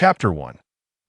Chapter 1.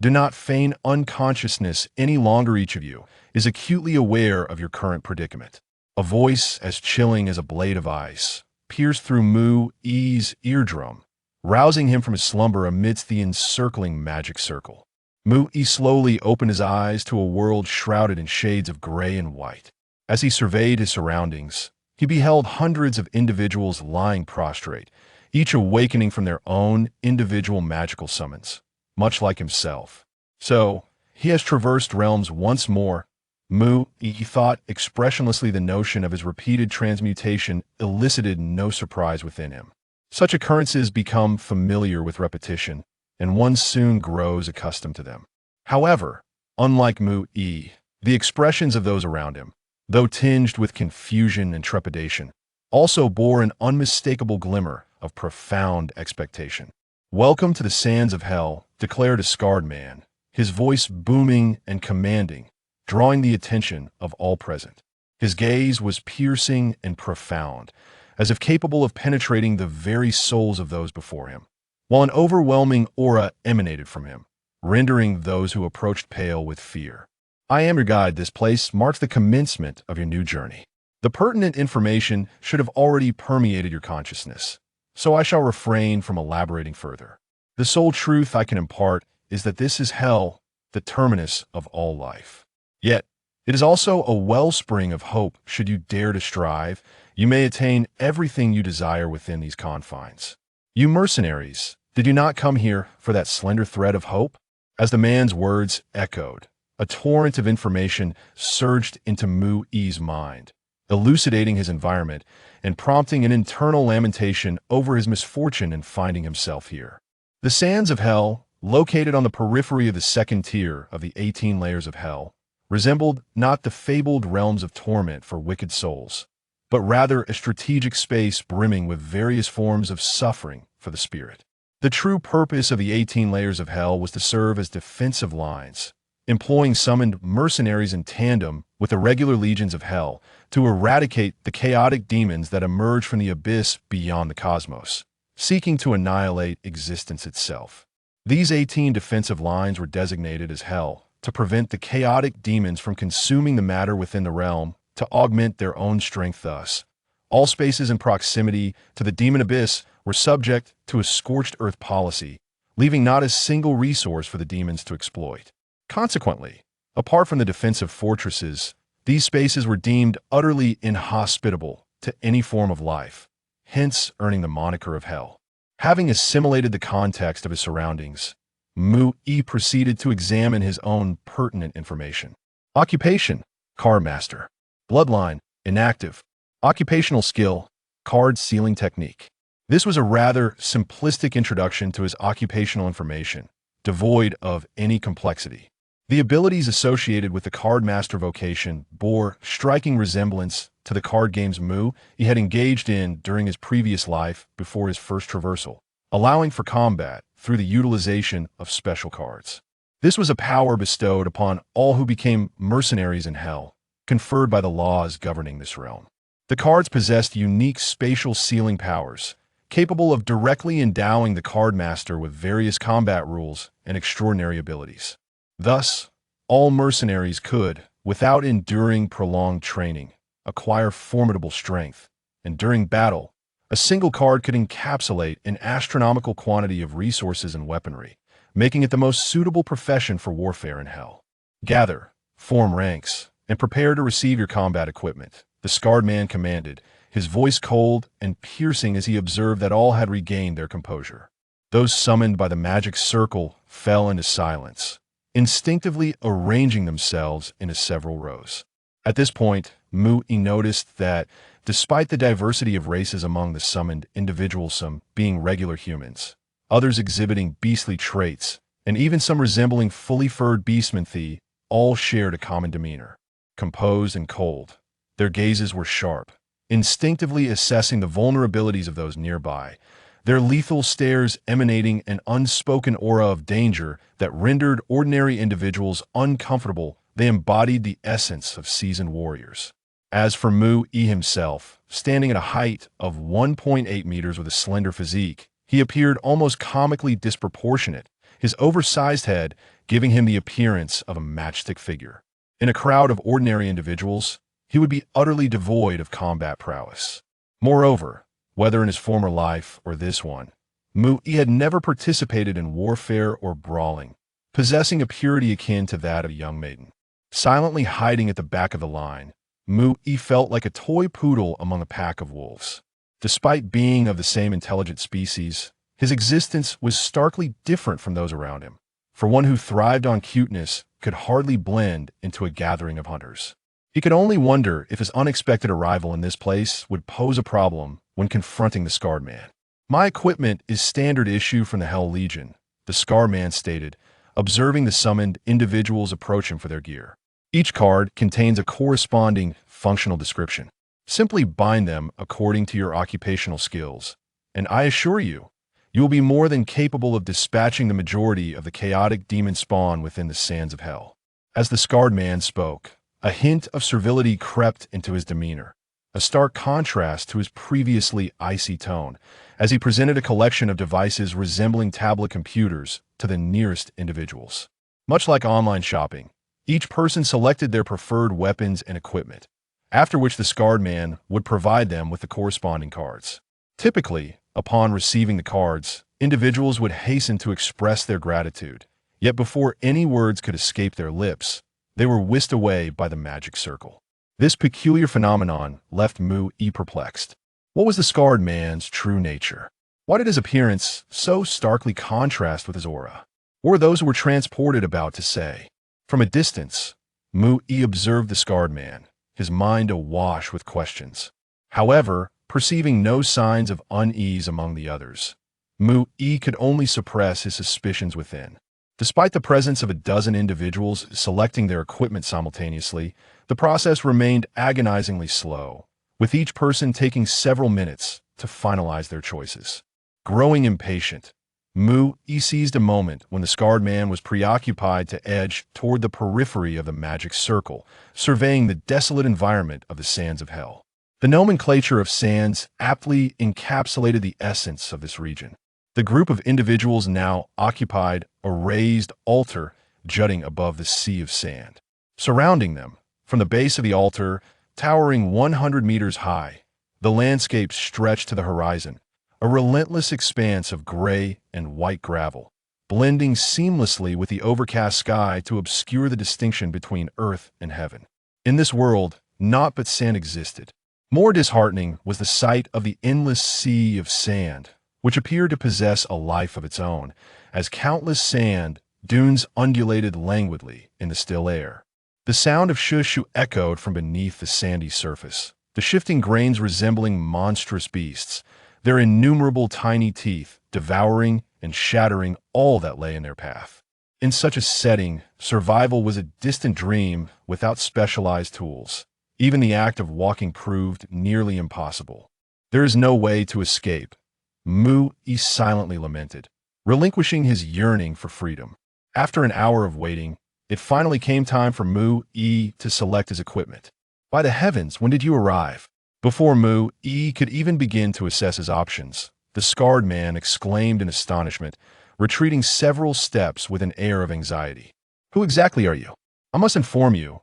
Do not feign unconsciousness any longer. Each of you is acutely aware of your current predicament. A voice as chilling as a blade of ice pierced through Mu Yi's eardrum, rousing him from his slumber amidst the encircling magic circle. Mu Yi slowly opened his eyes to a world shrouded in shades of gray and white. As he surveyed his surroundings, he beheld hundreds of individuals lying prostrate, each awakening from their own individual magical summons, much like himself. So, he has traversed realms once more. Mu Yi thought expressionlessly. The notion of his repeated transmutation elicited no surprise within him. Such occurrences become familiar with repetition, and one soon grows accustomed to them. However, unlike Mu Yi, the expressions of those around him, though tinged with confusion and trepidation, also bore an unmistakable glimmer of profound expectation. "Welcome to the sands of hell," declared a scarred man, his voice booming and commanding, drawing the attention of all present. His gaze was piercing and profound, as if capable of penetrating the very souls of those before him, while an overwhelming aura emanated from him, rendering those who approached pale with fear. "I am your guide. This place marks the commencement of your new journey. The pertinent information should have already permeated your consciousness, so I shall refrain from elaborating further. The sole truth I can impart is that this is hell, the terminus of all life. Yet, it is also a wellspring of hope. Should you dare to strive, you may attain everything you desire within these confines. You mercenaries, did you not come here for that slender thread of hope?" As the man's words echoed, a torrent of information surged into Mu Yi's mind, elucidating his environment and prompting an internal lamentation over his misfortune in finding himself here. The sands of hell, located on the periphery of the second tier of the 18 layers of hell, resembled not the fabled realms of torment for wicked souls, but rather a strategic space brimming with various forms of suffering for the spirit. The true purpose of the 18 layers of hell was to serve as defensive lines, employing summoned mercenaries in tandem with the regular legions of hell to eradicate the chaotic demons that emerge from the abyss beyond the cosmos, seeking to annihilate existence itself. These 18 defensive lines were designated as hell to prevent the chaotic demons from consuming the matter within the realm, to augment their own strength. Thus, all spaces in proximity to the demon abyss were subject to a scorched earth policy, leaving not a single resource for the demons to exploit. Consequently, apart from the defensive fortresses, these spaces were deemed utterly inhospitable to any form of life, hence earning the moniker of hell. Having assimilated the context of his surroundings, Mu Yi proceeded to examine his own pertinent information. Occupation: card master. Bloodline: inactive. Occupational skill: card sealing technique. This was a rather simplistic introduction to his occupational information, devoid of any complexity. The abilities associated with the card master vocation bore striking resemblance to the card games Mu Yi had engaged in during his previous life before his first traversal, allowing for combat through the utilization of special cards. This was a power bestowed upon all who became mercenaries in hell, conferred by the laws governing this realm. The cards possessed unique spatial sealing powers, capable of directly endowing the card master with various combat rules and extraordinary abilities. Thus, all mercenaries could, without enduring prolonged training, acquire formidable strength, and during battle, a single card could encapsulate an astronomical quantity of resources and weaponry, making it the most suitable profession for warfare in hell. "Gather, form ranks, and prepare to receive your combat equipment," the scarred man commanded, his voice cold and piercing as he observed that all had regained their composure. Those summoned by the magic circle fell into silence, instinctively arranging themselves into several rows. At this point, Mu Yi noticed that, despite the diversity of races among the summoned individuals, some being regular humans, others exhibiting beastly traits, and even some resembling fully furred beastmen, all shared a common demeanor. Composed and cold, their gazes were sharp, instinctively assessing the vulnerabilities of those nearby, their lethal stares emanating an unspoken aura of danger that rendered ordinary individuals uncomfortable. They embodied the essence of seasoned warriors. As for Mu Yi himself, standing at a height of 1.8 meters with a slender physique, he appeared almost comically disproportionate, his oversized head giving him the appearance of a matchstick figure. In a crowd of ordinary individuals, he would be utterly devoid of combat prowess. Moreover, whether in his former life or this one, Mu-I had never participated in warfare or brawling, possessing a purity akin to that of a young maiden. Silently hiding at the back of the line, Mu-I felt like a toy poodle among a pack of wolves. Despite being of the same intelligent species, his existence was starkly different from those around him. For one who thrived on cuteness could hardly blend into a gathering of hunters. He could only wonder if his unexpected arrival in this place would pose a problem when confronting the Scarred Man. "My equipment is standard issue from the Hell Legion," the Scarred Man stated, observing the summoned individuals approach him for their gear. Each card contains a corresponding functional description. Simply bind them according to your occupational skills, and I assure you, you will be more than capable of dispatching the majority of the chaotic demon spawn within the sands of hell. As the Scarred Man spoke, a hint of servility crept into his demeanor, a stark contrast to his previously icy tone, as he presented a collection of devices resembling tablet computers to the nearest individuals. Much like online shopping, each person selected their preferred weapons and equipment, after which the Scarred Man would provide them with the corresponding cards. Typically, upon receiving the cards, individuals would hasten to express their gratitude, yet before any words could escape their lips, they were whisked away by the magic circle. This peculiar phenomenon left Mu-I perplexed. What was the Scarred Man's true nature? Why did his appearance so starkly contrast with his aura? What were those who were transported about to say? From a distance, Mu-I observed the Scarred Man, his mind awash with questions. However, perceiving no signs of unease among the others, Mu-I could only suppress his suspicions within. Despite the presence of a dozen individuals selecting their equipment simultaneously, the process remained agonizingly slow, with each person taking several minutes to finalize their choices. Growing impatient, Mu-I seized a moment when the Scarred Man was preoccupied to edge toward the periphery of the magic circle, surveying the desolate environment of the sands of hell. The nomenclature of sands aptly encapsulated the essence of this region. The group of individuals now occupied a raised altar jutting above the sea of sand. Surrounding them, from the base of the altar, towering 100 meters high, the landscape stretched to the horizon, a relentless expanse of gray and white gravel, blending seamlessly with the overcast sky to obscure the distinction between earth and heaven. In this world, naught but sand existed. More disheartening was the sight of the endless sea of sand, which appeared to possess a life of its own, as countless sand dunes undulated languidly in the still air. The sound of shushu echoed from beneath the sandy surface, the shifting grains resembling monstrous beasts, their innumerable tiny teeth devouring and shattering all that lay in their path. In such a setting, survival was a distant dream without specialized tools. Even the act of walking proved nearly impossible. "There is no way to escape," Mu-I silently lamented, relinquishing his yearning for freedom. After an hour of waiting, it finally came time for Mu-I to select his equipment. "By the heavens, when did you arrive?" Before Mu-I could even begin to assess his options, the Scarred Man exclaimed in astonishment, retreating several steps with an air of anxiety. "Who exactly are you?" "I must inform you,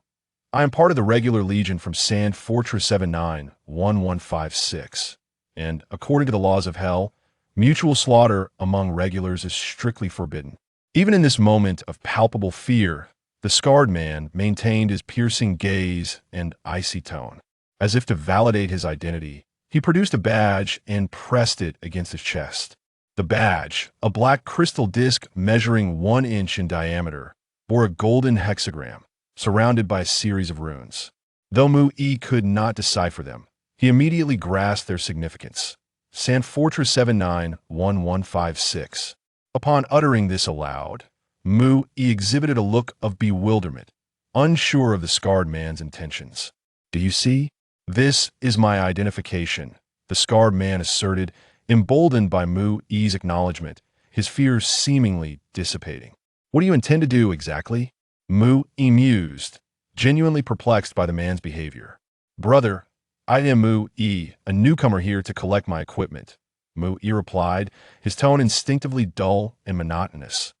I am part of the regular legion from Sand Fortress 79-1156, and according to the laws of hell, mutual slaughter among regulars is strictly forbidden." Even in this moment of palpable fear, the Scarred Man maintained his piercing gaze and icy tone. As if to validate his identity, he produced a badge and pressed it against his chest. The badge, a black crystal disc measuring 1 inch in diameter, bore a golden hexagram, surrounded by a series of runes. Though Mu-I could not decipher them, he immediately grasped their significance. Sand Fortress 79-1156. Upon uttering this aloud, Mu-I exhibited a look of bewilderment, unsure of the Scarred Man's intentions. "Do you see? This is my identification," the Scarred Man asserted, emboldened by Mu-I's acknowledgement, his fears seemingly dissipating. "What do you intend to do exactly?" Mu-I mused, genuinely perplexed by the man's behavior. "Brother, I am Mu-I, a newcomer here to collect my equipment," Mu-I replied, his tone instinctively dull and monotonous.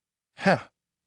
Heh.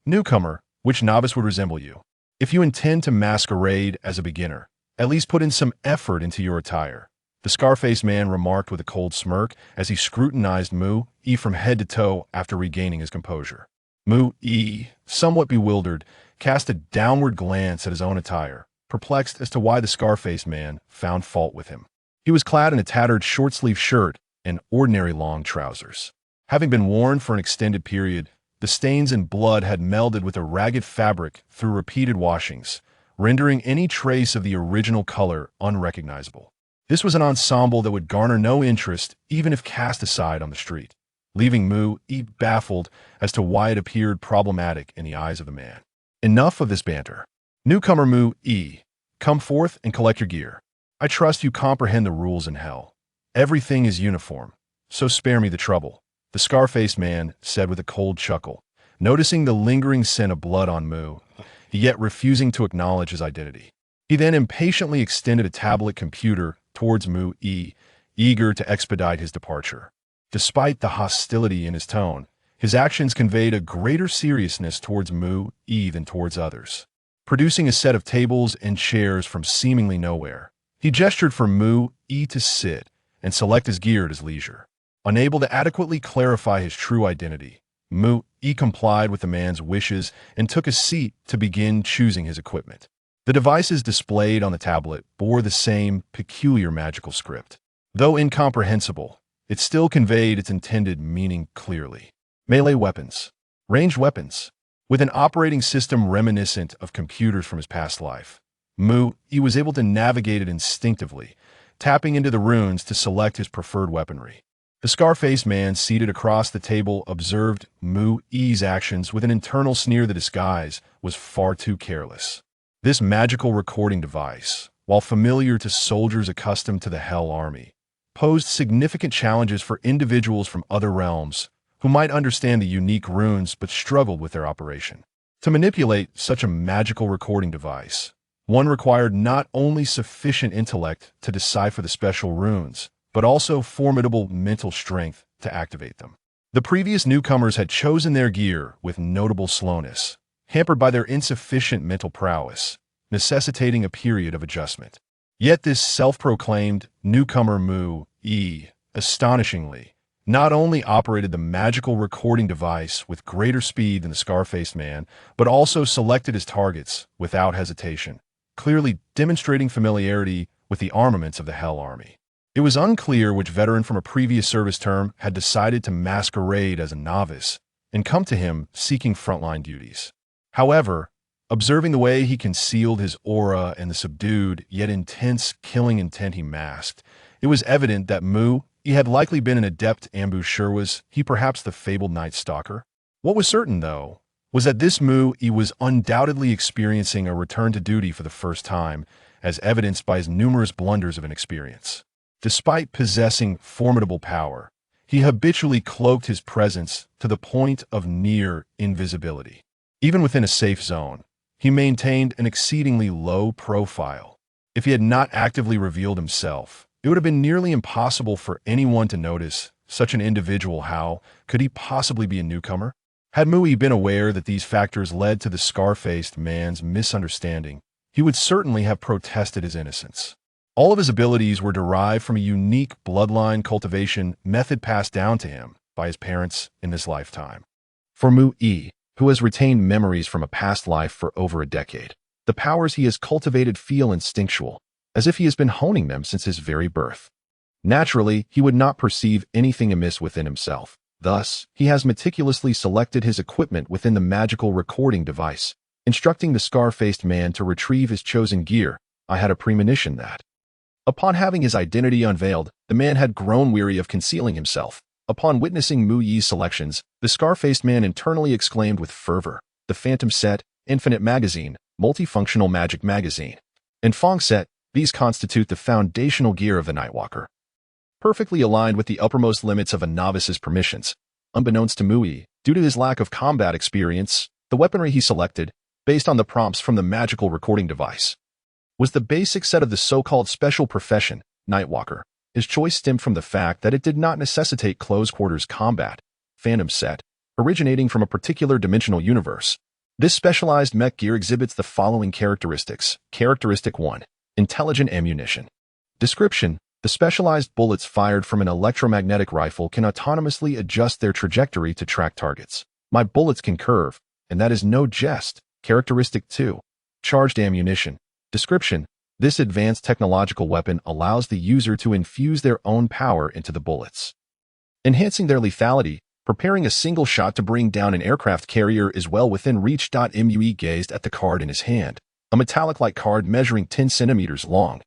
Newcomer, which novice would resemble you? If you intend to masquerade as a beginner, at least put in some effort into your attire. The scar-faced man remarked with a cold smirk as he scrutinized Mu Yi from head to toe after regaining his composure. Mu Yi, somewhat bewildered, cast a downward glance at his own attire, perplexed as to why the scar-faced man found fault with him. He was clad in a tattered short-sleeved shirt and ordinary long trousers. Having been worn for an extended period, the stains and blood had melded with the ragged fabric through repeated washings, rendering any trace of the original color unrecognizable. This was an ensemble that would garner no interest even if cast aside on the street, leaving Mu Yi baffled as to why it appeared problematic in the eyes of the man. Enough of this banter. Newcomer Mu Yi, come forth and collect your gear. I trust you comprehend the rules in hell. Everything is uniform, so spare me the trouble, the scar-faced man said with a cold chuckle, noticing the lingering scent of blood on Mu, yet refusing to acknowledge his identity. He then impatiently extended a tablet computer towards Mu Yi, eager to expedite his departure. Despite the hostility in his tone, his actions conveyed a greater seriousness towards Mu Yi than towards others. Producing a set of tables and chairs from seemingly nowhere, he gestured for Mu Yi to sit and select his gear at his leisure. Unable to adequately clarify his true identity, Mu Yi complied with the man's wishes and took a seat to begin choosing his equipment. The devices displayed on the tablet bore the same peculiar magical script. Though incomprehensible, it still conveyed its intended meaning clearly. Melee weapons. Ranged weapons. With an operating system reminiscent of computers from his past life, Mu Yi was able to navigate it instinctively, tapping into the runes to select his preferred weaponry. The scar-faced man seated across the table observed Mu Yi's actions with an internal sneer that disguise was far too careless. This magical recording device, while familiar to soldiers accustomed to the Hell Army, posed significant challenges for individuals from other realms who might understand the unique runes but struggled with their operation. To manipulate such a magical recording device, one required not only sufficient intellect to decipher the special runes, but also formidable mental strength to activate them. The previous newcomers had chosen their gear with notable slowness, hampered by their insufficient mental prowess, necessitating a period of adjustment. Yet this self-proclaimed newcomer Mu Yi, astonishingly, not only operated the magical recording device with greater speed than the scar-faced man, but also selected his targets without hesitation, clearly demonstrating familiarity with the armaments of the Hell Army. It was unclear which veteran from a previous service term had decided to masquerade as a novice and come to him seeking frontline duties. However, observing the way he concealed his aura and the subdued yet intense killing intent he masked, it was evident that Mu Yi had likely been an adept ambusher. Was he perhaps the fabled Night Stalker? What was certain, though, was that this Mu Yi was undoubtedly experiencing a return to duty for the first time, as evidenced by his numerous blunders of inexperience. Despite possessing formidable power, he habitually cloaked his presence to the point of near invisibility. Even within a safe zone, he maintained an exceedingly low profile. If he had not actively revealed himself, it would have been nearly impossible for anyone to notice such an individual. How could he possibly be a newcomer? Had Mu Yi been aware that these factors led to the scar-faced man's misunderstanding, he would certainly have protested his innocence. All of his abilities were derived from a unique bloodline cultivation method passed down to him by his parents in this lifetime. For Mu Yi, who has retained memories from a past life for over a decade, the powers he has cultivated feel instinctual, as if he has been honing them since his very birth. Naturally, he would not perceive anything amiss within himself. Thus, he has meticulously selected his equipment within the magical recording device, instructing the scar-faced man to retrieve his chosen gear. I had a premonition that, upon having his identity unveiled, the man had grown weary of concealing himself. Upon witnessing Mu Yi's selections, the scar-faced man internally exclaimed with fervor, "The Phantom Set, Infinite Magazine, Multifunctional Magic Magazine, and Fong Set, these constitute the foundational gear of the Nightwalker." Perfectly aligned with the uppermost limits of a novice's permissions, unbeknownst to Mu Yi, due to his lack of combat experience, the weaponry he selected, based on the prompts from the magical recording device, was the basic set of the so-called special profession, Nightwalker. His choice stemmed from the fact that it did not necessitate close-quarters combat. Phantom Set, originating from a particular dimensional universe. This specialized mech gear exhibits the following characteristics. Characteristic 1. Intelligent ammunition. Description: the specialized bullets fired from an electromagnetic rifle can autonomously adjust their trajectory to track targets. My bullets can curve, and that is no jest. Characteristic 2. Charged ammunition. Description: this advanced technological weapon allows the user to infuse their own power into the bullets, enhancing their lethality. Preparing a single shot to bring down an aircraft carrier is well within reach. Mue gazed at the card in his hand, a metallic-like card measuring 10 centimeters long,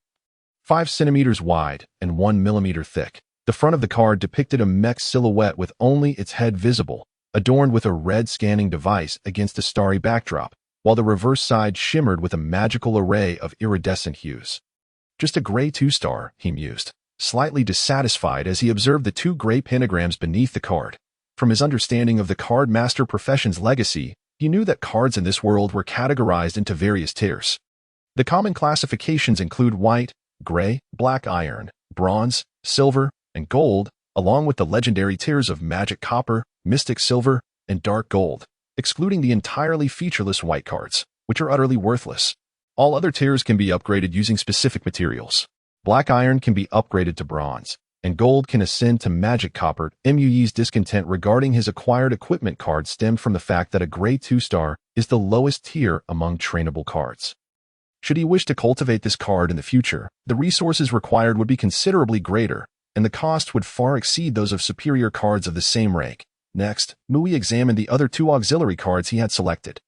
5 centimeters wide, and 1 millimeter thick. The front of the card depicted a mech silhouette with only its head visible, adorned with a red scanning device against a starry backdrop, while the reverse side shimmered with a magical array of iridescent hues. Just a gray 2-star, he mused, slightly dissatisfied as he observed the 2 gray pentagrams beneath the card. From his understanding of the card master profession's legacy, he knew that cards in this world were categorized into various tiers. The common classifications include white, gray, black iron, bronze, silver, and gold, along with the legendary tiers of magic copper, mystic silver, and dark gold, excluding the entirely featureless white cards, which are utterly worthless. All other tiers can be upgraded using specific materials. Black iron can be upgraded to bronze, and gold can ascend to magic copper. Mue's discontent regarding his acquired equipment card stemmed from the fact that a gray 2-star is the lowest tier among trainable cards. Should he wish to cultivate this card in the future, the resources required would be considerably greater, and the cost would far exceed those of superior cards of the same rank. Next, Mui examined the other 2 auxiliary cards he had selected: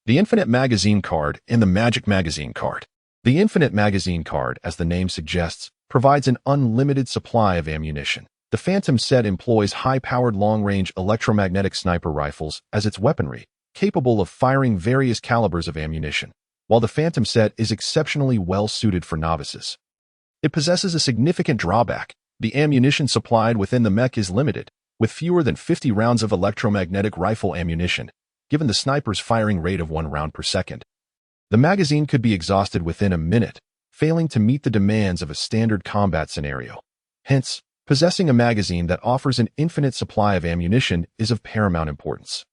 the Infinite Magazine card and the Magic Magazine card. The Infinite Magazine card, as the name suggests, provides an unlimited supply of ammunition. The Phantom set employs high-powered long-range electromagnetic sniper rifles as its weaponry, capable of firing various calibers of ammunition, while the Phantom set is exceptionally well-suited for novices. It possesses a significant drawback: the ammunition supplied within the mech is limited, with fewer than 50 rounds of electromagnetic rifle ammunition, given the sniper's firing rate of 1 round per second. The magazine could be exhausted within a minute, failing to meet the demands of a standard combat scenario. Hence, possessing a magazine that offers an infinite supply of ammunition is of paramount importance.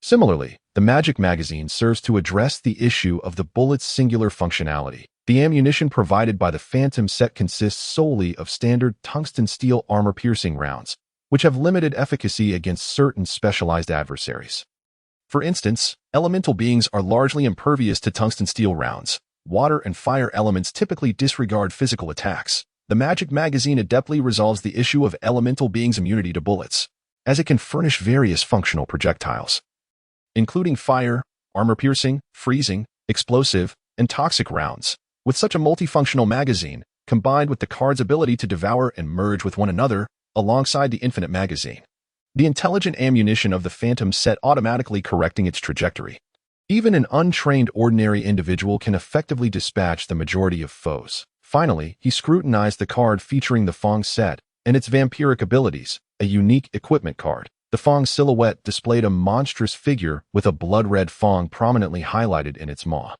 Similarly, the Magic Magazine serves to address the issue of the bullet's singular functionality. The ammunition provided by the Phantom set consists solely of standard tungsten steel armor-piercing rounds, which have limited efficacy against certain specialized adversaries. For instance, elemental beings are largely impervious to tungsten steel rounds. Water and fire elements typically disregard physical attacks. The Magic Magazine adeptly resolves the issue of elemental beings' immunity to bullets, as it can furnish various functional projectiles, including fire, armor-piercing, freezing, explosive, and toxic rounds. With such a multifunctional magazine, combined with the card's ability to devour and merge with one another, alongside the Infinite Magazine, the intelligent ammunition of the Phantom set automatically correcting its trajectory. Even an untrained ordinary individual can effectively dispatch the majority of foes. Finally, he scrutinized the card featuring the Fong set and its vampiric abilities, a unique equipment card. The Fong silhouette displayed a monstrous figure with a blood-red Fong prominently highlighted in its maw.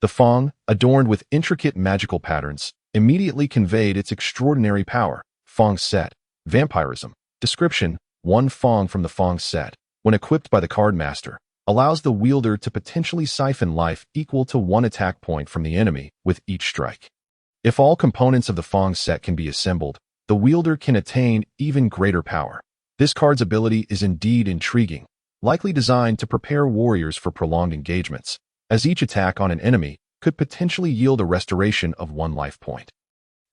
The Fong, adorned with intricate magical patterns, immediately conveyed its extraordinary power. Fong set. Vampirism. Description: 1 Fong from the Fong set, when equipped by the card master, allows the wielder to potentially siphon life equal to 1 attack point from the enemy with each strike. If all components of the Fong set can be assembled, the wielder can attain even greater power. This card's ability is indeed intriguing, likely designed to prepare warriors for prolonged engagements, as each attack on an enemy could potentially yield a restoration of 1 life point.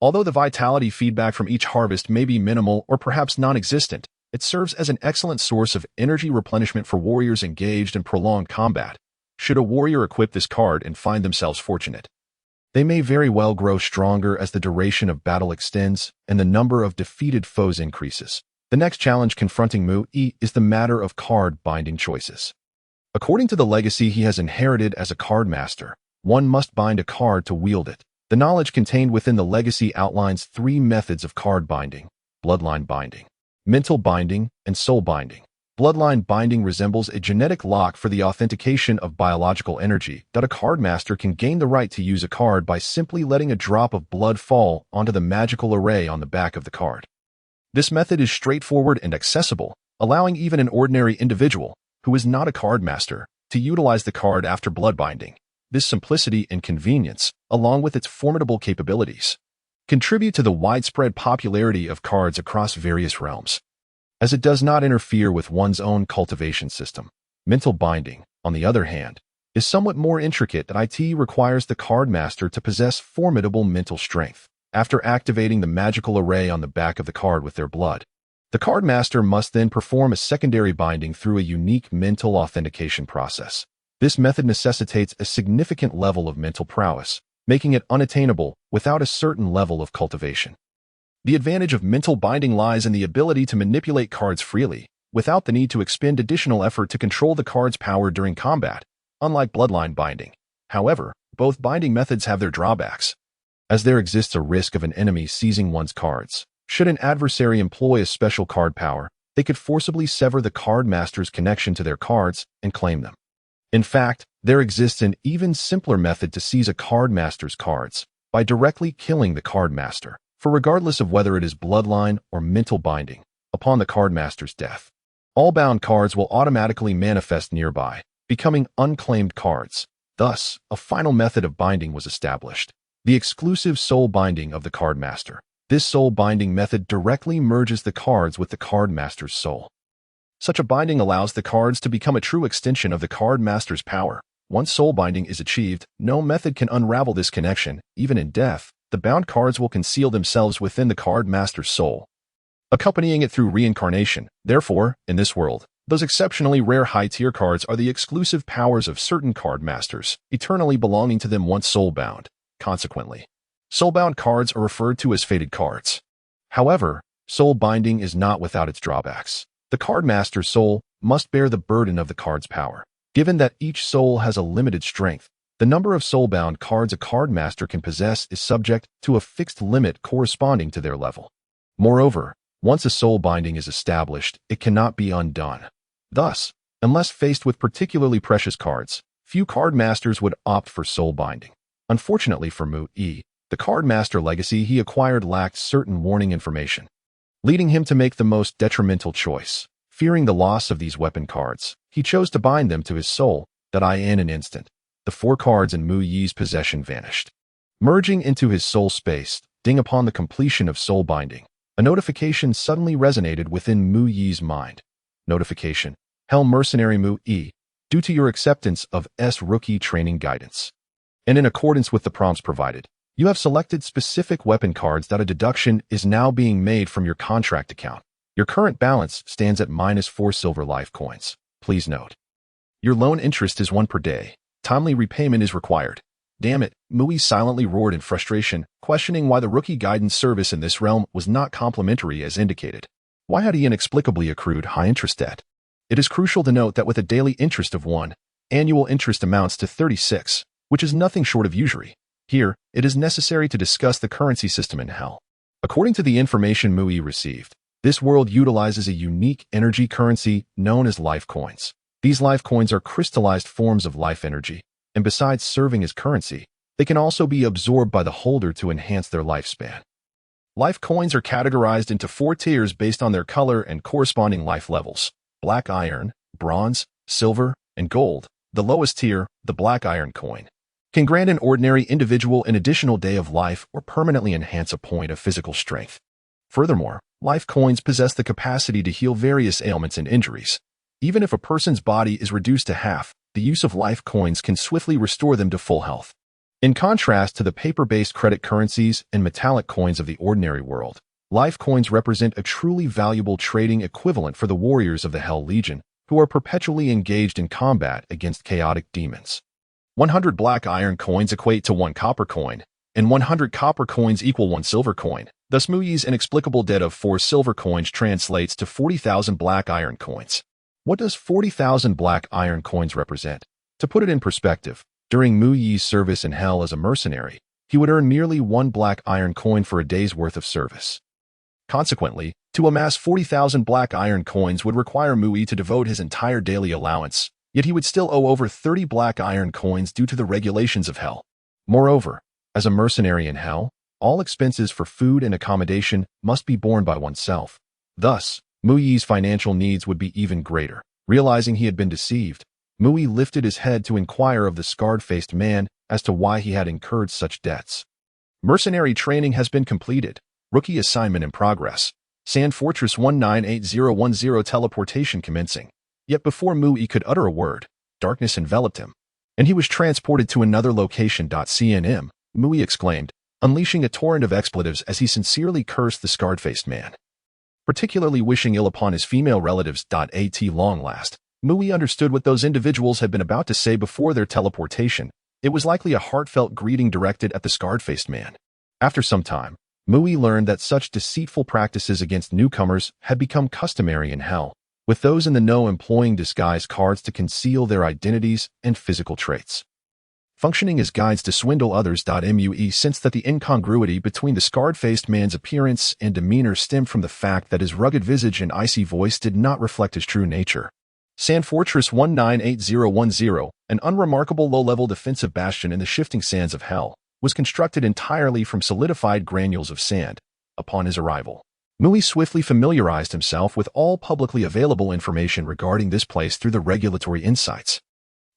Although the vitality feedback from each harvest may be minimal or perhaps non-existent, it serves as an excellent source of energy replenishment for warriors engaged in prolonged combat. Should a warrior equip this card and find themselves fortunate, they may very well grow stronger as the duration of battle extends and the number of defeated foes increases. The next challenge confronting Mu Yi is the matter of card binding choices. According to the legacy he has inherited as a card master, one must bind a card to wield it. The knowledge contained within the legacy outlines 3 methods of card binding: bloodline binding, mental binding, and soul binding. Bloodline binding resembles a genetic lock for the authentication of biological energy. A card master can gain the right to use a card by simply letting a drop of blood fall onto the magical array on the back of the card. This method is straightforward and accessible, allowing even an ordinary individual, who is not a card master, to utilize the card after blood binding. This simplicity and convenience, along with its formidable capabilities, contribute to the widespread popularity of cards across various realms, as it does not interfere with one's own cultivation system. Mental binding, on the other hand, is somewhat more intricate. That it requires the card master to possess formidable mental strength. After activating the magical array on the back of the card with their blood, the card master must then perform a secondary binding through a unique mental authentication process. This method necessitates a significant level of mental prowess, making it unattainable without a certain level of cultivation. The advantage of mental binding lies in the ability to manipulate cards freely, without the need to expend additional effort to control the card's power during combat, unlike bloodline binding. However, both binding methods have their drawbacks, as there exists a risk of an enemy seizing one's cards. Should an adversary employ a special card power, they could forcibly sever the card master's connection to their cards and claim them. In fact, there exists an even simpler method to seize a card master's cards, by directly killing the card master, for regardless of whether it is bloodline or mental binding, upon the card master's death, all bound cards will automatically manifest nearby, becoming unclaimed cards. Thus, a final method of binding was established: the exclusive soul binding of the card master. This soul binding method directly merges the cards with the card master's soul. Such a binding allows the cards to become a true extension of the card master's power. Once soul binding is achieved, no method can unravel this connection. Even in death, the bound cards will conceal themselves within the card master's soul, accompanying it through reincarnation. Therefore, in this world, those exceptionally rare high-tier cards are the exclusive powers of certain card masters, eternally belonging to them once soul-bound. Consequently, soul-bound cards are referred to as fated cards. However, soul binding is not without its drawbacks. The card master's soul must bear the burden of the card's power. Given that each soul has a limited strength, the number of soul-bound cards a card master can possess is subject to a fixed limit corresponding to their level. Moreover, once a soul binding is established, it cannot be undone. Thus, unless faced with particularly precious cards, few card masters would opt for soul binding. Unfortunately for Mu-Yi, the card master legacy he acquired lacked certain warning information, leading him to make the most detrimental choice. Fearing the loss of these weapon cards, he chose to bind them to his soul. In an instant, the 4 cards in Mu-Yi's possession vanished, merging into his soul space. Upon the completion of soul binding, a notification suddenly resonated within Mu-Yi's mind. Notification: Hell Mercenary Mu-Yi, due to your acceptance of rookie training guidance, and in accordance with the prompts provided, you have selected specific weapon cards. A deduction is now being made from your contract account. Your current balance stands at -4 silver life coins. Please note, your loan interest is 1 per day. Timely repayment is required. Damn it, Mu-Yi silently roared in frustration, questioning why the rookie guidance service in this realm was not complimentary as indicated. Why had he inexplicably accrued high interest debt? It is crucial to note that with a daily interest of 1, annual interest amounts to 36, which is nothing short of usury. Here, it is necessary to discuss the currency system in Hell. According to the information Mu-Yi received, this world utilizes a unique energy currency known as life coins. These life coins are crystallized forms of life energy, and besides serving as currency, they can also be absorbed by the holder to enhance their lifespan. Life coins are categorized into 4 tiers based on their color and corresponding life levels: black iron, bronze, silver, and gold. The lowest tier, the black iron coin, can grant an ordinary individual an additional day of life or permanently enhance a point of physical strength. Furthermore, life coins possess the capacity to heal various ailments and injuries. Even if a person's body is reduced to half, the use of life coins can swiftly restore them to full health. In contrast to the paper-based credit currencies and metallic coins of the ordinary world, life coins represent a truly valuable trading equivalent for the warriors of the Hell Legion, who are perpetually engaged in combat against chaotic demons. 100 black iron coins equate to 1 copper coin, and 100 copper coins equal 1 silver coin. Thus Mu-Yi's inexplicable debt of 4 silver coins translates to 40,000 black iron coins. What does 40,000 black iron coins represent? To put it in perspective, during Mu-Yi's service in Hell as a mercenary, he would earn merely 1 black iron coin for a day's worth of service. Consequently, to amass 40,000 black iron coins would require Mu-Yi to devote his entire daily allowance, yet he would still owe over 30 black iron coins due to the regulations of Hell. Moreover, as a mercenary in Hell, all expenses for food and accommodation must be borne by oneself. Thus, Mu-Yi's financial needs would be even greater. Realizing he had been deceived, Mui lifted his head to inquire of the scarred-faced man as to why he had incurred such debts. Mercenary training has been completed. Rookie assignment in progress. Sand Fortress 198010 teleportation commencing. Yet before Mui could utter a word, darkness enveloped him, and he was transported to another location. CNM, Mui exclaimed, unleashing a torrent of expletives as he sincerely cursed the scarred-faced man. Particularly wishing ill upon his female relatives. At long last, Mui understood what those individuals had been about to say before their teleportation. It was likely a heartfelt greeting directed at the scarred-faced man. After some time, Mui learned that such deceitful practices against newcomers had become customary in Hell, with those in the know employing disguise cards to conceal their identities and physical traits. Functioning as guides to swindle others. Mui sensed that the incongruity between the scarred-faced man's appearance and demeanor stemmed from the fact that his rugged visage and icy voice did not reflect his true nature. Sand Fortress 198010, an unremarkable low-level defensive bastion in the shifting sands of Hell, was constructed entirely from solidified granules of sand. Upon his arrival, Mui swiftly familiarized himself with all publicly available information regarding this place through the regulatory insights.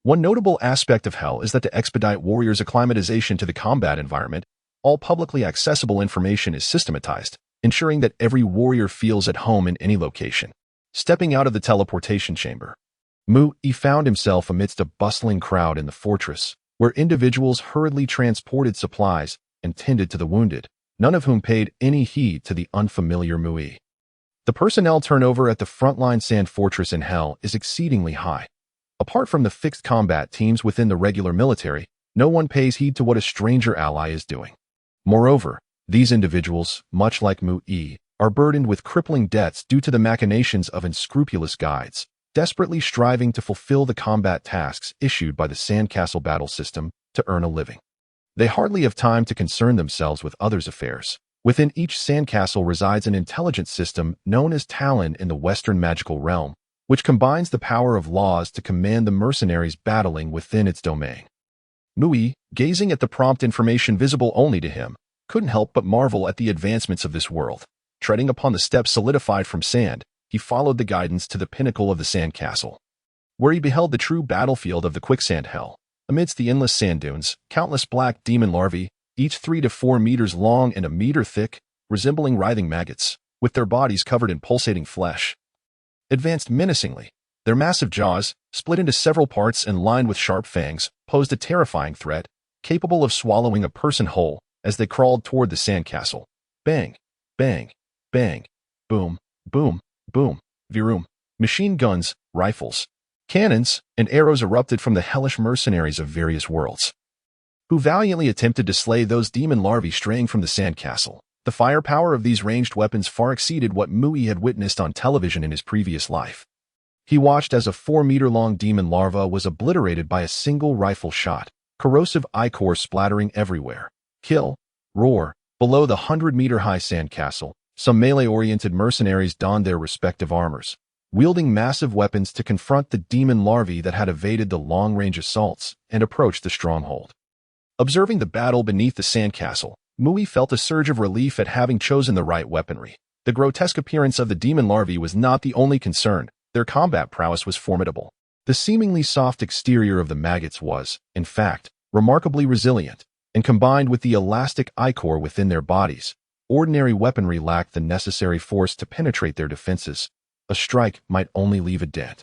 One notable aspect of Hell is that to expedite warriors' acclimatization to the combat environment, all publicly accessible information is systematized, ensuring that every warrior feels at home in any location. Stepping out of the teleportation chamber, Mui found himself amidst a bustling crowd in the fortress, where individuals hurriedly transported supplies and tended to the wounded, none of whom paid any heed to the unfamiliar Mui. The personnel turnover at the frontline Sand Fortress in Hell is exceedingly high. Apart from the fixed combat teams within the regular military, no one pays heed to what a stranger ally is doing. Moreover, these individuals, much like Mui, are burdened with crippling debts due to the machinations of unscrupulous guides, desperately striving to fulfill the combat tasks issued by the Sandcastle battle system to earn a living. They hardly have time to concern themselves with others' affairs. Within each Sandcastle resides an intelligence system known as Talon in the Western magical realm, which combines the power of laws to command the mercenaries battling within its domain. Mui, gazing at the prompt information visible only to him, couldn't help but marvel at the advancements of this world. Treading upon the steps solidified from sand, he followed the guidance to the pinnacle of the Sandcastle, where he beheld the true battlefield of the quicksand hell. Amidst the endless sand dunes, countless black demon larvae, each 3 to 4 meters long and a meter thick, resembling writhing maggots, with their bodies covered in pulsating flesh, advanced menacingly. Their massive jaws, split into several parts and lined with sharp fangs, posed a terrifying threat, capable of swallowing a person whole as they crawled toward the Sandcastle. Bang, bang, bang, boom, boom, boom, viroom. Machine guns, rifles, cannons, and arrows erupted from the hellish mercenaries of various worlds, who valiantly attempted to slay those demon larvae straying from the Sandcastle. The firepower of these ranged weapons far exceeded what Mui had witnessed on television in his previous life. He watched as a 4-meter-long demon larva was obliterated by a single rifle shot, corrosive ichor splattering everywhere. Kill, roar. Below the 100-meter-high Sandcastle, some melee-oriented mercenaries donned their respective armors, wielding massive weapons to confront the demon larvae that had evaded the long-range assaults and approached the stronghold. Observing the battle beneath the Sandcastle, Mui felt a surge of relief at having chosen the right weaponry. The grotesque appearance of the demon larvae was not the only concern. Their combat prowess was formidable. The seemingly soft exterior of the maggots was, in fact, remarkably resilient, and combined with the elastic ichor within their bodies, ordinary weaponry lacked the necessary force to penetrate their defenses. A strike might only leave a dent,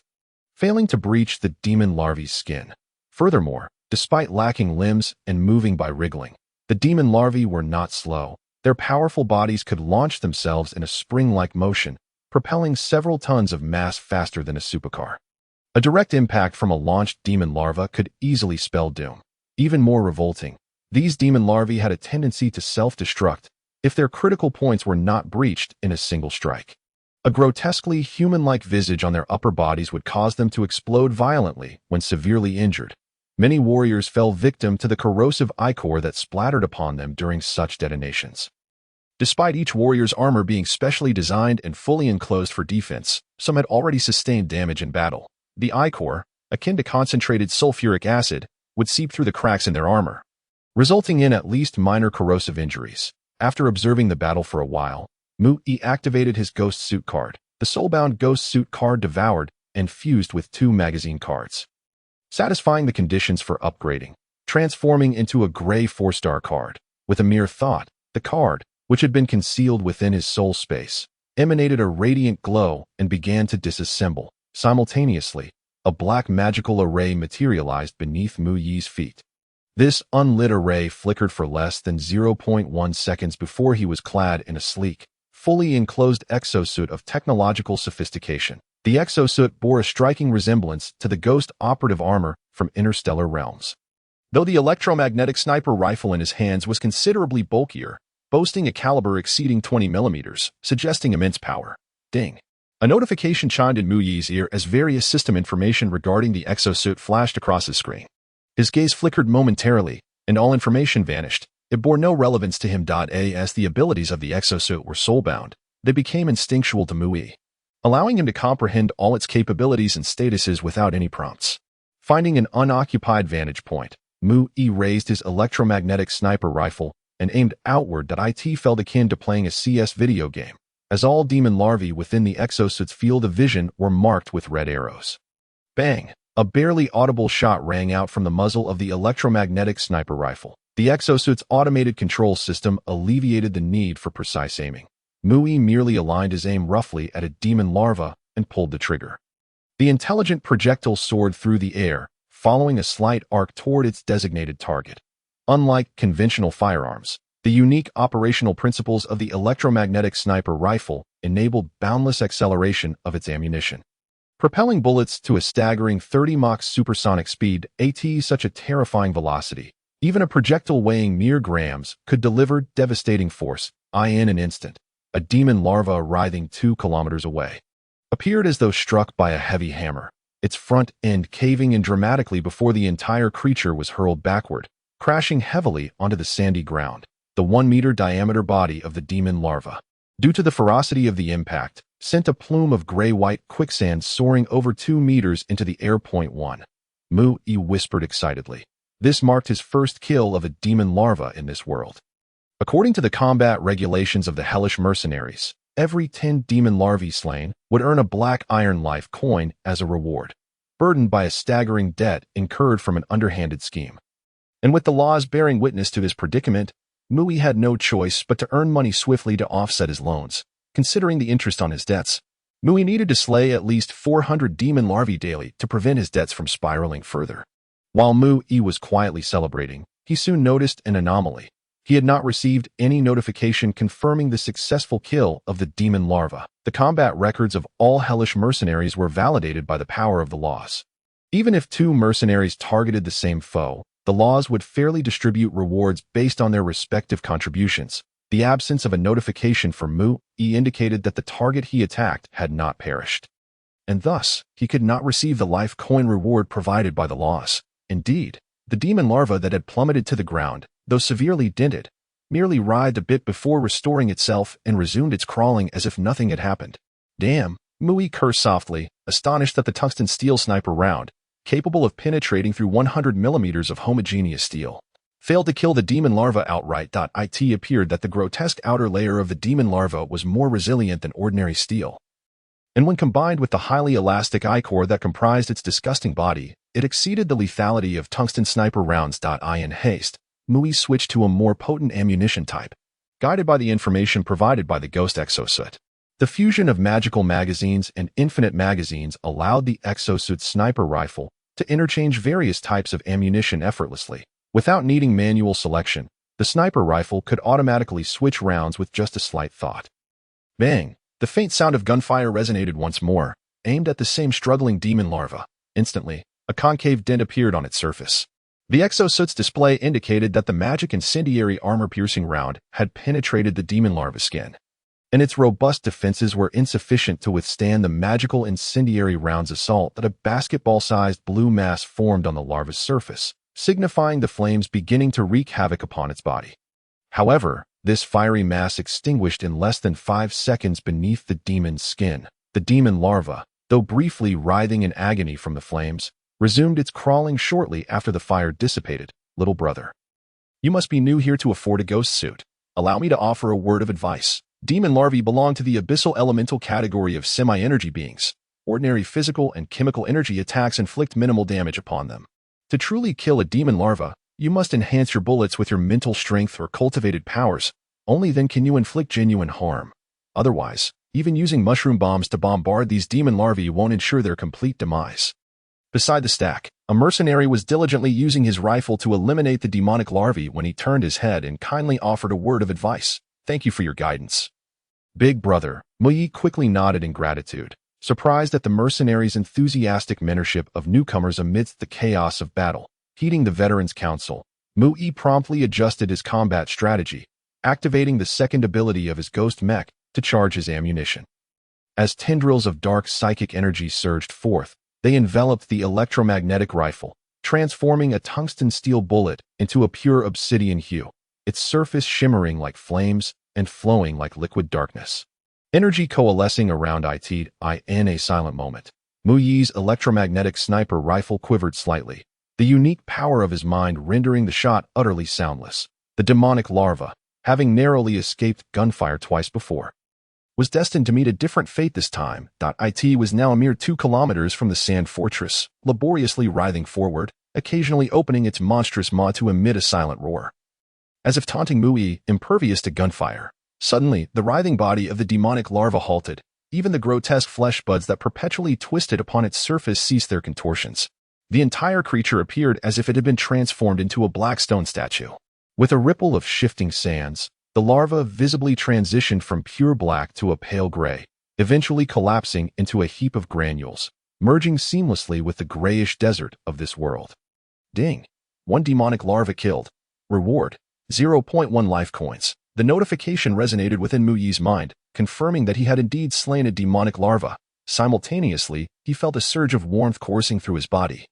failing to breach the demon larvae's skin. Furthermore, despite lacking limbs and moving by wriggling, the demon larvae were not slow. Their powerful bodies could launch themselves in a spring-like motion, propelling several tons of mass faster than a supercar. A direct impact from a launched demon larva could easily spell doom. Even more revolting, these demon larvae had a tendency to self-destruct if their critical points were not breached in a single strike. A grotesquely human-like visage on their upper bodies would cause them to explode violently when severely injured. Many warriors fell victim to the corrosive ichor that splattered upon them during such detonations. Despite each warrior's armor being specially designed and fully enclosed for defense, some had already sustained damage in battle. The ichor, akin to concentrated sulfuric acid, would seep through the cracks in their armor, resulting in at least minor corrosive injuries. After observing the battle for a while, Mui activated his ghost suit card. The soulbound ghost suit card devoured and fused with 2 magazine cards, satisfying the conditions for upgrading, transforming into a gray 4-star card. With a mere thought, the card, which had been concealed within his soul space, emanated a radiant glow and began to disassemble. Simultaneously, a black magical array materialized beneath Mu Yi's feet. This unlit array flickered for less than 0.1 seconds before he was clad in a sleek, fully enclosed exosuit of technological sophistication. The exosuit bore a striking resemblance to the ghost operative armor from interstellar realms. Though the electromagnetic sniper rifle in his hands was considerably bulkier, boasting a caliber exceeding 20 millimeters, suggesting immense power. Ding. A notification chimed in Mu Yi's ear as various system information regarding the exosuit flashed across his screen. His gaze flickered momentarily, and all information vanished. It bore no relevance to him. As the abilities of the exosuit were soulbound, they became instinctual to Mu Yi, allowing him to comprehend all its capabilities and statuses without any prompts. Finding an unoccupied vantage point, Mu Yi raised his electromagnetic sniper rifle and aimed outward. It felt akin to playing a CS video game, as all demon larvae within the exosuit's field of vision were marked with red arrows. Bang! A barely audible shot rang out from the muzzle of the electromagnetic sniper rifle. The exosuit's automated control system alleviated the need for precise aiming. Mu Yi merely aligned his aim roughly at a demon larva and pulled the trigger. The intelligent projectile soared through the air, following a slight arc toward its designated target. Unlike conventional firearms, the unique operational principles of the electromagnetic sniper rifle enabled boundless acceleration of its ammunition, propelling bullets to a staggering 30 Mach supersonic speed. At such a terrifying velocity, even a projectile weighing mere grams could deliver devastating force. In an instant, a demon larva writhing 2 kilometers away appeared as though struck by a heavy hammer, its front end caving in dramatically before the entire creature was hurled backward, crashing heavily onto the sandy ground. The 1-meter diameter body of the demon larva, due to the ferocity of the impact, sent a plume of gray-white quicksand soaring over 2 meters into the air. 1. Mu Yi whispered excitedly. This marked his first kill of a demon larva in this world. According to the combat regulations of the hellish mercenaries, every 10 demon larvae slain would earn a black iron life coin as a reward, burdened by a staggering debt incurred from an underhanded scheme. And with the laws bearing witness to his predicament, Mu Yi had no choice but to earn money swiftly to offset his loans. Considering the interest on his debts, Mu Yi needed to slay at least 400 demon larvae daily to prevent his debts from spiraling further. While Mu Yi was quietly celebrating, he soon noticed an anomaly. He had not received any notification confirming the successful kill of the demon larva. The combat records of all hellish mercenaries were validated by the power of the laws. Even if 2 mercenaries targeted the same foe, the laws would fairly distribute rewards based on their respective contributions. The absence of a notification for Mu Yi indicated that the target he attacked had not perished, and thus he could not receive the life coin reward provided by the laws. Indeed, the demon larva that had plummeted to the ground, though severely dented, merely writhed a bit before restoring itself and resumed its crawling as if nothing had happened. Damn, Mu Yi cursed softly, astonished that the tungsten steel sniper round, capable of penetrating through 100 millimeters of homogeneous steel, failed to kill the demon larva outright. It appeared that the grotesque outer layer of the demon larva was more resilient than ordinary steel, and when combined with the highly elastic ichor that comprised its disgusting body, it exceeded the lethality of tungsten sniper rounds. In haste, Mu Yi switched to a more potent ammunition type, guided by the information provided by the ghost exosuit. The fusion of magical magazines and infinite magazines allowed the exosuit's sniper rifle to interchange various types of ammunition effortlessly. Without needing manual selection, the sniper rifle could automatically switch rounds with just a slight thought. Bang! The faint sound of gunfire resonated once more, aimed at the same struggling demon larva. Instantly, a concave dent appeared on its surface. The exosuit's display indicated that the magic incendiary armor-piercing round had penetrated the demon larva's skin, and its robust defenses were insufficient to withstand the magical incendiary round's assault. That a basketball-sized blue mass formed on the larva's surface, signifying the flames beginning to wreak havoc upon its body. However, this fiery mass extinguished in less than 5 seconds beneath the demon's skin. The demon larva, though briefly writhing in agony from the flames, resumed its crawling shortly after the fire dissipated. Little brother, you must be new here to afford a ghost suit. Allow me to offer a word of advice. Demon larvae belong to the abyssal elemental category of semi-energy beings. ordinary physical and chemical energy attacks inflict minimal damage upon them. To truly kill a demon larva, you must enhance your bullets with your mental strength or cultivated powers. Only then can you inflict genuine harm. Otherwise, even using mushroom bombs to bombard these demon larvae won't ensure their complete demise. Beside the stack, a mercenary was diligently using his rifle to eliminate the demonic larvae when he turned his head and kindly offered a word of advice. "Thank you for your guidance." Big brother, Muyi quickly nodded in gratitude, surprised at the mercenaries' enthusiastic mentorship of newcomers amidst the chaos of battle. Heeding the veterans' counsel, Muyi promptly adjusted his combat strategy, activating the second ability of his ghost mech to charge his ammunition. As tendrils of dark psychic energy surged forth, they enveloped the electromagnetic rifle, transforming a tungsten steel bullet into a pure obsidian hue, its surface shimmering like flames and flowing like liquid darkness. Energy coalescing around it in a silent moment. Muyi's electromagnetic sniper rifle quivered slightly, the unique power of his mind rendering the shot utterly soundless. The demonic larva, having narrowly escaped gunfire twice before, was destined to meet a different fate this time. It was now a mere 2 kilometers from the sand fortress, laboriously writhing forward, occasionally opening its monstrous maw to emit a silent roar, as if taunting Muyi, impervious to gunfire. Suddenly, the writhing body of the demonic larva halted. Even the grotesque flesh buds that perpetually twisted upon its surface ceased their contortions. The entire creature appeared as if it had been transformed into a black stone statue. With a ripple of shifting sands, the larva visibly transitioned from pure black to a pale gray, eventually collapsing into a heap of granules, merging seamlessly with the grayish desert of this world. Ding! 1 demonic larva killed. Reward: 0.1 life coins. The notification resonated within Muyi's mind, confirming that he had indeed slain a demonic larva. Simultaneously, he felt a surge of warmth coursing through his body,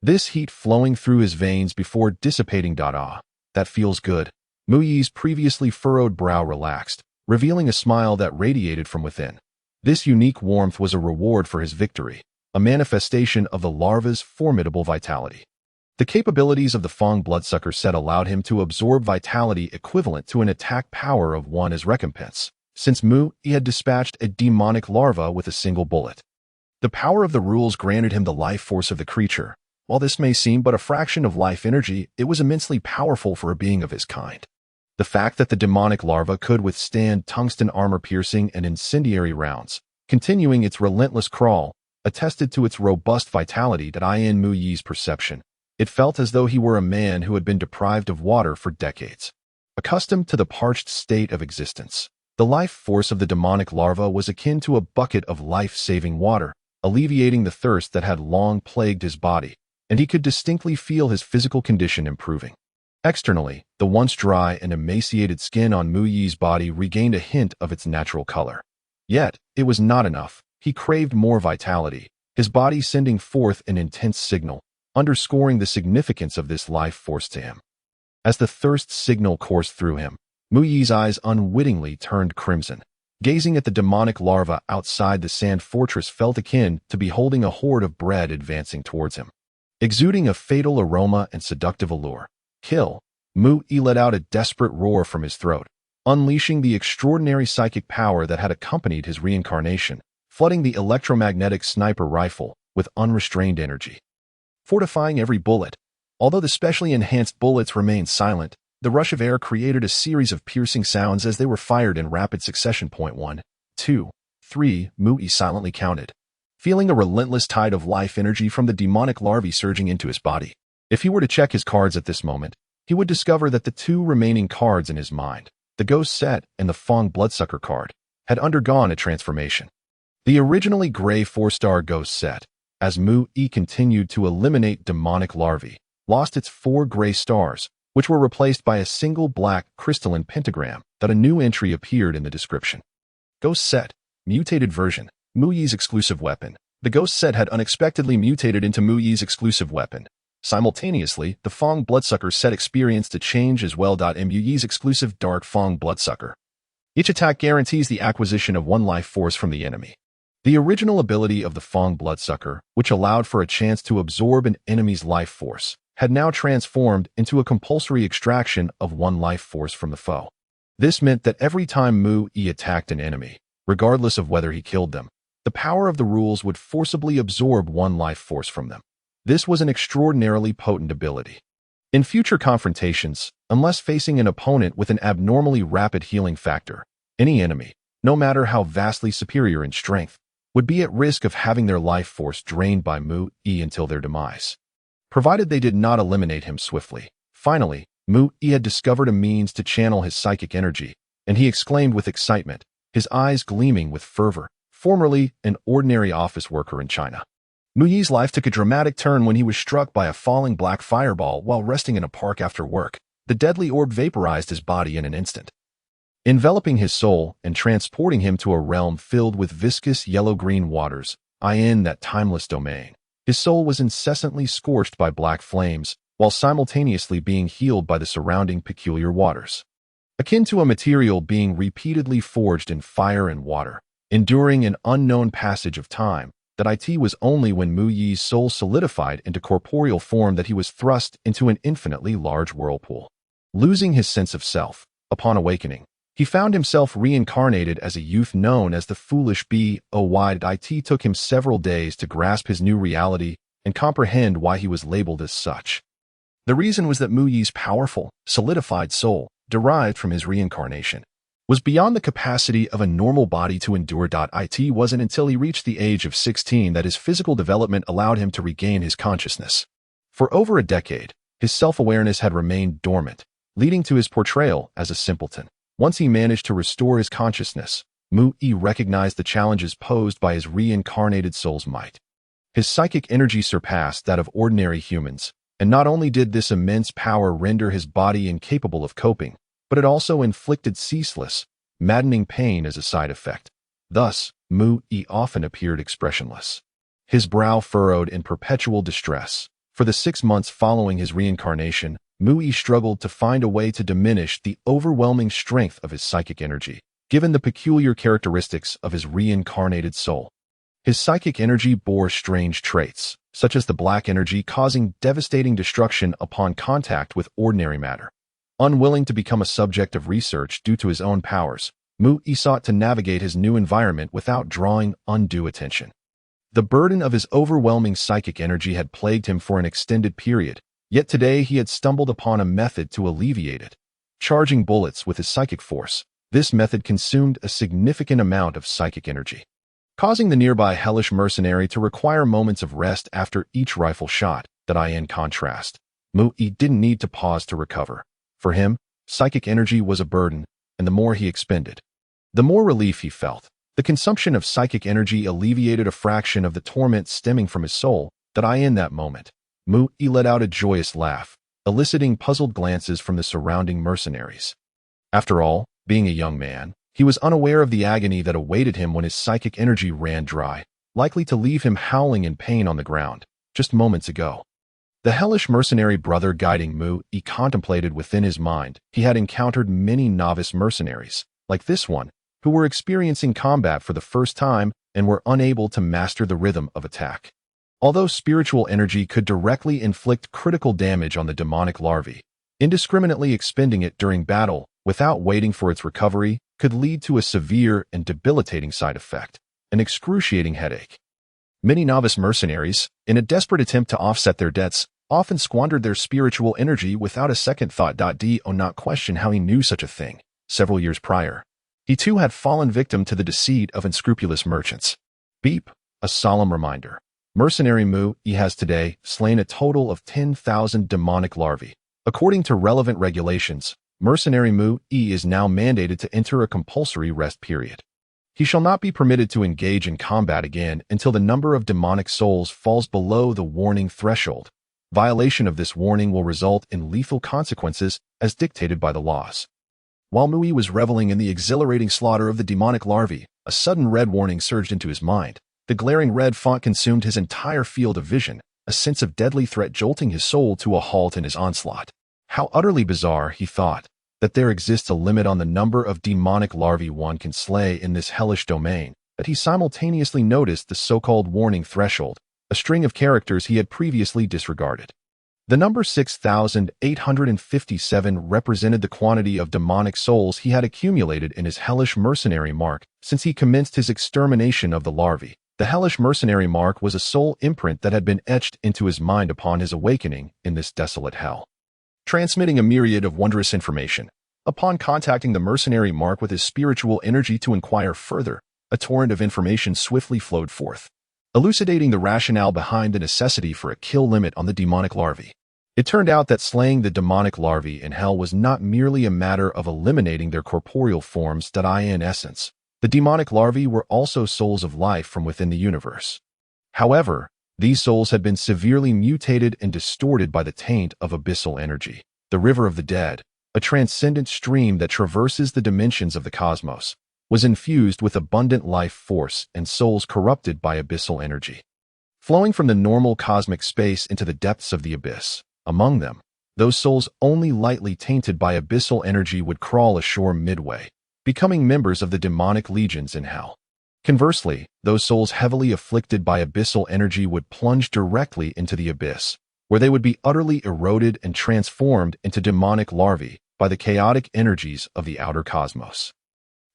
this heat flowing through his veins before dissipating. That feels good. Muyi's previously furrowed brow relaxed, revealing a smile that radiated from within. This unique warmth was a reward for his victory, a manifestation of the larva's formidable vitality. The capabilities of the Fang bloodsucker set allowed him to absorb vitality equivalent to an attack power of 1 as recompense, since Muyi had dispatched a demonic larva with a single bullet. The power of the rules granted him the life force of the creature. While this may seem but a fraction of life energy, it was immensely powerful for a being of his kind. The fact that the demonic larva could withstand tungsten armor-piercing and incendiary rounds, continuing its relentless crawl, attested to its robust vitality. In Muyi's perception, it felt as though he were a man who had been deprived of water for decades. Accustomed to the parched state of existence, the life force of the demonic larva was akin to a bucket of life-saving water, alleviating the thirst that had long plagued his body, and he could distinctly feel his physical condition improving. Externally, the once dry and emaciated skin on Muyi's body regained a hint of its natural color. Yet, it was not enough. He craved more vitality, his body sending forth an intense signal, underscoring the significance of this life force to him. As the thirst signal coursed through him, Muyi's eyes unwittingly turned crimson. Gazing at the demonic larva outside the sand fortress felt akin to beholding a horde of bread advancing towards him, exuding a fatal aroma and seductive allure. Kill! Muyi let out a desperate roar from his throat, unleashing the extraordinary psychic power that had accompanied his reincarnation, flooding the electromagnetic sniper rifle with unrestrained energy, fortifying every bullet. Although the specially enhanced bullets remained silent, the rush of air created a series of piercing sounds as they were fired in rapid succession. 1, 2, 3, Muyi silently counted, feeling a relentless tide of life energy from the demonic larvae surging into his body. If he were to check his cards at this moment, he would discover that the 2 remaining cards in his mind, the Ghost set and the Fang Bloodsucker card, had undergone a transformation. The originally gray 4-star Ghost set, as Muyi continued to eliminate demonic larvae, lost its 4 gray stars, which were replaced by a single black crystalline pentagram. A new entry appeared in the description. Ghost set, mutated version, Muyi's exclusive weapon. The Ghost set had unexpectedly mutated into Muyi's exclusive weapon. Simultaneously, the Fang Bloodsucker set experienced a change as well. Muyi's exclusive Dark Fang Bloodsucker. Each attack guarantees the acquisition of 1 life force from the enemy. The original ability of the Fang Bloodsucker, which allowed for a chance to absorb an enemy's life force, had now transformed into a compulsory extraction of 1 life force from the foe. This meant that every time Muyi attacked an enemy, regardless of whether he killed them, the power of the rules would forcibly absorb one life force from them. This was an extraordinarily potent ability. In future confrontations, unless facing an opponent with an abnormally rapid healing factor, any enemy, no matter how vastly superior in strength, would be at risk of having their life force drained by Mu-Yi until their demise, provided they did not eliminate him swiftly. Finally, Mu-Yi had discovered a means to channel his psychic energy, and he exclaimed with excitement, his eyes gleaming with fervor. Formerly an ordinary office worker in China, Mu-Yi's life took a dramatic turn when he was struck by a falling black fireball while resting in a park after work. The deadly orb vaporized his body in an instant, enveloping his soul and transporting him to a realm filled with viscous yellow-green waters. In that timeless domain, his soul was incessantly scorched by black flames, while simultaneously being healed by the surrounding peculiar waters. Akin to a material being repeatedly forged in fire and water, enduring an unknown passage of time, that it was only when Mu-Yi's soul solidified into corporeal form that he was thrust into an infinitely large whirlpool. Losing his sense of self, upon awakening, he found himself reincarnated as a youth known as the Foolish Boy. It took him several days to grasp his new reality and comprehend why he was labeled as such. The reason was that Mu-Yi's powerful, solidified soul, derived from his reincarnation, was beyond the capacity of a normal body to endure. It wasn't until he reached the age of 16 that his physical development allowed him to regain his consciousness. For over a decade, his self-awareness had remained dormant, leading to his portrayal as a simpleton. Once he managed to restore his consciousness, Mu-Yi recognized the challenges posed by his reincarnated soul's might. His psychic energy surpassed that of ordinary humans, and not only did this immense power render his body incapable of coping, but it also inflicted ceaseless, maddening pain as a side effect. Thus, Mu-Yi often appeared expressionless, his brow furrowed in perpetual distress. For the 6 months following his reincarnation, Mu-Yi struggled to find a way to diminish the overwhelming strength of his psychic energy, given the peculiar characteristics of his reincarnated soul. His psychic energy bore strange traits, such as the black energy causing devastating destruction upon contact with ordinary matter. Unwilling to become a subject of research due to his own powers, Mu-Yi sought to navigate his new environment without drawing undue attention. The burden of his overwhelming psychic energy had plagued him for an extended period, yet today he had stumbled upon a method to alleviate it. Charging bullets with his psychic force, this method consumed a significant amount of psychic energy, causing the nearby hellish mercenary to require moments of rest after each rifle shot. In contrast, Mu-Yi didn't need to pause to recover. For him, psychic energy was a burden, and the more he expended, the more relief he felt. The consumption of psychic energy alleviated a fraction of the torment stemming from his soul. In that moment, Mu-Yi let out a joyous laugh, eliciting puzzled glances from the surrounding mercenaries. After all, being a young man, he was unaware of the agony that awaited him when his psychic energy ran dry, likely to leave him howling in pain on the ground, just moments ago. The hellish mercenary brother guiding Mu-Yi contemplated within his mind. He had encountered many novice mercenaries, like this one, who were experiencing combat for the first time and were unable to master the rhythm of attack. Although spiritual energy could directly inflict critical damage on the demonic larvae, indiscriminately expending it during battle without waiting for its recovery could lead to a severe and debilitating side effect, an excruciating headache. Many novice mercenaries, in a desperate attempt to offset their debts, often squandered their spiritual energy without a second thought. Do not question how he knew such a thing. Several years prior, he too had fallen victim to the deceit of unscrupulous merchants. Beep, a solemn reminder. Mercenary Mu-Yi has today slain a total of 10,000 demonic larvae. According to relevant regulations, Mercenary Mu-Yi is now mandated to enter a compulsory rest period. He shall not be permitted to engage in combat again until the number of demonic souls falls below the warning threshold. Violation of this warning will result in lethal consequences as dictated by the laws. While Mu-Yi was reveling in the exhilarating slaughter of the demonic larvae, a sudden red warning surged into his mind. The glaring red font consumed his entire field of vision, a sense of deadly threat jolting his soul to a halt in his onslaught. How utterly bizarre, he thought, that there exists a limit on the number of demonic larvae one can slay in this hellish domain, that he simultaneously noticed the so-called warning threshold, a string of characters he had previously disregarded. The number 6,857 represented the quantity of demonic souls he had accumulated in his hellish mercenary mark since he commenced his extermination of the larvae. The hellish mercenary mark was a soul imprint that had been etched into his mind upon his awakening in this desolate hell, transmitting a myriad of wondrous information. Upon contacting the mercenary mark with his spiritual energy to inquire further, a torrent of information swiftly flowed forth, elucidating the rationale behind the necessity for a kill limit on the demonic larvae. It turned out that slaying the demonic larvae in hell was not merely a matter of eliminating their corporeal forms, in essence. The demonic larvae were also souls of life from within the universe. However, these souls had been severely mutated and distorted by the taint of abyssal energy. The river of the dead, a transcendent stream that traverses the dimensions of the cosmos, was infused with abundant life force and souls corrupted by abyssal energy, flowing from the normal cosmic space into the depths of the abyss. Among them, those souls only lightly tainted by abyssal energy would crawl ashore midway, becoming members of the demonic legions in hell. Conversely, those souls heavily afflicted by abyssal energy would plunge directly into the abyss, where they would be utterly eroded and transformed into demonic larvae by the chaotic energies of the outer cosmos.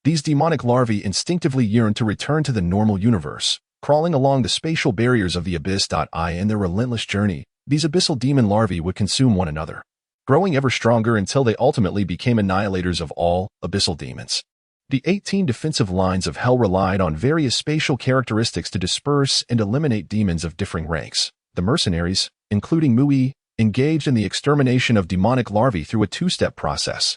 These demonic larvae instinctively yearned to return to the normal universe, crawling along the spatial barriers of the abyss. In their relentless journey, these abyssal demon larvae would consume one another, growing ever stronger until they ultimately became annihilators of all abyssal demons. The 18 defensive lines of hell relied on various spatial characteristics to disperse and eliminate demons of differing ranks. The mercenaries, including Mui, engaged in the extermination of demonic larvae through a two-step process.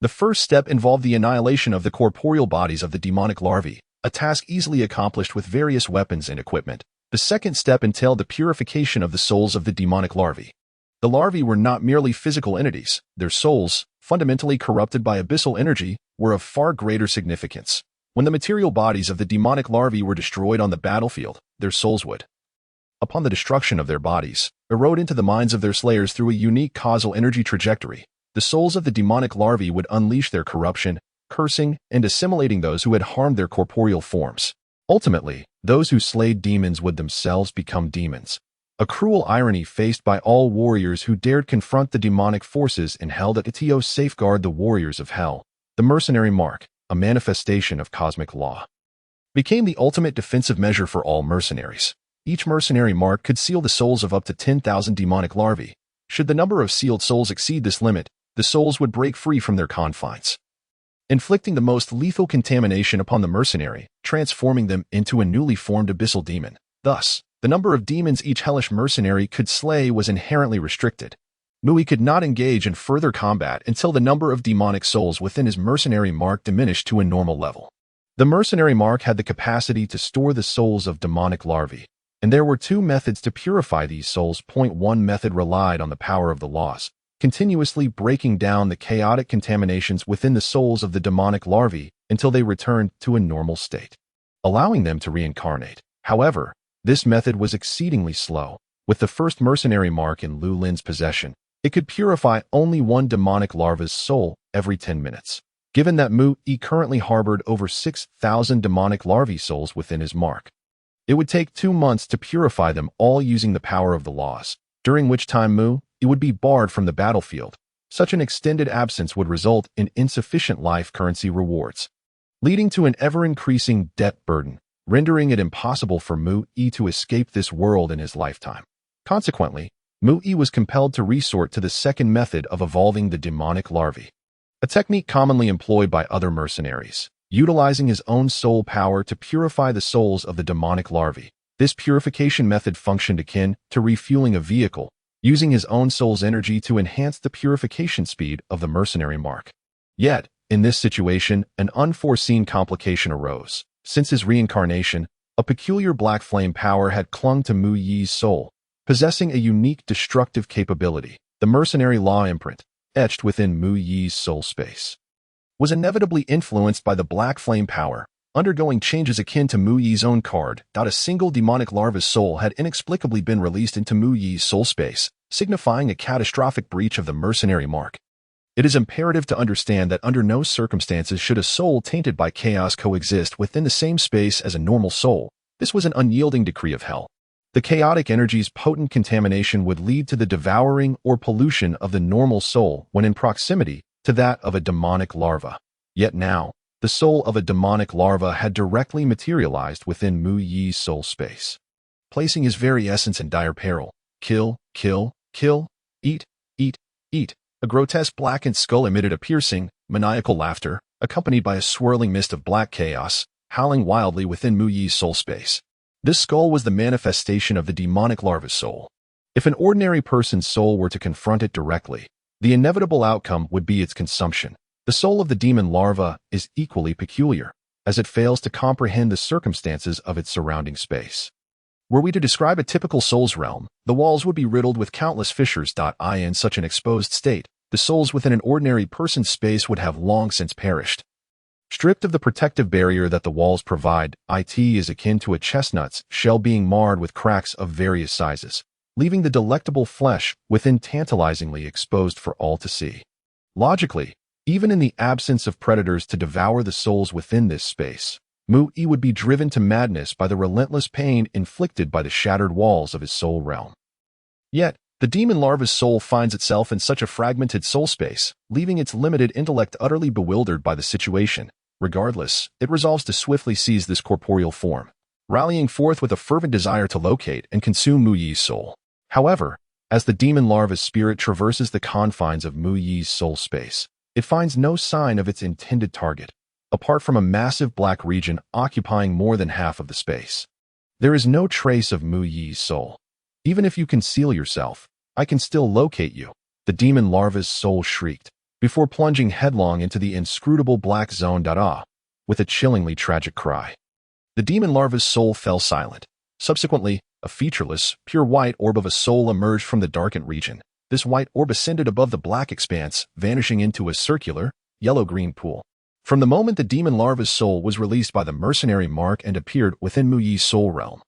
The first step involved the annihilation of the corporeal bodies of the demonic larvae, a task easily accomplished with various weapons and equipment. The second step entailed the purification of the souls of the demonic larvae. The larvae were not merely physical entities. Their souls, fundamentally corrupted by abyssal energy, were of far greater significance. When the material bodies of the demonic larvae were destroyed on the battlefield, their souls would, upon the destruction of their bodies, erode into the minds of their slayers through a unique causal energy trajectory. The souls of the demonic larvae would unleash their corruption, cursing and assimilating those who had harmed their corporeal forms. Ultimately, those who slayed demons would themselves become demons. A cruel irony faced by all warriors who dared confront the demonic forces in hell. That to safeguard the warriors of hell, the mercenary mark, a manifestation of cosmic law, became the ultimate defensive measure for all mercenaries. Each mercenary mark could seal the souls of up to 10,000 demonic larvae. Should the number of sealed souls exceed this limit, the souls would break free from their confines, inflicting the most lethal contamination upon the mercenary, transforming them into a newly formed abyssal demon. Thus, the number of demons each hellish mercenary could slay was inherently restricted. Mui could not engage in further combat until the number of demonic souls within his mercenary mark diminished to a normal level. The mercenary mark had the capacity to store the souls of demonic larvae, and there were two methods to purify these souls. One method relied on the power of the laws, continuously breaking down the chaotic contaminations within the souls of the demonic larvae until they returned to a normal state, allowing them to reincarnate. However, this method was exceedingly slow. With the first mercenary mark in Lu Lin's possession, it could purify only one demonic larva's soul every 10 minutes. Given that Mu Yi currently harbored over 6,000 demonic larvae souls within his mark, it would take 2 months to purify them all using the power of the laws, during which time Mu Yi would be barred from the battlefield. Such an extended absence would result in insufficient life currency rewards, leading to an ever-increasing debt burden, rendering it impossible for Mu Yi to escape this world in his lifetime. Consequently, Mu Yi was compelled to resort to the second method of evolving the demonic larvae, a technique commonly employed by other mercenaries, utilizing his own soul power to purify the souls of the demonic larvae. This purification method functioned akin to refueling a vehicle, using his own soul's energy to enhance the purification speed of the mercenary mark. Yet, in this situation, an unforeseen complication arose. Since his reincarnation, a peculiar black flame power had clung to Mu Yi's soul, possessing a unique destructive capability. The mercenary law imprint, etched within Mu Yi's soul space, was inevitably influenced by the black flame power, undergoing changes akin to Mu Yi's own card. A single demonic larva's soul had inexplicably been released into Mu Yi's soul space, signifying a catastrophic breach of the mercenary mark. It is imperative to understand that under no circumstances should a soul tainted by chaos coexist within the same space as a normal soul. This was an unyielding decree of hell. The chaotic energy's potent contamination would lead to the devouring or pollution of the normal soul when in proximity to that of a demonic larva. Yet now, The soul of a demonic larva had directly materialized within Mu Yi's soul space, placing his very essence in dire peril. Kill, kill, kill, eat, eat, eat. A grotesque blackened skull emitted a piercing, maniacal laughter, accompanied by a swirling mist of black chaos, howling wildly within Mu Yi's soul space. This skull was the manifestation of the demonic larva's soul. If an ordinary person's soul were to confront it directly, the inevitable outcome would be its consumption. The soul of the demon larva is equally peculiar, as it fails to comprehend the circumstances of its surrounding space. Were we to describe a typical soul's realm, the walls would be riddled with countless fissures. In such an exposed state, the souls within an ordinary person's space would have long since perished. Stripped of the protective barrier that the walls provide, it is akin to a chestnut's shell being marred with cracks of various sizes, leaving the delectable flesh within tantalizingly exposed for all to see. Logically, even in the absence of predators to devour the souls within this space, Mu Yi would be driven to madness by the relentless pain inflicted by the shattered walls of his soul realm. Yet, the demon larva's soul finds itself in such a fragmented soul space, leaving its limited intellect utterly bewildered by the situation. Regardless, it resolves to swiftly seize this corporeal form, rallying forth with a fervent desire to locate and consume Mu Yi's soul. However, as the demon larva's spirit traverses the confines of Mu Yi's soul space, it finds no sign of its intended target, apart from a massive black region occupying more than half of the space. There is no trace of Mu Yi's soul. Even if you conceal yourself, I can still locate you, the demon larva's soul shrieked, before plunging headlong into the inscrutable black zone. With a chillingly tragic cry, the demon larva's soul fell silent. Subsequently, a featureless, pure white orb of a soul emerged from the darkened region. This white orb ascended above the black expanse, vanishing into a circular, yellow-green pool. From the moment the demon larva's soul was released by the mercenary mark and appeared within Mu Yi's soul realm,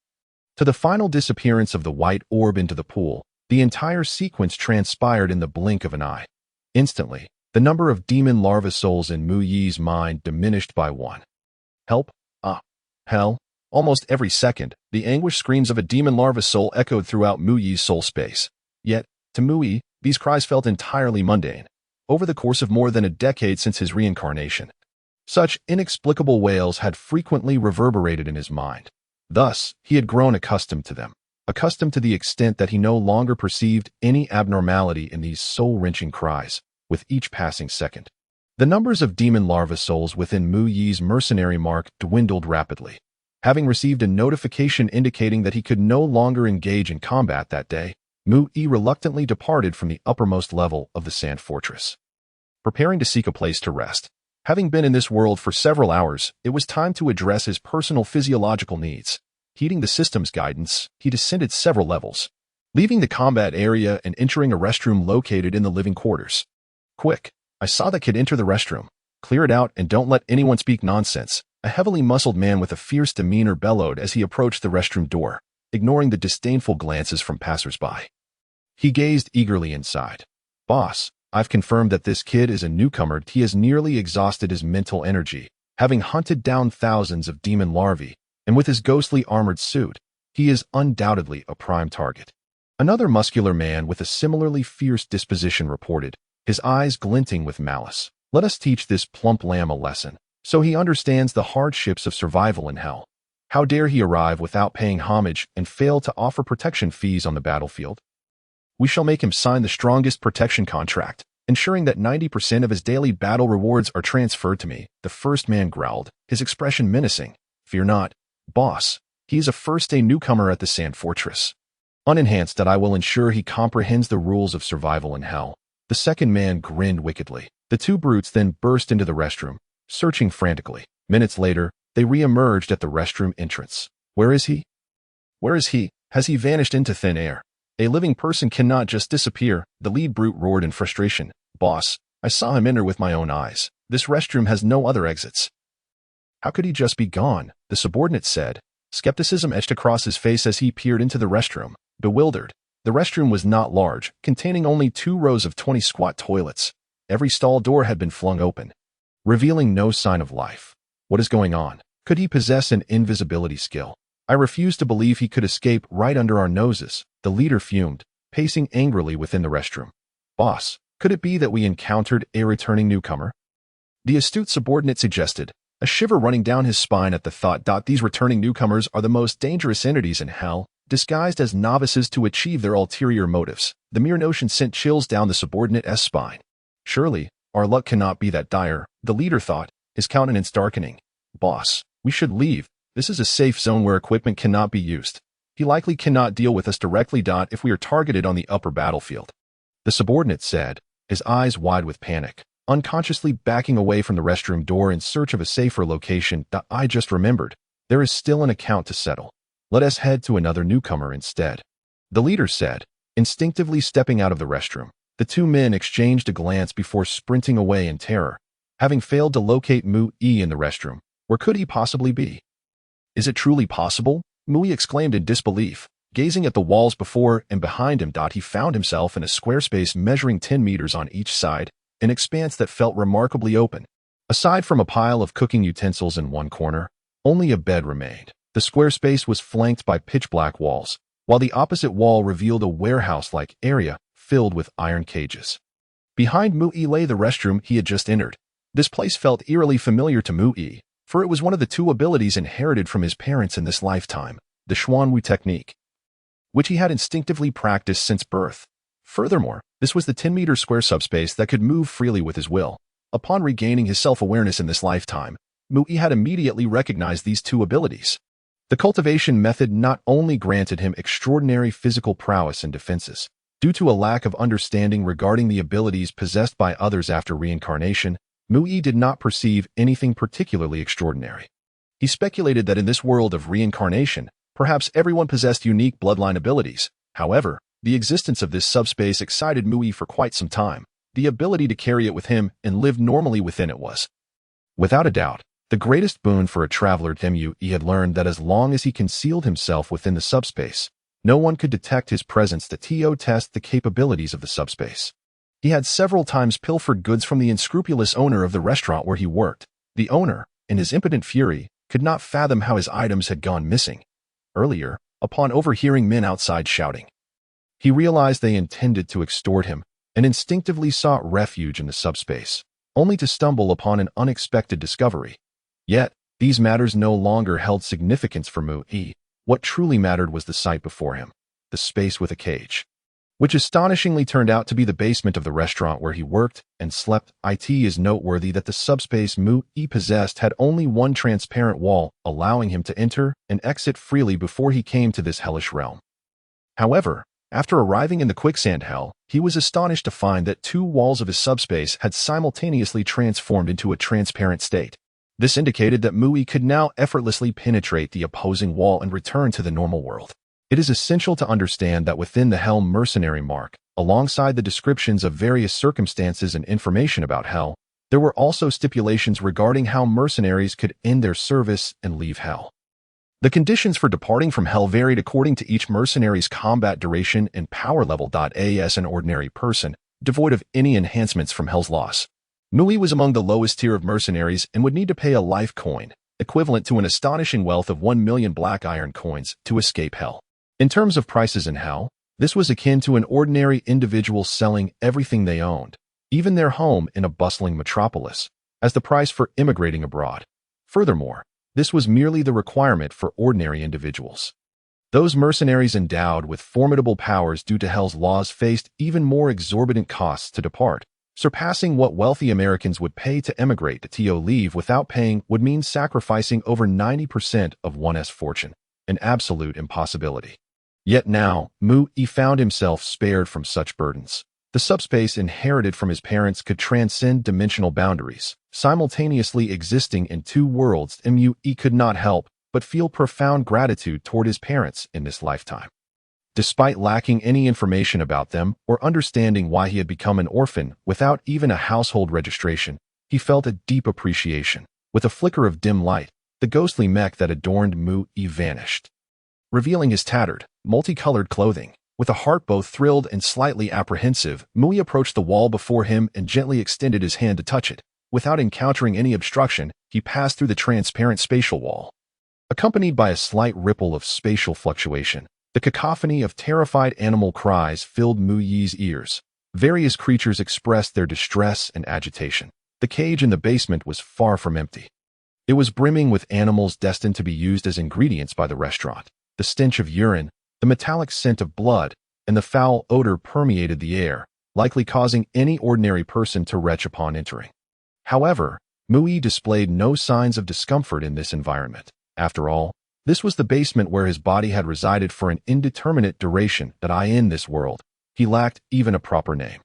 to the final disappearance of the white orb into the pool, the entire sequence transpired in the blink of an eye. Instantly, the number of demon larva souls in Mu Yi's mind diminished by one. Help! Ah! Hell! Almost every second, the anguished screams of a demon larva soul echoed throughout Mu Yi's soul space. Yet, to Mu Yi, these cries felt entirely mundane. Over the course of more than a decade since his reincarnation, such inexplicable wails had frequently reverberated in his mind. Thus, he had grown accustomed to them, accustomed to the extent that he no longer perceived any abnormality in these soul-wrenching cries, with each passing second. The numbers of demon larva souls within Mu Yi's mercenary mark dwindled rapidly. Having received a notification indicating that he could no longer engage in combat that day, Mu Yi reluctantly departed from the uppermost level of the sand fortress, preparing to seek a place to rest. Having been in this world for several hours, it was time to address his personal physiological needs. Heeding the system's guidance, he descended several levels, leaving the combat area and entering a restroom located in the living quarters. Quick! I saw that kid enter the restroom. Clear it out and don't let anyone speak nonsense. A heavily muscled man with a fierce demeanor bellowed as he approached the restroom door, ignoring the disdainful glances from passers-by. He gazed eagerly inside. Boss, I've confirmed that this kid is a newcomer. He has nearly exhausted his mental energy, having hunted down thousands of demon larvae, and with his ghostly armored suit, he is undoubtedly a prime target. Another muscular man with a similarly fierce disposition reported, his eyes glinting with malice. Let us teach this plump lamb a lesson, so he understands the hardships of survival in hell. How dare he arrive without paying homage and fail to offer protection fees on the battlefield? We shall make him sign the strongest protection contract, ensuring that 90% of his daily battle rewards are transferred to me. The first man growled, his expression menacing. Fear not, boss. He is a first-day newcomer at the Sand Fortress. Unenhanced that I will ensure he comprehends the rules of survival in hell. The second man grinned wickedly. The two brutes then burst into the restroom, searching frantically. Minutes later, they re-emerged at the restroom entrance. Where is he? Where is he? Has he vanished into thin air? A living person cannot just disappear, the lead brute roared in frustration. Boss, I saw him enter with my own eyes. This restroom has no other exits. How could he just be gone? The subordinate said. Skepticism etched across his face as he peered into the restroom, bewildered. The restroom was not large, containing only 2 rows of 20 squat toilets. Every stall door had been flung open, revealing no sign of life. What is going on? Could he possess an invisibility skill? I refuse to believe he could escape right under our noses. The leader fumed, pacing angrily within the restroom. Boss, could it be that we encountered a returning newcomer? The astute subordinate suggested. a shiver running down his spine at the thought. These returning newcomers are the most dangerous entities in hell, disguised as novices to achieve their ulterior motives. The mere notion sent chills down the subordinate's spine. Surely, our luck cannot be that dire, the leader thought, his countenance darkening. Boss, we should leave. This is a safe zone where equipment cannot be used. He likely cannot deal with us directly. If we are targeted on the upper battlefield. The subordinate said, his eyes wide with panic, unconsciously backing away from the restroom door in search of a safer location. I just remembered. There is still an account to settle. Let us head to another newcomer instead. The leader said, instinctively stepping out of the restroom. The two men exchanged a glance before sprinting away in terror. Having failed to locate Mu-Yi in the restroom, where could he possibly be? Is it truly possible? Mu-Yi exclaimed in disbelief, gazing at the walls before and behind him. He found himself in a square space measuring 10 meters on each side, an expanse that felt remarkably open. Aside from a pile of cooking utensils in one corner, only a bed remained. The square space was flanked by pitch-black walls, while the opposite wall revealed a warehouse-like area filled with iron cages. Behind Mu-Yi lay the restroom he had just entered. This place felt eerily familiar to Mu-Yi, for it was one of the two abilities inherited from his parents in this lifetime, the Xuanwu technique, which he had instinctively practiced since birth. Furthermore, this was the 10-meter square subspace that could move freely with his will. Upon regaining his self-awareness in this lifetime, Mu-Yi had immediately recognized these two abilities. The cultivation method not only granted him extraordinary physical prowess and defenses, due to a lack of understanding regarding the abilities possessed by others after reincarnation, Mu-Yi did not perceive anything particularly extraordinary. He speculated that in this world of reincarnation, perhaps everyone possessed unique bloodline abilities. However, the existence of this subspace excited Mu-Yi for quite some time. The ability to carry it with him and live normally within it was, without a doubt, the greatest boon for a traveler. Mu-Yi had learned that as long as he concealed himself within the subspace, no one could detect his presence. To test the capabilities of the subspace, he had several times pilfered goods from the unscrupulous owner of the restaurant where he worked. The owner, in his impotent fury, could not fathom how his items had gone missing. Earlier, upon overhearing men outside shouting, he realized they intended to extort him and instinctively sought refuge in the subspace, only to stumble upon an unexpected discovery. Yet, these matters no longer held significance for Mu-Yi. What truly mattered was the sight before him, the space with a cage, which astonishingly turned out to be the basement of the restaurant where he worked and slept. It is noteworthy that the subspace Mu-Yi possessed had only one transparent wall, allowing him to enter and exit freely before he came to this hellish realm. However, after arriving in the quicksand hell, he was astonished to find that two walls of his subspace had simultaneously transformed into a transparent state. This indicated that Mu-Yi could now effortlessly penetrate the opposing wall and return to the normal world. It is essential to understand that within the Hell mercenary mark, alongside the descriptions of various circumstances and information about Hell, there were also stipulations regarding how mercenaries could end their service and leave Hell. The conditions for departing from Hell varied according to each mercenary's combat duration and power level. As an ordinary person, devoid of any enhancements from Hell's loss, Mu-Yi was among the lowest tier of mercenaries and would need to pay a life coin, equivalent to an astonishing wealth of 1 million black iron coins, to escape Hell. In terms of prices in Hell, this was akin to an ordinary individual selling everything they owned, even their home in a bustling metropolis, as the price for immigrating abroad. Furthermore, this was merely the requirement for ordinary individuals. Those mercenaries endowed with formidable powers due to Hell's laws faced even more exorbitant costs to depart, surpassing what wealthy Americans would pay to emigrate. To leave without paying would mean sacrificing over 90% of one's fortune, an absolute impossibility. Yet now, Mu-Yi found himself spared from such burdens. The subspace inherited from his parents could transcend dimensional boundaries, simultaneously existing in two worlds. Mu-Yi could not help but feel profound gratitude toward his parents in this lifetime. Despite lacking any information about them or understanding why he had become an orphan without even a household registration, he felt a deep appreciation. With a flicker of dim light, the ghostly mech that adorned Mu-Yi vanished, revealing his tattered, multicolored clothing. With a heart both thrilled and slightly apprehensive, Mu-Yi approached the wall before him and gently extended his hand to touch it. Without encountering any obstruction, he passed through the transparent spatial wall. Accompanied by a slight ripple of spatial fluctuation, the cacophony of terrified animal cries filled Mu-Yi's ears. Various creatures expressed their distress and agitation. The cage in the basement was far from empty. It was brimming with animals destined to be used as ingredients by the restaurant. The stench of urine, the metallic scent of blood, and the foul odor permeated the air, likely causing any ordinary person to retch upon entering. However, Mui displayed no signs of discomfort in this environment. After all, this was the basement where his body had resided for an indeterminate duration. In this world, he lacked even a proper name.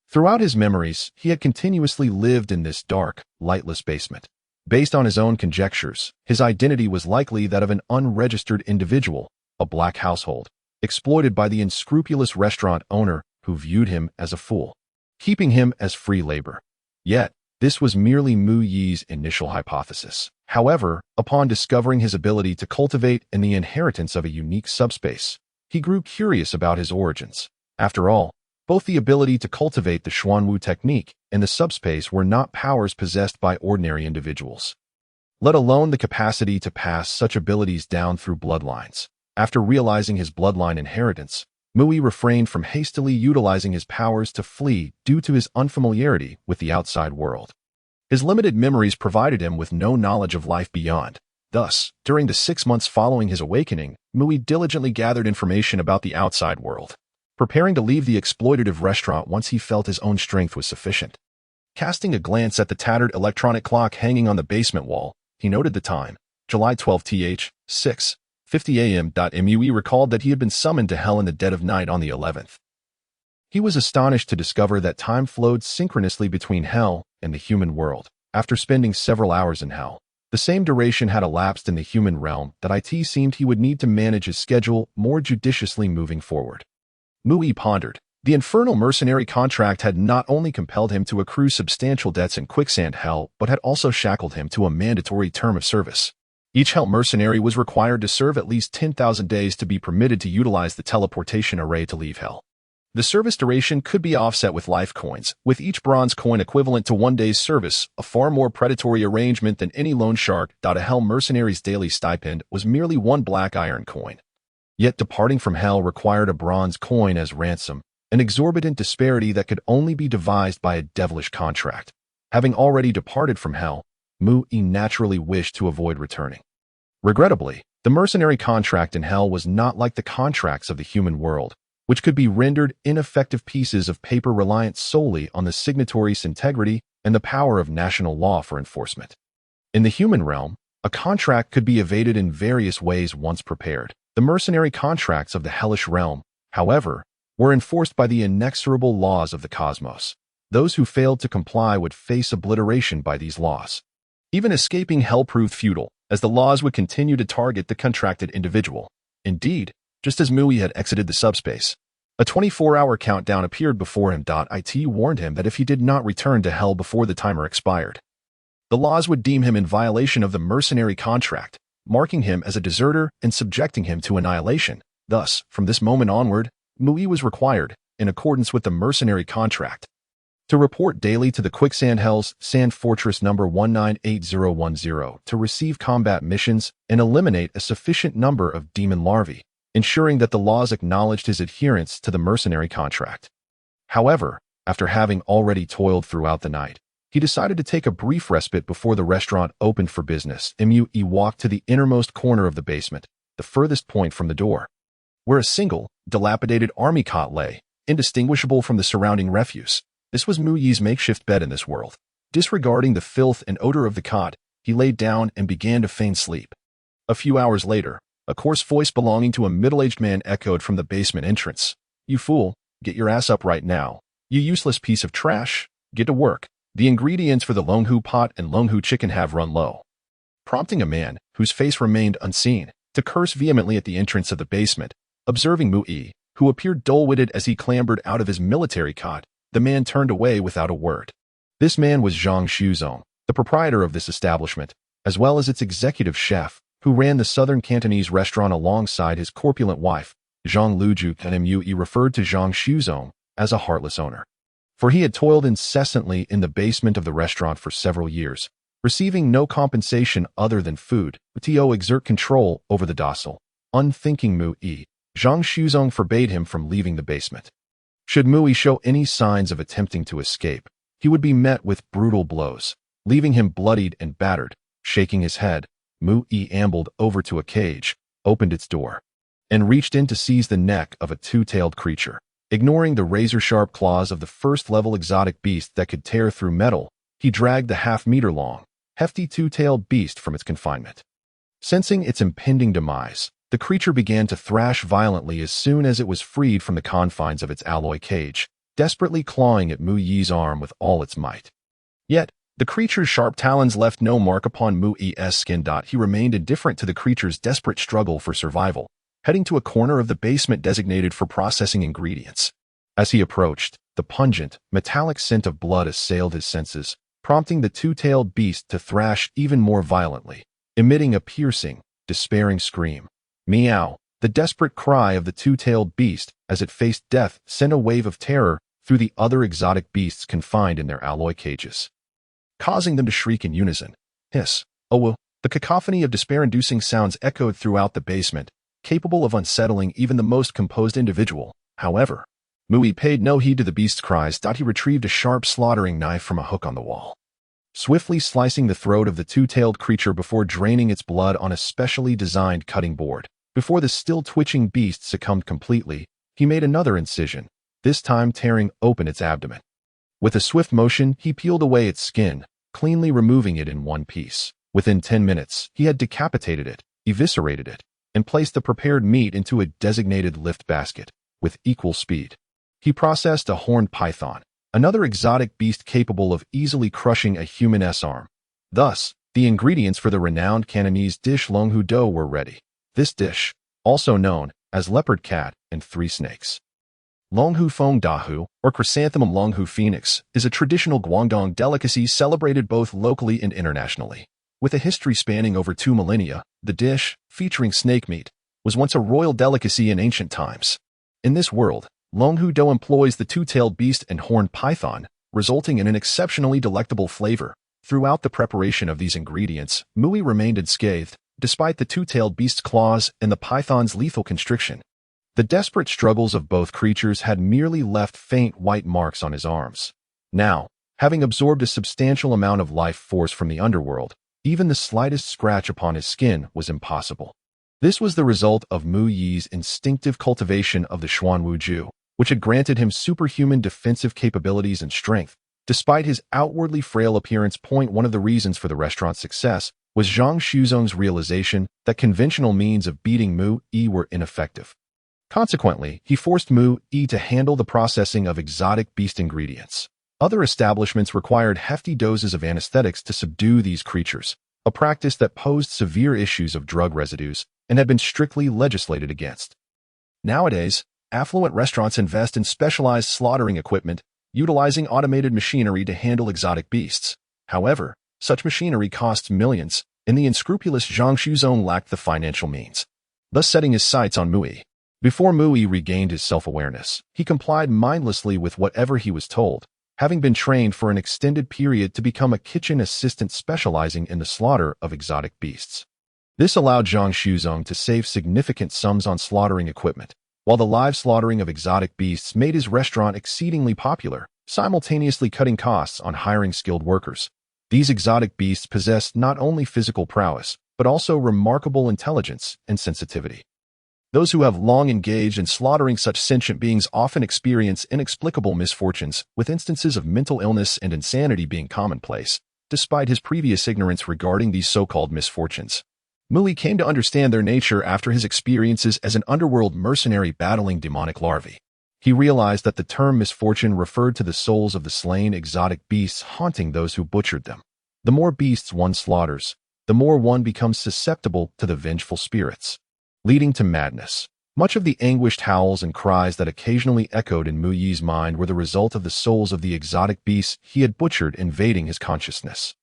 Throughout his memories, he had continuously lived in this dark, lightless basement. Based on his own conjectures, his identity was likely that of an unregistered individual, a black household, exploited by the unscrupulous restaurant owner who viewed him as a fool, keeping him as free labor. Yet, this was merely Mu Yi's initial hypothesis. However, upon discovering his ability to cultivate and the inheritance of a unique subspace, he grew curious about his origins. After all, both the ability to cultivate the Xuanwu technique and the subspace were not powers possessed by ordinary individuals, let alone the capacity to pass such abilities down through bloodlines. After realizing his bloodline inheritance, Mui refrained from hastily utilizing his powers to flee due to his unfamiliarity with the outside world. His limited memories provided him with no knowledge of life beyond. Thus, during the 6 months following his awakening, Mui diligently gathered information about the outside world, preparing to leave the exploitative restaurant once he felt his own strength was sufficient. Casting a glance at the tattered electronic clock hanging on the basement wall, he noted the time, July 12th, 6:50 a.m. Mui recalled that he had been summoned to hell in the dead of night on the 11th. He was astonished to discover that time flowed synchronously between hell and the human world. After spending several hours in hell, the same duration had elapsed in the human realm that it seemed he would need to manage his schedule more judiciously moving forward. Mui pondered. The infernal mercenary contract had not only compelled him to accrue substantial debts in quicksand hell, but had also shackled him to a mandatory term of service. Each hell mercenary was required to serve at least 10,000 days to be permitted to utilize the teleportation array to leave hell. The service duration could be offset with life coins, with each bronze coin equivalent to 1 day's service, a far more predatory arrangement than any loan shark. A hell mercenary's daily stipend was merely 1 black iron coin. Yet departing from hell required a bronze coin as ransom, an exorbitant disparity that could only be devised by a devilish contract. Having already departed from hell, Mui naturally wished to avoid returning. Regrettably, the mercenary contract in hell was not like the contracts of the human world, which could be rendered ineffective pieces of paper reliant solely on the signatory's integrity and the power of national law for enforcement. In the human realm, a contract could be evaded in various ways once prepared. The mercenary contracts of the hellish realm, however, were enforced by the inexorable laws of the cosmos. Those who failed to comply would face obliteration by these laws. Even escaping hell proved futile, as the laws would continue to target the contracted individual. Indeed, just as Mui had exited the subspace, a 24-hour countdown appeared before him. It warned him that if he did not return to hell before the timer expired, the laws would deem him in violation of the mercenary contract, marking him as a deserter and subjecting him to annihilation. Thus, from this moment onward, Mui was required, in accordance with the mercenary contract, to report daily to the Quicksand Hell's Sand Fortress number 198010 to receive combat missions and eliminate a sufficient number of demon larvae, ensuring that the laws acknowledged his adherence to the mercenary contract. However, after having already toiled throughout the night, he decided to take a brief respite before the restaurant opened for business. Mui walked to the innermost corner of the basement, the furthest point from the door, where a single, dilapidated army cot lay, indistinguishable from the surrounding refuse. This was Mui's makeshift bed in this world. Disregarding the filth and odor of the cot, he laid down and began to feign sleep. A few hours later, a coarse voice belonging to a middle-aged man echoed from the basement entrance. "You fool, get your ass up right now. You useless piece of trash, get to work. The ingredients for the Longhu pot and Longhu chicken have run low." Prompting a man, whose face remained unseen, to curse vehemently at the entrance of the basement. Observing Mui, who appeared dull-witted as he clambered out of his military cot, the man turned away without a word. This man was Zhang Shuzong, the proprietor of this establishment, as well as its executive chef, who ran the southern Cantonese restaurant alongside his corpulent wife, Zhang Luju. Mui referred to Zhang Shuzong as a heartless owner, for he had toiled incessantly in the basement of the restaurant for several years, receiving no compensation other than food, to exert control over the docile, unthinking Mui. Zhang Shuzong forbade him from leaving the basement. Should Mui show any signs of attempting to escape, he would be met with brutal blows, leaving him bloodied and battered. Shaking his head, Mu Yi ambled over to a cage, opened its door, and reached in to seize the neck of a two-tailed creature. Ignoring the razor-sharp claws of the first-level exotic beast that could tear through metal, he dragged the half-meter-long, hefty two-tailed beast from its confinement. Sensing its impending demise, the creature began to thrash violently as soon as it was freed from the confines of its alloy cage, desperately clawing at Mu Yi's arm with all its might. Yet, the creature's sharp talons left no mark upon Mu Yi's skin. He remained indifferent to the creature's desperate struggle for survival, heading to a corner of the basement designated for processing ingredients. As he approached, the pungent, metallic scent of blood assailed his senses, prompting the two-tailed beast to thrash even more violently, emitting a piercing, despairing scream. Meow! The desperate cry of the two-tailed beast as it faced death sent a wave of terror through the other exotic beasts confined in their alloy cages, causing them to shriek in unison. Hiss! Oh! The cacophony of despair-inducing sounds echoed throughout the basement, capable of unsettling even the most composed individual. However, Mu Yi paid no heed to the beast's cries. He retrieved a sharp slaughtering knife from a hook on the wall, swiftly slicing the throat of the two-tailed creature before draining its blood on a specially designed cutting board. Before the still-twitching beast succumbed completely, he made another incision, this time tearing open its abdomen. With a swift motion, he peeled away its skin, cleanly removing it in one piece. Within 10 minutes, he had decapitated it, eviscerated it, and placed the prepared meat into a designated lift basket. With equal speed, he processed a horned python, another exotic beast capable of easily crushing a human S-arm. Thus, the ingredients for the renowned Cantonese dish Xuanwu dough were ready. This dish, also known as leopard cat and three snakes, Xuanwu Feng Dahu, or chrysanthemum Xuanwu phoenix, is a traditional Guangdong delicacy celebrated both locally and internationally. With a history spanning over 2 millennia, the dish, featuring snake meat, was once a royal delicacy in ancient times. In this world, Xuanwu dough employs the two-tailed beast and horned python, resulting in an exceptionally delectable flavor. Throughout the preparation of these ingredients, Mu Yi remained unscathed, despite the two-tailed beast's claws and the python's lethal constriction. The desperate struggles of both creatures had merely left faint white marks on his arms. Now, having absorbed a substantial amount of life force from the underworld, even the slightest scratch upon his skin was impossible. This was the result of Mu Yi's instinctive cultivation of the Xuanwu Ju, which had granted him superhuman defensive capabilities and strength. Despite his outwardly frail appearance, one of the reasons for the restaurant's success was Zhang Shuzong's realization that conventional means of beating Mu Yi were ineffective. Consequently, he forced Mu Yi to handle the processing of exotic beast ingredients. Other establishments required hefty doses of anesthetics to subdue these creatures, a practice that posed severe issues of drug residues and had been strictly legislated against. Nowadays, affluent restaurants invest in specialized slaughtering equipment, utilizing automated machinery to handle exotic beasts. However, such machinery costs millions, and the unscrupulous Zhang Shuzong lacked the financial means, thus setting his sights on Mu Yi. Before Mu Yi regained his self-awareness, he complied mindlessly with whatever he was told, having been trained for an extended period to become a kitchen assistant specializing in the slaughter of exotic beasts. This allowed Zhang Shuzong to save significant sums on slaughtering equipment, while the live slaughtering of exotic beasts made his restaurant exceedingly popular, simultaneously cutting costs on hiring skilled workers. These exotic beasts possessed not only physical prowess, but also remarkable intelligence and sensitivity. Those who have long engaged in slaughtering such sentient beings often experience inexplicable misfortunes, with instances of mental illness and insanity being commonplace. Despite his previous ignorance regarding these so-called misfortunes, Mu Yi came to understand their nature after his experiences as an underworld mercenary battling demonic larvae. He realized that the term misfortune referred to the souls of the slain exotic beasts haunting those who butchered them. The more beasts one slaughters, the more one becomes susceptible to the vengeful spirits, leading to madness. Much of the anguished howls and cries that occasionally echoed in Mu Yi's mind were the result of the souls of the exotic beasts he had butchered invading his consciousness.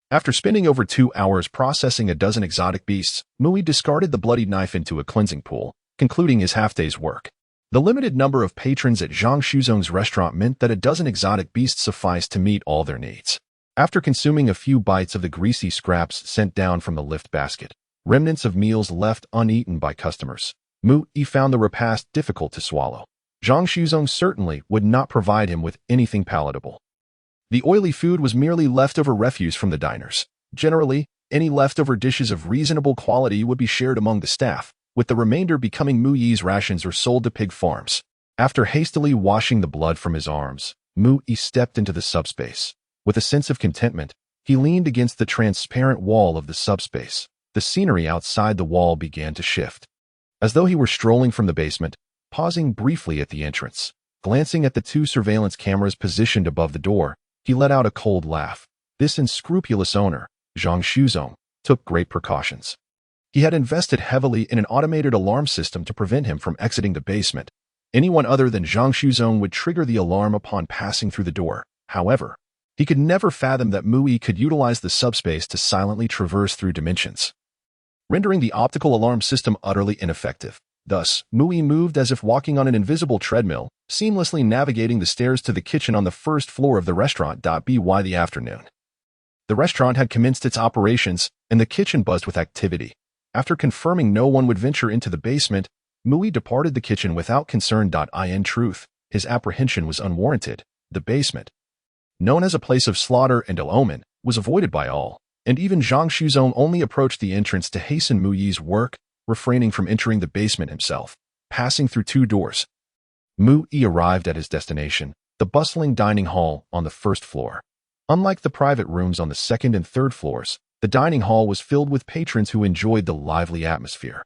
After spending over 2 hours processing a dozen exotic beasts, Mu Yi discarded the bloodied knife into a cleansing pool, concluding his half-day's work. The limited number of patrons at Zhang Shuzong's restaurant meant that a dozen exotic beasts sufficed to meet all their needs. After consuming a few bites of the greasy scraps sent down from the lift basket, remnants of meals left uneaten by customers, Mu Yi found the repast difficult to swallow. Zhang Shuzong certainly would not provide him with anything palatable. The oily food was merely leftover refuse from the diners. Generally, any leftover dishes of reasonable quality would be shared among the staff, with the remainder becoming Mu Yi's rations or sold to pig farms. After hastily washing the blood from his arms, Mu Yi stepped into the subspace. With a sense of contentment, he leaned against the transparent wall of the subspace. The scenery outside the wall began to shift. As though he were strolling from the basement, pausing briefly at the entrance. Glancing at the two surveillance cameras positioned above the door, he let out a cold laugh. This unscrupulous owner, Zhang Shuzong, took great precautions. He had invested heavily in an automated alarm system to prevent him from exiting the basement. Anyone other than Zhang Shuzong would trigger the alarm upon passing through the door. However, he could never fathom that Mu Yi could utilize the subspace to silently traverse through dimensions, rendering the optical alarm system utterly ineffective. Thus, Mu Yi moved as if walking on an invisible treadmill, seamlessly navigating the stairs to the kitchen on the first floor of the restaurant. By the afternoon, the restaurant had commenced its operations, and the kitchen buzzed with activity. After confirming no one would venture into the basement, Mu Yi departed the kitchen without concern. In truth, his apprehension was unwarranted. The basement, known as a place of slaughter and ill omen, was avoided by all, and even Zhang Shuzong only approached the entrance to hasten Mu Yi's work, refraining from entering the basement himself. Passing through two doors, Mu Yi arrived at his destination, the bustling dining hall on the first floor. Unlike the private rooms on the second and third floors, the dining hall was filled with patrons who enjoyed the lively atmosphere.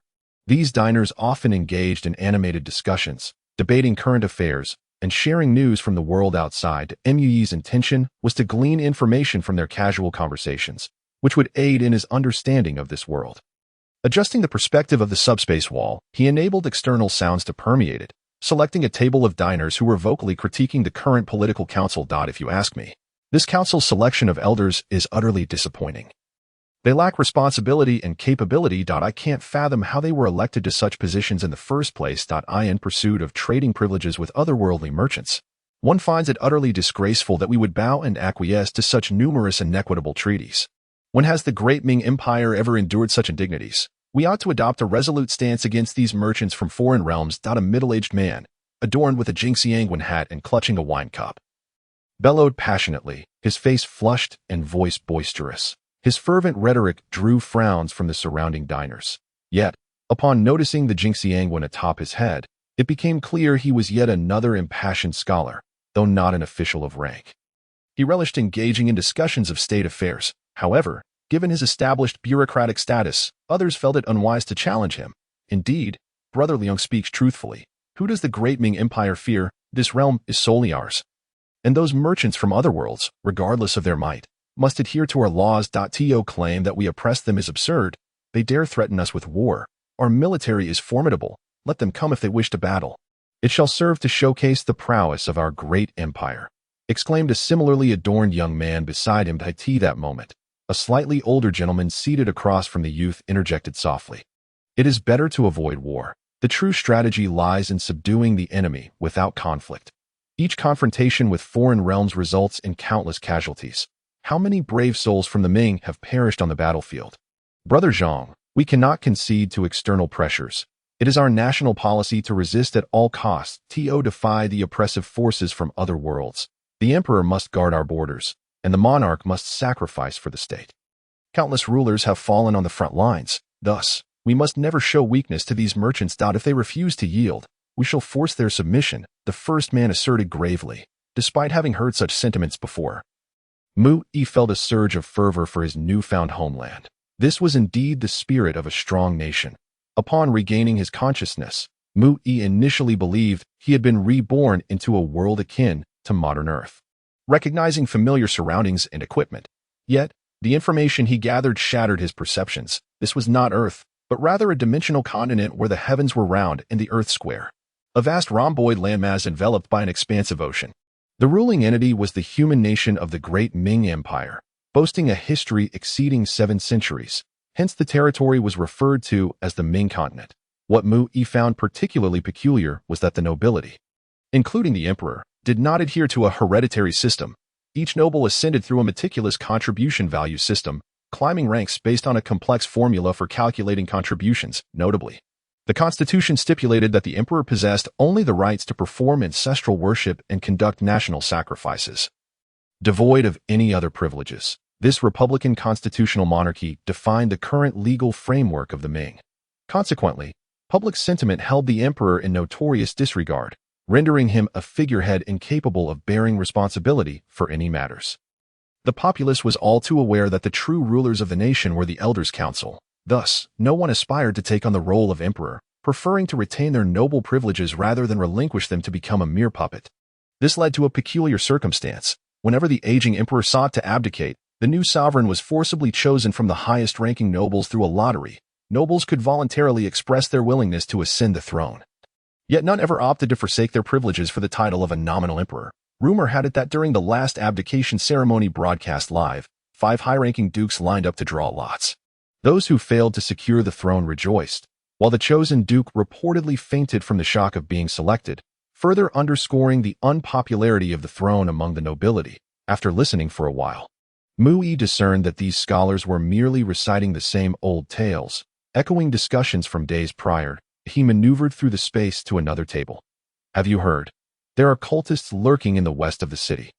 These diners often engaged in animated discussions, debating current affairs, and sharing news from the world outside. Mu Yi's intention was to glean information from their casual conversations, which would aid in his understanding of this world. Adjusting the perspective of the subspace wall, he enabled external sounds to permeate it, selecting a table of diners who were vocally critiquing the current political council. If you ask me, this council's selection of elders is utterly disappointing. They lack responsibility and capability. I can't fathom how they were elected to such positions in the first place. In pursuit of trading privileges with otherworldly merchants, one finds it utterly disgraceful that we would bow and acquiesce to such numerous inequitable treaties. When has the great Ming Empire ever endured such indignities? We ought to adopt a resolute stance against these merchants from foreign realms. A middle-aged man, adorned with a Xuanwu hat and clutching a wine cup, bellowed passionately, his face flushed and voice boisterous. His fervent rhetoric drew frowns from the surrounding diners. Yet, upon noticing the Xuanwu atop his head, it became clear he was yet another impassioned scholar, though not an official of rank. He relished engaging in discussions of state affairs. However, given his established bureaucratic status, others felt it unwise to challenge him. Indeed, Brother Liang speaks truthfully. Who does the great Ming Empire fear? This realm is solely ours. And those merchants from other worlds, regardless of their might, must adhere to our laws. To claim that we oppress them is absurd. They dare threaten us with war. Our military is formidable. Let them come if they wish to battle. It shall serve to showcase the prowess of our great empire, exclaimed a similarly adorned young man beside him. That moment, a slightly older gentleman seated across from the youth interjected softly. It is better to avoid war. The true strategy lies in subduing the enemy without conflict. Each confrontation with foreign realms results in countless casualties. How many brave souls from the Ming have perished on the battlefield? Brother Zhang, we cannot concede to external pressures. It is our national policy to resist at all costs, to defy the oppressive forces from other worlds. The emperor must guard our borders, and the monarch must sacrifice for the state. Countless rulers have fallen on the front lines. Thus, we must never show weakness to these merchants. If they refuse to yield, we shall force their submission, the first man asserted gravely, despite having heard such sentiments before. Mu Yi felt a surge of fervor for his newfound homeland. This was indeed the spirit of a strong nation. Upon regaining his consciousness, Mu Yi initially believed he had been reborn into a world akin to modern Earth, recognizing familiar surroundings and equipment. Yet, the information he gathered shattered his perceptions. This was not Earth, but rather a dimensional continent where the heavens were round and the Earth square. A vast rhomboid landmass enveloped by an expansive ocean. The ruling entity was the human nation of the great Ming Empire, boasting a history exceeding 7 centuries. Hence the territory was referred to as the Ming continent. What Mu Yi found particularly peculiar was that the nobility, including the emperor, did not adhere to a hereditary system. Each noble ascended through a meticulous contribution value system, climbing ranks based on a complex formula for calculating contributions. Notably, the constitution stipulated that the emperor possessed only the rights to perform ancestral worship and conduct national sacrifices, devoid of any other privileges. This republican constitutional monarchy defined the current legal framework of the Ming. Consequently, public sentiment held the emperor in notorious disregard, rendering him a figurehead incapable of bearing responsibility for any matters. The populace was all too aware that the true rulers of the nation were the elders' council. Thus, no one aspired to take on the role of emperor, preferring to retain their noble privileges rather than relinquish them to become a mere puppet. This led to a peculiar circumstance. Whenever the aging emperor sought to abdicate, the new sovereign was forcibly chosen from the highest-ranking nobles through a lottery. Nobles could voluntarily express their willingness to ascend the throne. Yet none ever opted to forsake their privileges for the title of a nominal emperor. Rumor had it that during the last abdication ceremony broadcast live, 5 high-ranking dukes lined up to draw lots. Those who failed to secure the throne rejoiced, while the chosen duke reportedly fainted from the shock of being selected, further underscoring the unpopularity of the throne among the nobility. After listening for a while, Mu discerned that these scholars were merely reciting the same old tales, echoing discussions from days prior. He maneuvered through the space to another table. Have you heard? There are cultists lurking in the west of the city,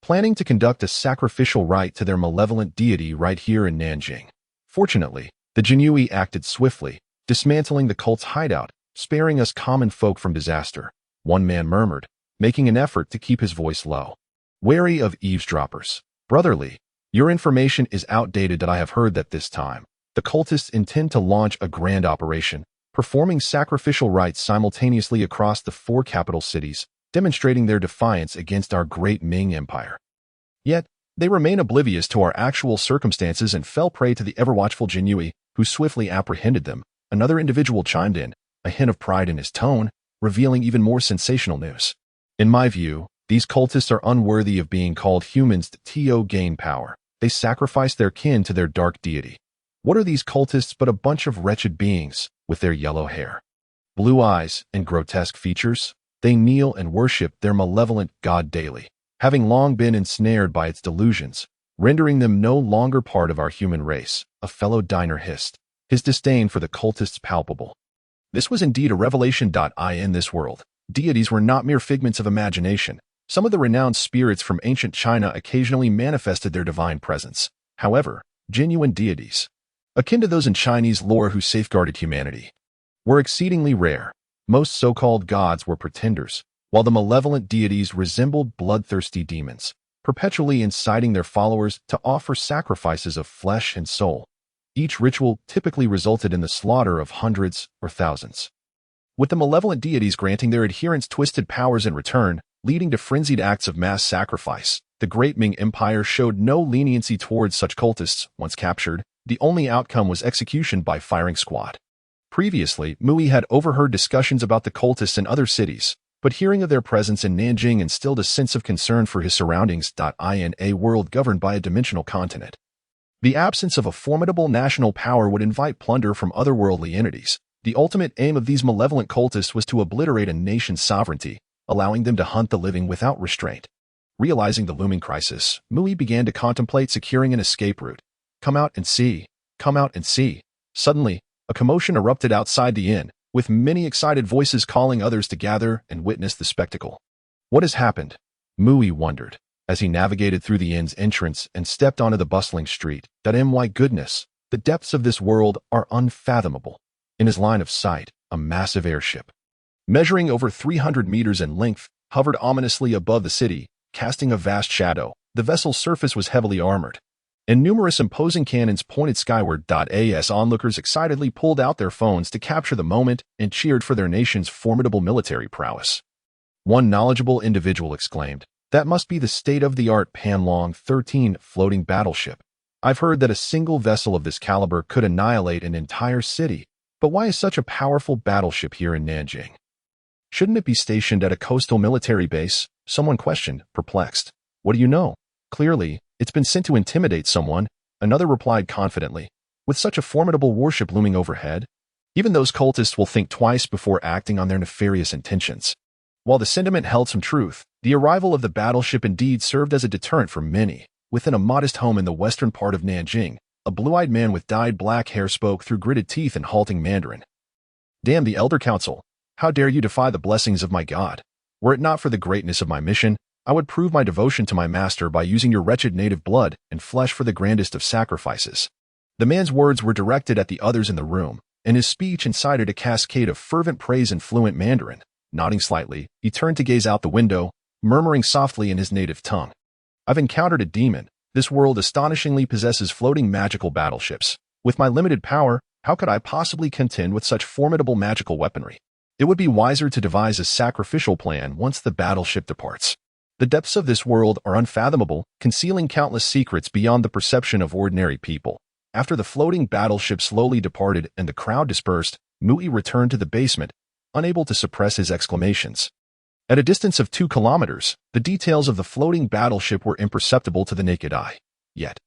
planning to conduct a sacrificial rite to their malevolent deity right here in Nanjing. Fortunately, the Xuanwu acted swiftly, dismantling the cult's hideout, sparing us common folk from disaster, one man murmured, making an effort to keep his voice low. Wary of eavesdroppers. Brotherly, your information is outdated. That I have heard that this time, the cultists intend to launch a grand operation, performing sacrificial rites simultaneously across the 4 capital cities, demonstrating their defiance against our great Ming Empire. Yet, they remain oblivious to our actual circumstances and fell prey to the ever-watchful Xuanwu, who swiftly apprehended them. Another individual chimed in, a hint of pride in his tone, revealing even more sensational news. In my view, these cultists are unworthy of being called humans to gain power. They sacrifice their kin to their dark deity. What are these cultists but a bunch of wretched beings, with their yellow hair, blue eyes, and grotesque features? They kneel and worship their malevolent god daily, having long been ensnared by its delusions, rendering them no longer part of our human race. A fellow diner hissed, his disdain for the cultists palpable. This was indeed a revelation. In this world, deities were not mere figments of imagination. Some of the renowned spirits from ancient China occasionally manifested their divine presence. However, genuine deities, akin to those in Chinese lore who safeguarded humanity, were exceedingly rare. Most so-called gods were pretenders, while the malevolent deities resembled bloodthirsty demons, perpetually inciting their followers to offer sacrifices of flesh and soul. Each ritual typically resulted in the slaughter of hundreds or thousands, with the malevolent deities granting their adherents twisted powers in return, leading to frenzied acts of mass sacrifice. The Great Ming Empire showed no leniency towards such cultists. Once captured, the only outcome was execution by firing squad. Previously, Mu had overheard discussions about the cultists in other cities, but hearing of their presence in Nanjing instilled a sense of concern for his surroundings. In a world governed by a dimensional continent, the absence of a formidable national power would invite plunder from otherworldly entities. The ultimate aim of these malevolent cultists was to obliterate a nation's sovereignty, allowing them to hunt the living without restraint. Realizing the looming crisis, Mu began to contemplate securing an escape route. Come out and see. Come out and see. Suddenly, a commotion erupted outside the inn, with many excited voices calling others to gather and witness the spectacle. What has happened? Mu wondered, as he navigated through the inn's entrance and stepped onto the bustling street. My goodness, the depths of this world are unfathomable. In his line of sight, a massive airship, measuring over 300 meters in length, hovered ominously above the city, casting a vast shadow. The vessel's surface was heavily armored, and numerous imposing cannons pointed skyward. As onlookers excitedly pulled out their phones to capture the moment and cheered for their nation's formidable military prowess. One knowledgeable individual exclaimed, "That must be the state-of-the-art Panlong 13 floating battleship. I've heard that a single vessel of this caliber could annihilate an entire city. But why is such a powerful battleship here in Nanjing? Shouldn't it be stationed at a coastal military base?" Someone questioned, perplexed. "What do you know? Clearly, it's been sent to intimidate someone," another replied confidently. "With such a formidable warship looming overhead, even those cultists will think twice before acting on their nefarious intentions." While the sentiment held some truth, the arrival of the battleship indeed served as a deterrent for many. Within a modest home in the western part of Nanjing, a blue-eyed man with dyed black hair spoke through gritted teeth in halting Mandarin. "Damn the Elder Council! How dare you defy the blessings of my god? Were it not for the greatness of my mission, I would prove my devotion to my master by using your wretched native blood and flesh for the grandest of sacrifices." The man's words were directed at the others in the room, and his speech incited a cascade of fervent praise in fluent Mandarin. Nodding slightly, he turned to gaze out the window, murmuring softly in his native tongue. "I've encountered a demon. This world astonishingly possesses floating magical battleships. With my limited power, how could I possibly contend with such formidable magical weaponry? It would be wiser to devise a sacrificial plan once the battleship departs. The depths of this world are unfathomable, concealing countless secrets beyond the perception of ordinary people." After the floating battleship slowly departed and the crowd dispersed, Mui returned to the basement, unable to suppress his exclamations. At a distance of 2 kilometers, the details of the floating battleship were imperceptible to the naked eye. Yet,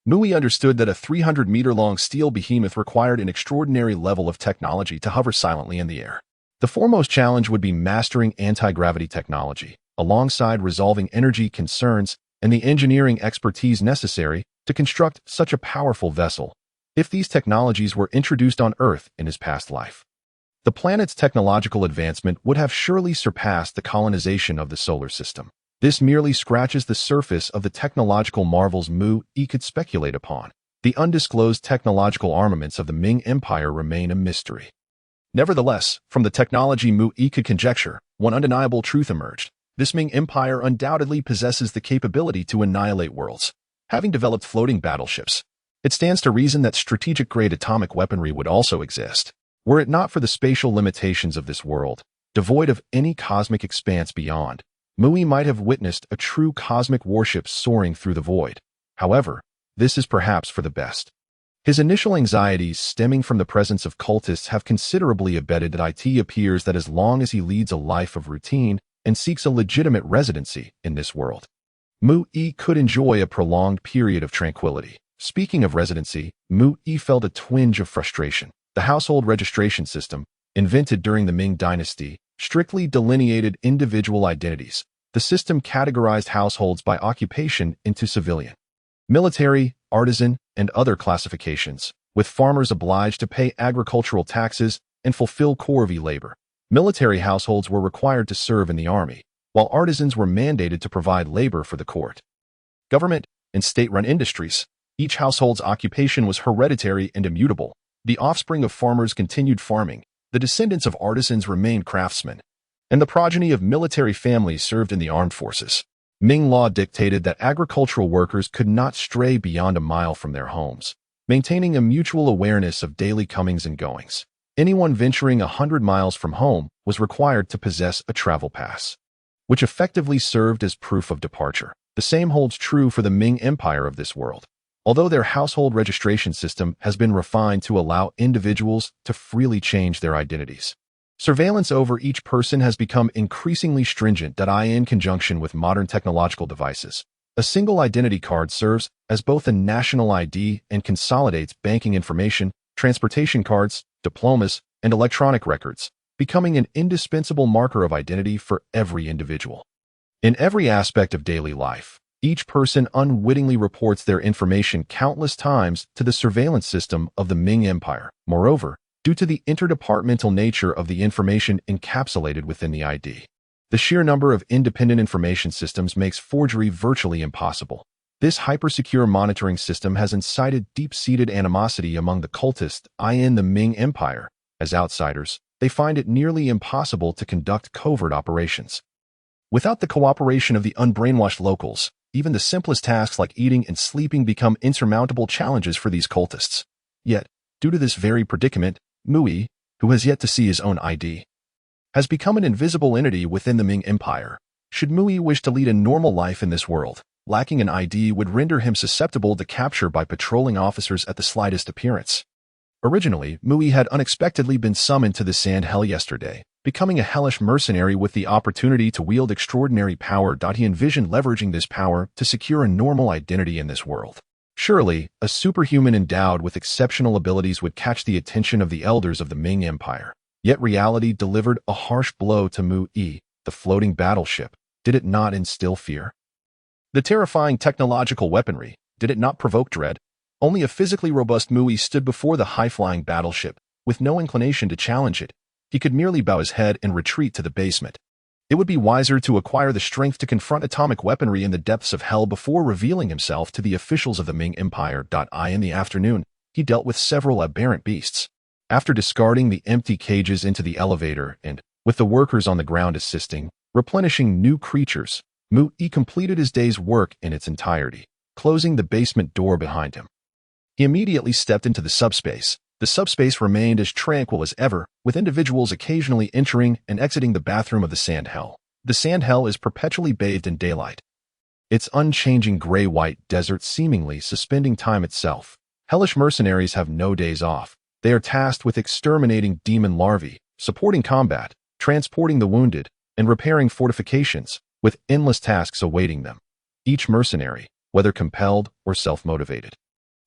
Mui understood that a 300-meter-long steel behemoth required an extraordinary level of technology to hover silently in the air. The foremost challenge would be mastering anti-gravity technology, alongside resolving energy concerns and the engineering expertise necessary to construct such a powerful vessel, if these technologies were introduced on Earth in his past life. The planet's technological advancement would have surely surpassed the colonization of the solar system. This merely scratches the surface of the technological marvels Mu-Yi could speculate upon. The undisclosed technological armaments of the Ming Empire remain a mystery. Nevertheless, from the technology Mu-Yi could conjecture, one undeniable truth emerged. This Ming Empire undoubtedly possesses the capability to annihilate worlds. Having developed floating battleships, it stands to reason that strategic-grade atomic weaponry would also exist. Were it not for the spatial limitations of this world, devoid of any cosmic expanse beyond, Mui might have witnessed a true cosmic warship soaring through the void. However, this is perhaps for the best. His initial anxieties stemming from the presence of cultists have considerably abated. It appears that as long as he leads a life of routine and seeks a legitimate residency in this world, Mu-Yi could enjoy a prolonged period of tranquility. Speaking of residency, Mu-Yi felt a twinge of frustration. The household registration system, invented during the Ming Dynasty, strictly delineated individual identities. The system categorized households by occupation into civilian, military, artisan, and other classifications, with farmers obliged to pay agricultural taxes and fulfill corvée labor. Military households were required to serve in the army, while artisans were mandated to provide labor for the court. Government and state-run industries. Each household's occupation was hereditary and immutable. The offspring of farmers continued farming, the descendants of artisans remained craftsmen, and the progeny of military families served in the armed forces. Ming law dictated that agricultural workers could not stray beyond a mile from their homes, maintaining a mutual awareness of daily comings and goings. Anyone venturing 100 miles from home was required to possess a travel pass, which effectively served as proof of departure. The same holds true for the Ming Empire of this world. Although their household registration system has been refined to allow individuals to freely change their identities, surveillance over each person has become increasingly stringent. In conjunction with modern technological devices, a single identity card serves as both a national ID and consolidates banking information, transportation cards, diplomas, and electronic records, becoming an indispensable marker of identity for every individual. In every aspect of daily life, each person unwittingly reports their information countless times to the surveillance system of the Ming Empire. Moreover, due to the interdepartmental nature of the information encapsulated within the ID, the sheer number of independent information systems makes forgery virtually impossible. This hypersecure monitoring system has incited deep-seated animosity among the cultists in the Ming Empire. As outsiders, they find it nearly impossible to conduct covert operations. Without the cooperation of the unbrainwashed locals, even the simplest tasks like eating and sleeping become insurmountable challenges for these cultists. Yet, due to this very predicament, Mui, who has yet to see his own ID, has become an invisible entity within the Ming Empire. Should Mui wish to lead a normal life in this world, lacking an ID would render him susceptible to capture by patrolling officers at the slightest appearance. Originally, Mui had unexpectedly been summoned to the Sand Hell yesterday, becoming a hellish mercenary with the opportunity to wield extraordinary power. He envisioned leveraging this power to secure a normal identity in this world. Surely, a superhuman endowed with exceptional abilities would catch the attention of the elders of the Ming Empire. Yet reality delivered a harsh blow to Mu-Yi, the floating battleship. Did it not instill fear? The terrifying technological weaponry, did it not provoke dread? Only a physically robust Mu-Yi stood before the high-flying battleship, with no inclination to challenge it. He could merely bow his head and retreat to the basement. It would be wiser to acquire the strength to confront atomic weaponry in the depths of hell before revealing himself to the officials of the Ming Empire. In the afternoon, he dealt with several aberrant beasts. After discarding the empty cages into the elevator and, with the workers on the ground assisting, replenishing new creatures, Mu Yi completed his day's work in its entirety, closing the basement door behind him. He immediately stepped into the subspace. The subspace remained as tranquil as ever, with individuals occasionally entering and exiting the bathroom of the sand hell. The sand hell is perpetually bathed in daylight, its unchanging gray-white desert seemingly suspending time itself. Hellish mercenaries have no days off. They are tasked with exterminating demon larvae, supporting combat, transporting the wounded, and repairing fortifications, with endless tasks awaiting them. Each mercenary, whether compelled or self-motivated,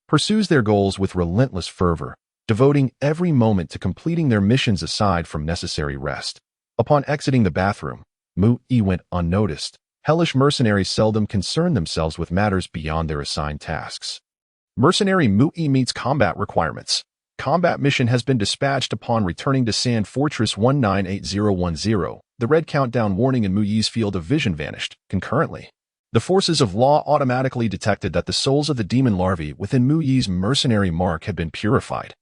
pursues their goals with relentless fervor, devoting every moment to completing their missions aside from necessary rest. Upon exiting the bathroom, Mu Yi went unnoticed. Hellish mercenaries seldom concern themselves with matters beyond their assigned tasks. Mercenary Mu Yi meets combat requirements. Combat mission has been dispatched upon returning to Sand Fortress 198010. The red countdown warning in Mu Yi's field of vision vanished. Concurrently, the forces of law automatically detected that the souls of the demon larvae within Mu Yi's mercenary mark had been purified,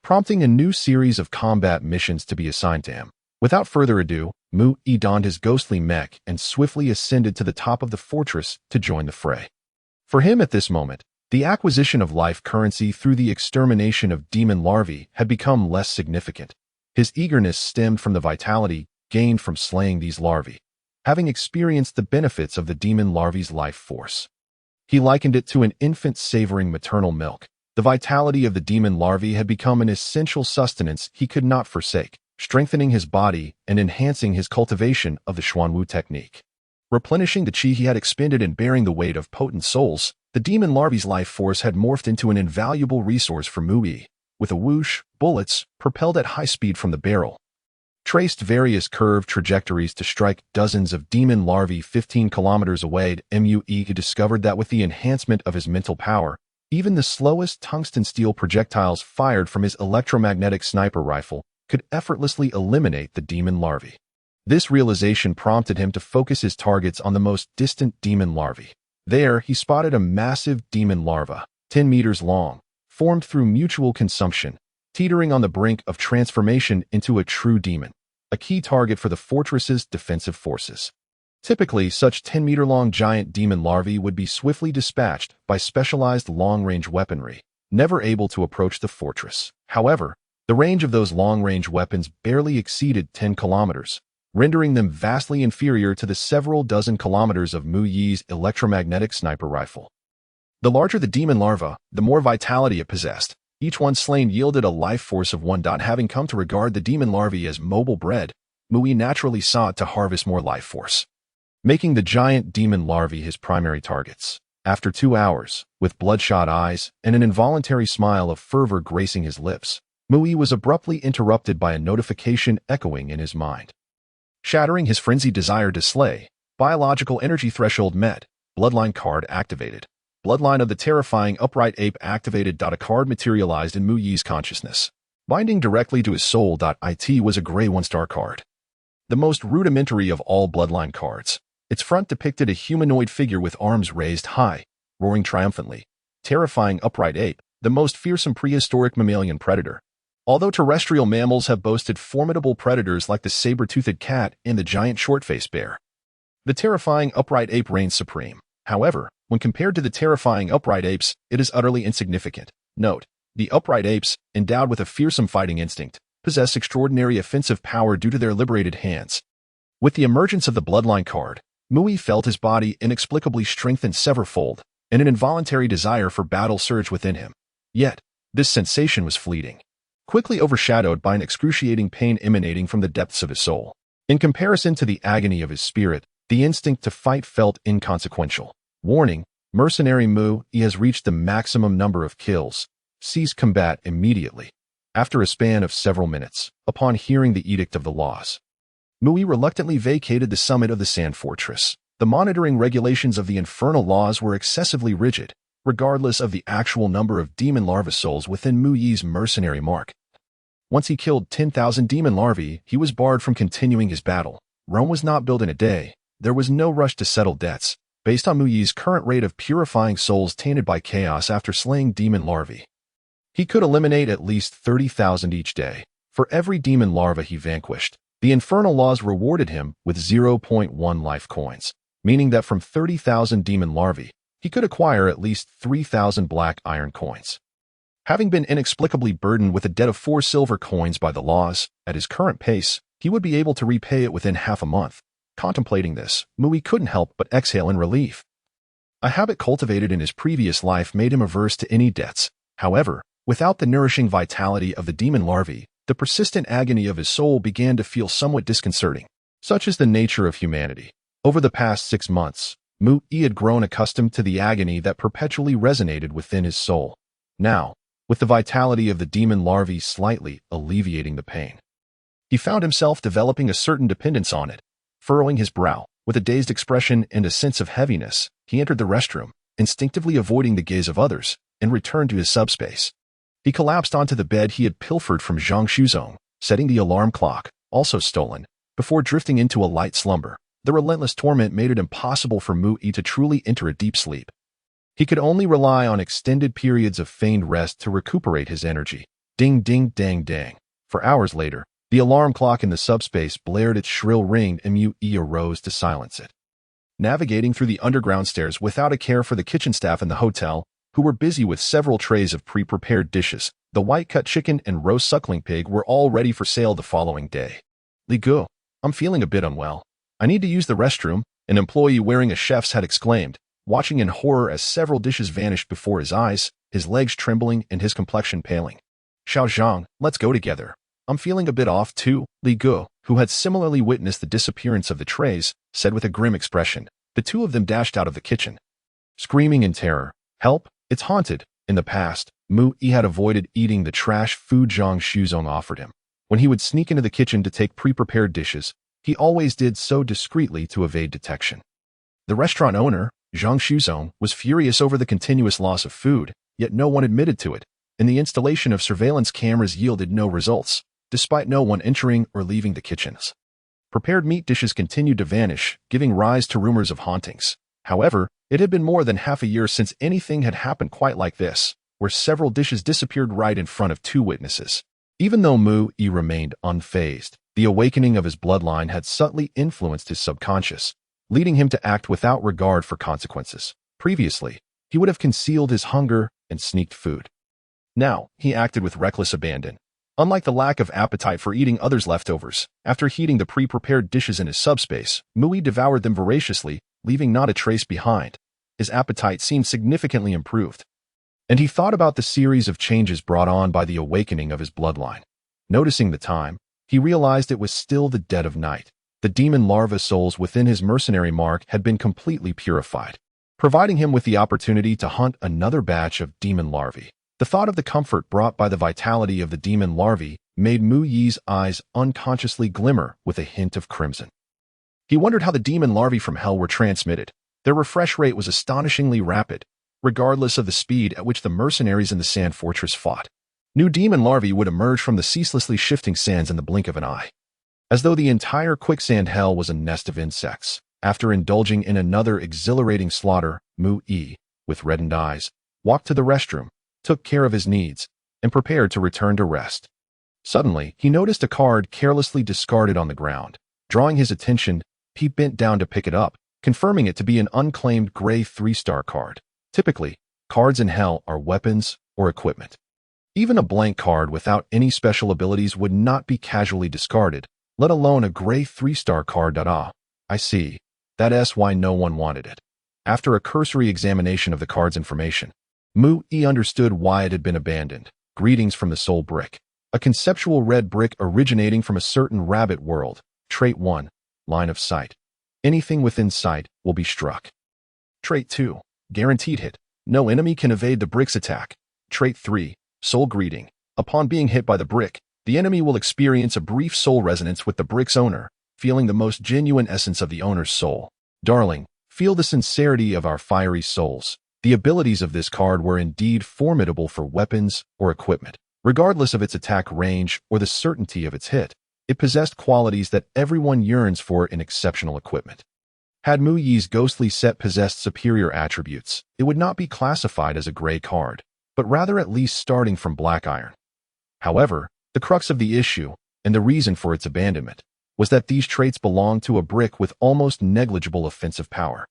prompting a new series of combat missions to be assigned to him. Without further ado, Mu Yi donned his ghostly mech and swiftly ascended to the top of the fortress to join the fray. For him at this moment, the acquisition of life currency through the extermination of demon larvae had become less significant. His eagerness stemmed from the vitality gained from slaying these larvae, having experienced the benefits of the demon larvae's life force. He likened it to an infant savoring maternal milk. The vitality of the demon larvae had become an essential sustenance he could not forsake, strengthening his body and enhancing his cultivation of the Xuanwu technique. Replenishing the qi he had expended in bearing the weight of potent souls, the demon larvae's life force had morphed into an invaluable resource for Mu Yi. With a whoosh, bullets, propelled at high speed from the barrel, traced various curved trajectories to strike dozens of demon larvae 15 kilometers away. Mu Yi discovered that with the enhancement of his mental power, even the slowest tungsten steel projectiles fired from his electromagnetic sniper rifle could effortlessly eliminate the demon larvae. This realization prompted him to focus his targets on the most distant demon larvae. There, he spotted a massive demon larva, 10 meters long, formed through mutual consumption, teetering on the brink of transformation into a true demon, a key target for the fortress's defensive forces. Typically, such 10-meter-long giant demon larvae would be swiftly dispatched by specialized long-range weaponry, never able to approach the fortress. However, the range of those long-range weapons barely exceeded 10 kilometers, rendering them vastly inferior to the several dozen kilometers of Mu Yi's electromagnetic sniper rifle. The larger the demon larva, the more vitality it possessed. Each one slain yielded a life force of 1. Having come to regard the demon larvae as mobile bread, Mu Yi naturally sought to harvest more life force, making the giant demon larvae his primary targets. After 2 hours, with bloodshot eyes and an involuntary smile of fervor gracing his lips, Mu Yi was abruptly interrupted by a notification echoing in his mind. Shattering his frenzied desire to slay, biological energy threshold met, bloodline card activated. Bloodline of the terrifying upright ape activated. A card materialized in Mu Yi's consciousness. Binding directly to his soul. It was a gray 1-star card, the most rudimentary of all bloodline cards. Its front depicted a humanoid figure with arms raised high, roaring triumphantly. Terrifying upright ape, the most fearsome prehistoric mammalian predator. Although terrestrial mammals have boasted formidable predators like the saber-toothed cat and the giant short-faced bear, the terrifying upright ape reigns supreme. However, when compared to the terrifying upright apes, it is utterly insignificant. Note, the upright apes, endowed with a fearsome fighting instinct, possess extraordinary offensive power due to their liberated hands. With the emergence of the bloodline card, Mu Yi felt his body inexplicably strengthen severfold, and an involuntary desire for battle surged within him. Yet, this sensation was fleeting, quickly overshadowed by an excruciating pain emanating from the depths of his soul. In comparison to the agony of his spirit, the instinct to fight felt inconsequential. Warning, mercenary Mu Yi has reached the maximum number of kills. Cease combat immediately. After a span of several minutes, upon hearing the edict of the laws, Mu Yi reluctantly vacated the summit of the Sand Fortress. The monitoring regulations of the infernal laws were excessively rigid, regardless of the actual number of demon larva souls within Mu Yi's mercenary mark. Once he killed 10,000 demon larvae, he was barred from continuing his battle. Rome was not built in a day. There was no rush to settle debts, based on Mu Yi's current rate of purifying souls tainted by chaos after slaying demon larvae. He could eliminate at least 30,000 each day. For every demon larva he vanquished, the infernal laws rewarded him with 0.1 life coins, meaning that from 30,000 demon larvae, he could acquire at least 3,000 black iron coins. Having been inexplicably burdened with a debt of 4 silver coins by the laws, at his current pace, he would be able to repay it within half a month. Contemplating this, Mu Yi couldn't help but exhale in relief. A habit cultivated in his previous life made him averse to any debts. However, without the nourishing vitality of the demon larvae, the persistent agony of his soul began to feel somewhat disconcerting. Such is the nature of humanity. Over the past 6 months, Mu Yi had grown accustomed to the agony that perpetually resonated within his soul. Now, with the vitality of the demon larvae slightly alleviating the pain, he found himself developing a certain dependence on it. Furrowing his brow, with a dazed expression and a sense of heaviness, he entered the restroom, instinctively avoiding the gaze of others, and returned to his subspace. He collapsed onto the bed he had pilfered from Xuanwu, setting the alarm clock, also stolen, before drifting into a light slumber. The relentless torment made it impossible for Mu Yi to truly enter a deep sleep. He could only rely on extended periods of feigned rest to recuperate his energy. Ding ding dang dang. For hours later, the alarm clock in the subspace blared its shrill ring and Mu Yi arose to silence it. Navigating through the underground stairs without a care for the kitchen staff in the hotel, who were busy with several trays of pre-prepared dishes, the white-cut chicken and roast suckling pig were all ready for sale the following day. Li Gu, I'm feeling a bit unwell. I need to use the restroom, an employee wearing a chef's hat exclaimed, watching in horror as several dishes vanished before his eyes, his legs trembling and his complexion paling. Xiao Zhang, let's go together. I'm feeling a bit off too, Li Gu, who had similarly witnessed the disappearance of the trays, said with a grim expression. The two of them dashed out of the kitchen, screaming in terror. Help, it's haunted. In the past, Mu Yi had avoided eating the trash food Zhang Shuzong offered him. When he would sneak into the kitchen to take pre-prepared dishes, he always did so discreetly to evade detection. The restaurant owner, Zhang Shuzong, was furious over the continuous loss of food, yet no one admitted to it, and the installation of surveillance cameras yielded no results, despite no one entering or leaving the kitchens. Prepared meat dishes continued to vanish, giving rise to rumors of hauntings. However, it had been more than half a year since anything had happened quite like this, where several dishes disappeared right in front of 2 witnesses. Even though Mu Yi remained unfazed, the awakening of his bloodline had subtly influenced his subconscious, leading him to act without regard for consequences. Previously, he would have concealed his hunger and sneaked food. Now, he acted with reckless abandon. Unlike the lack of appetite for eating others' leftovers, after heating the pre-prepared dishes in his subspace, Mu Yi devoured them voraciously, leaving not a trace behind. His appetite seemed significantly improved, and he thought about the series of changes brought on by the awakening of his bloodline. Noticing the time, he realized it was still the dead of night. The demon larva souls within his mercenary mark had been completely purified, providing him with the opportunity to hunt another batch of demon larvae. The thought of the comfort brought by the vitality of the demon larvae made Mu Yi's eyes unconsciously glimmer with a hint of crimson. He wondered how the demon larvae from hell were transmitted. Their refresh rate was astonishingly rapid, regardless of the speed at which the mercenaries in the sand fortress fought. New demon larvae would emerge from the ceaselessly shifting sands in the blink of an eye, as though the entire quicksand hell was a nest of insects. After indulging in another exhilarating slaughter, Mu Yi, with reddened eyes, walked to the restroom, took care of his needs, and prepared to return to rest. Suddenly, he noticed a card carelessly discarded on the ground. Drawing his attention, he bent down to pick it up, confirming it to be an unclaimed gray 3-star card. Typically, cards in hell are weapons or equipment. Even a blank card without any special abilities would not be casually discarded, let alone a gray 3-star card. I see. That's why no one wanted it. After a cursory examination of the card's information, Mu Yi understood why it had been abandoned. Greetings from the Soul Brick. A conceptual red brick originating from a certain rabbit world. Trait 1. Line of sight. Anything within sight will be struck. Trait 2. Guaranteed hit. No enemy can evade the brick's attack. Trait 3. Soul greeting. Upon being hit by the brick, the enemy will experience a brief soul resonance with the brick's owner, feeling the most genuine essence of the owner's soul. Darling, feel the sincerity of our fiery souls. The abilities of this card were indeed formidable for weapons or equipment. Regardless of its attack range or the certainty of its hit, It possessed qualities that everyone yearns for in exceptional equipment. Had Mu Yi's ghostly set possessed superior attributes, it would not be classified as a gray card, but rather at least starting from black iron. However, the crux of the issue, and the reason for its abandonment, was that these traits belonged to a brick with almost negligible offensive power.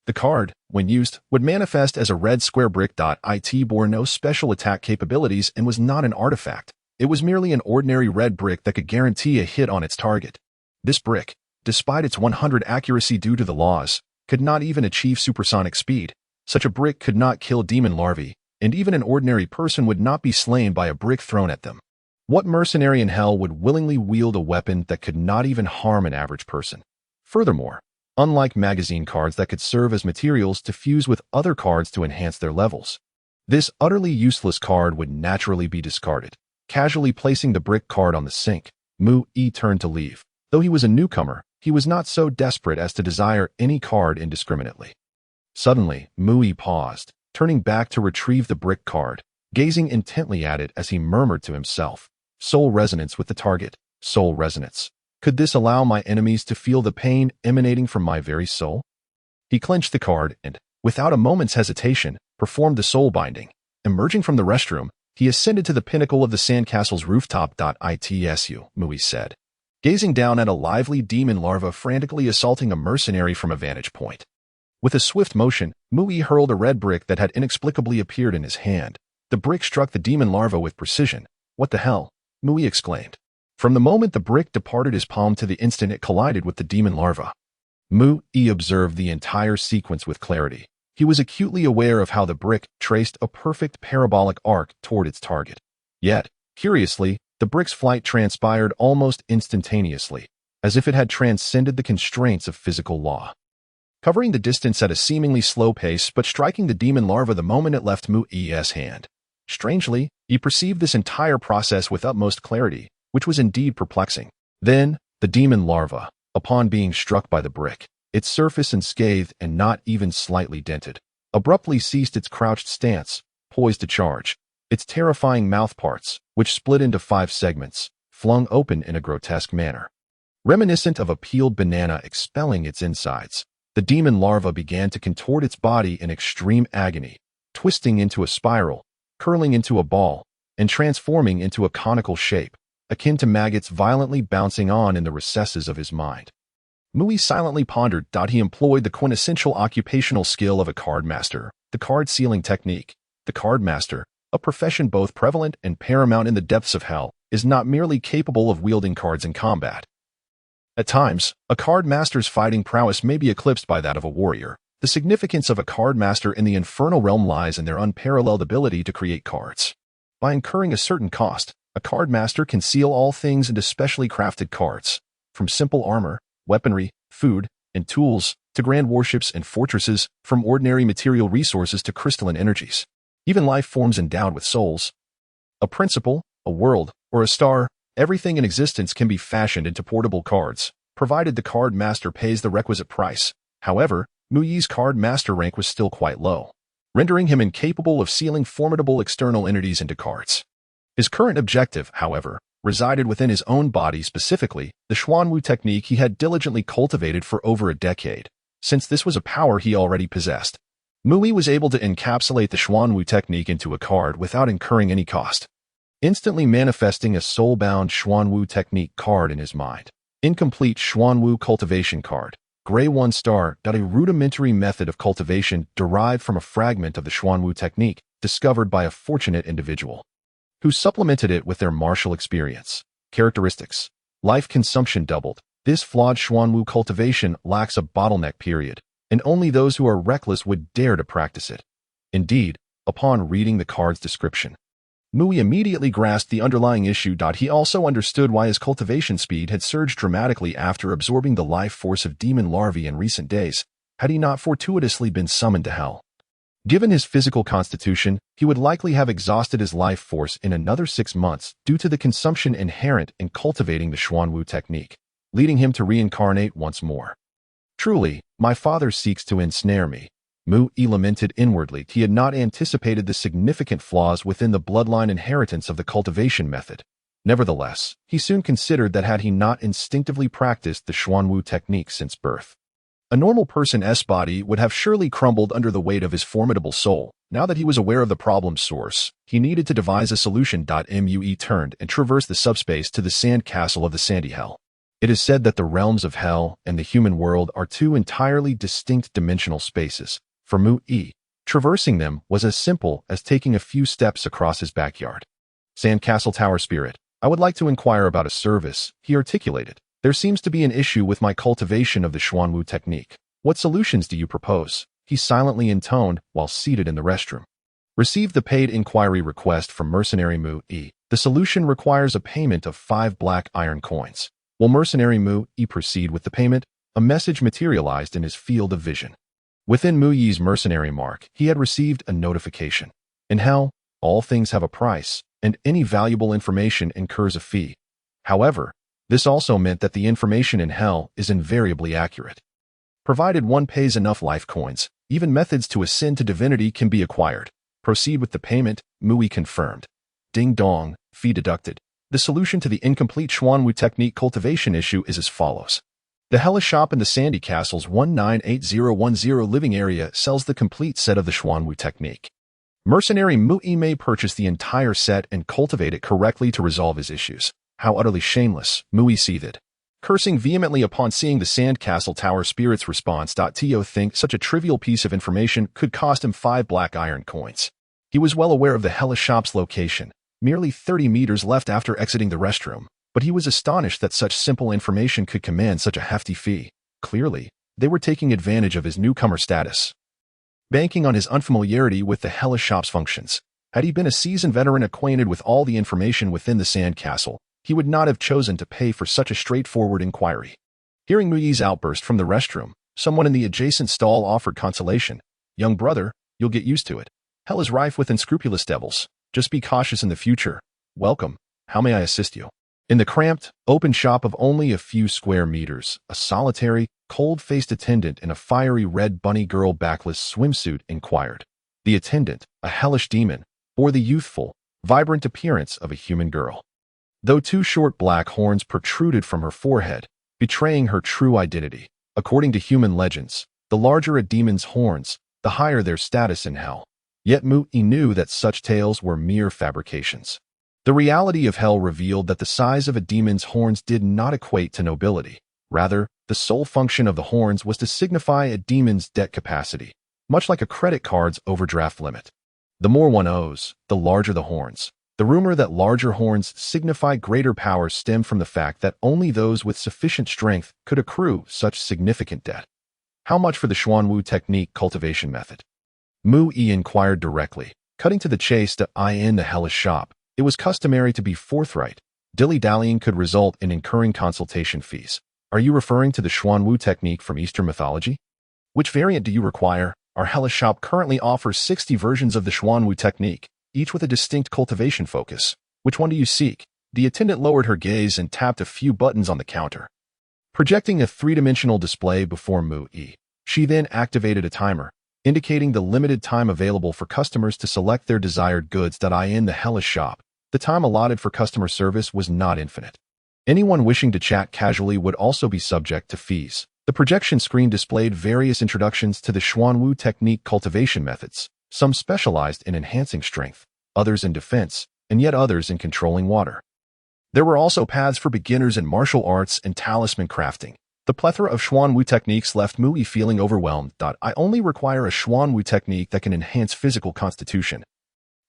The card, when used, would manifest as a red square brick. It bore no special attack capabilities and was not an artifact. It was merely an ordinary red brick that could guarantee a hit on its target. This brick, despite its 100 accuracy due to the laws, could not even achieve supersonic speed. Such a brick could not kill demon larvae, and even an ordinary person would not be slain by a brick thrown at them. What mercenary in hell would willingly wield a weapon that could not even harm an average person? Furthermore, unlike magazine cards that could serve as materials to fuse with other cards to enhance their levels, this utterly useless card would naturally be discarded. Casually placing the brick card on the sink, Mu Yi turned to leave. Though he was a newcomer, he was not so desperate as to desire any card indiscriminately. Suddenly, Mu Yi paused, turning back to retrieve the brick card, gazing intently at it as he murmured to himself, "Soul resonance with the target, soul resonance. Could this allow my enemies to feel the pain emanating from my very soul?" He clenched the card and, without a moment's hesitation, performed the soul binding. Emerging from the restroom, he ascended to the pinnacle of the sandcastle's rooftop. Itsu, Mu Yi said, gazing down at a lively demon larva frantically assaulting a mercenary from a vantage point. With a swift motion, Mu Yi hurled a red brick that had inexplicably appeared in his hand. The brick struck the demon larva with precision. "What the hell?" Mu Yi exclaimed. From the moment the brick departed his palm to the instant it collided with the demon larva, Mu Yi observed the entire sequence with clarity. He was acutely aware of how the brick traced a perfect parabolic arc toward its target. Yet, curiously, the brick's flight transpired almost instantaneously, as if it had transcended the constraints of physical law. Covering the distance at a seemingly slow pace but striking the demon larva the moment it left Mu Yi's hand. Strangely, he perceived this entire process with utmost clarity, which was indeed perplexing. Then, the demon larva, upon being struck by the brick, its surface unscathed and not even slightly dented, abruptly ceased its crouched stance, poised to charge. Its terrifying mouthparts, which split into 5 segments, flung open in a grotesque manner. Reminiscent of a peeled banana expelling its insides, the demon larva began to contort its body in extreme agony, twisting into a spiral, curling into a ball, and transforming into a conical shape, akin to maggots violently bouncing on in the recesses of his mind. Mu Yi silently pondered. He employed the quintessential occupational skill of a card master, the card sealing technique. The card master, a profession both prevalent and paramount in the depths of hell, is not merely capable of wielding cards in combat. At times, a card master's fighting prowess may be eclipsed by that of a warrior. The significance of a card master in the infernal realm lies in their unparalleled ability to create cards. By incurring a certain cost, a card master can seal all things into specially crafted cards, from simple armor, weaponry, food, and tools, to grand warships and fortresses, from ordinary material resources to crystalline energies. Even life forms endowed with souls. A principle, a world, or a star, everything in existence can be fashioned into portable cards, provided the card master pays the requisite price. However, Mu Yi's card master rank was still quite low, rendering him incapable of sealing formidable external entities into cards. His current objective, however, resided within his own body, specifically the Xuanwu technique he had diligently cultivated for over a decade. Since this was a power he already possessed, Mu Yi was able to encapsulate the Xuanwu technique into a card without incurring any cost, instantly manifesting a soul-bound Xuanwu technique card in his mind. Incomplete Xuanwu cultivation card. Gray 1 star. A rudimentary method of cultivation derived from a fragment of the Xuanwu technique discovered by a fortunate individual who supplemented it with their martial experience. Characteristics. Life consumption doubled. This flawed Xuanwu cultivation lacks a bottleneck period, and only those who are reckless would dare to practice it. Indeed, upon reading the card's description, Mu Yi immediately grasped the underlying issue. He also understood why his cultivation speed had surged dramatically after absorbing the life force of demon larvae in recent days, had he not fortuitously been summoned to hell. Given his physical constitution, he would likely have exhausted his life force in another 6 months due to the consumption inherent in cultivating the Xuanwu technique, leading him to reincarnate once more. Truly, my father seeks to ensnare me. Mu Yi lamented inwardly. He had not anticipated the significant flaws within the bloodline inheritance of the cultivation method. Nevertheless, he soon considered that had he not instinctively practiced the Xuanwu technique since birth, a normal person's body would have surely crumbled under the weight of his formidable soul. Now that he was aware of the problem's source, he needed to devise a solution. Mu turned and traversed the subspace to the sand castle of the Sandy Hell. It is said that the realms of hell and the human world are two entirely distinct dimensional spaces. For Mu-E, traversing them was as simple as taking a few steps across his backyard. Sandcastle Tower Spirit, I would like to inquire about a service, he articulated. There seems to be an issue with my cultivation of the Xuanwu technique. What solutions do you propose? He silently intoned while seated in the restroom. Received the paid inquiry request from Mercenary Mu-E. The solution requires a payment of 5 black iron coins. Will Mercenary Mu-E proceed with the payment? A message materialized in his field of vision. Within Mu-Ye's mercenary mark, he had received a notification. In hell, all things have a price, and any valuable information incurs a fee. However, this also meant that the information in hell is invariably accurate. Provided one pays enough life coins, even methods to ascend to divinity can be acquired. Proceed with the payment, Mu-E confirmed. Ding dong, fee deducted. The solution to the incomplete Xuanwu technique cultivation issue is as follows. The Hellish Shop in the Sandy Castle's 198010 living area sells the complete set of the Xuanwu technique. Mercenary Mu-E may purchase the entire set and cultivate it correctly to resolve his issues. How utterly shameless, Mu-E seethed, cursing vehemently upon seeing the Sandcastle Tower Spirit's response. To think such a trivial piece of information could cost him 5 black iron coins. He was well aware of the Hellish Shop's location, merely 30 meters left after exiting the restroom, but he was astonished that such simple information could command such a hefty fee. Clearly, they were taking advantage of his newcomer status. Banking on his unfamiliarity with the Hellish Shop's functions, had he been a seasoned veteran acquainted with all the information within the Sandcastle, he would not have chosen to pay for such a straightforward inquiry. Hearing Mu-Ye's outburst from the restroom, someone in the adjacent stall offered consolation. Young brother, you'll get used to it. Hell is rife with unscrupulous devils. Just be cautious in the future. Welcome. How may I assist you? In the cramped, open shop of only a few square meters, a solitary, cold-faced attendant in a fiery red bunny girl backless swimsuit inquired. The attendant, a hellish demon, bore the youthful, vibrant appearance of a human girl, though 2 short black horns protruded from her forehead, betraying her true identity. According to human legends, the larger a demon's horns, the higher their status in hell. Yet Mu-E knew that such tales were mere fabrications. The reality of hell revealed that the size of a demon's horns did not equate to nobility. Rather, the sole function of the horns was to signify a demon's debt capacity, much like a credit card's overdraft limit. The more one owes, the larger the horns. The rumor that larger horns signify greater power stemmed from the fact that only those with sufficient strength could accrue such significant debt. How much for the Xuanwu technique cultivation method? Mu-E inquired directly, cutting to the chase. In the Hellish Shop, it was customary to be forthright. Dilly-dallying could result in incurring consultation fees. Are you referring to the Xuanwu technique from Eastern mythology? Which variant do you require? Our Hellish Shop currently offers 60 versions of the Xuanwu technique, each with a distinct cultivation focus. Which one do you seek? The attendant lowered her gaze and tapped a few buttons on the counter, projecting a 3-dimensional display before Mu-E. She then activated a timer, indicating the limited time available for customers to select their desired goods. In the Hellish Shop, the time allotted for customer service was not infinite. Anyone wishing to chat casually would also be subject to fees. The projection screen displayed various introductions to the Xuanwu technique cultivation methods, some specialized in enhancing strength, others in defense, and yet others in controlling water. There were also paths for beginners in martial arts and talisman crafting. The plethora of Xuanwu techniques left Mu-E feeling overwhelmed. I only require a Xuanwu technique that can enhance physical constitution.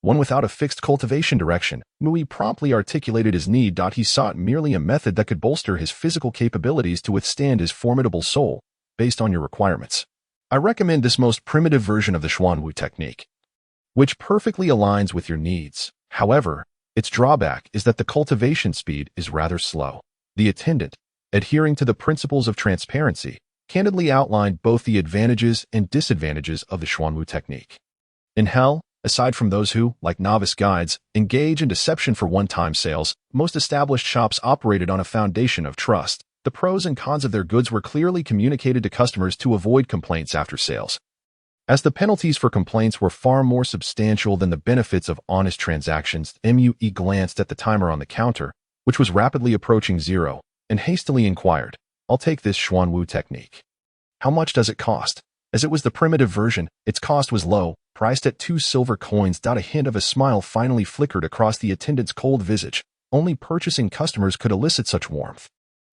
One without a fixed cultivation direction, Mu-E promptly articulated his need. He sought merely a method that could bolster his physical capabilities to withstand his formidable soul, based on your requirements. I recommend this most primitive version of the Xuanwu technique, which perfectly aligns with your needs. However, its drawback is that the cultivation speed is rather slow. The attendant, adhering to the principles of transparency, candidly outlined both the advantages and disadvantages of the Xuanwu technique. In hell, aside from those who, like novice guides, engage in deception for one-time sales, most established shops operated on a foundation of trust. The pros and cons of their goods were clearly communicated to customers to avoid complaints after sales. As the penalties for complaints were far more substantial than the benefits of honest transactions, Mu-E glanced at the timer on the counter, which was rapidly approaching zero, and hastily inquired, "I'll take this Xuanwu technique. How much does it cost?" As it was the primitive version, its cost was low, priced at 2 silver coins. A hint of a smile finally flickered across the attendant's cold visage. Only purchasing customers could elicit such warmth.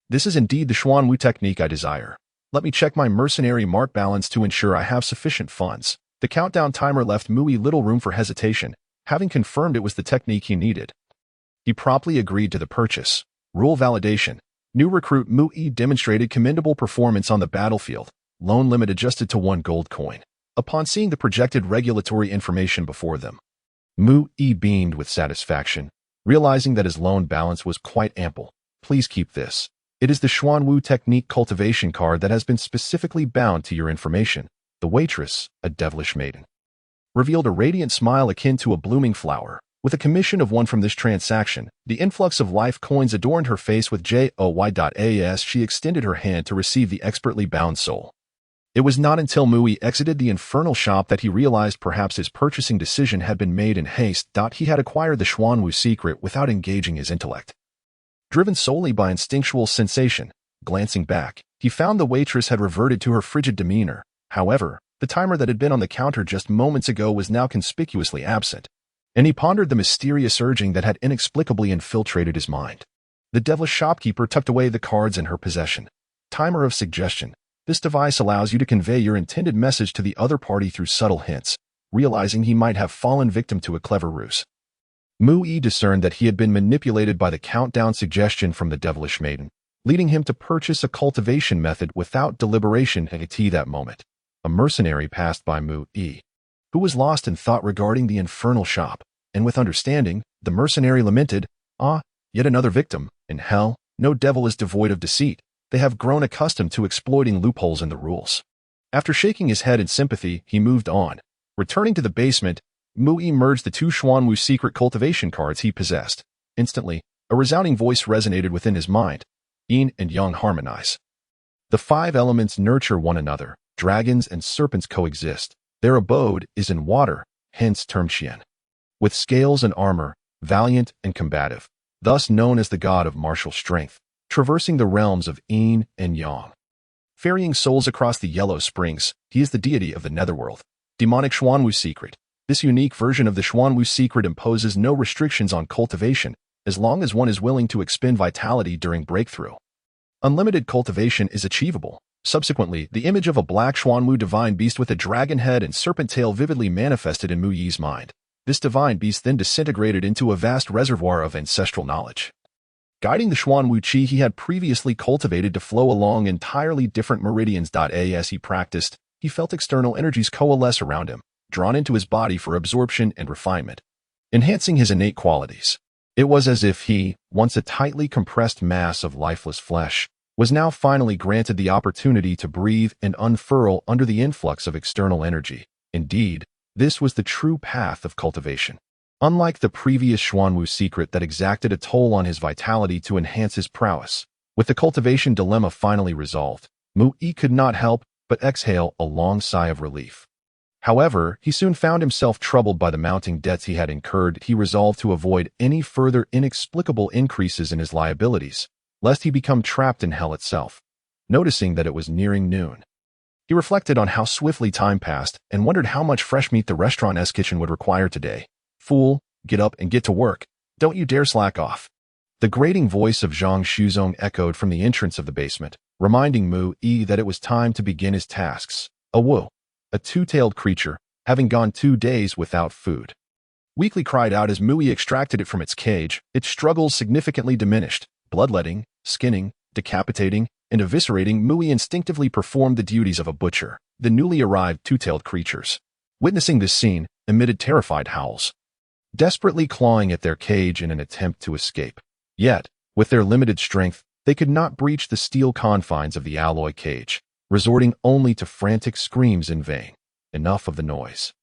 "This is indeed the Xuanwu technique I desire. Let me check my mercenary mark balance to ensure I have sufficient funds." The countdown timer left Mui little room for hesitation, having confirmed it was the technique he needed. He promptly agreed to the purchase. Rule validation. New recruit Mui demonstrated commendable performance on the battlefield. Loan limit adjusted to 1 gold coin. Upon seeing the projected regulatory information before them, Mui beamed with satisfaction, realizing that his loan balance was quite ample. "Please keep this. It is the Xuanwu technique cultivation card that has been specifically bound to your information." The waitress, a devilish maiden, revealed a radiant smile akin to a blooming flower. With a commission of 1 from this transaction, the influx of life coins adorned her face with joy.as she extended her hand to receive the expertly bound soul. It was not until Mui exited the infernal shop that he realized perhaps his purchasing decision had been made in haste. He had acquired the Xuanwu secret without engaging his intellect. Driven solely by instinctual sensation, glancing back, he found the waitress had reverted to her frigid demeanor. However, the timer that had been on the counter just moments ago was now conspicuously absent, and he pondered the mysterious urging that had inexplicably infiltrated his mind. The devilish shopkeeper tucked away the cards in her possession. Timer of suggestion. This device allows you to convey your intended message to the other party through subtle hints, realizing he might have fallen victim to a clever ruse. Mui discerned that he had been manipulated by the countdown suggestion from the devilish maiden, leading him to purchase a cultivation method without deliberation at that moment. A mercenary passed by Mui, who was lost in thought regarding the infernal shop, and with understanding, the mercenary lamented, "Ah, yet another victim. In hell, no devil is devoid of deceit. They have grown accustomed to exploiting loopholes in the rules." After shaking his head in sympathy, he moved on. Returning to the basement, Mui merged the 2 Xuanwu secret cultivation cards he possessed. Instantly, a resounding voice resonated within his mind. Yin and Yang harmonize. The 5 elements nurture one another. Dragons and serpents coexist. Their abode is in water, hence termed Qian. With scales and armor, valiant and combative, thus known as the god of martial strength, traversing the realms of Yin and Yang. Ferrying souls across the Yellow Springs, he is the deity of the netherworld. Demonic Xuanwu secret. This unique version of the Xuanwu secret imposes no restrictions on cultivation, as long as one is willing to expend vitality during breakthrough. Unlimited cultivation is achievable. Subsequently, the image of a black Xuanwu divine beast with a dragon head and serpent tail vividly manifested in Muyi's mind. This divine beast then disintegrated into a vast reservoir of ancestral knowledge, guiding the Xuanwu Qi he had previously cultivated to flow along entirely different meridians. As he practiced, he felt external energies coalesce around him, drawn into his body for absorption and refinement, enhancing his innate qualities. It was as if he, once a tightly compressed mass of lifeless flesh, was now finally granted the opportunity to breathe and unfurl under the influx of external energy. Indeed, this was the true path of cultivation. Unlike the previous Xuanwu secret that exacted a toll on his vitality to enhance his prowess, with the cultivation dilemma finally resolved, Mui could not help but exhale a long sigh of relief. However, he soon found himself troubled by the mounting debts he had incurred. He resolved to avoid any further inexplicable increases in his liabilities, lest he become trapped in hell itself. Noticing that it was nearing noon, he reflected on how swiftly time passed and wondered how much fresh meat the restaurant's kitchen would require today. "Fool, get up and get to work. Don't you dare slack off." The grating voice of Zhang Shuzong echoed from the entrance of the basement, reminding Mui that it was time to begin his tasks. Wu, a 2-tailed creature, having gone 2 days without food, weakly cried out as Mui extracted it from its cage. Its struggles significantly diminished. Bloodletting, skinning, decapitating, and eviscerating, Mui instinctively performed the duties of a butcher. The newly arrived 2-tailed creatures, witnessing this scene, emitted terrified howls, desperately clawing at their cage in an attempt to escape. Yet, with their limited strength, they could not breach the steel confines of the alloy cage, resorting only to frantic screams in vain. Enough of the noise.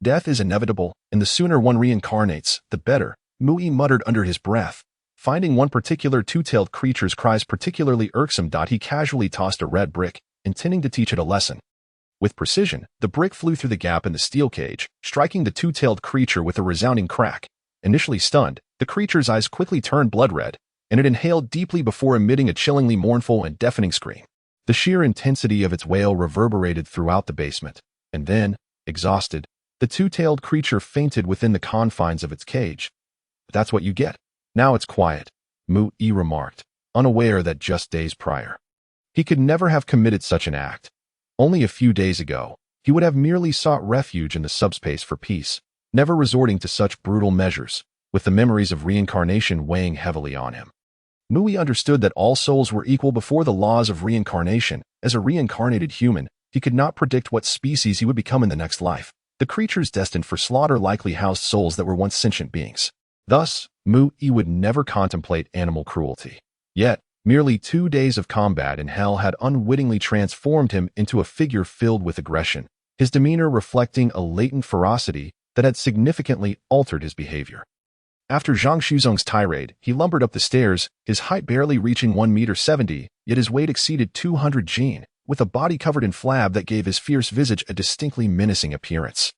Death is inevitable, and the sooner one reincarnates, the better, Mui muttered under his breath. Finding one particular 2-tailed creature's cries particularly irksome, he casually tossed a red brick, intending to teach it a lesson. With precision, the brick flew through the gap in the steel cage, striking the 2-tailed creature with a resounding crack. Initially stunned, the creature's eyes quickly turned blood red, and it inhaled deeply before emitting a chillingly mournful and deafening scream. The sheer intensity of its wail reverberated throughout the basement, and then, exhausted, the two-tailed creature fainted within the confines of its cage. That's what you get. Now it's quiet, Mu-Yi remarked, unaware that just days prior, he could never have committed such an act. Only a few days ago, he would have merely sought refuge in the subspace for peace, never resorting to such brutal measures, with the memories of reincarnation weighing heavily on him. Mu-Yi understood that all souls were equal before the laws of reincarnation. As a reincarnated human, he could not predict what species he would become in the next life. The creatures destined for slaughter likely housed souls that were once sentient beings. Thus, Mu-Yi would never contemplate animal cruelty. Yet, merely 2 days of combat in hell had unwittingly transformed him into a figure filled with aggression, his demeanor reflecting a latent ferocity that had significantly altered his behavior. After Zhang Shuzong's tirade, he lumbered up the stairs, his height barely reaching 1.70 meters, yet his weight exceeded 200 jin, with a body covered in flab that gave his fierce visage a distinctly menacing appearance.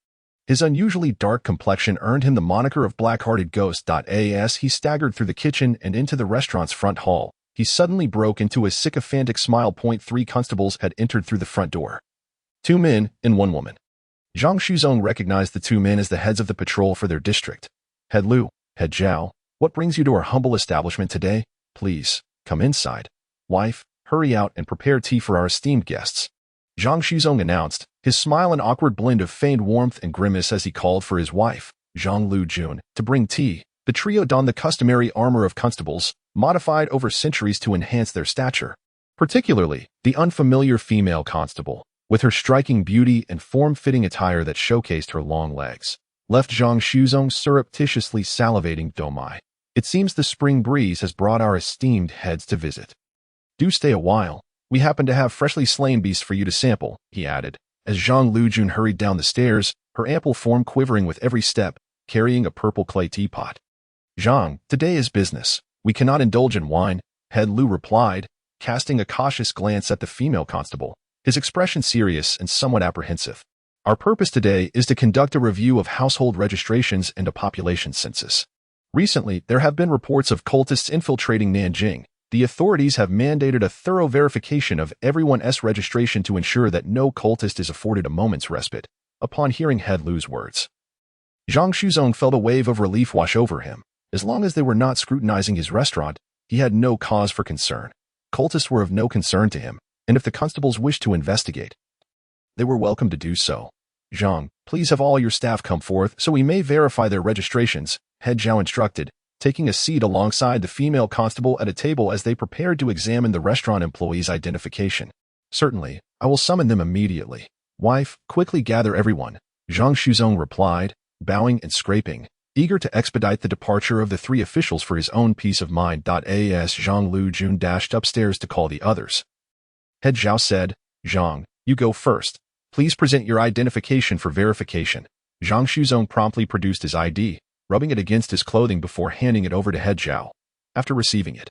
His unusually dark complexion earned him the moniker of Black-Hearted Ghost. As he staggered through the kitchen and into the restaurant's front hall, he suddenly broke into a sycophantic smile. 3 constables had entered through the front door. 2 men and 1 woman. Zhang Shuzong recognized the 2 men as the heads of the patrol for their district. Head Lu, Head Zhao, what brings you to our humble establishment today? Please, come inside. Wife, hurry out and prepare tea for our esteemed guests. Zhang Shuzong announced, his smile an awkward blend of feigned warmth and grimace as he called for his wife, Zhang Lu Jun, to bring tea. The trio donned the customary armor of constables, modified over centuries to enhance their stature. Particularly, the unfamiliar female constable, with her striking beauty and form-fitting attire that showcased her long legs, left Zhang Shuzong surreptitiously salivating. Domai. It seems the spring breeze has brought our esteemed heads to visit. Do stay a while. We happen to have freshly slain beasts for you to sample, he added, as Zhang Lujun hurried down the stairs, her ample form quivering with every step, carrying a purple clay teapot. Zhang, today is business. We cannot indulge in wine, Head Lu replied, casting a cautious glance at the female constable, his expression serious and somewhat apprehensive. Our purpose today is to conduct a review of household registrations and a population census. Recently, there have been reports of cultists infiltrating Nanjing. The authorities have mandated a thorough verification of everyone's registration to ensure that no cultist is afforded a moment's respite. Upon hearing Head Lu's words, Zhang Shuzong felt a wave of relief wash over him. As long as they were not scrutinizing his restaurant, he had no cause for concern. Cultists were of no concern to him, and if the constables wished to investigate, they were welcome to do so. Zhang, please have all your staff come forth so we may verify their registrations, Head Zhao instructed, taking a seat alongside the female constable at a table as they prepared to examine the restaurant employee's identification. Certainly, I will summon them immediately. Wife, quickly gather everyone, Zhang Shuzong replied, bowing and scraping, eager to expedite the departure of the 3 officials for his own peace of mind. As Zhang Lu Jun dashed upstairs to call the others, Head Zhao said, Zhang, you go first. Please present your identification for verification. Zhang Shuzong promptly produced his ID, rubbing it against his clothing before handing it over to Head Zhao. After receiving it,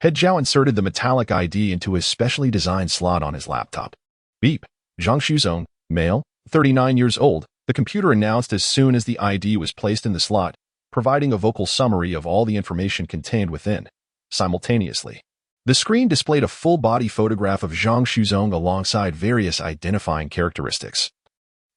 Head Zhao inserted the metallic ID into his specially designed slot on his laptop. Beep. Zhang Shuzong, male, 39 years old, the computer announced as soon as the ID was placed in the slot, providing a vocal summary of all the information contained within. Simultaneously, the screen displayed a full-body photograph of Zhang Shuzong alongside various identifying characteristics,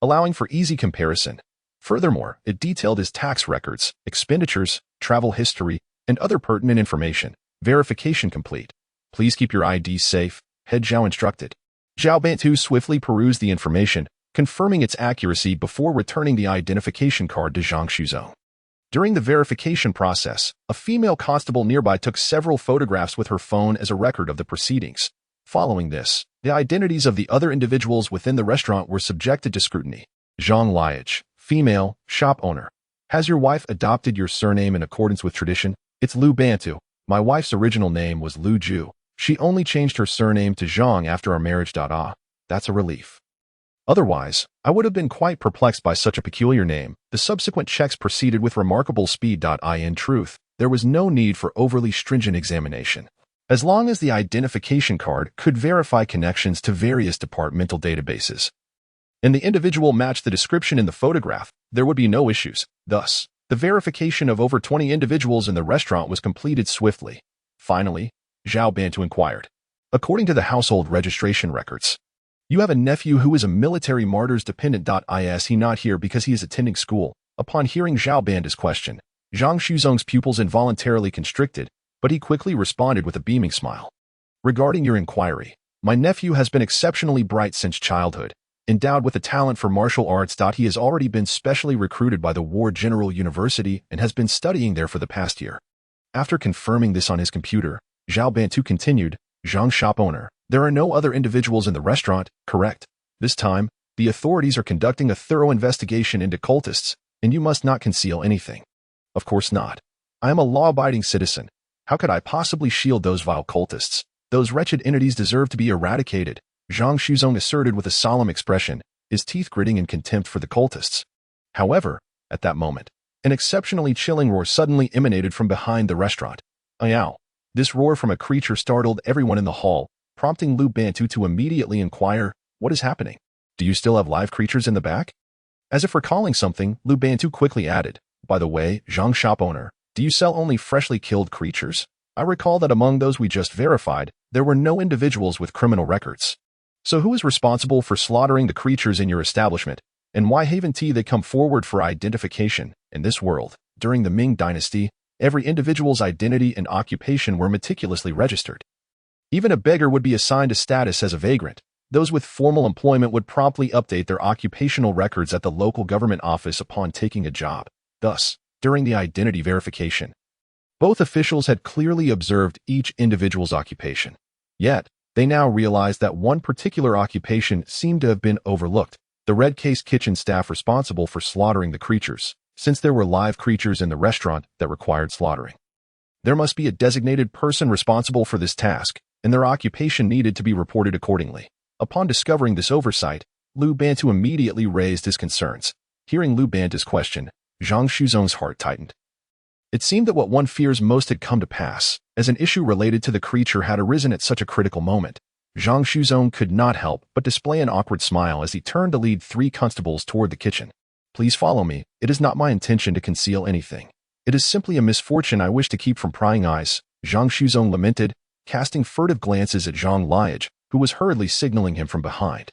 allowing for easy comparison. Furthermore, it detailed his tax records, expenditures, travel history, and other pertinent information. Verification complete. Please keep your ID safe, Head Zhao instructed. Zhao Bantu swiftly perused the information, confirming its accuracy before returning the identification card to Zhang Shuzong. During the verification process, a female constable nearby took several photographs with her phone as a record of the proceedings. Following this, the identities of the other individuals within the restaurant were subjected to scrutiny. Zhang Liach, female, shop owner. Has your wife adopted your surname in accordance with tradition? It's Lu Bantu. My wife's original name was Lu Ju. She only changed her surname to Zhang after our marriage. That's a relief. Otherwise, I would have been quite perplexed by such a peculiar name. The subsequent checks proceeded with remarkable speed. In truth, there was no need for overly stringent examination. As long as the identification card could verify connections to various departmental databases, and the individual matched the description in the photograph, there would be no issues. Thus, the verification of over 20 individuals in the restaurant was completed swiftly. Finally, Zhao Bantu inquired. According to the household registration records, you have a nephew who is a military martyr's dependent. Is he not here because he is attending school? Upon hearing Zhao Bantu's question, Zhang Shuzong's pupils involuntarily constricted, but he quickly responded with a beaming smile. Regarding your inquiry, my nephew has been exceptionally bright since childhood, endowed with a talent for martial arts. He has already been specially recruited by the War General University and has been studying there for the past year. After confirming this on his computer, Zhao Bantu continued, Zhang shop owner, there are no other individuals in the restaurant, correct? This time, the authorities are conducting a thorough investigation into cultists, and you must not conceal anything. Of course not. I am a law-abiding citizen. How could I possibly shield those vile cultists? Those wretched entities deserve to be eradicated, Zhang Shuzong asserted with a solemn expression, his teeth gritting in contempt for the cultists. However, at that moment, an exceptionally chilling roar suddenly emanated from behind the restaurant. Ayow! This roar from a creature startled everyone in the hall, prompting Lu Bantu to immediately inquire, what is happening? Do you still have live creatures in the back? As if recalling something, Lu Bantu quickly added, by the way, Zhang shop owner, do you sell only freshly killed creatures? I recall that among those we just verified, there were no individuals with criminal records. So who is responsible for slaughtering the creatures in your establishment, and why haven't they come forward for identification? In this world, during the Ming Dynasty, every individual's identity and occupation were meticulously registered. Even a beggar would be assigned a status as a vagrant. Those with formal employment would promptly update their occupational records at the local government office upon taking a job. Thus, during the identity verification, both officials had clearly observed each individual's occupation. Yet, they now realized that one particular occupation seemed to have been overlooked, the red case kitchen staff responsible for slaughtering the creatures, since there were live creatures in the restaurant that required slaughtering. There must be a designated person responsible for this task, and their occupation needed to be reported accordingly. Upon discovering this oversight, Lu Bantu immediately raised his concerns. Hearing Lu Bantu's question, Zhang Shuzong's heart tightened. It seemed that what one fears most had come to pass, as an issue related to the creature had arisen at such a critical moment. Zhang Shuzong could not help but display an awkward smile as he turned to lead 3 constables toward the kitchen. Please follow me. It is not my intention to conceal anything. It is simply a misfortune I wish to keep from prying eyes, Zhang Shuzong lamented, casting furtive glances at Zhang Liage, who was hurriedly signaling him from behind.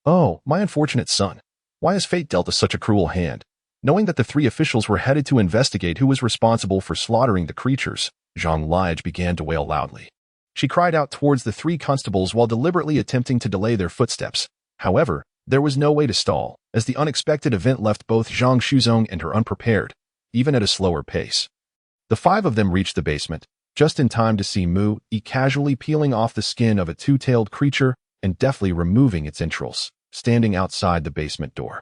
Oh, my unfortunate son. Why has fate dealt us such a cruel hand? Knowing that the 3 officials were headed to investigate who was responsible for slaughtering the creatures, Zhang Liage began to wail loudly. She cried out towards the 3 constables while deliberately attempting to delay their footsteps. However, there was no way to stall, as the unexpected event left both Zhang Shuzong and her unprepared, even at a slower pace. The 5 of them reached the basement, just in time to see Mu Yi casually peeling off the skin of a 2-tailed creature and deftly removing its entrails, standing outside the basement door.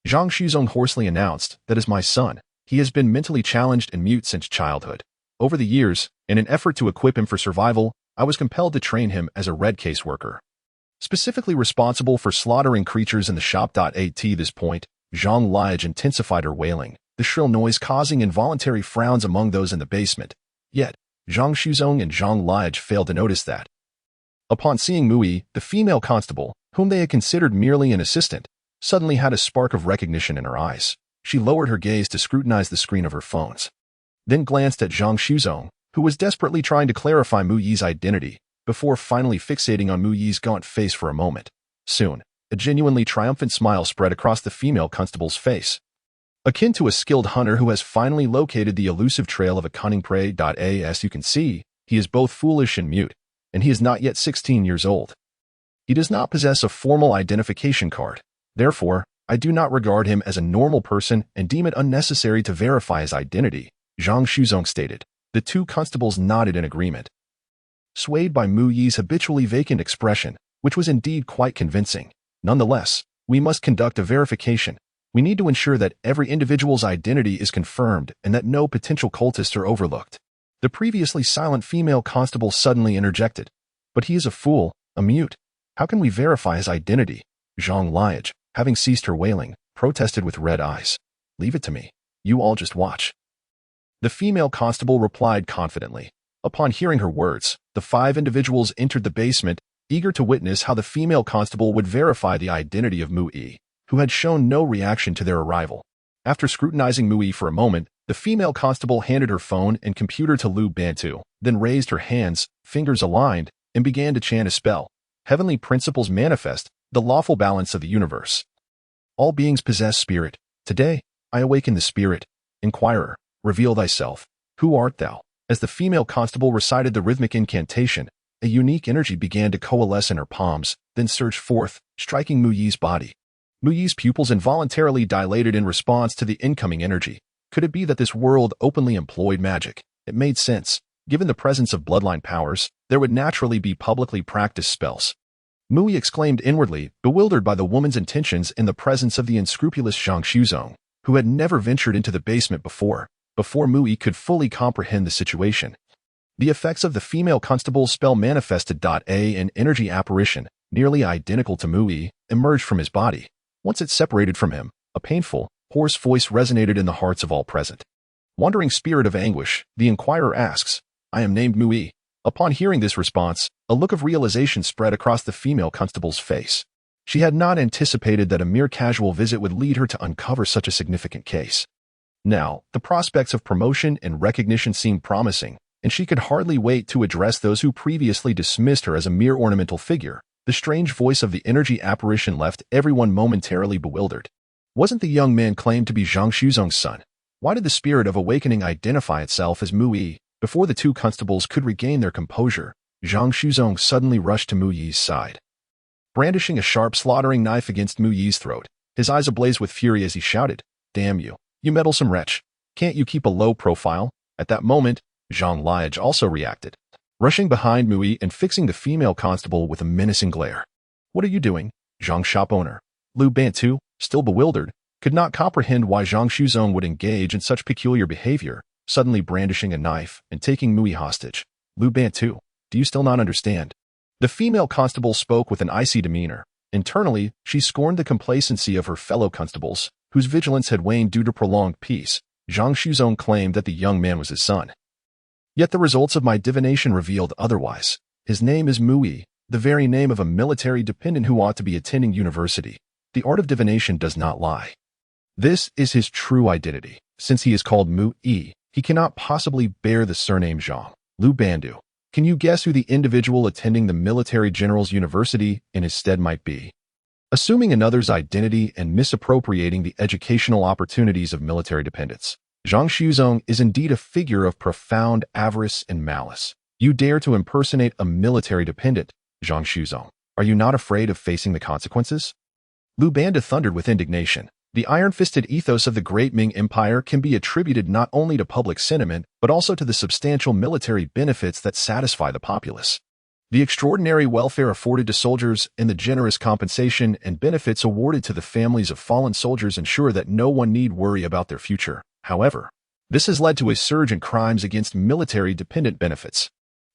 Zhang Shuzong hoarsely announced, that is my son. He has been mentally challenged and mute since childhood. Over the years, in an effort to equip him for survival, I was compelled to train him as a red case worker, specifically responsible for slaughtering creatures in the shop. At this point, Zhang Liage intensified her wailing, the shrill noise causing involuntary frowns among those in the basement. Yet, Zhang Shuzong and Zhang Liage failed to notice that. Upon seeing Mu Yi, the female constable, whom they had considered merely an assistant, suddenly had a spark of recognition in her eyes. She lowered her gaze to scrutinize the screen of her phones, then glanced at Zhang Shuzong, who was desperately trying to clarify Mu Yi's identity, before finally fixating on Mu Yi's gaunt face for a moment. Soon, a genuinely triumphant smile spread across the female constable's face, akin to a skilled hunter who has finally located the elusive trail of a cunning prey. As you can see, he is both foolish and mute, and he is not yet 16 years old. He does not possess a formal identification card. Therefore, I do not regard him as a normal person and deem it unnecessary to verify his identity, Zhang Shuzong stated. The 2 constables nodded in agreement, swayed by Mu Yi's habitually vacant expression, which was indeed quite convincing. Nonetheless, we must conduct a verification. We need to ensure that every individual's identity is confirmed and that no potential cultists are overlooked. The previously silent female constable suddenly interjected. But he is a fool, a mute. How can we verify his identity? Zhang Liage, having ceased her wailing, protested with red eyes. Leave it to me. You all just watch. The female constable replied confidently. Upon hearing her words, the 5 individuals entered the basement, eager to witness how the female constable would verify the identity of Mu Yi, who had shown no reaction to their arrival. After scrutinizing Mui for a moment, the female constable handed her phone and computer to Lu Bantu, then raised her hands, fingers aligned, and began to chant a spell. Heavenly principles manifest, the lawful balance of the universe. All beings possess spirit. Today, I awaken the spirit. Inquirer, reveal thyself. Who art thou? As the female constable recited the rhythmic incantation, a unique energy began to coalesce in her palms, then surged forth, striking Muyi's body. Muyi's pupils involuntarily dilated in response to the incoming energy. Could it be that this world openly employed magic? It made sense. Given the presence of bloodline powers, there would naturally be publicly practiced spells. Muyi exclaimed inwardly, bewildered by the woman's intentions in the presence of the unscrupulous Zhang Xuzong, who had never ventured into the basement before Muyi could fully comprehend the situation. The effects of the female constable's spell manifested. An energy apparition, nearly identical to Muyi, emerged from his body. Once it separated from him, a painful, hoarse voice resonated in the hearts of all present. Wandering spirit of anguish, the inquirer asks, I am named Muyi. Upon hearing this response, a look of realization spread across the female constable's face. She had not anticipated that a mere casual visit would lead her to uncover such a significant case. Now, the prospects of promotion and recognition seemed promising, and she could hardly wait to address those who previously dismissed her as a mere ornamental figure. The strange voice of the energy apparition left everyone momentarily bewildered. Wasn't the young man claimed to be Zhang Xuzong's son? Why did the spirit of awakening identify itself as Muyi? Before the two constables could regain their composure, Zhang Xuzong suddenly rushed to Muyi's side. Brandishing a sharp slaughtering knife against Muyi's throat, his eyes ablaze with fury as he shouted, Damn you, you meddlesome wretch! Can't you keep a low profile? At that moment, Zhang Liaj also reacted, rushing behind Muyi and fixing the female constable with a menacing glare. What are you doing, Zhang shop owner? Lu Bantu, still bewildered, could not comprehend why Zhang Xuzong would engage in such peculiar behavior, suddenly brandishing a knife and taking Muyi hostage. Lu Bantu, do you still not understand? The female constable spoke with an icy demeanor. Internally, she scorned the complacency of her fellow constables, whose vigilance had waned due to prolonged peace. Zhang Xuzong claimed that the young man was his son. Yet the results of my divination revealed otherwise. His name is Muyi, the very name of a military dependent who ought to be attending university. The art of divination does not lie. This is his true identity. Since he is called Muyi, he cannot possibly bear the surname Zhang. Lu Bandu, can you guess who the individual attending the military general's university in his stead might be? Assuming another's identity and misappropriating the educational opportunities of military dependents, Zhang Xuzong is indeed a figure of profound avarice and malice. You dare to impersonate a military dependent, Zhang Xuzong. Are you not afraid of facing the consequences? Lu Bandu thundered with indignation. The iron-fisted ethos of the Great Ming Empire can be attributed not only to public sentiment, but also to the substantial military benefits that satisfy the populace. The extraordinary welfare afforded to soldiers and the generous compensation and benefits awarded to the families of fallen soldiers ensure that no one need worry about their future. However, this has led to a surge in crimes against military-dependent benefits.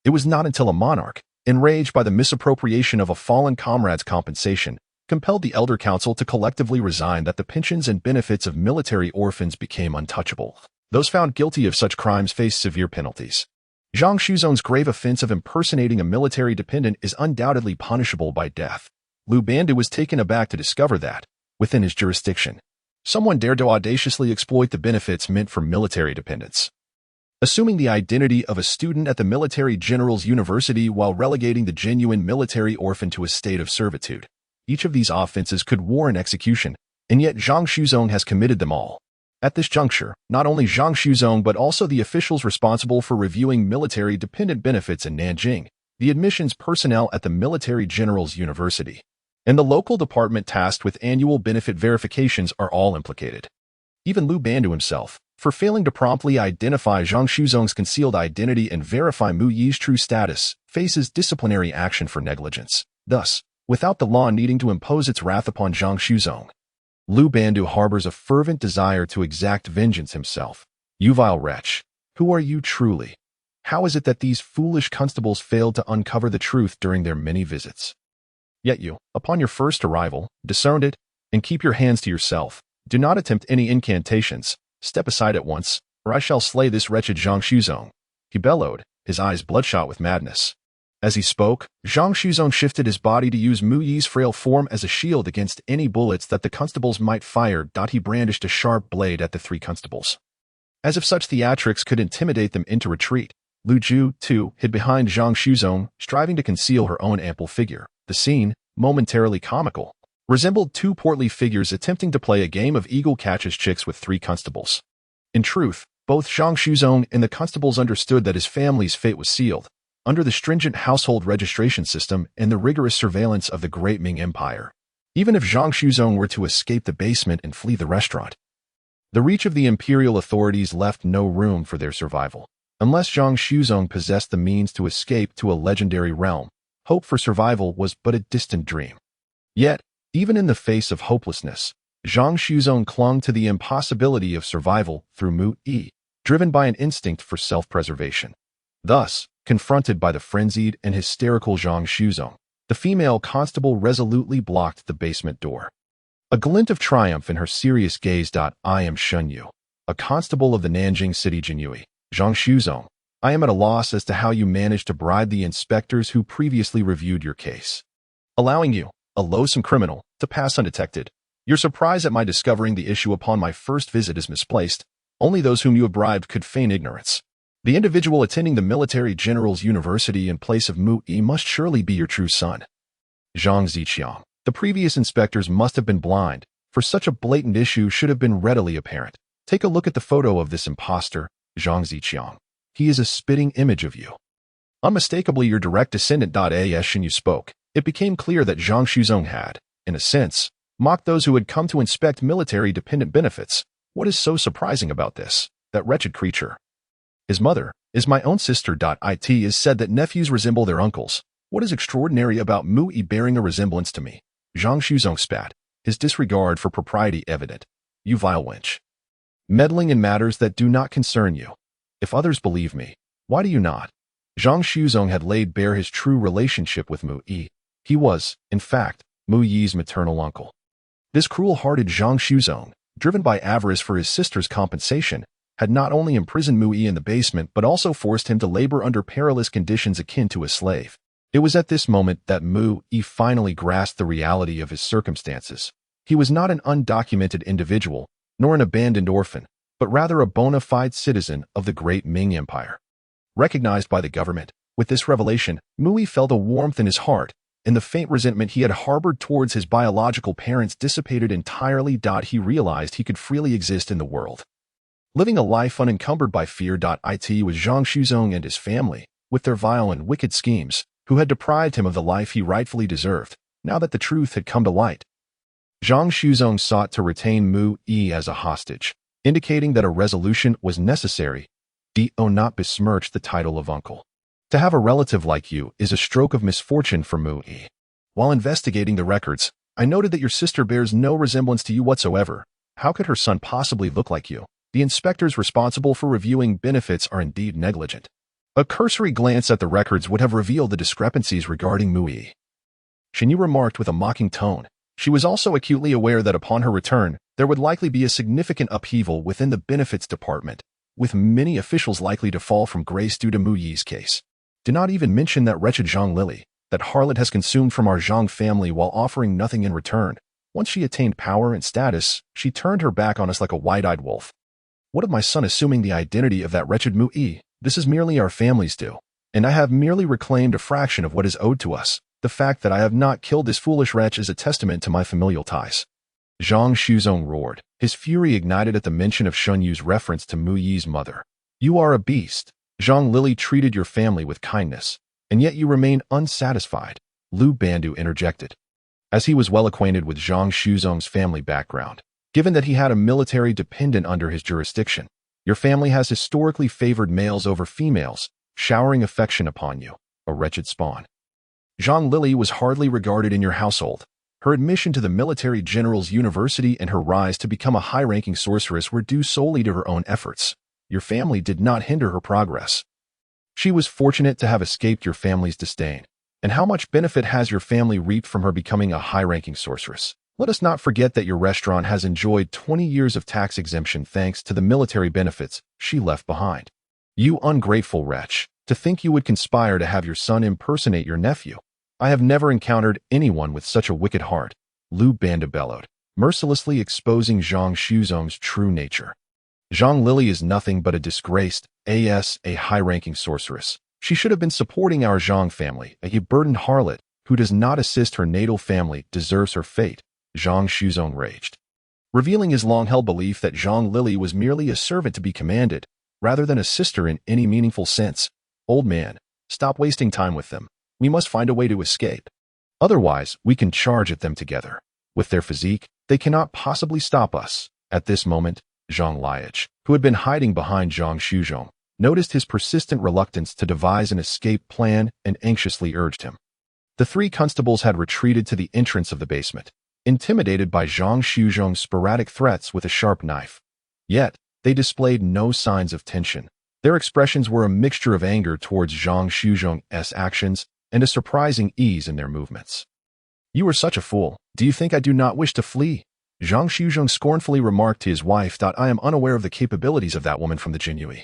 It was not until a monarch, enraged by the misappropriation of a fallen comrade's compensation, compelled the Elder Council to collectively resign that the pensions and benefits of military orphans became untouchable. Those found guilty of such crimes faced severe penalties. Zhang Xuzong's grave offense of impersonating a military dependent is undoubtedly punishable by death. Lu Bandu was taken aback to discover that, within his jurisdiction, someone dared to audaciously exploit the benefits meant for military dependents. Assuming the identity of a student at the military general's university while relegating the genuine military orphan to a state of servitude. Each of these offenses could warrant execution, and yet Zhang Xuzong has committed them all. At this juncture, not only Zhang Xuzong but also the officials responsible for reviewing military dependent benefits in Nanjing, the admissions personnel at the military general's university, and the local department tasked with annual benefit verifications are all implicated. Even Lu Bandu himself, for failing to promptly identify Zhang Xuzong's concealed identity and verify Muyi's true status, faces disciplinary action for negligence. Thus, without the law needing to impose its wrath upon Zhang Xuzong, Lu Bandu harbors a fervent desire to exact vengeance himself. You vile wretch, who are you truly? How is it that these foolish constables failed to uncover the truth during their many visits? Yet you, upon your first arrival, discerned it, and keep your hands to yourself. Do not attempt any incantations. Step aside at once, or I shall slay this wretched Zhang Xuzong. He bellowed, his eyes bloodshot with madness. As he spoke, Zhang Shuzong shifted his body to use Mu Yi's frail form as a shield against any bullets that the constables might fire. He brandished a sharp blade at the three constables. As if such theatrics could intimidate them into retreat, Lu Ju, too, hid behind Zhang Shuzong, striving to conceal her own ample figure. The scene, momentarily comical, resembled two portly figures attempting to play a game of eagle catches chicks with three constables. In truth, both Zhang Shuzong and the constables understood that his family's fate was sealed, under the stringent household registration system and the rigorous surveillance of the Great Ming Empire. Even if Zhang Shuzong were to escape the basement and flee the restaurant, the reach of the imperial authorities left no room for their survival. Unless Zhang Shuzong possessed the means to escape to a legendary realm, hope for survival was but a distant dream. Yet, even in the face of hopelessness, Zhang Shuzong clung to the impossibility of survival through Mu Yi, driven by an instinct for self-preservation. Thus, confronted by the frenzied and hysterical Zhang Shuzong, the female constable resolutely blocked the basement door. A glint of triumph in her serious gaze. I am Xuanwu, a constable of the Nanjing City Jinyue. Zhang Shuzong, I am at a loss as to how you managed to bribe the inspectors who previously reviewed your case, allowing you, a loathsome criminal, to pass undetected. Your surprise at my discovering the issue upon my first visit is misplaced. Only those whom you have bribed could feign ignorance. The individual attending the military general's university in place of Mu Yi must surely be your true son. Zhang Ziqiang, the previous inspectors must have been blind, for such a blatant issue should have been readily apparent. Take a look at the photo of this impostor, Zhang Ziqiang. He is a spitting image of you. Unmistakably your direct descendant. As Xuanwu spoke, it became clear that Zhang Shuzong had, in a sense, mocked those who had come to inspect military-dependent benefits. What is so surprising about this? That wretched creature. His mother is my own sister. It is said that nephews resemble their uncles. What is extraordinary about Mu Yi bearing a resemblance to me? Zhang Shuzong spat, his disregard for propriety evident. You vile wench. Meddling in matters that do not concern you. If others believe me, why do you not? Zhang Shuzong had laid bare his true relationship with Mu Yi. He was, in fact, Mu Yi's maternal uncle. This cruel-hearted Zhang Shuzong, driven by avarice for his sister's compensation, had not only imprisoned Mu Yi in the basement but also forced him to labor under perilous conditions akin to a slave. It was at this moment that Mu Yi finally grasped the reality of his circumstances. He was not an undocumented individual, nor an abandoned orphan, but rather a bona fide citizen of the Great Ming Empire. Recognized by the government, with this revelation, Mu Yi felt a warmth in his heart, and the faint resentment he had harbored towards his biological parents dissipated entirely. He realized he could freely exist in the world, living a life unencumbered by fear. It was Zhang Shuzong and his family, with their vile and wicked schemes, who had deprived him of the life he rightfully deserved, now that the truth had come to light. Zhang Shuzong sought to retain Mu Yi as a hostage, indicating that a resolution was necessary. Do not besmirch the title of uncle. To have a relative like you is a stroke of misfortune for Mu Yi. While investigating the records, I noted that your sister bears no resemblance to you whatsoever. How could her son possibly look like you? The inspectors responsible for reviewing benefits are indeed negligent. A cursory glance at the records would have revealed the discrepancies regarding Mu Yi. Xuanwu remarked with a mocking tone. She was also acutely aware that upon her return, there would likely be a significant upheaval within the benefits department, with many officials likely to fall from grace due to Mu Yi's case. Do not even mention that wretched Zhang Lily, that harlot has consumed from our Zhang family while offering nothing in return. Once she attained power and status, she turned her back on us like a wide-eyed wolf. What of my son assuming the identity of that wretched Mu Yi? This is merely our family's due, and I have merely reclaimed a fraction of what is owed to us. The fact that I have not killed this foolish wretch is a testament to my familial ties. Zhang Shuzong roared, his fury ignited at the mention of Xuanwu's reference to Mu Yi's mother. You are a beast. Zhang Lily treated your family with kindness, and yet you remain unsatisfied, Lu Bandu interjected. As he was well acquainted with Zhang Shuzong's family background, given that he had a military dependent under his jurisdiction, your family has historically favored males over females, showering affection upon you, a wretched spawn. Zhang Lily was hardly regarded in your household. Her admission to the military general's university and her rise to become a high-ranking sorceress were due solely to her own efforts. Your family did not hinder her progress. She was fortunate to have escaped your family's disdain. And how much benefit has your family reaped from her becoming a high-ranking sorceress? Let us not forget that your restaurant has enjoyed 20 years of tax exemption thanks to the military benefits she left behind. You ungrateful wretch. To think you would conspire to have your son impersonate your nephew. I have never encountered anyone with such a wicked heart, Lu Banda bellowed, mercilessly exposing Zhang Shuzong's true nature. Zhang Lili is nothing but a disgraced, a high-ranking sorceress. She should have been supporting our Zhang family. A burdened harlot who does not assist her natal family deserves her fate, Zhang Shuzong raged, revealing his long-held belief that Zhang Lili was merely a servant to be commanded, rather than a sister in any meaningful sense. Old man, stop wasting time with them. We must find a way to escape. Otherwise, we can charge at them together. With their physique, they cannot possibly stop us. At this moment, Zhang Liaj, who had been hiding behind Zhang Shuzong, noticed his persistent reluctance to devise an escape plan and anxiously urged him. The three constables had retreated to the entrance of the basement, intimidated by Zhang Shuzong's sporadic threats with a sharp knife. Yet, they displayed no signs of tension. Their expressions were a mixture of anger towards Zhang Shuzong's actions and a surprising ease in their movements. You are such a fool. Do you think I do not wish to flee? Zhang Shuzong scornfully remarked to his wife. I am unaware of the capabilities of that woman from the Jinyue.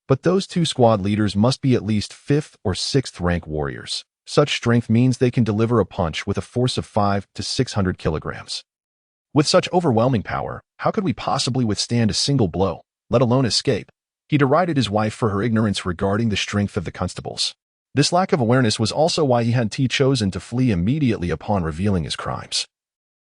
But those two squad leaders must be at least 5th or 6th rank warriors. Such strength means they can deliver a punch with a force of 500 to 600 kilograms. With such overwhelming power, how could we possibly withstand a single blow, let alone escape? He derided his wife for her ignorance regarding the strength of the constables. This lack of awareness was also why he had chosen to flee immediately upon revealing his crimes.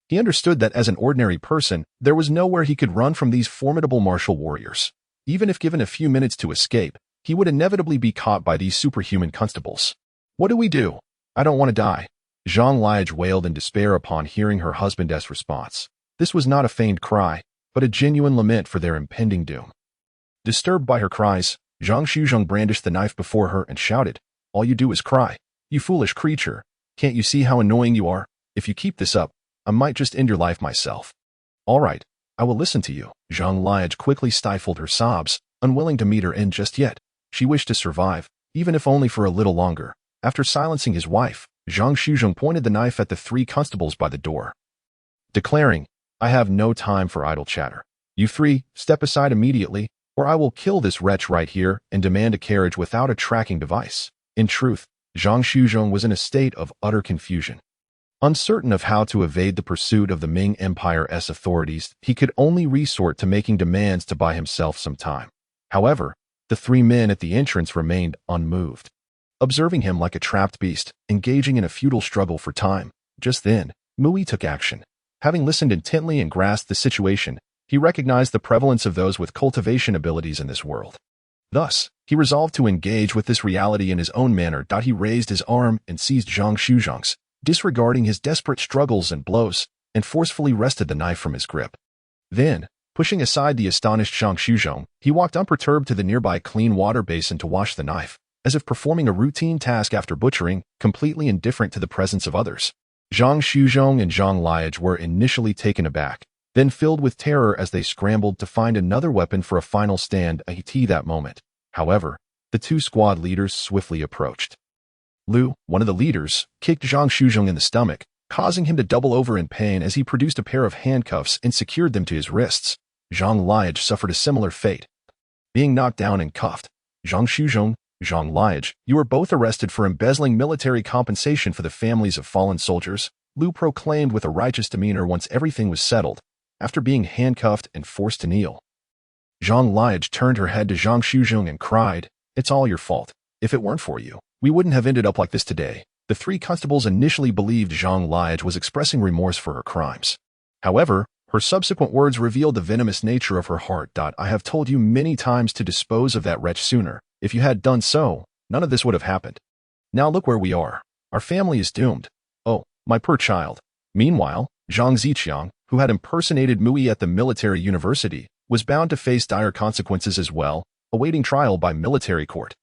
He understood that as an ordinary person, there was nowhere he could run from these formidable martial warriors. Even if given a few minutes to escape, he would inevitably be caught by these superhuman constables. What do we do? I don't want to die. Zhang Liaj wailed in despair upon hearing her husband's response. This was not a feigned cry, but a genuine lament for their impending doom. Disturbed by her cries, Zhang Shuzong brandished the knife before her and shouted, "All you do is cry. You foolish creature. Can't you see how annoying you are? If you keep this up, I might just end your life myself." "All right, I will listen to you." Zhang Liaj quickly stifled her sobs, unwilling to meet her end just yet. She wished to survive, even if only for a little longer. After silencing his wife, Zhang Shuzong pointed the knife at the three constables by the door, declaring, "I have no time for idle chatter. You three, step aside immediately, or I will kill this wretch right here and demand a carriage without a tracking device." In truth, Zhang Shuzong was in a state of utter confusion. Uncertain of how to evade the pursuit of the Ming Empire's authorities, he could only resort to making demands to buy himself some time. However, the three men at the entrance remained unmoved, observing him like a trapped beast, engaging in a futile struggle for time. Just then, Mui took action. Having listened intently and grasped the situation, he recognized the prevalence of those with cultivation abilities in this world. Thus, he resolved to engage with this reality in his own manner. He raised his arm and seized Zhang Shuzong's, disregarding his desperate struggles and blows, and forcefully wrested the knife from his grip. Then, pushing aside the astonished Zhang Shuzong, he walked unperturbed to the nearby clean water basin to wash the knife, as if performing a routine task after butchering, completely indifferent to the presence of others. Zhang Shuzong and Zhang Liaj were initially taken aback, then filled with terror as they scrambled to find another weapon for a final stand at that moment. However, the two squad leaders swiftly approached. Lu, one of the leaders, kicked Zhang Shuzong in the stomach, causing him to double over in pain as he produced a pair of handcuffs and secured them to his wrists. Zhang Liaj suffered a similar fate, being knocked down and cuffed. Zhang Shuzong, Zhang Liaj, you were both arrested for embezzling military compensation for the families of fallen soldiers, Lu proclaimed with a righteous demeanor once everything was settled, after being handcuffed and forced to kneel. Zhang Liaj turned her head to Zhang Shuzong and cried, "It's all your fault. If it weren't for you, we wouldn't have ended up like this today." The three constables initially believed Zhang Liaj was expressing remorse for her crimes. However, her subsequent words revealed the venomous nature of her heart. "I have told you many times to dispose of that wretch sooner. If you had done so, none of this would have happened. Now look where we are. Our family is doomed. Oh, my poor child." Meanwhile, Zhang Ziqiang, who had impersonated Mui at the military university, was bound to face dire consequences as well, awaiting trial by military court.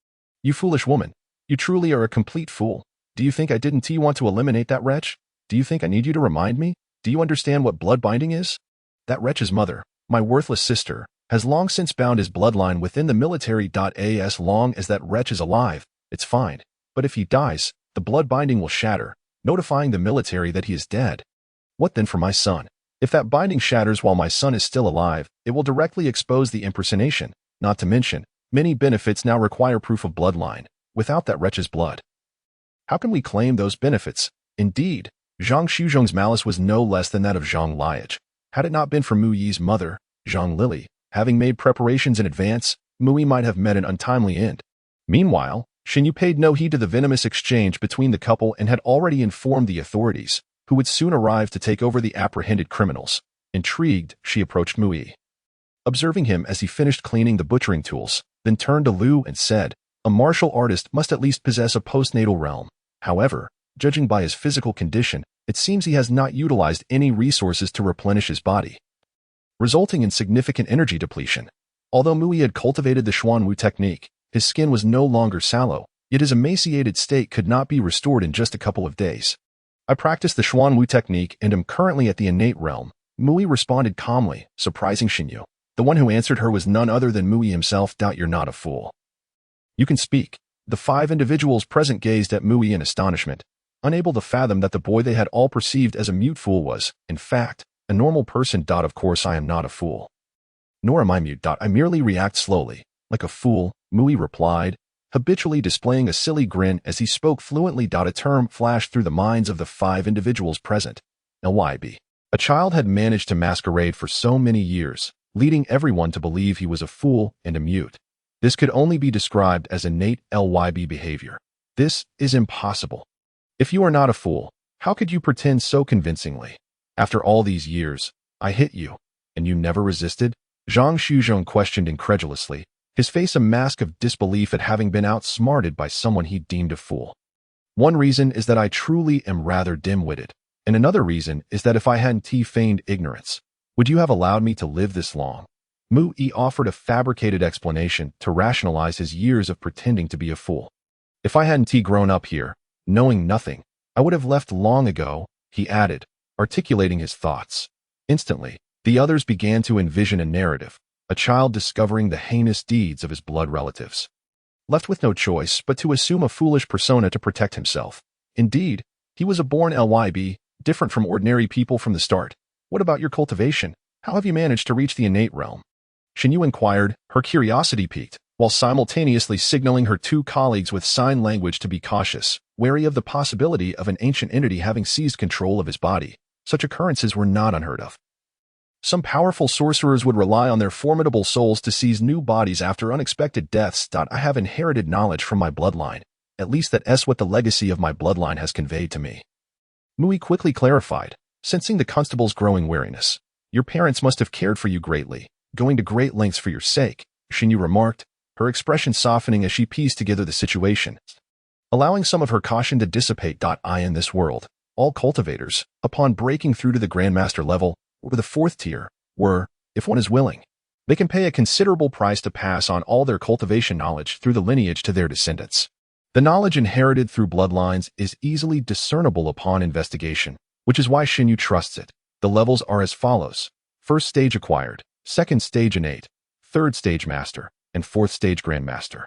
"You foolish woman. You truly are a complete fool. Do you think I didn't want to eliminate that wretch? Do you think I need you to remind me? Do you understand what blood binding is? That wretch's mother, my worthless sister, has long since bound his bloodline within the military. As long as that wretch is alive, it's fine. But if he dies, the blood binding will shatter, notifying the military that he is dead. What then for my son? If that binding shatters while my son is still alive, it will directly expose the impersonation. Not to mention, many benefits now require proof of bloodline. without that wretch's blood. How can we claim those benefits? Indeed, Zhang Shuzhong's malice was no less than that of Zhang Liach. Had it not been for Mu Yi's mother, Zhang Lili, having made preparations in advance, Mu Yi might have met an untimely end. Meanwhile, Xinyu paid no heed to the venomous exchange between the couple and had already informed the authorities, who would soon arrive to take over the apprehended criminals. Intrigued, she approached Mu Yi, observing him as he finished cleaning the butchering tools, then turned to Liu and said, "A martial artist must at least possess a postnatal realm. However, judging by his physical condition, it seems he has not utilized any resources to replenish his body, resulting in significant energy depletion. Although Mu Yi had cultivated the Xuanwu technique, his skin was no longer sallow, yet his emaciated state could not be restored in just a couple of days. I practiced the Xuanwu technique and am currently at the innate realm," Mu Yi responded calmly, surprising Xinyu. The one who answered her was none other than Mu Yi himself. "You're not a fool. You can speak." The 5 individuals present gazed at Mu Yi in astonishment, unable to fathom that the boy they had all perceived as a mute fool was, in fact, a normal person. "Of course I am not a fool. Nor am I mute. I merely react slowly, like a fool," Mu Yi replied, habitually displaying a silly grin as he spoke fluently. A term flashed through the minds of the 5 individuals present. LYB. A child had managed to masquerade for so many years, leading everyone to believe he was a fool and a mute. This could only be described as innate LYB behavior. This is impossible. If you are not a fool, how could you pretend so convincingly? After all these years, I hit you, and you never resisted? Zhang Shuzhong questioned incredulously, his face a mask of disbelief at having been outsmarted by someone he deemed a fool. "One reason is that I truly am rather dim-witted, and another reason is that if I hadn't feigned ignorance, would you have allowed me to live this long?" Mu Yi offered a fabricated explanation to rationalize his years of pretending to be a fool. "If I hadn't grown up here, knowing nothing, I would have left long ago," he added, articulating his thoughts. Instantly, the others began to envision a narrative, a child discovering the heinous deeds of his blood relatives, left with no choice but to assume a foolish persona to protect himself. Indeed, he was a born LYB, different from ordinary people from the start. "What about your cultivation? How have you managed to reach the innate realm?" Xinyu inquired, her curiosity piqued, while simultaneously signaling her 2 colleagues with sign language to be cautious, wary of the possibility of an ancient entity having seized control of his body. Such occurrences were not unheard of. Some powerful sorcerers would rely on their formidable souls to seize new bodies after unexpected deaths. "I have inherited knowledge from my bloodline. At least that's what the legacy of my bloodline has conveyed to me," Mu Yi quickly clarified, sensing the constable's growing wariness. "Your parents must have cared for you greatly, going to great lengths for your sake," Xinyu remarked, her expression softening as she pieced together the situation, allowing some of her caution to dissipate. In this world, all cultivators, upon breaking through to the Grandmaster level, or the 4th tier, if one is willing, they can pay a considerable price to pass on all their cultivation knowledge through the lineage to their descendants. The knowledge inherited through bloodlines is easily discernible upon investigation, which is why Xinyu trusts it. The levels are as follows: 1st stage acquired, 2nd stage innate, 3rd stage master, and 4th stage grandmaster.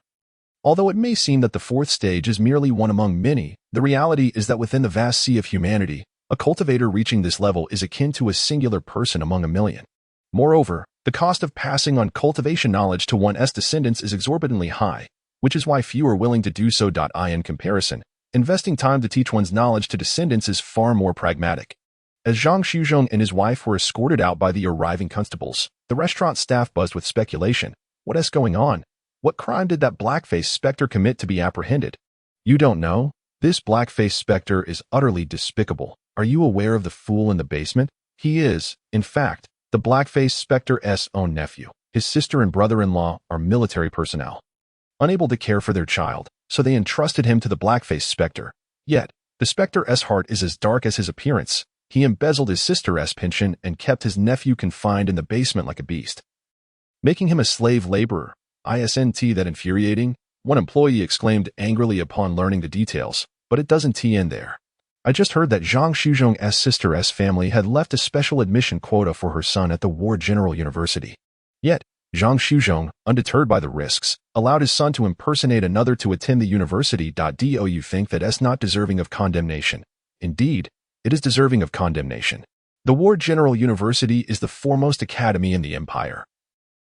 Although it may seem that the 4th stage is merely one among many, the reality is that within the vast sea of humanity, a cultivator reaching this level is akin to a singular person among a million. Moreover, the cost of passing on cultivation knowledge to one's descendants is exorbitantly high, which is why few are willing to do so. In comparison, investing time to teach one's knowledge to descendants is far more pragmatic. As Zhang Shuzhong and his wife were escorted out by the arriving constables, the restaurant staff buzzed with speculation. What's going on? What crime did that blackface specter commit to be apprehended? You don't know? This blackface specter is utterly despicable. Are you aware of the fool in the basement? He is, in fact, the blackface specter's own nephew. His sister and brother-in-law are military personnel, unable to care for their child, so they entrusted him to the blackface specter. Yet, the specter's heart is as dark as his appearance. He embezzled his sister's pension and kept his nephew confined in the basement like a beast, making him a slave laborer. Isn't that infuriating? One employee exclaimed angrily upon learning the details, but it doesn't end there. I just heard that Zhang Shuzhong's sister's family had left a special admission quota for her son at the War General University. Yet, Zhang Shuzhong, undeterred by the risks, allowed his son to impersonate another to attend the university. Do you think that's not deserving of condemnation? Indeed, it is deserving of condemnation. The War General University is the foremost academy in the empire,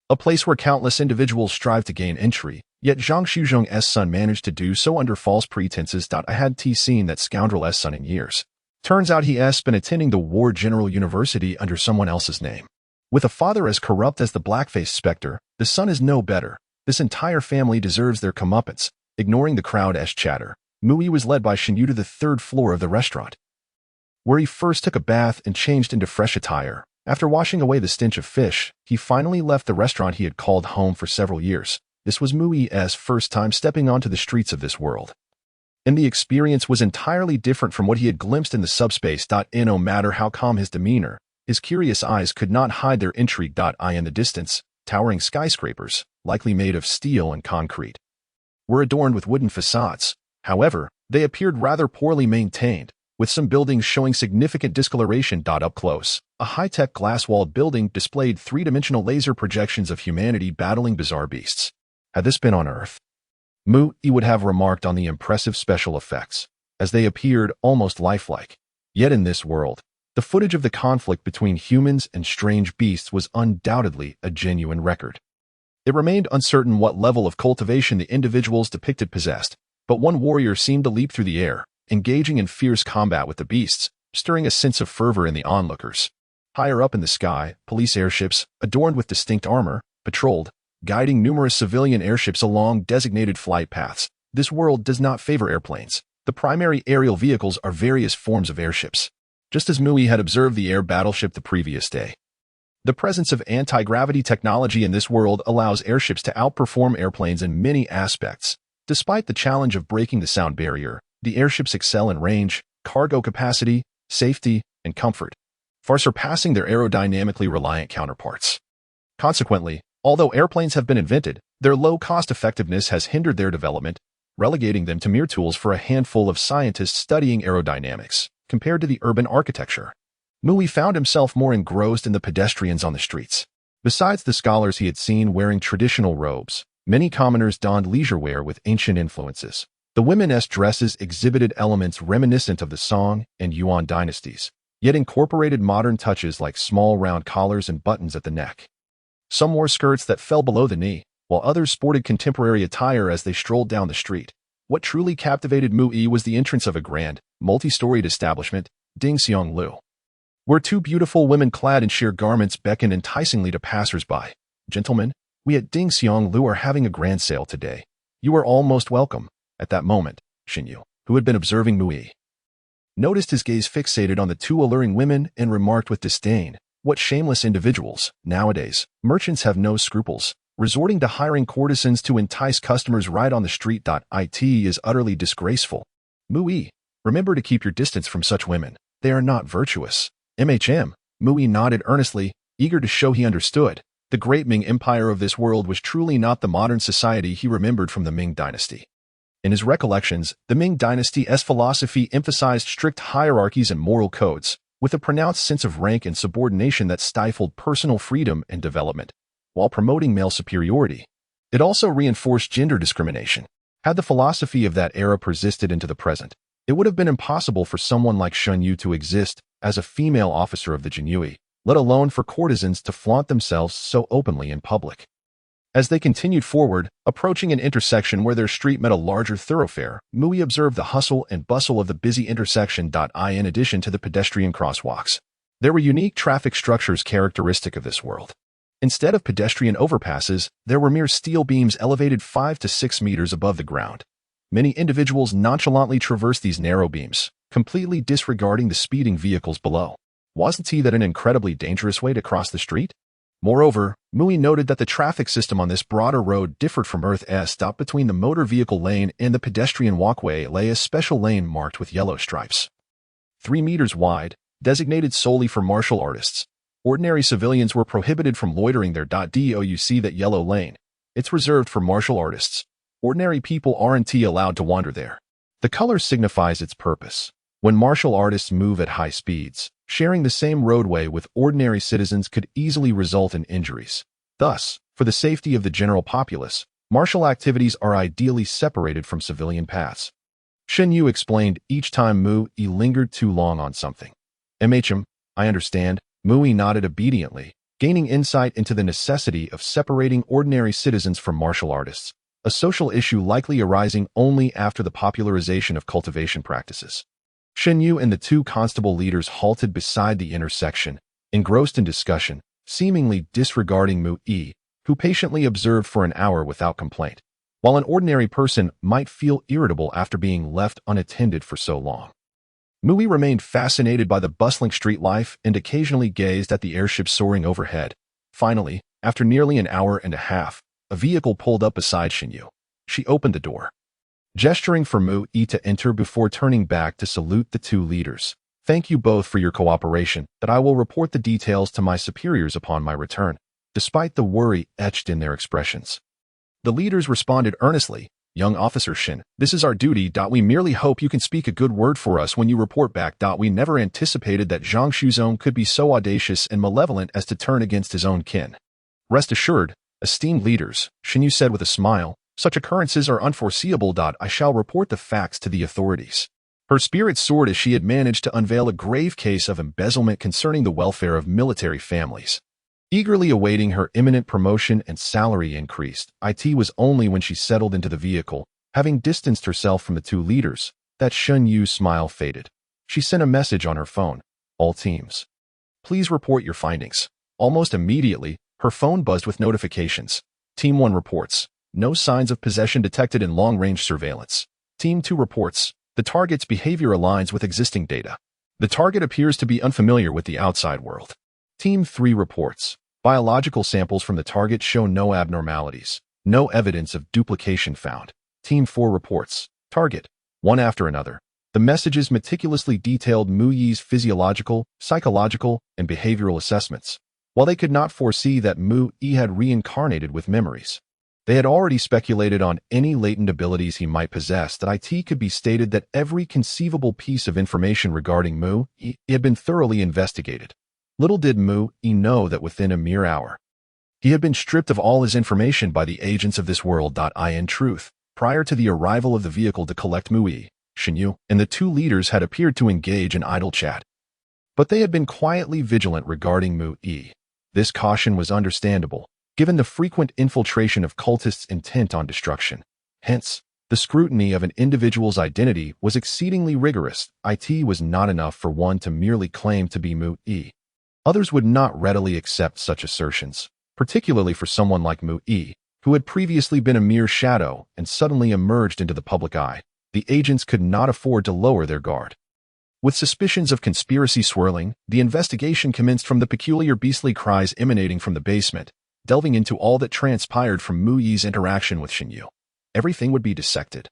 a place where countless individuals strive to gain entry, Yet Zhang Shuzhong's son managed to do so under false pretenses. I hadn't seen that scoundrel's son in years. Turns out he's been attending the War General University under someone else's name. With a father as corrupt as the black-faced specter, the son is no better. This entire family deserves their comeuppance. Ignoring the crowd's chatter, Mui was led by Xuanwu to the third floor of the restaurant, where he first took a bath and changed into fresh attire. After washing away the stench of fish, he finally left the restaurant he had called home for several years. This was Mui's first time stepping onto the streets of this world, and the experience was entirely different from what he had glimpsed in the subspace. No matter how calm his demeanor, his curious eyes could not hide their intrigue. In the distance, towering skyscrapers, likely made of steel and concrete, were adorned with wooden facades. However, they appeared rather poorly maintained, with some buildings showing significant discoloration. Up close, a high-tech glass-walled building displayed three-dimensional laser projections of humanity battling bizarre beasts. Had this been on Earth, Mui would have remarked on the impressive special effects, as they appeared almost lifelike. Yet in this world, the footage of the conflict between humans and strange beasts was undoubtedly a genuine record. It remained uncertain what level of cultivation the individuals depicted possessed, but one warrior seemed to leap through the air, engaging in fierce combat with the beasts, stirring a sense of fervor in the onlookers. Higher up in the sky, police airships, adorned with distinct armor, patrolled, guiding numerous civilian airships along designated flight paths. This world does not favor airplanes. The primary aerial vehicles are various forms of airships, just as Mui had observed the air battleship the previous day. The presence of anti-gravity technology in this world allows airships to outperform airplanes in many aspects. Despite the challenge of breaking the sound barrier, the airships excel in range, cargo capacity, safety, and comfort, far surpassing their aerodynamically reliant counterparts. Consequently, although airplanes have been invented, their low cost-effectiveness has hindered their development, relegating them to mere tools for a handful of scientists studying aerodynamics. Compared to the urban architecture, Mui found himself more engrossed in the pedestrians on the streets. Besides the scholars he had seen wearing traditional robes, many commoners donned leisure wear with ancient influences. The women's dresses exhibited elements reminiscent of the Song and Yuan dynasties, yet incorporated modern touches like small round collars and buttons at the neck. Some wore skirts that fell below the knee, while others sported contemporary attire as they strolled down the street. What truly captivated Mui was the entrance of a grand, multi-storied establishment, Xuanwu, where two beautiful women clad in sheer garments beckoned enticingly to passers-by. "Gentlemen, we at Xuanwu are having a grand sale today. You are all most welcome." At that moment, Xuanwu, who had been observing Mui, noticed his gaze fixated on the two alluring women and remarked with disdain, "What shameless individuals. Nowadays, merchants have no scruples, resorting to hiring courtesans to entice customers right on the street. It is utterly disgraceful. Mui, remember to keep your distance from such women. They are not virtuous." Mui nodded earnestly, eager to show he understood. The great Ming Empire of this world was truly not the modern society he remembered from the Ming Dynasty. In his recollections, the Ming Dynasty's philosophy emphasized strict hierarchies and moral codes, with a pronounced sense of rank and subordination that stifled personal freedom and development, while promoting male superiority. It also reinforced gender discrimination. Had the philosophy of that era persisted into the present, it would have been impossible for someone like Xuanwu to exist as a female officer of the Jinhui, let alone for courtesans to flaunt themselves so openly in public. As they continued forward, approaching an intersection where their street met a larger thoroughfare, Mui observed the hustle and bustle of the busy intersection. In addition to the pedestrian crosswalks, there were unique traffic structures characteristic of this world. Instead of pedestrian overpasses, there were mere steel beams elevated 5 to 6 meters above the ground. Many individuals nonchalantly traversed these narrow beams, completely disregarding the speeding vehicles below. Wasn't that an incredibly dangerous way to cross the street? Moreover, Mui noted that the traffic system on this broader road differed from Earth's. Between the motor vehicle lane and the pedestrian walkway lay a special lane marked with yellow stripes, 3 meters wide, designated solely for martial artists. Ordinary civilians were prohibited from loitering there. Do you see that yellow lane? It's reserved for martial artists. Ordinary people aren't allowed to wander there. The color signifies its purpose. When martial artists move at high speeds, sharing the same roadway with ordinary citizens could easily result in injuries. Thus, for the safety of the general populace, martial activities are ideally separated from civilian paths. Xuanwu explained each time Mui lingered too long on something. I understand. Mui nodded obediently, gaining insight into the necessity of separating ordinary citizens from martial artists, a social issue likely arising only after the popularization of cultivation practices. Xuanwu and the two constable leaders halted beside the intersection, engrossed in discussion, seemingly disregarding Mu Yi, who patiently observed for an hour without complaint, while an ordinary person might feel irritable after being left unattended for so long. Mu Yi remained fascinated by the bustling street life and occasionally gazed at the airship soaring overhead. Finally, after nearly an hour and a half, a vehicle pulled up beside Xuanwu. She opened the door, gesturing for Mu Yi to enter before turning back to salute the two leaders. "Thank you both for your cooperation, that I will report the details to my superiors upon my return," despite the worry etched in their expressions. The leaders responded earnestly, "Young Officer Shin, this is our duty. We merely hope you can speak a good word for us when you report back. We never anticipated that Zhang Shuzong could be so audacious and malevolent as to turn against his own kin." "Rest assured, esteemed leaders," Xuanwu said with a smile, "such occurrences are unforeseeable. I shall report the facts to the authorities." Her spirit soared as she had managed to unveil a grave case of embezzlement concerning the welfare of military families. Eagerly awaiting her imminent promotion and salary increase, it was only when she settled into the vehicle, having distanced herself from the two leaders, that Xuanwu's smile faded. She sent a message on her phone. "All teams, please report your findings." Almost immediately, her phone buzzed with notifications. Team 1 reports, "No signs of possession detected in long-range surveillance." Team 2 reports, "The target's behavior aligns with existing data. The target appears to be unfamiliar with the outside world." Team 3 reports, "Biological samples from the target show no abnormalities. No evidence of duplication found." Team 4 reports, "Target." One after another, the messages meticulously detailed Mu Yi's physiological, psychological, and behavioral assessments. While they could not foresee that Mu Yi had reincarnated with memories, they had already speculated on any latent abilities he might possess. That it could be stated that every conceivable piece of information regarding Mu Yi had been thoroughly investigated. Little did Mu Yi know that within a mere hour, he had been stripped of all his information by the agents of this world. In truth, prior to the arrival of the vehicle to collect Mu Yi, Xuanwu and the two leaders had appeared to engage in idle chat. But they had been quietly vigilant regarding Mu Yi. This caution was understandable, given the frequent infiltration of cultists intent on destruction. Hence, the scrutiny of an individual's identity was exceedingly rigorous. It was not enough for one to merely claim to be Mu Yi. Others would not readily accept such assertions, particularly for someone like Mu Yi, who had previously been a mere shadow and suddenly emerged into the public eye. The agents could not afford to lower their guard. With suspicions of conspiracy swirling, the investigation commenced from the peculiar beastly cries emanating from the basement, delving into all that transpired from Mu Yi's interaction with Xuanwu. Everything would be dissected,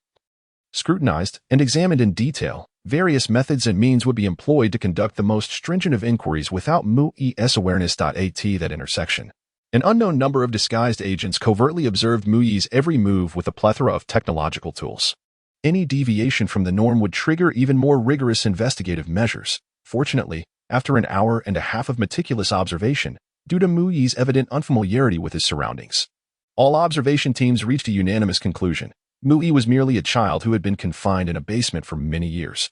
scrutinized, and examined in detail. Various methods and means would be employed to conduct the most stringent of inquiries without Mu Yi's awareness. At that intersection, an unknown number of disguised agents covertly observed Mu Yi's every move with a plethora of technological tools. Any deviation from the norm would trigger even more rigorous investigative measures. Fortunately, after an hour and a half of meticulous observation, due to Mu Yi's evident unfamiliarity with his surroundings, all observation teams reached a unanimous conclusion. Mu Yi was merely a child who had been confined in a basement for many years,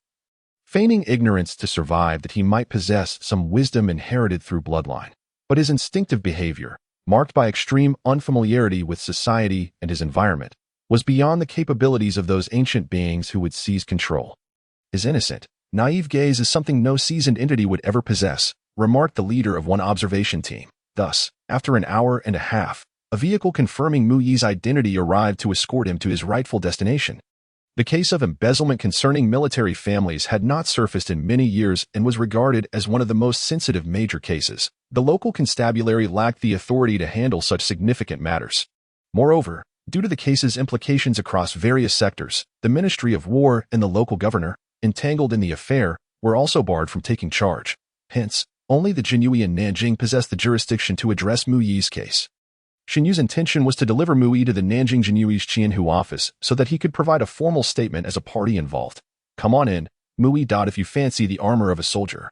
feigning ignorance to survive. That he might possess some wisdom inherited through bloodline, but his instinctive behavior, marked by extreme unfamiliarity with society and his environment, was beyond the capabilities of those ancient beings who would seize control. "His innocent, naive gaze is something no seasoned entity would ever possess," remarked the leader of one observation team. Thus, after an hour and a half, a vehicle confirming Mu Yi's identity arrived to escort him to his rightful destination. The case of embezzlement concerning military families had not surfaced in many years and was regarded as one of the most sensitive major cases. The local constabulary lacked the authority to handle such significant matters. Moreover, due to the case's implications across various sectors, the Ministry of War and the local governor, entangled in the affair, were also barred from taking charge. Hence, only the Jinhui and Nanjing possessed the jurisdiction to address Mu Yi's case. Xuanwu's intention was to deliver Mu Yi to the Nanjing Jinyui's Qianhu office so that he could provide a formal statement as a party involved. "Come on in, Mu Yi. If you fancy the armor of a soldier,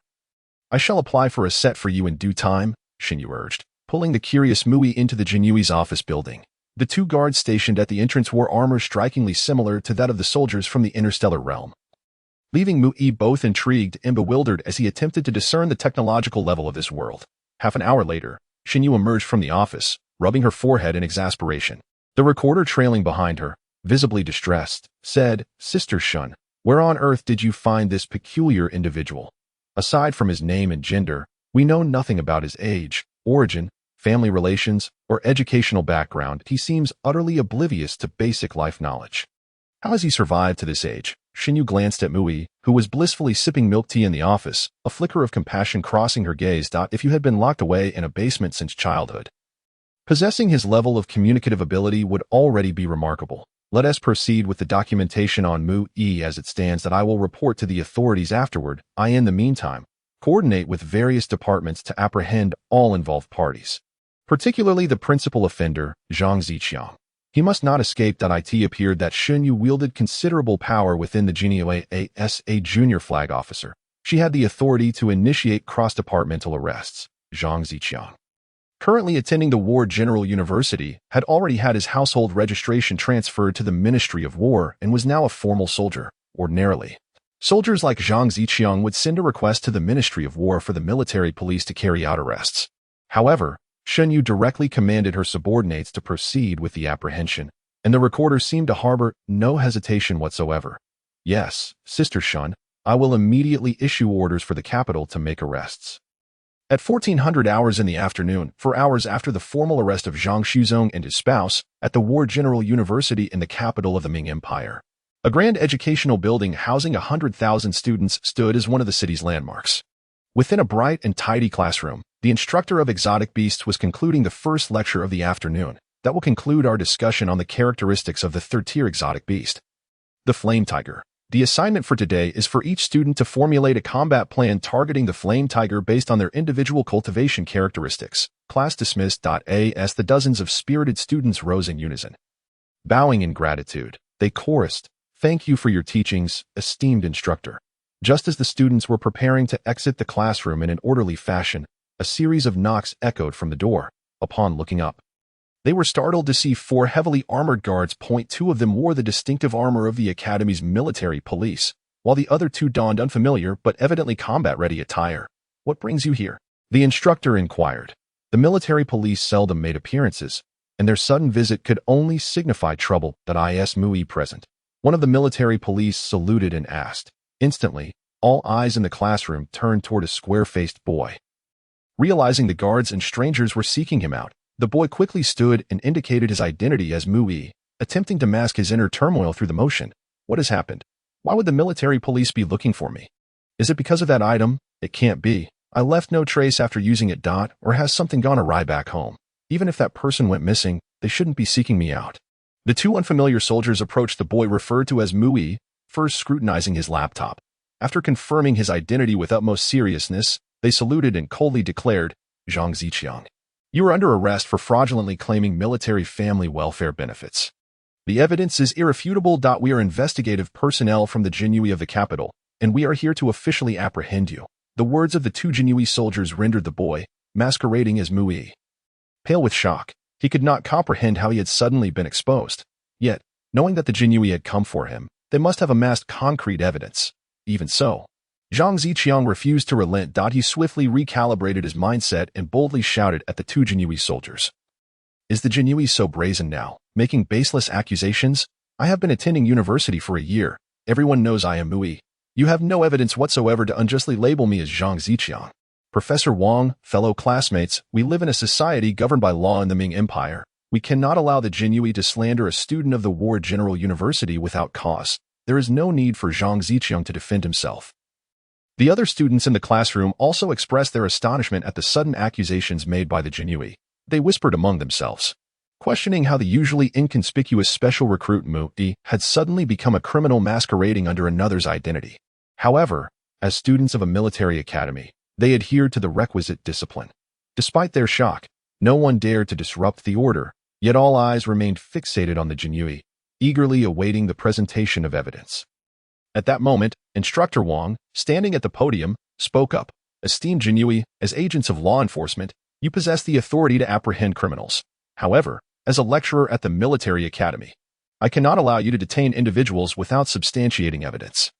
I shall apply for a set for you in due time," Xuanwu urged, pulling the curious Mu Yi into the Jinyui's office building. The two guards stationed at the entrance wore armor strikingly similar to that of the soldiers from the interstellar realm, leaving Mu Yi both intrigued and bewildered as he attempted to discern the technological level of this world. Half an hour later, Xuanwu emerged from the office, rubbing her forehead in exasperation. The recorder trailing behind her, visibly distressed, said, "Sister Shun, where on earth did you find this peculiar individual? Aside from his name and gender, we know nothing about his age, origin, family relations, or educational background. He seems utterly oblivious to basic life knowledge. How has he survived to this age?" Xinyu glanced at Mui, who was blissfully sipping milk tea in the office, a flicker of compassion crossing her gaze. "If you had been locked away in a basement since childhood, possessing his level of communicative ability would already be remarkable. Let us proceed with the documentation on Mui as it stands that I will report to the authorities afterward. In the meantime, coordinate with various departments to apprehend all involved parties, particularly the principal offender, Zhang Ziqiang. He must not escape." It appeared that Xuanwu wielded considerable power within the Jinhua as a junior flag officer. She had the authority to initiate cross-departmental arrests. Zhang Ziqiang, currently attending the War General University, had already had his household registration transferred to the Ministry of War and was now a formal soldier. Ordinarily, soldiers like Zhang Ziqiang would send a request to the Ministry of War for the military police to carry out arrests. However, Xuanwu directly commanded her subordinates to proceed with the apprehension, and the recorder seemed to harbor no hesitation whatsoever. "Yes, Sister Shun, I will immediately issue orders for the capital to make arrests." At 1400 hours in the afternoon, 4 hours after the formal arrest of Zhang Shuzong and his spouse, at the War General University in the capital of the Ming Empire, a grand educational building housing 100,000 students stood as one of the city's landmarks. Within a bright and tidy classroom, the instructor of exotic beasts was concluding the first lecture of the afternoon. That will conclude our discussion on the characteristics of the third-tier exotic beast, the flame tiger. The assignment for today is for each student to formulate a combat plan targeting the flame tiger based on their individual cultivation characteristics. Class dismissed. As the dozens of spirited students rose in unison, bowing in gratitude, they chorused, "Thank you for your teachings, esteemed instructor." Just as the students were preparing to exit the classroom in an orderly fashion, a series of knocks echoed from the door. Upon looking up, they were startled to see 4 heavily armored guards. 2 of them wore the distinctive armor of the Academy's military police, while the other 2 donned unfamiliar but evidently combat-ready attire. "What brings you here?" the instructor inquired. The military police seldom made appearances, and their sudden visit could only signify trouble. Is Mui present? One of the military police saluted and asked. Instantly, all eyes in the classroom turned toward a square-faced boy. Realizing the guards and strangers were seeking him out, the boy quickly stood and indicated his identity as Mui, attempting to mask his inner turmoil through the motion. "What has happened? Why would the military police be looking for me? Is it because of that item? It can't be. I left no trace after using it. Or has something gone awry back home? Even if that person went missing, they shouldn't be seeking me out." The 2 unfamiliar soldiers approached the boy referred to as Mui, first scrutinizing his laptop. After confirming his identity with utmost seriousness, they saluted and coldly declared, "Zhang Ziqiang, you are under arrest for fraudulently claiming military family welfare benefits. The evidence is irrefutable. We are investigative personnel from the Jinhui of the capital, and we are here to officially apprehend you." The words of the 2 Jinhui soldiers rendered the boy, masquerading as Mui, pale with shock. He could not comprehend how he had suddenly been exposed. Yet, knowing that the Jinhui had come for him, they must have amassed concrete evidence. Even so, Zhang Ziqiang refused to relent. He swiftly recalibrated his mindset and boldly shouted at the 2 Jinhui soldiers. "Is the Jinhui so brazen now, making baseless accusations? I have been attending university for a year. Everyone knows I am Mui. You have no evidence whatsoever to unjustly label me as Zhang Ziqiang. Professor Wang, fellow classmates, we live in a society governed by law in the Ming Empire. We cannot allow the Jinhui to slander a student of the War General University without cause. There is no need for Zhang Ziqiang to defend himself." The other students in the classroom also expressed their astonishment at the sudden accusations made by the Jinhui. They whispered among themselves, questioning how the usually inconspicuous special recruit Mui had suddenly become a criminal masquerading under another's identity. However, as students of a military academy, they adhered to the requisite discipline. Despite their shock, no one dared to disrupt the order, yet all eyes remained fixated on the Jinhui, eagerly awaiting the presentation of evidence. At that moment, Instructor Wang, standing at the podium, spoke up. "Esteemed Jinhui, as agents of law enforcement, you possess the authority to apprehend criminals. However, as a lecturer at the military academy, I cannot allow you to detain individuals without substantiating evidence.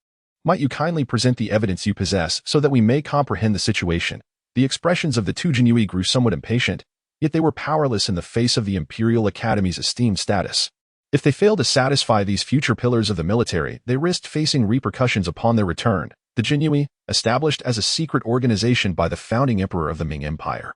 Might you kindly present the evidence you possess so that we may comprehend the situation?" The expressions of the 2 Jinhui grew somewhat impatient. yet they were powerless in the face of the Imperial Academy's esteemed status. If they failed to satisfy these future pillars of the military, they risked facing repercussions upon their return. The Xuanwu, established as a secret organization by the founding emperor of the Ming Empire,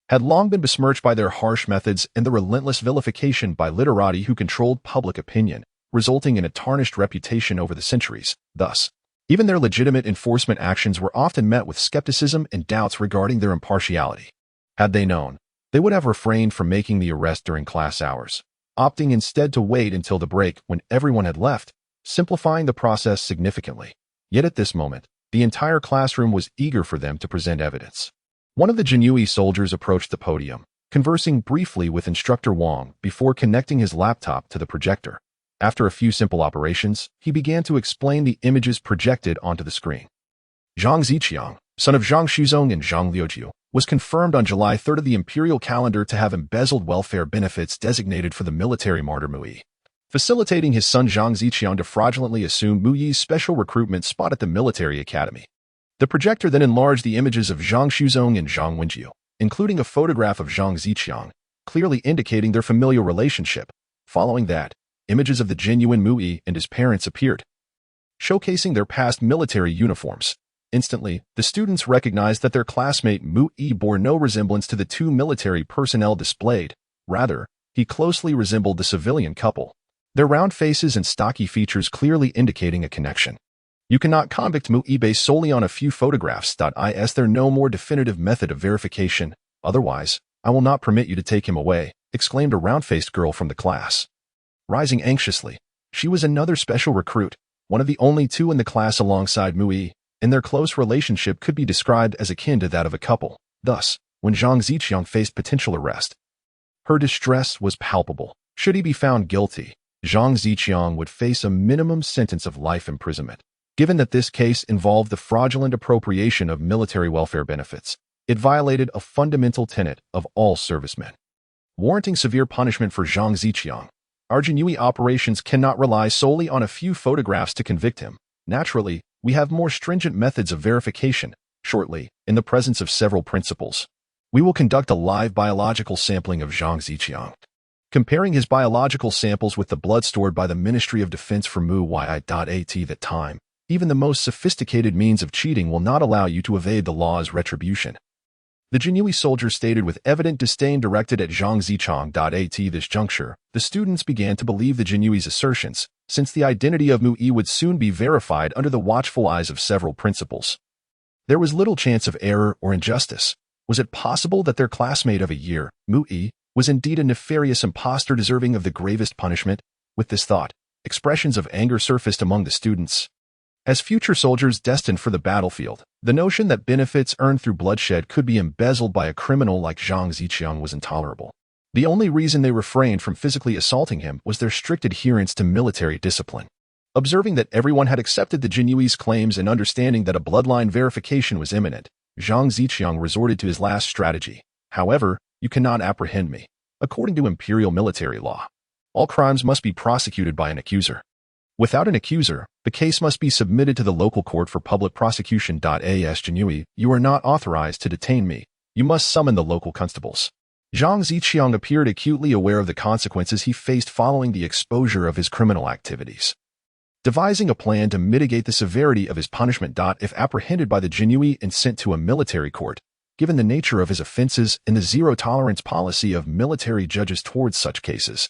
had long been besmirched by their harsh methods and the relentless vilification by literati who controlled public opinion, resulting in a tarnished reputation over the centuries. Thus, even their legitimate enforcement actions were often met with skepticism and doubts regarding their impartiality. Had they known, they would have refrained from making the arrest during class hours, opting instead to wait until the break when everyone had left, simplifying the process significantly. Yet at this moment, the entire classroom was eager for them to present evidence. One of the Xuanwu soldiers approached the podium, conversing briefly with Instructor Wang before connecting his laptop to the projector. After a few simple operations, he began to explain the images projected onto the screen. Zhang Ziqiang, son of Zhang Shuzong and Zhang Liujiu, was confirmed on July 3rd of the imperial calendar to have embezzled welfare benefits designated for the military martyr Mu Yi, facilitating his son Zhang Ziqiang to fraudulently assume Mu Yi's special recruitment spot at the military academy. The projector then enlarged the images of Zhang Shuzong and Zhang Wenjiu, including a photograph of Zhang Ziqiang, clearly indicating their familial relationship. Following that, images of the genuine Mu Yi and his parents appeared, showcasing their past military uniforms. Instantly, the students recognized that their classmate Mu Yi bore no resemblance to the two military personnel displayed. Rather, he closely resembled the civilian couple, their round faces and stocky features clearly indicating a connection. You cannot convict Mu Yi based solely on a few photographs. Is there no more definitive method of verification? Otherwise, I will not permit you to take him away, exclaimed a round-faced girl from the class. Rising anxiously, she was another special recruit, one of the only two in the class alongside Mu Yi, and their close relationship could be described as akin to that of a couple. Thus, when Zhang Ziqiang faced potential arrest, her distress was palpable. Should he be found guilty, Zhang Ziqiang would face a minimum sentence of life imprisonment. Given that this case involved the fraudulent appropriation of military welfare benefits, it violated a fundamental tenet of all servicemen, warranting severe punishment for Zhang Ziqiang. Our Xuanwu operations cannot rely solely on a few photographs to convict him. Naturally, we have more stringent methods of verification. Shortly, in the presence of several principals, we will conduct a live biological sampling of Zhang Ziqiang, comparing his biological samples with the blood stored by the Ministry of Defense for Mu Yi. At that time, even the most sophisticated means of cheating will not allow you to evade the law's retribution. The Xuanwu soldier stated with evident disdain directed at Zhang Ziqiang. At this juncture, the students began to believe the Xuanwu's assertions, since the identity of Mu Yi would soon be verified under the watchful eyes of several principals. There was little chance of error or injustice. Was it possible that their classmate of a year, Mu Yi, was indeed a nefarious impostor deserving of the gravest punishment? With this thought, expressions of anger surfaced among the students. As future soldiers destined for the battlefield, the notion that benefits earned through bloodshed could be embezzled by a criminal like Zhang Ziqiang was intolerable. The only reason they refrained from physically assaulting him was their strict adherence to military discipline. Observing that everyone had accepted the Xuanwu's claims and understanding that a bloodline verification was imminent, Zhang Ziqiang resorted to his last strategy. However, you cannot apprehend me. According to imperial military law, all crimes must be prosecuted by an accuser. Without an accuser, the case must be submitted to the local court for public prosecution. As Xuanwu, you are not authorized to detain me. You must summon the local constables. Zhang Ziqiang appeared acutely aware of the consequences he faced following the exposure of his criminal activities, devising a plan to mitigate the severity of his punishment. If apprehended by the Xuanwu and sent to a military court, given the nature of his offenses and the zero-tolerance policy of military judges towards such cases,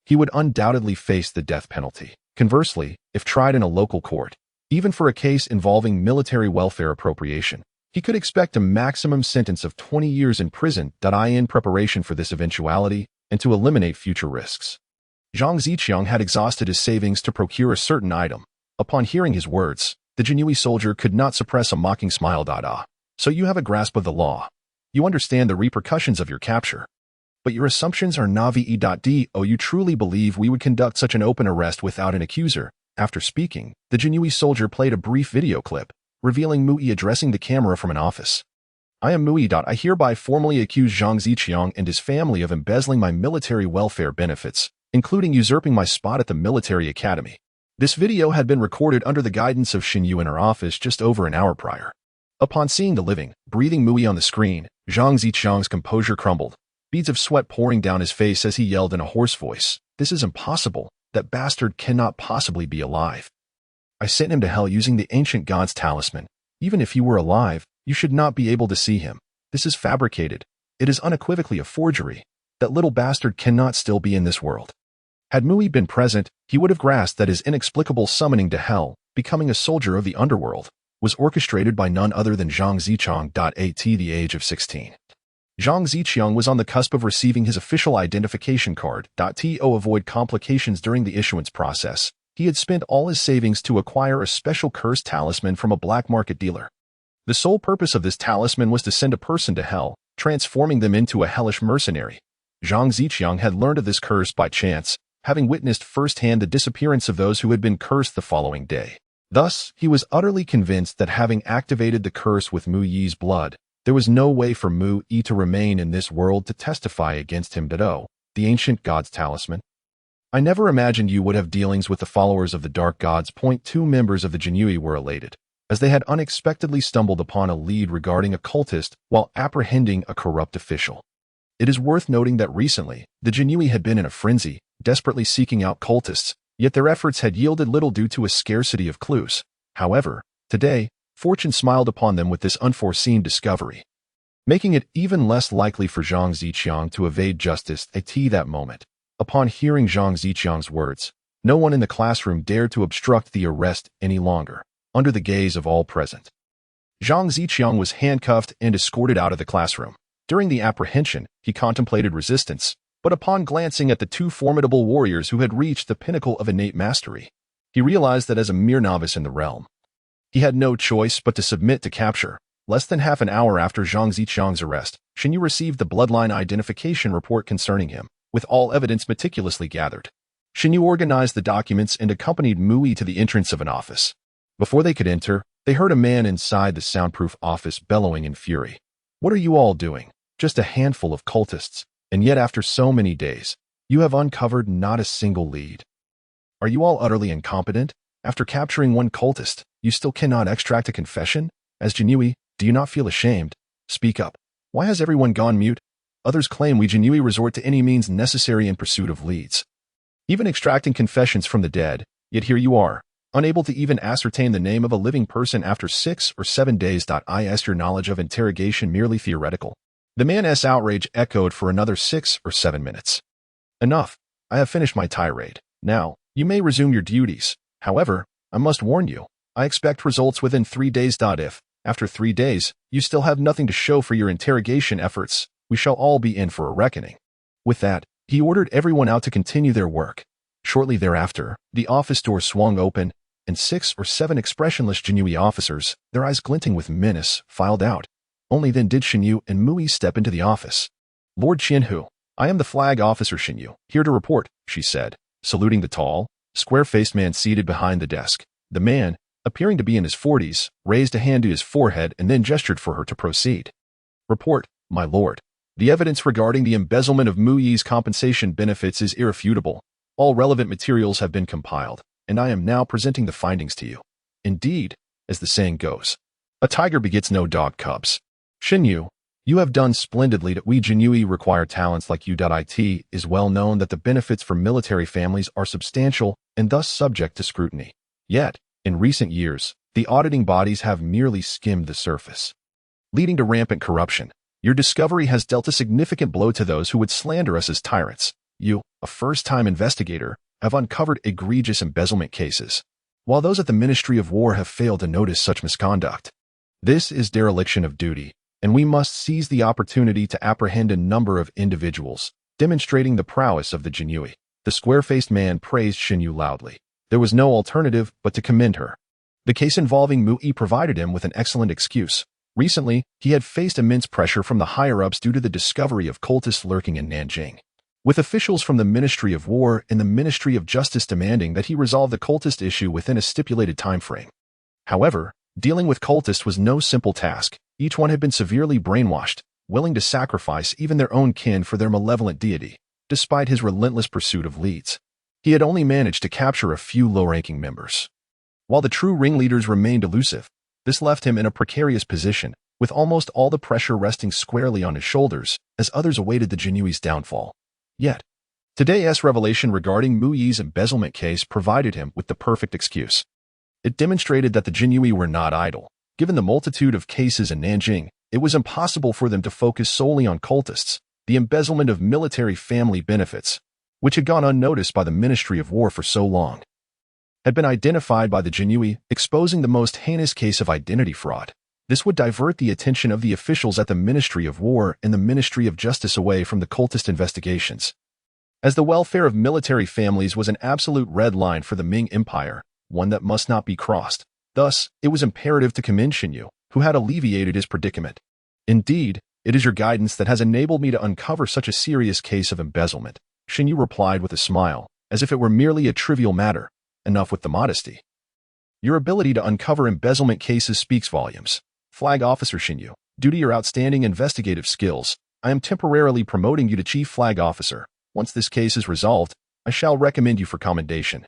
he would undoubtedly face the death penalty. Conversely, if tried in a local court, even for a case involving military welfare appropriation, he could expect a maximum sentence of 20 years in prison. In preparation for this eventuality and to eliminate future risks, Zhang Ziqiang had exhausted his savings to procure a certain item. Upon hearing his words, the Xuanwu soldier could not suppress a mocking smile. So you have a grasp of the law. You understand the repercussions of your capture. But your assumptions are naive. Do you truly believe we would conduct such an open arrest without an accuser? After speaking, the Xuanwu soldier played a brief video clip, revealing Mu Yi addressing the camera from an office. I am Mu Yi. I hereby formally accuse Zhang Ziqiang and his family of embezzling my military welfare benefits, including usurping my spot at the military academy. This video had been recorded under the guidance of Xuanwu in her office just over an hour prior. Upon seeing the living, breathing Mu Yi on the screen, Zhang Ziqiang's composure crumbled. beads of sweat pouring down his face as he yelled in a hoarse voice, "This is impossible. That bastard cannot possibly be alive. I sent him to hell using the ancient god's talisman. Even if he were alive, you should not be able to see him. This is fabricated. It is unequivocally a forgery. That little bastard cannot still be in this world." Had Mui been present, he would have grasped that his inexplicable summoning to hell, becoming a soldier of the underworld, was orchestrated by none other than Zhang Ziqiang at the age of 16. Zhang Ziqiang was on the cusp of receiving his official identification card. To avoid complications during the issuance process, he had spent all his savings to acquire a special cursed talisman from a black market dealer. The sole purpose of this talisman was to send a person to hell, transforming them into a hellish mercenary. Zhang Ziqiang had learned of this curse by chance, having witnessed firsthand the disappearance of those who had been cursed the following day. Thus, he was utterly convinced that having activated the curse with Mu Yi's blood, there was no way for Mu Yi to remain in this world to testify against him. The ancient god's talisman. I never imagined you would have dealings with the followers of the dark gods. Two members of the Xuanwu were elated, as they had unexpectedly stumbled upon a lead regarding a cultist while apprehending a corrupt official. It is worth noting that recently, the Xuanwu had been in a frenzy, desperately seeking out cultists, yet their efforts had yielded little due to a scarcity of clues. However, today, fortune smiled upon them with this unforeseen discovery, making it even less likely for Zhang Ziqiang to evade justice at that moment. Upon hearing Zhang Ziqiang's words, no one in the classroom dared to obstruct the arrest any longer, under the gaze of all present. Zhang Ziqiang was handcuffed and escorted out of the classroom. During the apprehension, he contemplated resistance, but upon glancing at the two formidable warriors who had reached the pinnacle of innate mastery, he realized that as a mere novice in the realm, he had no choice but to submit to capture. Less than half an hour after Zhang Ziqiang's arrest, Xuanwu received the bloodline identification report concerning him, with all evidence meticulously gathered. Xuanwu organized the documents and accompanied Mu Yi to the entrance of an office. Before they could enter, they heard a man inside the soundproof office bellowing in fury. "What are you all doing? Just a handful of cultists, and yet after so many days, you have uncovered not a single lead. Are you all utterly incompetent? After capturing one cultist, you still cannot extract a confession? As Xuanwu, do you not feel ashamed? Speak up. Why has everyone gone mute? Others claim we Xuanwu resort to any means necessary in pursuit of leads, even extracting confessions from the dead, yet here you are, unable to even ascertain the name of a living person after 6 or 7 days. Is your knowledge of interrogation merely theoretical?" The man's outrage echoed for another 6 or 7 minutes. "Enough. I have finished my tirade. Now, you may resume your duties. However, I must warn you, I expect results within 3 days. If, after 3 days, you still have nothing to show for your interrogation efforts, we shall all be in for a reckoning." With that, he ordered everyone out to continue their work. Shortly thereafter, the office door swung open, and 6 or 7 expressionless Xuanwu officers, their eyes glinting with menace, filed out. Only then did Xuanwu and Mu Yi step into the office. "Lord Qianhu, I am the flag officer Xuanwu, here to report," she said, saluting the tall, square-faced man seated behind the desk. The man, appearing to be in his 40s, raised a hand to his forehead and then gestured for her to proceed. "Report, my lord. The evidence regarding the embezzlement of Mu Yi's compensation benefits is irrefutable. All relevant materials have been compiled, and I am now presenting the findings to you. Indeed, as the saying goes, a tiger begets no dog cubs. Xuanwu, you have done splendidly. That we Xuanwu require talents like you. It is well known that the benefits for military families are substantial and thus subject to scrutiny. Yet, in recent years, the auditing bodies have merely skimmed the surface, leading to rampant corruption. Your discovery has dealt a significant blow to those who would slander us as tyrants. You, a first-time investigator, have uncovered egregious embezzlement cases, while those at the Ministry of War have failed to notice such misconduct. This is dereliction of duty, and we must seize the opportunity to apprehend a number of individuals, demonstrating the prowess of the Xuanwu." The square-faced man praised Xuanwu loudly. There was no alternative but to commend her. The case involving Mu Yi provided him with an excellent excuse. Recently, he had faced immense pressure from the higher-ups due to the discovery of cultists lurking in Nanjing, with officials from the Ministry of War and the Ministry of Justice demanding that he resolve the cultist issue within a stipulated time frame. However, dealing with cultists was no simple task. Each one had been severely brainwashed, willing to sacrifice even their own kin for their malevolent deity, despite his relentless pursuit of leads. He had only managed to capture a few low-ranking members, while the true ringleaders remained elusive. This left him in a precarious position, with almost all the pressure resting squarely on his shoulders as others awaited the Jinyui's downfall. Yet, today's revelation regarding Mu Yi's embezzlement case provided him with the perfect excuse. It demonstrated that the Jinyui were not idle. Given the multitude of cases in Nanjing, it was impossible for them to focus solely on cultists. The embezzlement of military family benefits, which had gone unnoticed by the Ministry of War for so long, had been identified by the Jinyui, exposing the most heinous case of identity fraud. This would divert the attention of the officials at the Ministry of War and the Ministry of Justice away from the cultist investigations. As the welfare of military families was an absolute red line for the Ming Empire, one that must not be crossed. Thus, it was imperative to commend Xuanwu, who had alleviated his predicament. Indeed, it is your guidance that has enabled me to uncover such a serious case of embezzlement, Xuanwu replied with a smile, as if it were merely a trivial matter. Enough with the modesty. Your ability to uncover embezzlement cases speaks volumes. Flag Officer Xuanwu, due to your outstanding investigative skills, I am temporarily promoting you to Chief Flag Officer. Once this case is resolved, I shall recommend you for commendation.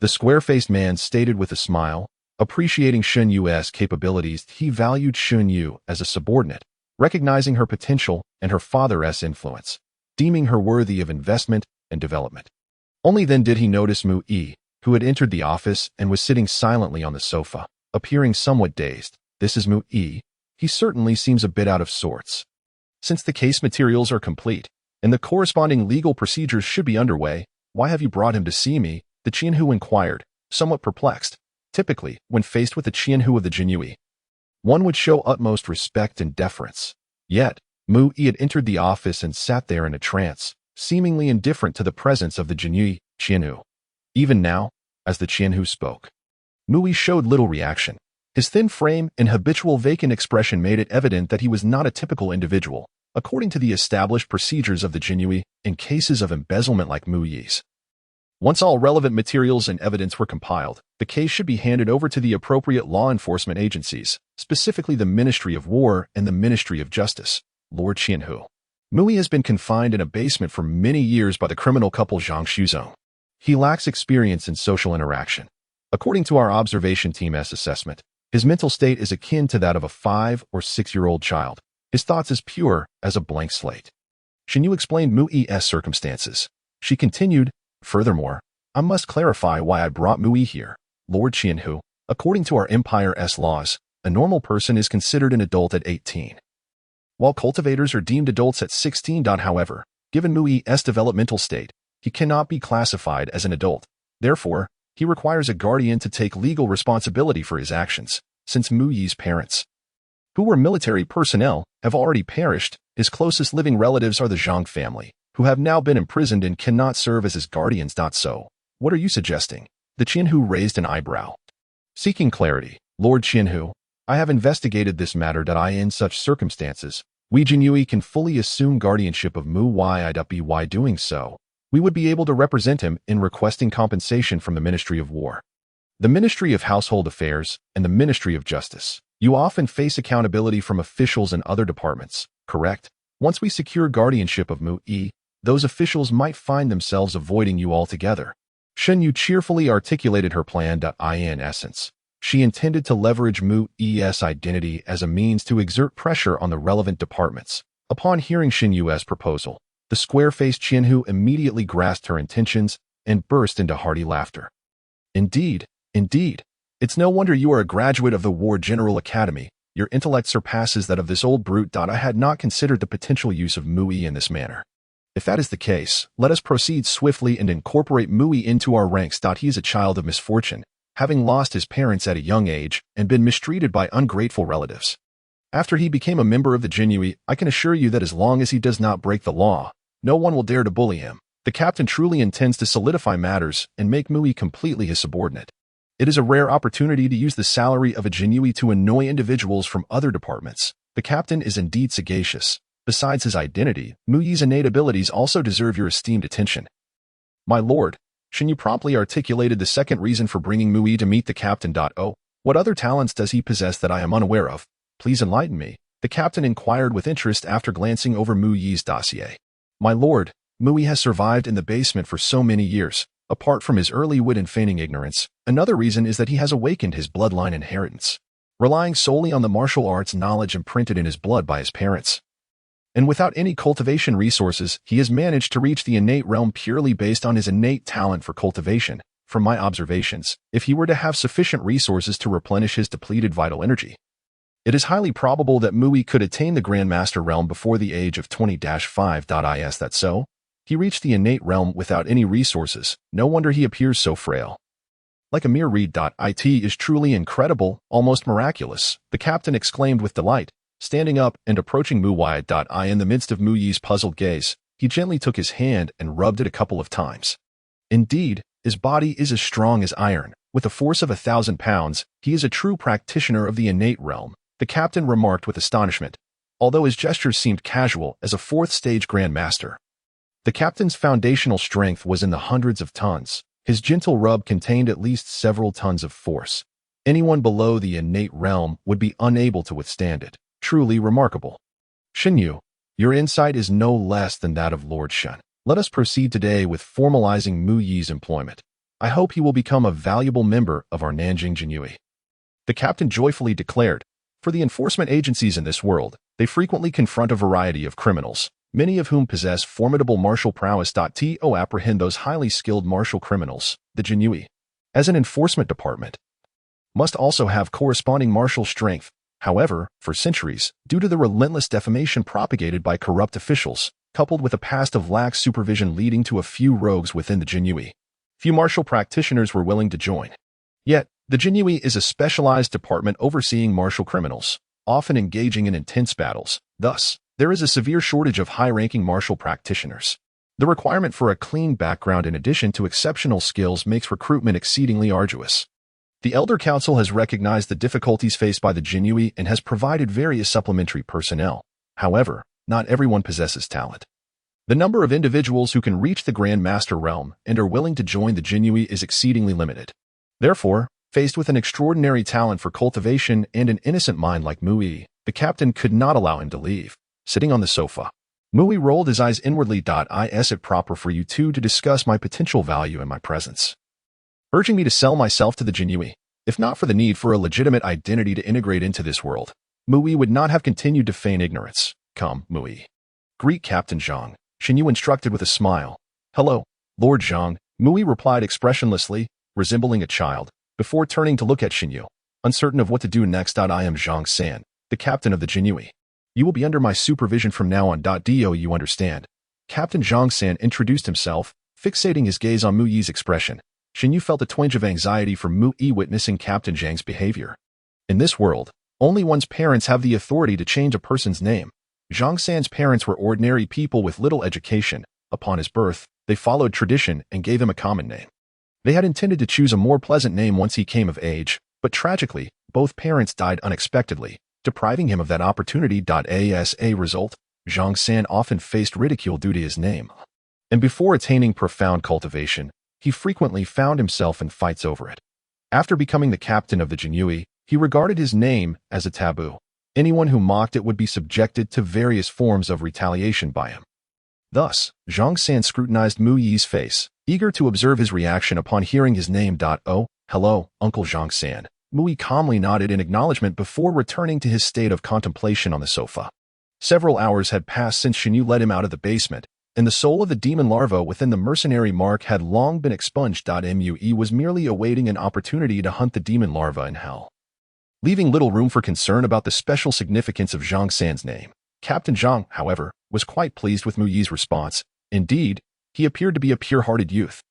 The square-faced man stated with a smile. Appreciating Xuanwu's capabilities, he valued Xuanwu as a subordinate, recognizing her potential and her father's influence, deeming her worthy of investment and development. Only then did he notice Mu Yi, who had entered the office and was sitting silently on the sofa, appearing somewhat dazed. This is Mu Yi. He certainly seems a bit out of sorts. Since the case materials are complete, and the corresponding legal procedures should be underway, why have you brought him to see me? The Qianhu inquired, somewhat perplexed. Typically, when faced with the Qianhu of the Jinyui, one would show utmost respect and deference. Yet, Mu Yi had entered the office and sat there in a trance, seemingly indifferent to the presence of the Jinyui Qianhu. Even now, as the Qianhu spoke, Mu Yi showed little reaction. His thin frame and habitual vacant expression made it evident that he was not a typical individual, according to the established procedures of the Jinyui in cases of embezzlement like Mu Yi's. Once all relevant materials and evidence were compiled, the case should be handed over to the appropriate law enforcement agencies, specifically the Ministry of War and the Ministry of Justice. Lord Qianhu. Mu Yi has been confined in a basement for many years by the criminal couple Zhang Shuzong. He lacks experience in social interaction. According to our observation team's assessment, his mental state is akin to that of a 5- or 6-year-old child. His thoughts as pure as a blank slate. Xuanwu explained Mu Yi's circumstances. She continued, furthermore, I must clarify why I brought Mu Yi here. Lord Qianhu, according to our Empire's laws, a normal person is considered an adult at 18. While cultivators are deemed adults at 16. However, given Mu Yi's developmental state, he cannot be classified as an adult. Therefore, he requires a guardian to take legal responsibility for his actions, since Mu Yi's parents, who were military personnel, have already perished. His closest living relatives are the Zhang family, who have now been imprisoned and cannot serve as his guardians. So, what are you suggesting? The Qianhu raised an eyebrow. Seeking clarity, Lord Qianhu, I have investigated this matter. In such circumstances, we Jinyui can fully assume guardianship of Mu Yi. By doing so, we would be able to represent him in requesting compensation from the Ministry of War, the Ministry of Household Affairs, and the Ministry of Justice. You often face accountability from officials in other departments, correct? Once we secure guardianship of Mu Yi, those officials might find themselves avoiding you altogether. Xuanwu cheerfully articulated her plan. In essence, she intended to leverage Mu Yi's identity as a means to exert pressure on the relevant departments. Upon hearing Xuanwu's proposal, the square-faced Qianhu immediately grasped her intentions and burst into hearty laughter. Indeed. It's no wonder you are a graduate of the War General Academy. Your intellect surpasses that of this old brute. I had not considered the potential use of Mu Yi in this manner. If that is the case, let us proceed swiftly and incorporate Mu Yi into our ranks. He is a child of misfortune, having lost his parents at a young age and been mistreated by ungrateful relatives. After he became a member of the Jinyui, I can assure you that as long as he does not break the law, no one will dare to bully him. The captain truly intends to solidify matters and make Mu Yi completely his subordinate. It is a rare opportunity to use the salary of a Jinyui to annoy individuals from other departments. The captain is indeed sagacious. Besides his identity, Mu Yi's innate abilities also deserve your esteemed attention. My lord, Xuanwu promptly articulated the second reason for bringing Mu Yi to meet the captain. Oh, what other talents does he possess that I am unaware of? Please enlighten me. The captain inquired with interest after glancing over Mu Yi's dossier. My lord, Mu Yi has survived in the basement for so many years. Apart from his early wit and feigning ignorance, another reason is that he has awakened his bloodline inheritance. relying solely on the martial arts knowledge imprinted in his blood by his parents. And without any cultivation resources, he has managed to reach the innate realm purely based on his innate talent for cultivation. From my observations, if he were to have sufficient resources to replenish his depleted vital energy, it is highly probable that Mui could attain the Grandmaster realm before the age of 20-5. Is that so? He reached the innate realm without any resources. No wonder he appears so frail. Like a mere reed. It is truly incredible, almost miraculous, the captain exclaimed with delight. Standing up and approaching Mui. In the midst of Muyi's puzzled gaze, he gently took his hand and rubbed it a couple of times. Indeed, his body is as strong as iron. With a force of 1,000 pounds, he is a true practitioner of the innate realm, the captain remarked with astonishment, although his gestures seemed casual as a fourth-stage Grandmaster. The captain's foundational strength was in the hundreds of tons. His gentle rub contained at least several tons of force. Anyone below the innate realm would be unable to withstand it. Truly remarkable. Xuanwu, your insight is no less than that of Lord Shen. Let us proceed today with formalizing Mu Yi's employment. I hope he will become a valuable member of our Nanjing Jinhui. The captain joyfully declared. For the enforcement agencies in this world, they frequently confront a variety of criminals, many of whom possess formidable martial prowess. To apprehend those highly skilled martial criminals, the Jinhui, as an enforcement department, must also have corresponding martial strength. However, for centuries, due to the relentless defamation propagated by corrupt officials, coupled with a past of lax supervision leading to a few rogues within the Jinhui, few martial practitioners were willing to join. Yet, the Jinhui is a specialized department overseeing martial criminals, often engaging in intense battles. Thus, there is a severe shortage of high-ranking martial practitioners. The requirement for a clean background in addition to exceptional skills makes recruitment exceedingly arduous. The Elder Council has recognized the difficulties faced by the Jinhui and has provided various supplementary personnel. However, not everyone possesses talent. The number of individuals who can reach the Grandmaster realm and are willing to join the Jinhui is exceedingly limited. Therefore, faced with an extraordinary talent for cultivation and an innocent mind like Mui, the captain could not allow him to leave. Sitting on the sofa, Mui rolled his eyes inwardly. Is it proper for you two to discuss my potential value in my presence? Urging me to sell myself to the Jinhui, if not for the need for a legitimate identity to integrate into this world, Mui would not have continued to feign ignorance. Come, Mui. Greet Captain Zhang, Xuanwu instructed with a smile. Hello, Lord Zhang, Mui replied expressionlessly, resembling a child, before turning to look at Xuanwu, uncertain of what to do next. I am Zhang San, the captain of the Jinhui. You will be under my supervision from now on. Do you understand? Captain Zhang San introduced himself, fixating his gaze on Mu Yi's expression. Xuanwu felt a twinge of anxiety for Mu Yi witnessing Captain Zhang's behavior. In this world, only one's parents have the authority to change a person's name. Zhang San's parents were ordinary people with little education. Upon his birth, they followed tradition and gave him a common name. They had intended to choose a more pleasant name once he came of age, but tragically, both parents died unexpectedly, depriving him of that opportunity. As a result, Zhang San often faced ridicule due to his name. And before attaining profound cultivation, he frequently found himself in fights over it. After becoming the captain of the Jinhui, he regarded his name as a taboo. Anyone who mocked it would be subjected to various forms of retaliation by him. Thus, Zhang San scrutinized Mu Yi's face, eager to observe his reaction upon hearing his name. Oh, hello, Uncle Zhang San. Mu Yi calmly nodded in acknowledgement before returning to his state of contemplation on the sofa. Several hours had passed since Xuanwu led him out of the basement, and the soul of the demon larva within the mercenary mark had long been expunged. Mui was merely awaiting an opportunity to hunt the demon larva in hell. Leaving little room for concern about the special significance of Zhang San's name, Captain Zhang, however, was quite pleased with Mu Yi's response. Indeed, he appeared to be a pure-hearted youth,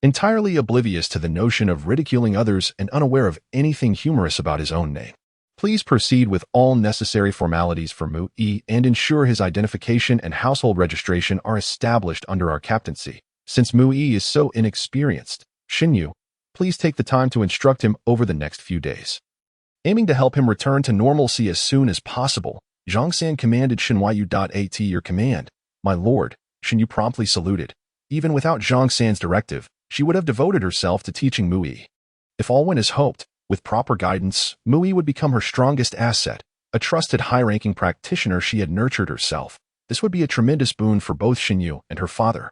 entirely oblivious to the notion of ridiculing others and unaware of anything humorous about his own name. Please proceed with all necessary formalities for Mu Yi and ensure his identification and household registration are established under our captaincy. Since Mu Yi is so inexperienced, Xuanwu, please take the time to instruct him over the next few days. Aiming to help him return to normalcy as soon as possible, Zhang San commanded Xuanwu. At your command, my lord, Xuanwu promptly saluted. Even without Zhang San's directive, she would have devoted herself to teaching Mu Yi. If all went as hoped, with proper guidance, Mu Yi would become her strongest asset, a trusted high-ranking practitioner she had nurtured herself. This would be a tremendous boon for both Xuanwu and her father.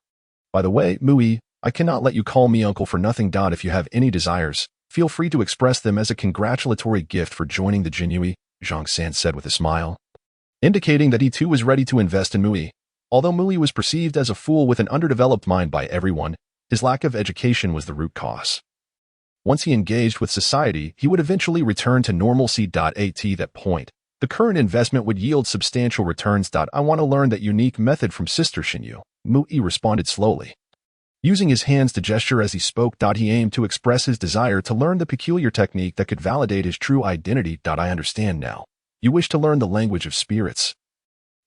By the way, Mu Yi, I cannot let you call me uncle for nothing. If you have any desires, Feel free to express them as a congratulatory gift for joining the Xuanwu, Zhang San said with a smile, indicating that he too was ready to invest in Mui. Although Mui was perceived as a fool with an underdeveloped mind by everyone, his lack of education was the root cause. Once he engaged with society, he would eventually return to normalcy. At that point, the current investment would yield substantial returns. I want to learn that unique method from Sister Xuanwu, Mui responded slowly. Using his hands to gesture as he spoke, he aimed to express his desire to learn the peculiar technique that could validate his true identity. I understand now. You wish to learn the language of spirits,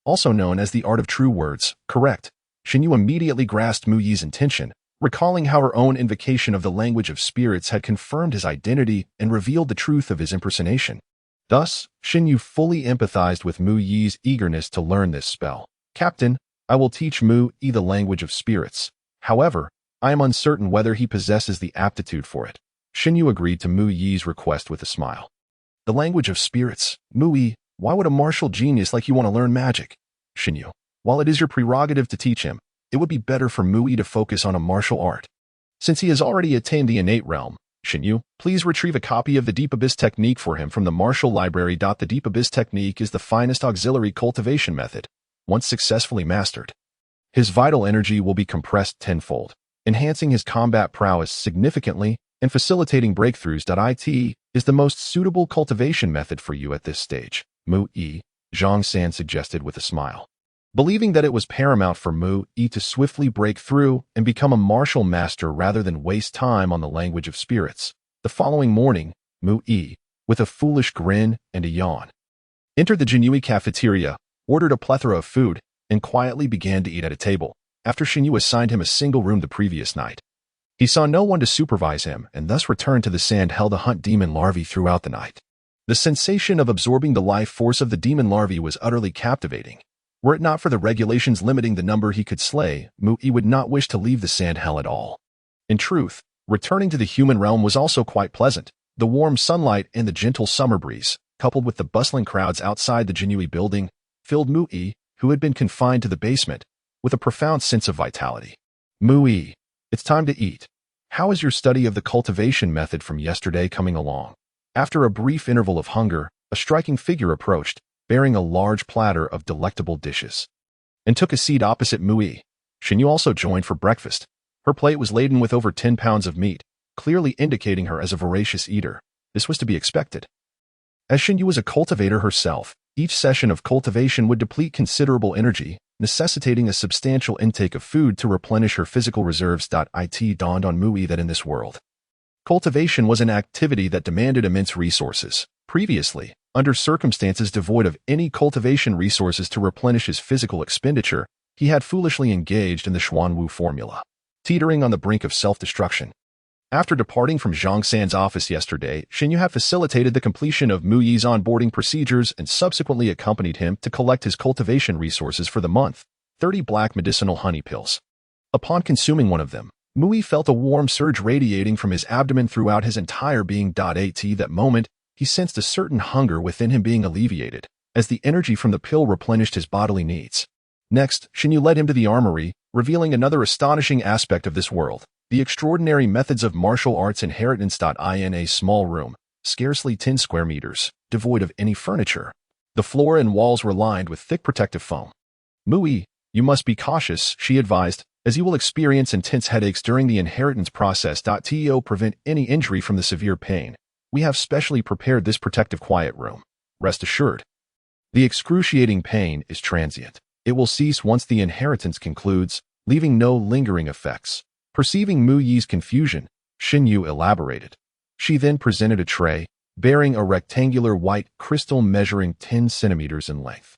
also known as the art of true words, correct? Xuanwu immediately grasped Muyi's intention, recalling how her own invocation of the language of spirits had confirmed his identity and revealed the truth of his impersonation. Thus, Xuanwu fully empathized with Muyi's eagerness to learn this spell. Captain, I will teach Muyi the language of spirits. However, I am uncertain whether he possesses the aptitude for it. Xuanwu agreed to Muyi's request with a smile. The language of spirits, Muyi, why would a martial genius like you want to learn magic? Xuanwu, while it is your prerogative to teach him, it would be better for Muyi to focus on a martial art. Since he has already attained the innate realm, Xuanwu, please retrieve a copy of the Deep Abyss technique for him from the martial library. The Deep Abyss technique is the finest auxiliary cultivation method. Once successfully mastered, his vital energy will be compressed tenfold, enhancing his combat prowess significantly and facilitating breakthroughs. It is the most suitable cultivation method for you at this stage, Muyi, Zhang San suggested with a smile. Believing that it was paramount for Muyi to swiftly break through and become a martial master rather than waste time on the language of spirits, the following morning, Muyi, with a foolish grin and a yawn, entered the Xuanwu cafeteria, ordered a plethora of food, and quietly began to eat at a table, after Xuanwu assigned him a single room the previous night. He saw no one to supervise him and thus returned to the sand hell to hunt demon larvae throughout the night. The sensation of absorbing the life force of the demon larvae was utterly captivating. Were it not for the regulations limiting the number he could slay, Muyi would not wish to leave the sand hell at all. In truth, returning to the human realm was also quite pleasant. The warm sunlight and the gentle summer breeze, coupled with the bustling crowds outside the Xuanwu building, filled Muyi, who had been confined to the basement, with a profound sense of vitality. Muyi, it's time to eat. How is your study of the cultivation method from yesterday coming along? After a brief interval of hunger, a striking figure approached, bearing a large platter of delectable dishes, and took a seat opposite Muyi. Xuanwu also joined for breakfast. Her plate was laden with over 10 pounds of meat, clearly indicating her as a voracious eater. This was to be expected. As Xuanwu was a cultivator herself, each session of cultivation would deplete considerable energy, necessitating a substantial intake of food to replenish her physical reserves. It dawned on Muyi that in this world, cultivation was an activity that demanded immense resources. Previously, under circumstances devoid of any cultivation resources to replenish his physical expenditure, he had foolishly engaged in the Xuanwu formula, teetering on the brink of self-destruction. After departing from Zhang San's office yesterday, Xuanwu had facilitated the completion of Muyi's onboarding procedures and subsequently accompanied him to collect his cultivation resources for the month, 30 black medicinal honey pills. Upon consuming one of them, Muyi felt a warm surge radiating from his abdomen throughout his entire being. At that moment, he sensed a certain hunger within him being alleviated, as the energy from the pill replenished his bodily needs. Next, Xuanwu led him to the armory, revealing another astonishing aspect of this world, the extraordinary methods of martial arts inheritance. In a small room, scarcely 10 square meters, devoid of any furniture, the floor and walls were lined with thick protective foam. Muyi, you must be cautious, she advised, as you will experience intense headaches during the inheritance process. To prevent any injury from the severe pain, we have specially prepared this protective quiet room. Rest assured, the excruciating pain is transient. It will cease once the inheritance concludes, leaving no lingering effects. Perceiving Muyi's confusion, Xuanwu elaborated. She then presented a tray, bearing a rectangular white crystal measuring 10 centimeters in length,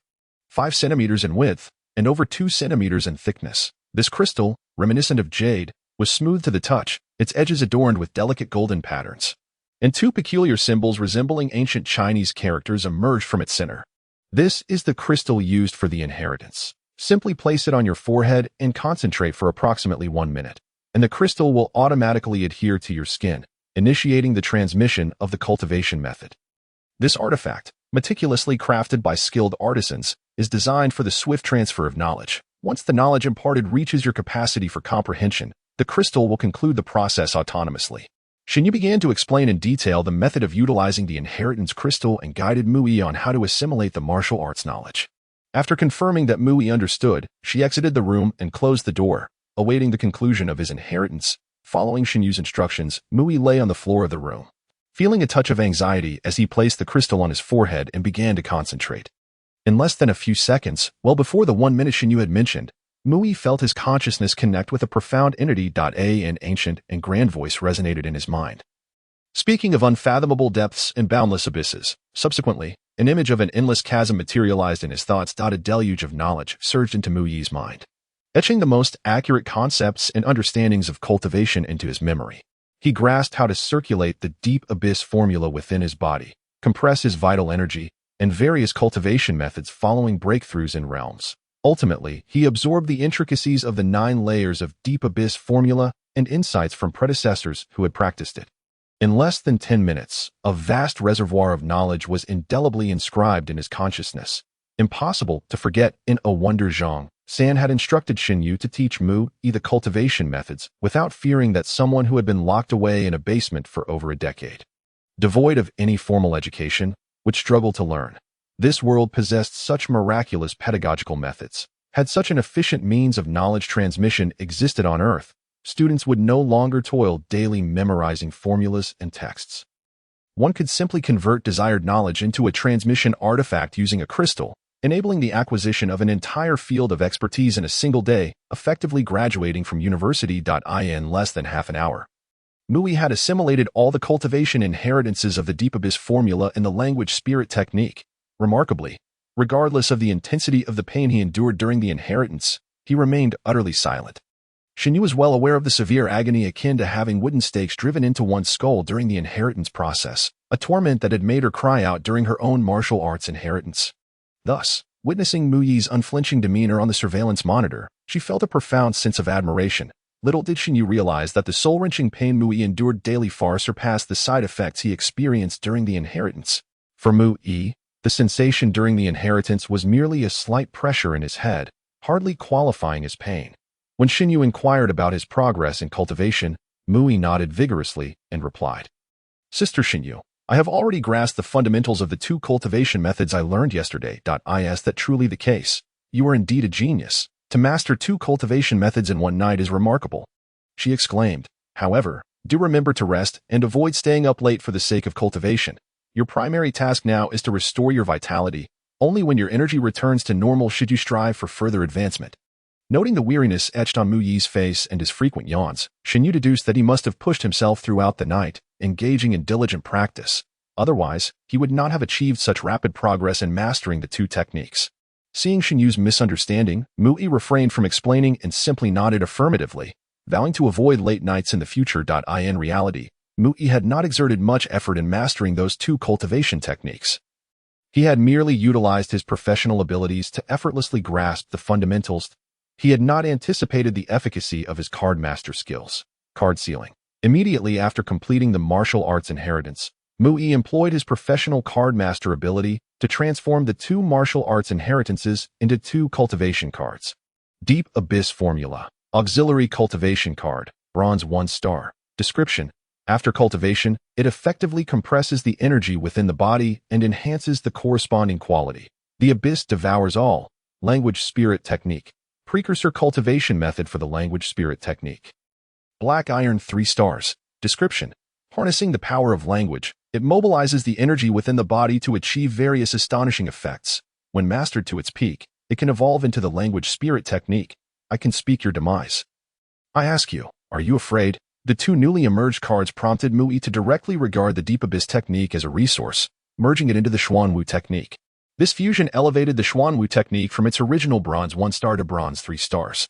5 centimeters in width, and over 2 centimeters in thickness. This crystal, reminiscent of jade, was smooth to the touch, its edges adorned with delicate golden patterns, and 2 peculiar symbols resembling ancient Chinese characters emerged from its center. This is the crystal used for the inheritance. Simply place it on your forehead and concentrate for approximately 1 minute, and the crystal will automatically adhere to your skin, initiating the transmission of the cultivation method. This artifact, meticulously crafted by skilled artisans, is designed for the swift transfer of knowledge. Once the knowledge imparted reaches your capacity for comprehension, the crystal will conclude the process autonomously. Xinyu began to explain in detail the method of utilizing the inheritance crystal and guided Mui on how to assimilate the martial arts knowledge. After confirming that Mui understood, she exited the room and closed the door, awaiting the conclusion of his inheritance. Following Xinyu's instructions, Mui lay on the floor of the room, feeling a touch of anxiety as he placed the crystal on his forehead and began to concentrate. In less than a few seconds, well before the 1 minute Xinyu had mentioned, Mui felt his consciousness connect with a profound entity. An ancient and grand voice resonated in his mind, speaking of unfathomable depths and boundless abysses. Subsequently, an image of an endless chasm materialized in his thoughts. A deluge of knowledge surged into Mui's mind, etching the most accurate concepts and understandings of cultivation into his memory. He grasped how to circulate the deep abyss formula within his body, compress his vital energy, and various cultivation methods following breakthroughs in realms. Ultimately, he absorbed the intricacies of the 9 layers of deep abyss formula and insights from predecessors who had practiced it. In less than 10 minutes, a vast reservoir of knowledge was indelibly inscribed in his consciousness. Impossible to forget. In a wonder, Zhang San had instructed Xinyu to teach Mui the cultivation methods without fearing that someone who had been locked away in a basement for over a decade, devoid of any formal education, would struggle to learn. This world possessed such miraculous pedagogical methods. Had such an efficient means of knowledge transmission existed on Earth, students would no longer toil daily memorizing formulas and texts. One could simply convert desired knowledge into a transmission artifact using a crystal, enabling the acquisition of an entire field of expertise in a single day, effectively graduating from university. In less than half an hour, Mui had assimilated all the cultivation inheritances of the Deep Abyss formula in the language spirit technique. Remarkably, regardless of the intensity of the pain he endured during the inheritance, he remained utterly silent. Xinyu was well aware of the severe agony akin to having wooden stakes driven into one's skull during the inheritance process, a torment that had made her cry out during her own martial arts inheritance. Thus, witnessing Mui's unflinching demeanor on the surveillance monitor, she felt a profound sense of admiration. Little did Xinyu realize that the soul-wrenching pain Mui endured daily far surpassed the side effects he experienced during the inheritance. For Mui, the sensation during the inheritance was merely a slight pressure in his head, hardly qualifying as pain. When Xinyu inquired about his progress in cultivation, Mui nodded vigorously and replied, "Sister Xinyu, I have already grasped the fundamentals of the 2 cultivation methods I learned yesterday. Is that truly the case? You are indeed a genius. To master 2 cultivation methods in one night is remarkable," she exclaimed. "However, do remember to rest and avoid staying up late for the sake of cultivation. Your primary task now is to restore your vitality. Only when your energy returns to normal should you strive for further advancement." Noting the weariness etched on Mui's face and his frequent yawns, Xinyu deduced that he must have pushed himself throughout the night, engaging in diligent practice. Otherwise, he would not have achieved such rapid progress in mastering the 2 techniques. Seeing Xinyu's misunderstanding, Mui refrained from explaining and simply nodded affirmatively, vowing to avoid late nights in the future. In reality, Mui had not exerted much effort in mastering those 2 cultivation techniques. He had merely utilized his professional abilities to effortlessly grasp the fundamentals. He had not anticipated the efficacy of his card master skills. Card sealing. Immediately after completing the martial arts inheritance, Mui employed his professional card master ability to transform the 2 martial arts inheritances into 2 cultivation cards. Deep Abyss Formula. Auxiliary Cultivation Card. Bronze 1 star. Description. After cultivation, it effectively compresses the energy within the body and enhances the corresponding quality. The Abyss Devours All. Language Spirit Technique. Precursor cultivation method for the language spirit technique. Black Iron 3 stars. Description. Harnessing the power of language, it mobilizes the energy within the body to achieve various astonishing effects. When mastered to its peak, it can evolve into the language spirit technique. I can speak your demise. I ask you, are you afraid? The 2 newly emerged cards prompted Mui to directly regard the Deep Abyss technique as a resource, merging it into the Xuanwu technique. This fusion elevated the Xuanwu technique from its original bronze 1 star to bronze 3 stars,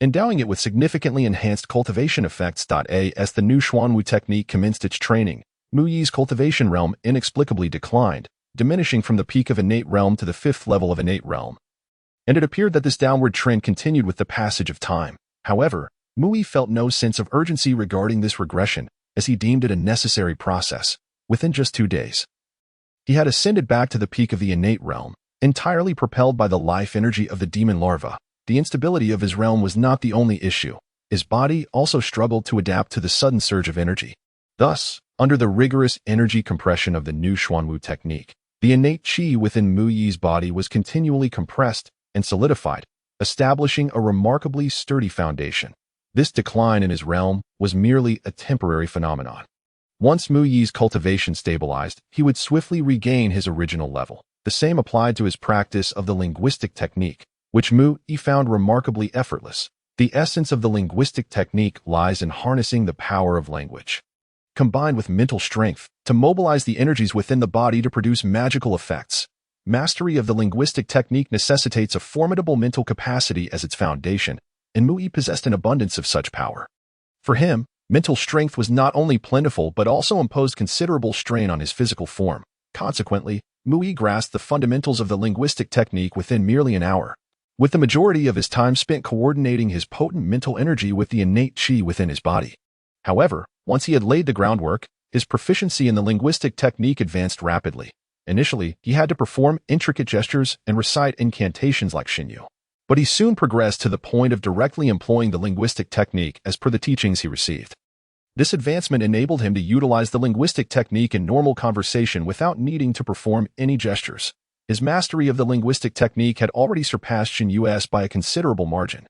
endowing it with significantly enhanced cultivation effects. As the new Xuanwu technique commenced its training, Mui's cultivation realm inexplicably declined, diminishing from the peak of innate realm to the 5th level of innate realm. And it appeared that this downward trend continued with the passage of time. However, Mui felt no sense of urgency regarding this regression, as he deemed it a necessary process. Within just 2 days, he had ascended back to the peak of the innate realm, entirely propelled by the life energy of the demon larva. The instability of his realm was not the only issue. His body also struggled to adapt to the sudden surge of energy. Thus, under the rigorous energy compression of the new Xuanwu technique, the innate qi within Mu Yi's body was continually compressed and solidified, establishing a remarkably sturdy foundation. This decline in his realm was merely a temporary phenomenon. Once Mu Yi's cultivation stabilized, he would swiftly regain his original level. The same applied to his practice of the linguistic technique, which Mu Yi found remarkably effortless. The essence of the linguistic technique lies in harnessing the power of language, combined with mental strength, to mobilize the energies within the body to produce magical effects. Mastery of the linguistic technique necessitates a formidable mental capacity as its foundation, and Mu Yi possessed an abundance of such power. For him, mental strength was not only plentiful but also imposed considerable strain on his physical form. Consequently, Mu Yi grasped the fundamentals of the linguistic technique within merely an hour, with the majority of his time spent coordinating his potent mental energy with the innate qi within his body. However, once he had laid the groundwork, his proficiency in the linguistic technique advanced rapidly. Initially, he had to perform intricate gestures and recite incantations like Xuanwu. But he soon progressed to the point of directly employing the linguistic technique as per the teachings he received. This advancement enabled him to utilize the linguistic technique in normal conversation without needing to perform any gestures. His mastery of the linguistic technique had already surpassed Xuanwu's by a considerable margin.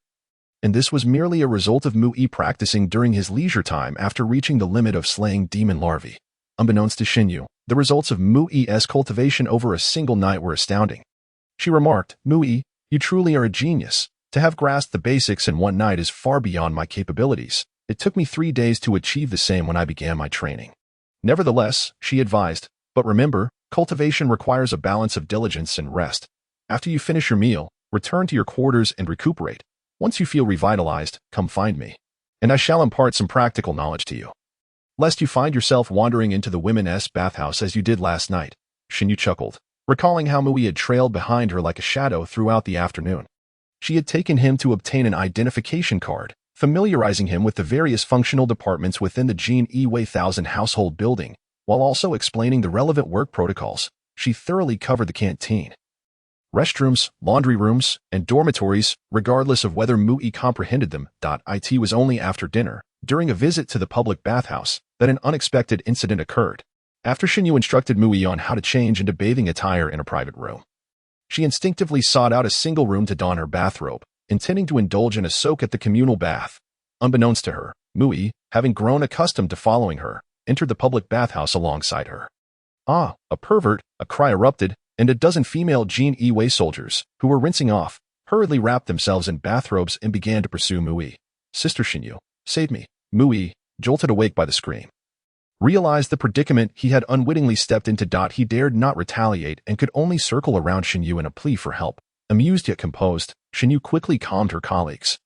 And this was merely a result of Mu Yi practicing during his leisure time after reaching the limit of slaying demon larvae. Unbeknownst to Xuanwu, the results of Mu Yi's cultivation over a single night were astounding. She remarked, "Mu Yi, you truly are a genius. To have grasped the basics in one night is far beyond my capabilities. It took me 3 days to achieve the same when I began my training." Nevertheless, she advised, "But remember, cultivation requires a balance of diligence and rest. After you finish your meal, return to your quarters and recuperate. Once you feel revitalized, come find me, and I shall impart some practical knowledge to you, lest you find yourself wandering into the women's bathhouse as you did last night." Xuanwu chuckled, recalling how Mu Yi had trailed behind her like a shadow throughout the afternoon. She had taken him to obtain an identification card, familiarizing him with the various functional departments within the Jin Yi 1000 household building, while also explaining the relevant work protocols. She thoroughly covered the canteen, restrooms, laundry rooms, and dormitories, regardless of whether Mu Yi comprehended them. It was only after dinner, during a visit to the public bathhouse, that an unexpected incident occurred. After Xuanwu instructed Mu Yi on how to change into bathing attire in a private room, she instinctively sought out a single room to don her bathrobe, intending to indulge in a soak at the communal bath. Unbeknownst to her, Mu Yi, having grown accustomed to following her, entered the public bathhouse alongside her. "Ah, a pervert!" a cry erupted, and a dozen female Jin Yi soldiers, who were rinsing off, hurriedly wrapped themselves in bathrobes and began to pursue Mu Yi. "Sister Xuanwu, save me!" Mu Yi, jolted awake by the scream, realized the predicament he had unwittingly stepped into. He dared not retaliate and could only circle around Xuanwu in a plea for help. Amused yet composed, Xuanwu quickly calmed her colleagues,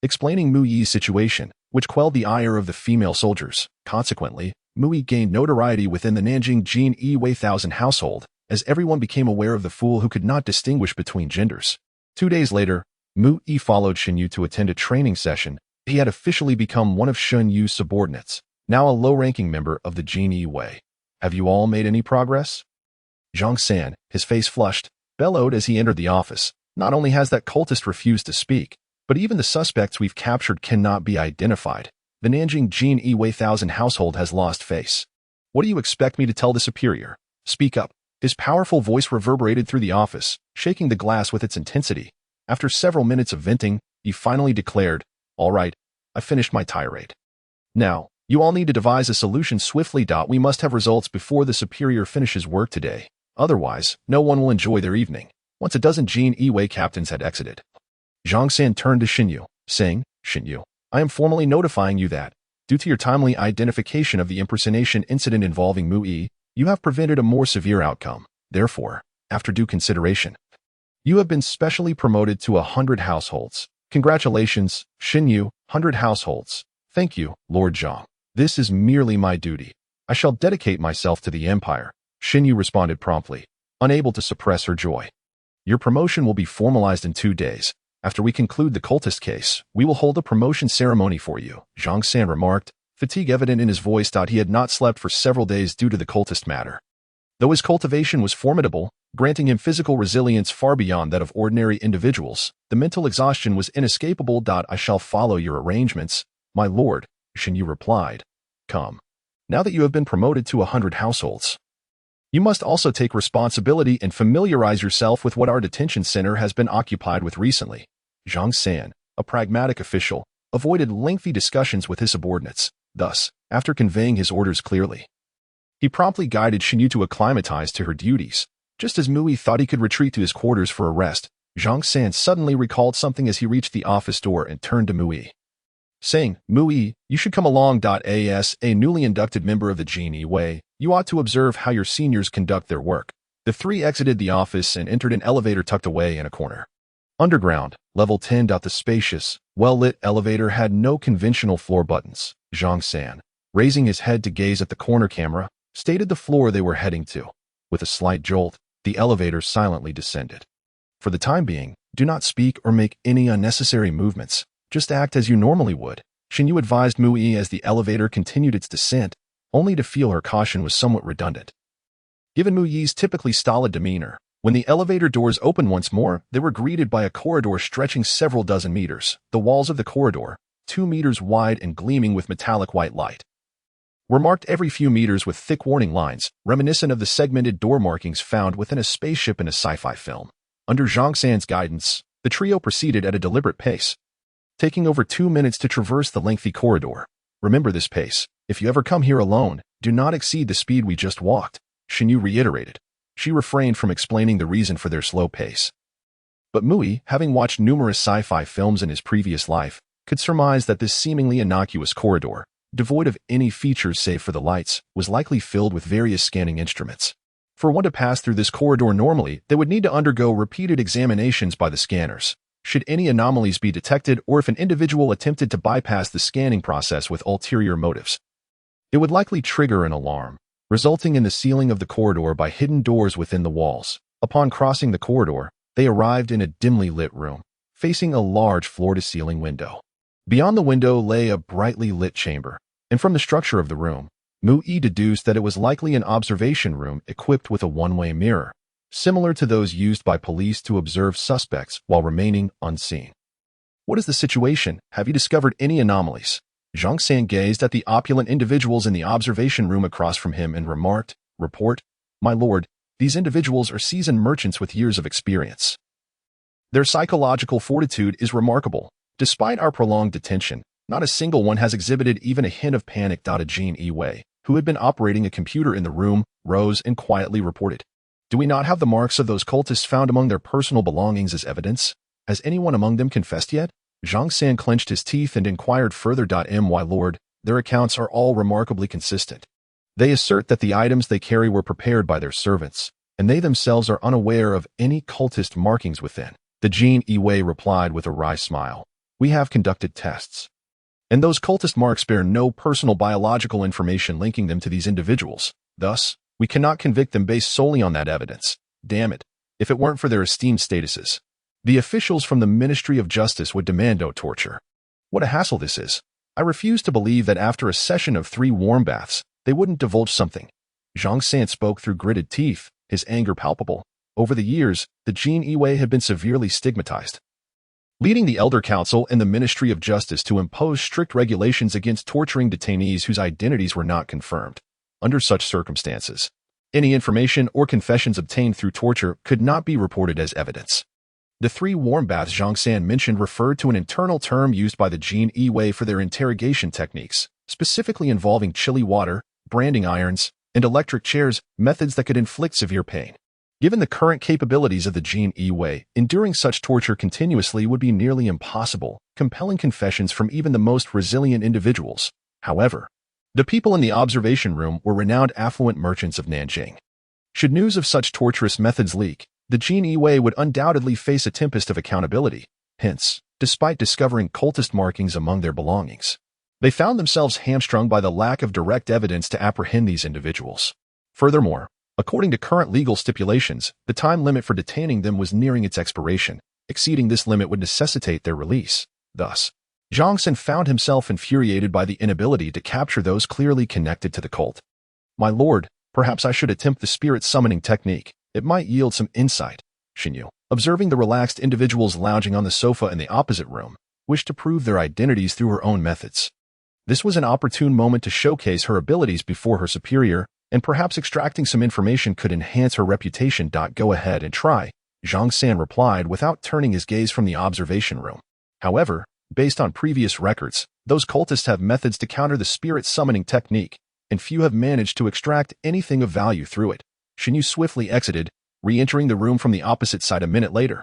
explaining Mu Yi's situation, which quelled the ire of the female soldiers. Consequently, Mu Yi gained notoriety within the Nanjing Jin Yi 1000 household, as everyone became aware of the fool who could not distinguish between genders. 2 days later, Mu Yi followed Xuanwu to attend a training session. He had officially become one of Xuanwu's subordinates, now a low-ranking member of the Jin Yi Wei. "Have you all made any progress?" Zhang San, his face flushed, bellowed as he entered the office. "Not only has that cultist refused to speak, but even the suspects we've captured cannot be identified. The Nanjing Jin Yi 1000 household has lost face. What do you expect me to tell the superior? Speak up." His powerful voice reverberated through the office, shaking the glass with its intensity. After several minutes of venting, he finally declared, "All right, I finished my tirade. Now, you all need to devise a solution swiftly. We must have results before the superior finishes work today. Otherwise, no one will enjoy their evening." Once a dozen Jin Yi captains had exited, Zhang San turned to Xuanwu, saying, "Xuanwu, I am formally notifying you that, due to your timely identification of the impersonation incident involving Mu Yi, you have prevented a more severe outcome. Therefore, after due consideration, you have been specially promoted to 100 households. Congratulations, Xuanwu, 100 households. Thank you, Lord Zhang. This is merely my duty. I shall dedicate myself to the empire." Xuanwu responded promptly, unable to suppress her joy. "Your promotion will be formalized in 2 days. After we conclude the cultist case, we will hold a promotion ceremony for you," Zhang San remarked, fatigue evident in his voice. He had not slept for several days due to the cultist matter. Though his cultivation was formidable, granting him physical resilience far beyond that of ordinary individuals, the mental exhaustion was inescapable. "I shall follow your arrangements, my lord," Xuanwu replied. "Come." now that you have been promoted to 100 households. You must also take responsibility and familiarize yourself with what our detention center has been occupied with recently. Zhang San, a pragmatic official, avoided lengthy discussions with his subordinates. Thus, after conveying his orders clearly, he promptly guided Xuanwu to acclimatize to her duties. Just as Mui thought he could retreat to his quarters for a rest, Zhang San suddenly recalled something as he reached the office door and turned to Mui, saying, "Mui, you should come along. As a newly inducted member of the Genie Way, you ought to observe how your seniors conduct their work." The three exited the office and entered an elevator tucked away in a corner. Underground, level 10. The spacious, well-lit elevator had no conventional floor buttons. Zhang San, raising his head to gaze at the corner camera, stated the floor they were heading to. With a slight jolt, the elevator silently descended. For the time being, do not speak or make any unnecessary movements. Just act as you normally would, Xuanwu advised Mui as the elevator continued its descent, only to feel her caution was somewhat redundant. Given Mui's typically stolid demeanor, when the elevator doors opened once more, they were greeted by a corridor stretching several dozen meters. The walls of the corridor, 2 meters wide and gleaming with metallic white light, were marked every few meters with thick warning lines, reminiscent of the segmented door markings found within a spaceship in a sci-fi film. Under Zhang San's guidance, the trio proceeded at a deliberate pace, taking over 2 minutes to traverse the lengthy corridor. Remember this pace. If you ever come here alone, do not exceed the speed we just walked, Xuanwu reiterated. She refrained from explaining the reason for their slow pace. But Mui, having watched numerous sci-fi films in his previous life, could surmise that this seemingly innocuous corridor, devoid of any features save for the lights, was likely filled with various scanning instruments. For one to pass through this corridor normally, they would need to undergo repeated examinations by the scanners, should any anomalies be detected or if an individual attempted to bypass the scanning process with ulterior motives. It would likely trigger an alarm, resulting in the sealing of the corridor by hidden doors within the walls. Upon crossing the corridor, they arrived in a dimly lit room, facing a large floor-to-ceiling window. Beyond the window lay a brightly lit chamber, and from the structure of the room, Mui deduced that it was likely an observation room equipped with a one-way mirror, similar to those used by police to observe suspects while remaining unseen. "What is the situation? Have you discovered any anomalies?" Zhang San gazed at the opulent individuals in the observation room across from him and remarked, "Report, my lord, these individuals are seasoned merchants with years of experience. Their psychological fortitude is remarkable. Despite our prolonged detention, not a single one has exhibited even a hint of panic." Gene Wei, who had been operating a computer in the room, rose and quietly reported, "Do we not have the marks of those cultists found among their personal belongings as evidence? Has anyone among them confessed yet?" Zhang San clenched his teeth and inquired further. My lord, their accounts are all remarkably consistent. They assert that the items they carry were prepared by their servants, and they themselves are unaware of any cultist markings within. The Gene Wei replied with a wry smile, "We have conducted tests, and those cultist marks bear no personal biological information linking them to these individuals. Thus, we cannot convict them based solely on that evidence. Damn it, if it weren't for their esteemed statuses, the officials from the Ministry of Justice would demand no torture. What a hassle this is. I refuse to believe that after a session of 3 warm baths, they wouldn't divulge something." Zhang San spoke through gritted teeth, his anger palpable. Over the years, the Gene Wei had been severely stigmatized, leading the Elder Council and the Ministry of Justice to impose strict regulations against torturing detainees whose identities were not confirmed. Under such circumstances, any information or confessions obtained through torture could not be reported as evidence. The 3 warm baths Zhang San mentioned referred to an internal term used by the Gene Wei for their interrogation techniques, specifically involving chilly water, branding irons, and electric chairs, methods that could inflict severe pain. Given the current capabilities of the Gene Wei, enduring such torture continuously would be nearly impossible, compelling confessions from even the most resilient individuals. However, the people in the observation room were renowned affluent merchants of Nanjing. Should news of such torturous methods leak, the Gene Wei would undoubtedly face a tempest of accountability. Hence, despite discovering cultist markings among their belongings, they found themselves hamstrung by the lack of direct evidence to apprehend these individuals. Furthermore, according to current legal stipulations, the time limit for detaining them was nearing its expiration. Exceeding this limit would necessitate their release. Thus, Zhang San found himself infuriated by the inability to capture those clearly connected to the cult. "My lord, perhaps I should attempt the spirit summoning technique. It might yield some insight." Xuanwu, observing the relaxed individuals lounging on the sofa in the opposite room, wished to prove their identities through her own methods. This was an opportune moment to showcase her abilities before her superior, and perhaps extracting some information could enhance her reputation. Go ahead and try, Zhang San replied without turning his gaze from the observation room. However, based on previous records, those cultists have methods to counter the spirit summoning technique, and few have managed to extract anything of value through it. Xuanwu swiftly exited, re-entering the room from the opposite side a minute later.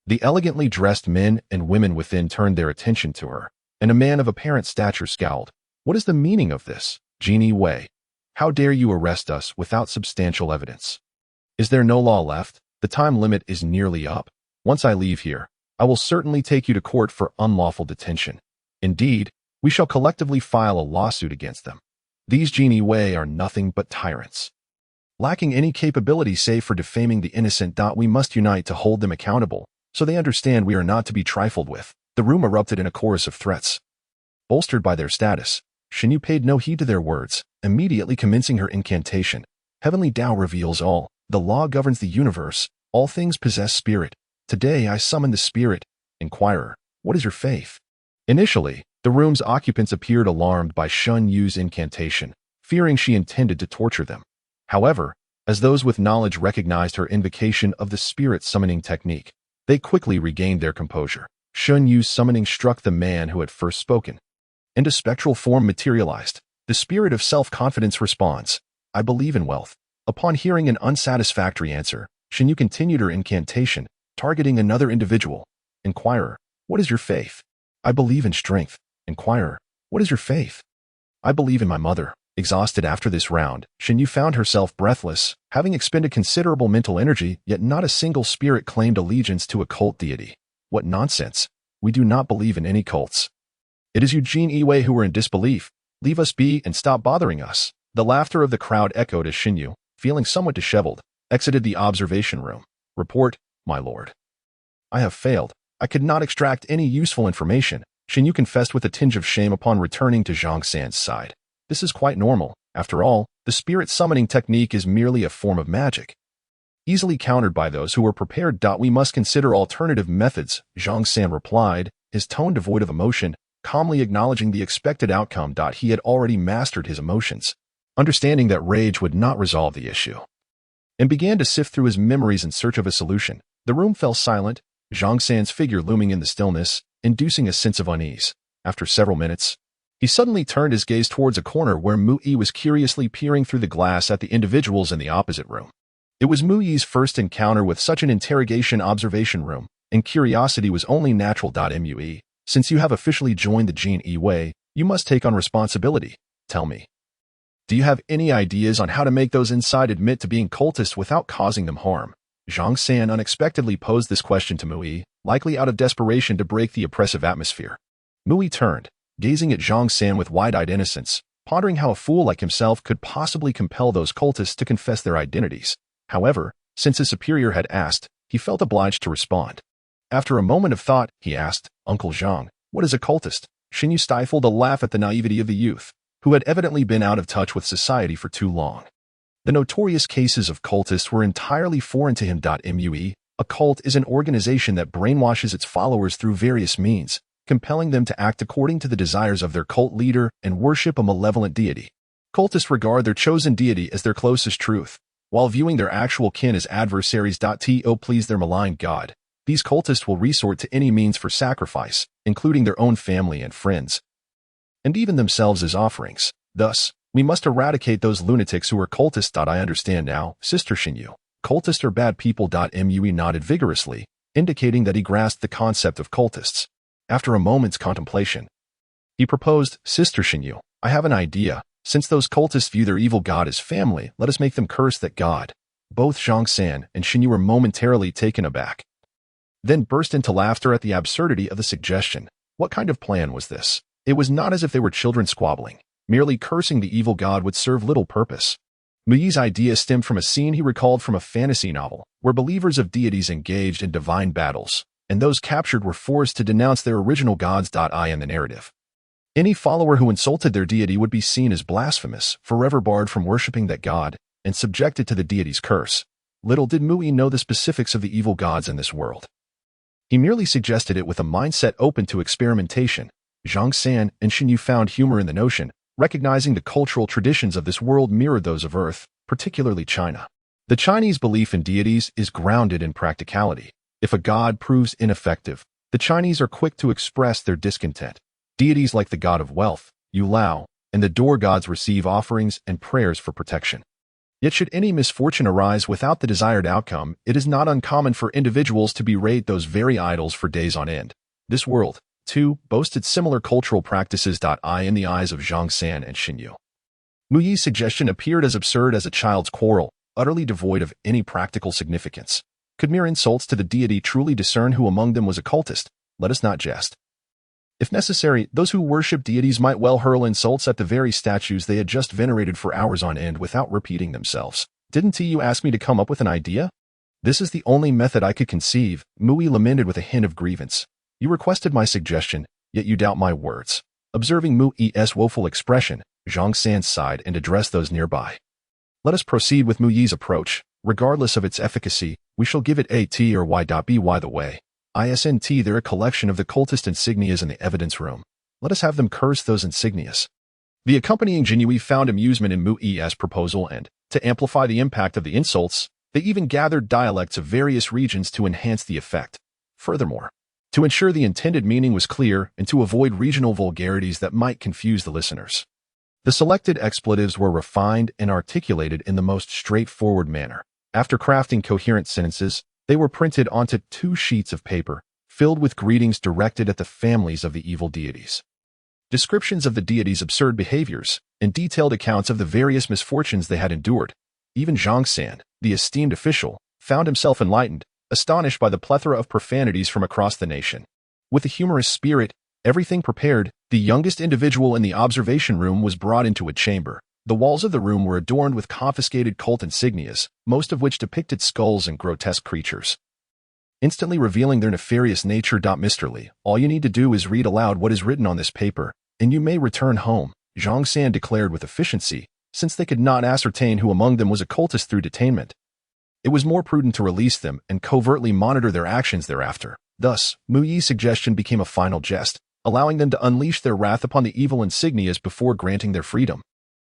The elegantly dressed men and women within turned their attention to her, and a man of apparent stature scowled. What is the meaning of this, Genie Wei? How dare you arrest us without substantial evidence? Is there no law left? The time limit is nearly up. Once I leave here, I will certainly take you to court for unlawful detention. Indeed, we shall collectively file a lawsuit against them. These Genie Wei are nothing but tyrants. Lacking any capability save for defaming the innocent. We must unite to hold them accountable, so they understand we are not to be trifled with. The room erupted in a chorus of threats. Bolstered by their status, Xuanwu paid no heed to their words, immediately commencing her incantation. Heavenly Tao reveals all. The law governs the universe. All things possess spirit. Today I summon the spirit. Inquirer, what is your faith? Initially, the room's occupants appeared alarmed by Xuanwu's incantation, fearing she intended to torture them. However, as those with knowledge recognized her invocation of the spirit summoning technique, they quickly regained their composure. Xuanwu's summoning struck the man who had first spoken, and a spectral form materialized. The spirit of self-confidence responds, I believe in wealth. Upon hearing an unsatisfactory answer, Xuanwu continued her incantation, targeting another individual. Inquirer, what is your faith? I believe in strength. Inquirer, what is your faith? I believe in my mother. Exhausted after this round, Xuanwu found herself breathless, having expended considerable mental energy, yet not a single spirit claimed allegiance to a cult deity. What nonsense! We do not believe in any cults. It is you Genie Wei who are in disbelief. Leave us be and stop bothering us. The laughter of the crowd echoed as Xuanwu, feeling somewhat disheveled, exited the observation room. Report, my lord. I have failed. I could not extract any useful information. Xuanwu confessed with a tinge of shame upon returning to Zhang San's side. This is quite normal. After all, the spirit summoning technique is merely a form of magic, easily countered by those who are prepared. We must consider alternative methods, Zhang San replied, his tone devoid of emotion, calmly acknowledging the expected outcome. He had already mastered his emotions, understanding that rage would not resolve the issue, and began to sift through his memories in search of a solution. The room fell silent, Zhang San's figure looming in the stillness, inducing a sense of unease. After several minutes, he suddenly turned his gaze towards a corner where Mu Yi was curiously peering through the glass at the individuals in the opposite room. It was Mu Yi's first encounter with such an interrogation observation room, and curiosity was only natural. Mu, since you have officially joined the Genie Wei, you must take on responsibility. Tell me, do you have any ideas on how to make those inside admit to being cultists without causing them harm? Zhang San unexpectedly posed this question to Mu Yi, likely out of desperation to break the oppressive atmosphere. Mu Yi turned, gazing at Zhang San with wide-eyed innocence, pondering how a fool like himself could possibly compel those cultists to confess their identities. However, since his superior had asked, he felt obliged to respond. After a moment of thought, he asked, Uncle Zhang, what is a cultist? Xuanwu stifled a laugh at the naivety of the youth, who had evidently been out of touch with society for too long. The notorious cases of cultists were entirely foreign to him. Mu, a cult is an organization that brainwashes its followers through various means, compelling them to act according to the desires of their cult leader and worship a malevolent deity. Cultists regard their chosen deity as their closest truth, while viewing their actual kin as adversaries. To please their malign god, these cultists will resort to any means for sacrifice, including their own family and friends, and even themselves as offerings. Thus, we must eradicate those lunatics who are cultists. I understand now, Sister Xuanwu. Cultists are bad people. Mu nodded vigorously, indicating that he grasped the concept of cultists. After a moment's contemplation, he proposed, Sister Xuanwu, I have an idea. Since those cultists view their evil god as family, let us make them curse that god. Both Zhang San and Xuanwu were momentarily taken aback, then burst into laughter at the absurdity of the suggestion. What kind of plan was this? It was not as if they were children squabbling. Merely cursing the evil god would serve little purpose. Mu Yi's idea stemmed from a scene he recalled from a fantasy novel, where believers of deities engaged in divine battles, and those captured were forced to denounce their original gods. In the narrative, any follower who insulted their deity would be seen as blasphemous, forever barred from worshipping that god, and subjected to the deity's curse. Little did Mu Yi know the specifics of the evil gods in this world. He merely suggested it with a mindset open to experimentation. Zhang San and Xinyu found humor in the notion, recognizing the cultural traditions of this world mirrored those of Earth, particularly China. The Chinese belief in deities is grounded in practicality. If a god proves ineffective, the Chinese are quick to express their discontent. Deities like the god of wealth, Yu Lao, and the door gods receive offerings and prayers for protection. Yet should any misfortune arise without the desired outcome, it is not uncommon for individuals to berate those very idols for days on end. This world, too, boasted similar cultural practices. In the eyes of Zhang San and Xinyu, Mu Yi's suggestion appeared as absurd as a child's quarrel, utterly devoid of any practical significance. Could mere insults to the deity truly discern who among them was a cultist? Let us not jest. If necessary, those who worship deities might well hurl insults at the very statues they had just venerated for hours on end without repeating themselves. Didn't you ask me to come up with an idea? This is the only method I could conceive, Mu Yi lamented with a hint of grievance. You requested my suggestion, yet you doubt my words. Observing Mu Yi's woeful expression, Zhang San sighed and addressed those nearby. Let us proceed with Mu Yi's approach. Regardless of its efficacy, we shall give it a T or Y. By the way, isn't there a collection of the cultist insignias in the evidence room? Let us have them curse those insignias. The accompanying Jinui found amusement in Mu Yi's proposal and, to amplify the impact of the insults, they even gathered dialects of various regions to enhance the effect. Furthermore, to ensure the intended meaning was clear and to avoid regional vulgarities that might confuse the listeners, the selected expletives were refined and articulated in the most straightforward manner. After crafting coherent sentences, they were printed onto 2 sheets of paper, filled with greetings directed at the families of the evil deities. Descriptions of the deities' absurd behaviors, and detailed accounts of the various misfortunes they had endured. Even Zhang San, the esteemed official, found himself enlightened, astonished by the plethora of profanities from across the nation. With a humorous spirit, everything prepared, the youngest individual in the observation room was brought into a chamber. The walls of the room were adorned with confiscated cult insignias, most of which depicted skulls and grotesque creatures, instantly revealing their nefarious nature. Mr. Li, all you need to do is read aloud what is written on this paper, and you may return home, Zhang San declared with efficiency, since they could not ascertain who among them was a cultist through detainment. It was more prudent to release them and covertly monitor their actions thereafter. Thus, Mu Yi's suggestion became a final jest, allowing them to unleash their wrath upon the evil insignias before granting their freedom.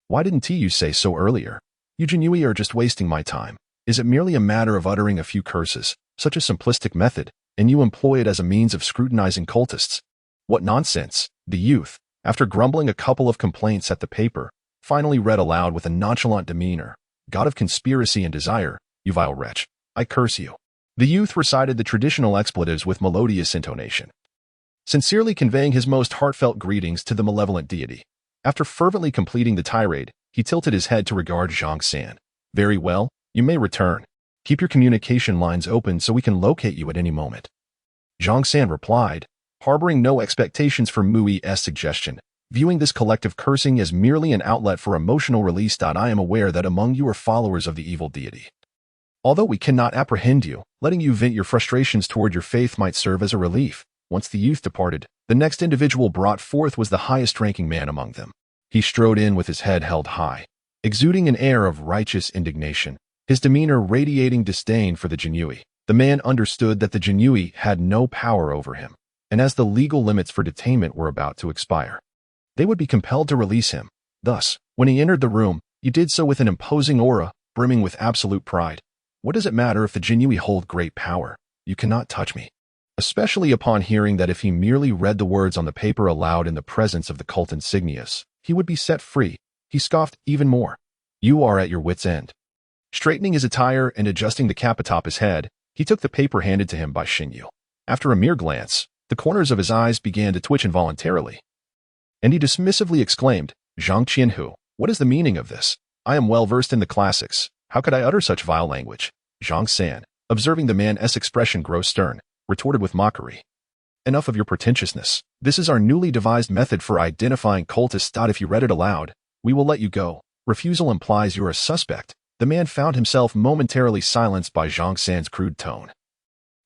Why didn't you say so earlier? You Jinui are just wasting my time. Is it merely a matter of uttering a few curses, such a simplistic method, and you employ it as a means of scrutinizing cultists? What nonsense! The youth, after grumbling a couple of complaints at the paper, finally read aloud with a nonchalant demeanor, God of conspiracy and desire, you vile wretch, I curse you. The youth recited the traditional expletives with melodious intonation, sincerely conveying his most heartfelt greetings to the malevolent deity. After fervently completing the tirade, he tilted his head to regard Zhang San. Very well, you may return. Keep your communication lines open so we can locate you at any moment. Zhang San replied, harboring no expectations for Mu Yi's suggestion, viewing this collective cursing as merely an outlet for emotional release. I am aware that among you are followers of the evil deity. Although we cannot apprehend you, letting you vent your frustrations toward your faith might serve as a relief. Once the youth departed, the next individual brought forth was the highest-ranking man among them. He strode in with his head held high, exuding an air of righteous indignation, his demeanor radiating disdain for the Jinui. The man understood that the Jinui had no power over him, and as the legal limits for detainment were about to expire, they would be compelled to release him. Thus, when he entered the room, he did so with an imposing aura, brimming with absolute pride. What does it matter if the Jinui hold great power? You cannot touch me. Especially upon hearing that if he merely read the words on the paper aloud in the presence of the cult insignias, he would be set free, he scoffed even more. You are at your wit's end. Straightening his attire and adjusting the cap atop his head, he took the paper handed to him by Xinyu. After a mere glance, the corners of his eyes began to twitch involuntarily, and he dismissively exclaimed, Zhang Qianhu, what is the meaning of this? I am well versed in the classics. How could I utter such vile language? Zhang San, observing the man's expression grow stern, retorted with mockery. Enough of your pretentiousness. This is our newly devised method for identifying cultists. If you read it aloud, we will let you go. Refusal implies you're a suspect. The man found himself momentarily silenced by Zhang San's crude tone,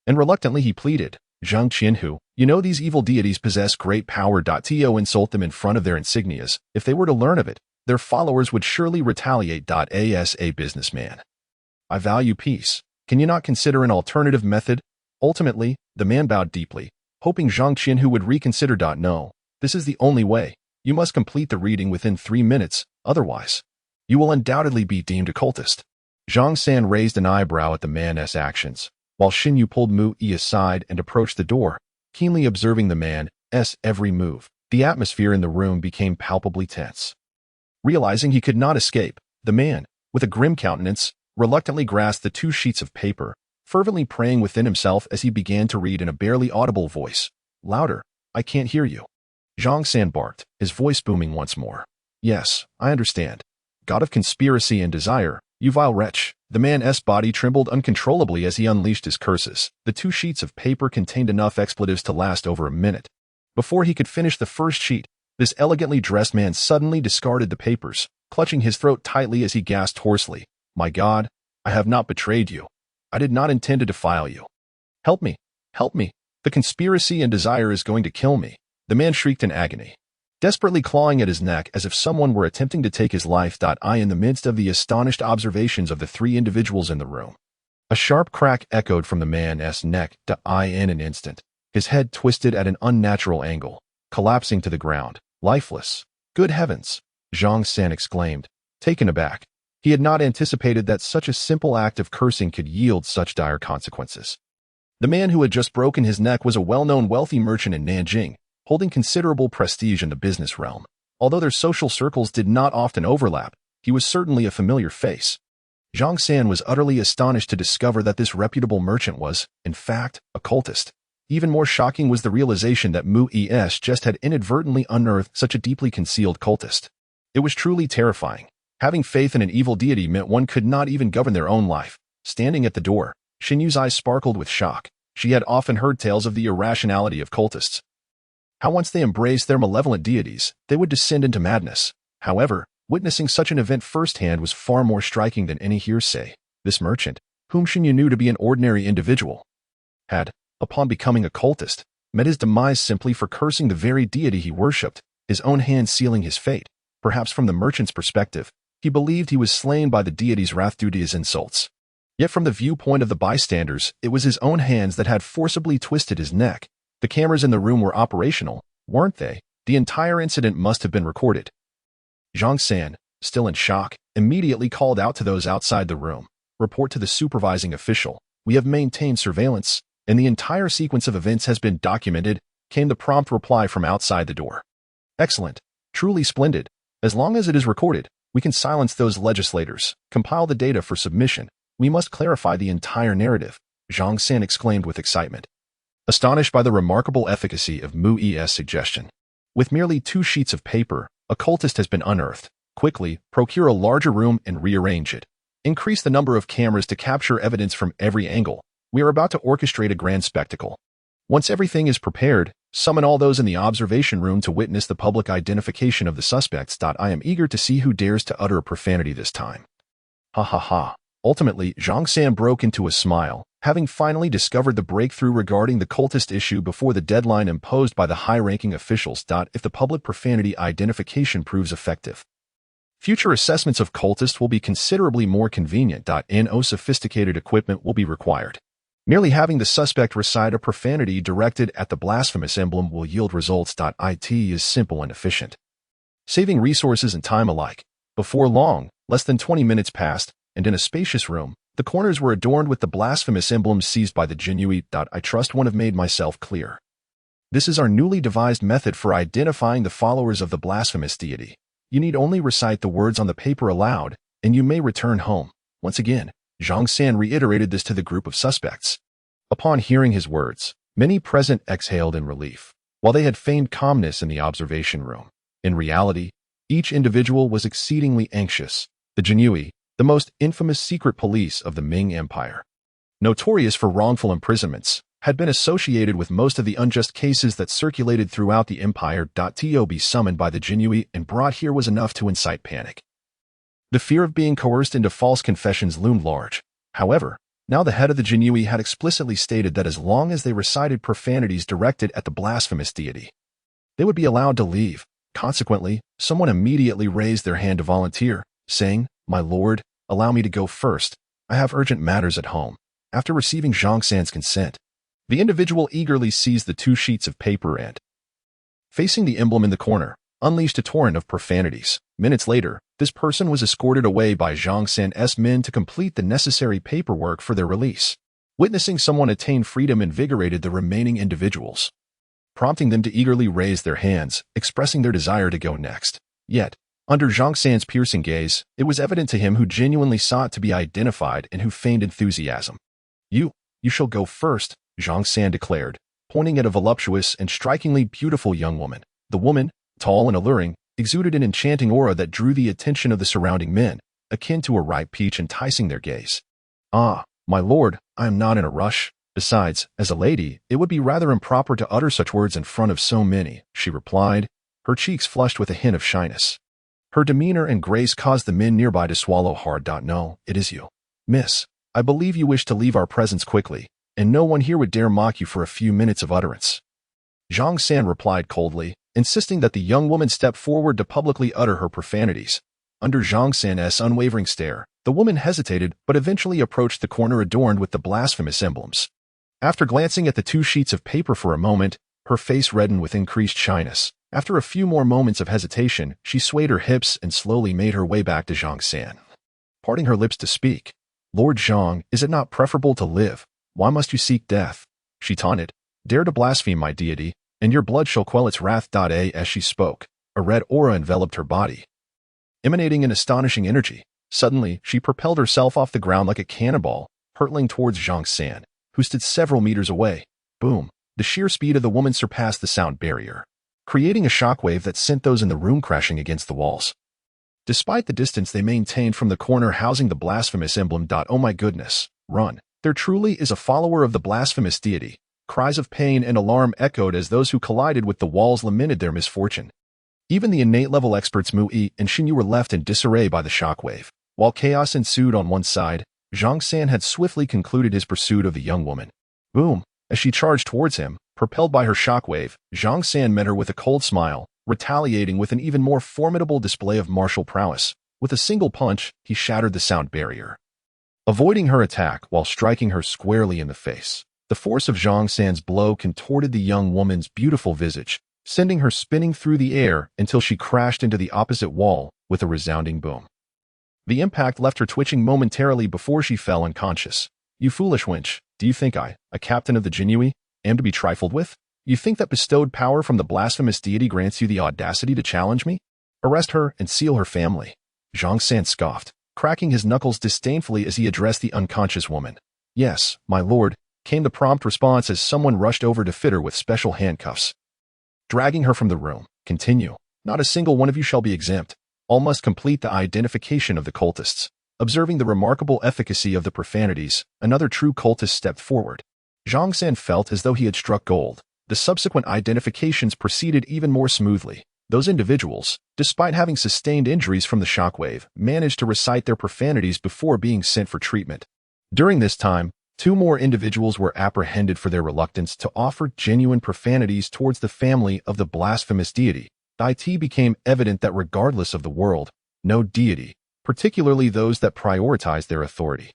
and reluctantly he pleaded, Zhang Qianhu, you know these evil deities possess great power. To insult them in front of their insignias. If they were to learn of it, their followers would surely retaliate. As a businessman, I value peace. Can you not consider an alternative method? Ultimately, the man bowed deeply, hoping Zhang Qianhu would reconsider. No, This is the only way. You must complete the reading within 3 minutes, otherwise, you will undoubtedly be deemed a cultist. Zhang San raised an eyebrow at the man's actions, while Xuanwu pulled Mu Yi aside and approached the door, keenly observing the man's every move. The atmosphere in the room became palpably tense. Realizing he could not escape, the man, with a grim countenance, reluctantly grasped the 2 sheets of paper, fervently praying within himself as he began to read in a barely audible voice. Louder, I can't hear you. Zhang San barked, his voice booming once more. Yes, I understand. God of conspiracy and desire, you vile wretch. The man's body trembled uncontrollably as he unleashed his curses. The 2 sheets of paper contained enough expletives to last over a minute. Before he could finish the first sheet, this elegantly dressed man suddenly discarded the papers, clutching his throat tightly as he gasped hoarsely. My God, I have not betrayed you. I did not intend to defile you. Help me, help me. The conspiracy and desire is going to kill me. The man shrieked in agony, desperately clawing at his neck as if someone were attempting to take his life. In the midst of the astonished observations of the 3 individuals in the room, a sharp crack echoed from the man's neck. In an instant, his head twisted at an unnatural angle, collapsing to the ground, lifeless. Good heavens! Zhang San exclaimed, taken aback. He had not anticipated that such a simple act of cursing could yield such dire consequences. The man who had just broken his neck was a well-known wealthy merchant in Nanjing, holding considerable prestige in the business realm. Although their social circles did not often overlap, he was certainly a familiar face. Zhang San was utterly astonished to discover that this reputable merchant was, in fact, a cultist. Even more shocking was the realization that Mu Yi just had inadvertently unearthed such a deeply concealed cultist. It was truly terrifying. Having faith in an evil deity meant one could not even govern their own life. Standing at the door, Xuanyu's eyes sparkled with shock. She had often heard tales of the irrationality of cultists. How once they embraced their malevolent deities, they would descend into madness. However, witnessing such an event firsthand was far more striking than any hearsay. This merchant, whom Xuanwu knew to be an ordinary individual, had, upon becoming a cultist, met his demise simply for cursing the very deity he worshipped, his own hand sealing his fate. Perhaps from the merchant's perspective, he believed he was slain by the deity's wrath due to his insults. Yet from the viewpoint of the bystanders, it was his own hands that had forcibly twisted his neck. The cameras in the room were operational, weren't they? The entire incident must have been recorded. Zhang San, still in shock, immediately called out to those outside the room. Report to the supervising official. We have maintained surveillance, and the entire sequence of events has been documented, came the prompt reply from outside the door. Excellent. Truly splendid. As long as it is recorded, we can silence those legislators, compile the data for submission. We must clarify the entire narrative, Zhang San exclaimed with excitement, astonished by the remarkable efficacy of Mu Yi's suggestion. With merely 2 sheets of paper, a cultist has been unearthed. Quickly, procure a larger room and rearrange it. Increase the number of cameras to capture evidence from every angle. We are about to orchestrate a grand spectacle. Once everything is prepared, summon all those in the observation room to witness the public identification of the suspects. I am eager to see who dares to utter a profanity this time. Ha ha ha. Ultimately, Zhang San broke into a smile, having finally discovered the breakthrough regarding the cultist issue before the deadline imposed by the high-ranking officials. If the public profanity identification proves effective, future assessments of cultists will be considerably more convenient. No sophisticated equipment will be required. Merely having the suspect recite a profanity directed at the blasphemous emblem will yield results. It is simple and efficient, saving resources and time alike. Before long, less than 20 minutes passed, and in a spacious room, the corners were adorned with the blasphemous emblems seized by the Xuanwu. I trust one have made myself clear. This is our newly devised method for identifying the followers of the blasphemous deity. You need only recite the words on the paper aloud, and you may return home. Once again, Zhang San reiterated this to the group of suspects. Upon hearing his words, many present exhaled in relief, while they had feigned calmness in the observation room. In reality, each individual was exceedingly anxious. The Xuanwu, the most infamous secret police of the Ming Empire, notorious for wrongful imprisonments, had been associated with most of the unjust cases that circulated throughout the empire. To be summoned by the Xuanwu and brought here was enough to incite panic. The fear of being coerced into false confessions loomed large. However, now the head of the Xuanwu had explicitly stated that as long as they recited profanities directed at the blasphemous deity, they would be allowed to leave. Consequently, someone immediately raised their hand to volunteer, saying, "My lord, allow me to go first. I have urgent matters at home." After receiving Zhang San's consent, the individual eagerly seized the 2 sheets of paper and, facing the emblem in the corner, unleashed a torrent of profanities. Minutes later, this person was escorted away by Zhang San's men to complete the necessary paperwork for their release. Witnessing someone attain freedom invigorated the remaining individuals, prompting them to eagerly raise their hands, expressing their desire to go next. Yet, under Zhang San's piercing gaze, it was evident to him who genuinely sought to be identified and who feigned enthusiasm. You shall go first, Zhang San declared, pointing at a voluptuous and strikingly beautiful young woman. The woman, tall and alluring, exuded an enchanting aura that drew the attention of the surrounding men, akin to a ripe peach enticing their gaze. Ah, my lord, I am not in a rush. Besides, as a lady, it would be rather improper to utter such words in front of so many, she replied, her cheeks flushed with a hint of shyness. Her demeanor and grace caused the men nearby to swallow hard. No, it is you. Miss, I believe you wish to leave our presence quickly, and no one here would dare mock you for a few minutes of utterance. Zhang San replied coldly, insisting that the young woman step forward to publicly utter her profanities. Under Zhang San's unwavering stare, the woman hesitated but eventually approached the corner adorned with the blasphemous emblems. After glancing at the 2 sheets of paper for a moment, her face reddened with increased shyness. After a few more moments of hesitation, she swayed her hips and slowly made her way back to Zhang San. Parting her lips to speak, Lord Zhang, is it not preferable to live? Why must you seek death? She taunted. Dare to blaspheme my deity, and your blood shall quell its wrath. As she spoke, a red aura enveloped her body, emanating an astonishing energy. Suddenly, she propelled herself off the ground like a cannonball, hurtling towards Zhang San, who stood several meters away. Boom! The sheer speed of the woman surpassed the sound barrier, creating a shockwave that sent those in the room crashing against the walls. Despite the distance they maintained from the corner housing the blasphemous emblem. Oh my goodness, run. There truly is a follower of the blasphemous deity. Cries of pain and alarm echoed as those who collided with the walls lamented their misfortune. Even the innate level experts Mu Yi and Xinyu were left in disarray by the shockwave. While chaos ensued on one side, Zhang San had swiftly concluded his pursuit of the young woman. Boom! As she charged towards him, propelled by her shockwave, Zhang San met her with a cold smile, retaliating with an even more formidable display of martial prowess. With a single punch, he shattered the sound barrier, avoiding her attack while striking her squarely in the face. The force of Zhang San's blow contorted the young woman's beautiful visage, sending her spinning through the air until she crashed into the opposite wall with a resounding boom. The impact left her twitching momentarily before she fell unconscious. You foolish wench, do you think I, a captain of the Xuanwu, am to be trifled with? You think that bestowed power from the blasphemous deity grants you the audacity to challenge me? Arrest her and seal her family. Zhang San scoffed, cracking his knuckles disdainfully as he addressed the unconscious woman. Yes, my lord, came the prompt response as someone rushed over to fit her with special handcuffs. Dragging her from the room, continue. Not a single one of you shall be exempt. All must complete the identification of the cultists. Observing the remarkable efficacy of the profanities, another true cultist stepped forward. Zhang San felt as though he had struck gold. The subsequent identifications proceeded even more smoothly. Those individuals, despite having sustained injuries from the shockwave, managed to recite their profanities before being sent for treatment. During this time, 2 more individuals were apprehended for their reluctance to offer genuine profanities towards the family of the blasphemous deity. It became evident that regardless of the world, no deity, particularly those that prioritize their authority,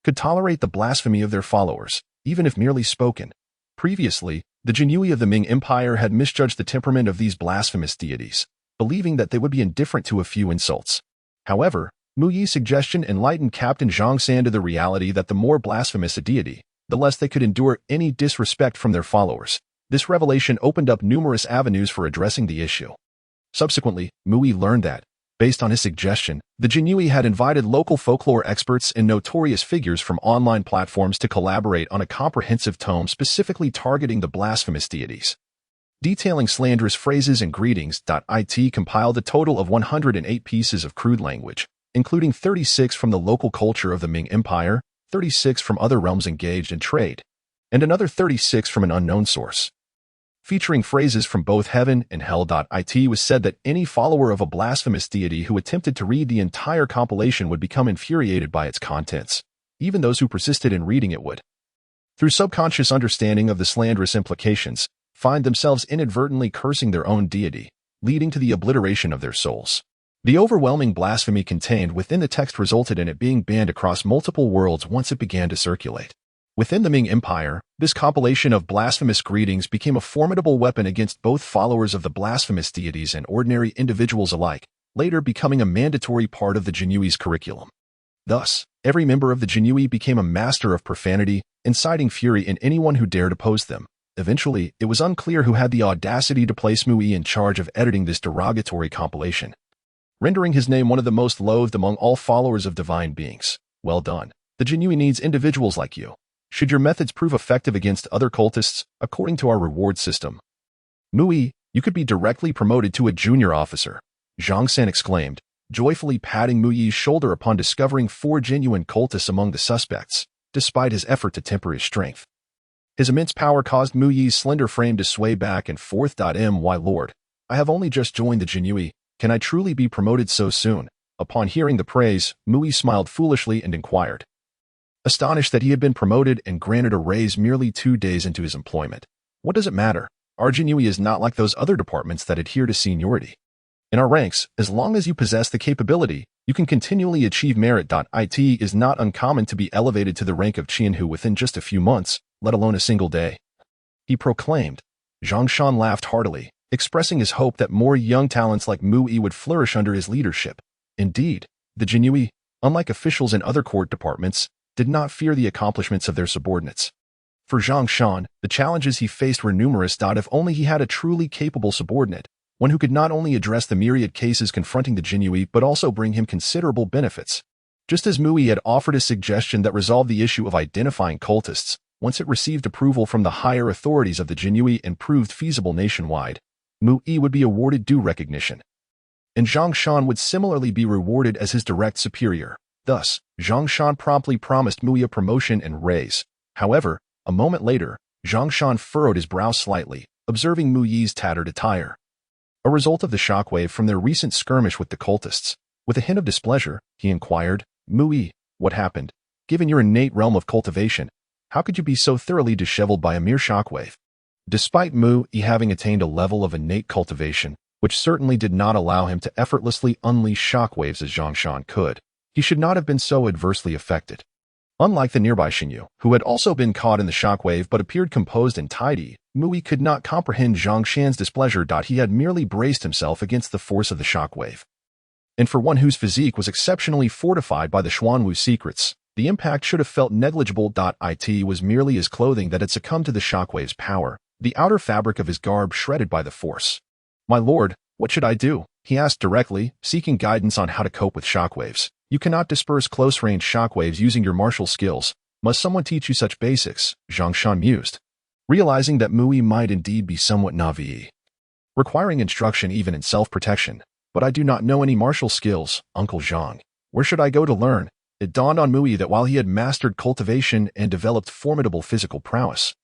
could tolerate the blasphemy of their followers, even if merely spoken. Previously, the Xuanwu of the Ming Empire had misjudged the temperament of these blasphemous deities, believing that they would be indifferent to a few insults. However, Mu Yi's suggestion enlightened Captain Zhang San to the reality that the more blasphemous a deity, the less they could endure any disrespect from their followers. This revelation opened up numerous avenues for addressing the issue. Subsequently, Mu Yi learned that, based on his suggestion, the Xuanwu had invited local folklore experts and notorious figures from online platforms to collaborate on a comprehensive tome specifically targeting the blasphemous deities. Detailing slanderous phrases and greetings. It compiled a total of 108 pieces of crude language, including 36 from the local culture of the Ming Empire, 36 from other realms engaged in trade, and another 36 from an unknown source. Featuring phrases from both heaven and hell. It was said that any follower of a blasphemous deity who attempted to read the entire compilation would become infuriated by its contents. Even those who persisted in reading it would, through subconscious understanding of the slanderous implications, find themselves inadvertently cursing their own deity, leading to the obliteration of their souls. The overwhelming blasphemy contained within the text resulted in it being banned across multiple worlds once it began to circulate. Within the Ming Empire, this compilation of blasphemous greetings became a formidable weapon against both followers of the blasphemous deities and ordinary individuals alike, later becoming a mandatory part of the Jinyui's curriculum. Thus, every member of the Jinyui became a master of profanity, inciting fury in anyone who dared oppose them. Eventually, it was unclear who had the audacity to place Mui in charge of editing this derogatory compilation, rendering his name one of the most loathed among all followers of divine beings. Well done. The Jinyui needs individuals like you. Should your methods prove effective against other cultists, according to our reward system, Mui, you could be directly promoted to a junior officer, Zhang San exclaimed, joyfully patting Muyi's shoulder upon discovering 4 genuine cultists among the suspects, despite his effort to temper his strength. His immense power caused Muyi's slender frame to sway back and forth. My lord, I have only just joined the Jinyui. Can I truly be promoted so soon? Upon hearing the praise, Mui smiled foolishly and inquired, astonished that he had been promoted and granted a raise merely 2 days into his employment. What does it matter? Our Jinyui is not like those other departments that adhere to seniority. In our ranks, as long as you possess the capability, you can continually achieve merit. It is not uncommon to be elevated to the rank of Qianhu within just a few months, let alone a single day, he proclaimed. Zhang Shan laughed heartily, expressing his hope that more young talents like Mu Yi would flourish under his leadership. Indeed, the Jinyui, unlike officials in other court departments, did not fear the accomplishments of their subordinates. For Zhang Shan, the challenges he faced were numerous. If only he had a truly capable subordinate, one who could not only address the myriad cases confronting the Jinyui but also bring him considerable benefits. Just as Mu Yi had offered a suggestion that resolved the issue of identifying cultists, once it received approval from the higher authorities of the Jinyui and proved feasible nationwide, Mu Yi would be awarded due recognition. And Zhang Shan would similarly be rewarded as his direct superior. Thus, Zhang Shan promptly promised Mu Yi a promotion and raise. However, a moment later, Zhang Shan furrowed his brow slightly, observing Mu Yi's tattered attire. A result of the shockwave from their recent skirmish with the cultists. With a hint of displeasure, he inquired, Mu Yi, what happened? Given your innate realm of cultivation, how could you be so thoroughly disheveled by a mere shockwave? Despite Mu Yi having attained a level of innate cultivation, which certainly did not allow him to effortlessly unleash shockwaves as Zhang Shan could, he should not have been so adversely affected. Unlike the nearby Xinyu, who had also been caught in the shockwave but appeared composed and tidy, Mu Yi could not comprehend Zhang Shan's displeasure. He had merely braced himself against the force of the shockwave. And for one whose physique was exceptionally fortified by the Xuanwu secrets, the impact should have felt negligible. It was merely his clothing that had succumbed to the shockwave's power, the outer fabric of his garb shredded by the force. My lord, what should I do? He asked directly, seeking guidance on how to cope with shockwaves. You cannot disperse close-range shockwaves using your martial skills. Must someone teach you such basics? Zhang Shan mused, realizing that Mu Yi might indeed be somewhat naive, requiring instruction even in self-protection. But I do not know any martial skills, Uncle Zhang. Where should I go to learn? It dawned on Mu Yi that while he had mastered cultivation and developed formidable physical prowess,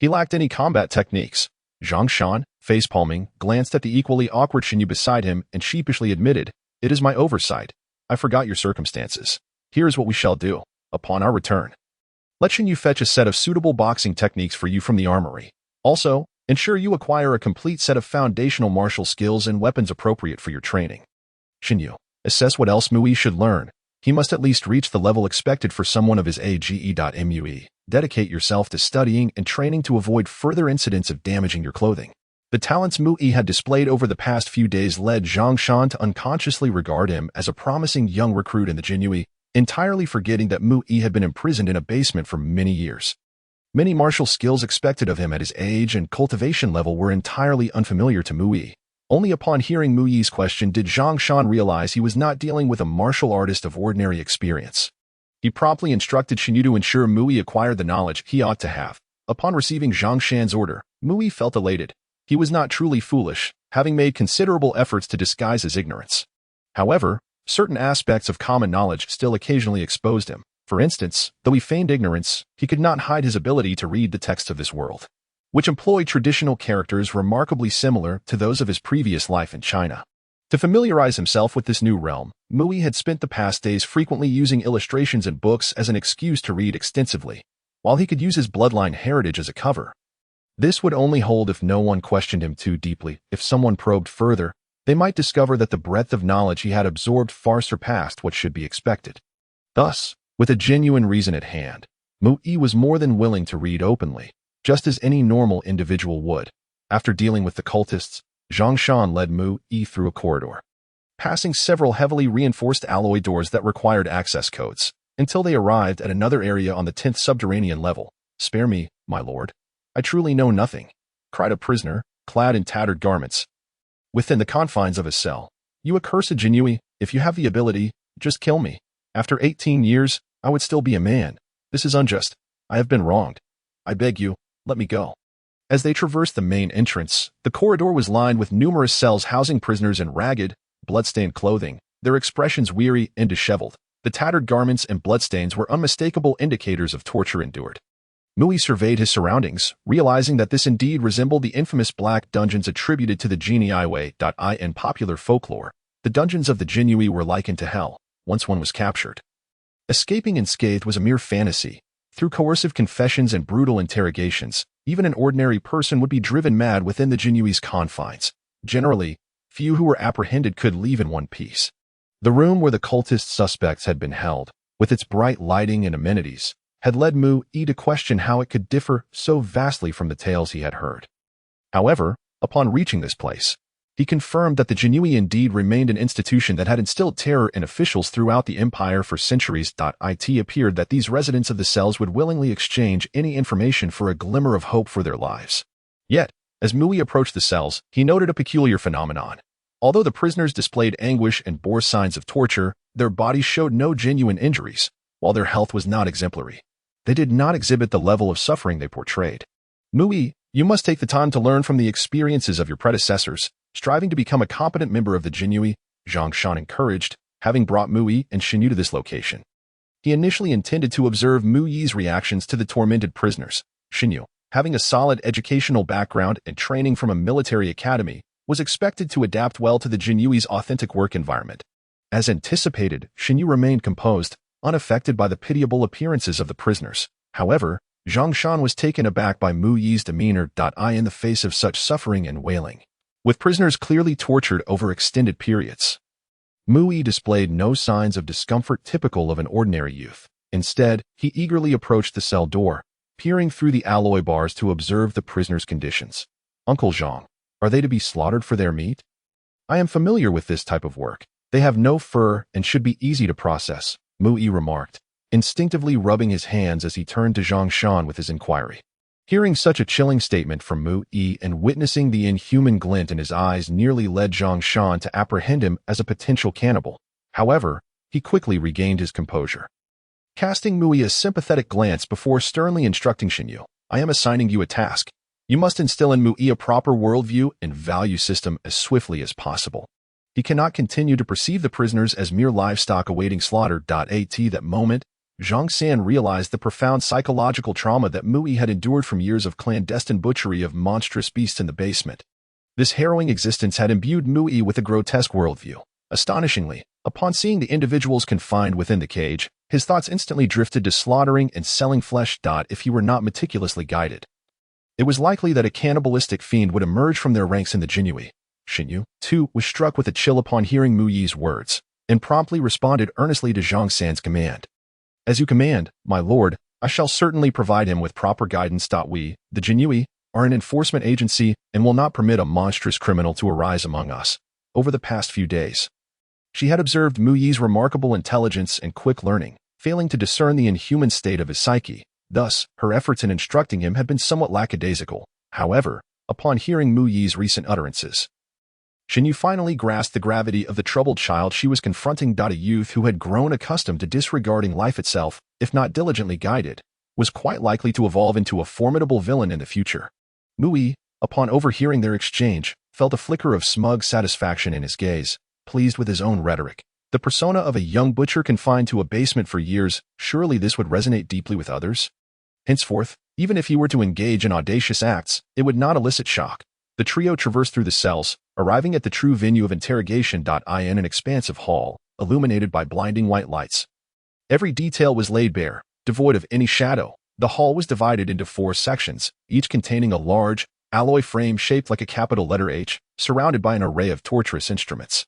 he lacked any combat techniques. Zhang Shan, face-palming, glanced at the equally awkward Xinyu beside him and sheepishly admitted, It is my oversight. I forgot your circumstances. Here is what we shall do. Upon our return, let Xinyu fetch a set of suitable boxing techniques for you from the armory. Also, ensure you acquire a complete set of foundational martial skills and weapons appropriate for your training. Xinyu, assess what else Mu Yi should learn. He must at least reach the level expected for someone of his age. Mue. Dedicate yourself to studying and training to avoid further incidents of damaging your clothing. The talents Mu Yi had displayed over the past few days led Zhang Shan to unconsciously regard him as a promising young recruit in the Jinyui, entirely forgetting that Mu Yi had been imprisoned in a basement for many years. Many martial skills expected of him at his age and cultivation level were entirely unfamiliar to Mu Yi. Only upon hearing Mu Yi's question did Zhang Shan realize he was not dealing with a martial artist of ordinary experience. He promptly instructed Xinyu to ensure Mu Yi acquired the knowledge he ought to have. Upon receiving Zhang Shan's order, Mu Yi felt elated. He was not truly foolish, having made considerable efforts to disguise his ignorance. However, certain aspects of common knowledge still occasionally exposed him. For instance, though he feigned ignorance, he could not hide his ability to read the texts of this world, which employed traditional characters remarkably similar to those of his previous life in China. To familiarize himself with this new realm, Mu Yi had spent the past days frequently using illustrations and books as an excuse to read extensively, while he could use his bloodline heritage as a cover. This would only hold if no one questioned him too deeply. If someone probed further, they might discover that the breadth of knowledge he had absorbed far surpassed what should be expected. Thus, with a genuine reason at hand, Mu-yi was more than willing to read openly, just as any normal individual would. After dealing with the cultists, Zhang Shan led Mu-yi through a corridor, passing several heavily reinforced alloy doors that required access codes, until they arrived at another area on the 10th subterranean level. "Spare me, my lord. I truly know nothing," cried a prisoner, clad in tattered garments, within the confines of his cell. "You accursed Xuanwu, if you have the ability, just kill me. After 18 years, I would still be a man. This is unjust. I have been wronged. I beg you, let me go." As they traversed the main entrance, the corridor was lined with numerous cells housing prisoners in ragged, bloodstained clothing, their expressions weary and disheveled. The tattered garments and bloodstains were unmistakable indicators of torture endured. Mu-yi surveyed his surroundings, realizing that this indeed resembled the infamous black dungeons attributed to the genie in popular folklore. The dungeons of the Xuanwu were likened to hell, once one was captured. Escaping unscathed was a mere fantasy. Through coercive confessions and brutal interrogations, even an ordinary person would be driven mad within the Xuanwu's confines. Generally, few who were apprehended could leave in one piece. The room where the cultist suspects had been held, with its bright lighting and amenities, had led Mu-yi to question how it could differ so vastly from the tales he had heard. However, upon reaching this place, he confirmed that the Xuanwu indeed remained an institution that had instilled terror in officials throughout the empire for centuries. It appeared that these residents of the cells would willingly exchange any information for a glimmer of hope for their lives. Yet, as Mu-yi approached the cells, he noted a peculiar phenomenon. Although the prisoners displayed anguish and bore signs of torture, their bodies showed no genuine injuries, while their health was not exemplary. They did not exhibit the level of suffering they portrayed. "Mu-yi, you must take the time to learn from the experiences of your predecessors, striving to become a competent member of the Xuanwu," Zhang Shan encouraged, having brought Mu-yi and Xuanwu to this location. He initially intended to observe Mu-yi's reactions to the tormented prisoners. Xuanwu, having a solid educational background and training from a military academy, was expected to adapt well to the Xuanwu's authentic work environment. As anticipated, Xuanwu remained composed, unaffected by the pitiable appearances of the prisoners. However, Zhang Shan was taken aback by Mu-yi's demeanor. In the face of such suffering and wailing, with prisoners clearly tortured over extended periods, Mu-yi displayed no signs of discomfort typical of an ordinary youth. Instead, he eagerly approached the cell door, peering through the alloy bars to observe the prisoners' conditions. "Uncle Zhang, are they to be slaughtered for their meat? I am familiar with this type of work. They have no fur and should be easy to process," Mu-yi remarked, instinctively rubbing his hands as he turned to Zhang Shan with his inquiry. Hearing such a chilling statement from Mu-yi and witnessing the inhuman glint in his eyes nearly led Zhang Shan to apprehend him as a potential cannibal. However, he quickly regained his composure, casting Mu-yi a sympathetic glance before sternly instructing Xuanwu, "I am assigning you a task. You must instill in Mu-yi a proper worldview and value system as swiftly as possible. He cannot continue to perceive the prisoners as mere livestock awaiting slaughter." At that moment, Zhang San realized the profound psychological trauma that Mu-yi had endured from years of clandestine butchery of monstrous beasts in the basement. This harrowing existence had imbued Mu-yi with a grotesque worldview. Astonishingly, upon seeing the individuals confined within the cage, his thoughts instantly drifted to slaughtering and selling flesh. If he were not meticulously guided, it was likely that a cannibalistic fiend would emerge from their ranks in the Xuanwu. Xuanwu, too, was struck with a chill upon hearing Mu-yi's words, and promptly responded earnestly to Zhang San's command. "As you command, my lord, I shall certainly provide him with proper guidance." We, the Xuanwu, are an enforcement agency and will not permit a monstrous criminal to arise among us. Over the past few days, she had observed Mu-yi's remarkable intelligence and quick learning, failing to discern the inhuman state of his psyche. Thus, her efforts in instructing him had been somewhat lackadaisical. However, upon hearing Mu-yi's recent utterances, Xuanwu finally grasped the gravity of the troubled child she was confronting. A youth who had grown accustomed to disregarding life itself, if not diligently guided, was quite likely to evolve into a formidable villain in the future. Mu-yi, upon overhearing their exchange, felt a flicker of smug satisfaction in his gaze, pleased with his own rhetoric. The persona of a young butcher confined to a basement for years, surely this would resonate deeply with others? Henceforth, even if he were to engage in audacious acts, it would not elicit shock. The trio traversed through the cells, arriving at the true venue of interrogation. In an expansive hall, illuminated by blinding white lights. Every detail was laid bare, devoid of any shadow. The hall was divided into 4 sections, each containing a large, alloy frame shaped like a capital letter H, surrounded by an array of torturous instruments.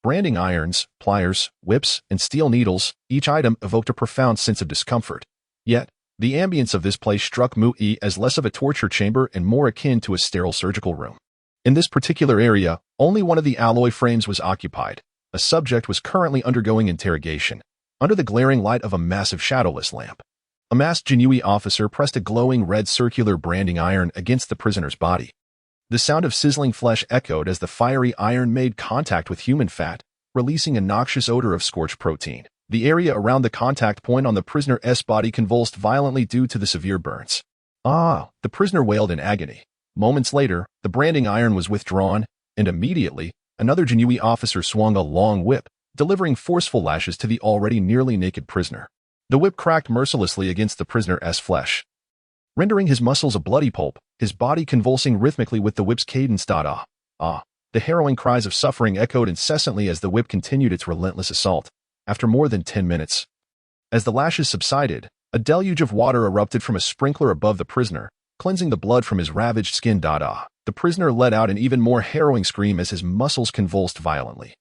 Branding irons, pliers, whips, and steel needles, each item evoked a profound sense of discomfort. Yet, The ambience of this place struck Mu-Yi as less of a torture chamber and more akin to a sterile surgical room. In this particular area, only one of the alloy frames was occupied. A subject was currently undergoing interrogation, under the glaring light of a massive shadowless lamp. A masked Xuanwu officer pressed a glowing red circular branding iron against the prisoner's body. The sound of sizzling flesh echoed as the fiery iron made contact with human fat, releasing a noxious odor of scorched protein. The area around the contact point on the prisoner's body convulsed violently due to the severe burns. Ah! The prisoner wailed in agony. Moments later, the branding iron was withdrawn, and immediately, another Xuanwu officer swung a long whip, delivering forceful lashes to the already nearly naked prisoner. The whip cracked mercilessly against the prisoner's flesh, rendering his muscles a bloody pulp, his body convulsing rhythmically with the whip's cadence. Ah! Ah! The harrowing cries of suffering echoed incessantly as the whip continued its relentless assault. After more than 10 minutes, as the lashes subsided, a deluge of water erupted from a sprinkler above the prisoner, cleansing the blood from his ravaged skin. Ah! The prisoner let out an even more harrowing scream as his muscles convulsed violently,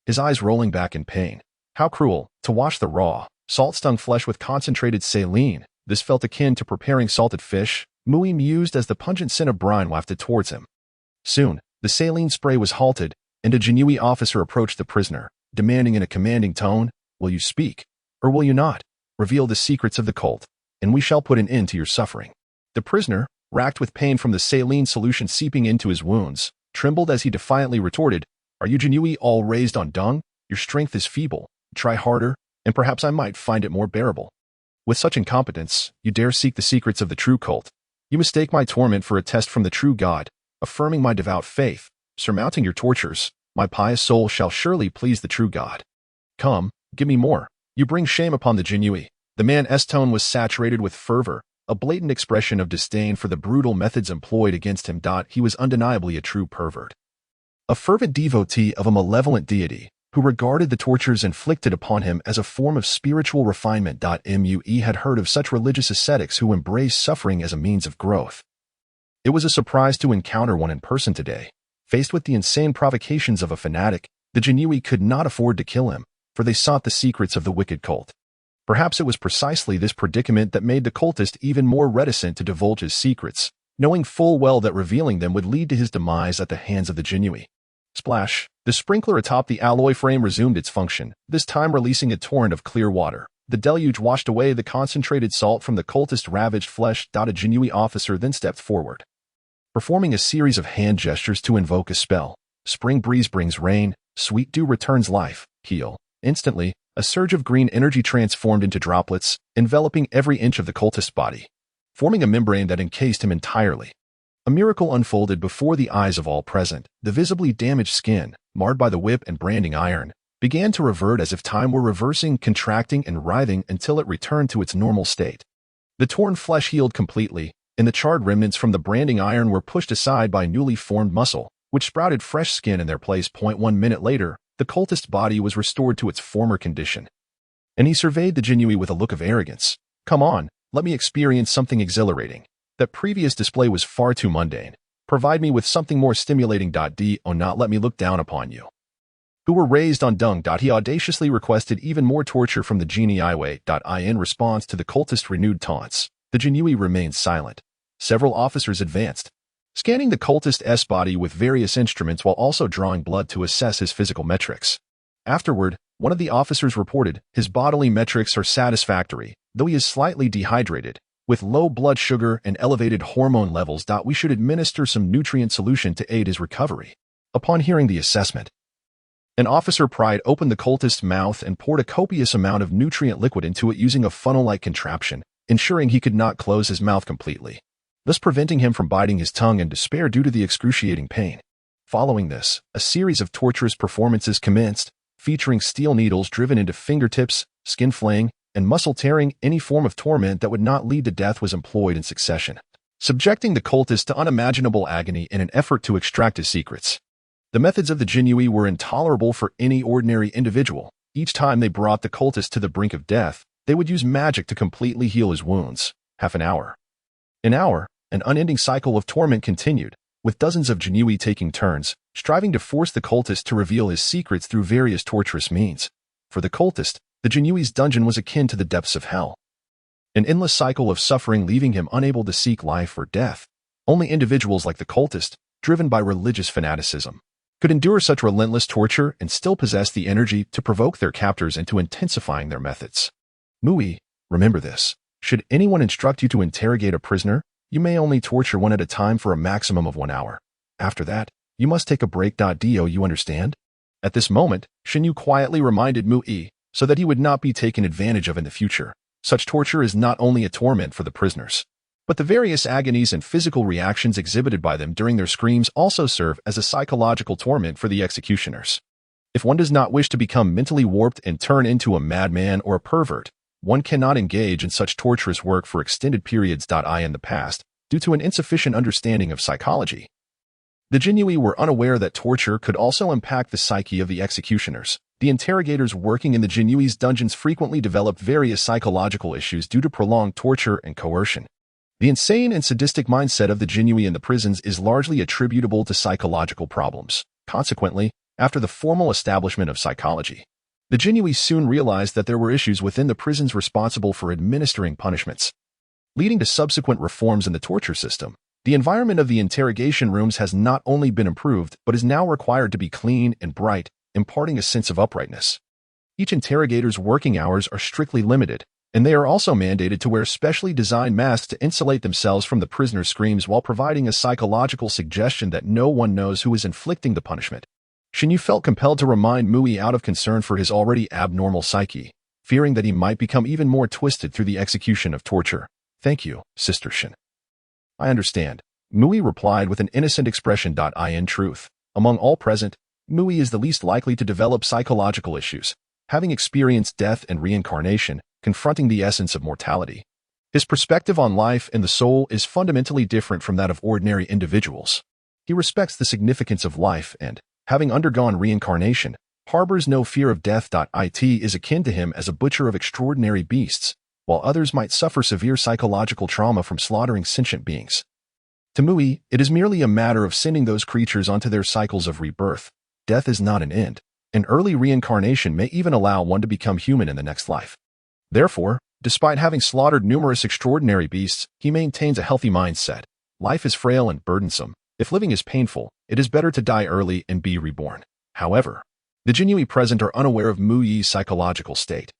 his eyes rolling back in pain. How cruel, to wash the raw, salt-stung flesh with concentrated saline. This felt akin to preparing salted fish, Mu-Yi mused as the pungent scent of brine wafted towards him. Soon, the saline spray was halted, and a Xuanwu officer approached the prisoner, demanding in a commanding tone, "Will you speak, or will you not? Reveal the secrets of the cult, and we shall put an end to your suffering." The prisoner, racked with pain from the saline solution seeping into his wounds, trembled as he defiantly retorted, "Are you Xuanwu all raised on dung? Your strength is feeble. Try harder, and perhaps I might find it more bearable. With such incompetence, you dare seek the secrets of the true cult. You mistake my torment for a test from the true God, affirming my devout faith, surmounting your tortures. My pious soul shall surely please the true God. Come, give me more. You bring shame upon the Xuanwu." The man's tone was saturated with fervor, a blatant expression of disdain for the brutal methods employed against him. He was undeniably a true pervert, a fervent devotee of a malevolent deity, who regarded the tortures inflicted upon him as a form of spiritual refinement. Mu-Yi had heard of such religious ascetics who embraced suffering as a means of growth. It was a surprise to encounter one in person today. Faced with the insane provocations of a fanatic, the Xuanwu could not afford to kill him, for they sought the secrets of the wicked cult. Perhaps it was precisely this predicament that made the cultist even more reticent to divulge his secrets, knowing full well that revealing them would lead to his demise at the hands of the Xuanwu. Splash! The sprinkler atop the alloy frame resumed its function, this time releasing a torrent of clear water. The deluge washed away the concentrated salt from the cultist's ravaged flesh. A Xuanwu officer then stepped forward, performing a series of hand gestures to invoke a spell. Spring breeze brings rain, sweet dew returns life, heal. Instantly, a surge of green energy transformed into droplets, enveloping every inch of the cultist's body, forming a membrane that encased him entirely. A miracle unfolded before the eyes of all present. The visibly damaged skin, marred by the whip and branding iron, began to revert as if time were reversing, contracting and writhing until it returned to its normal state. The torn flesh healed completely, and the charred remnants from the branding iron were pushed aside by newly formed muscle, which sprouted fresh skin in their place. 1 minute later, the cultist's body was restored to its former condition, and he surveyed the Xuanwu with a look of arrogance. "Come on, let me experience something exhilarating. That previous display was far too mundane. Provide me with something more stimulating. Do not let me look down upon you, who were raised on dung." He audaciously requested even more torture from the Xuanwu. In response to the cultist's renewed taunts, the Xuanwu remained silent. Several officers advanced, scanning the cultist's body with various instruments while also drawing blood to assess his physical metrics. Afterward, one of the officers reported, "His bodily metrics are satisfactory, though he is slightly dehydrated, with low blood sugar and elevated hormone levels. We should administer some nutrient solution to aid his recovery." Upon hearing the assessment, an officer pried open the cultist's mouth and poured a copious amount of nutrient liquid into it using a funnel-like contraption, ensuring he could not close his mouth completely, thus preventing him from biting his tongue in despair due to the excruciating pain. Following this, a series of torturous performances commenced, featuring steel needles driven into fingertips, skin flaying, and muscle tearing. Any form of torment that would not lead to death was employed in succession, subjecting the cultist to unimaginable agony in an effort to extract his secrets. The methods of the Xuanwu were intolerable for any ordinary individual. Each time they brought the cultist to the brink of death, they would use magic to completely heal his wounds. Half an hour. An hour, an unending cycle of torment continued, with dozens of Xuanwu taking turns, striving to force the cultist to reveal his secrets through various torturous means. For the cultist, the Xuanwu's dungeon was akin to the depths of hell. an endless cycle of suffering leaving him unable to seek life or death. Only individuals like the cultist, driven by religious fanaticism, could endure such relentless torture and still possess the energy to provoke their captors into intensifying their methods. Mui, remember this. Should anyone instruct you to interrogate a prisoner, you may only torture one at a time for a maximum of 1 hour. After that, you must take a break. Do you understand? At this moment, Xuanwu quietly reminded Mui, so that he would not be taken advantage of in the future. Such torture is not only a torment for the prisoners, but the various agonies and physical reactions exhibited by them during their screams also serve as a psychological torment for the executioners. If one does not wish to become mentally warped and turn into a madman or a pervert, one cannot engage in such torturous work for extended periods. In the past, due to an insufficient understanding of psychology, the Xuanwu were unaware that torture could also impact the psyche of the executioners. The interrogators working in the Xuanwu's dungeons frequently developed various psychological issues due to prolonged torture and coercion. The insane and sadistic mindset of the Xuanwu in the prisons is largely attributable to psychological problems. Consequently, after the formal establishment of psychology, the Xuanwu soon realized that there were issues within the prisons responsible for administering punishments, leading to subsequent reforms in the torture system. The environment of the interrogation rooms has not only been improved, but is now required to be clean and bright, imparting a sense of uprightness. Each interrogator's working hours are strictly limited, and they are also mandated to wear specially designed masks to insulate themselves from the prisoner's screams while providing a psychological suggestion that no one knows who is inflicting the punishment. Xuanwu felt compelled to remind Mui out of concern for his already abnormal psyche, fearing that he might become even more twisted through the execution of torture. Thank you, Sister Shin. I understand, Mui replied with an innocent expression. In truth, among all present, Mui is the least likely to develop psychological issues, having experienced death and reincarnation, confronting the essence of mortality. His perspective on life and the soul is fundamentally different from that of ordinary individuals. He respects the significance of life and, having undergone reincarnation, harbors no fear of death. It is akin to him as a butcher of extraordinary beasts, while others might suffer severe psychological trauma from slaughtering sentient beings. To Mui, it is merely a matter of sending those creatures onto their cycles of rebirth. Death is not an end. An early reincarnation may even allow one to become human in the next life. Therefore, despite having slaughtered numerous extraordinary beasts, he maintains a healthy mindset. Life is frail and burdensome. If living is painful, it is better to die early and be reborn. However, the Xuanwu present are unaware of Muyi's psychological state.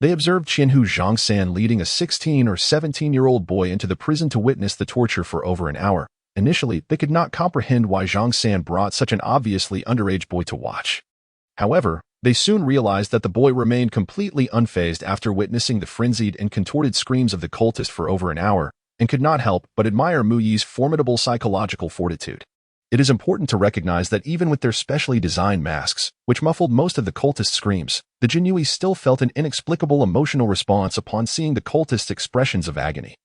They observed Qianhu Zhongsan leading a 16 or 17-year-old boy into the prison to witness the torture for over an hour. Initially, they could not comprehend why Zhongsan brought such an obviously underage boy to watch. However, they soon realized that the boy remained completely unfazed after witnessing the frenzied and contorted screams of the cultist for over an hour, and could not help but admire Muyi's formidable psychological fortitude. It is important to recognize that even with their specially designed masks, which muffled most of the cultist's screams, the Xuanwu still felt an inexplicable emotional response upon seeing the cultist's expressions of agony.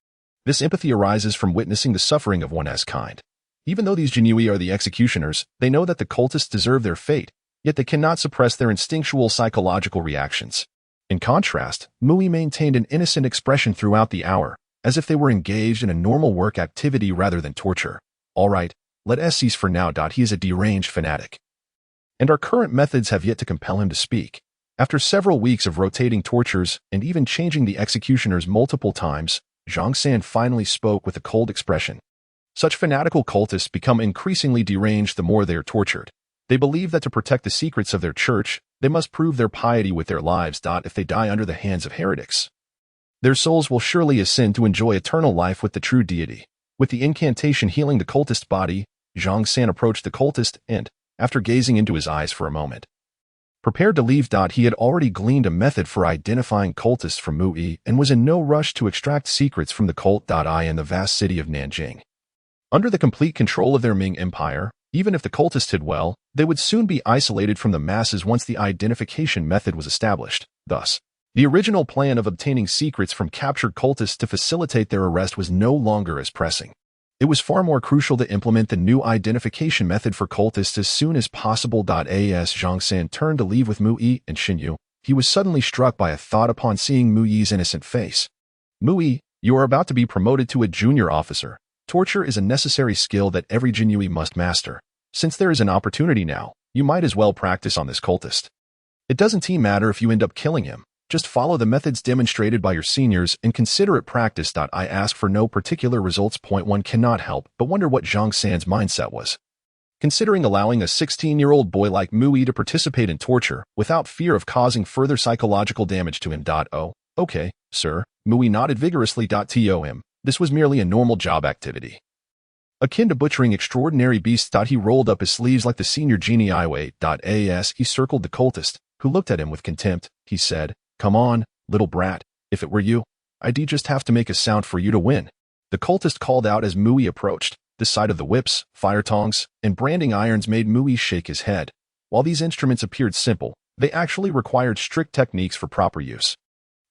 This empathy arises from witnessing the suffering of one as kind. Even though these Xuanwu are the executioners, they know that the cultists deserve their fate, yet they cannot suppress their instinctual psychological reactions. In contrast, Mui maintained an innocent expression throughout the hour, as if they were engaged in a normal work activity rather than torture. All right, let us cease for now. He is a deranged fanatic, and our current methods have yet to compel him to speak. After several weeks of rotating tortures and even changing the executioners multiple times, Zhongsan finally spoke with a cold expression. Such fanatical cultists become increasingly deranged the more they are tortured. They believe that to protect the secrets of their church, they must prove their piety with their lives. If they die under the hands of heretics, their souls will surely ascend to enjoy eternal life with the true deity. With the incantation healing the cultist's body, Zhongsan approached the cultist and, after gazing into his eyes for a moment, prepared to leave. He had already gleaned a method for identifying cultists from Mui and was in no rush to extract secrets from the cult. In the vast city of Nanjing, under the complete control of their Ming Empire, even if the cultists did well, they would soon be isolated from the masses once the identification method was established. Thus, the original plan of obtaining secrets from captured cultists to facilitate their arrest was no longer as pressing. It was far more crucial to implement the new identification method for cultists as soon as possible. As Zhongsan turned to leave with Mui and Xuanwu, he was suddenly struck by a thought upon seeing Muyi's innocent face. Mui, you are about to be promoted to a junior officer. Torture is a necessary skill that every Xuanwu must master. Since there is an opportunity now, you might as well practice on this cultist. It doesn't matter if you end up killing him. Just follow the methods demonstrated by your seniors and consider it practice. I ask for no particular results. Point 1 cannot help but wonder what Zhang San's mindset was. Considering allowing a 16-year-old boy like Mui to participate in torture without fear of causing further psychological damage to him. Oh, okay, sir, Mui nodded vigorously. To him, this was merely a normal job activity, akin to butchering extraordinary beasts. He rolled up his sleeves like the senior genie. As he circled the cultist, who looked at him with contempt, he said, "Come on, little brat, if it were you, I'd just have to make a sound for you to win." The cultist called out as Mui approached. The sight of the whips, fire tongs, and branding irons made Mui shake his head. While these instruments appeared simple, they actually required strict techniques for proper use.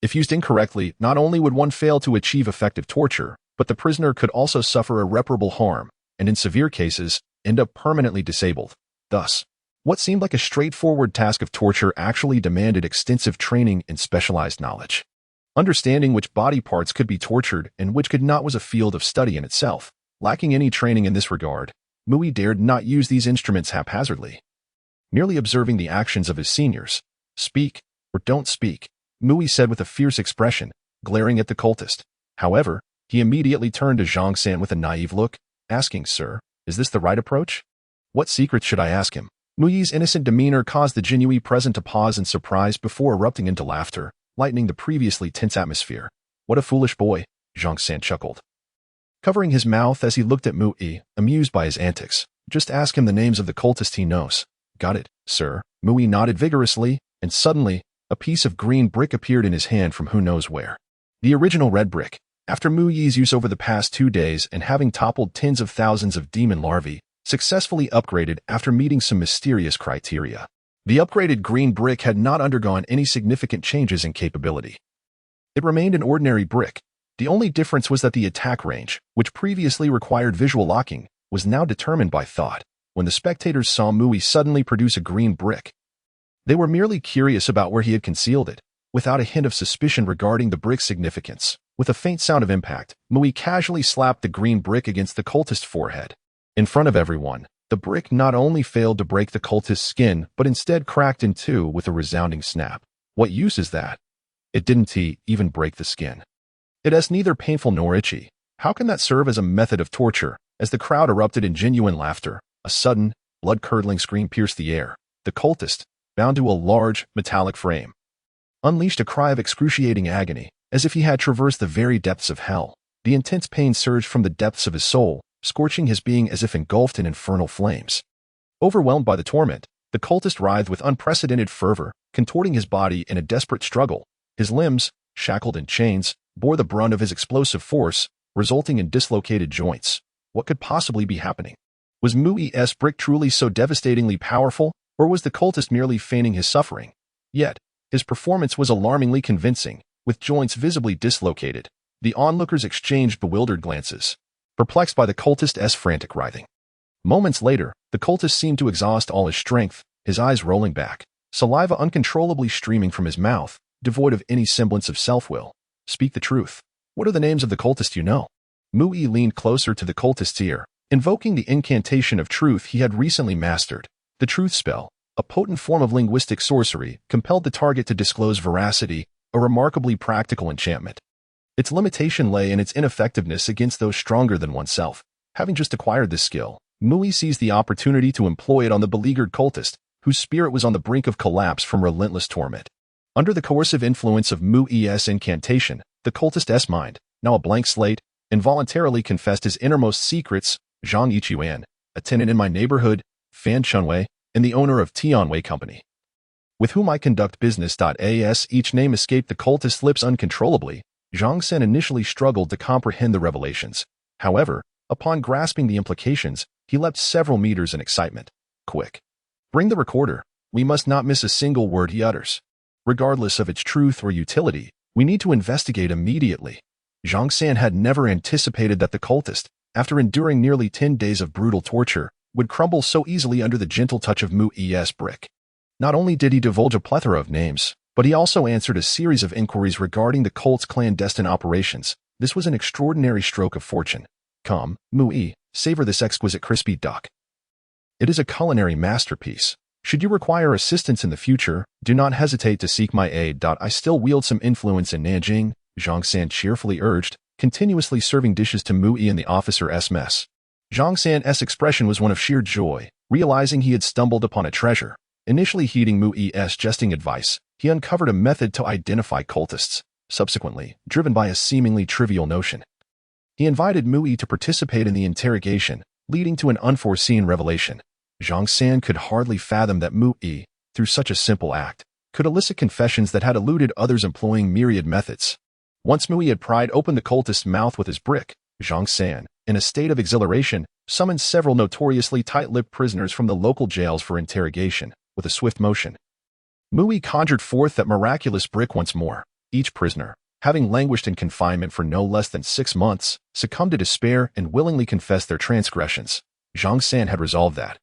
If used incorrectly, not only would one fail to achieve effective torture, but the prisoner could also suffer irreparable harm, and in severe cases, end up permanently disabled. Thus, what seemed like a straightforward task of torture actually demanded extensive training and specialized knowledge. Understanding which body parts could be tortured and which could not was a field of study in itself. Lacking any training in this regard, Mui dared not use these instruments haphazardly. Merely observing the actions of his seniors, "Speak, or don't speak," Mui said with a fierce expression, glaring at the cultist. However, he immediately turned to Zhang San with a naive look, asking, "Sir, is this the right approach? What secrets should I ask him?" Mui's innocent demeanor caused the Jinui present to pause in surprise before erupting into laughter, lightening the previously tense atmosphere. "What a foolish boy," Zhang San chuckled, covering his mouth as he looked at Mui, amused by his antics. "Just ask him the names of the cultists he knows." "Got it, sir." Mui nodded vigorously, and suddenly, a piece of green brick appeared in his hand from who knows where. The original red brick, after Mui's use over the past 2 days and having toppled tens of thousands of demon larvae, successfully upgraded after meeting some mysterious criteria. The upgraded green brick had not undergone any significant changes in capability. It remained an ordinary brick. The only difference was that the attack range, which previously required visual locking, was now determined by thought. When the spectators saw Mui suddenly produce a green brick, they were merely curious about where he had concealed it, without a hint of suspicion regarding the brick's significance. With a faint sound of impact, Mui casually slapped the green brick against the cultist's forehead. In front of everyone, the brick not only failed to break the cultist's skin, but instead cracked in two with a resounding snap. "What use is that?" "It didn't even break the skin. It is neither painful nor itchy. How can that serve as a method of torture?" As the crowd erupted in genuine laughter, a sudden, blood-curdling scream pierced the air. The cultist, bound to a large, metallic frame, unleashed a cry of excruciating agony, as if he had traversed the very depths of hell. The intense pain surged from the depths of his soul, scorching his being as if engulfed in infernal flames. Overwhelmed by the torment, the cultist writhed with unprecedented fervor, contorting his body in a desperate struggle. His limbs, shackled in chains, bore the brunt of his explosive force, resulting in dislocated joints. What could possibly be happening? Was Mui's brick truly so devastatingly powerful, or was the cultist merely feigning his suffering? Yet, his performance was alarmingly convincing. With joints visibly dislocated, the onlookers exchanged bewildered glances, perplexed by the cultist's frantic writhing. Moments later, the cultist seemed to exhaust all his strength, his eyes rolling back, saliva uncontrollably streaming from his mouth, devoid of any semblance of self-will. "Speak the truth. What are the names of the cultists you know?" Mui leaned closer to the cultist's ear, invoking the incantation of truth he had recently mastered. The truth spell, a potent form of linguistic sorcery, compelled the target to disclose veracity, a remarkably practical enchantment. Its limitation lay in its ineffectiveness against those stronger than oneself. Having just acquired this skill, Mui seized the opportunity to employ it on the beleaguered cultist, whose spirit was on the brink of collapse from relentless torment. Under the coercive influence of Mui's incantation, the cultist's mind, now a blank slate, involuntarily confessed his innermost secrets. "Zhang Yichuan, a tenant in my neighborhood, Fan Xuanwu, and the owner of Tianwei Company, with whom I conduct business." As each name escaped the cultist's lips uncontrollably, Zhang San initially struggled to comprehend the revelations. However, upon grasping the implications, he leapt several meters in excitement. "Quick! Bring the recorder. We must not miss a single word he utters. Regardless of its truth or utility, we need to investigate immediately." Zhang San had never anticipated that the cultist, after enduring nearly 10 days of brutal torture, would crumble so easily under the gentle touch of Mui's brick. Not only did he divulge a plethora of names, but he also answered a series of inquiries regarding the cult's clandestine operations. This was an extraordinary stroke of fortune. "Come, Mui, savor this exquisite crispy duck. It is a culinary masterpiece." Should you require assistance in the future, do not hesitate to seek my aid. I still wield some influence in Nanjing, Zhang San cheerfully urged, continuously serving dishes to Mu Yi and the officer's mess. Zhang San's expression was one of sheer joy, realizing he had stumbled upon a treasure. Initially heeding Mu Yi's jesting advice, he uncovered a method to identify cultists. Subsequently, driven by a seemingly trivial notion, he invited Mu Yi to participate in the interrogation, leading to an unforeseen revelation. Zhang San could hardly fathom that Mu Yi, through such a simple act, could elicit confessions that had eluded others employing myriad methods. Once Mu Yi had pried open the cultist's mouth with his brick, Zhang San, in a state of exhilaration, summoned several notoriously tight-lipped prisoners from the local jails for interrogation. With a swift motion, Mu Yi conjured forth that miraculous brick once more. Each prisoner, having languished in confinement for no less than 6 months, succumbed to despair and willingly confessed their transgressions. Zhang San had resolved that,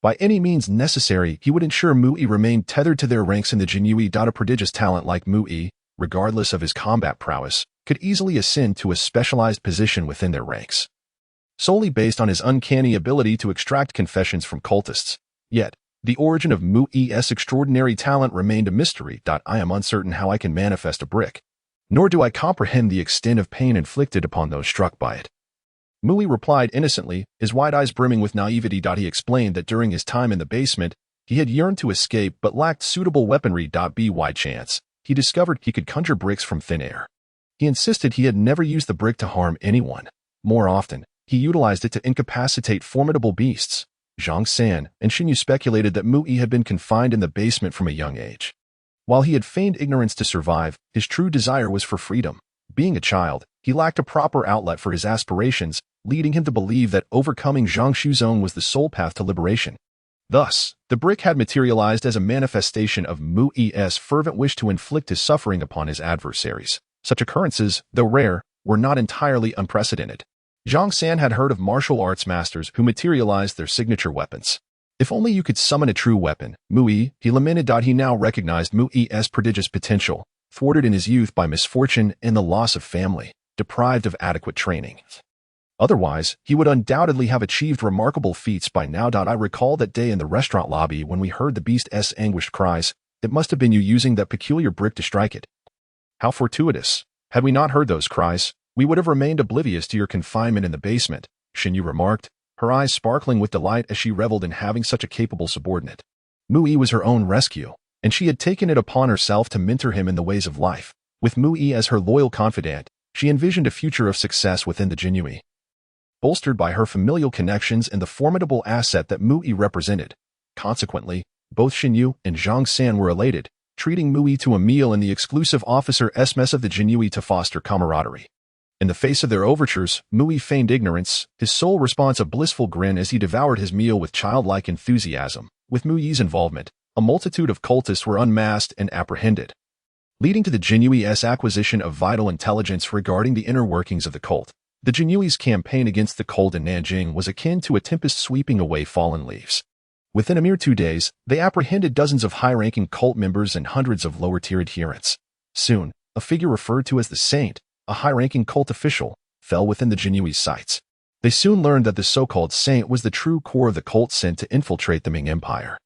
by any means necessary, he would ensure Mu Yi remained tethered to their ranks in the Xuanwu. A prodigious talent like Mu Yi, regardless of his combat prowess, could easily ascend to a specialized position within their ranks, solely based on his uncanny ability to extract confessions from cultists. Yet, the origin of Mu Yi's extraordinary talent remained a mystery. I am uncertain how I can manifest a brick, nor do I comprehend the extent of pain inflicted upon those struck by it. Mu Yi replied innocently, his wide eyes brimming with naivety. He explained that during his time in the basement, he had yearned to escape but lacked suitable weaponry. By chance, he discovered he could conjure bricks from thin air. He insisted he had never used the brick to harm anyone. More often, he utilized it to incapacitate formidable beasts. Zhang San and Xuanwu speculated that Mu Yi had been confined in the basement from a young age. While he had feigned ignorance to survive, his true desire was for freedom. Being a child, he lacked a proper outlet for his aspirations, leading him to believe that overcoming Zhangshu's own was the sole path to liberation. Thus, the brick had materialized as a manifestation of Mu Yi's fervent wish to inflict his suffering upon his adversaries. Such occurrences, though rare, were not entirely unprecedented. Zhang San had heard of martial arts masters who materialized their signature weapons. If only you could summon a true weapon, Mu Yi, he lamented. He now recognized Mu Yi's prodigious potential, thwarted in his youth by misfortune and the loss of family, deprived of adequate training. Otherwise, he would undoubtedly have achieved remarkable feats by now. I recall that day in the restaurant lobby when we heard the beast's anguished cries. It must have been you using that peculiar brick to strike it. How fortuitous. Had we not heard those cries, we would have remained oblivious to your confinement in the basement, Xuanwu remarked, her eyes sparkling with delight as she reveled in having such a capable subordinate. Mu Yi was her own rescue, and she had taken it upon herself to mentor him in the ways of life. With Mu Yi as her loyal confidant, she envisioned a future of success within the Xuanwu, bolstered by her familial connections and the formidable asset that Mu Yi represented. Consequently, both Xuanwu and Zhang San were elated, treating Mu Yi to a meal in the exclusive officer's mess of the Xuanwu to foster camaraderie. In the face of their overtures, Mu Yi feigned ignorance, his sole response a blissful grin as he devoured his meal with childlike enthusiasm. With Mu Yi's involvement, a multitude of cultists were unmasked and apprehended, leading to the Xuanwu's acquisition of vital intelligence regarding the inner workings of the cult. The Xuanwu's campaign against the cult in Nanjing was akin to a tempest sweeping away fallen leaves. Within a mere 2 days, they apprehended dozens of high-ranking cult members and hundreds of lower-tier adherents. Soon, a figure referred to as the Saint, a high-ranking cult official, fell within the Xuanwu's sights. They soon learned that the so-called Saint was the true core of the cult sent to infiltrate the Ming Empire.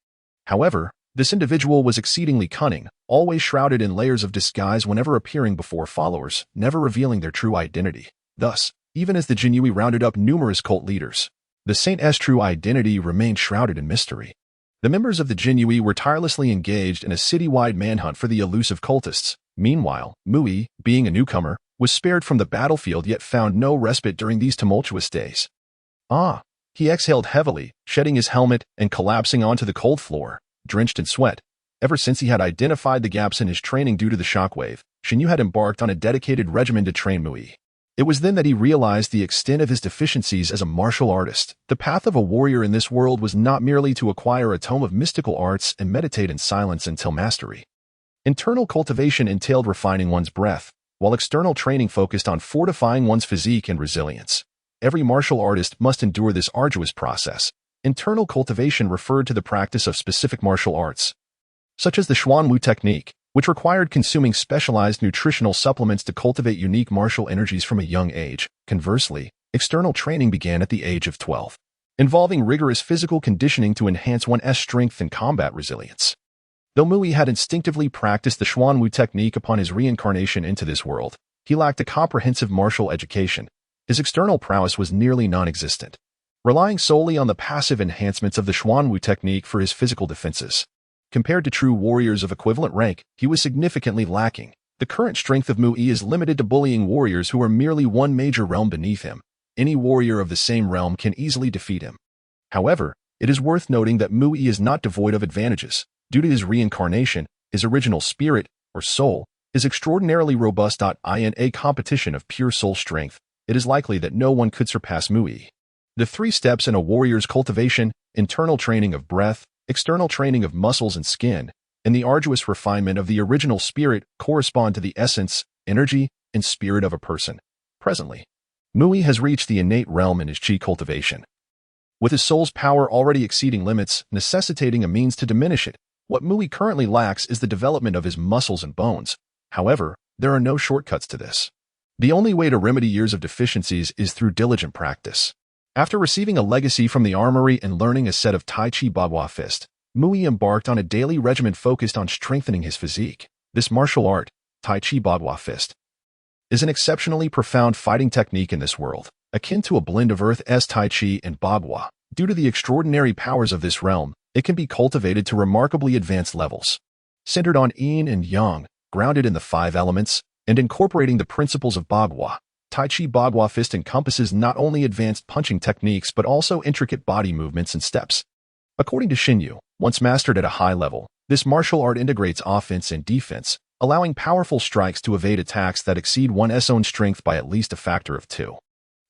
However, this individual was exceedingly cunning, always shrouded in layers of disguise whenever appearing before followers, never revealing their true identity. Thus, even as the Xuanwu rounded up numerous cult leaders, the Saint's true identity remained shrouded in mystery. The members of the Xuanwu were tirelessly engaged in a citywide manhunt for the elusive cultists. Meanwhile, Mu Yi, being a newcomer, was spared from the battlefield yet found no respite during these tumultuous days. He exhaled heavily, shedding his helmet and collapsing onto the cold floor, drenched in sweat. Ever since he had identified the gaps in his training due to the shockwave, Xuanwu had embarked on a dedicated regimen to train Mu Yi. It was then that he realized the extent of his deficiencies as a martial artist. The path of a warrior in this world was not merely to acquire a tome of mystical arts and meditate in silence until mastery. Internal cultivation entailed refining one's breath, while external training focused on fortifying one's physique and resilience. Every martial artist must endure this arduous process. Internal cultivation referred to the practice of specific martial arts, such as the Xuanwu technique, which required consuming specialized nutritional supplements to cultivate unique martial energies from a young age. Conversely, external training began at the age of 12. involving rigorous physical conditioning to enhance one's strength and combat resilience. Though Mui had instinctively practiced the Xuanwu technique upon his reincarnation into this world, he lacked a comprehensive martial education. His external prowess was nearly non-existent, relying solely on the passive enhancements of the Xuanwu technique for his physical defenses. Compared to true warriors of equivalent rank, he was significantly lacking. The current strength of Mui is limited to bullying warriors who are merely one major realm beneath him. Any warrior of the same realm can easily defeat him. However, it is worth noting that Mui is not devoid of advantages. Due to his reincarnation, his original spirit, or soul, is extraordinarily robust. In a competition of pure soul strength, it is likely that no one could surpass Mui. The 3 steps in a warrior's cultivation: internal training of breath, external training of muscles and skin, and the arduous refinement of the original spirit correspond to the essence, energy, and spirit of a person. Presently, Mui has reached the innate realm in his chi cultivation, with his soul's power already exceeding limits, necessitating a means to diminish it. What Mui currently lacks is the development of his muscles and bones. However, there are no shortcuts to this. The only way to remedy years of deficiencies is through diligent practice. After receiving a legacy from the armory and learning a set of Tai Chi Bagua Fist, Mui embarked on a daily regimen focused on strengthening his physique. This martial art, Tai Chi Bagua Fist, is an exceptionally profound fighting technique in this world, akin to a blend of Earth's Tai Chi and Bagua. Due to the extraordinary powers of this realm, it can be cultivated to remarkably advanced levels. Centered on yin and yang, grounded in the 5 elements, and incorporating the principles of Bagua, Tai Chi Bagua Fist encompasses not only advanced punching techniques but also intricate body movements and steps. According to Xuanwu, once mastered at a high level, this martial art integrates offense and defense, allowing powerful strikes to evade attacks that exceed one's own strength by at least a factor of 2.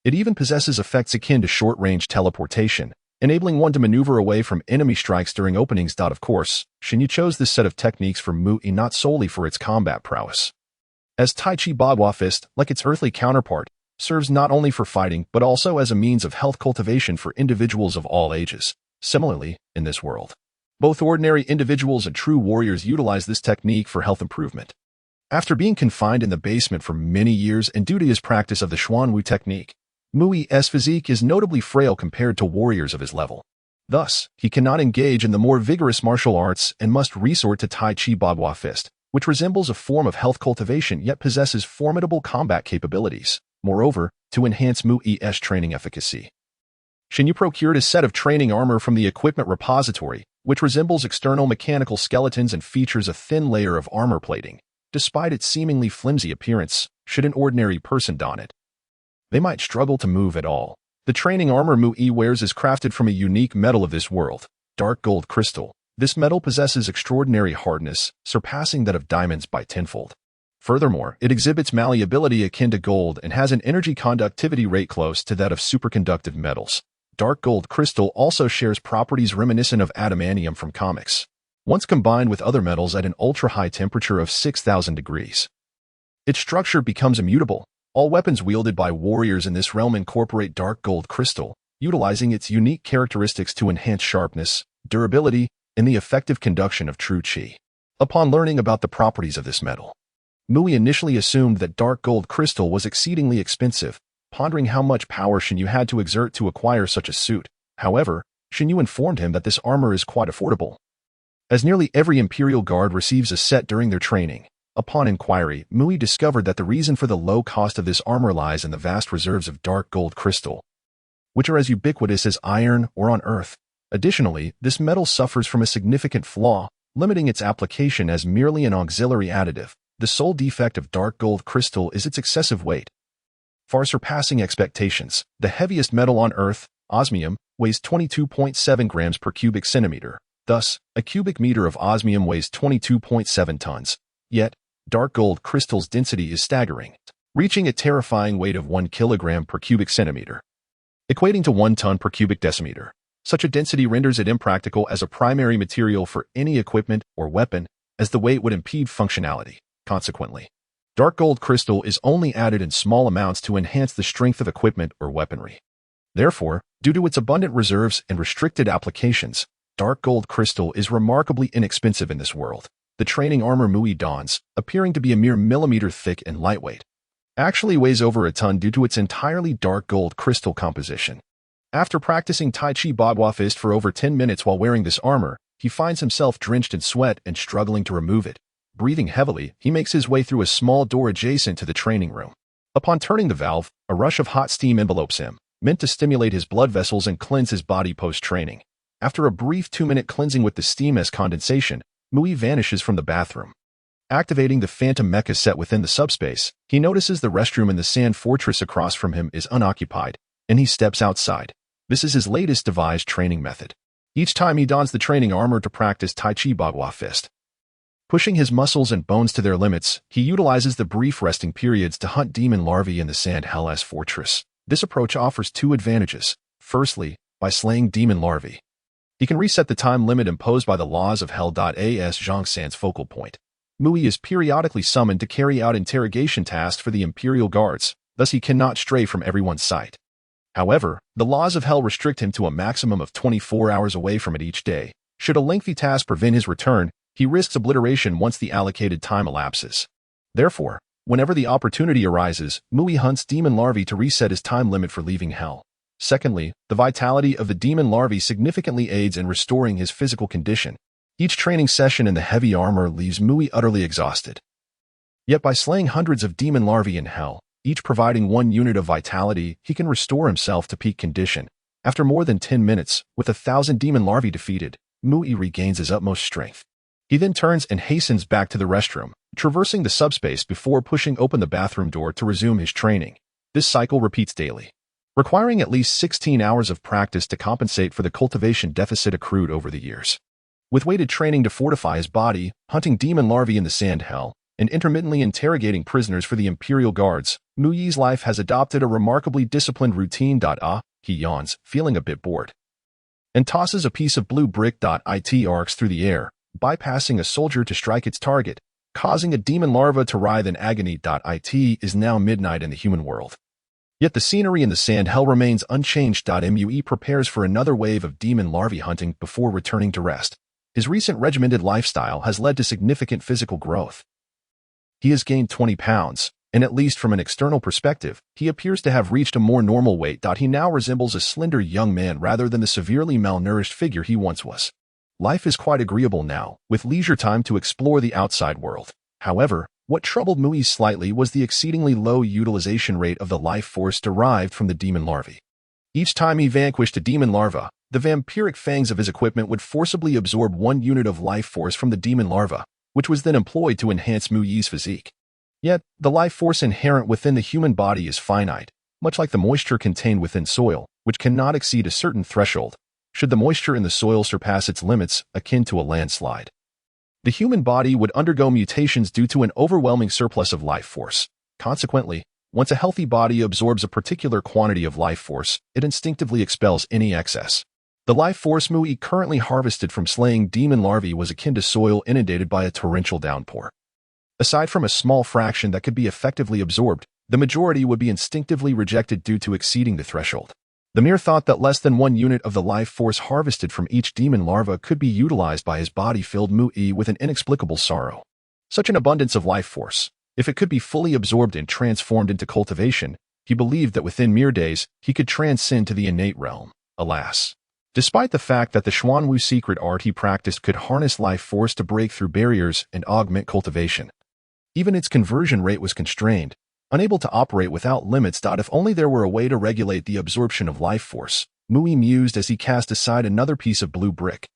It even possesses effects akin to short-range teleportation, enabling one to maneuver away from enemy strikes during openings. Of course, Xuanwu chose this set of techniques for Mui not solely for its combat prowess, as Tai Chi Bagua Fist, like its earthly counterpart, serves not only for fighting but also as a means of health cultivation for individuals of all ages. Similarly, in this world, both ordinary individuals and true warriors utilize this technique for health improvement. After being confined in the basement for many years and due to his practice of the Xuanwu technique, Mui's physique is notably frail compared to warriors of his level. Thus, he cannot engage in the more vigorous martial arts and must resort to Tai Chi Bagua Fist, which resembles a form of health cultivation yet possesses formidable combat capabilities. Moreover, to enhance Mui's training efficacy, Xuanwu procured a set of training armor from the equipment repository, which resembles external mechanical skeletons and features a thin layer of armor plating. Despite its seemingly flimsy appearance, should an ordinary person don it, they might struggle to move at all. The training armor Mui wears is crafted from a unique metal of this world, dark gold crystal. This metal possesses extraordinary hardness, surpassing that of diamonds by tenfold. Furthermore, it exhibits malleability akin to gold and has an energy conductivity rate close to that of superconductive metals. Dark gold crystal also shares properties reminiscent of adamantium from comics, once combined with other metals at an ultra-high temperature of 6,000 degrees. Its structure becomes immutable. All weapons wielded by warriors in this realm incorporate dark gold crystal, utilizing its unique characteristics to enhance sharpness, durability, and the effective conduction of true chi. Upon learning about the properties of this metal, Mui initially assumed that dark gold crystal was exceedingly expensive, pondering how much power Xuanwu had to exert to acquire such a suit. However, Xuanwu informed him that this armor is quite affordable, as nearly every Imperial Guard receives a set during their training. Upon inquiry, Mui discovered that the reason for the low cost of this armor lies in the vast reserves of dark gold crystal, which are as ubiquitous as iron or on Earth. Additionally, this metal suffers from a significant flaw, limiting its application as merely an auxiliary additive. The sole defect of dark gold crystal is its excessive weight, far surpassing expectations. The heaviest metal on Earth, osmium, weighs 22.7 grams per cubic centimeter. Thus, a cubic meter of osmium weighs 22.7 tons. Yet, dark gold crystal's density is staggering, reaching a terrifying weight of 1 kilogram per cubic centimeter, equating to 1 ton per cubic decimeter. Such a density renders it impractical as a primary material for any equipment or weapon, as the weight would impede functionality. Consequently, dark gold crystal is only added in small amounts to enhance the strength of equipment or weaponry. Therefore, due to its abundant reserves and restricted applications, dark gold crystal is remarkably inexpensive in this world. The training armor Mui dons, appearing to be a mere millimeter thick and lightweight, actually weighs over a ton due to its entirely dark gold crystal composition. After practicing Tai Chi Bagua Fist for over 10 minutes while wearing this armor, he finds himself drenched in sweat and struggling to remove it. Breathing heavily, he makes his way through a small door adjacent to the training room. Upon turning the valve, a rush of hot steam envelopes him, meant to stimulate his blood vessels and cleanse his body post-training. After a brief 2-minute cleansing with the steam as condensation, Mui vanishes from the bathroom. Activating the Phantom Mecha set within the subspace, he notices the restroom in the sand fortress across from him is unoccupied, and he steps outside. This is his latest devised training method. Each time he dons the training armor to practice Tai Chi Bagua Fist. Pushing his muscles and bones to their limits, he utilizes the brief resting periods to hunt demon larvae in the Sand Hell's fortress. This approach offers 2 advantages. Firstly, by slaying demon larvae, he can reset the time limit imposed by the laws of Hell. As Zhang San's focal point. Mui is periodically summoned to carry out interrogation tasks for the Imperial Guards, thus he cannot stray from everyone's sight. However, the laws of Hell restrict him to a maximum of 24 hours away from it each day. Should a lengthy task prevent his return, he risks obliteration once the allocated time elapses. Therefore, whenever the opportunity arises, Mui hunts demon larvae to reset his time limit for leaving Hell. Secondly, the vitality of the demon larvae significantly aids in restoring his physical condition. Each training session in the heavy armor leaves Mui utterly exhausted. Yet by slaying hundreds of demon larvae in Hell, each providing 1 unit of vitality, he can restore himself to peak condition. After more than 10 minutes, with 1,000 demon larvae defeated, Mui regains his utmost strength. He then turns and hastens back to the restroom, traversing the subspace before pushing open the bathroom door to resume his training. This cycle repeats daily, requiring at least 16 hours of practice to compensate for the cultivation deficit accrued over the years. With weighted training to fortify his body, hunting demon larvae in the Sand Hell, and intermittently interrogating prisoners for the Imperial Guards, Mui's life has adopted a remarkably disciplined routine. He yawns, feeling a bit bored, and tosses a piece of blue brick. It arcs through the air, bypassing a soldier to strike its target, causing a demon larva to writhe in agony. It is now midnight in the human world. Yet the scenery in the Sand Hell remains unchanged. Mui prepares for another wave of demon larvae hunting before returning to rest. His recent regimented lifestyle has led to significant physical growth. He has gained 20 pounds, and at least from an external perspective, he appears to have reached a more normal weight. He now resembles a slender young man rather than the severely malnourished figure he once was. Life is quite agreeable now, with leisure time to explore the outside world. However, what troubled Mui slightly was the exceedingly low utilization rate of the life force derived from the demon larvae. Each time he vanquished a demon larva, the vampiric fangs of his equipment would forcibly absorb 1 unit of life force from the demon larva, which was then employed to enhance Mui's physique. Yet, the life force inherent within the human body is finite, much like the moisture contained within soil, which cannot exceed a certain threshold. Should the moisture in the soil surpass its limits, akin to a landslide, the human body would undergo mutations due to an overwhelming surplus of life force. Consequently, once a healthy body absorbs a particular quantity of life force, it instinctively expels any excess. The life force Mui currently harvested from slaying demon larvae was akin to soil inundated by a torrential downpour. Aside from a small fraction that could be effectively absorbed, the majority would be instinctively rejected due to exceeding the threshold. The mere thought that less than 1 unit of the life force harvested from each demon larva could be utilized by his body filled Mui with an inexplicable sorrow. Such an abundance of life force, if it could be fully absorbed and transformed into cultivation, he believed that within mere days he could transcend to the innate realm. Alas! Despite the fact that the Xuanwu secret art he practiced could harness life force to break through barriers and augment cultivation, even its conversion rate was constrained, unable to operate without limits. If only there were a way to regulate the absorption of life force, Mui mused as he cast aside another piece of blue brick.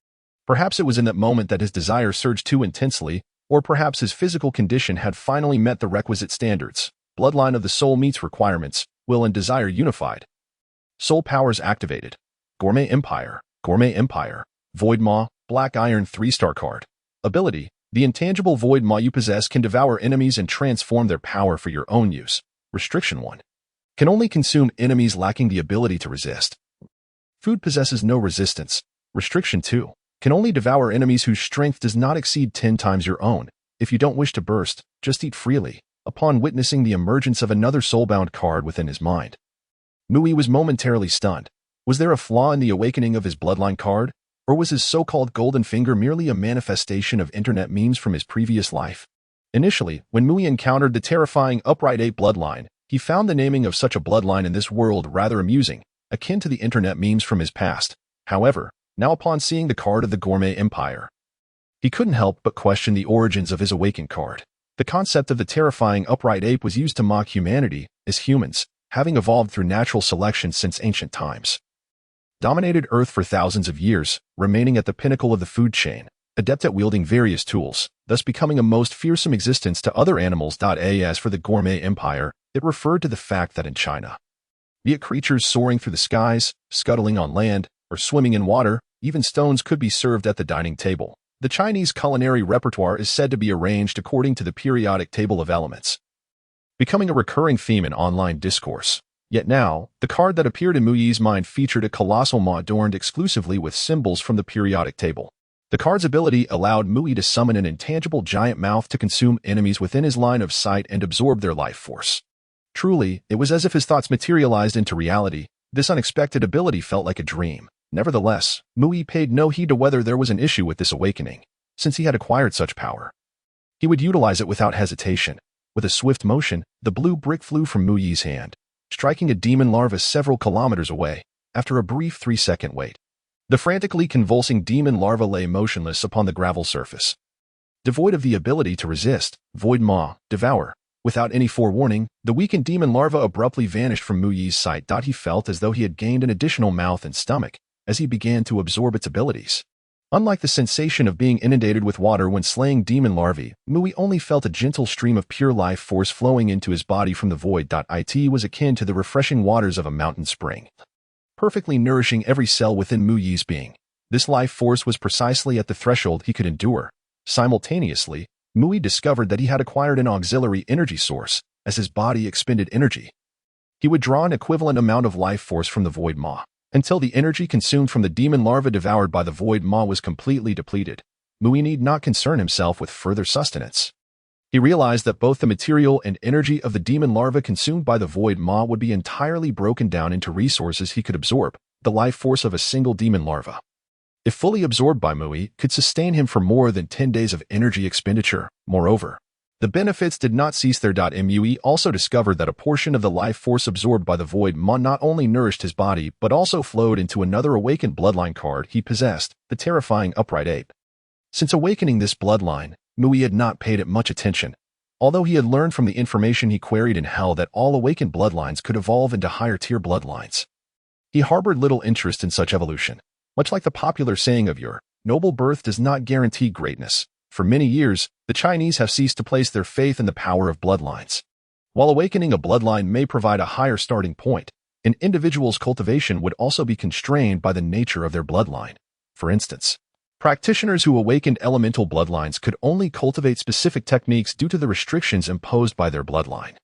Perhaps it was in that moment that his desire surged too intensely, or perhaps his physical condition had finally met the requisite standards. Bloodline of the soul meets requirements, will and desire unified. Soul powers activated. Gourmet Empire, Void Maw, Black Iron 3-star card. Ability: the intangible Void Maw you possess can devour enemies and transform their power for your own use. Restriction 1. Can only consume enemies lacking the ability to resist. Food possesses no resistance. Restriction 2. Can only devour enemies whose strength does not exceed 10 times your own. If you don't wish to burst, just eat freely. Upon witnessing the emergence of another soulbound card within his mind, Mui was momentarily stunned. Was there a flaw in the awakening of his bloodline card? Or was his so-called golden finger merely a manifestation of internet memes from his previous life? Initially, when Mui encountered the terrifying Upright Ape bloodline, he found the naming of such a bloodline in this world rather amusing. akin to the internet memes from his past. However, now upon seeing the card of the Gourmet Empire, he couldn't help but question the origins of his awakened card. The concept of the terrifying upright ape was used to mock humanity, as humans, having evolved through natural selection since ancient times, dominated Earth for thousands of years, remaining at the pinnacle of the food chain, adept at wielding various tools, thus becoming a most fearsome existence to other animals. As for the Gourmet Empire, it referred to the fact that in China, be it creatures soaring through the skies, scuttling on land, or swimming in water, even stones could be served at the dining table. The Chinese culinary repertoire is said to be arranged according to the periodic table of elements, becoming a recurring theme in online discourse. Yet now, the card that appeared in Mu Yi's mind featured a colossal maw adorned exclusively with symbols from the periodic table. The card's ability allowed Mu Yi to summon an intangible giant mouth to consume enemies within his line of sight and absorb their life force. Truly, it was as if his thoughts materialized into reality. This unexpected ability felt like a dream. Nevertheless, Mu Yi paid no heed to whether there was an issue with this awakening. Since he had acquired such power, he would utilize it without hesitation. With a swift motion, the blue brick flew from Mu Yi's hand, striking a demon larva several kilometers away. After a brief 3-second wait, the frantically convulsing demon larva lay motionless upon the gravel surface, devoid of the ability to resist, void maw, devour. Without any forewarning, the weakened demon larva abruptly vanished from Mu Yi's sight. He felt as though he had gained an additional mouth and stomach as he began to absorb its abilities. Unlike the sensation of being inundated with water when slaying demon larvae, Mu Yi only felt a gentle stream of pure life force flowing into his body from the void. It was akin to the refreshing waters of a mountain spring, perfectly nourishing every cell within Mu Yi's being. This life force was precisely at the threshold he could endure. Simultaneously, Mu Yi discovered that he had acquired an auxiliary energy source. As his body expended energy, he would draw an equivalent amount of life force from the void maw. Until the energy consumed from the demon larva devoured by the void maw was completely depleted, Mu Yi need not concern himself with further sustenance. He realized that both the material and energy of the demon larva consumed by the void maw would be entirely broken down into resources he could absorb. The life force of a single demon larva, if fully absorbed by Mu Yi, could sustain him for more than 10 days of energy expenditure. Moreover, the benefits did not cease there. Mu Yi also discovered that a portion of the life force absorbed by the void maw not only nourished his body but also flowed into another awakened bloodline card he possessed, the terrifying upright ape. Since awakening this bloodline, Mu Yi had not paid it much attention, although he had learned from the information he queried in hell that all awakened bloodlines could evolve into higher-tier bloodlines. He harbored little interest in such evolution. Much like the popular saying of your noble birth does not guarantee greatness. For many years, the Chinese have ceased to place their faith in the power of bloodlines. While awakening a bloodline may provide a higher starting point, an individual's cultivation would also be constrained by the nature of their bloodline. For instance, practitioners who awakened elemental bloodlines could only cultivate specific techniques due to the restrictions imposed by their bloodline,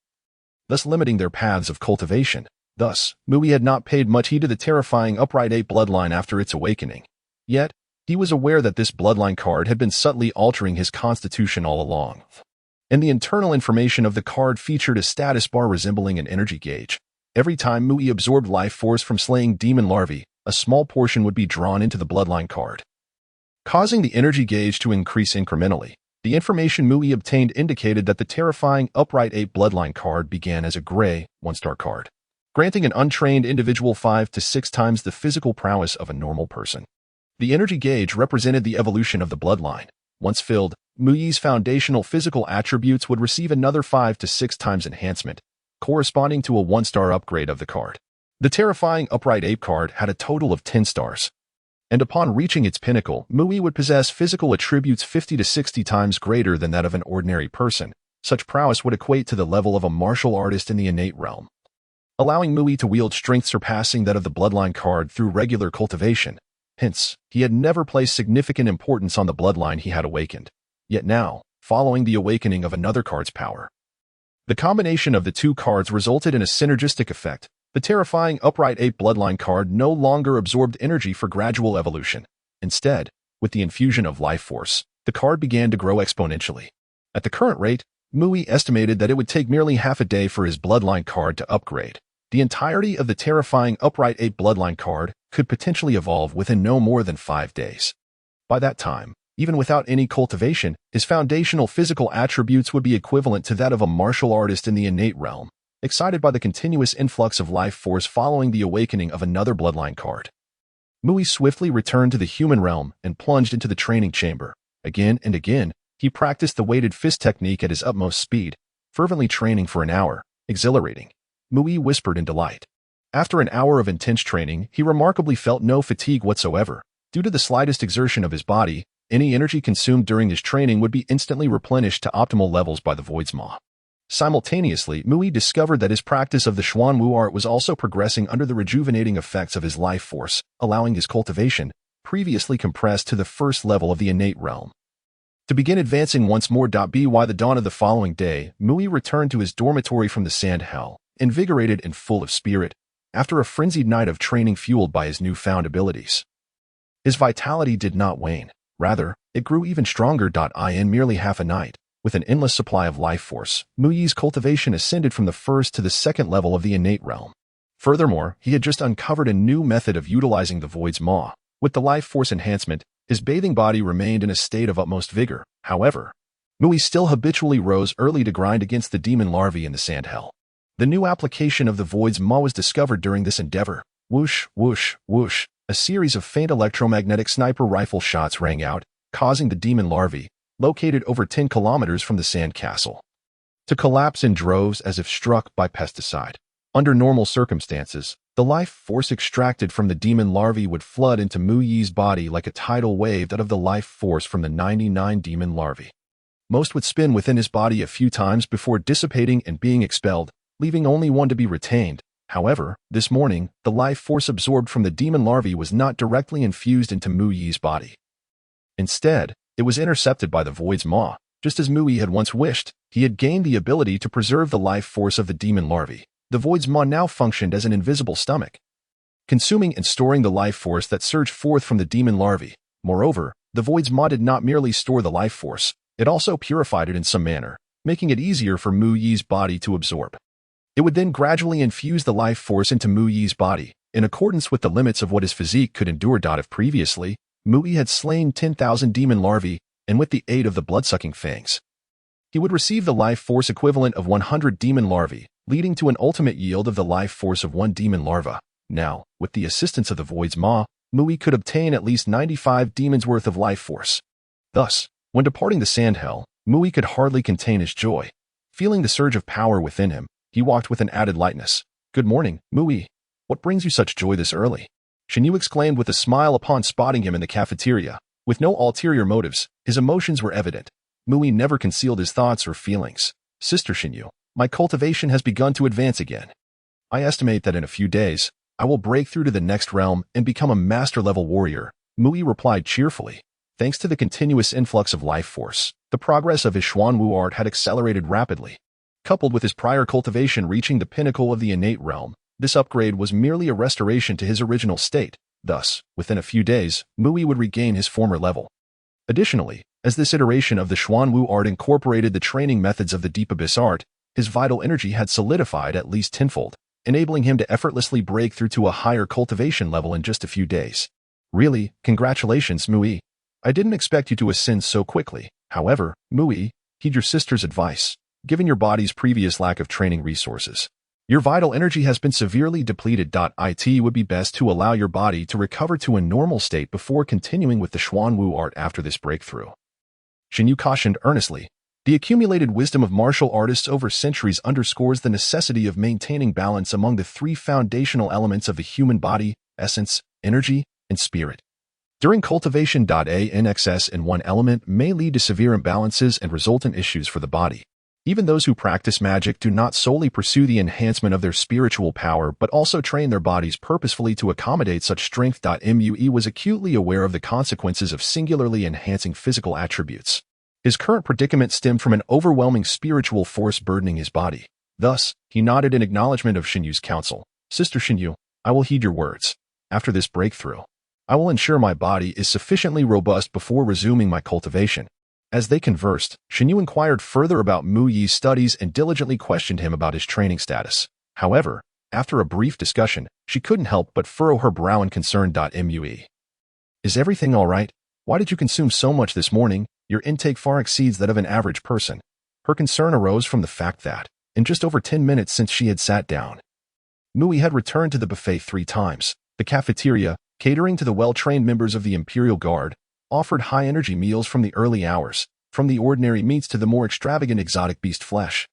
thus limiting their paths of cultivation. Thus, Mu Yi had not paid much heed to the terrifying upright ape bloodline after its awakening. Yet, he was aware that this bloodline card had been subtly altering his constitution all along. And the internal information of the card featured a status bar resembling an energy gauge. Every time Mu Yi absorbed life force from slaying demon larvae, a small portion would be drawn into the bloodline card, causing the energy gauge to increase incrementally. The information Mu Yi obtained indicated that the terrifying upright ape bloodline card began as a gray, 1-star card, granting an untrained individual 5 to 6 times the physical prowess of a normal person. The energy gauge represented the evolution of the bloodline. Once filled, Mu Yi's foundational physical attributes would receive another 5 to 6 times enhancement, corresponding to a 1-star upgrade of the card. The terrifying upright ape card had a total of 10 stars, and upon reaching its pinnacle, Mu Yi would possess physical attributes 50 to 60 times greater than that of an ordinary person. Such prowess would equate to the level of a martial artist in the innate realm, allowing Mu Yi to wield strength surpassing that of the bloodline card through regular cultivation. Hence, he had never placed significant importance on the bloodline he had awakened. Yet now, following the awakening of another card's power, the combination of the two cards resulted in a synergistic effect. The terrifying upright ape bloodline card no longer absorbed energy for gradual evolution. Instead, with the infusion of life force, the card began to grow exponentially. At the current rate, Mu Yi estimated that it would take merely half a day for his bloodline card to upgrade. The entirety of the terrifying upright ape bloodline card could potentially evolve within no more than 5 days. By that time, even without any cultivation, his foundational physical attributes would be equivalent to that of a martial artist in the innate realm. excited by the continuous influx of life force following the awakening of another bloodline card. Mui swiftly returned to the human realm and plunged into the training chamber. Again and again, he practiced the weighted fist technique at his utmost speed, fervently training for an hour. Exhilarating, Mui whispered in delight. After an hour of intense training, he remarkably felt no fatigue whatsoever. Due to the slightest exertion of his body, any energy consumed during his training would be instantly replenished to optimal levels by the Void's Maw. Simultaneously, Mui discovered that his practice of the Xuanwu art was also progressing under the rejuvenating effects of his life force, allowing his cultivation, previously compressed to the first level of the innate realm, to begin advancing once more. By the dawn of the following day, Mui returned to his dormitory from the sand hell, invigorated and full of spirit, after a frenzied night of training fueled by his newfound abilities. His vitality did not wane. Rather, it grew even stronger. In merely half a night, with an endless supply of life force, Mui's cultivation ascended from the first to the second level of the innate realm. Furthermore, he had just uncovered a new method of utilizing the Void's Maw. With the life force enhancement, his bathing body remained in a state of utmost vigor. However, Mui still habitually rose early to grind against the demon larvae in the sand hell. The new application of the Void's Maw was discovered during this endeavor. Whoosh, whoosh, whoosh. A series of faint electromagnetic sniper rifle shots rang out, causing the demon larvae, located over 10 kilometers from the sand castle, to collapse in droves as if struck by pesticide. Under normal circumstances, the life force extracted from the demon larvae would flood into Mui's body like a tidal wave out of the life force from the 99 demon larvae. Most would spin within his body a few times before dissipating and being expelled, leaving only one to be retained. However, this morning, the life force absorbed from the demon larvae was not directly infused into Mui's body. Instead, it was intercepted by the Void's Maw. Just as Mui had once wished, he had gained the ability to preserve the life force of the demon larvae. The Void's Maw now functioned as an invisible stomach, consuming and storing the life force that surged forth from the demon larvae. Moreover, the Void's Maw did not merely store the life force, it also purified it in some manner, making it easier for Mui's body to absorb. It would then gradually infuse the life force into Mui's body, in accordance with the limits of what his physique could endure. If previously, Mui had slain 10,000 demon larvae, and with the aid of the blood-sucking fangs, he would receive the life force equivalent of 100 demon larvae, leading to an ultimate yield of the life force of 1 demon larva. Now, with the assistance of the Void's Maw, Mui could obtain at least 95 demons worth of life force. Thus, when departing the sand hell, Mui could hardly contain his joy. Feeling the surge of power within him, he walked with an added lightness. "Good morning, Mui. What brings you such joy this early?" Xuanwu exclaimed with a smile upon spotting him in the cafeteria. With no ulterior motives, his emotions were evident. Mui never concealed his thoughts or feelings. "Sister Xuanwu, my cultivation has begun to advance again. I estimate that in a few days, I will break through to the next realm and become a master-level warrior," Mui replied cheerfully. Thanks to the continuous influx of life force, the progress of his Xuanwu art had accelerated rapidly. Coupled with his prior cultivation reaching the pinnacle of the innate realm, this upgrade was merely a restoration to his original state. Thus, within a few days, Mui would regain his former level. Additionally, as this iteration of the Xuanwu art incorporated the training methods of the Deep Abyss art, his vital energy had solidified at least tenfold, enabling him to effortlessly break through to a higher cultivation level in just a few days. "Really, congratulations, Mui. I didn't expect you to ascend so quickly. However, Mui, heed your sister's advice. Given your body's previous lack of training resources, your vital energy has been severely depleted. It would be best to allow your body to recover to a normal state before continuing with the Xuanwu art after this breakthrough." Xuanwu cautioned earnestly. The accumulated wisdom of martial artists over centuries underscores the necessity of maintaining balance among the 3 foundational elements of the human body: essence, energy, and spirit. During cultivation, an excess in one element may lead to severe imbalances and resultant issues for the body. Even those who practice magic do not solely pursue the enhancement of their spiritual power but also train their bodies purposefully to accommodate such strength. Mui was acutely aware of the consequences of singularly enhancing physical attributes. His current predicament stemmed from an overwhelming spiritual force burdening his body. Thus, he nodded in acknowledgement of Xuanwu's counsel. "Sister Xuanwu, I will heed your words. After this breakthrough, I will ensure my body is sufficiently robust before resuming my cultivation." As they conversed, Xuanwu inquired further about Mui's studies and diligently questioned him about his training status. However, after a brief discussion, she couldn't help but furrow her brow in concern. Mui, is everything all right? Why did you consume so much this morning? Your intake far exceeds that of an average person. Her concern arose from the fact that, in just over 10 minutes since she had sat down. Mui had returned to the buffet 3 times. The cafeteria, catering to the well-trained members of the Imperial Guard, offered high-energy meals from the early hours, from the ordinary meats to the more extravagant exotic beast flesh.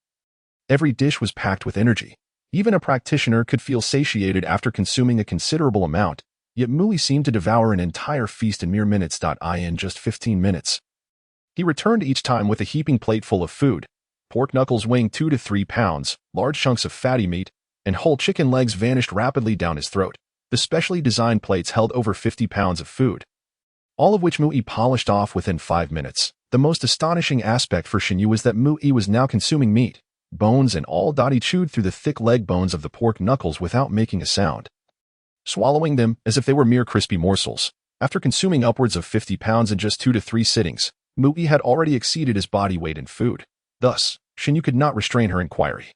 Every dish was packed with energy. Even a practitioner could feel satiated after consuming a considerable amount, yet Mui seemed to devour an entire feast in mere minutes. In just 15 minutes. He returned each time with a heaping plate full of food, pork knuckles weighing 2 to 3 pounds, large chunks of fatty meat, and whole chicken legs vanished rapidly down his throat. The specially designed plates held over 50 pounds of food, all of which Mui polished off within 5 minutes. The most astonishing aspect for Xuanwu was that Mui was now consuming meat, bones and all. He chewed through the thick leg bones of the pork knuckles without making a sound, swallowing them as if they were mere crispy morsels. After consuming upwards of 50 pounds in just 2 to 3 sittings, Mui had already exceeded his body weight in food. Thus, Xuanwu could not restrain her inquiry.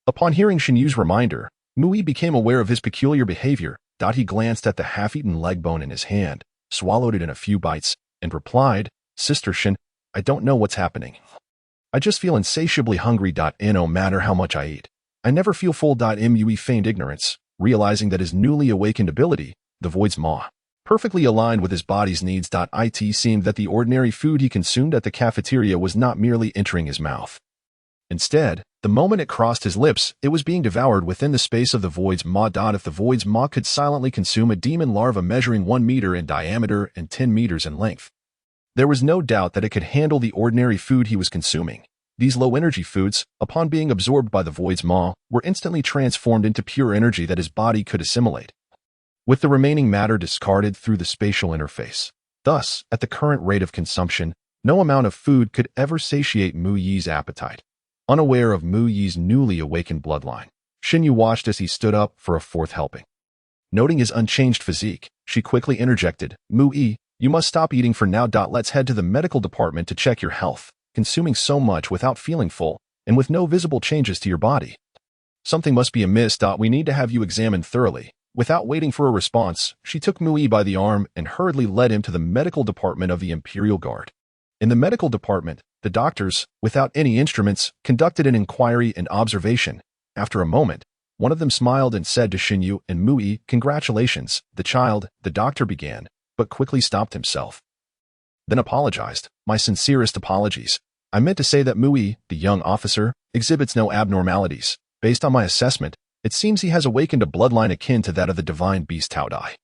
Upon hearing Xuanwu's reminder, Mui became aware of his peculiar behavior. He glanced at the half-eaten leg bone in his hand, swallowed it in a few bites, and replied, "Sister Xuan, I don't know what's happening. I just feel insatiably hungry. No matter how much I eat, I never feel full. Mui feigned ignorance, realizing that his newly awakened ability, the Void's Maw, perfectly aligned with his body's needs. It seemed that the ordinary food he consumed at the cafeteria was not merely entering his mouth. Instead, the moment it crossed his lips, it was being devoured within the space of the Void's Maw. If the Void's Maw could silently consume a demon larva measuring 1 meter in diameter and 10 meters in length, there was no doubt that it could handle the ordinary food he was consuming. These low-energy foods, upon being absorbed by the Void's Maw, were instantly transformed into pure energy that his body could assimilate, with the remaining matter discarded through the spatial interface. Thus, at the current rate of consumption, no amount of food could ever satiate Mui's appetite. Unaware of Mui's newly awakened bloodline, Xuanwu watched as he stood up for a 4th helping. Noting his unchanged physique, she quickly interjected, "Mui, you must stop eating for now. Let's head to the medical department to check your health. Consuming so much without feeling full, and with no visible changes to your body. Something must be amiss. We need to have you examined thoroughly." Without waiting for a response, she took Mui by the arm and hurriedly led him to the medical department of the Imperial Guard. In the medical department, the doctors, without any instruments, conducted an inquiry and observation. After a moment, one of them smiled and said to Xuanwu and Mui, "Congratulations, the child," the doctor began, but quickly stopped himself. Then apologized. "My sincerest apologies. I meant to say that Mui, the young officer, exhibits no abnormalities. Based on my assessment, it seems he has awakened a bloodline akin to that of the divine beast Tao Dai,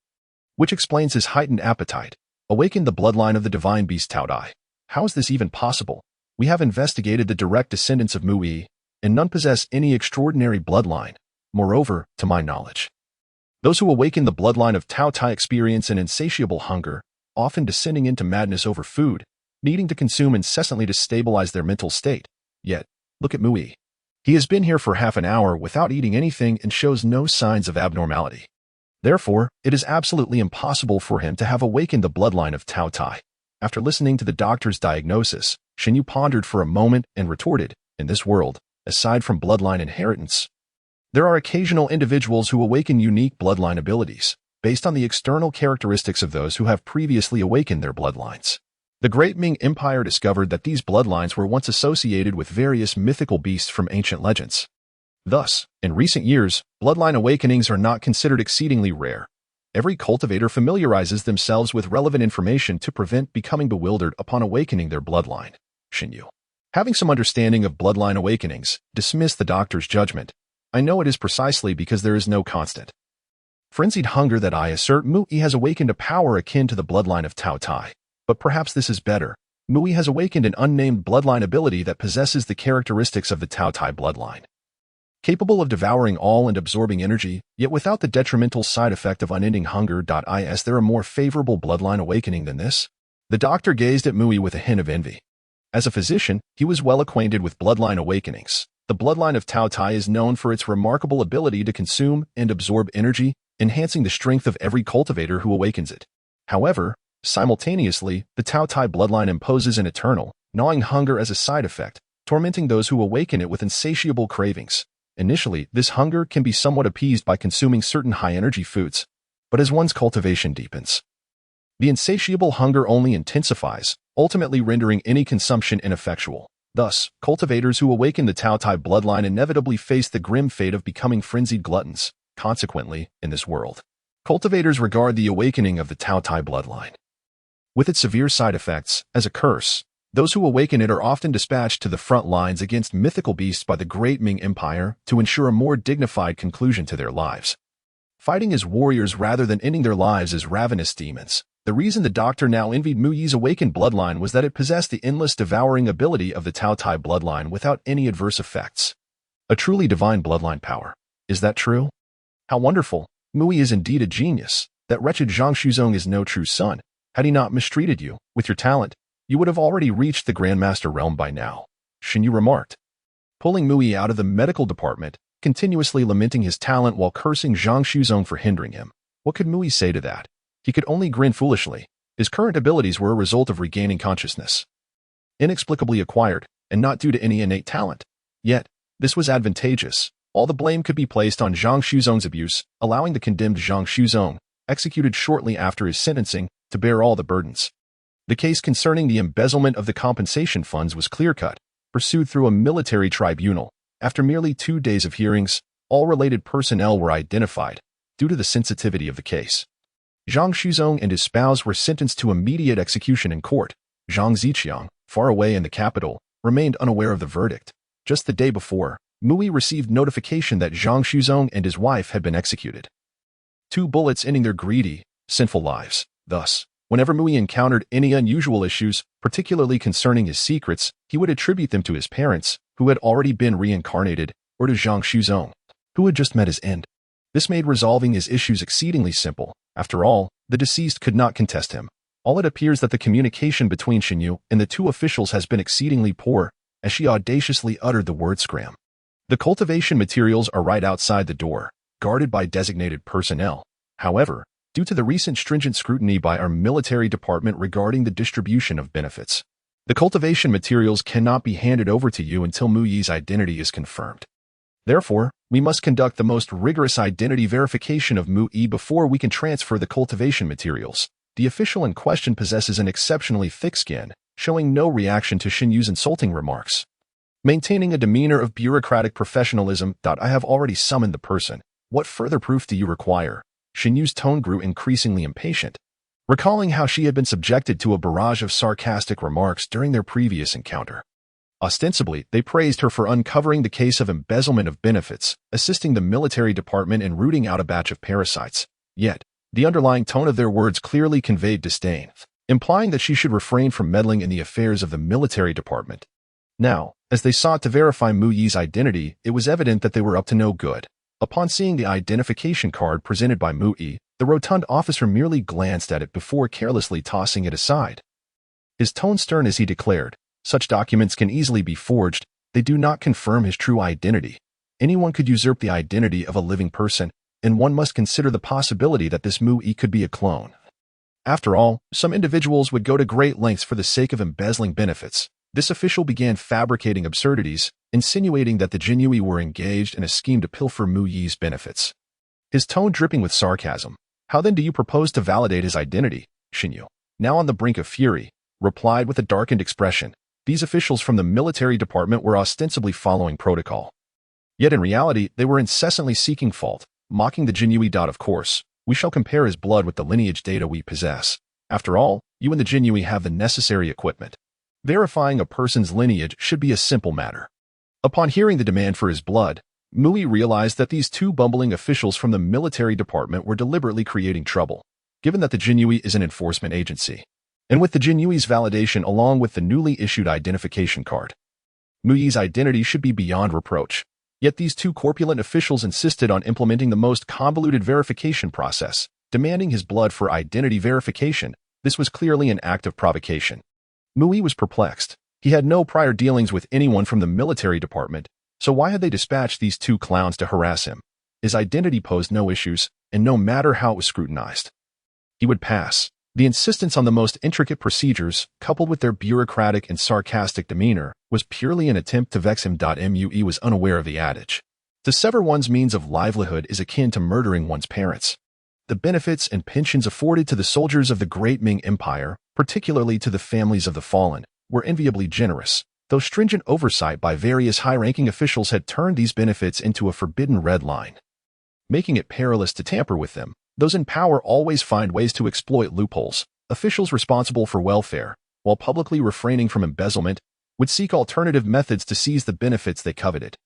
which explains his heightened appetite. Awakened the bloodline of the divine beast Tao Dai. How is this even possible? We have investigated the direct descendants of Mui, and none possess any extraordinary bloodline. Moreover, to my knowledge, those who awaken the bloodline of Tao Dai experience an insatiable hunger, often descending into madness over food, needing to consume incessantly to stabilize their mental state. Yet, look at Mui. He has been here for half an hour without eating anything and shows no signs of abnormality. Therefore, it is absolutely impossible for him to have awakened the bloodline of Tao Dai." After listening to the doctor's diagnosis, Xuanwu pondered for a moment and retorted, "In this world, aside from bloodline inheritance, there are occasional individuals who awaken unique bloodline abilities, based on the external characteristics of those who have previously awakened their bloodlines. The Great Ming Empire discovered that these bloodlines were once associated with various mythical beasts from ancient legends. Thus, in recent years, bloodline awakenings are not considered exceedingly rare. Every cultivator familiarizes themselves with relevant information to prevent becoming bewildered upon awakening their bloodline." Xuanwu, having some understanding of bloodline awakenings, dismissed the doctor's judgment. "I know it is precisely because there is no constant frenzied hunger that I assert Mui has awakened a power akin to the bloodline of Tao Dai. But perhaps this is better. Mui has awakened an unnamed bloodline ability that possesses the characteristics of the Tao Dai bloodline, capable of devouring all and absorbing energy, yet without the detrimental side effect of unending hunger. Is there a more favorable bloodline awakening than this?" The doctor gazed at Mui with a hint of envy. As a physician, he was well acquainted with bloodline awakenings. The bloodline of Tao Dai is known for its remarkable ability to consume and absorb energy, enhancing the strength of every cultivator who awakens it. However, simultaneously, the Tao Dai bloodline imposes an eternal, gnawing hunger as a side effect, tormenting those who awaken it with insatiable cravings. Initially, this hunger can be somewhat appeased by consuming certain high-energy foods, but as one's cultivation deepens, the insatiable hunger only intensifies, ultimately rendering any consumption ineffectual. Thus, cultivators who awaken the Taotai bloodline inevitably face the grim fate of becoming frenzied gluttons. Consequently, in this world, cultivators regard the awakening of the Taotai bloodline, with its severe side effects, as a curse. Those who awaken it are often dispatched to the front lines against mythical beasts by the Great Ming Empire to ensure a more dignified conclusion to their lives, fighting as warriors rather than ending their lives as ravenous demons. The reason the doctor now envied Mu Yi's awakened bloodline was that it possessed the endless devouring ability of the Taotai bloodline without any adverse effects. A truly divine bloodline power. Is that true? How wonderful! Mu Yi is indeed a genius. That wretched Zhang Shuzong is no true son. Had he not mistreated you, with your talent, you would have already reached the Grandmaster realm by now, Xuanwu remarked, pulling Mu Yi out of the medical department, continuously lamenting his talent while cursing Zhang Shuzong for hindering him. What could Mu Yi say to that? He could only grin foolishly. His current abilities were a result of regaining consciousness, inexplicably acquired, and not due to any innate talent. Yet, this was advantageous. All the blame could be placed on Zhang Shuzong's abuse, allowing the condemned Zhang Shuzong, executed shortly after his sentencing, to bear all the burdens. The case concerning the embezzlement of the compensation funds was clear-cut, pursued through a military tribunal. After merely 2 days of hearings, all related personnel were identified, due to the sensitivity of the case. Zhang Shuzong and his spouse were sentenced to immediate execution in court. Zhang Ziqiang, far away in the capital, remained unaware of the verdict. Just the day before, Mu Yi received notification that Zhang Shuzong and his wife had been executed. 2 bullets ending their greedy, sinful lives. Thus, whenever Mu Yi encountered any unusual issues, particularly concerning his secrets, he would attribute them to his parents, who had already been reincarnated, or to Zhang Shuzong, who had just met his end. This made resolving his issues exceedingly simple. After all, the deceased could not contest him. All it appears that the communication between Xuanwu and the 2 officials has been exceedingly poor, as she audaciously uttered the word scram. The cultivation materials are right outside the door, guarded by designated personnel. However, due to the recent stringent scrutiny by our military department regarding the distribution of benefits, the cultivation materials cannot be handed over to you until Mu Yi's identity is confirmed. Therefore, we must conduct the most rigorous identity verification of Mu Yi before we can transfer the cultivation materials. The official in question possesses an exceptionally thick skin, showing no reaction to Xuanwu's insulting remarks, maintaining a demeanor of bureaucratic professionalism. I have already summoned the person. What further proof do you require? Xuanwu's tone grew increasingly impatient, recalling how she had been subjected to a barrage of sarcastic remarks during their previous encounter. Ostensibly, they praised her for uncovering the case of embezzlement of benefits, assisting the military department in rooting out a batch of parasites. Yet, the underlying tone of their words clearly conveyed disdain, implying that she should refrain from meddling in the affairs of the military department. Now, as they sought to verify Mu Yi's identity, it was evident that they were up to no good. Upon seeing the identification card presented by Mu Yi, the rotund officer merely glanced at it before carelessly tossing it aside. His tone stern as he declared, "Such documents can easily be forged. They do not confirm his true identity. Anyone could usurp the identity of a living person, and one must consider the possibility that this Mu Yi could be a clone. After all, some individuals would go to great lengths for the sake of embezzling benefits." This official began fabricating absurdities, insinuating that the Xuanwu were engaged in a scheme to pilfer Mu Yi's benefits. His tone dripping with sarcasm. "How then do you propose to validate his identity?" Xuanwu, now on the brink of fury, replied with a darkened expression. These officials from the military department were ostensibly following protocol. Yet in reality, they were incessantly seeking fault, mocking the Xuanwu. Of course, we shall compare his blood with the lineage data we possess. After all, you and the Xuanwu have the necessary equipment. Verifying a person's lineage should be a simple matter. Upon hearing the demand for his blood, Mu Yi realized that these 2 bumbling officials from the military department were deliberately creating trouble, given that the Xuanwu is an enforcement agency, and with the Xuanwu's validation along with the newly issued identification card, Mu Yi's identity should be beyond reproach. Yet these 2 corpulent officials insisted on implementing the most convoluted verification process, demanding his blood for identity verification. This was clearly an act of provocation. Mu Yi was perplexed. He had no prior dealings with anyone from the military department, so why had they dispatched these 2 clowns to harass him? His identity posed no issues, and no matter how it was scrutinized, he would pass. The insistence on the most intricate procedures, coupled with their bureaucratic and sarcastic demeanor, was purely an attempt to vex him. Mu Yi was unaware of the adage. To sever one's means of livelihood is akin to murdering one's parents. The benefits and pensions afforded to the soldiers of the Great Ming Empire, particularly to the families of the fallen, were enviably generous. though stringent oversight by various high-ranking officials had turned these benefits into a forbidden red line, making it perilous to tamper with them. Those in power always find ways to exploit loopholes. Officials responsible for welfare, while publicly refraining from embezzlement, would seek alternative methods to seize the benefits they coveted.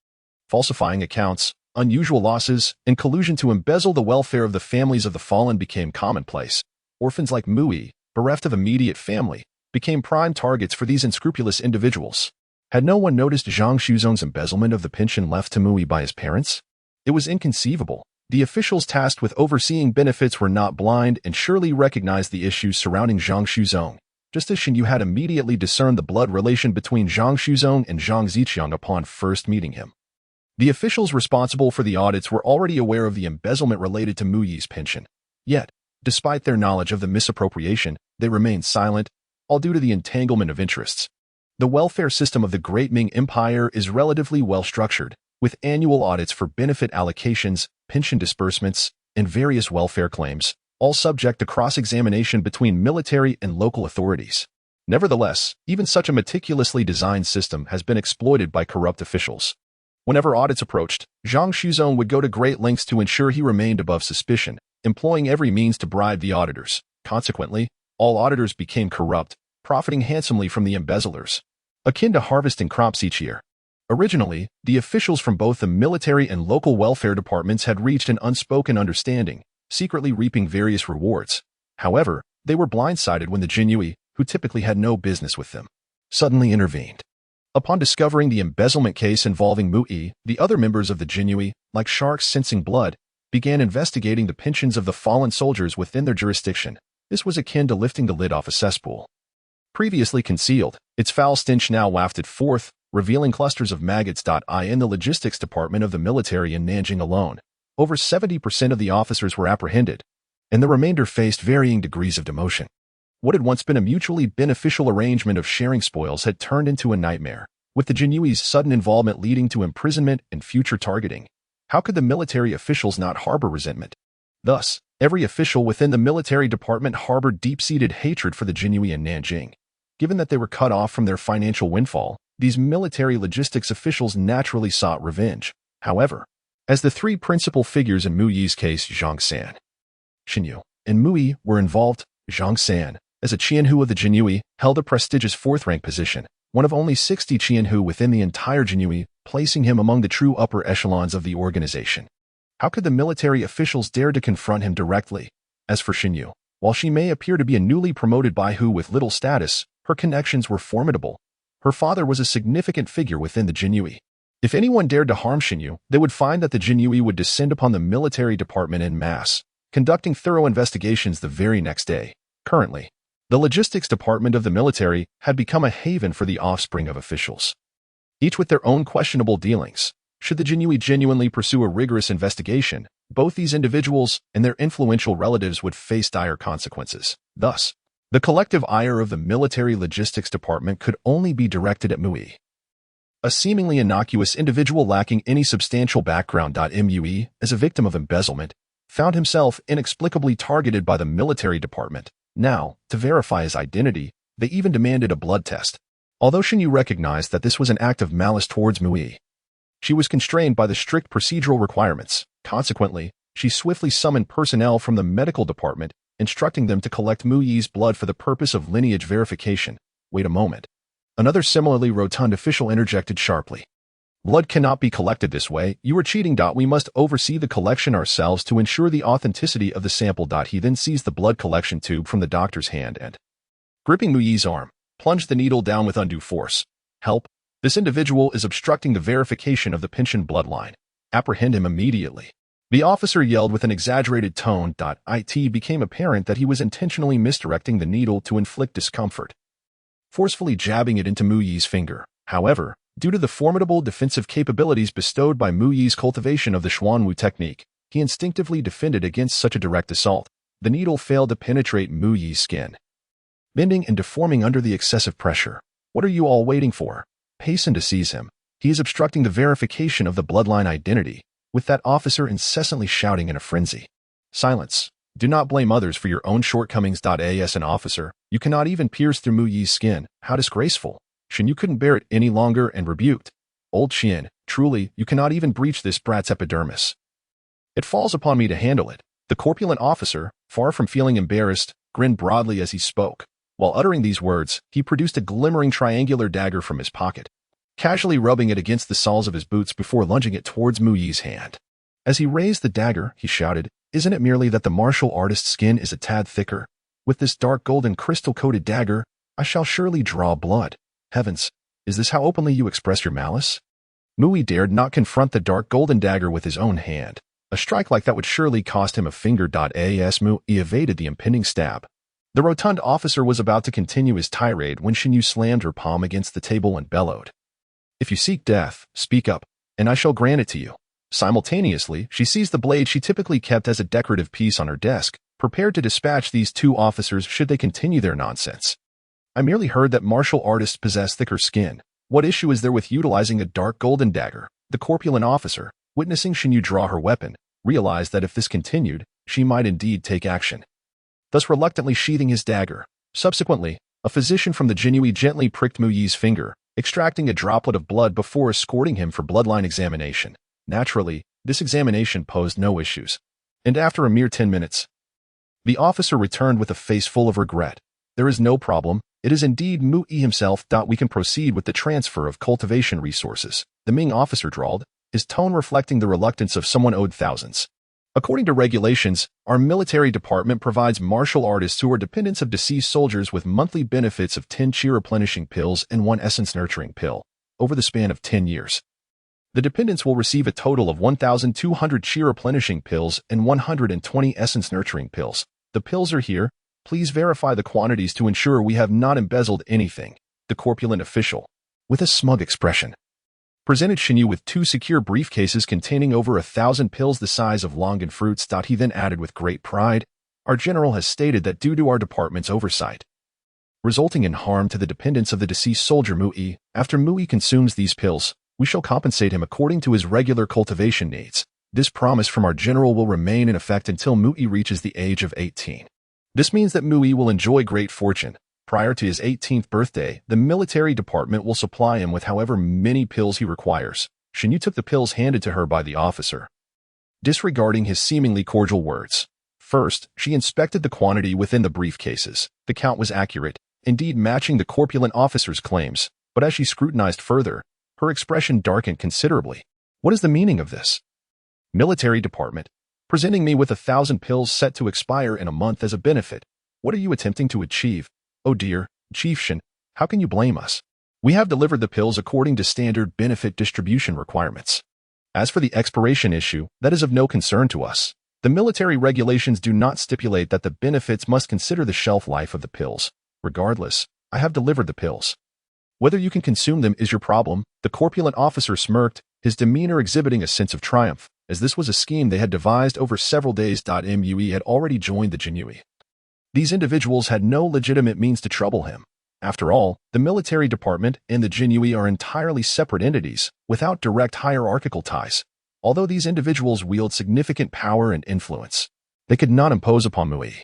Falsifying accounts, unusual losses, and collusion to embezzle the welfare of the families of the fallen became commonplace. Orphans like Mui, bereft of immediate family, became prime targets for these unscrupulous individuals. Had no one noticed Zhang Shuzong's embezzlement of the pension left to Mui by his parents? It was inconceivable. The officials tasked with overseeing benefits were not blind and surely recognized the issues surrounding Zhang Shuzong, just as Xuanwu had immediately discerned the blood relation between Zhang Shuzong and Zhang Ziqiang upon first meeting him. The officials responsible for the audits were already aware of the embezzlement related to Muyi's pension. Yet, despite their knowledge of the misappropriation, they remained silent, all due to the entanglement of interests. The welfare system of the Great Ming Empire is relatively well structured, with annual audits for benefit allocations, pension disbursements, and various welfare claims, all subject to cross-examination between military and local authorities. Nevertheless, even such a meticulously designed system has been exploited by corrupt officials. Whenever audits approached, Zhang Shuzong would go to great lengths to ensure he remained above suspicion, employing every means to bribe the auditors. Consequently, all auditors became corrupt, profiting handsomely from the embezzlers, akin to harvesting crops each year. Originally, the officials from both the military and local welfare departments had reached an unspoken understanding, secretly reaping various rewards. However, they were blindsided when the Xuanwu, who typically had no business with them, suddenly intervened. Upon discovering the embezzlement case involving Mui, the other members of the Xuanwu, like sharks sensing blood, began investigating the pensions of the fallen soldiers within their jurisdiction. This was akin to lifting the lid off a cesspool. Previously concealed, its foul stench now wafted forth, revealing clusters of maggots. In the logistics department of the military in Nanjing alone, over 70% of the officers were apprehended, and the remainder faced varying degrees of demotion. What had once been a mutually beneficial arrangement of sharing spoils had turned into a nightmare, with the Xuanwu's sudden involvement leading to imprisonment and future targeting. How could the military officials not harbor resentment? Thus, every official within the military department harbored deep-seated hatred for the Xuanwu in Nanjing. Given that they were cut off from their financial windfall, these military logistics officials naturally sought revenge. However, as the three principal figures in Muyi's case, Zhang San, Xuanwu, and Mui, were involved, Zhang San, as a Qianhu of the Xuanwu, held a prestigious fourth-rank position, one of only 60 Qianhu within the entire Xuanwu, placing him among the true upper echelons of the organization. How could the military officials dare to confront him directly? As for Xuanwu, while she may appear to be a newly promoted Baihu with little status, her connections were formidable. Her father was a significant figure within the Xuanwu. If anyone dared to harm Xuanwu, they would find that the Xuanwu would descend upon the military department en masse, conducting thorough investigations the very next day. Currently, the logistics department of the military had become a haven for the offspring of officials, each with their own questionable dealings. Should the Xuanwu genuinely pursue a rigorous investigation, both these individuals and their influential relatives would face dire consequences. Thus, the collective ire of the military logistics department could only be directed at Mui, a seemingly innocuous individual lacking any substantial background. Mui, as a victim of embezzlement, found himself inexplicably targeted by the military department. Now, to verify his identity, they even demanded a blood test. Although Xuanwu recognized that this was an act of malice towards Mui, she was constrained by the strict procedural requirements. Consequently, she swiftly summoned personnel from the medical department, instructing them to collect Muyi's blood for the purpose of lineage verification. Wait a moment. Another similarly rotund official interjected sharply. Blood cannot be collected this way. You are cheating. We must oversee the collection ourselves to ensure the authenticity of the sample. He then seized the blood collection tube from the doctor's hand and, gripping Muyi's arm, plunged the needle down with undue force. Help! This individual is obstructing the verification of the pension bloodline. Apprehend him immediately. The officer yelled with an exaggerated tone. It became apparent that he was intentionally misdirecting the needle to inflict discomfort, forcefully jabbing it into Muyi's finger. However, due to the formidable defensive capabilities bestowed by Muyi's cultivation of the Xuanwu technique, he instinctively defended against such a direct assault. The needle failed to penetrate Muyi's skin, bending and deforming under the excessive pressure. What are you all waiting for? Hasten to seize him. He is obstructing the verification of the bloodline identity, with that officer incessantly shouting in a frenzy. Silence. Do not blame others for your own shortcomings. As an officer, you cannot even pierce through Muyi's skin. How disgraceful. Xuanwu couldn't bear it any longer and rebuked. Old Qian, truly, you cannot even breach this brat's epidermis. It falls upon me to handle it. The corpulent officer, far from feeling embarrassed, grinned broadly as he spoke. While uttering these words, he produced a glimmering triangular dagger from his pocket, casually rubbing it against the soles of his boots before lunging it towards Mu Yi's hand. As he raised the dagger, he shouted, "Isn't it merely that the martial artist's skin is a tad thicker? With this dark golden crystal-coated dagger, I shall surely draw blood. Heavens, is this how openly you express your malice?" Mu Yi dared not confront the dark golden dagger with his own hand. A strike like that would surely cost him a finger. As Mu Yi evaded the impending stab, the rotund officer was about to continue his tirade when Xuanwu slammed her palm against the table and bellowed, "If you seek death, speak up, and I shall grant it to you." Simultaneously, she seized the blade she typically kept as a decorative piece on her desk, prepared to dispatch these two officers should they continue their nonsense. "I merely heard that martial artists possess thicker skin. What issue is there with utilizing a dark golden dagger?" The corpulent officer, witnessing Xuanwu draw her weapon, realized that if this continued, she might indeed take action, thus reluctantly sheathing his dagger. Subsequently, a physician from the Xuanwu gently pricked Mu Yi's finger, extracting a droplet of blood before escorting him for bloodline examination. Naturally, this examination posed no issues, and after a mere 10 minutes, the officer returned with a face full of regret. "There is no problem. It is indeed Mu Yi himself. We can proceed with the transfer of cultivation resources," the Ming officer drawled, his tone reflecting the reluctance of someone owed thousands. "According to regulations, our military department provides martial artists who are dependents of deceased soldiers with monthly benefits of 10 chi replenishing pills and 1 essence nurturing pill over the span of 10 years. The dependents will receive a total of 1,200 chi replenishing pills and 120 essence nurturing pills. The pills are here. Please verify the quantities to ensure we have not embezzled anything," the corpulent official, with a smug expression, presented Xuanwu with 2 secure briefcases containing over 1,000 pills the size of longan fruits. He then added with great pride, "Our general has stated that due to our department's oversight, resulting in harm to the dependents of the deceased soldier Mu Yi, after Mu Yi consumes these pills, we shall compensate him according to his regular cultivation needs. This promise from our general will remain in effect until Mu Yi reaches the age of 18. This means that Mu Yi will enjoy great fortune. Prior to his 18th birthday, the military department will supply him with however many pills he requires." Xuanwu took the pills handed to her by the officer, disregarding his seemingly cordial words. First, she inspected the quantity within the briefcases. The count was accurate, indeed matching the corpulent officer's claims, but as she scrutinized further, her expression darkened considerably. "What is the meaning of this? Military department, presenting me with 1,000 pills set to expire in a month as a benefit. What are you attempting to achieve? Oh dear, Chief Shen, how can you blame us? We have delivered the pills according to standard benefit distribution requirements. As for the expiration issue, that is of no concern to us. The military regulations do not stipulate that the benefits must consider the shelf life of the pills. Regardless, I have delivered the pills. Whether you can consume them is your problem." The corpulent officer smirked, his demeanor exhibiting a sense of triumph, as this was a scheme they had devised over several days. Mu had already joined the Xuanwu. These individuals had no legitimate means to trouble him. After all, the military department and the Xuanwu are entirely separate entities, without direct hierarchical ties. Although these individuals wield significant power and influence, they could not impose upon Mu Yi.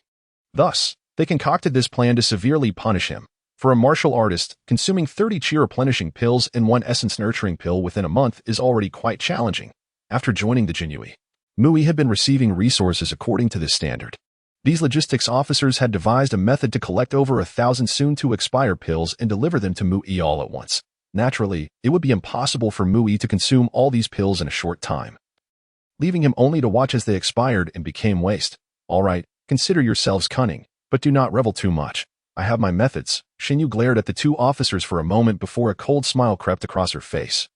Thus, they concocted this plan to severely punish him. For a martial artist, consuming 30 chi replenishing pills and 1 essence nurturing pill within a month is already quite challenging. After joining the Xuanwu, Mu Yi had been receiving resources according to this standard. These logistics officers had devised a method to collect over 1,000 soon-to-expire pills and deliver them to Mu Yi all at once. Naturally, it would be impossible for Mu Yi to consume all these pills in a short time, leaving him only to watch as they expired and became waste. "All right, consider yourselves cunning, but do not revel too much. I have my methods." Xuanwu glared at the 2 officers for a moment before a cold smile crept across her face.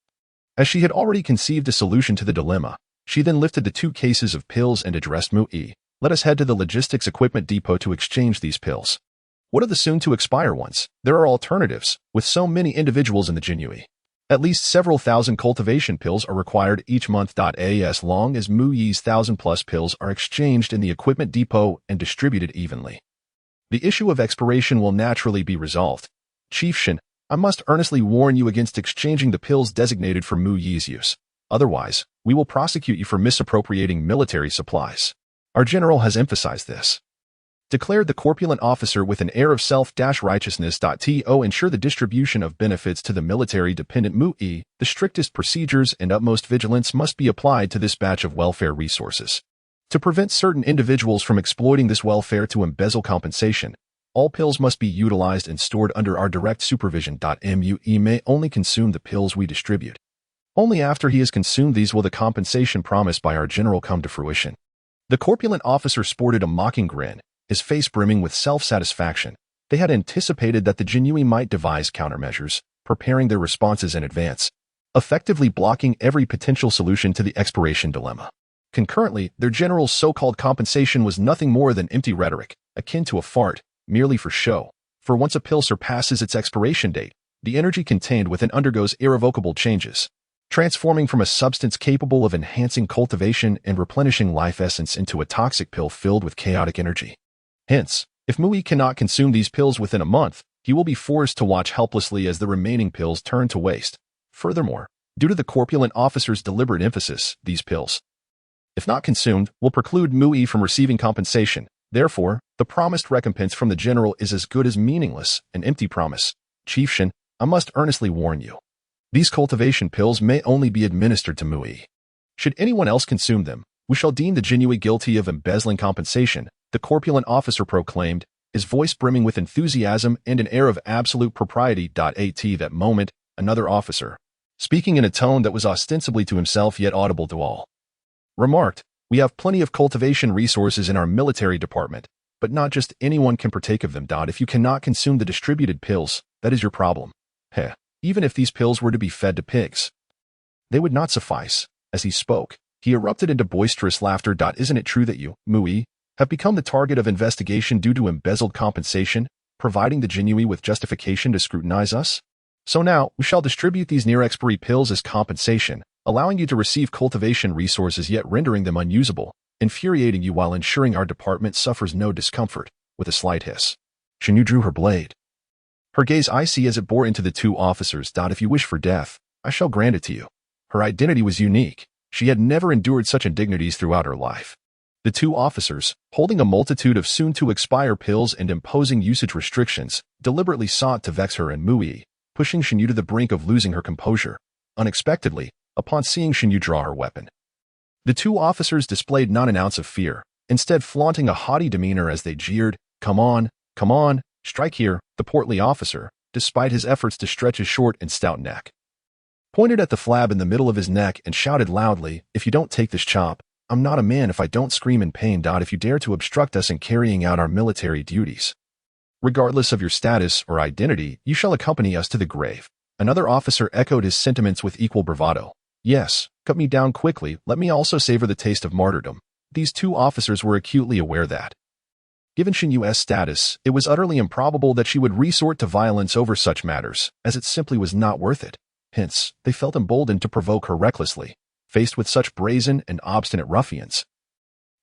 As she had already conceived a solution to the dilemma, she then lifted the 2 cases of pills and addressed Mu Yi. "Let us head to the logistics equipment depot to exchange these pills." "What are the soon-to-expire ones? There are alternatives, with so many individuals in the Xuanwu. At least several thousand cultivation pills are required each month. As long as Mu Yi's 1,000-plus pills are exchanged in the equipment depot and distributed evenly, the issue of expiration will naturally be resolved. Chief Shen, I must earnestly warn you against exchanging the pills designated for Mu Yi's use. Otherwise, we will prosecute you for misappropriating military supplies. Our general has emphasized this." declared the corpulent officer with an air of self-righteousness. To ensure the distribution of benefits to the military-dependent MUI, the strictest procedures and utmost vigilance must be applied to this batch of welfare resources. To prevent certain individuals from exploiting this welfare to embezzle compensation, all pills must be utilized and stored under our direct supervision. MUI may only consume the pills we distribute. Only after he has consumed these will the compensation promised by our general come to fruition. The corpulent officer sported a mocking grin, his face brimming with self-satisfaction. They had anticipated that the Xuanwu might devise countermeasures, preparing their responses in advance, effectively blocking every potential solution to the expiration dilemma. Concurrently, their general's so-called compensation was nothing more than empty rhetoric, akin to a fart, merely for show. For once a pill surpasses its expiration date, the energy contained within undergoes irrevocable changes, transforming from a substance capable of enhancing cultivation and replenishing life essence into a toxic pill filled with chaotic energy. Hence, if MUI cannot consume these pills within a month, he will be forced to watch helplessly as the remaining pills turn to waste. Furthermore, due to the corpulent officer's deliberate emphasis, these pills, if not consumed, will preclude MUI from receiving compensation. Therefore, the promised recompense from the general is as good as meaningless, an empty promise. Chief Shen, I must earnestly warn you. These cultivation pills may only be administered to MUI. Should anyone else consume them, we shall deem the Xuanwu guilty of embezzling compensation, the corpulent officer proclaimed, his voice brimming with enthusiasm and an air of absolute propriety. At that moment, another officer, speaking in a tone that was ostensibly to himself yet audible to all, remarked, "We have plenty of cultivation resources in our military department, but not just anyone can partake of them. If you cannot consume the distributed pills, that is your problem. Heh, even if these pills were to be fed to pigs, they would not suffice." As he spoke, he erupted into boisterous laughter. Isn't it true that you, MUI, have become the target of investigation due to embezzled compensation, providing the Xuanwu with justification to scrutinize us? So now, we shall distribute these near-expiry pills as compensation, allowing you to receive cultivation resources yet rendering them unusable, infuriating you while ensuring our department suffers no discomfort. With a slight hiss, Xuanwu drew her blade, her gaze icy as it bore into the two officers. If you wish for death, I shall grant it to you. Her identity was unique. She had never endured such indignities throughout her life. The two officers, holding a multitude of soon-to-expire pills and imposing usage restrictions, deliberately sought to vex her and MUI, pushing Xuanwu to the brink of losing her composure. Unexpectedly, upon seeing Xuanwu draw her weapon, the two officers displayed not an ounce of fear, instead flaunting a haughty demeanor as they jeered, come on, strike here." The portly officer, despite his efforts to stretch his short and stout neck, pointed at the flab in the middle of his neck and shouted loudly, "If you don't take this chop, I'm not a man if I don't scream in pain. If you dare to obstruct us in carrying out our military duties, regardless of your status or identity, you shall accompany us to the grave." Another officer echoed his sentiments with equal bravado. "Yes, cut me down quickly, let me also savor the taste of martyrdom." These two officers were acutely aware that, given Xuanwu's status, it was utterly improbable that she would resort to violence over such matters, as it simply was not worth it. Hence, they felt emboldened to provoke her recklessly. Faced with such brazen and obstinate ruffians,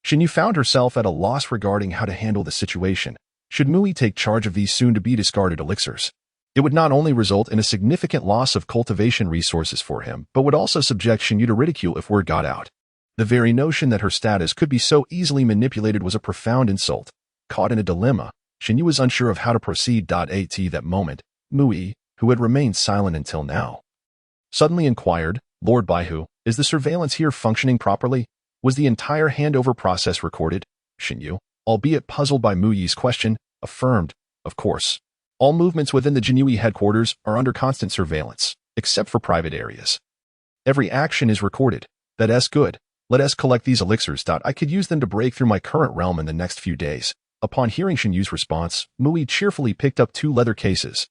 Xuanwu found herself at a loss regarding how to handle the situation. Should MUI take charge of these soon-to-be discarded elixirs, it would not only result in a significant loss of cultivation resources for him, but would also subject Xuanwu to ridicule if word got out. The very notion that her status could be so easily manipulated was a profound insult. Caught in a dilemma, Xuanwu was unsure of how to proceed. At that moment, MUI, who had remained silent until now, suddenly inquired, "Lord Baihu, is the surveillance here functioning properly? Was the entire handover process recorded?" Xuanwu, albeit puzzled by MUI's question, affirmed, "Of course. All movements within the Xuanwu headquarters are under constant surveillance, except for private areas. Every action is recorded. That's good. Let us collect these elixirs. I could use them to break through my current realm in the next few days." Upon hearing Xuanwu's response, MUI cheerfully picked up 2 leather cases,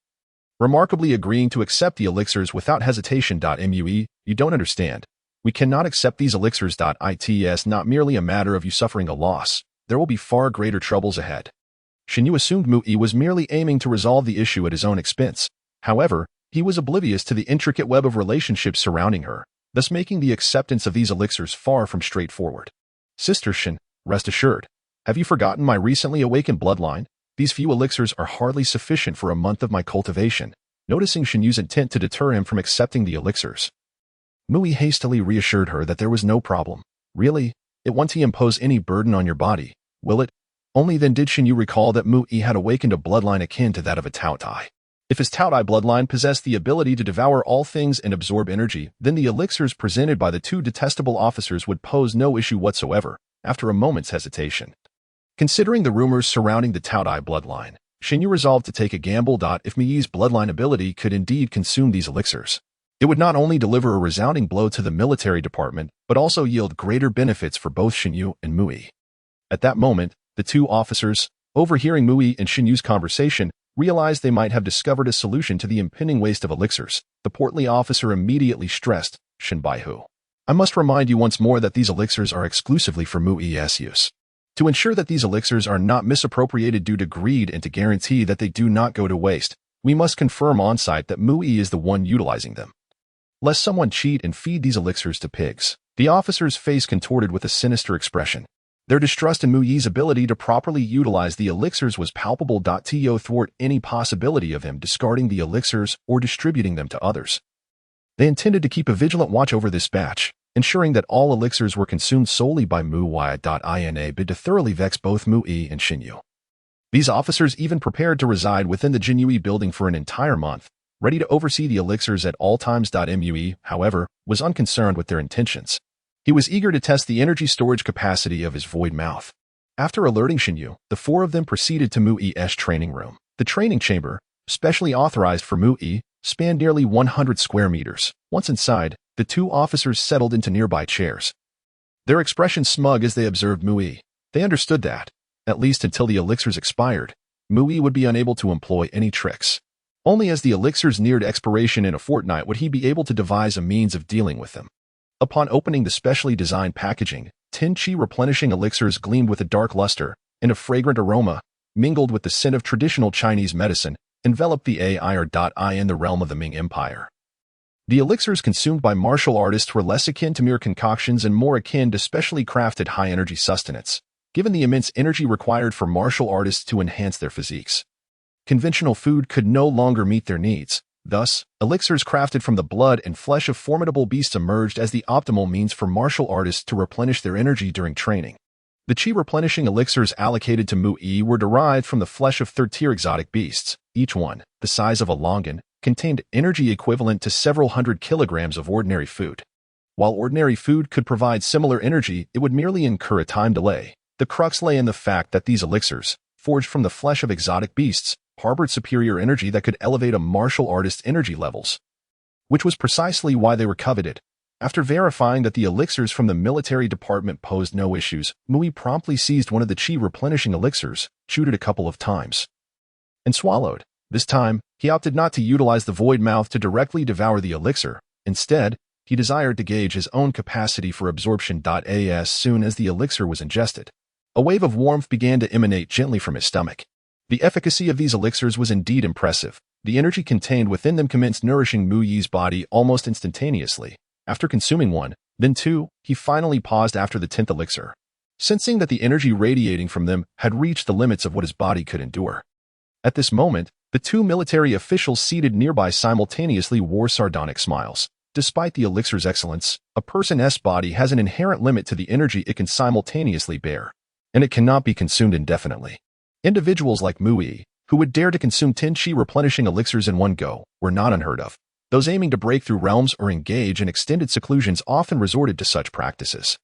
remarkably agreeing to accept the elixirs without hesitation. MUI, you don't understand. We cannot accept these elixirs. It's not merely a matter of you suffering a loss. There will be far greater troubles ahead. Xuanwu assumed MUI was merely aiming to resolve the issue at his own expense. However, he was oblivious to the intricate web of relationships surrounding her, thus making the acceptance of these elixirs far from straightforward. "Sister Shen, rest assured. Have you forgotten my recently awakened bloodline? These few elixirs are hardly sufficient for a month of my cultivation." Noticing Xuanwu's intent to deter him from accepting the elixirs, MUI hastily reassured her that there was no problem. "Really? It won't impose any burden on your body, will it?" Only then did Xuanwu recall that Mu Yi had awakened a bloodline akin to that of a Taotai. If his Taotai bloodline possessed the ability to devour all things and absorb energy, then the elixirs presented by the two detestable officers would pose no issue whatsoever, after a moment's hesitation. Considering the rumors surrounding the Taotai bloodline, Xuanwu resolved to take a gamble. If Mu Yi's bloodline ability could indeed consume these elixirs, it would not only deliver a resounding blow to the military department, but also yield greater benefits for both Xuanwu and Mu Yi. At that moment, the two officers, overhearing Mu Yi and Xuanwu's conversation, realized they might have discovered a solution to the impending waste of elixirs. The portly officer immediately stressed, "Shen Baihu, I must remind you once more that these elixirs are exclusively for Mu Yi's use. To ensure that these elixirs are not misappropriated due to greed and to guarantee that they do not go to waste, we must confirm on-site that Mu Yi is the one utilizing them. Lest someone cheat and feed these elixirs to pigs." The officer's face contorted with a sinister expression. Their distrust in Mu Yi's ability to properly utilize the elixirs was palpable. To thwart any possibility of him discarding the elixirs or distributing them to others, they intended to keep a vigilant watch over this batch, ensuring that all elixirs were consumed solely by Mu Yi. In a bid to thoroughly vex both Mu Yi and Xuanwu, these officers even prepared to reside within the Xuanwu building for an entire month, ready to oversee the elixirs at all times. Mu Yi, however, was unconcerned with their intentions. He was eager to test the energy storage capacity of his void mouth. After alerting Xuanwu, the four of them proceeded to Mu Yi's training room. The training chamber, specially authorized for Mu Yi, spanned nearly 100 square meters. Once inside, the two officers settled into nearby chairs, their expressions smug as they observed Mu Yi. They understood that, at least until the elixirs expired, Mu Yi would be unable to employ any tricks. Only as the elixirs neared expiration in a fortnight would he be able to devise a means of dealing with them. Upon opening the specially designed packaging, 10 qi replenishing elixirs gleamed with a dark luster, and a fragrant aroma, mingled with the scent of traditional Chinese medicine, enveloped the AI in the realm of the Ming Empire. The elixirs consumed by martial artists were less akin to mere concoctions and more akin to specially crafted high-energy sustenance, given the immense energy required for martial artists to enhance their physiques. Conventional food could no longer meet their needs. Thus, elixirs crafted from the blood and flesh of formidable beasts emerged as the optimal means for martial artists to replenish their energy during training. The qi replenishing elixirs allocated to Mu Yi were derived from the flesh of third-tier exotic beasts. Each one, the size of a longan, contained energy equivalent to several hundred kilograms of ordinary food. While ordinary food could provide similar energy, it would merely incur a time delay. The crux lay in the fact that these elixirs, forged from the flesh of exotic beasts, harbored superior energy that could elevate a martial artist's energy levels, which was precisely why they were coveted. After verifying that the elixirs from the military department posed no issues, Mu Yi promptly seized one of the qi replenishing elixirs, chewed it a couple of times, and swallowed. This time, he opted not to utilize the void mouth to directly devour the elixir. Instead, he desired to gauge his own capacity for absorption. As soon as the elixir was ingested, a wave of warmth began to emanate gently from his stomach. The efficacy of these elixirs was indeed impressive. The energy contained within them commenced nourishing Mu Yi's body almost instantaneously. After consuming one, then two, he finally paused after the 10th elixir, sensing that the energy radiating from them had reached the limits of what his body could endure. At this moment, the two military officials seated nearby simultaneously wore sardonic smiles. Despite the elixir's excellence, a person's body has an inherent limit to the energy it can simultaneously bear, and it cannot be consumed indefinitely. Individuals like Mu Yi, who would dare to consume 10 qi replenishing elixirs in one go, were not unheard of. Those aiming to break through realms or engage in extended seclusions often resorted to such practices.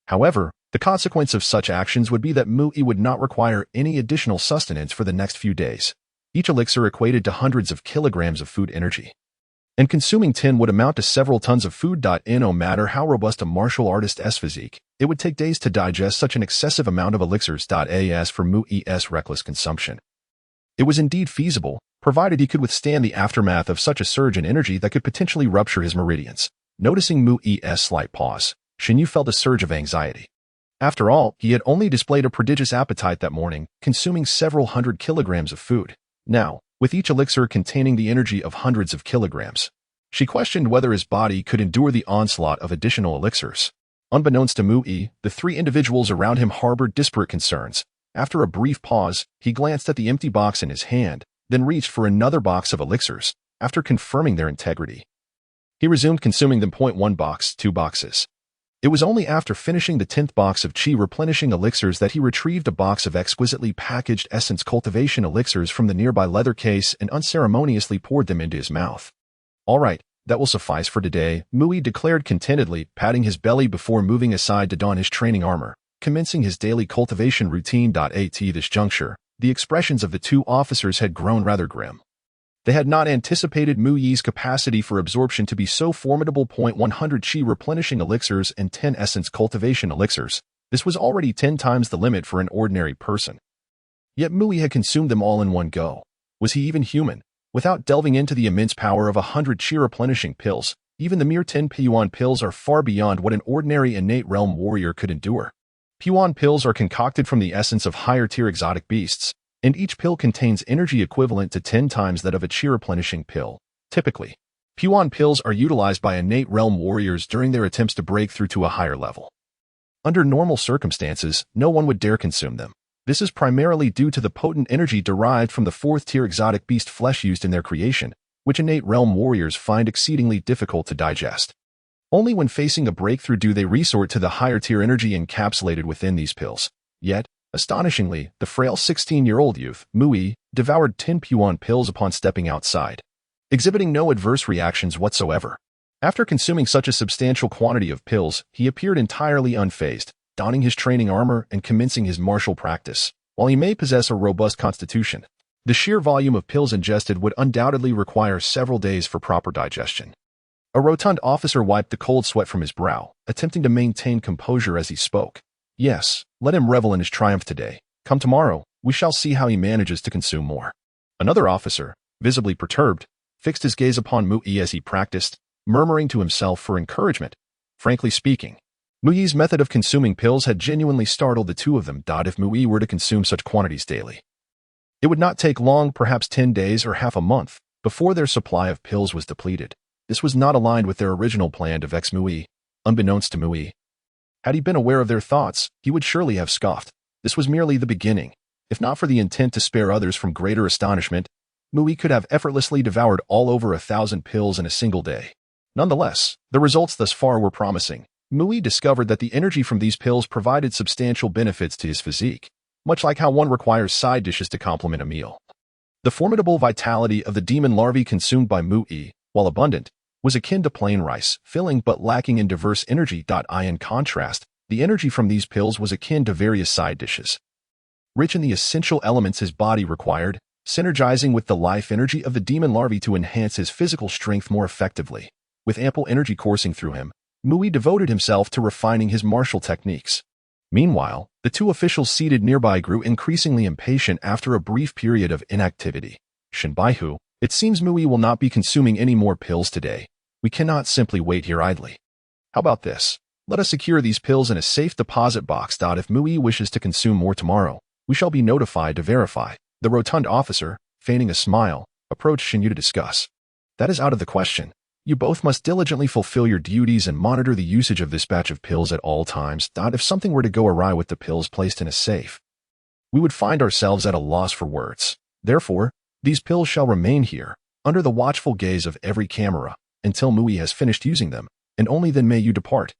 However, the consequence of such actions would be that Mu Yi would not require any additional sustenance for the next few days. Each elixir equated to hundreds of kilograms of food energy, and consuming 10 would amount to several tons of food. No matter how robust a martial artist's physique, it would take days to digest such an excessive amount of elixirs. As for Mu Yi's reckless consumption, it was indeed feasible, provided he could withstand the aftermath of such a surge in energy that could potentially rupture his meridians. Noticing Mu Yi's slight pause, Xuanwu felt a surge of anxiety. After all, he had only displayed a prodigious appetite that morning, consuming several hundred kilograms of food. Now, with each elixir containing the energy of hundreds of kilograms, she questioned whether his body could endure the onslaught of additional elixirs. Unbeknownst to Mu Yi, the three individuals around him harbored disparate concerns. After a brief pause, he glanced at the empty box in his hand, then reached for another box of elixirs. After confirming their integrity, he resumed consuming them. 1 box, 2 boxes. It was only after finishing the 10th box of chi replenishing elixirs that he retrieved a box of exquisitely packaged essence cultivation elixirs from the nearby leather case and unceremoniously poured them into his mouth. All right, that will suffice for today, Mui declared contentedly, patting his belly before moving aside to don his training armor, commencing his daily cultivation routine. At this juncture, the expressions of the two officers had grown rather grim. They had not anticipated Mu Yi's capacity for absorption to be so formidable. 100 chi replenishing elixirs and 10 essence cultivation elixirs. This was already 10 times the limit for an ordinary person. Yet Mu Yi had consumed them all in one go. Was he even human? Without delving into the immense power of 100 chi replenishing pills, even the mere 10 Puan pills are far beyond what an ordinary innate realm warrior could endure. Puan pills are concocted from the essence of higher-tier exotic beasts, and each pill contains energy equivalent to 10 times that of a chi replenishing pill. Typically, Puan pills are utilized by innate realm warriors during their attempts to break through to a higher level. Under normal circumstances, no one would dare consume them. This is primarily due to the potent energy derived from the 4th-tier exotic beast flesh used in their creation, which innate realm warriors find exceedingly difficult to digest. Only when facing a breakthrough do they resort to the higher-tier energy encapsulated within these pills. Yet, astonishingly, the frail 16-year-old youth, Mu Yi, devoured 10 Puan pills upon stepping outside, exhibiting no adverse reactions whatsoever. After consuming such a substantial quantity of pills, he appeared entirely unfazed, donning his training armor and commencing his martial practice. While he may possess a robust constitution, the sheer volume of pills ingested would undoubtedly require several days for proper digestion. A rotund officer wiped the cold sweat from his brow, attempting to maintain composure as he spoke. Yes, let him revel in his triumph today. Come tomorrow, we shall see how he manages to consume more. Another officer, visibly perturbed, fixed his gaze upon Mu Yi as he practiced, murmuring to himself for encouragement. Frankly speaking, Mu Yi's method of consuming pills had genuinely startled the two of them. If Mu Yi were to consume such quantities daily, it would not take long, perhaps 10 days or half a month, before their supply of pills was depleted. This was not aligned with their original plan to vex Mu Yi. Unbeknownst to Mu Yi, had he been aware of their thoughts, he would surely have scoffed. This was merely the beginning. If not for the intent to spare others from greater astonishment, Mu Yi could have effortlessly devoured all over 1,000 pills in a single day. Nonetheless, the results thus far were promising. Mu Yi discovered that the energy from these pills provided substantial benefits to his physique, much like how one requires side dishes to complement a meal. The formidable vitality of the demon larvae consumed by Mu Yi, while abundant, was akin to plain rice, filling but lacking in diverse energy. In contrast, the energy from these pills was akin to various side dishes, rich in the essential elements his body required, synergizing with the life energy of the demon larvae to enhance his physical strength more effectively. With ample energy coursing through him, Mu Yi devoted himself to refining his martial techniques. Meanwhile, the two officials seated nearby grew increasingly impatient after a brief period of inactivity. Shinbaihu, it seems Mu Yi will not be consuming any more pills today. We cannot simply wait here idly. How about this? Let us secure these pills in a safe deposit box. If Mu Yi wishes to consume more tomorrow, we shall be notified to verify. The rotund officer, feigning a smile, approached Xuanwu to discuss. That is out of the question. You both must diligently fulfill your duties and monitor the usage of this batch of pills at all times. If something were to go awry with the pills placed in a safe, we would find ourselves at a loss for words. Therefore, these pills shall remain here, under the watchful gaze of every camera, until Mu Yi has finished using them, and only then may you depart.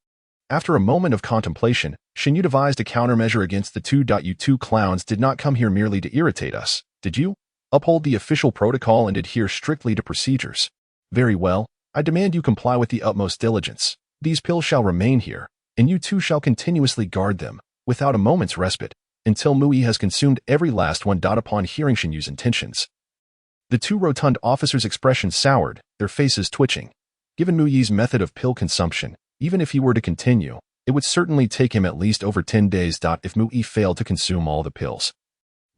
After a moment of contemplation, Xuanwu devised a countermeasure against the two. You two clowns did not come here merely to irritate us, did you? Uphold the official protocol and adhere strictly to procedures. Very well, I demand you comply with the utmost diligence. These pills shall remain here, and you two shall continuously guard them, without a moment's respite, until Mu Yi has consumed every last one. Upon hearing Xuanwu's intentions, the two rotund officers' expressions soured, their faces twitching. Given Mu Yi's method of pill consumption, even if he were to continue, it would certainly take him at least over 10 days. If Mu Yi failed to consume all the pills,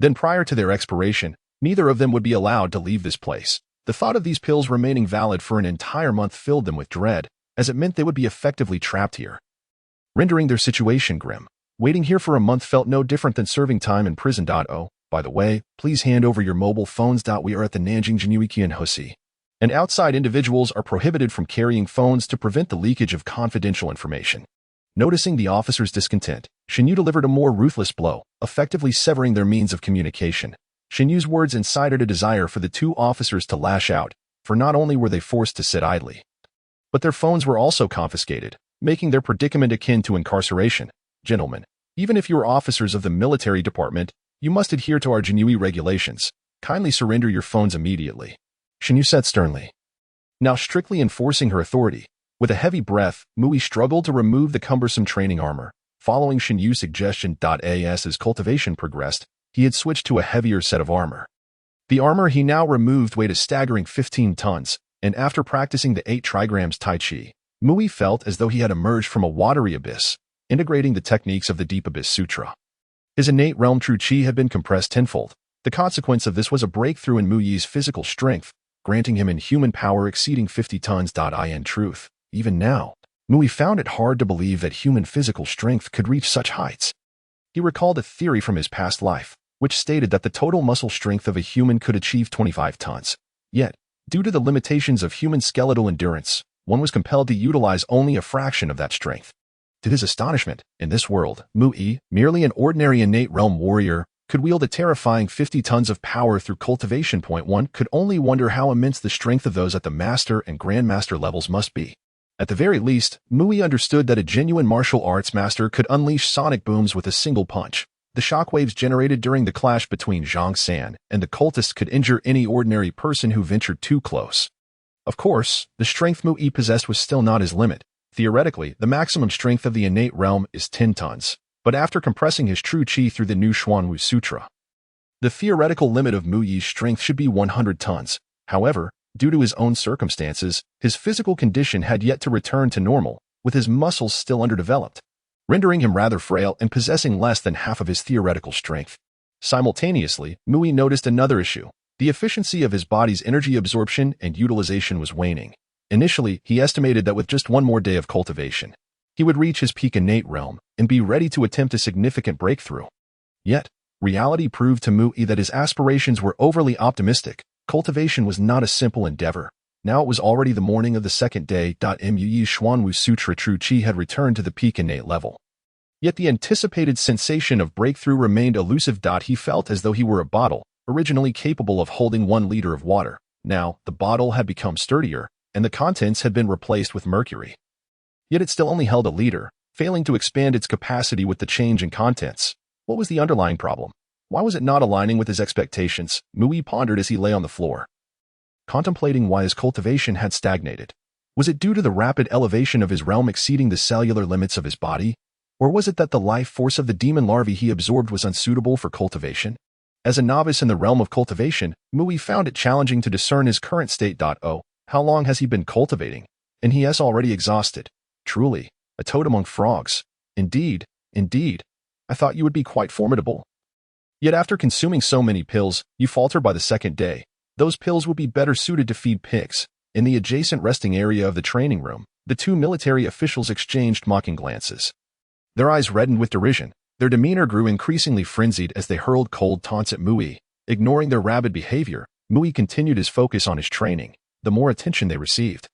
then prior to their expiration, neither of them would be allowed to leave this place. The thought of these pills remaining valid for an entire month filled them with dread, as it meant they would be effectively trapped here, rendering their situation grim. Waiting here for a month felt no different than serving time in prison. Oh, by the way, please hand over your mobile phones. We are at the Nanjing Jinyuiqian Hosi, and outside individuals are prohibited from carrying phones to prevent the leakage of confidential information. Noticing the officer's discontent, Xuanwu delivered a more ruthless blow, effectively severing their means of communication. Xuanwu's words incited a desire for the two officers to lash out, for not only were they forced to sit idly, but their phones were also confiscated. making their predicament akin to incarceration. Gentlemen, even if you are officers of the military department, you must adhere to our Xuanwu regulations. Kindly surrender your phones immediately. Xuanwu said sternly, now strictly enforcing her authority. With a heavy breath, Mui struggled to remove the cumbersome training armor. Following Xuanwu's suggestion, as cultivation progressed, he had switched to a heavier set of armor. The armor he now removed weighed a staggering 15 tons, and after practicing the 8 trigrams Tai Chi, Mui felt as though he had emerged from a watery abyss, integrating the techniques of the Deep Abyss Sutra. His innate realm true chi had been compressed tenfold. The consequence of this was a breakthrough in Muyi's physical strength, granting him inhuman power exceeding 50 tons. In truth, even now, Mui found it hard to believe that human physical strength could reach such heights. He recalled a theory from his past life, which stated that the total muscle strength of a human could achieve 25 tons. Yet, due to the limitations of human skeletal endurance, one was compelled to utilize only a fraction of that strength. To his astonishment, in this world, Mui, merely an ordinary innate realm warrior, could wield a terrifying 50 tons of power through cultivation. One could only wonder how immense the strength of those at the master and grandmaster levels must be. At the very least, Mui understood that a genuine martial arts master could unleash sonic booms with a single punch. The shockwaves generated during the clash between Zhang San and the cultists could injure any ordinary person who ventured too close. Of course, the strength Mui possessed was still not his limit. Theoretically, the maximum strength of the innate realm is 10 tons, but after compressing his true chi through the new Xuanwu Sutra, the theoretical limit of Muyi's strength should be 100 tons. However, due to his own circumstances, his physical condition had yet to return to normal, with his muscles still underdeveloped, rendering him rather frail and possessing less than half of his theoretical strength. Simultaneously, Mui noticed another issue. The efficiency of his body's energy absorption and utilization was waning. Initially, he estimated that with just one more day of cultivation, he would reach his peak innate realm and be ready to attempt a significant breakthrough. Yet, reality proved to Mui that his aspirations were overly optimistic. Cultivation was not a simple endeavor. Now it was already the morning of the second day. Mui's Xuanwu Sutra true chi had returned to the peak innate level. Yet the anticipated sensation of breakthrough remained elusive. He felt as though he were a bottle, originally capable of holding 1 liter of water. Now, the bottle had become sturdier, and the contents had been replaced with mercury. Yet it still only held a liter, failing to expand its capacity with the change in contents. What was the underlying problem? Why was it not aligning with his expectations? Mui pondered as he lay on the floor, contemplating why his cultivation had stagnated. Was it due to the rapid elevation of his realm exceeding the cellular limits of his body? Or was it that the life force of the demon larvae he absorbed was unsuitable for cultivation? As a novice in the realm of cultivation, Mui found it challenging to discern his current state. Oh, how long has he been cultivating? And he is already exhausted. Truly, a toad among frogs. Indeed, indeed. I thought you would be quite formidable. Yet after consuming so many pills, you falter by the second day. Those pills would be better suited to feed pigs. In the adjacent resting area of the training room, the 2 military officials exchanged mocking glances. Their eyes reddened with derision. Their demeanor grew increasingly frenzied as they hurled cold taunts at Mui. Ignoring their rabid behavior, Mui continued his focus on his training. The more attention they received,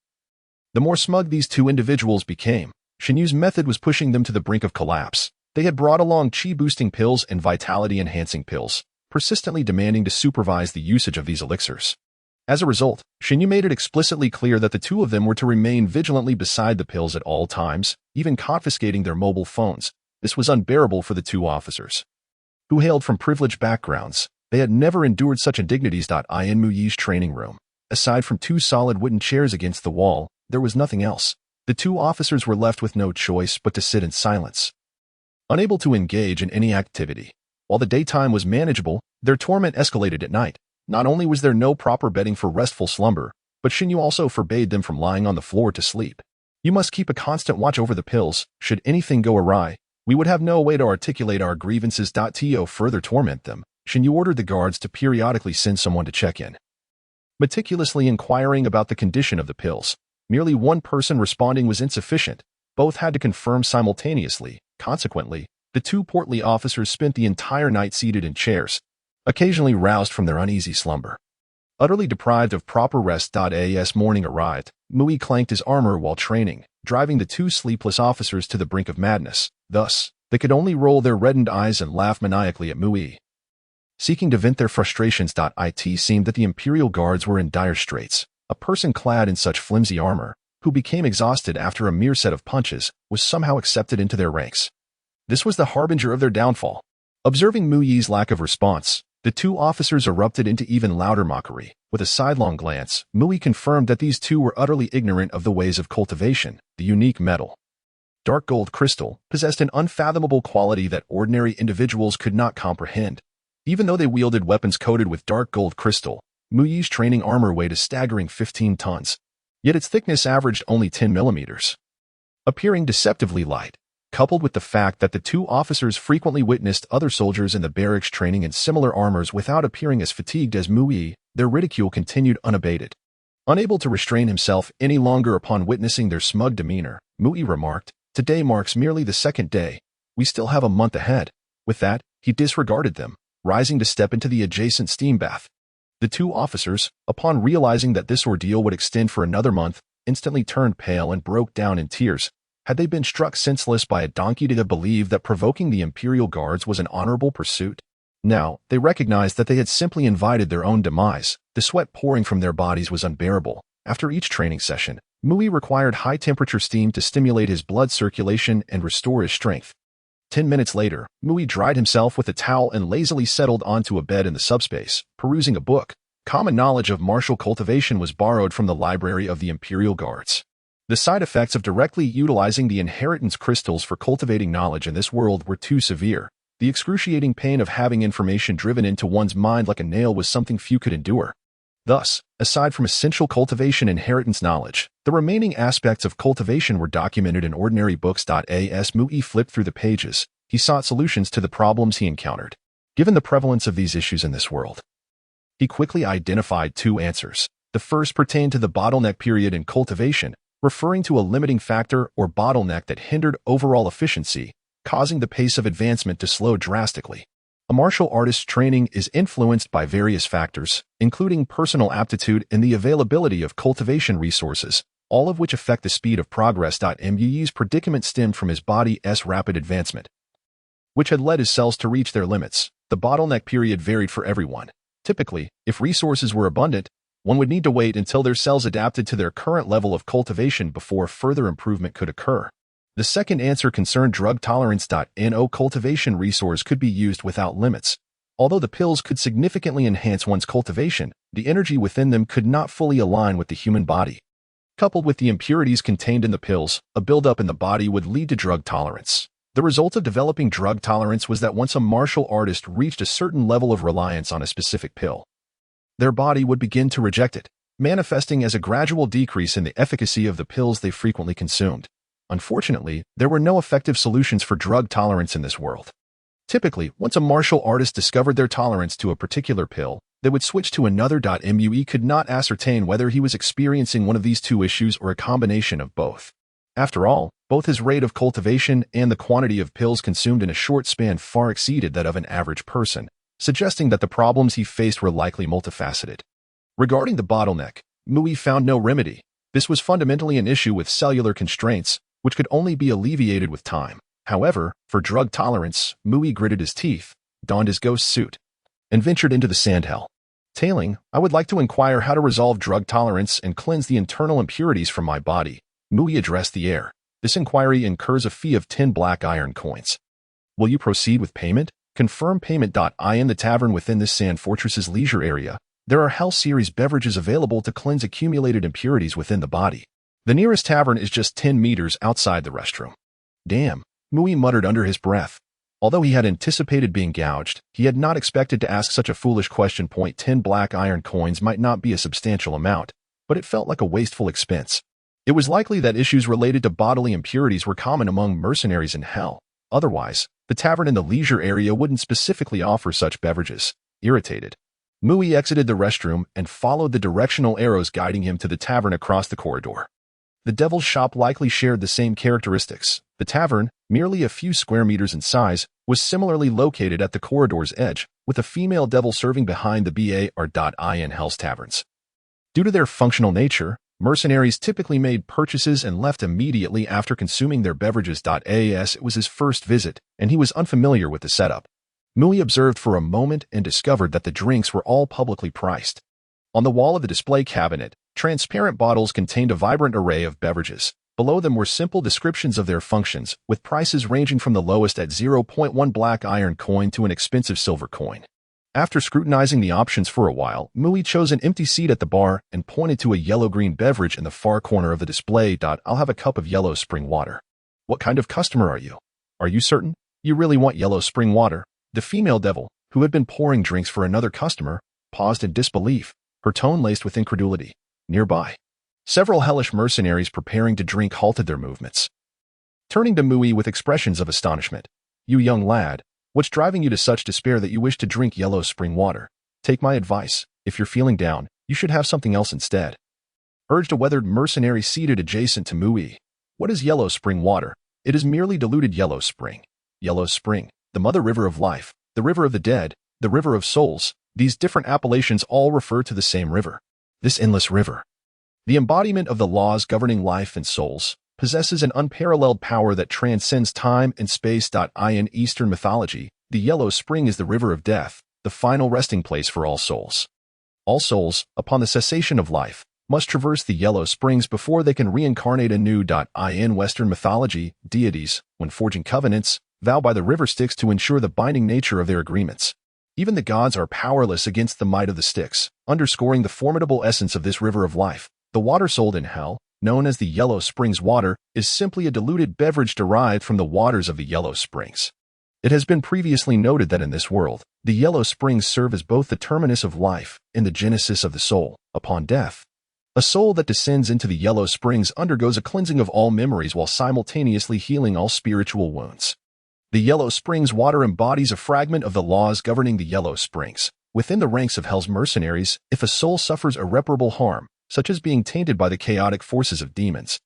the more smug these 2 individuals became. Xuanwu's method was pushing them to the brink of collapse. They had brought along chi-boosting pills and vitality-enhancing pills, persistently demanding to supervise the usage of these elixirs. As a result, Xuanwu made it explicitly clear that the 2 of them were to remain vigilantly beside the pills at all times, even confiscating their mobile phones. This was unbearable for the 2 officers, who hailed from privileged backgrounds. They had never endured such indignities. In Muyi's training room, aside from 2 solid wooden chairs against the wall, there was nothing else. The 2 officers were left with no choice but to sit in silence, unable to engage in any activity. While the daytime was manageable, their torment escalated at night. Not only was there no proper bedding for restful slumber, but Xuanwu also forbade them from lying on the floor to sleep. You must keep a constant watch over the pills. Should anything go awry, we would have no way to articulate our grievances. To further torment them, Xuanwu ordered the guards to periodically send someone to check in, meticulously inquiring about the condition of the pills. Merely one person responding was insufficient. Both had to confirm simultaneously. Consequently, the 2 portly officers spent the entire night seated in chairs, occasionally roused from their uneasy slumber. Utterly deprived of proper rest. As morning arrived, Mui clanked his armor while training, driving the 2 sleepless officers to the brink of madness. Thus, they could only roll their reddened eyes and laugh maniacally at Mui. Seeking to vent their frustrations. It seemed that the Imperial Guards were in dire straits. A person clad in such flimsy armor, who became exhausted after a mere set of punches, was somehow accepted into their ranks. This was the harbinger of their downfall. Observing Mu Yi's lack of response, the two officers erupted into even louder mockery. With a sidelong glance, Mu Yi confirmed that these two were utterly ignorant of the ways of cultivation. The unique metal, dark gold crystal, possessed an unfathomable quality that ordinary individuals could not comprehend. Even though they wielded weapons coated with dark gold crystal, Mu Yi's training armor weighed a staggering 15 tons, yet its thickness averaged only 10 millimeters. Appearing deceptively light, coupled with the fact that the two officers frequently witnessed other soldiers in the barracks training in similar armors without appearing as fatigued as Mu Yi, their ridicule continued unabated. Unable to restrain himself any longer upon witnessing their smug demeanor, Mu Yi remarked, "Today marks merely the second day. We still have a month ahead." With that, he disregarded them, rising to step into the adjacent steam bath. The two officers, upon realizing that this ordeal would extend for another month, instantly turned pale and broke down in tears. Had they been struck senseless by a donkey to believe that provoking the Imperial Guards was an honorable pursuit? Now, they recognized that they had simply invited their own demise. The sweat pouring from their bodies was unbearable. After each training session, Mu Yi required high-temperature steam to stimulate his blood circulation and restore his strength. 10 minutes later, Mu Yi dried himself with a towel and lazily settled onto a bed in the subspace, perusing a book. Common knowledge of martial cultivation was borrowed from the library of the Imperial Guards. The side effects of directly utilizing the inheritance crystals for cultivating knowledge in this world were too severe. The excruciating pain of having information driven into one's mind like a nail was something few could endure. Thus, aside from essential cultivation inheritance knowledge, the remaining aspects of cultivation were documented in ordinary books. As Mu Yi flipped through the pages, he sought solutions to the problems he encountered. Given the prevalence of these issues in this world, he quickly identified two answers. The first pertained to the bottleneck period in cultivation, referring to a limiting factor or bottleneck that hindered overall efficiency, causing the pace of advancement to slow drastically. A martial artist's training is influenced by various factors, including personal aptitude and the availability of cultivation resources, all of which affect the speed of progress. Mu Yi's predicament stemmed from his body's rapid advancement, which had led his cells to reach their limits. The bottleneck period varied for everyone. Typically, if resources were abundant, one would need to wait until their cells adapted to their current level of cultivation before further improvement could occur. The second answer concerned drug tolerance. No cultivation resource could be used without limits. Although the pills could significantly enhance one's cultivation, the energy within them could not fully align with the human body. Coupled with the impurities contained in the pills, a buildup in the body would lead to drug tolerance. The result of developing drug tolerance was that once a martial artist reached a certain level of reliance on a specific pill, their body would begin to reject it, manifesting as a gradual decrease in the efficacy of the pills they frequently consumed. Unfortunately, there were no effective solutions for drug tolerance in this world. Typically, once a martial artist discovered their tolerance to a particular pill, they would switch to another. Mu Yi could not ascertain whether he was experiencing one of these two issues or a combination of both. After all, both his rate of cultivation and the quantity of pills consumed in a short span far exceeded that of an average person, suggesting that the problems he faced were likely multifaceted. Regarding the bottleneck, Mu Yi found no remedy. This was fundamentally an issue with cellular constraints, which could only be alleviated with time. However, for drug tolerance, Mu Yi gritted his teeth, donned his ghost suit, and ventured into the sandhell. Tailing, I would like to inquire how to resolve drug tolerance and cleanse the internal impurities from my body. Mu Yi addressed the air. This inquiry incurs a fee of 10 black iron coins. Will you proceed with payment? Confirm payment. In the tavern within this Sand Fortress's leisure area, there are Hell Series beverages available to cleanse accumulated impurities within the body. The nearest tavern is just 10 meters outside the restroom. Damn, Mu Yi muttered under his breath. Although he had anticipated being gouged, he had not expected to ask such a foolish question. 10 black iron coins might not be a substantial amount, but it felt like a wasteful expense. It was likely that issues related to bodily impurities were common among mercenaries in Hell. Otherwise, the tavern in the leisure area wouldn't specifically offer such beverages. Irritated, Mu Yi exited the restroom and followed the directional arrows guiding him to the tavern across the corridor. The Devil's Shop likely shared the same characteristics. The tavern, merely a few square meters in size, was similarly located at the corridor's edge, with a female devil serving behind the bar. In Hell's taverns. Due to their functional nature, mercenaries typically made purchases and left immediately after consuming their beverages. As it was his first visit, and he was unfamiliar with the setup. Mu Yi observed for a moment and discovered that the drinks were all publicly priced. On the wall of the display cabinet, Transparent bottles contained a vibrant array of beverages. Below them were simple descriptions of their functions, with prices ranging from the lowest at zero point 0.1 black iron coin to an expensive silver coin. After scrutinizing the options for a while, Mui chose an empty seat at the bar and pointed to a yellow-green beverage in the far corner of the display. I'll have a cup of yellow spring water. What kind of customer are you? Are you certain you really want yellow spring water? The female devil, who had been pouring drinks for another customer, paused in disbelief, her tone laced with incredulity. Nearby, several hellish mercenaries preparing to drink halted their movements. Turning to Mui with expressions of astonishment, "You young lad, what's driving you to such despair that you wish to drink yellow spring water? Take my advice, if you're feeling down, you should have something else instead," urged a weathered mercenary seated adjacent to Mui. "What is yellow spring water? It is merely diluted yellow spring. Yellow spring, the mother river of life, the river of the dead, the river of souls, these different appellations all refer to the same river. This endless river, the embodiment of the laws governing life and souls, possesses an unparalleled power that transcends time and space. In Eastern mythology, the yellow spring is the river of death, the final resting place for all souls. All souls, upon the cessation of life, must traverse the yellow springs before they can reincarnate anew. In Western mythology, deities, when forging covenants, vow by the river Styx to ensure the binding nature of their agreements. Even the gods are powerless against the might of the Styx, underscoring the formidable essence of this river of life. The water sold in hell, known as the Yellow Springs water, is simply a diluted beverage derived from the waters of the Yellow Springs. It has been previously noted that in this world, the Yellow Springs serve as both the terminus of life and the genesis of the soul. Upon death, a soul that descends into the Yellow Springs undergoes a cleansing of all memories while simultaneously healing all spiritual wounds. The Yellow Springs water embodies a fragment of the laws governing the Yellow Springs. Within the ranks of Hell's mercenaries, if a soul suffers irreparable harm, such as being tainted by the chaotic forces of demons,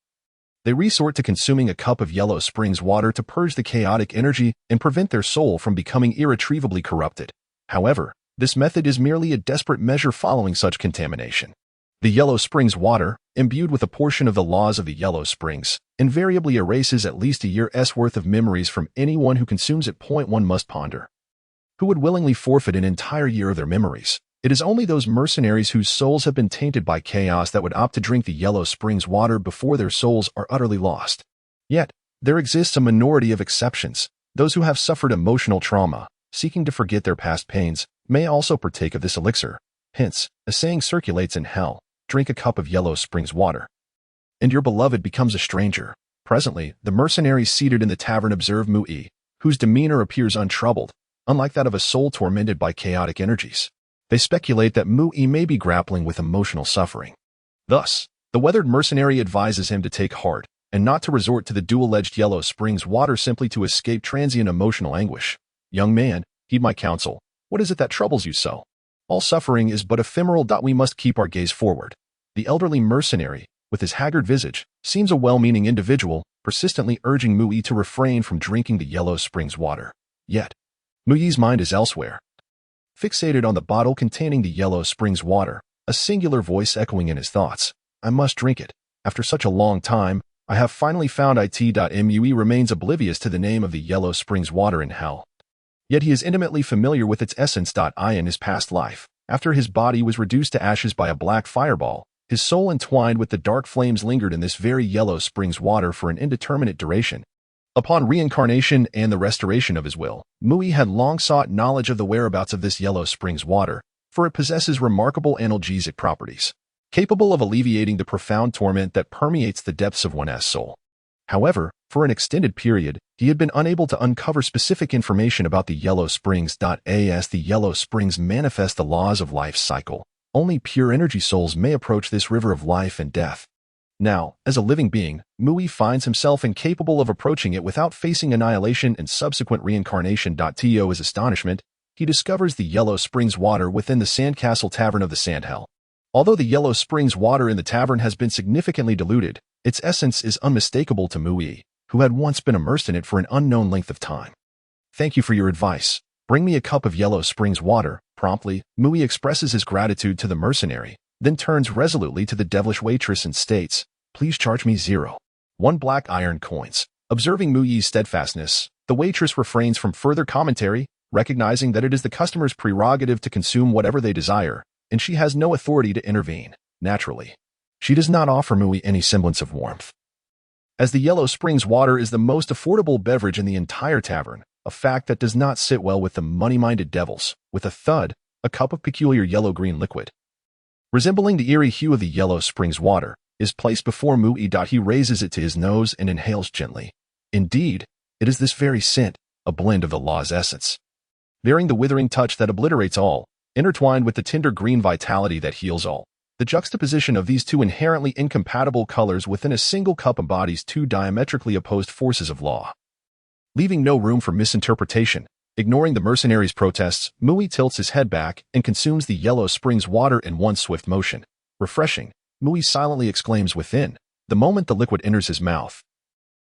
they resort to consuming a cup of Yellow Springs water to purge the chaotic energy and prevent their soul from becoming irretrievably corrupted. However, this method is merely a desperate measure following such contamination. The Yellow Springs water, imbued with a portion of the laws of the Yellow Springs, invariably erases at least a year's worth of memories from anyone who consumes it. One must ponder. Who would willingly forfeit an entire year of their memories? It is only those mercenaries whose souls have been tainted by chaos that would opt to drink the Yellow Springs water before their souls are utterly lost. Yet, there exists a minority of exceptions. Those who have suffered emotional trauma, seeking to forget their past pains, may also partake of this elixir. Hence, a saying circulates in hell: drink a cup of Yellow Springs water, and your beloved becomes a stranger. Presently, the mercenaries seated in the tavern observe Mui, whose demeanor appears untroubled, unlike that of a soul tormented by chaotic energies. They speculate that Mui may be grappling with emotional suffering. Thus, the weathered mercenary advises him to take heart and not to resort to the dual-edged Yellow Springs water simply to escape transient emotional anguish. "Young man, heed my counsel. What is it that troubles you so? All suffering is but ephemeral. We must keep our gaze forward." The elderly mercenary, with his haggard visage, seems a well-meaning individual, persistently urging Mui to refrain from drinking the Yellow Springs water. Yet, Mui's mind is elsewhere. Fixated on the bottle containing the Yellow Springs water, a singular voice echoing in his thoughts. "I must drink it. After such a long time, I have finally found it." Mui remains oblivious to the name of the Yellow Springs water in hell. Yet he is intimately familiar with its essence. In his past life, after his body was reduced to ashes by a black fireball, his soul entwined with the dark flames lingered in this very Yellow Springs water for an indeterminate duration. Upon reincarnation and the restoration of his will, Mui had long sought knowledge of the whereabouts of this Yellow Springs water, for it possesses remarkable analgesic properties, capable of alleviating the profound torment that permeates the depths of one's soul. However, for an extended period, he had been unable to uncover specific information about the Yellow Springs. As the Yellow Springs manifest the laws of life's cycle, only pure energy souls may approach this river of life and death. Now, as a living being, Mui finds himself incapable of approaching it without facing annihilation and subsequent reincarnation. To his astonishment, he discovers the Yellow Springs water within the Sandcastle Tavern of the Sandhell. Although the Yellow Springs water in the tavern has been significantly diluted, its essence is unmistakable to Mui, who had once been immersed in it for an unknown length of time. "Thank you for your advice. Bring me a cup of Yellow Springs water." Promptly, Mui expresses his gratitude to the mercenary, then turns resolutely to the devilish waitress and states, "Please charge me 0.1 black iron coins." Observing Mui's steadfastness, the waitress refrains from further commentary, recognizing that it is the customer's prerogative to consume whatever they desire, and she has no authority to intervene. Naturally, she does not offer Mui any semblance of warmth. As the Yellow Springs water is the most affordable beverage in the entire tavern, a fact that does not sit well with the money-minded devils, with a thud, a cup of peculiar yellow-green liquid, resembling the eerie hue of the Yellow Springs water, is placed before Mui. He raises it to his nose and inhales gently. Indeed, it is this very scent, a blend of the law's essence, bearing the withering touch that obliterates all, intertwined with the tender green vitality that heals all. The juxtaposition of these two inherently incompatible colors within a single cup embodies two diametrically opposed forces of law, leaving no room for misinterpretation. Ignoring the mercenaries' protests, Mui tilts his head back and consumes the Yellow Springs water in one swift motion. Refreshing, Mui silently exclaims within, the moment the liquid enters his mouth.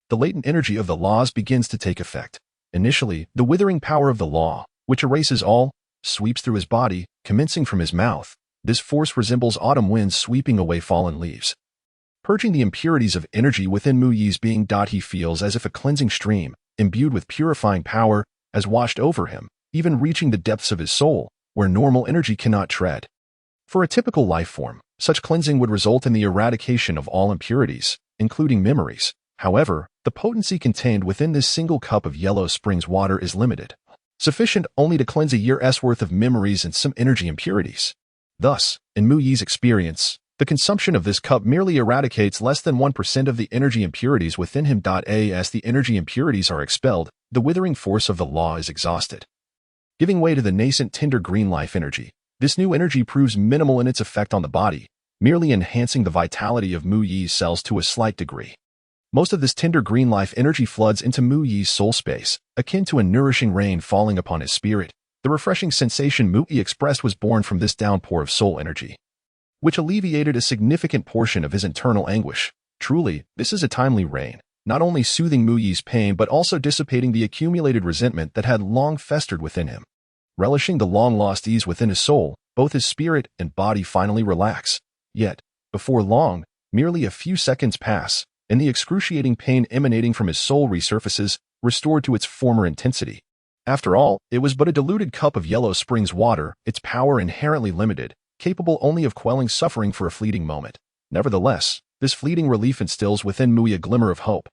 The latent energy of the laws begins to take effect. Initially, the withering power of the law, which erases all, sweeps through his body, commencing from his mouth. This force resembles autumn winds sweeping away fallen leaves, purging the impurities of energy within Mui's being. He feels as if a cleansing stream, imbued with purifying power, has washed over him, even reaching the depths of his soul, where normal energy cannot tread. For a typical life form, such cleansing would result in the eradication of all impurities, including memories. However, the potency contained within this single cup of Yellow Springs water is limited, sufficient only to cleanse a year's worth of memories and some energy impurities. Thus, in Mui's experience, the consumption of this cup merely eradicates less than 1% of the energy impurities within him. As the energy impurities are expelled, the withering force of the law is exhausted, giving way to the nascent tender green life energy. This new energy proves minimal in its effect on the body, merely enhancing the vitality of Mui's cells to a slight degree. Most of this tender green life energy floods into Mui's soul space, akin to a nourishing rain falling upon his spirit. The refreshing sensation Mui expressed was born from this downpour of soul energy, which alleviated a significant portion of his internal anguish. Truly, this is a timely rain, not only soothing Mui's pain but also dissipating the accumulated resentment that had long festered within him. Relishing the long-lost ease within his soul, both his spirit and body finally relax. Yet, before long, merely a few seconds pass, and the excruciating pain emanating from his soul resurfaces, restored to its former intensity. After all, it was but a diluted cup of Yellow Springs water, its power inherently limited, capable only of quelling suffering for a fleeting moment. Nevertheless, this fleeting relief instills within Mui a glimmer of hope.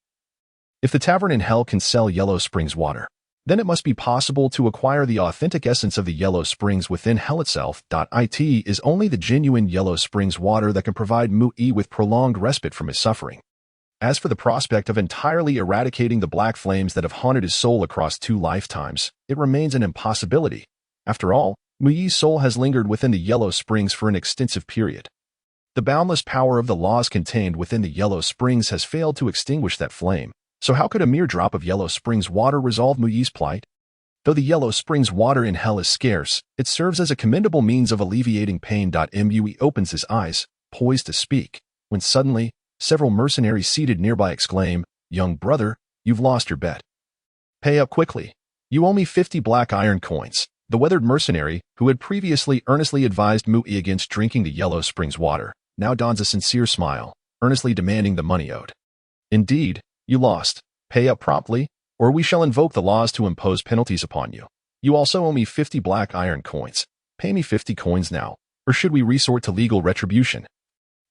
If the tavern in hell can sell Yellow Springs water, then it must be possible to acquire the authentic essence of the Yellow Springs within hell itself. It is only the genuine Yellow Springs water that can provide Mui with prolonged respite from his suffering. As for the prospect of entirely eradicating the black flames that have haunted his soul across 2 lifetimes, it remains an impossibility. After all, Mui's soul has lingered within the Yellow Springs for an extensive period. The boundless power of the laws contained within the Yellow Springs has failed to extinguish that flame. So how could a mere drop of Yellow Springs water resolve Mui's plight? Though the Yellow Springs water in hell is scarce, it serves as a commendable means of alleviating pain. Mui opens his eyes, poised to speak, when suddenly, several mercenaries seated nearby exclaim, "Young brother, you've lost your bet. Pay up quickly. You owe me 50 black iron coins." The weathered mercenary, who had previously earnestly advised Mui against drinking the Yellow Springs water, now dons a sincere smile, earnestly demanding the money owed. "Indeed, you lost. Pay up promptly, or we shall invoke the laws to impose penalties upon you. You also owe me 50 black iron coins. Pay me 50 coins now, or should we resort to legal retribution?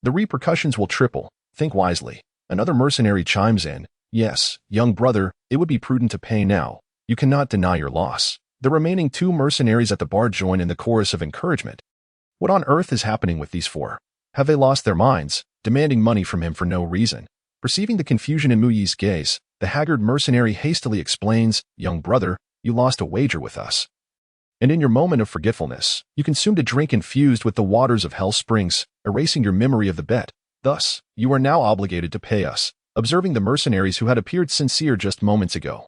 The repercussions will triple. Think wisely." Another mercenary chimes in, "Yes, young brother, it would be prudent to pay now. You cannot deny your loss." The remaining 2 mercenaries at the bar join in the chorus of encouragement. What on earth is happening with these 4? Have they lost their minds, demanding money from him for no reason? Perceiving the confusion in Mui's gaze, the haggard mercenary hastily explains, "Young brother, you lost a wager with us. And in your moment of forgetfulness, you consumed a drink infused with the waters of Hell Springs, erasing your memory of the bet. Thus, you are now obligated to pay us." Observing the mercenaries who had appeared sincere just moments ago,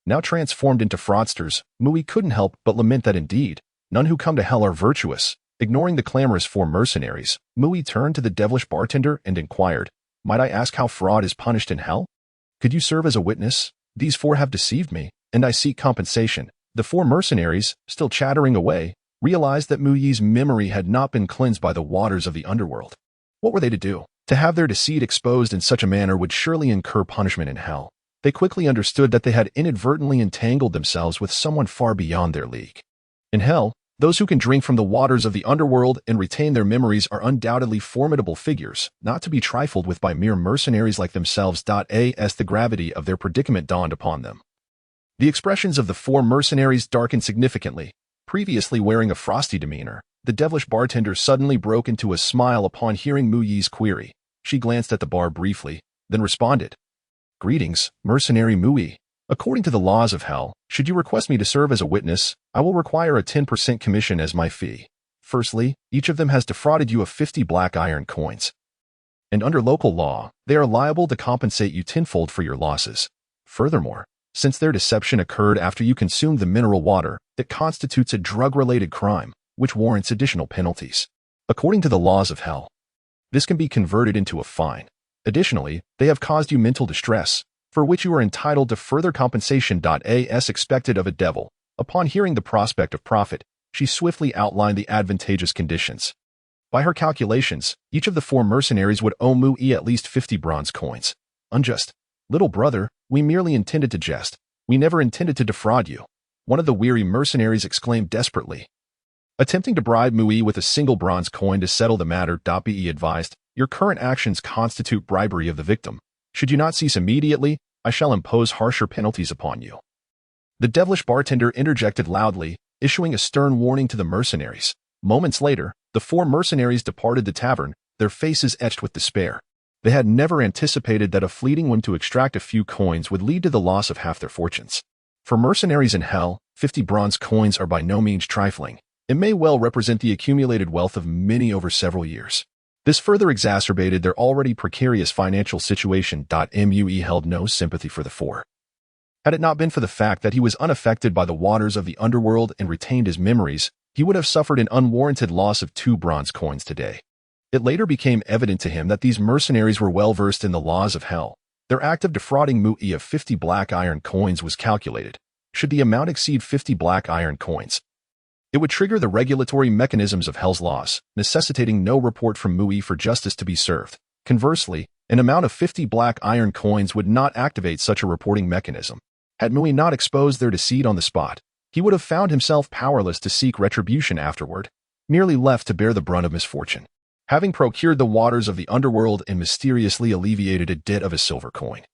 now transformed into fraudsters, Mui couldn't help but lament that indeed, none who come to hell are virtuous. Ignoring the clamorous 4 mercenaries, Mui turned to the devilish bartender and inquired, "Might I ask how fraud is punished in hell? Could you serve as a witness? These 4 have deceived me, and I seek compensation." The 4 mercenaries, still chattering away, realized that Mui's memory had not been cleansed by the waters of the underworld. What were they to do? To have their deceit exposed in such a manner would surely incur punishment in hell. They quickly understood that they had inadvertently entangled themselves with someone far beyond their league. In hell, Those who can drink from the waters of the underworld and retain their memories are undoubtedly formidable figures, not to be trifled with by mere mercenaries like themselves. As the gravity of their predicament dawned upon them, the expressions of the four mercenaries darkened significantly. Previously wearing a frosty demeanor, the devilish bartender suddenly broke into a smile upon hearing Mu Yi's query. She glanced at the bar briefly, then responded, "Greetings, mercenary Mu Yi. According to the laws of hell, should you request me to serve as a witness, I will require a 10% commission as my fee. Firstly, each of them has defrauded you of 50 black iron coins. And under local law, they are liable to compensate you tenfold for your losses. Furthermore, since their deception occurred after you consumed the mineral water, it constitutes a drug-related crime, which warrants additional penalties. According to the laws of hell, this can be converted into a fine. Additionally, they have caused you mental distress, for which you are entitled to further compensation. As expected of a devil, upon hearing the prospect of profit, she swiftly outlined the advantageous conditions. By her calculations, each of the four mercenaries would owe Mu Yi at least 50 bronze coins. Unjust. Little brother, we merely intended to jest. We never intended to defraud you. One of the weary mercenaries exclaimed desperately. Attempting to bribe Mu Yi with a single bronze coin to settle the matter. Be advised, your current actions constitute bribery of the victim. Should you not cease immediately, I shall impose harsher penalties upon you. The devilish bartender interjected loudly, issuing a stern warning to the mercenaries. Moments later, the four mercenaries departed the tavern, their faces etched with despair. They had never anticipated that a fleeting whim to extract a few coins would lead to the loss of half their fortunes. For mercenaries in hell, 50 bronze coins are by no means trifling. It may well represent the accumulated wealth of many over several years. This further exacerbated their already precarious financial situation. Mu Yi held no sympathy for the four. Had it not been for the fact that he was unaffected by the waters of the underworld and retained his memories, he would have suffered an unwarranted loss of 2 bronze coins today. It later became evident to him that these mercenaries were well versed in the laws of hell. Their act of defrauding Mu Yi of 50 black iron coins was calculated. Should the amount exceed 50 black iron coins, it would trigger the regulatory mechanisms of hell's laws, necessitating no report from Mu Yi for justice to be served. Conversely, an amount of 50 black iron coins would not activate such a reporting mechanism. Had Mu Yi not exposed their deceit on the spot, he would have found himself powerless to seek retribution afterward, merely left to bear the brunt of misfortune. Having procured the waters of the underworld and mysteriously alleviated a debt of a silver coin,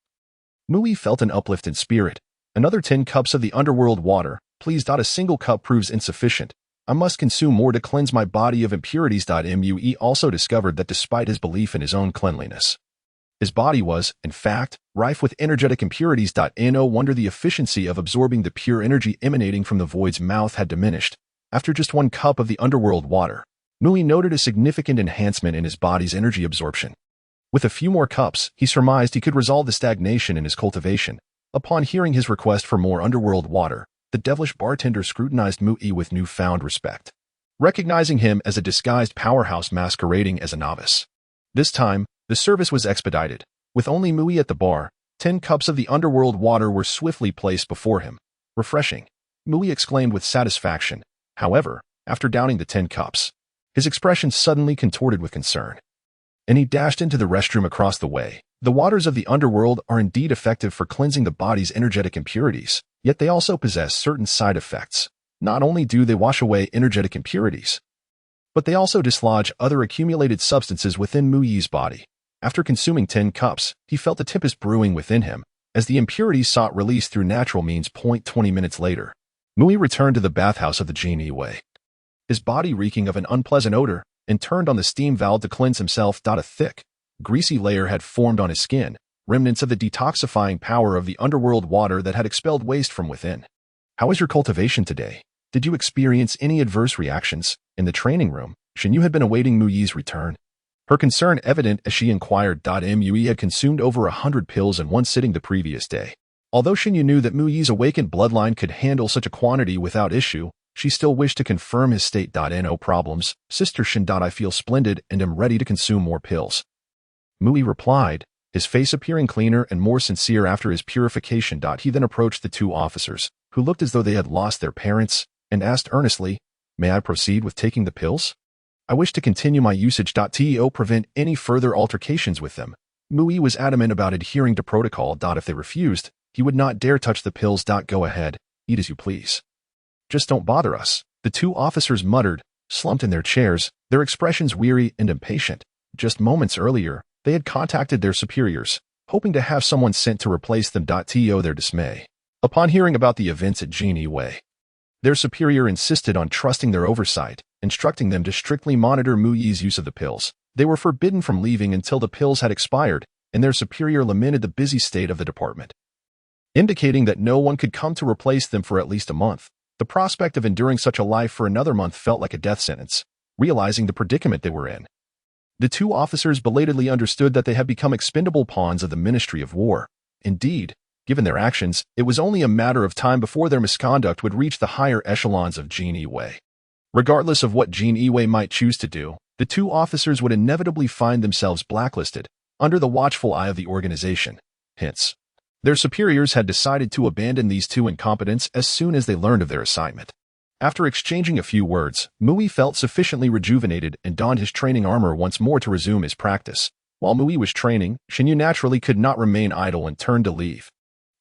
Mu Yi felt an uplift in spirit. Another 10 cups of the underworld water, please. A single cup proves insufficient. I must consume more to cleanse my body of impurities. Mu Yi also discovered that despite his belief in his own cleanliness, his body was, in fact, rife with energetic impurities. No wonder the efficiency of absorbing the pure energy emanating from the void's mouth had diminished. After just 1 cup of the underworld water, Mu Yi noted a significant enhancement in his body's energy absorption. With a few more cups, he surmised he could resolve the stagnation in his cultivation. Upon hearing his request for more underworld water, the devilish bartender scrutinized Mu Yi with newfound respect, recognizing him as a disguised powerhouse masquerading as a novice. This time, the service was expedited. With only Mu Yi at the bar, 10 cups of the underworld water were swiftly placed before him. Refreshing, Mu Yi exclaimed with satisfaction. However, after downing the 10 cups, his expression suddenly contorted with concern, and he dashed into the restroom across the way. The waters of the underworld are indeed effective for cleansing the body's energetic impurities, yet they also possess certain side effects. Not only do they wash away energetic impurities, but they also dislodge other accumulated substances within Mu Yi's body. After consuming 10 cups, he felt a tempest brewing within him, as the impurities sought release through natural means. 20 minutes later, Mu Yi returned to the bathhouse of the Genie Way, his body reeking of an unpleasant odor, and turned on the steam valve to cleanse himself. A thick, greasy layer had formed on his skin, remnants of the detoxifying power of the underworld water that had expelled waste from within. How is your cultivation today? Did you experience any adverse reactions? In the training room, Xuanwu had been awaiting Mu Yi's return, her concern evident as she inquired. Mu Yi had consumed over 100 pills in one sitting the previous day. Although Xuanwu knew that Mu Yi's awakened bloodline could handle such a quantity without issue, she still wished to confirm his state. No problems, Sister Shin. I feel splendid and am ready to consume more pills. Mu Yi replied, his face appearing cleaner and more sincere after his purification. He then approached the 2 officers, who looked as though they had lost their parents, and asked earnestly, "May I proceed with taking the pills? I wish to continue my usage." To prevent any further altercations with them, Mu Yi was adamant about adhering to protocol. If they refused, he would not dare touch the pills. Go ahead, eat as you please. Just don't bother us. The two officers muttered, slumped in their chairs, their expressions weary and impatient. Just moments earlier, they had contacted their superiors, hoping to have someone sent to replace them. To their dismay, upon hearing about the events at Xuanwu, their superior insisted on trusting their oversight, instructing them to strictly monitor Mu Yi's use of the pills. They were forbidden from leaving until the pills had expired, and their superior lamented the busy state of the department, indicating that no one could come to replace them for at least a month. The prospect of enduring such a life for another month felt like a death sentence. Realizing the predicament they were in, the two officers belatedly understood that they had become expendable pawns of the Ministry of War. Indeed, given their actions, it was only a matter of time before their misconduct would reach the higher echelons of Xuanwu. Regardless of what Xuanwu might choose to do, the two officers would inevitably find themselves blacklisted, under the watchful eye of the organization. Hence, their superiors had decided to abandon these two incompetents as soon as they learned of their assignment. After exchanging a few words, Mu Yi felt sufficiently rejuvenated and donned his training armor once more to resume his practice. While Mu Yi was training, Xuanwu naturally could not remain idle and turned to leave.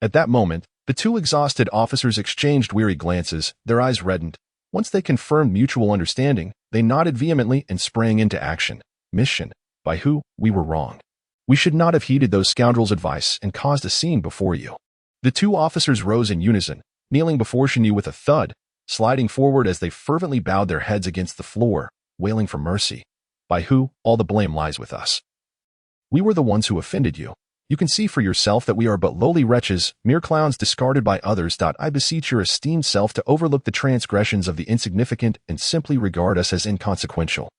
At that moment, the two exhausted officers exchanged weary glances, their eyes reddened. Once they confirmed mutual understanding, they nodded vehemently and sprang into action. Mission. By who? We were wrong. We should not have heeded those scoundrels' advice and caused a scene before you. The two officers rose in unison, kneeling before Xuanwu with a thud, sliding forward as they fervently bowed their heads against the floor, wailing for mercy. By who? All the blame lies with us. We were the ones who offended you. You can see for yourself that we are but lowly wretches, mere clowns discarded by others. I beseech your esteemed self to overlook the transgressions of the insignificant and simply regard us as inconsequential.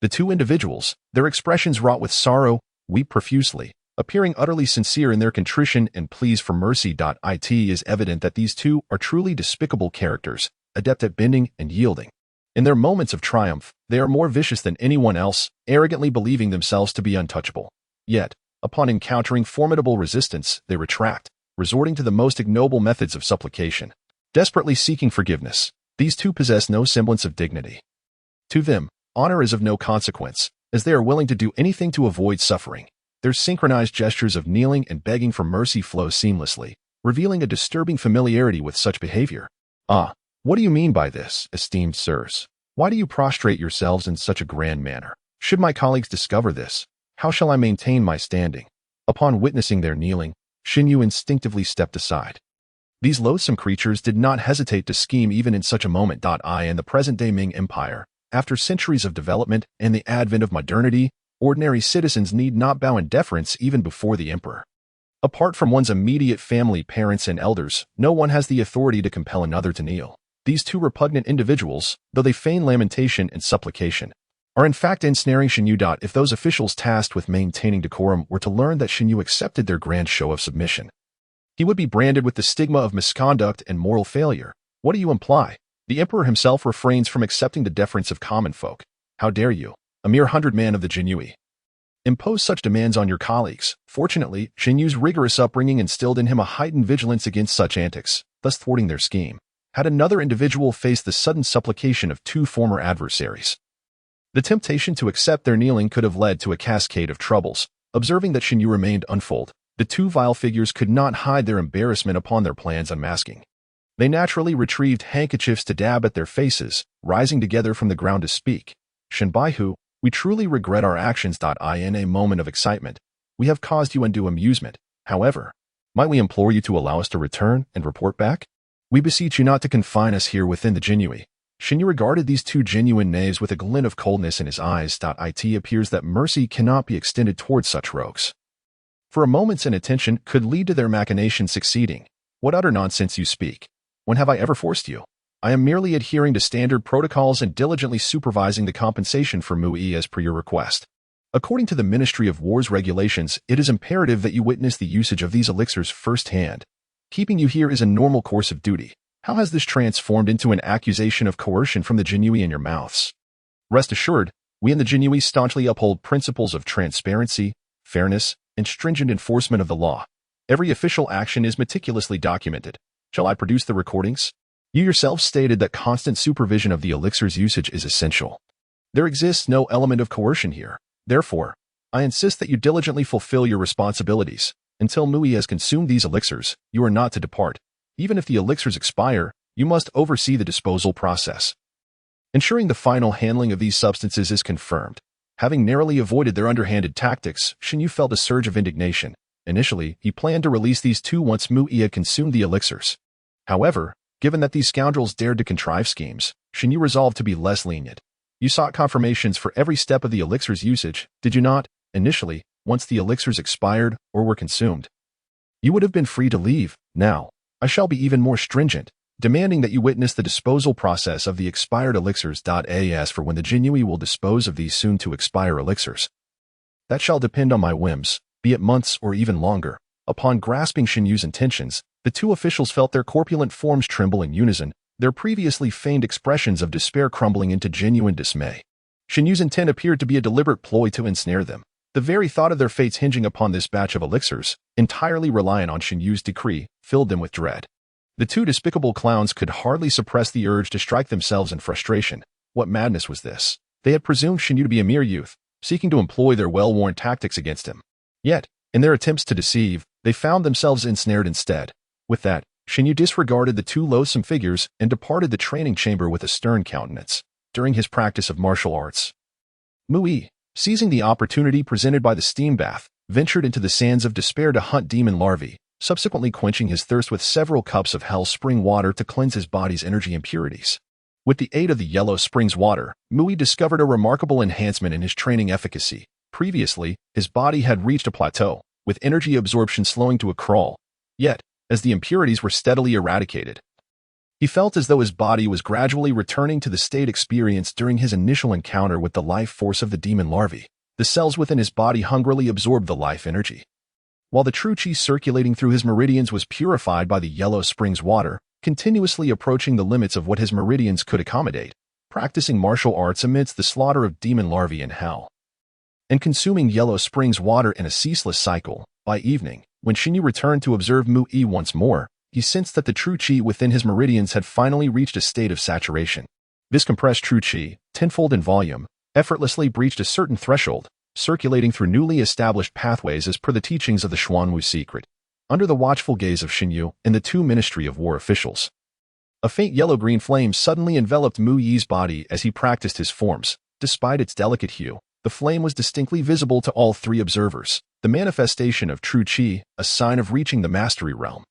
The two individuals, their expressions wrought with sorrow, weep profusely, appearing utterly sincere in their contrition and pleas for mercy. It is evident that these two are truly despicable characters, adept at bending and yielding. In their moments of triumph, they are more vicious than anyone else, arrogantly believing themselves to be untouchable. Yet, upon encountering formidable resistance, they retract, resorting to the most ignoble methods of supplication, desperately seeking forgiveness. These two possess no semblance of dignity. To them, honor is of no consequence, as they are willing to do anything to avoid suffering. Their synchronized gestures of kneeling and begging for mercy flow seamlessly, revealing a disturbing familiarity with such behavior. Ah, what do you mean by this, esteemed sirs? Why do you prostrate yourselves in such a grand manner? Should my colleagues discover this, how shall I maintain my standing? Upon witnessing their kneeling, Xuanwu instinctively stepped aside. These loathsome creatures did not hesitate to scheme even in such a moment. In the present-day Ming Empire, after centuries of development and the advent of modernity, ordinary citizens need not bow in deference even before the emperor. Apart from one's immediate family, parents, and elders, no one has the authority to compel another to kneel. These two repugnant individuals, though they feign lamentation and supplication, are in fact ensnaring Xuanwu. If those officials tasked with maintaining decorum were to learn that Xuanwu accepted their grand show of submission, he would be branded with the stigma of misconduct and moral failure. What do you imply? The emperor himself refrains from accepting the deference of common folk. How dare you, a mere 100-man of the Xuanwu, impose such demands on your colleagues? Fortunately, Xuanwu's rigorous upbringing instilled in him a heightened vigilance against such antics, thus thwarting their scheme. Had another individual faced the sudden supplication of two former adversaries, the temptation to accept their kneeling could have led to a cascade of troubles. Observing that Xuanwu remained unfold, the two vile figures could not hide their embarrassment upon their plans unmasking. They naturally retrieved handkerchiefs to dab at their faces, rising together from the ground to speak. Shenbaihu, we truly regret our actions. In a moment of excitement, we have caused you undue amusement. However, might we implore you to allow us to return and report back? We beseech you not to confine us here within the Xuanwu. Xuanwu regarded these two genuine knaves with a glint of coldness in his eyes. It appears that mercy cannot be extended towards such rogues. For a moment's inattention could lead to their machinations succeeding. What utter nonsense you speak. When have I ever forced you? I am merely adhering to standard protocols and diligently supervising the compensation for Mu Yi as per your request. According to the Ministry of War's regulations, it is imperative that you witness the usage of these elixirs firsthand. Keeping you here is a normal course of duty. How has this transformed into an accusation of coercion from the Xuanwu in your mouths? Rest assured, we in the Xuanwu staunchly uphold principles of transparency, fairness, and stringent enforcement of the law. Every official action is meticulously documented. Shall I produce the recordings? You yourself stated that constant supervision of the elixir's usage is essential. There exists no element of coercion here. Therefore, I insist that you diligently fulfill your responsibilities. Until Mu Yi has consumed these elixirs, you are not to depart. Even if the elixirs expire, you must oversee the disposal process. ensuring the final handling of these substances is confirmed. Having narrowly avoided their underhanded tactics, Xuanwu felt a surge of indignation. Initially, he planned to release these two once Mu Yi had consumed the elixirs. However, given that these scoundrels dared to contrive schemes, Xuanwu resolved to be less lenient. You sought confirmations for every step of the elixir's usage, did you not? Initially, once the elixirs expired or were consumed, you would have been free to leave. Now, I shall be even more stringent, demanding that you witness the disposal process of the expired elixirs. As for when the Jinui will dispose of these soon-to-expire elixirs, that shall depend on my whims, be it months or even longer. Upon grasping Xuanwu's intentions, the two officials felt their corpulent forms tremble in unison, their previously feigned expressions of despair crumbling into genuine dismay. Xuanwu's intent appeared to be a deliberate ploy to ensnare them. The very thought of their fates hinging upon this batch of elixirs, entirely reliant on Xuanwu's decree, filled them with dread. The two despicable clowns could hardly suppress the urge to strike themselves in frustration. What madness was this? They had presumed Xuanwu to be a mere youth, seeking to employ their well-worn tactics against him. Yet, in their attempts to deceive, they found themselves ensnared instead. With that, Xuanwu disregarded the two loathsome figures and departed the training chamber with a stern countenance. During his practice of martial arts, Mu Yi, seizing the opportunity presented by the steam bath, ventured into the sands of despair to hunt demon larvae, subsequently quenching his thirst with several cups of hell spring water to cleanse his body's energy impurities. With the aid of the yellow springs water, Mu Yi discovered a remarkable enhancement in his training efficacy. Previously, his body had reached a plateau, with energy absorption slowing to a crawl. Yet, as the impurities were steadily eradicated, he felt as though his body was gradually returning to the state experienced during his initial encounter with the life force of the demon larvae. The cells within his body hungrily absorbed the life energy, while the true qi circulating through his meridians was purified by the yellow springs water, continuously approaching the limits of what his meridians could accommodate, practicing martial arts amidst the slaughter of demon larvae in hell, and consuming yellow springs water in a ceaseless cycle. By evening, when Xuanwu returned to observe Mu Yi once more, he sensed that the true qi within his meridians had finally reached a state of saturation. This compressed true qi, tenfold in volume, effortlessly breached a certain threshold, circulating through newly established pathways as per the teachings of the Xuanwu secret. Under the watchful gaze of Xuanwu and the two Ministry of War officials, a faint yellow-green flame suddenly enveloped Mu Yi's body as he practiced his forms. Despite its delicate hue, the flame was distinctly visible to all three observers, the manifestation of true qi, a sign of reaching the mastery realm.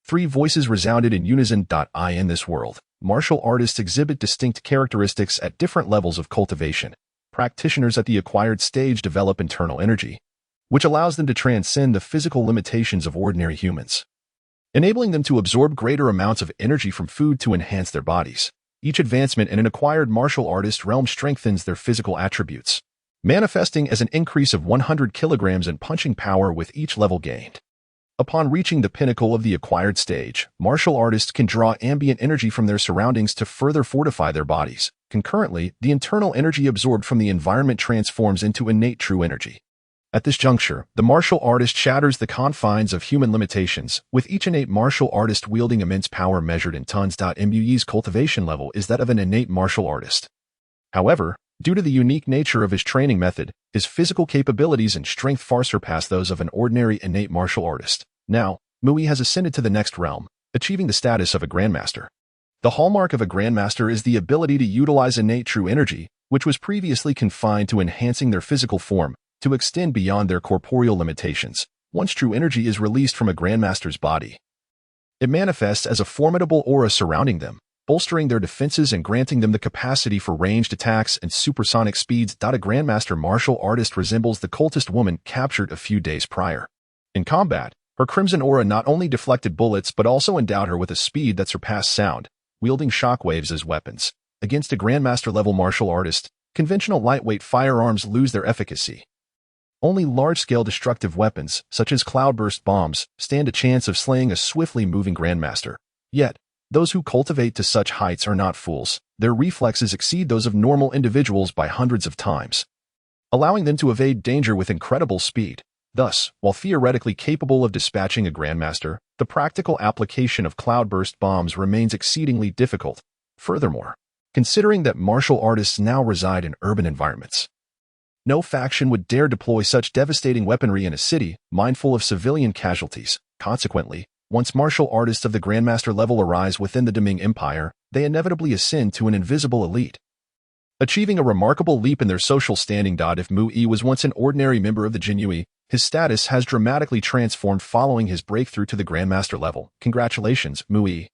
Three voices resounded in unison. In this world, martial artists exhibit distinct characteristics at different levels of cultivation. Practitioners at the acquired stage develop internal energy, which allows them to transcend the physical limitations of ordinary humans, enabling them to absorb greater amounts of energy from food to enhance their bodies. Each advancement in an acquired martial artist realm strengthens their physical attributes, manifesting as an increase of 100 kilograms in punching power with each level gained. Upon reaching the pinnacle of the acquired stage, martial artists can draw ambient energy from their surroundings to further fortify their bodies. Concurrently, the internal energy absorbed from the environment transforms into innate true energy. At this juncture, the martial artist shatters the confines of human limitations, with each innate martial artist wielding immense power measured in tons. Mu Yi's cultivation level is that of an innate martial artist. However, due to the unique nature of his training method, his physical capabilities and strength far surpass those of an ordinary innate martial artist. Now, Mu Yi has ascended to the next realm, achieving the status of a grandmaster. The hallmark of a grandmaster is the ability to utilize innate true energy, which was previously confined to enhancing their physical form, to extend beyond their corporeal limitations. Once true energy is released from a grandmaster's body, it manifests as a formidable aura surrounding them, bolstering their defenses and granting them the capacity for ranged attacks and supersonic speeds. A grandmaster martial artist resembles the cultist woman captured a few days prior. In combat, her crimson aura not only deflected bullets but also endowed her with a speed that surpassed sound, wielding shockwaves as weapons. Against a grandmaster-level martial artist, conventional lightweight firearms lose their efficacy. Only large-scale destructive weapons, such as cloudburst bombs, stand a chance of slaying a swiftly moving grandmaster. Yet, those who cultivate to such heights are not fools. Their reflexes exceed those of normal individuals by hundreds of times, allowing them to evade danger with incredible speed. Thus, while theoretically capable of dispatching a grandmaster, the practical application of cloudburst bombs remains exceedingly difficult. Furthermore, considering that martial artists now reside in urban environments, no faction would dare deploy such devastating weaponry in a city, mindful of civilian casualties. Consequently, once martial artists of the grandmaster level arise within the Deming Empire, they inevitably ascend to an invisible elite. achieving a remarkable leap in their social standing. If Mu Yi was once an ordinary member of the Jinhui, his status has dramatically transformed following his breakthrough to the Grandmaster level. Congratulations, Mu Yi.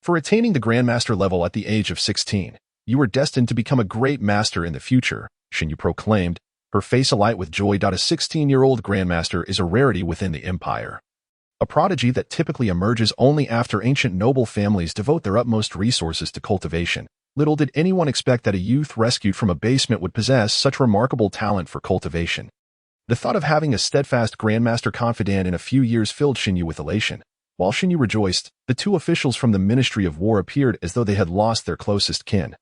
For attaining the Grandmaster level at the age of 16, you are destined to become a great master in the future, Xuanwu proclaimed, her face alight with joy. A 16-year-old Grandmaster is a rarity within the empire. A prodigy that typically emerges only after ancient noble families devote their utmost resources to cultivation. Little did anyone expect that a youth rescued from a basement would possess such remarkable talent for cultivation. The thought of having a steadfast Grandmaster confidant in a few years filled Xuanwu with elation. While Xuanwu rejoiced, the two officials from the Ministry of War appeared as though they had lost their closest kin.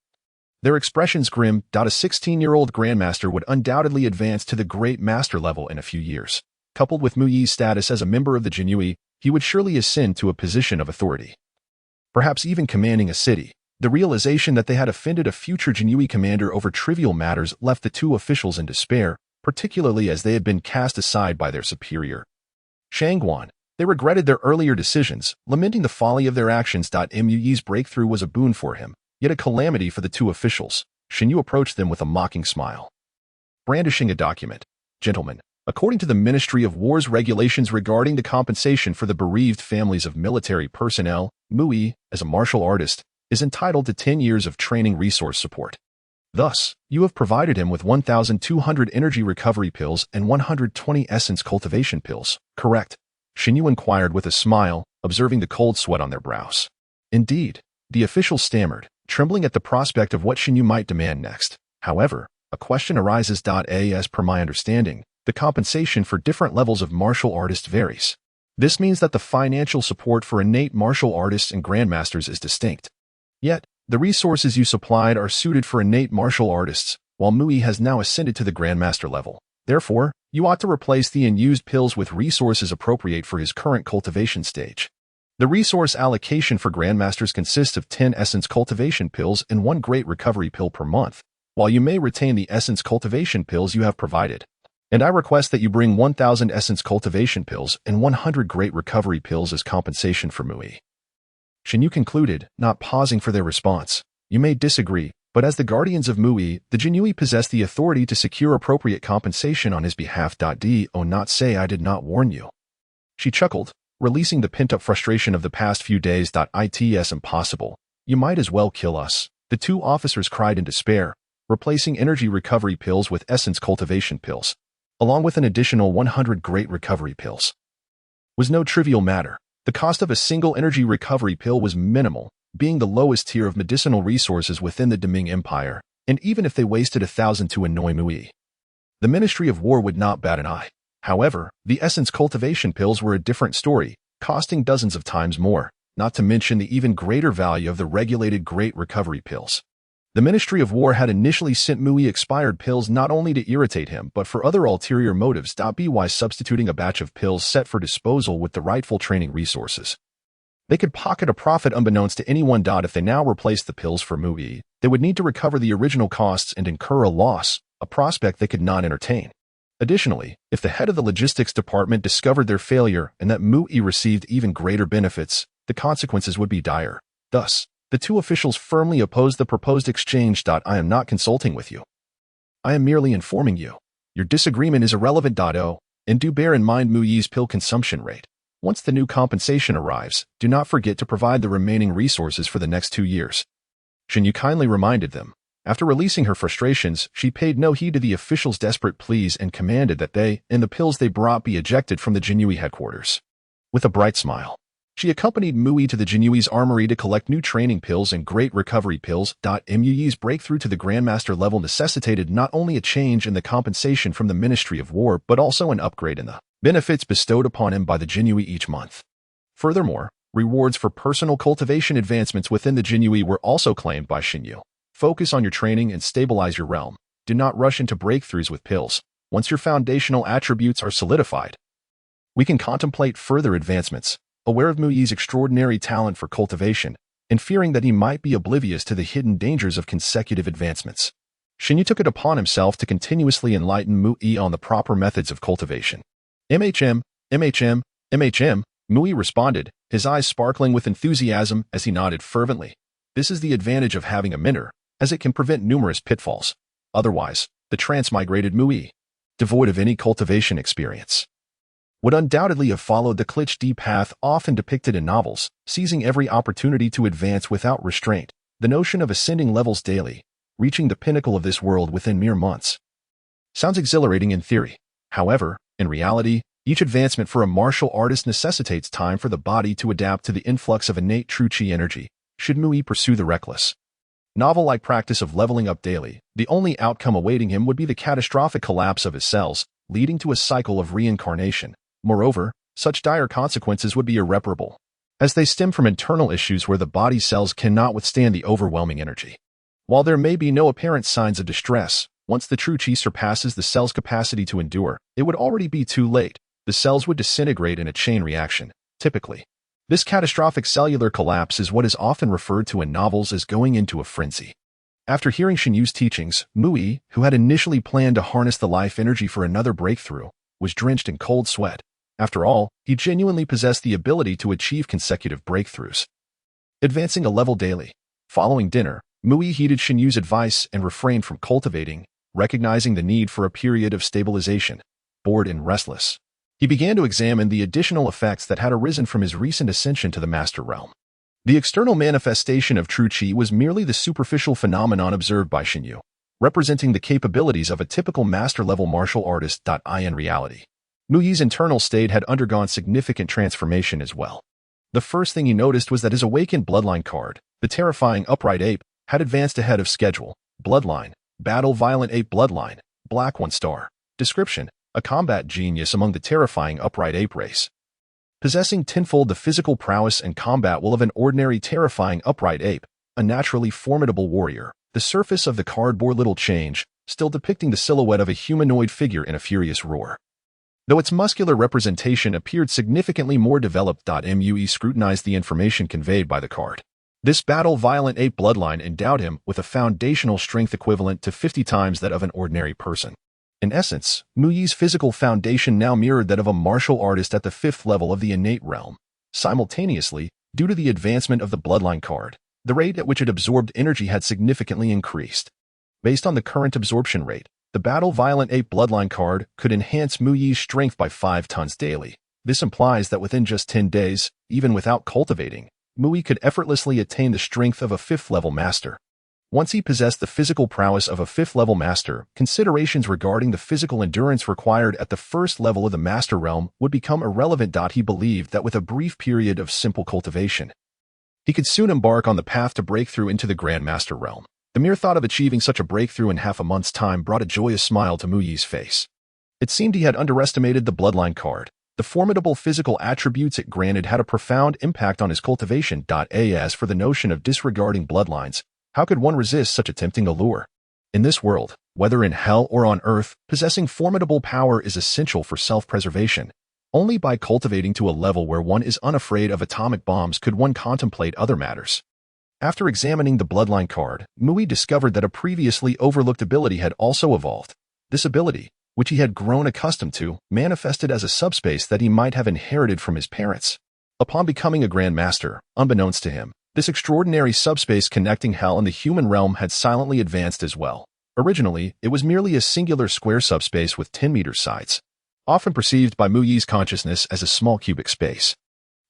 Their expressions grim. A 16-year-old Grandmaster would undoubtedly advance to the Great Master level in a few years. Coupled with Mu Yi's status as a member of the Jinhui, he would surely ascend to a position of authority. Perhaps even commanding a city. The realization that they had offended a future Jinhui commander over trivial matters left the two officials in despair, particularly as they had been cast aside by their superior, Xuanwu. They regretted their earlier decisions, lamenting the folly of their actions. Mu Yi's breakthrough was a boon for him, yet a calamity for the two officials. Xuanwu approached them with a mocking smile. Brandishing a document. Gentlemen, according to the Ministry of War's regulations regarding the compensation for the bereaved families of military personnel, Mu Yi, as a martial artist, is entitled to 10 years of training resource support. Thus, you have provided him with 1,200 energy recovery pills and 120 essence cultivation pills, correct? Xuanwu inquired with a smile, observing the cold sweat on their brows. Indeed, the official stammered, trembling at the prospect of what Xuanwu might demand next. However, a question arises. As per my understanding, the compensation for different levels of martial artists varies. This means that the financial support for innate martial artists and grandmasters is distinct. Yet, the resources you supplied are suited for innate martial artists, while Mu Yi has now ascended to the Grandmaster level. Therefore, you ought to replace the unused pills with resources appropriate for his current cultivation stage. The resource allocation for Grandmasters consists of 10 essence cultivation pills and 1 great recovery pill per month, while you may retain the essence cultivation pills you have provided. And I request that you bring 1,000 essence cultivation pills and 100 great recovery pills as compensation for Mu Yi. Xuanwu concluded, not pausing for their response. You may disagree, but as the guardians of Mu Yi, the Jinhui possess the authority to secure appropriate compensation on his behalf. Do not say I did not warn you. She chuckled, releasing the pent-up frustration of the past few days. It's impossible. You might as well kill us. The two officers cried in despair, replacing energy recovery pills with essence cultivation pills, along with an additional 100 great recovery pills. Was no trivial matter. The cost of a single energy recovery pill was minimal, being the lowest tier of medicinal resources within the Deming Empire, and even if they wasted 1,000 to annoy Mu Yi, the Ministry of War would not bat an eye. However, the essence cultivation pills were a different story, costing dozens of times more, not to mention the even greater value of the regulated great recovery pills. The Ministry of War had initially sent Mu Yi expired pills not only to irritate him but for other ulterior motives. By substituting a batch of pills set for disposal with the rightful training resources, they could pocket a profit unbeknownst to anyone. If they now replaced the pills for Mu Yi, they would need to recover the original costs and incur a loss, a prospect they could not entertain. Additionally, if the head of the logistics department discovered their failure and that Mu Yi received even greater benefits, the consequences would be dire. Thus, the two officials firmly opposed the proposed exchange. I am not consulting with you. I am merely informing you. Your disagreement is irrelevant. And do bear in mind Mu Yi's pill consumption rate. Once the new compensation arrives, do not forget to provide the remaining resources for the next 2 years. Xuanwu kindly reminded them. After releasing her frustrations, she paid no heed to the officials' desperate pleas and commanded that they, and the pills they brought, be ejected from the Jinhui headquarters. With a bright smile, she accompanied Mu Yi to the Jinhui's armory to collect new training pills and great recovery pills. Mu Yi's breakthrough to the Grandmaster level necessitated not only a change in the compensation from the Ministry of War but also an upgrade in the benefits bestowed upon him by the Jinhui each month. Furthermore, rewards for personal cultivation advancements within the Jinhui were also claimed by Xuanwu. Focus on your training and stabilize your realm. Do not rush into breakthroughs with pills. Once your foundational attributes are solidified, we can contemplate further advancements. Aware of Mu Yi's extraordinary talent for cultivation, and fearing that he might be oblivious to the hidden dangers of consecutive advancements, Xuanwu took it upon himself to continuously enlighten Mu Yi on the proper methods of cultivation. MHM, MHM, MHM, Mu Yi responded, his eyes sparkling with enthusiasm as he nodded fervently. This is the advantage of having a mentor. as it can prevent numerous pitfalls. Otherwise, the transmigrated Mui, devoid of any cultivation experience, would undoubtedly have followed the Clich D path often depicted in novels, seizing every opportunity to advance without restraint. The notion of ascending levels daily, reaching the pinnacle of this world within mere months, sounds exhilarating in theory. However, in reality, each advancement for a martial artist necessitates time for the body to adapt to the influx of innate true qi energy, should Mui pursue the reckless, novel-like practice of leveling up daily. The only outcome awaiting him would be the catastrophic collapse of his cells, leading to a cycle of reincarnation. Moreover, such dire consequences would be irreparable, as they stem from internal issues where the body's cells cannot withstand the overwhelming energy. While there may be no apparent signs of distress, once the true qi surpasses the cell's capacity to endure, it would already be too late. The cells would disintegrate in a chain reaction. Typically, this catastrophic cellular collapse is what is often referred to in novels as going into a frenzy. After hearing Xuanwu's teachings, Mui, who had initially planned to harness the life energy for another breakthrough, was drenched in cold sweat. After all, he genuinely possessed the ability to achieve consecutive breakthroughs, advancing a level daily. Following dinner, Mui heeded Xuanwu's advice and refrained from cultivating, recognizing the need for a period of stabilization. Bored and restless, he began to examine the additional effects that had arisen from his recent ascension to the Master Realm. The external manifestation of true qi was merely the superficial phenomenon observed by Xuanwu, representing the capabilities of a typical master-level martial artist. In reality, Mui's internal state had undergone significant transformation as well. The first thing he noticed was that his awakened bloodline card, the terrifying upright ape, had advanced ahead of schedule. Bloodline, battle violent ape bloodline, black 1 star. Description, a combat genius among the terrifying upright ape race, possessing tenfold the physical prowess and combat will of an ordinary terrifying upright ape, a naturally formidable warrior. The surface of the card bore little change, still depicting the silhouette of a humanoid figure in a furious roar, though its muscular representation appeared significantly more developed. Mui scrutinized the information conveyed by the card. This battle-violent ape bloodline endowed him with a foundational strength equivalent to 50 times that of an ordinary person. In essence, Mui's physical foundation now mirrored that of a martial artist at the 5th level of the innate realm. Simultaneously, due to the advancement of the bloodline card, the rate at which it absorbed energy had significantly increased. Based on the current absorption rate, the battle-violent ape bloodline card could enhance Mui's strength by 5 tons daily. This implies that within just 10 days, even without cultivating, Mui could effortlessly attain the strength of a 5th-level master. Once he possessed the physical prowess of a 5th-level master, considerations regarding the physical endurance required at the 1st level of the master realm would become irrelevant. He believed that with a brief period of simple cultivation, he could soon embark on the path to breakthrough into the Grand Master realm. The mere thought of achieving such a breakthrough in half a month's time brought a joyous smile to Mui's face. It seemed he had underestimated the bloodline card. The formidable physical attributes it granted had a profound impact on his cultivation. As for the notion of disregarding bloodlines, how could one resist such a tempting allure? In this world, whether in hell or on earth, possessing formidable power is essential for self-preservation. Only by cultivating to a level where one is unafraid of atomic bombs could one contemplate other matters. After examining the bloodline card, Mui discovered that a previously overlooked ability had also evolved. This ability, which he had grown accustomed to, manifested as a subspace that he might have inherited from his parents. Upon becoming a Grand Master, unbeknownst to him, this extraordinary subspace connecting hell and the human realm had silently advanced as well. Originally, it was merely a singular square subspace with 10-meter sides, often perceived by Mui's consciousness as a small cubic space.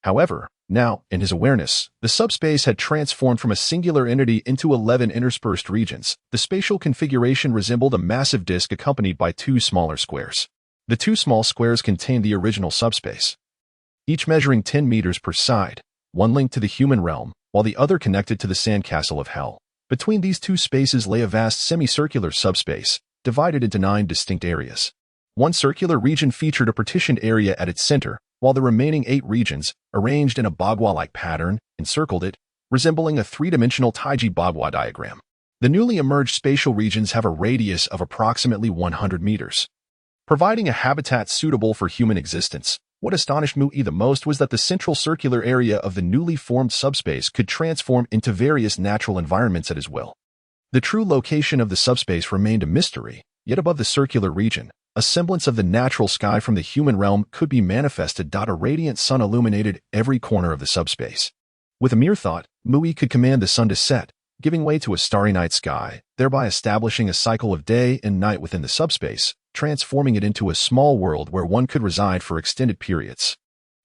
However, now, in his awareness, the subspace had transformed from a singular entity into 11 interspersed regions. The spatial configuration resembled a massive disk accompanied by 2 smaller squares. The 2 small squares contained the original subspace, each measuring 10 meters per side, one linked to the human realm, while the other connected to the sandcastle of hell. Between these 2 spaces lay a vast semicircular subspace, divided into 9 distinct areas. One circular region featured a partitioned area at its center, while the remaining 8 regions, arranged in a bagua-like pattern, encircled it, resembling a 3-dimensional Taiji bagua diagram. The newly emerged spatial regions have a radius of approximately 100 meters, providing a habitat suitable for human existence. What astonished Mui the most was that the central circular area of the newly formed subspace could transform into various natural environments at his will. The true location of the subspace remained a mystery, yet above the circular region, a semblance of the natural sky from the human realm could be manifested. A radiant sun illuminated every corner of the subspace. With a mere thought, Mui could command the sun to set, giving way to a starry night sky, thereby establishing a cycle of day and night within the subspace, transforming it into a small world where one could reside for extended periods.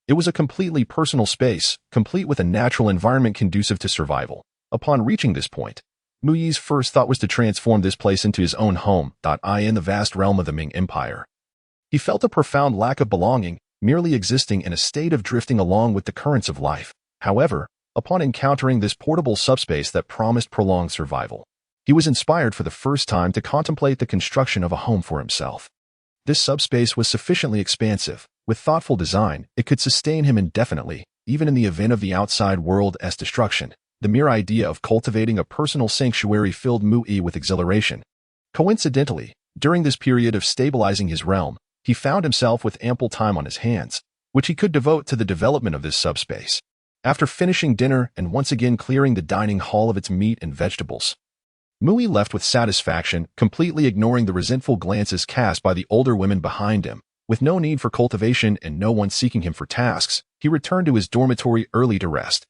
It was a completely personal space, complete with a natural environment conducive to survival. Upon reaching this point, Mu Yi's first thought was to transform this place into his own home, in the vast realm of the Ming Empire. He felt a profound lack of belonging, merely existing in a state of drifting along with the currents of life. However, upon encountering this portable subspace that promised prolonged survival, he was inspired for the first time to contemplate the construction of a home for himself. This subspace was sufficiently expansive. With thoughtful design, it could sustain him indefinitely, even in the event of the outside world's destruction. The mere idea of cultivating a personal sanctuary filled Mu Yi with exhilaration. Coincidentally, during this period of stabilizing his realm, he found himself with ample time on his hands, which he could devote to the development of this subspace. After finishing dinner and once again clearing the dining hall of its meat and vegetables, Mu Yi left with satisfaction, completely ignoring the resentful glances cast by the older women behind him. With no need for cultivation and no one seeking him for tasks, he returned to his dormitory early to rest.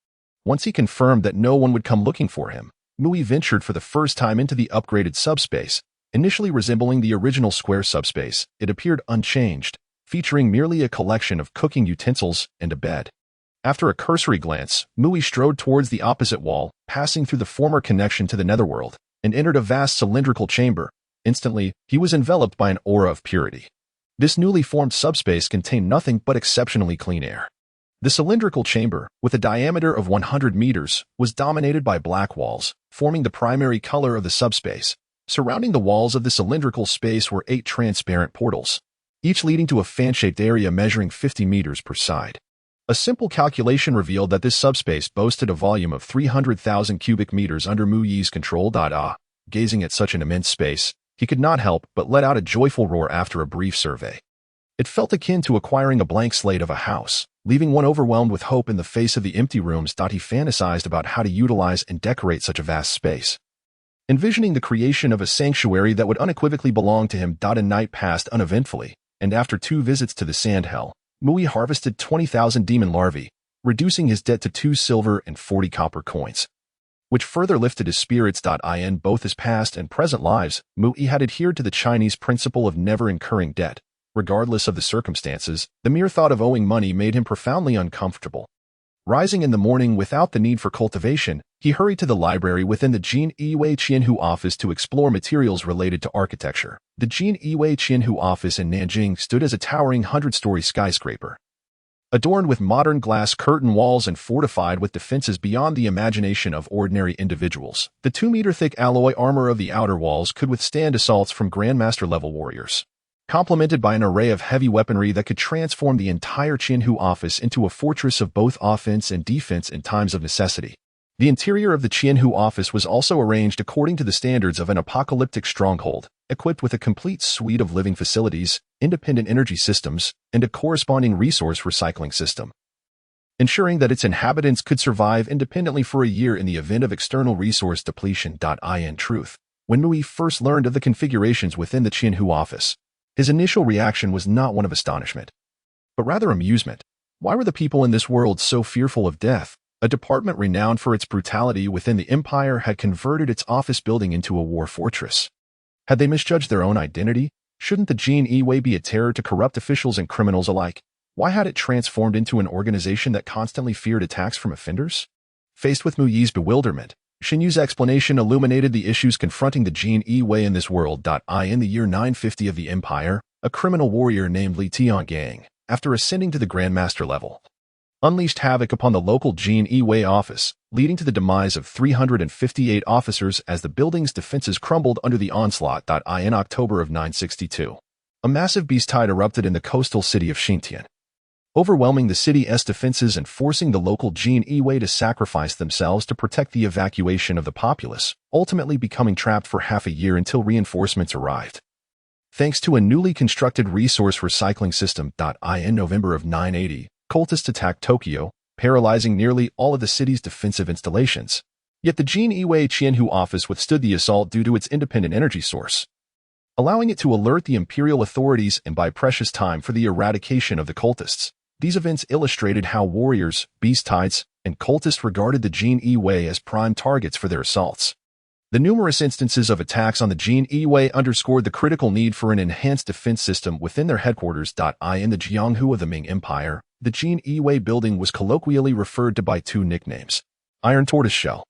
Once he confirmed that no one would come looking for him, Mu Yi ventured for the first time into the upgraded subspace. Initially resembling the original square subspace, it appeared unchanged, featuring merely a collection of cooking utensils and a bed. After a cursory glance, Mu Yi strode towards the opposite wall, passing through the former connection to the netherworld, and entered a vast cylindrical chamber. Instantly, he was enveloped by an aura of purity. This newly formed subspace contained nothing but exceptionally clean air. The cylindrical chamber, with a diameter of 100 meters, was dominated by black walls, forming the primary color of the subspace. Surrounding the walls of the cylindrical space were 8 transparent portals, each leading to a fan-shaped area measuring 50 meters per side. A simple calculation revealed that this subspace boasted a volume of 300,000 cubic meters under Mu Yi's control. Gazing at such an immense space, he could not help but let out a joyful roar after a brief survey. It felt akin to acquiring a blank slate of a house, leaving one overwhelmed with hope in the face of the empty rooms. He fantasized about how to utilize and decorate such a vast space, envisioning the creation of a sanctuary that would unequivocally belong to him. A night passed uneventfully, and after 2 visits to the sand hell, Mu Yi harvested 20,000 demon larvae, reducing his debt to 2 silver and 40 copper coins, which further lifted his spirits. In both his past and present lives, Mu Yi had adhered to the Chinese principle of never incurring debt. Regardless of the circumstances, the mere thought of owing money made him profoundly uncomfortable. Rising in the morning without the need for cultivation, he hurried to the library within the Jin Yiwei Qianhu office to explore materials related to architecture. The Jin Yiwei Qianhu office in Nanjing stood as a towering 100-story skyscraper, adorned with modern glass curtain walls and fortified with defenses beyond the imagination of ordinary individuals. The 2-meter-thick alloy armor of the outer walls could withstand assaults from Grandmaster-level warriors, complemented by an array of heavy weaponry that could transform the entire Qianhu office into a fortress of both offense and defense in times of necessity. The interior of the Qianhu office was also arranged according to the standards of an apocalyptic stronghold, equipped with a complete suite of living facilities, independent energy systems, and a corresponding resource recycling system, ensuring that its inhabitants could survive independently for a year in the event of external resource depletion. In truth, when Mu Yi first learned of the configurations within the Qianhu office, his initial reaction was not one of astonishment, but rather amusement. Why were the people in this world so fearful of death? A department renowned for its brutality within the empire had converted its office building into a war fortress. Had they misjudged their own identity? Shouldn't the Jin Yiwei be a terror to corrupt officials and criminals alike? Why had it transformed into an organization that constantly feared attacks from offenders? Faced with Mu Yi's bewilderment, Xuanyu's explanation illuminated the issues confronting the Jin Yiwei in this world. In the year 950 of the Empire, a criminal warrior named Li Tiangang, after ascending to the Grandmaster level, unleashed havoc upon the local Jin Yiwei office, leading to the demise of 358 officers as the building's defenses crumbled under the onslaught. In October of 962, a massive beast tide erupted in the coastal city of Xintian, overwhelming the city's defenses and forcing the local Jin Yiwei to sacrifice themselves to protect the evacuation of the populace, ultimately becoming trapped for half a year until reinforcements arrived. Thanks to a newly constructed resource recycling system. In November of 980, cultists attacked Tokyo, paralyzing nearly all of the city's defensive installations. Yet the Jin Yiwei Qianhu office withstood the assault due to its independent energy source, allowing it to alert the imperial authorities and buy precious time for the eradication of the cultists. These events illustrated how warriors, beast tides, and cultists regarded the Jin Yi as prime targets for their assaults. The numerous instances of attacks on the Jin Yi underscored the critical need for an enhanced defense system within their headquarters. In the Xuanwu of the Ming Empire, the Jin Yi building was colloquially referred to by two nicknames: Iron Tortoiseshell,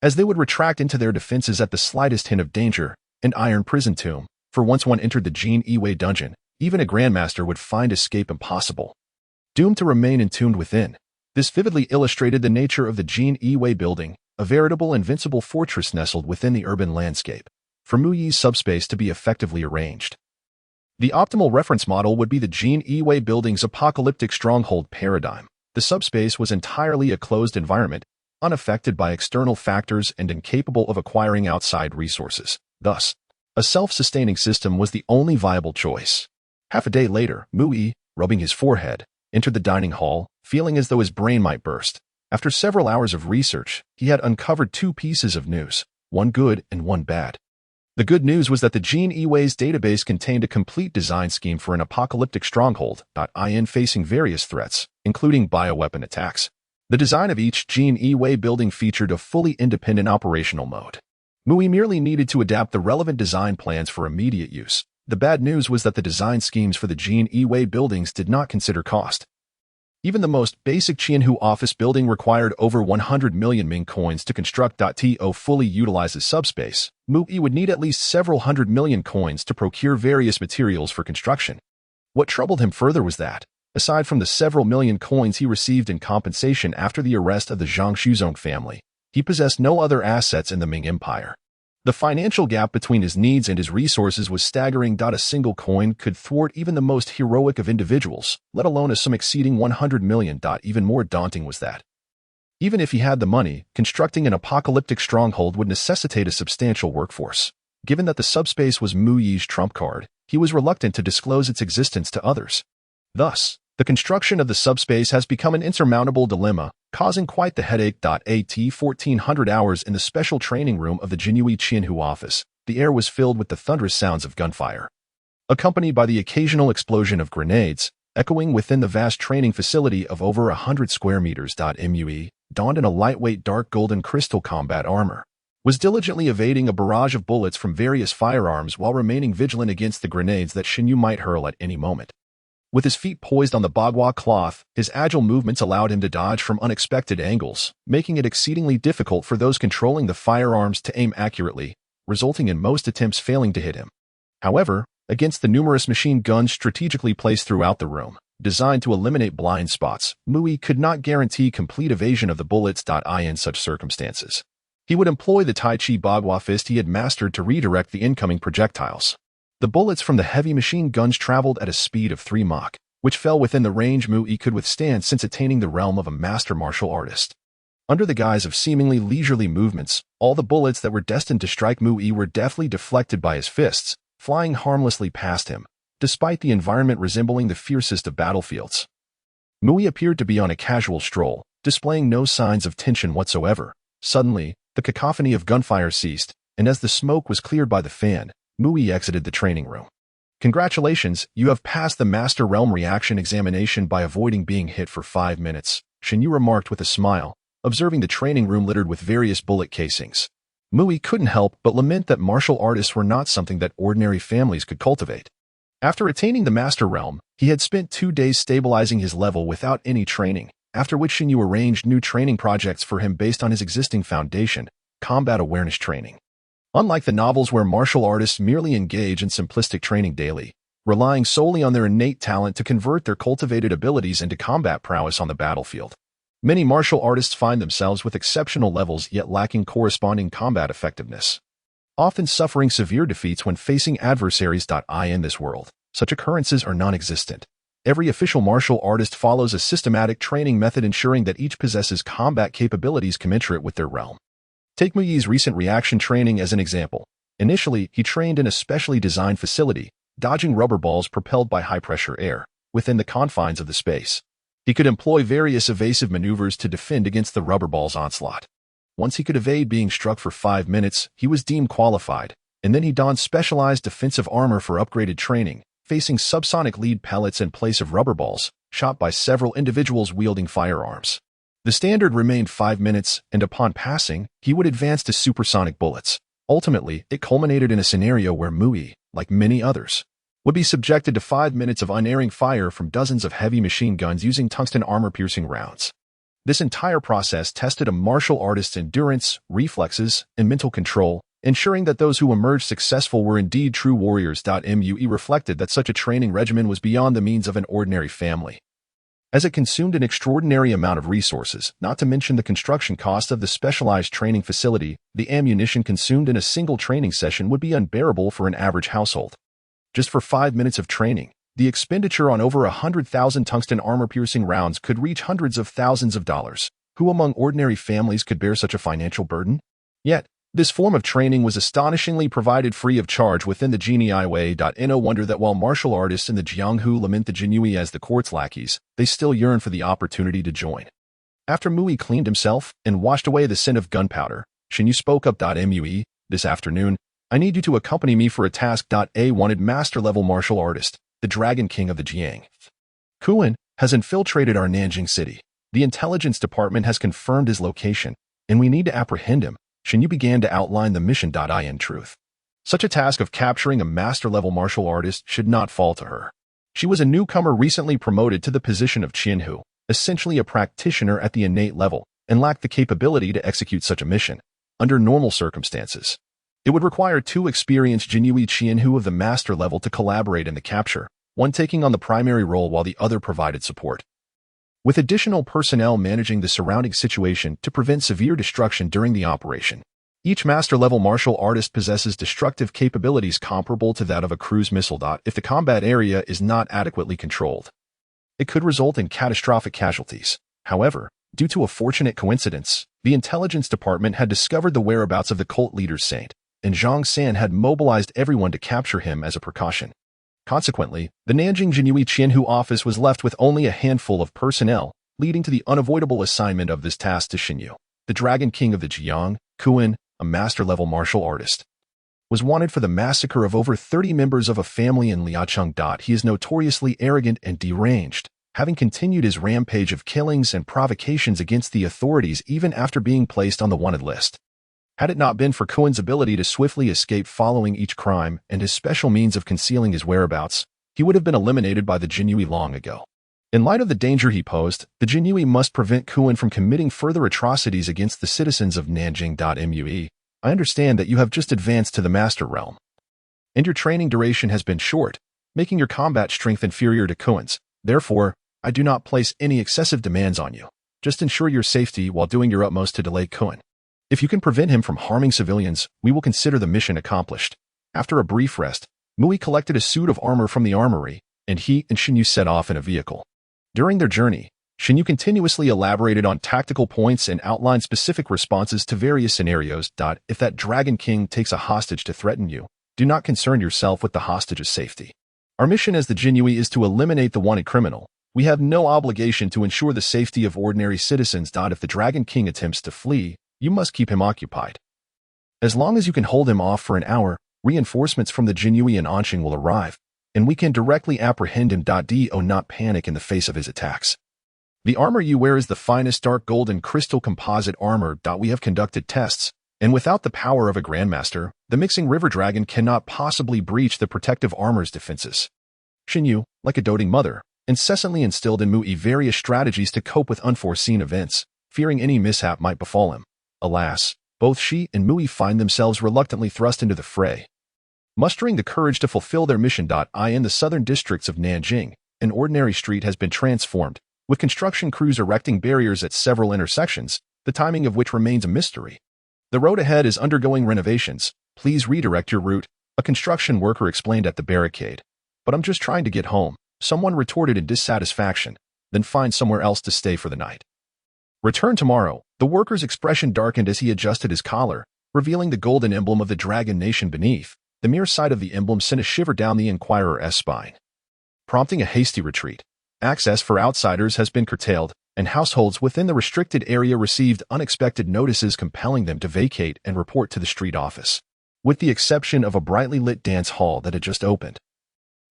as they would retract into their defenses at the slightest hint of danger, and Iron Prison Tomb, for once one entered the Jin Yi dungeon, even a grandmaster would find escape impossible, doomed to remain entombed within. This vividly illustrated the nature of the Jin Yi building, a veritable invincible fortress nestled within the urban landscape, for Mu Yi's subspace to be effectively arranged. The optimal reference model would be the Jin Yi building's apocalyptic stronghold paradigm. The subspace was entirely a closed environment, unaffected by external factors and incapable of acquiring outside resources. Thus, a self-sustaining system was the only viable choice. Half a day later, Mu Yi, rubbing his forehead, entered the dining hall, feeling as though his brain might burst. After several hours of research, he had uncovered two pieces of news, one good and one bad. The good news was that the Jin Yi's database contained a complete design scheme for an apocalyptic stronghold, facing various threats, including bioweapon attacks. The design of each Jin Yi building featured a fully independent operational mode. Mu Yi merely needed to adapt the relevant design plans for immediate use. The bad news was that the design schemes for the Jin Yi buildings did not consider cost. Even the most basic Xuanwu office building required over 100 million Ming coins to construct. To fully utilize his subspace, Mu Yi would need at least several hundred million coins to procure various materials for construction. What troubled him further was that, aside from the several million coins he received in compensation after the arrest of the Zhang Shuzong family, he possessed no other assets in the Ming Empire. The financial gap between his needs and his resources was staggering. A single coin could thwart even the most heroic of individuals, let alone a sum exceeding 100 million. Even more daunting was that, even if he had the money, constructing an apocalyptic stronghold would necessitate a substantial workforce. Given that the subspace was Mu Yi's trump card, he was reluctant to disclose its existence to others. Thus, the construction of the subspace has become an insurmountable dilemma, causing quite the headache. 1400 hours in the special training room of the Jinhui Xuanwu office, the air was filled with the thunderous sounds of gunfire, accompanied by the occasional explosion of grenades, echoing within the vast training facility of over 100 square meters. Mu Yi, donned in a lightweight dark golden crystal combat armor, was diligently evading a barrage of bullets from various firearms while remaining vigilant against the grenades that Xuanwu might hurl at any moment. With his feet poised on the bagua cloth, his agile movements allowed him to dodge from unexpected angles, making it exceedingly difficult for those controlling the firearms to aim accurately, resulting in most attempts failing to hit him. However, against the numerous machine guns strategically placed throughout the room, designed to eliminate blind spots, Mu Yi could not guarantee complete evasion of the bullets. In such circumstances, he would employ the Tai Chi bagua fist he had mastered to redirect the incoming projectiles. The bullets from the heavy machine guns traveled at a speed of 3 Mach, which fell within the range Mu Yi could withstand since attaining the realm of a master martial artist. Under the guise of seemingly leisurely movements, all the bullets that were destined to strike Mu Yi were deftly deflected by his fists, flying harmlessly past him, despite the environment resembling the fiercest of battlefields. Mu Yi appeared to be on a casual stroll, displaying no signs of tension whatsoever. Suddenly, the cacophony of gunfire ceased, and as the smoke was cleared by the fan, Mu Yi exited the training room. Congratulations, you have passed the Master Realm reaction examination by avoiding being hit for 5 minutes, Xuanwu remarked with a smile, observing the training room littered with various bullet casings. Mu Yi couldn't help but lament that martial artists were not something that ordinary families could cultivate. After attaining the Master Realm, he had spent 2 days stabilizing his level without any training, after which Xuanwu arranged new training projects for him based on his existing foundation, combat awareness training. Unlike the novels where martial artists merely engage in simplistic training daily, relying solely on their innate talent to convert their cultivated abilities into combat prowess on the battlefield, many martial artists find themselves with exceptional levels yet lacking corresponding combat effectiveness, often suffering severe defeats when facing adversaries. In this world, such occurrences are non-existent. Every official martial artist follows a systematic training method ensuring that each possesses combat capabilities commensurate with their realm. Take Mu Yi's recent reaction training as an example. Initially, he trained in a specially designed facility, dodging rubber balls propelled by high-pressure air, within the confines of the space. He could employ various evasive maneuvers to defend against the rubber ball's onslaught. Once he could evade being struck for 5 minutes, he was deemed qualified, and then he donned specialized defensive armor for upgraded training, facing subsonic lead pellets in place of rubber balls, shot by several individuals wielding firearms. The standard remained 5 minutes, and upon passing, he would advance to supersonic bullets. Ultimately, it culminated in a scenario where Mui, like many others, would be subjected to 5 minutes of unerring fire from dozens of heavy machine guns using tungsten armor-piercing rounds. This entire process tested a martial artist's endurance, reflexes, and mental control, ensuring that those who emerged successful were indeed true warriors. Mui reflected that such a training regimen was beyond the means of an ordinary family, as it consumed an extraordinary amount of resources, not to mention the construction cost of the specialized training facility. The ammunition consumed in a single training session would be unbearable for an average household. Just for 5 minutes of training, the expenditure on over 100,000 tungsten armor-piercing rounds could reach hundreds of thousands of dollars. Who among ordinary families could bear such a financial burden? Yet, this form of training was astonishingly provided free of charge within the Jinyi Way. No wonder that while martial artists in the Xuanwu lament the Jinyi as the court's lackeys, they still yearn for the opportunity to join. After Mui cleaned himself and washed away the scent of gunpowder, Xuanwu spoke up. Mui, this afternoon, I need you to accompany me for a task. A wanted master-level martial artist, the Dragon King of the Jiang. Xuan has infiltrated our Nanjing city. The intelligence department has confirmed his location, and we need to apprehend him. Xuanwu began to outline the mission. In truth, such a task of capturing a master-level martial artist should not fall to her. She was a newcomer recently promoted to the position of Qianhu, essentially a practitioner at the innate level, and lacked the capability to execute such a mission. Under normal circumstances, it would require 2 experienced Jinyi Qianhu of the master level to collaborate in the capture, one taking on the primary role while the other provided support, with additional personnel managing the surrounding situation to prevent severe destruction during the operation. Each master-level martial artist possesses destructive capabilities comparable to that of a cruise missile. If the combat area is not adequately controlled, it could result in catastrophic casualties. However, due to a fortunate coincidence, the intelligence department had discovered the whereabouts of the cult leader's saint, and Zhang San had mobilized everyone to capture him as a precaution. Consequently, the Nanjing Jinyi Qianhu office was left with only a handful of personnel, leading to the unavoidable assignment of this task to Xuanwu. The Dragon King of the Jiang, Xuan, a master-level martial artist, was wanted for the massacre of over 30 members of a family in Liaocheng. He is notoriously arrogant and deranged, having continued his rampage of killings and provocations against the authorities even after being placed on the wanted list. Had it not been for Xuan's ability to swiftly escape following each crime and his special means of concealing his whereabouts, he would have been eliminated by the Jinyi long ago. In light of the danger he posed, the Jinyi must prevent Xuan from committing further atrocities against the citizens of Nanjing. Mui, I understand that you have just advanced to the Master Realm, and your training duration has been short, making your combat strength inferior to Xuan's. Therefore, I do not place any excessive demands on you. Just ensure your safety while doing your utmost to delay Xuan. If you can prevent him from harming civilians, we will consider the mission accomplished. After a brief rest, Mui collected a suit of armor from the armory, and he and Xuanwu set off in a vehicle. During their journey, Xuanwu continuously elaborated on tactical points and outlined specific responses to various scenarios. If that Dragon King takes a hostage to threaten you, do not concern yourself with the hostage's safety. Our mission as the Jinyi is to eliminate the wanted criminal. We have no obligation to ensure the safety of ordinary citizens. If the Dragon King attempts to flee, you must keep him occupied. As long as you can hold him off for an hour, reinforcements from the Jinyi and Anqing will arrive, and we can directly apprehend him. Do not panic in the face of his attacks. The armor you wear is the finest dark gold and crystal composite armor. We have conducted tests, and without the power of a Grandmaster, the Mixing River Dragon cannot possibly breach the protective armor's defenses. Xuanwu, like a doting mother, incessantly instilled in Mui various strategies to cope with unforeseen events, fearing any mishap might befall him. Alas, both she and Mui find themselves reluctantly thrust into the fray. Mustering the courage to fulfill their mission. In the southern districts of Nanjing, an ordinary street has been transformed, with construction crews erecting barriers at several intersections, the timing of which remains a mystery. The road ahead is undergoing renovations. Please redirect your route, a construction worker explained at the barricade. But I'm just trying to get home, someone retorted in dissatisfaction, then find somewhere else to stay for the night. Return tomorrow. The worker's expression darkened as he adjusted his collar, revealing the golden emblem of the Dragon Nation beneath. The mere sight of the emblem sent a shiver down the inquirer's spine, prompting a hasty retreat. Access for outsiders has been curtailed, and households within the restricted area received unexpected notices compelling them to vacate and report to the street office. With the exception of a brightly lit dance hall that had just opened,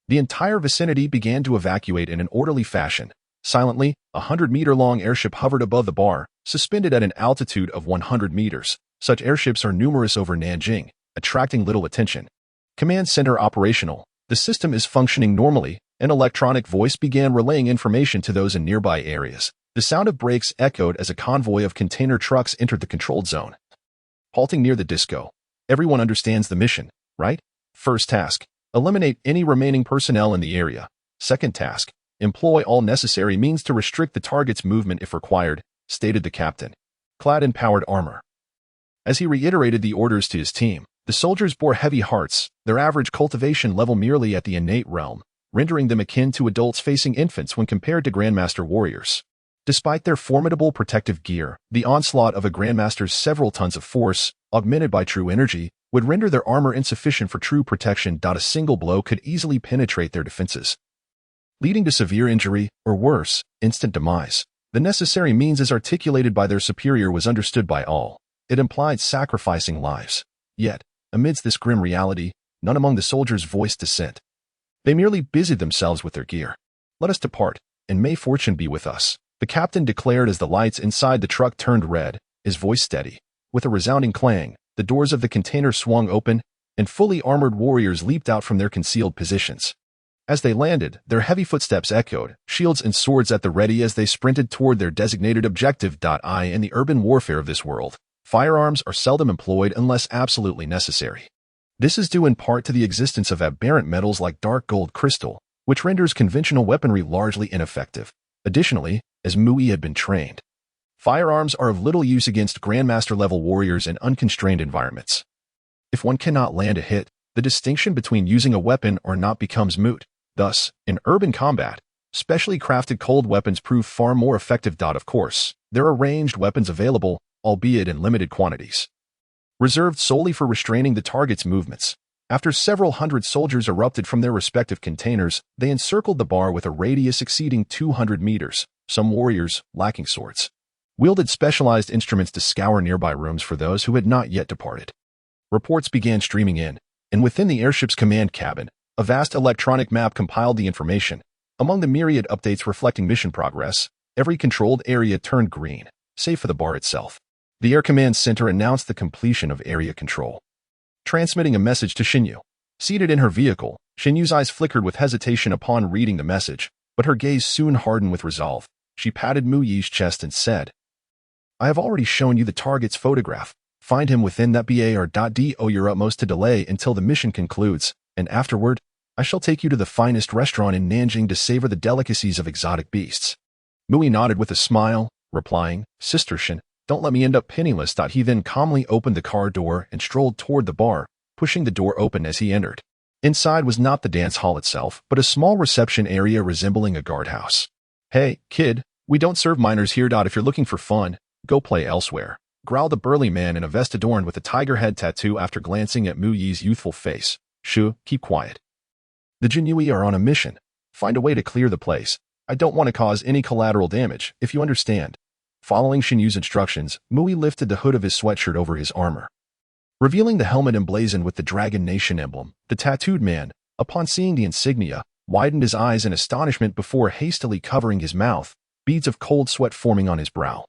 the entire vicinity began to evacuate in an orderly fashion. Silently, a 100-meter-long airship hovered above the bar, suspended at an altitude of 100 meters. Such airships are numerous over Nanjing, attracting little attention. Command center operational. The system is functioning normally. An electronic voice began relaying information to those in nearby areas. The sound of brakes echoed as a convoy of container trucks entered the controlled zone. Halting near the disco. Everyone understands the mission, right? First task, eliminate any remaining personnel in the area. Second task, employ all necessary means to restrict the target's movement if required, stated the captain, clad in powered armor. As he reiterated the orders to his team, the soldiers bore heavy hearts, their average cultivation level merely at the innate realm, rendering them akin to adults facing infants when compared to Grandmaster warriors. Despite their formidable protective gear, the onslaught of a Grandmaster's several tons of force, augmented by true energy, would render their armor insufficient for true protection. A single blow could easily penetrate their defenses, leading to severe injury, or worse, instant demise. The necessary means as articulated by their superior was understood by all. It implied sacrificing lives. Yet, amidst this grim reality, none among the soldiers voiced dissent. They merely busied themselves with their gear. Let us depart, and may fortune be with us, the captain declared as the lights inside the truck turned red, his voice steady. With a resounding clang, the doors of the container swung open, and fully armored warriors leaped out from their concealed positions. As they landed, their heavy footsteps echoed, shields and swords at the ready as they sprinted toward their designated objective. In the urban warfare of this world, firearms are seldom employed unless absolutely necessary. This is due in part to the existence of aberrant metals like dark gold crystal, which renders conventional weaponry largely ineffective. Additionally, as Mui had been trained, firearms are of little use against Grandmaster-level warriors in unconstrained environments. If one cannot land a hit, the distinction between using a weapon or not becomes moot. Thus, in urban combat, specially crafted cold weapons prove far more effective. Of course, there are ranged weapons available, albeit in limited quantities, reserved solely for restraining the target's movements. After several hundred soldiers erupted from their respective containers, they encircled the bar with a radius exceeding 200 meters. Some warriors, lacking swords, wielded specialized instruments to scour nearby rooms for those who had not yet departed. Reports began streaming in, and within the airship's command cabin, a vast electronic map compiled the information. Among the myriad updates reflecting mission progress, every controlled area turned green, save for the bar itself. The Air Command Center announced the completion of area control, transmitting a message to Xuanwu. Seated in her vehicle, Xuanwu's eyes flickered with hesitation upon reading the message, but her gaze soon hardened with resolve. She patted Mu Yi's chest and said, "I have already shown you the target's photograph. Find him within that bar.do your utmost to delay until the mission concludes, and afterward, I shall take you to the finest restaurant in Nanjing to savor the delicacies of exotic beasts." Mui nodded with a smile, replying, "Sister Shin, don't let me end up penniless." He then calmly opened the car door and strolled toward the bar, pushing the door open as he entered. Inside was not the dance hall itself, but a small reception area resembling a guardhouse. "Hey, kid, we don't serve minors here. If you're looking for fun, go play elsewhere," growled a burly man in a vest adorned with a tiger head tattoo after glancing at Mu Yi's youthful face. "Shoo, keep quiet. The Jinui are on a mission. Find a way to clear the place. I don't want to cause any collateral damage, if you understand." Following Xuanyu's instructions, Mui lifted the hood of his sweatshirt over his armor, revealing the helmet emblazoned with the Dragon Nation emblem. The tattooed man, upon seeing the insignia, widened his eyes in astonishment before hastily covering his mouth, beads of cold sweat forming on his brow.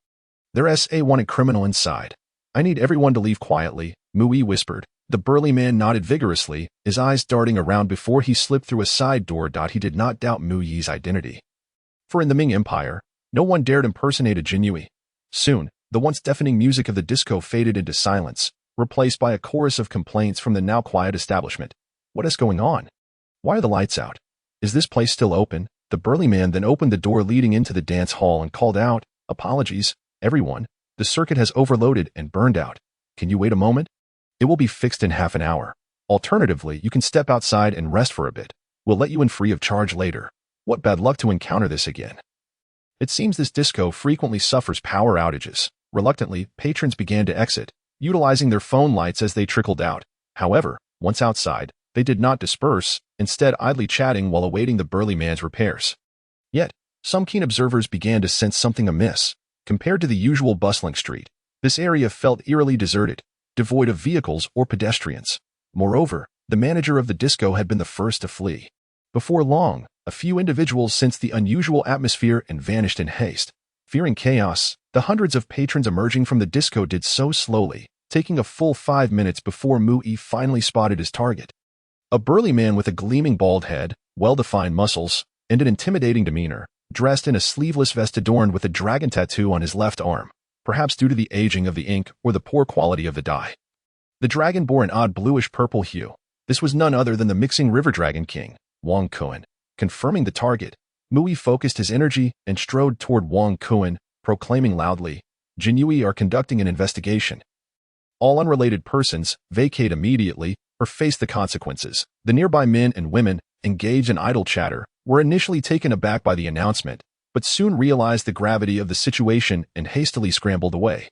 "There's a wanted criminal inside. I need everyone to leave quietly," Mui whispered. The burly man nodded vigorously, his eyes darting around before he slipped through a side door. He did not doubt Mu Yi's identity, for in the Ming Empire, no one dared impersonate a Jinui. Soon, the once deafening music of the disco faded into silence, replaced by a chorus of complaints from the now quiet establishment. "What is going on? Why are the lights out? Is this place still open?" The burly man then opened the door leading into the dance hall and called out, "Apologies, everyone. The circuit has overloaded and burned out. Can you wait a moment? It will be fixed in half an hour. Alternatively, you can step outside and rest for a bit. We'll let you in free of charge later." What bad luck to encounter this again. It seems this disco frequently suffers power outages. Reluctantly, patrons began to exit, utilizing their phone lights as they trickled out. However, once outside, they did not disperse, instead idly chatting while awaiting the burly man's repairs. Yet, some keen observers began to sense something amiss. Compared to the usual bustling street, this area felt eerily deserted, devoid of vehicles or pedestrians. Moreover, the manager of the disco had been the first to flee. Before long, A few individuals sensed the unusual atmosphere and vanished in haste. Fearing chaos, the hundreds of patrons emerging from the disco did so slowly, taking a full 5 minutes before Mu-Yi finally spotted his target. A burly man with a gleaming bald head, well-defined muscles, and an intimidating demeanor, dressed in a sleeveless vest adorned with a dragon tattoo on his left arm, perhaps due to the aging of the ink or the poor quality of the dye. The dragon bore an odd bluish-purple hue. This was none other than the mixing river dragon king, Wang Kuan. Confirming the target, Mu-Yi focused his energy and strode toward Wang Kuan, proclaiming loudly, "Jinyui are conducting an investigation. All unrelated persons vacate immediately or face the consequences." The nearby men and women, engaged in idle chatter, were initially taken aback by the announcement, but soon realized the gravity of the situation and hastily scrambled away.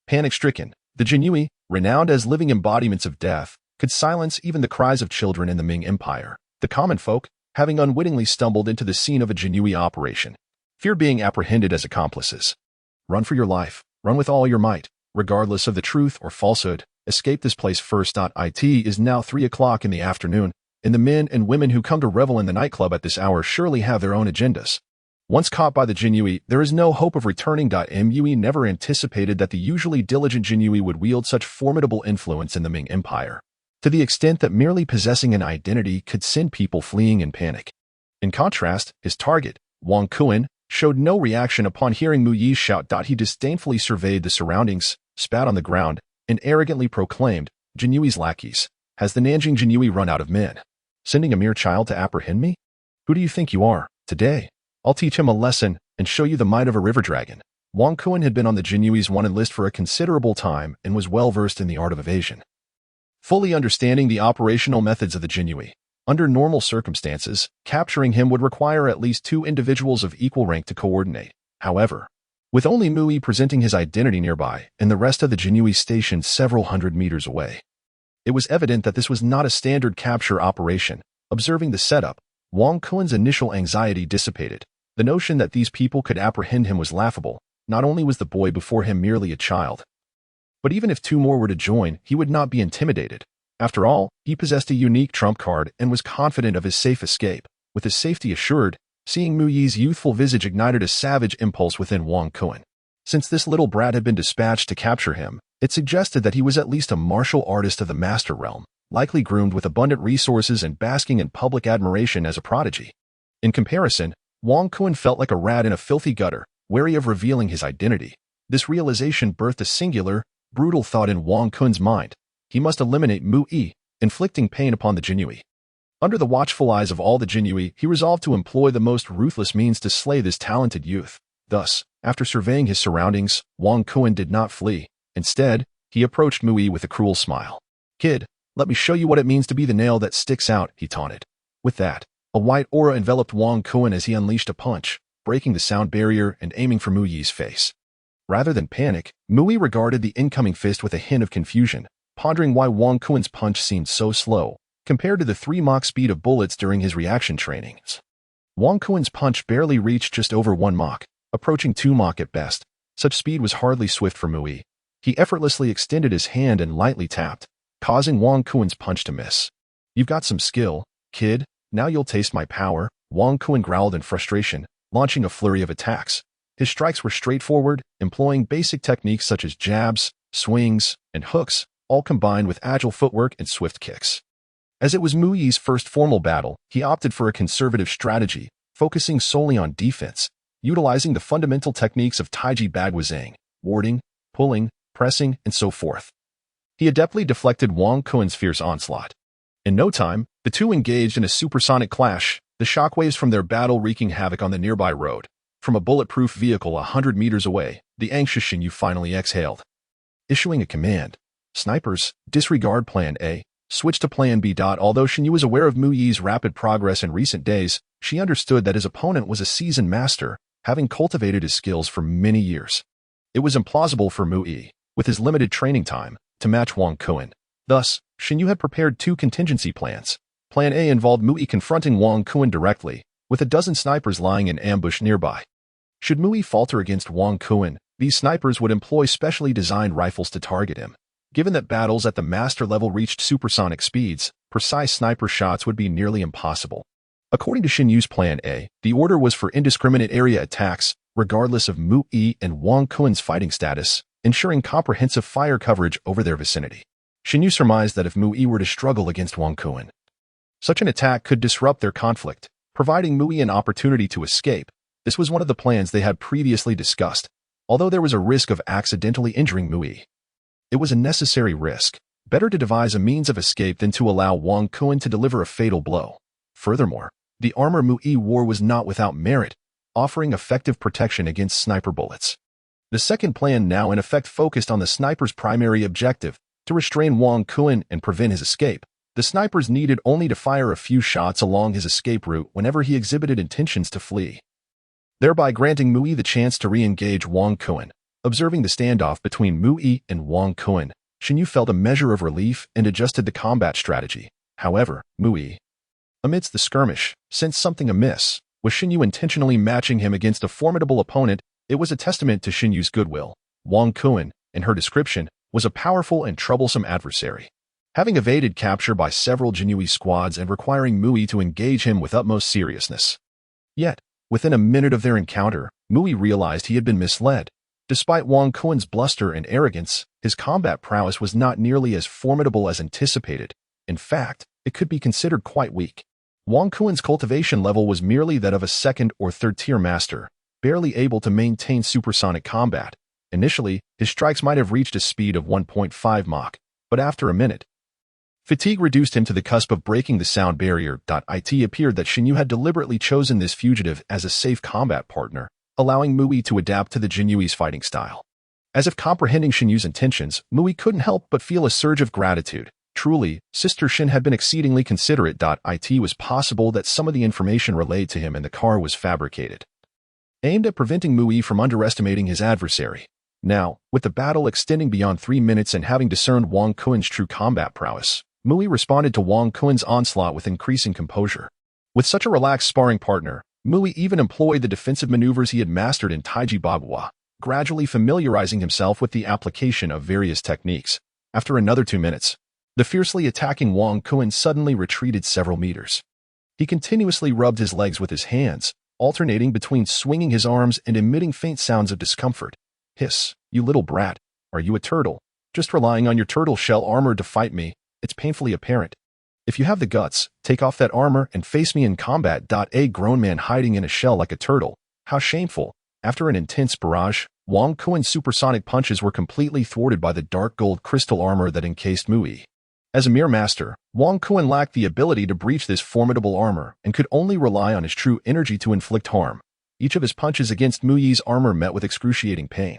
Panic-stricken, the Jinyui, renowned as living embodiments of death, could silence even the cries of children in the Ming Empire. The common folk, having unwittingly stumbled into the scene of a Jinyui operation, fear being apprehended as accomplices. Run for your life, run with all your might, regardless of the truth or falsehood. Escape this place first. It is now 3 o'clock in the afternoon, and the men and women who come to revel in the nightclub at this hour surely have their own agendas. Once caught by the Jinyui, there is no hope of returning. Mu-Yi never anticipated that the usually diligent Jinyui would wield such formidable influence in the Ming Empire, to the extent that merely possessing an identity could send people fleeing in panic. In contrast, his target, Wang Kuan, showed no reaction upon hearing Mu-Yi's shout. He disdainfully surveyed the surroundings, spat on the ground, and arrogantly proclaimed, "Jinyui's lackeys, has the Nanjing Jinyui run out of men? Sending a mere child to apprehend me? Who do you think you are? Today, I'll teach him a lesson and show you the might of a river dragon." Wang Kuan had been on the Jinyui's wanted list for a considerable time and was well versed in the art of evasion. Fully understanding the operational methods of the Jinyui, under normal circumstances, capturing him would require at least 2 individuals of equal rank to coordinate. However, with only Mu-Yi presenting his identity nearby and the rest of the Jinyui stationed several hundred meters away, it was evident that this was not a standard capture operation. Observing the setup, Wang Kuan's initial anxiety dissipated. The notion that these people could apprehend him was laughable. Not only was the boy before him merely a child, but even if 2 more were to join, he would not be intimidated. After all, he possessed a unique trump card and was confident of his safe escape. With his safety assured, seeing Mu-Yi's youthful visage ignited a savage impulse within Wang Kuan. Since this little brat had been dispatched to capture him, it suggested that he was at least a martial artist of the master realm, likely groomed with abundant resources and basking in public admiration as a prodigy. In comparison, Wang Kuan felt like a rat in a filthy gutter, wary of revealing his identity. This realization birthed a singular, brutal thought in Wang Kuan's mind. He must eliminate Mu-Yi, inflicting pain upon the Jinyui. Under the watchful eyes of all the Jinyui, he resolved to employ the most ruthless means to slay this talented youth. Thus, after surveying his surroundings, Wang Kuan did not flee. Instead, he approached Mu-Yi with a cruel smile. "Kid, let me show you what it means to be the nail that sticks out," he taunted. With that, a white aura enveloped Wang Kuan as he unleashed a punch, breaking the sound barrier and aiming for Mu-Yi's face. Rather than panic, Mu-Yi regarded the incoming fist with a hint of confusion, pondering why Wang Kuan's punch seemed so slow, compared to the 3 Mach speed of bullets during his reaction trainings. Wang Kuan's punch barely reached just over 1 Mach, approaching 2 Mach at best. Such speed was hardly swift for Mu-Yi. He effortlessly extended his hand and lightly tapped, causing Wang Kuan's punch to miss. "You've got some skill, kid. Now you'll taste my power," Wang Kuan growled in frustration, launching a flurry of attacks. His strikes were straightforward, employing basic techniques such as jabs, swings, and hooks, all combined with agile footwork and swift kicks. As it was Mu-Yi's first formal battle, he opted for a conservative strategy, focusing solely on defense, utilizing the fundamental techniques of Taiji Bagwazang, warding, pulling, pressing, and so forth. He adeptly deflected Wang Kuan's fierce onslaught. In no time, the two engaged in a supersonic clash, the shockwaves from their battle wreaking havoc on the nearby road. From a bulletproof vehicle 100 meters away, the anxious Xuanwu finally exhaled. Issuing a command, "Snipers, disregard Plan A, switch to Plan B." Although Xuanwu was aware of Mu-Yi's rapid progress in recent days, she understood that his opponent was a seasoned master, having cultivated his skills for many years. It was implausible for Mu-Yi, with his limited training time, to match Wang Kuan. Thus, Xuanwu had prepared 2 contingency plans. Plan A involved Mu-Yi confronting Wang Kuan directly, with a dozen snipers lying in ambush nearby. Should Mu-Yi falter against Wang Kuan, these snipers would employ specially designed rifles to target him. Given that battles at the master level reached supersonic speeds, precise sniper shots would be nearly impossible. According to Xuanyu's Plan A, the order was for indiscriminate area attacks, regardless of Mu Yi and Wang Kuen's fighting status, ensuring comprehensive fire coverage over their vicinity. Xuanwu surmised that if Mu Yi were to struggle against Wang Kuen, such an attack could disrupt their conflict, providing Mu Yi an opportunity to escape. This was one of the plans they had previously discussed, although there was a risk of accidentally injuring Mu Yi. It was a necessary risk. Better to devise a means of escape than to allow Wang Kuen to deliver a fatal blow. Furthermore, the armor Mu Yi wore was not without merit, offering effective protection against sniper bullets. The second plan, now in effect, focused on the sniper's primary objective, to restrain Wang Kuen and prevent his escape. The snipers needed only to fire a few shots along his escape route whenever he exhibited intentions to flee, thereby granting Mu Yi the chance to re-engage Wang Kuen. Observing the standoff between Mu Yi and Wang Kuen, Xuanwu felt a measure of relief and adjusted the combat strategy. However, Mu Yi, amidst the skirmish, sensed something amiss. Was Xuanwu intentionally matching him against a formidable opponent? It was a testament to Xuanyu's goodwill. Wang Kuen, in her description, was a powerful and troublesome adversary. Having evaded capture by several Xuanwu squads and requiring Mu Yi to engage him with utmost seriousness. Yet, within a minute of their encounter, Mu Yi realized he had been misled. Despite Wang Kuen's bluster and arrogance, his combat prowess was not nearly as formidable as anticipated. In fact, it could be considered quite weak. Wang Kuen's cultivation level was merely that of a second or third-tier master, barely able to maintain supersonic combat. Initially, his strikes might have reached a speed of 1.5 Mach, but after a minute, fatigue reduced him to the cusp of breaking the sound barrier. It appeared that Xuanwu had deliberately chosen this fugitive as a safe combat partner, allowing Mu Yi to adapt to the Xuanyu's fighting style. As if comprehending Xuanyu's intentions, Mu Yi couldn't help but feel a surge of gratitude. Truly, Sister Xin had been exceedingly considerate. It was possible that some of the information relayed to him in the car was fabricated, aimed at preventing Mu Yi from underestimating his adversary. Now, with the battle extending beyond 3 minutes and having discerned Wang Kuen's true combat prowess, Mu Yi responded to Wang Kuen's onslaught with increasing composure. With such a relaxed sparring partner, Mu Yi even employed the defensive maneuvers he had mastered in Taiji Bagua, gradually familiarizing himself with the application of various techniques. After another 2 minutes, the fiercely attacking Wang Kuen suddenly retreated several meters. He continuously rubbed his legs with his hands, alternating between swinging his arms and emitting faint sounds of discomfort. Hiss, you little brat. Are you a turtle? Just relying on your turtle shell armor to fight me? It's painfully apparent. If you have the guts, take off that armor and face me in combat. A grown man hiding in a shell like a turtle. How shameful. After an intense barrage, Wang Kuen's supersonic punches were completely thwarted by the dark gold crystal armor that encased Mu Yi. As a mere master, Wang Kuen lacked the ability to breach this formidable armor and could only rely on his true energy to inflict harm. Each of his punches against Mu Yi's armor met with excruciating pain,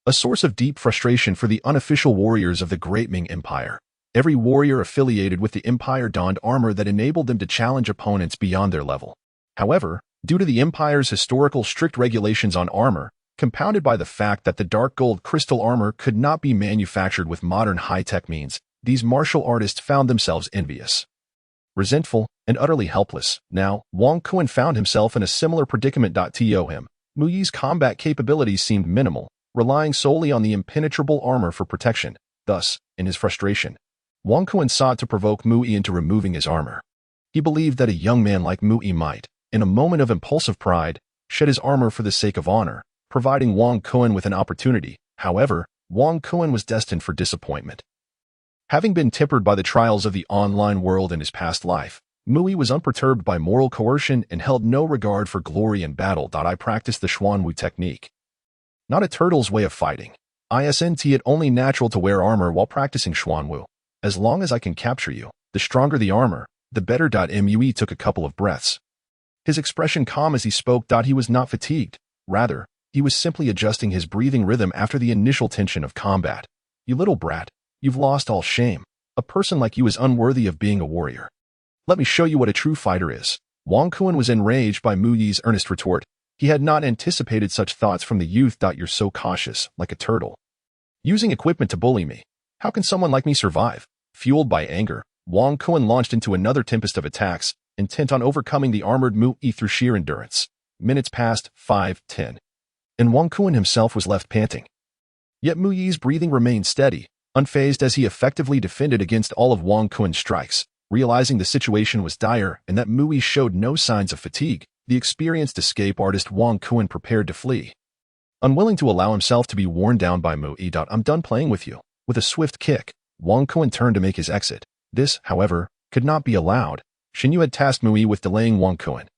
a source of deep frustration for the unofficial warriors of the Great Ming Empire. Every warrior affiliated with the empire donned armor that enabled them to challenge opponents beyond their level. However, due to the empire's historical strict regulations on armor, compounded by the fact that the dark gold crystal armor could not be manufactured with modern high-tech means, these martial artists found themselves envious, resentful, and utterly helpless. Now, Wang Kuen found himself in a similar predicament. To him, Mu Yi's combat capabilities seemed minimal, relying solely on the impenetrable armor for protection. Thus, in his frustration, Wang Kuen sought to provoke Mu Yi into removing his armor. He believed that a young man like Mu Yi might, in a moment of impulsive pride, shed his armor for the sake of honor, providing Wang Kuen with an opportunity. However, Wang Kuen was destined for disappointment. Having been tempered by the trials of the online world in his past life, Mu Yi was unperturbed by moral coercion and held no regard for glory in battle. I practiced the Xuanwu technique, not a turtle's way of fighting. Isn't it only natural to wear armor while practicing Xuanwu? As long as I can capture you, the stronger the armor, the better. Mu Yi took a couple of breaths, his expression calm as he spoke. He was not fatigued. Rather, he was simply adjusting his breathing rhythm after the initial tension of combat. You little brat. You've lost all shame. A person like you is unworthy of being a warrior. Let me show you what a true fighter is. Wang Kuen was enraged by Mu Yi's earnest retort. He had not anticipated such thoughts from the youth. You're so cautious, like a turtle, using equipment to bully me. How can someone like me survive? Fueled by anger, Wang Kuen launched into another tempest of attacks, intent on overcoming the armored Mu Yi through sheer endurance. Minutes passed, 5, 10. And Wang Kuen himself was left panting. Yet Mu Yi's breathing remained steady, unfazed as he effectively defended against all of Wang Kuen's strikes. Realizing the situation was dire and that Mui showed no signs of fatigue, the experienced escape artist Wang Kun prepared to flee. Unwilling to allow himself to be worn down by Mui. I'm done playing with you. With a swift kick, Wang Kun turned to make his exit. This, however, could not be allowed. Xuanwu had tasked Mui with delaying Wang Kun.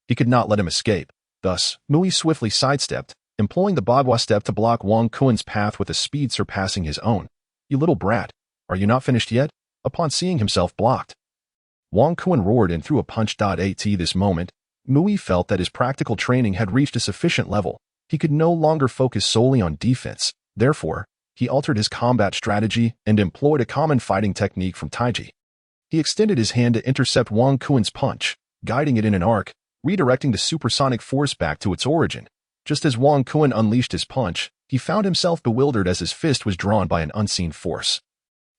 He could not let him escape. Thus, Mui swiftly sidestepped, employing the Bagua step to block Wang Kun's path with a speed surpassing his own. "You little brat, are you not finished yet?" Upon seeing himself blocked, Wang Kun roared and threw a punch. At this moment, Mui felt that his practical training had reached a sufficient level. He could no longer focus solely on defense. Therefore, he altered his combat strategy and employed a common fighting technique from Taiji. He extended his hand to intercept Wang Kun's punch, guiding it in an arc, redirecting the supersonic force back to its origin. Just as Wang Kun unleashed his punch, he found himself bewildered as his fist was drawn by an unseen force,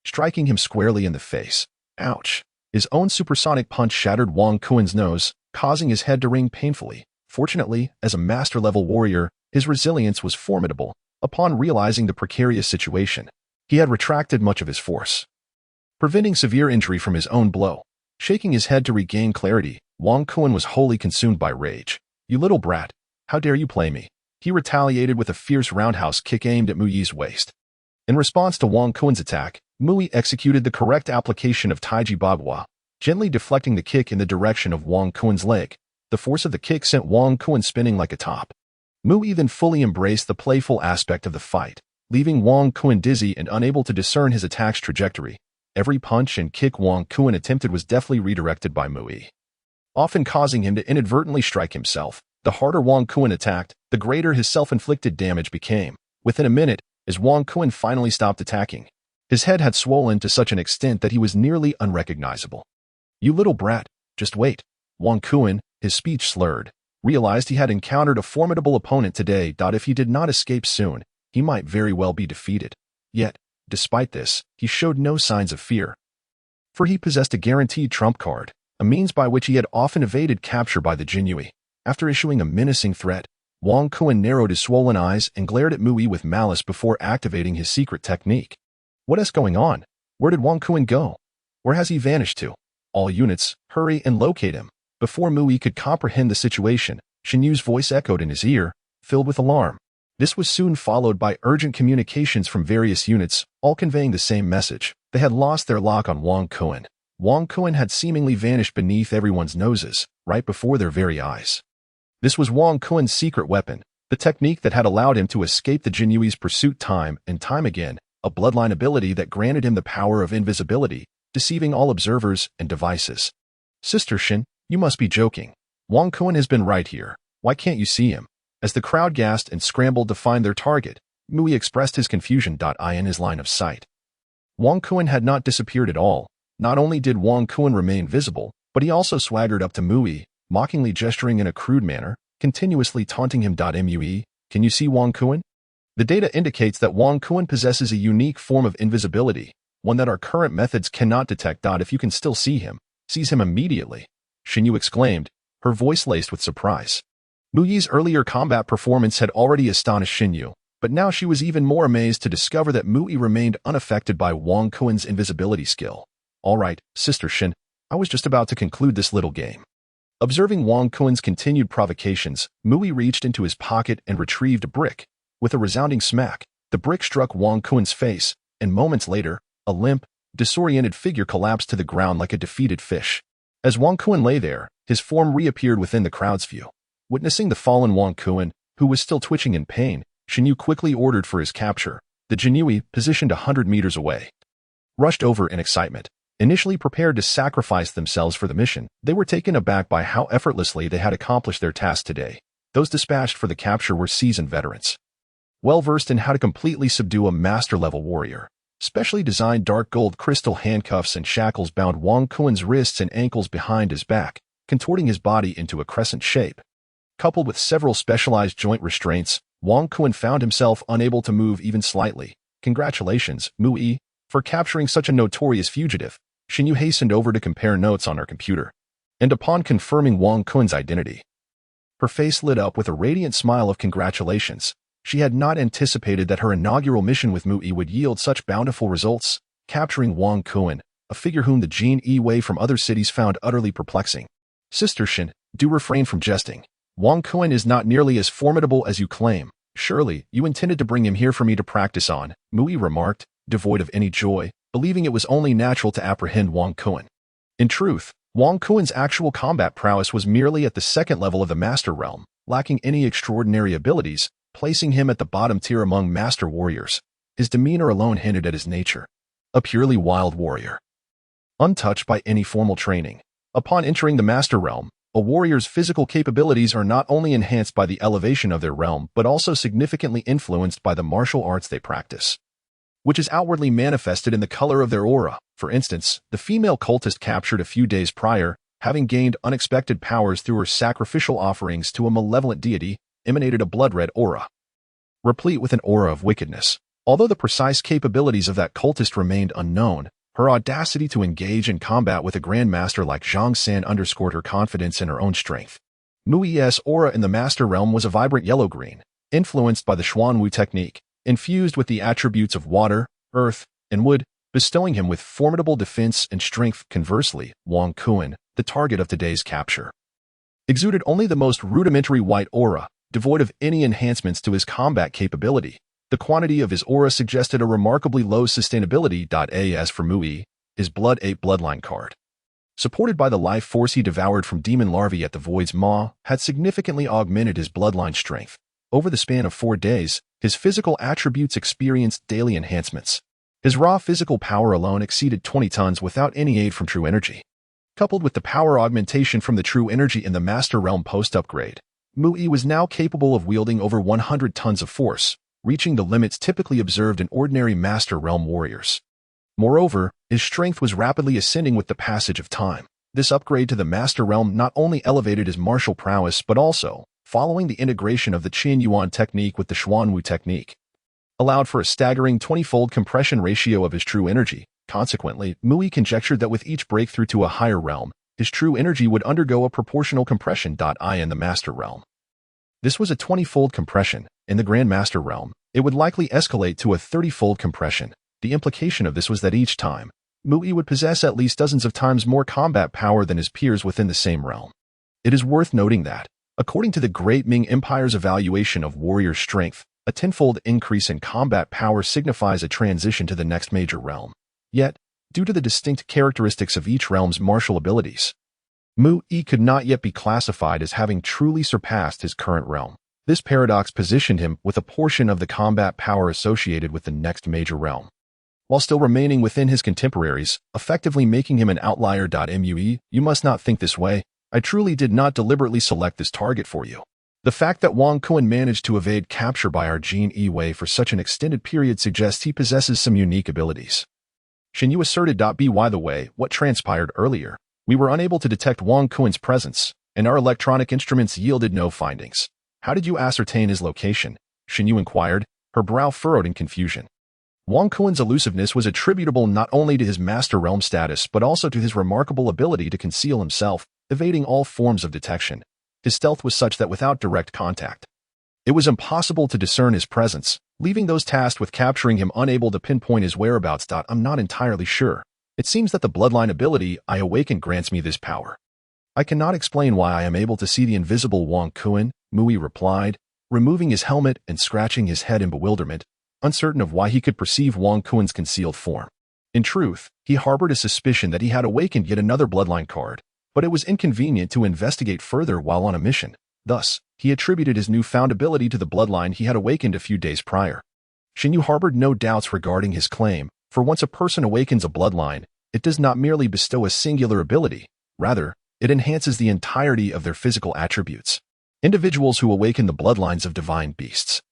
striking him squarely in the face. Ouch! His own supersonic punch shattered Wang Kun's nose, causing his head to ring painfully. Fortunately, as a master-level warrior, his resilience was formidable. Upon realizing the precarious situation, he had retracted much of his force, preventing severe injury from his own blow. Shaking his head to regain clarity, Wang Kun was wholly consumed by rage. "You little brat, how dare you play me?" He retaliated with a fierce roundhouse kick aimed at Mui's waist. In response to Wang Kun's attack, Mui executed the correct application of Taiji Bagua, gently deflecting the kick in the direction of Wang Kun's leg. The force of the kick sent Wang Kun spinning like a top. Mui then fully embraced the playful aspect of the fight, leaving Wang Kun dizzy and unable to discern his attack's trajectory. Every punch and kick Wang Kun attempted was deftly redirected by Mui, often causing him to inadvertently strike himself. The harder Wang Kun attacked, the greater his self-inflicted damage became. Within a minute, as Wang Kun finally stopped attacking, his head had swollen to such an extent that he was nearly unrecognizable. "You little brat, just wait." Wang Kun, his speech slurred, realized he had encountered a formidable opponent today. If he did not escape soon, he might very well be defeated. Yet, despite this, he showed no signs of fear, for he possessed a guaranteed trump card, a means by which he had often evaded capture by the Xuanwu. After issuing a menacing threat, Wang Kun narrowed his swollen eyes and glared at Mui with malice before activating his secret technique. "What is going on? Where did Wang Kun go? Where has he vanished to? All units, hurry and locate him." Before Mui could comprehend the situation, Xuanwu's voice echoed in his ear, filled with alarm. This was soon followed by urgent communications from various units, all conveying the same message. They had lost their lock on Wang Kun. Wang Kun had seemingly vanished beneath everyone's noses, right before their very eyes. This was Wang Kun's secret weapon, the technique that had allowed him to escape the Xuanwu's pursuit time and time again, a bloodline ability that granted him the power of invisibility, deceiving all observers and devices. "Sister Xin, you must be joking. Wang Kun has been right here. Why can't you see him?" As the crowd gasped and scrambled to find their target, Mui expressed his confusion. In his line of sight, Wang Kun had not disappeared at all. Not only did Wang Kun remain visible, but he also swaggered up to Mui, mockingly gesturing in a crude manner, continuously taunting him. "Mui, can you see Wang Kun?" The data indicates that Wang Kun possesses a unique form of invisibility, one that our current methods cannot detect. "If you can still see him, seize him immediately," Xuanwu exclaimed, her voice laced with surprise. Mui's earlier combat performance had already astonished Xuanwu, but now she was even more amazed to discover that Mui remained unaffected by Wang Kun's invisibility skill. "All right, Sister Xin, I was just about to conclude this little game." Observing Wang Kun's continued provocations, Mui reached into his pocket and retrieved a brick. With a resounding smack, the brick struck Wang Kun's face, and moments later, a limp, disoriented figure collapsed to the ground like a defeated fish. As Wang Kun lay there, his form reappeared within the crowd's view. Witnessing the fallen Wang Kun, who was still twitching in pain, Xuanwu quickly ordered for his capture. The Xuanwu, positioned 100 meters away, rushed over in excitement. Initially prepared to sacrifice themselves for the mission, they were taken aback by how effortlessly they had accomplished their task today. Those dispatched for the capture were seasoned veterans, well-versed in how to completely subdue a master-level warrior. Specially designed dark gold crystal handcuffs and shackles bound Wang Kun's wrists and ankles behind his back, contorting his body into a crescent shape. Coupled with several specialized joint restraints, Wang Kun found himself unable to move even slightly. "Congratulations, Mui, for capturing such a notorious fugitive." Xuanwu hastened over to compare notes on her computer, and upon confirming Wang Kun's identity, her face lit up with a radiant smile of congratulations. She had not anticipated that her inaugural mission with Mui would yield such bountiful results. Capturing Wang Kun, a figure whom the Jin Yi Wei from other cities found utterly perplexing. Sister Shin, do refrain from jesting. Wang Kun is not nearly as formidable as you claim. Surely, you intended to bring him here for me to practice on, Mui remarked, devoid of any joy, believing it was only natural to apprehend Wang Kun. In truth, Wang Kun's actual combat prowess was merely at the second level of the Master Realm, lacking any extraordinary abilities, placing him at the bottom tier among Master Warriors. His demeanor alone hinted at his nature. A purely wild warrior. Untouched by any formal training. Upon entering the Master Realm, a warrior's physical capabilities are not only enhanced by the elevation of their realm but also significantly influenced by the martial arts they practice, which is outwardly manifested in the color of their aura. For instance, the female cultist captured a few days prior, having gained unexpected powers through her sacrificial offerings to a malevolent deity, emanated a blood-red aura, replete with an aura of wickedness. Although the precise capabilities of that cultist remained unknown, her audacity to engage in combat with a grandmaster like Zhang San underscored her confidence in her own strength. Mui's aura in the Master Realm was a vibrant yellow-green, influenced by the Xuanwu technique, infused with the attributes of water, earth, and wood, bestowing him with formidable defense and strength. Conversely, Wang Kun, the target of today's capture, exuded only the most rudimentary white aura, devoid of any enhancements to his combat capability. The quantity of his aura suggested a remarkably low sustainability. As for Mui, his Blood 8 bloodline card, supported by the life force he devoured from demon larvae at the Void's Maw, had significantly augmented his bloodline strength. Over the span of 4 days, his physical attributes experienced daily enhancements. His raw physical power alone exceeded 20 tons without any aid from true energy. Coupled with the power augmentation from the true energy in the Master Realm post-upgrade, Mui was now capable of wielding over 100 tons of force, reaching the limits typically observed in ordinary Master Realm warriors. Moreover, his strength was rapidly ascending with the passage of time. This upgrade to the Master Realm not only elevated his martial prowess but also, following the integration of the Qin Yuan technique with the Xuanwu technique, allowed for a staggering 20-fold compression ratio of his true energy. Consequently, Mui conjectured that with each breakthrough to a higher realm, his true energy would undergo a proportional compression. In the Master Realm, this was a 20-fold compression. In the Grand Master Realm, it would likely escalate to a 30-fold compression. The implication of this was that each time, Mui would possess at least dozens of times more combat power than his peers within the same realm. It is worth noting that, according to the Great Ming Empire's evaluation of warrior strength, a 10-fold increase in combat power signifies a transition to the next major realm. Yet, due to the distinct characteristics of each realm's martial abilities, Mui could not yet be classified as having truly surpassed his current realm. This paradox positioned him with a portion of the combat power associated with the next major realm, while still remaining within his contemporaries, effectively making him an outlier. Mui, you must not think this way. I truly did not deliberately select this target for you. The fact that Wang Kun managed to evade capture by our Jin Yi Wei for such an extended period suggests he possesses some unique abilities. Xuanwu asserted. By the way, what transpired earlier? We were unable to detect Wang Kun's presence, and our electronic instruments yielded no findings. How did you ascertain his location? Xuanwu inquired, her brow furrowed in confusion. Wang Kun's elusiveness was attributable not only to his Master Realm status but also to his remarkable ability to conceal himself, evading all forms of detection. His stealth was such that without direct contact, it was impossible to discern his presence, leaving those tasked with capturing him unable to pinpoint his whereabouts. I'm not entirely sure. It seems that the bloodline ability I awakened grants me this power. I cannot explain why I am able to see the invisible Wang Kun, Mui replied, removing his helmet and scratching his head in bewilderment, uncertain of why he could perceive Wang Kun's concealed form. In truth, he harbored a suspicion that he had awakened yet another bloodline card, but it was inconvenient to investigate further while on a mission. Thus, he attributed his newfound ability to the bloodline he had awakened a few days prior. Xuanwu harbored no doubts regarding his claim, for once a person awakens a bloodline, it does not merely bestow a singular ability, rather, it enhances the entirety of their physical attributes. Individuals who awaken the bloodlines of divine beasts,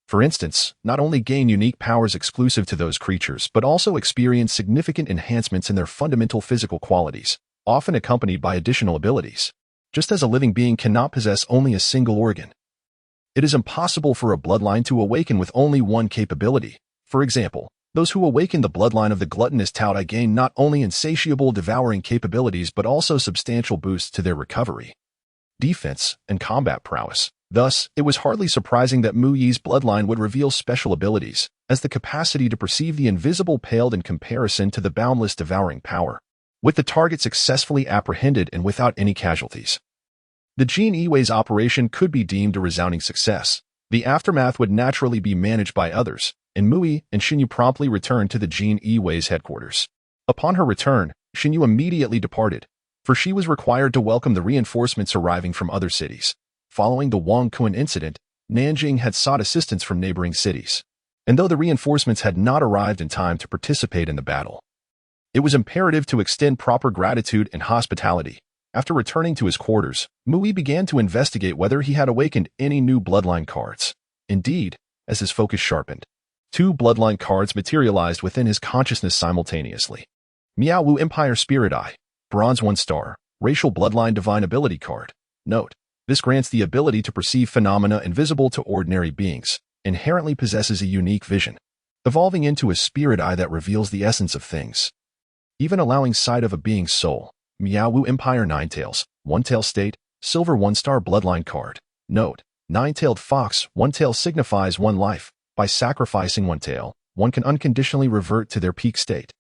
for instance, not only gain unique powers exclusive to those creatures but also experience significant enhancements in their fundamental physical qualities, often accompanied by additional abilities. Just as a living being cannot possess only a single organ, it is impossible for a bloodline to awaken with only one capability. For example, those who awaken the bloodline of the gluttonous Taotai gain not only insatiable devouring capabilities but also substantial boosts to their recovery, defense, and combat prowess. Thus, it was hardly surprising that Mu Yi's bloodline would reveal special abilities, as the capacity to perceive the invisible paled in comparison to the boundless devouring power. With the target successfully apprehended and without any casualties, the Jin Yiwei's operation could be deemed a resounding success. The aftermath would naturally be managed by others, and Mu Yi and Xinyu promptly returned to the Jin Yiwei's headquarters. Upon her return, Xinyu immediately departed, for she was required to welcome the reinforcements arriving from other cities. Following the Wang Kun incident, Nanjing had sought assistance from neighboring cities. And though the reinforcements had not arrived in time to participate in the battle, it was imperative to extend proper gratitude and hospitality. After returning to his quarters, Mu Yi began to investigate whether he had awakened any new bloodline cards. Indeed, as his focus sharpened, 2 bloodline cards materialized within his consciousness simultaneously. Miaowu Empire Spirit Eye, Bronze 1 star, Racial Bloodline Divine Ability Card. Note: this grants the ability to perceive phenomena invisible to ordinary beings, inherently possesses a unique vision, evolving into a spirit eye that reveals the essence of things, even allowing sight of a being's soul. Miaowu Empire Ninetails, One-Tail State, Silver 1-star Bloodline Card. Note: Nine-tailed fox, one tail signifies one life. By sacrificing one tail, one can unconditionally revert to their peak state.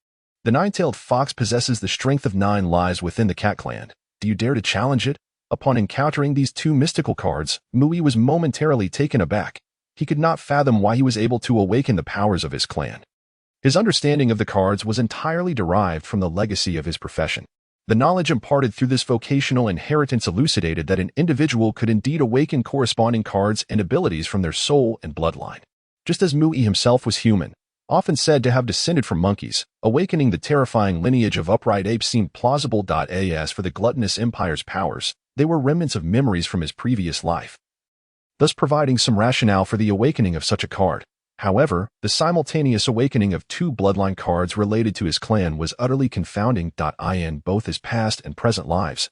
The nine-tailed fox possesses the strength of 9 lives within the cat clan. Do you dare to challenge it? Upon encountering these 2 mystical cards, Mu Yi was momentarily taken aback. He could not fathom why he was able to awaken the powers of his clan. His understanding of the cards was entirely derived from the legacy of his profession. The knowledge imparted through this vocational inheritance elucidated that an individual could indeed awaken corresponding cards and abilities from their soul and bloodline. Just as Mu Yi himself was human, often said to have descended from monkeys, awakening the terrifying lineage of upright apes seemed plausible. As for the gluttonous empire's powers, they were remnants of memories from his previous life, thus providing some rationale for the awakening of such a card. However, the simultaneous awakening of 2 bloodline cards related to his clan was utterly confounding. In both his past and present lives,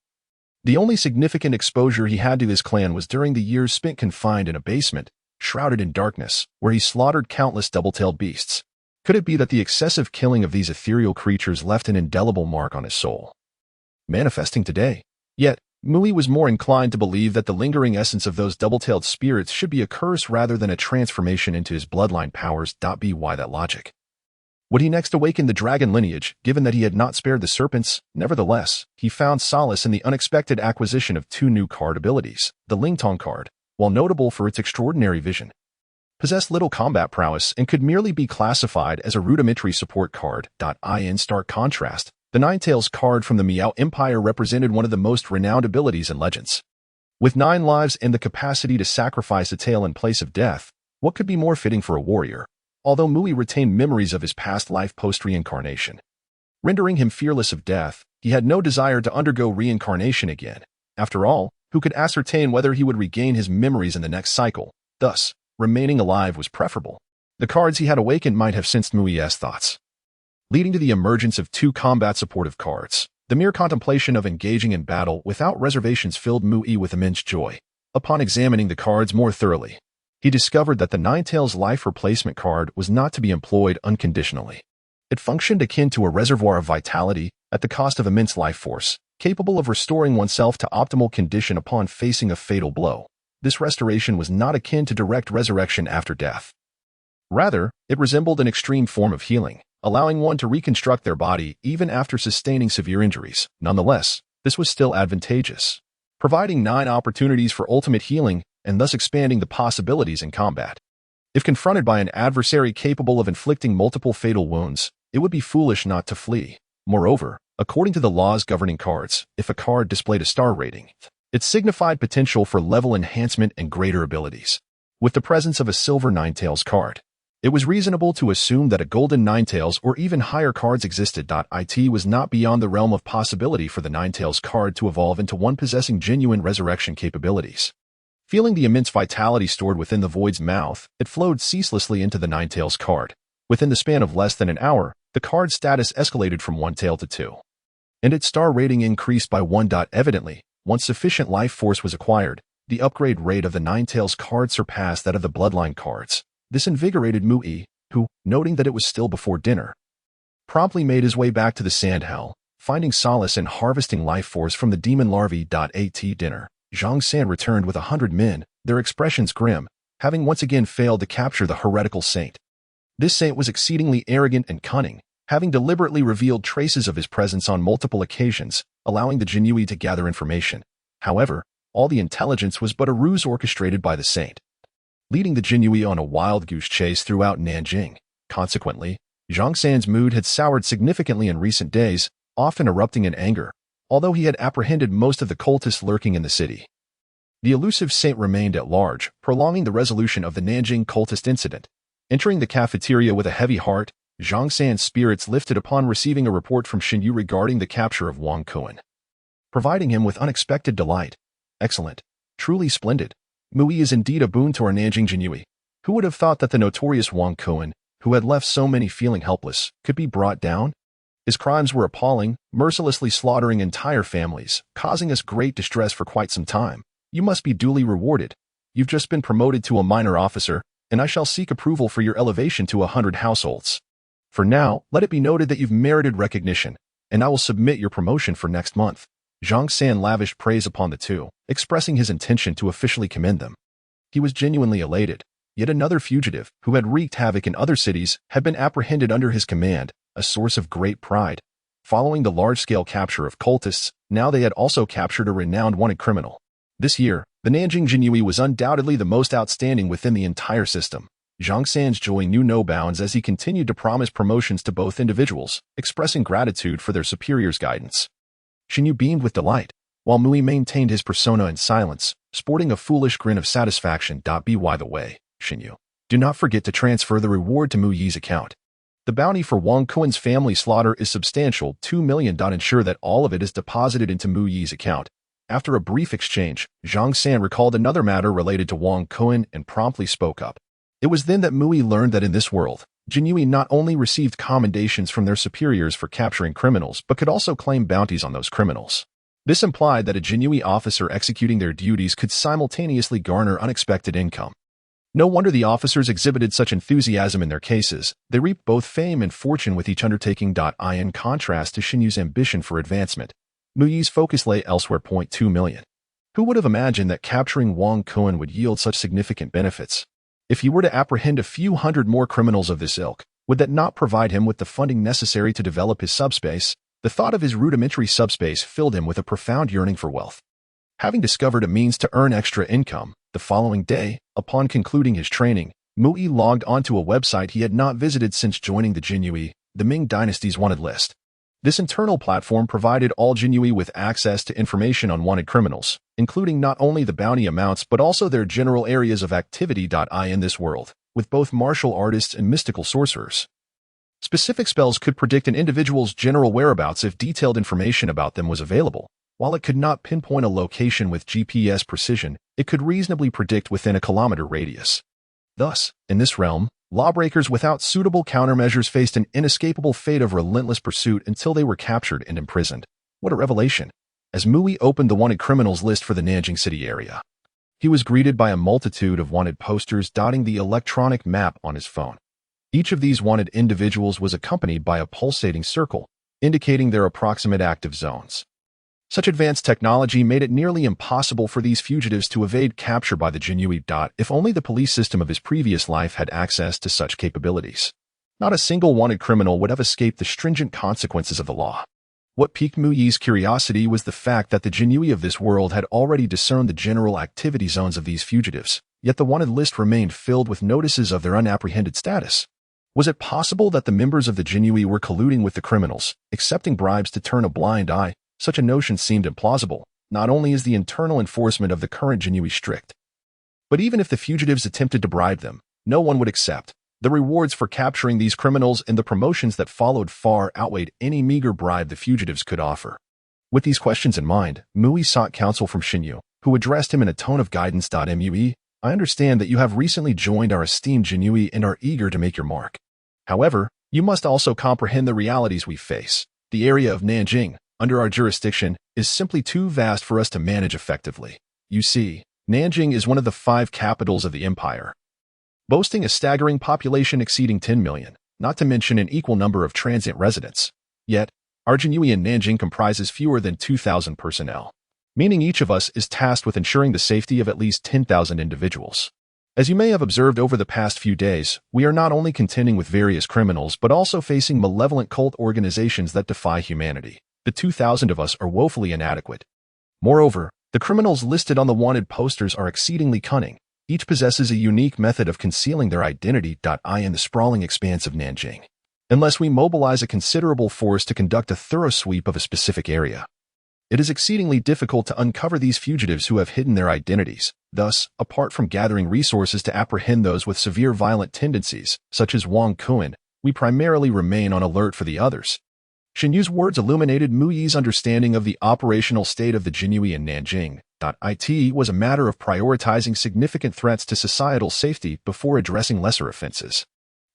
the only significant exposure he had to his clan was during the years spent confined in a basement, shrouded in darkness, where he slaughtered countless double-tailed beasts. Could it be that the excessive killing of these ethereal creatures left an indelible mark on his soul, manifesting today? Yet, Mu Yi was more inclined to believe that the lingering essence of those double-tailed spirits should be a curse rather than a transformation into his bloodline powers. Why that logic? Would he next awaken the dragon lineage, given that he had not spared the serpents? Nevertheless, he found solace in the unexpected acquisition of 2 new card abilities. The Lingtong card, while notable for its extraordinary vision, possessed little combat prowess and could merely be classified as a rudimentary support card. In stark contrast, the Ninetails card from the Miao Empire represented one of the most renowned abilities in legends. With 9 lives and the capacity to sacrifice a tail in place of death, what could be more fitting for a warrior? Although Mu Yi retained memories of his past life post-reincarnation, rendering him fearless of death, he had no desire to undergo reincarnation again. After all, who could ascertain whether he would regain his memories in the next cycle? Thus, remaining alive was preferable. The cards he had awakened might have sensed Mu Yi's thoughts, leading to the emergence of 2 combat supportive cards. The mere contemplation of engaging in battle without reservations filled Mu Yi with immense joy. Upon examining the cards more thoroughly, he discovered that the Ninetails life replacement card was not to be employed unconditionally. It functioned akin to a reservoir of vitality at the cost of immense life force, capable of restoring oneself to optimal condition upon facing a fatal blow. This restoration was not akin to direct resurrection after death. Rather, it resembled an extreme form of healing, allowing one to reconstruct their body even after sustaining severe injuries. Nonetheless, this was still advantageous, providing 9 opportunities for ultimate healing and thus expanding the possibilities in combat. If confronted by an adversary capable of inflicting multiple fatal wounds, it would be foolish not to flee. Moreover, according to the laws governing cards, if a card displayed a star rating, it signified potential for level enhancement and greater abilities. With the presence of a silver Ninetails card, it was reasonable to assume that a golden Ninetails or even higher cards existed. It was not beyond the realm of possibility for the Ninetails card to evolve into one possessing genuine resurrection capabilities. Feeling the immense vitality stored within the void's mouth, it flowed ceaselessly into the Ninetails card. Within the span of less than an hour, the card's status escalated from 1 tail to 2, and its star rating increased by 1. Evidently, once sufficient life force was acquired, the upgrade rate of the Ninetails card surpassed that of the bloodline cards. This invigorated Mu Yi, who, noting that it was still before dinner, promptly made his way back to the sand hell, finding solace in harvesting life force from the demon larvae. At dinner, Zhang San returned with 100 men, their expressions grim, having once again failed to capture the heretical saint. This saint was exceedingly arrogant and cunning, having deliberately revealed traces of his presence on multiple occasions, allowing the Xuanwu to gather information. However, all the intelligence was but a ruse orchestrated by the saint, leading the Xuanwu on a wild goose chase throughout Nanjing. Consequently, Zhang San's mood had soured significantly in recent days, often erupting in anger, although he had apprehended most of the cultists lurking in the city. The elusive saint remained at large, prolonging the resolution of the Nanjing cultist incident. Entering the cafeteria with a heavy heart, Zhang San's spirits lifted upon receiving a report from Xuanwu regarding the capture of Wang Kuan, providing him with unexpected delight. Excellent. Truly splendid. Mui is indeed a boon to our Nanjing Xuanwu. Who would have thought that the notorious Wang Kuan, who had left so many feeling helpless, could be brought down? His crimes were appalling, mercilessly slaughtering entire families, causing us great distress for quite some time. You must be duly rewarded. You've just been promoted to a minor officer, and I shall seek approval for your elevation to 100 households. For now, let it be noted that you've merited recognition, and I will submit your promotion for next month. Zhang San lavished praise upon the two, expressing his intention to officially commend them. He was genuinely elated. Yet another fugitive, who had wreaked havoc in other cities, had been apprehended under his command, a source of great pride. Following the large-scale capture of cultists, now they had also captured a renowned wanted criminal. This year, the Nanjing Xuanwu was undoubtedly the most outstanding within the entire system. Zhang San's joy knew no bounds as he continued to promise promotions to both individuals, expressing gratitude for their superior's guidance. Xuanwu beamed with delight, while Mui maintained his persona in silence, sporting a foolish grin of satisfaction. By the way, Xuanwu, do not forget to transfer the reward to Muyi's account. The bounty for Wang Kuan's family slaughter is substantial, 2 million. Ensure that all of it is deposited into Muyi's account. After a brief exchange, Zhang San recalled another matter related to Wang Kuan and promptly spoke up. It was then that Mui learned that in this world, Xuanwu not only received commendations from their superiors for capturing criminals but could also claim bounties on those criminals. This implied that a Xuanwu officer executing their duties could simultaneously garner unexpected income. No wonder the officers exhibited such enthusiasm in their cases. They reaped both fame and fortune with each undertaking. In contrast to Xuanwu's ambition for advancement, Muyi's focus lay elsewhere. 2 million. Who would have imagined that capturing Wang Kuan would yield such significant benefits? If he were to apprehend a few hundred more criminals of this ilk, would that not provide him with the funding necessary to develop his subspace? The thought of his rudimentary subspace filled him with a profound yearning for wealth. Having discovered a means to earn extra income, the following day, upon concluding his training, Mui logged onto a website he had not visited since joining the Xuanwu, the Ming Dynasty's wanted list. This internal platform provided all Xuanwu with access to information on wanted criminals, including not only the bounty amounts but also their general areas of activity. In this world, with both martial artists and mystical sorcerers, specific spells could predict an individual's general whereabouts if detailed information about them was available. While it could not pinpoint a location with GPS precision, it could reasonably predict within a kilometer radius. Thus, in this realm, lawbreakers without suitable countermeasures faced an inescapable fate of relentless pursuit until they were captured and imprisoned. What a revelation! As Mui opened the wanted criminals list for the Nanjing city area, he was greeted by a multitude of wanted posters dotting the electronic map on his phone. Each of these wanted individuals was accompanied by a pulsating circle, indicating their approximate active zones. Such advanced technology made it nearly impossible for these fugitives to evade capture by the Xuanwu. If only the police system of his previous life had access to such capabilities. Not a single wanted criminal would have escaped the stringent consequences of the law. What piqued Muyi's curiosity was the fact that the Xuanwu of this world had already discerned the general activity zones of these fugitives, yet the wanted list remained filled with notices of their unapprehended status. Was it possible that the members of the Xuanwu were colluding with the criminals, accepting bribes to turn a blind eye? Such a notion seemed implausible. Not only is the internal enforcement of the current Xuanwu strict, but even if the fugitives attempted to bribe them, no one would accept. The rewards for capturing these criminals and the promotions that followed far outweighed any meager bribe the fugitives could offer. With these questions in mind, Mui sought counsel from Xuanwu, who addressed him in a tone of guidance. Mui, I understand that you have recently joined our esteemed Xuanwu and are eager to make your mark. However, you must also comprehend the realities we face. The area of Nanjing, under our jurisdiction, is simply too vast for us to manage effectively. You see, Nanjing is one of the 5 capitals of the empire, boasting a staggering population exceeding 10 million, not to mention an equal number of transient residents. Yet, our Xuanwu in Nanjing comprises fewer than 2,000 personnel. meaning each of us is tasked with ensuring the safety of at least 10,000 individuals. As you may have observed over the past few days, we are not only contending with various criminals but also facing malevolent cult organizations that defy humanity. The 2,000 of us are woefully inadequate. Moreover, the criminals listed on the wanted posters are exceedingly cunning. Each possesses a unique method of concealing their identity. In the sprawling expanse of Nanjing, unless we mobilize a considerable force to conduct a thorough sweep of a specific area, it is exceedingly difficult to uncover these fugitives who have hidden their identities. Thus, apart from gathering resources to apprehend those with severe violent tendencies, such as Wang Kuan, we primarily remain on alert for the others. Xuanyu's words illuminated Mu Yi's understanding of the operational state of the Jinhui in Nanjing. It was a matter of prioritizing significant threats to societal safety before addressing lesser offenses.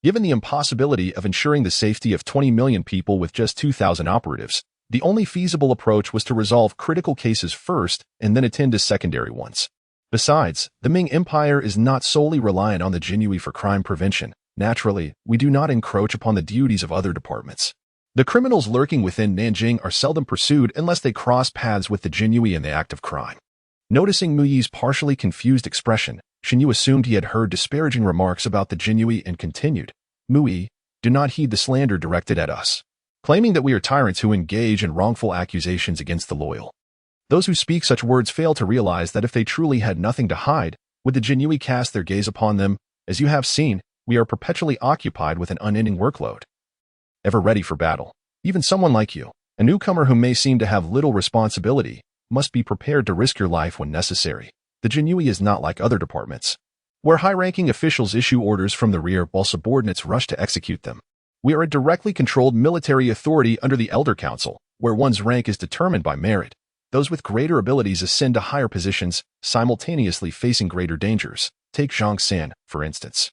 Given the impossibility of ensuring the safety of 20 million people with just 2,000 operatives, the only feasible approach was to resolve critical cases first and then attend to secondary ones. Besides, the Ming Empire is not solely reliant on the Jinhui for crime prevention. Naturally, we do not encroach upon the duties of other departments. The criminals lurking within Nanjing are seldom pursued unless they cross paths with the Jinhui in the act of crime. Noticing Mu Yi's partially confused expression, Xuanwu assumed he had heard disparaging remarks about the Jinhui and continued, "Mu Yi, do not heed the slander directed at us, claiming that we are tyrants who engage in wrongful accusations against the loyal. Those who speak such words fail to realize that if they truly had nothing to hide, would the Jinhui cast their gaze upon them? As you have seen, we are perpetually occupied with an unending workload. Ever ready for battle. Even someone like you, a newcomer who may seem to have little responsibility, must be prepared to risk your life when necessary. The Jinhui is not like other departments, where high-ranking officials issue orders from the rear while subordinates rush to execute them. We are a directly controlled military authority under the Elder Council, where one's rank is determined by merit. Those with greater abilities ascend to higher positions, simultaneously facing greater dangers. Take Zhang San, for instance.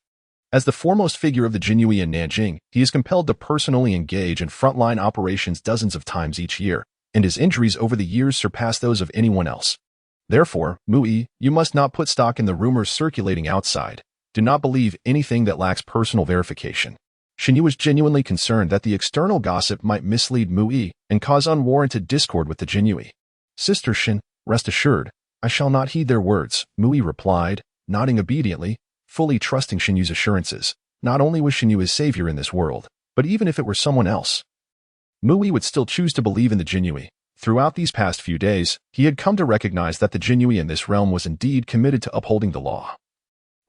As the foremost figure of the Jinhui in Nanjing, he is compelled to personally engage in frontline operations dozens of times each year, and his injuries over the years surpass those of anyone else. Therefore, Mu Yi, you must not put stock in the rumors circulating outside. Do not believe anything that lacks personal verification." Xuanwu was genuinely concerned that the external gossip might mislead Mu Yi and cause unwarranted discord with the Jinhui. "Sister Xin, rest assured, I shall not heed their words," Mu Yi replied, nodding obediently, fully trusting Xuanyu's assurances. Not only was Xuanwu his savior in this world, but even if it were someone else, Mu Yi would still choose to believe in the Jinhui. Throughout these past few days, he had come to recognize that the Jinhui in this realm was indeed committed to upholding the law,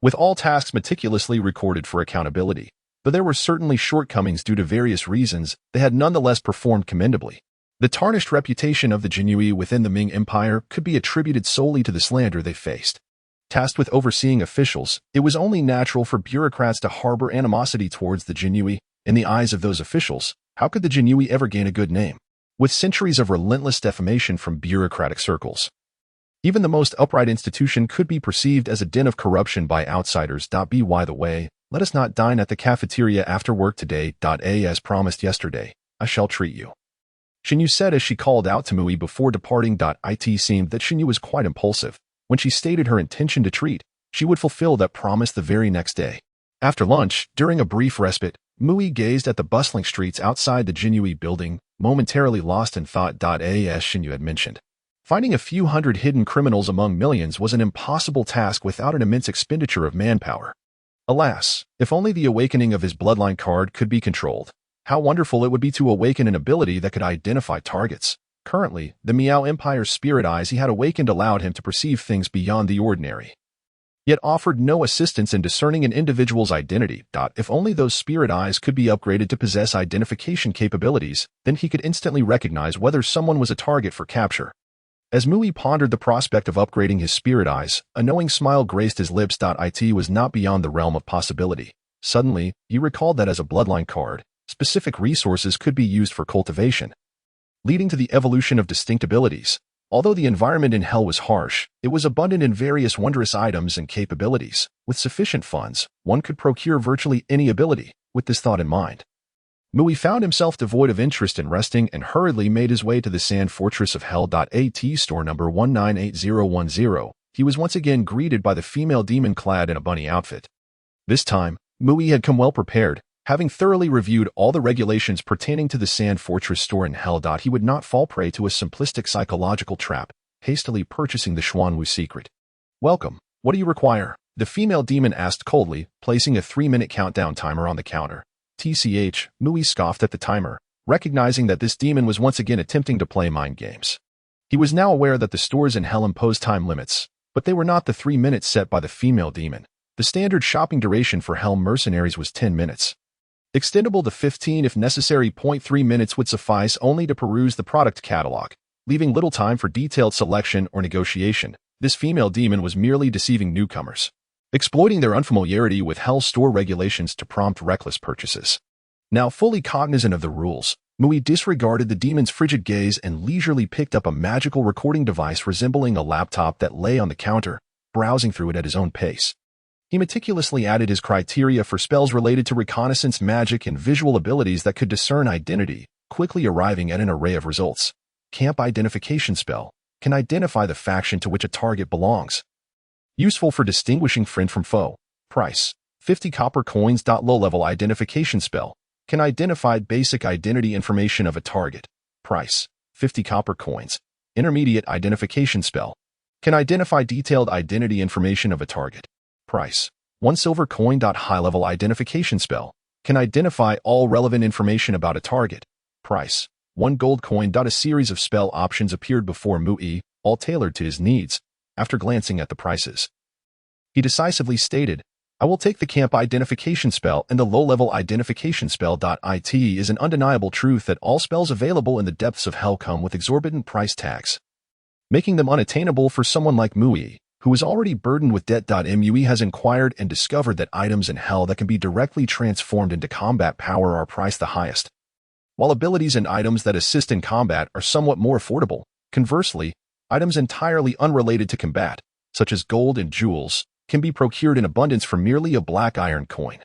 with all tasks meticulously recorded for accountability. Though there were certainly shortcomings due to various reasons, they had nonetheless performed commendably. The tarnished reputation of the Jinhui within the Ming Empire could be attributed solely to the slander they faced. Tasked with overseeing officials, it was only natural for bureaucrats to harbor animosity towards the Jinhui. In the eyes of those officials, how could the Jinhui ever gain a good name, with centuries of relentless defamation from bureaucratic circles? Even the most upright institution could be perceived as a den of corruption by outsiders. By the way, let us not dine at the cafeteria after work today. As promised yesterday, I shall treat you," Xuanwu said as she called out to Mu Yi before departing. It seemed that Xuanwu was quite impulsive. When she stated her intention to treat, she would fulfill that promise the very next day. After lunch, during a brief respite, Mu Yi gazed at the bustling streets outside the Jinhui building, momentarily lost in thought. As Xuanwu had mentioned, finding a few hundred hidden criminals among millions was an impossible task without an immense expenditure of manpower. Alas, if only the awakening of his bloodline card could be controlled. How wonderful it would be to awaken an ability that could identify targets. Currently, the Miao Empire's spirit eyes he had awakened allowed him to perceive things beyond the ordinary, yet offered no assistance in discerning an individual's identity. If only those spirit eyes could be upgraded to possess identification capabilities, then he could instantly recognize whether someone was a target for capture. As Mu Yi pondered the prospect of upgrading his spirit eyes, a knowing smile graced his lips. It was not beyond the realm of possibility. Suddenly, he recalled that as a bloodline card, specific resources could be used for cultivation, leading to the evolution of distinct abilities. Although the environment in Hell was harsh, it was abundant in various wondrous items and capabilities. With sufficient funds, one could procure virtually any ability. With this thought in mind, Mu Yi found himself devoid of interest in resting and hurriedly made his way to the Sand Fortress of Hell. Store number 198010. He was once again greeted by the female demon clad in a bunny outfit. This time, Mu Yi had come well prepared. Having thoroughly reviewed all the regulations pertaining to the Sand Fortress store in Hell. He would not fall prey to a simplistic psychological trap. hastily purchasing the Xuanwu secret. "Welcome. What do you require?" the female demon asked coldly, placing a 3-minute countdown timer on the counter. TCH, Mui scoffed at the timer, recognizing that this demon was once again attempting to play mind games. He was now aware that the stores in hell imposed time limits, but they were not the 3 minutes set by the female demon. The standard shopping duration for hell mercenaries was 10 minutes. Extendable to 15 if necessary. 0.3 minutes would suffice only to peruse the product catalog, leaving little time for detailed selection or negotiation. This female demon was merely deceiving newcomers, exploiting their unfamiliarity with hell store regulations to prompt reckless purchases. Now fully cognizant of the rules, Mui disregarded the demon's frigid gaze and leisurely picked up a magical recording device resembling a laptop that lay on the counter, browsing through it at his own pace. He meticulously added his criteria for spells related to reconnaissance magic and visual abilities that could discern identity, quickly arriving at an array of results. Camp identification spell can identify the faction to which a target belongs. Useful for distinguishing friend from foe. Price: 50 copper coins. Low-level identification spell can identify basic identity information of a target. Price: 50 copper coins. Intermediate identification spell can identify detailed identity information of a target. Price: 1 silver coin. High-level identification spell can identify all relevant information about a target. Price: 1 gold coin. A series of spell options appeared before Mui, all tailored to his needs. After glancing at the prices, he decisively stated, "I will take the camp identification spell and the low-level identification spell. It is an undeniable truth that all spells available in the depths of hell come with exorbitant price tags, making them unattainable for someone like Mui, who is already burdened with debt. Mui has inquired and discovered that items in hell that can be directly transformed into combat power are priced the highest, while abilities and items that assist in combat are somewhat more affordable. Conversely, items entirely unrelated to combat, such as gold and jewels, can be procured in abundance for merely a black iron coin."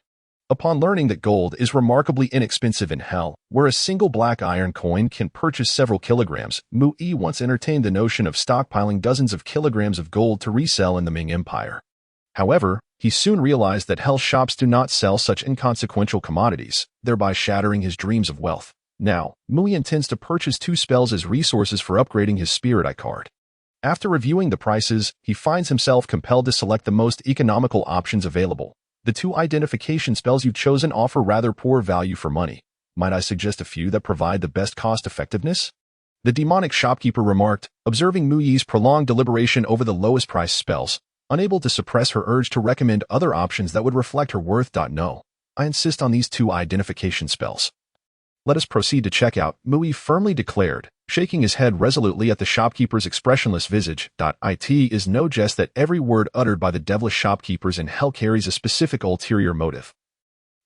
Upon learning that gold is remarkably inexpensive in hell, where a single black iron coin can purchase several kilograms, Mui once entertained the notion of stockpiling dozens of kilograms of gold to resell in the Ming Empire. However, he soon realized that hell shops do not sell such inconsequential commodities, thereby shattering his dreams of wealth. Now, Mui intends to purchase 2 spells as resources for upgrading his Spirit Eye card. After reviewing the prices, he finds himself compelled to select the most economical options available. The 2 identification spells you've chosen offer rather poor value for money. Might I suggest a few that provide the best cost-effectiveness? The demonic shopkeeper remarked, observing Mui's prolonged deliberation over the lowest priced spells, unable to suppress her urge to recommend other options that would reflect her worth. No, I insist on these 2 identification spells. Let us proceed to checkout, Mui firmly declared, shaking his head resolutely at the shopkeeper's expressionless visage. It is no jest that every word uttered by the devilish shopkeepers in hell carries a specific ulterior motive.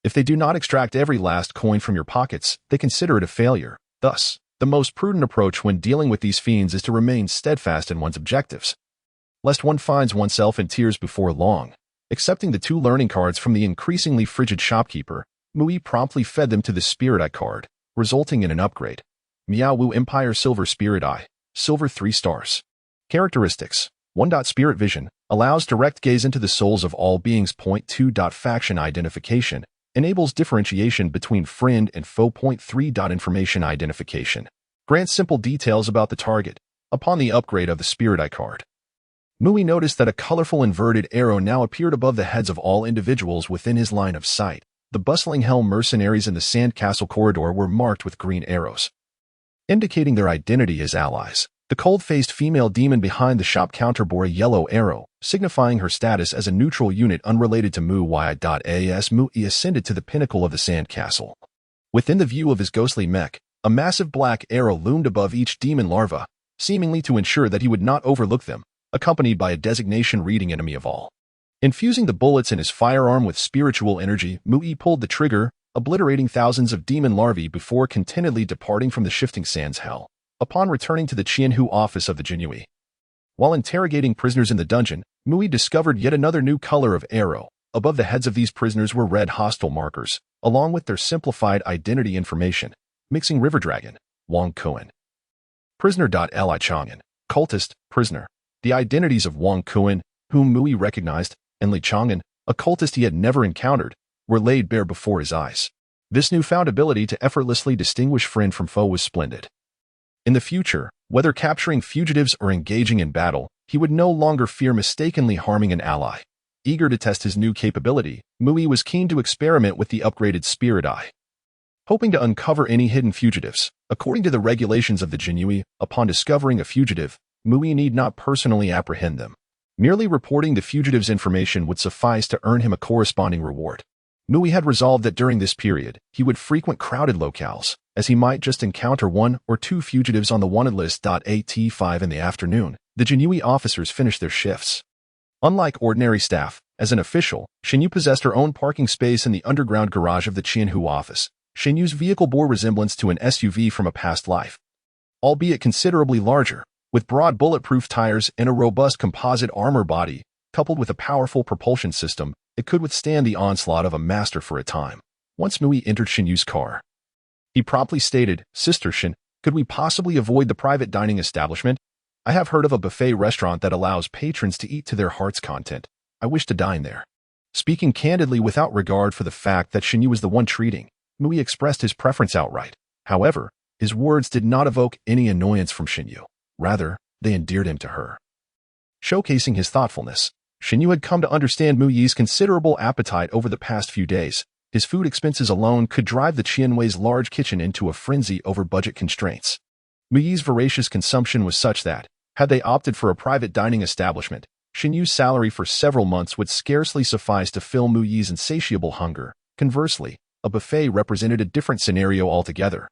If they do not extract every last coin from your pockets, they consider it a failure. Thus, the most prudent approach when dealing with these fiends is to remain steadfast in one's objectives, lest one finds oneself in tears before long. Accepting the 2 learning cards from the increasingly frigid shopkeeper, Mui promptly fed them to the Spirit Eye card, resulting in an upgrade. Xuanwu Empire Silver Spirit Eye, Silver 3 stars. Characteristics: 1. Spirit Vision, allows direct gaze into the souls of all beings. 2. Faction Identification, enables differentiation between friend and foe. 3. Information Identification, grants simple details about the target. Upon the upgrade of the Spirit Eye card, Mui noticed that a colorful inverted arrow now appeared above the heads of all individuals within his line of sight. The bustling hell mercenaries in the sandcastle corridor were marked with green arrows, indicating their identity as allies. The cold-faced female demon behind the shop counter bore a yellow arrow, signifying her status as a neutral unit unrelated to Mui. As Mui ascended to the pinnacle of the sandcastle, within the view of his ghostly mech, a massive black arrow loomed above each demon larva, seemingly to ensure that he would not overlook them, accompanied by a designation reading enemy of all. Infusing the bullets in his firearm with spiritual energy, Mui pulled the trigger, obliterating thousands of demon larvae before contentedly departing from the shifting sands hell. Upon returning to the Xuanwu office of the Xuanwu, while interrogating prisoners in the dungeon, Mui discovered yet another new color of arrow. Above the heads of these prisoners were red hostile markers, along with their simplified identity information. Mixing River Dragon, Wang Kuan. Prisoner. Li Chang'an, cultist, prisoner. The identities of Wang Kuan, whom Mui recognized, and Li Chang'an, a cultist he had never encountered, were laid bare before his eyes. This newfound ability to effortlessly distinguish friend from foe was splendid. In the future, whether capturing fugitives or engaging in battle, he would no longer fear mistakenly harming an ally. Eager to test his new capability, Mui was keen to experiment with the upgraded Spirit Eye. Hoping to uncover any hidden fugitives, according to the regulations of the Xuanwu, upon discovering a fugitive, Mui need not personally apprehend them. Merely reporting the fugitive's information would suffice to earn him a corresponding reward. Mui had resolved that during this period, he would frequent crowded locales, as he might just encounter one or two fugitives on the wanted list. At 5 in the afternoon, the Xuanwu officers finished their shifts. Unlike ordinary staff, as an official, Xuanwu possessed her own parking space in the underground garage of the Xuanwu office. Xuanwu's vehicle bore resemblance to an SUV from a past life, albeit considerably larger, with broad bulletproof tires and a robust composite armor body, coupled with a powerful propulsion system. It could withstand the onslaught of a master for a time. Once Mui entered Xuanwu's car, he promptly stated, "Sister Xin, could we possibly avoid the private dining establishment? I have heard of a buffet restaurant that allows patrons to eat to their heart's content. I wish to dine there." Speaking candidly without regard for the fact that Xuanwu was the one treating, Mui expressed his preference outright. However, his words did not evoke any annoyance from Xuanwu. Rather, they endeared him to her. Showcasing his thoughtfulness, Xuanwu had come to understand Mui's considerable appetite over the past few days. His food expenses alone could drive the Qianwei's large kitchen into a frenzy over budget constraints. Mui's voracious consumption was such that, had they opted for a private dining establishment, Xuanwu's salary for several months would scarcely suffice to fill Mui's insatiable hunger. Conversely, a buffet represented a different scenario altogether.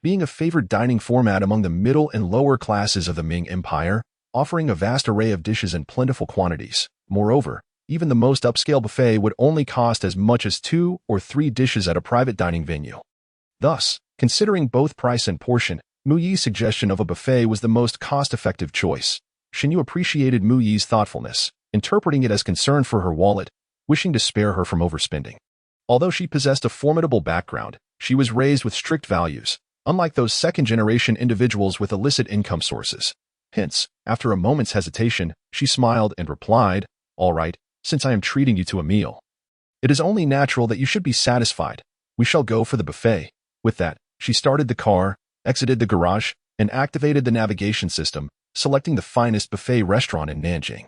Being a favored dining format among the middle and lower classes of the Ming Empire, offering a vast array of dishes in plentiful quantities. Moreover, even the most upscale buffet would only cost as much as 2 or 3 dishes at a private dining venue. Thus, considering both price and portion, Mui's suggestion of a buffet was the most cost-effective choice. Xuanwu appreciated Mui's thoughtfulness, interpreting it as concern for her wallet, wishing to spare her from overspending. Although she possessed a formidable background, she was raised with strict values, unlike those second-generation individuals with illicit income sources. Hence, after a moment's hesitation, she smiled and replied, "All right, since I am treating you to a meal, it is only natural that you should be satisfied. We shall go for the buffet." With that, she started the car, exited the garage, and activated the navigation system, selecting the finest buffet restaurant in Nanjing.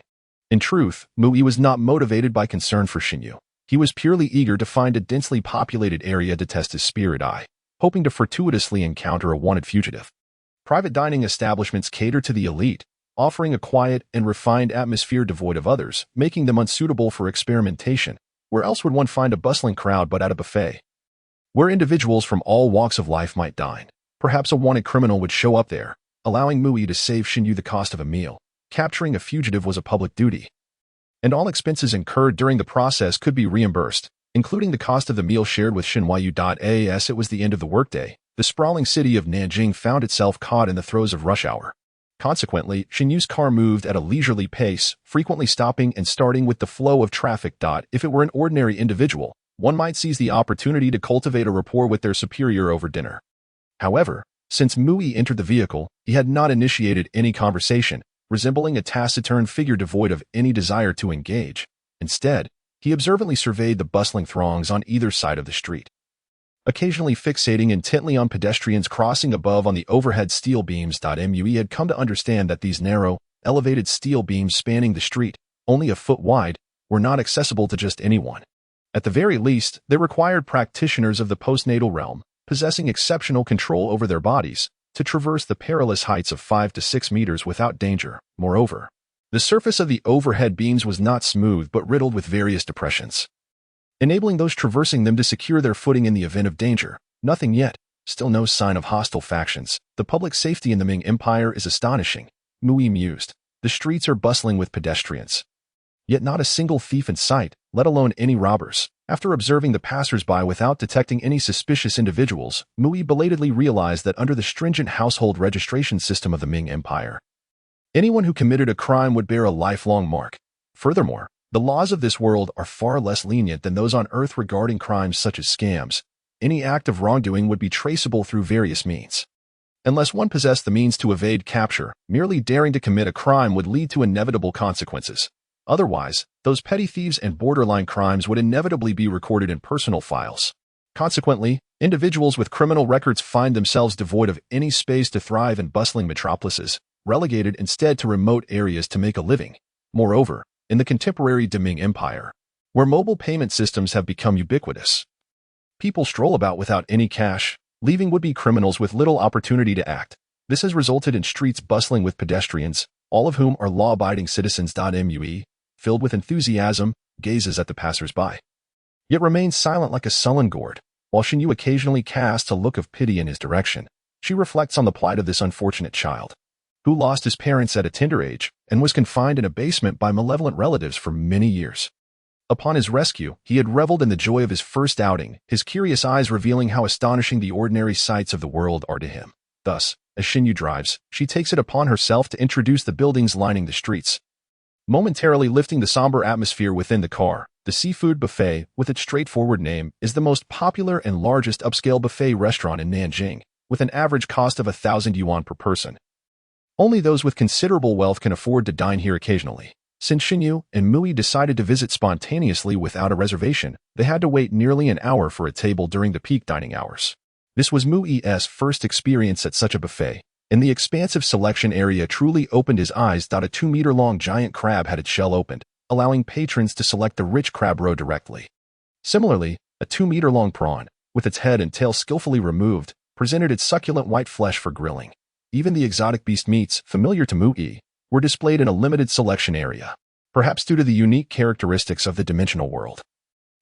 In truth, Mui was not motivated by concern for Xuanwu. He was purely eager to find a densely populated area to test his Spirit Eye, hoping to fortuitously encounter a wanted fugitive. Private dining establishments cater to the elite, offering a quiet and refined atmosphere devoid of others, making them unsuitable for experimentation. Where else would one find a bustling crowd but at a buffet, where individuals from all walks of life might dine? Perhaps a wanted criminal would show up there, allowing Mui to save Xuanwu the cost of a meal. Capturing a fugitive was a public duty, and all expenses incurred during the process could be reimbursed, including the cost of the meal shared with Xuanwu. As it was the end of the workday, the sprawling city of Nanjing found itself caught in the throes of rush hour. Consequently, Xuanwu's car moved at a leisurely pace, frequently stopping and starting with the flow of traffic. If it were an ordinary individual, one might seize the opportunity to cultivate a rapport with their superior over dinner. However, since Mui entered the vehicle, he had not initiated any conversation, resembling a taciturn figure devoid of any desire to engage. Instead, he observantly surveyed the bustling throngs on either side of the street, occasionally fixating intently on pedestrians crossing above on the overhead steel beams. Mui had come to understand that these narrow, elevated steel beams spanning the street, only a foot wide, were not accessible to just anyone. At the very least, they required practitioners of the postnatal realm, possessing exceptional control over their bodies, to traverse the perilous heights of 5 to 6 meters without danger. Moreover, the surface of the overhead beams was not smooth but riddled with various depressions, enabling those traversing them to secure their footing in the event of danger. Nothing yet, still no sign of hostile factions. The public safety in the Ming Empire is astonishing, Mui mused. The streets are bustling with pedestrians, yet not a single thief in sight, let alone any robbers. After observing the passers-by without detecting any suspicious individuals, Mui belatedly realized that under the stringent household registration system of the Ming Empire, anyone who committed a crime would bear a lifelong mark. Furthermore, the laws of this world are far less lenient than those on Earth regarding crimes such as scams. Any act of wrongdoing would be traceable through various means. Unless one possessed the means to evade capture, merely daring to commit a crime would lead to inevitable consequences. Otherwise, those petty thieves and borderline crimes would inevitably be recorded in personal files. Consequently, Individuals with criminal records find themselves devoid of any space to thrive in bustling metropolises, relegated instead to remote areas to make a living. Moreover, in the contemporary Deming Empire, where mobile payment systems have become ubiquitous, people stroll about without any cash, leaving would-be criminals with little opportunity to act. This has resulted in streets bustling with pedestrians, all of whom are law-abiding citizens. Mue, filled with enthusiasm, gazes at the passers-by, yet remains silent like a sullen gourd. While Xuanwu occasionally casts a look of pity in his direction, she reflects on the plight of this unfortunate child, who lost his parents at a tender age and was confined in a basement by malevolent relatives for many years. Upon his rescue, he had reveled in the joy of his first outing, his curious eyes revealing how astonishing the ordinary sights of the world are to him. Thus, as Xuanwu drives, she takes it upon herself to introduce the buildings lining the streets, momentarily lifting the somber atmosphere within the car. The Seafood Buffet, with its straightforward name, is the most popular and largest upscale buffet restaurant in Nanjing, with an average cost of 1,000 yuan per person. Only those with considerable wealth can afford to dine here occasionally. Since Xuanwu and Mui decided to visit spontaneously without a reservation, they had to wait nearly an hour for a table during the peak dining hours. This was Mui's first experience at such a buffet, and the expansive selection area truly opened his eyes. A 2-meter-long giant crab had its shell opened, allowing patrons to select the rich crab roe directly. Similarly, a 2-meter-long prawn, with its head and tail skillfully removed, presented its succulent white flesh for grilling. Even the exotic beast meats, familiar to Mui, were displayed in a limited selection area, perhaps due to the unique characteristics of the dimensional world.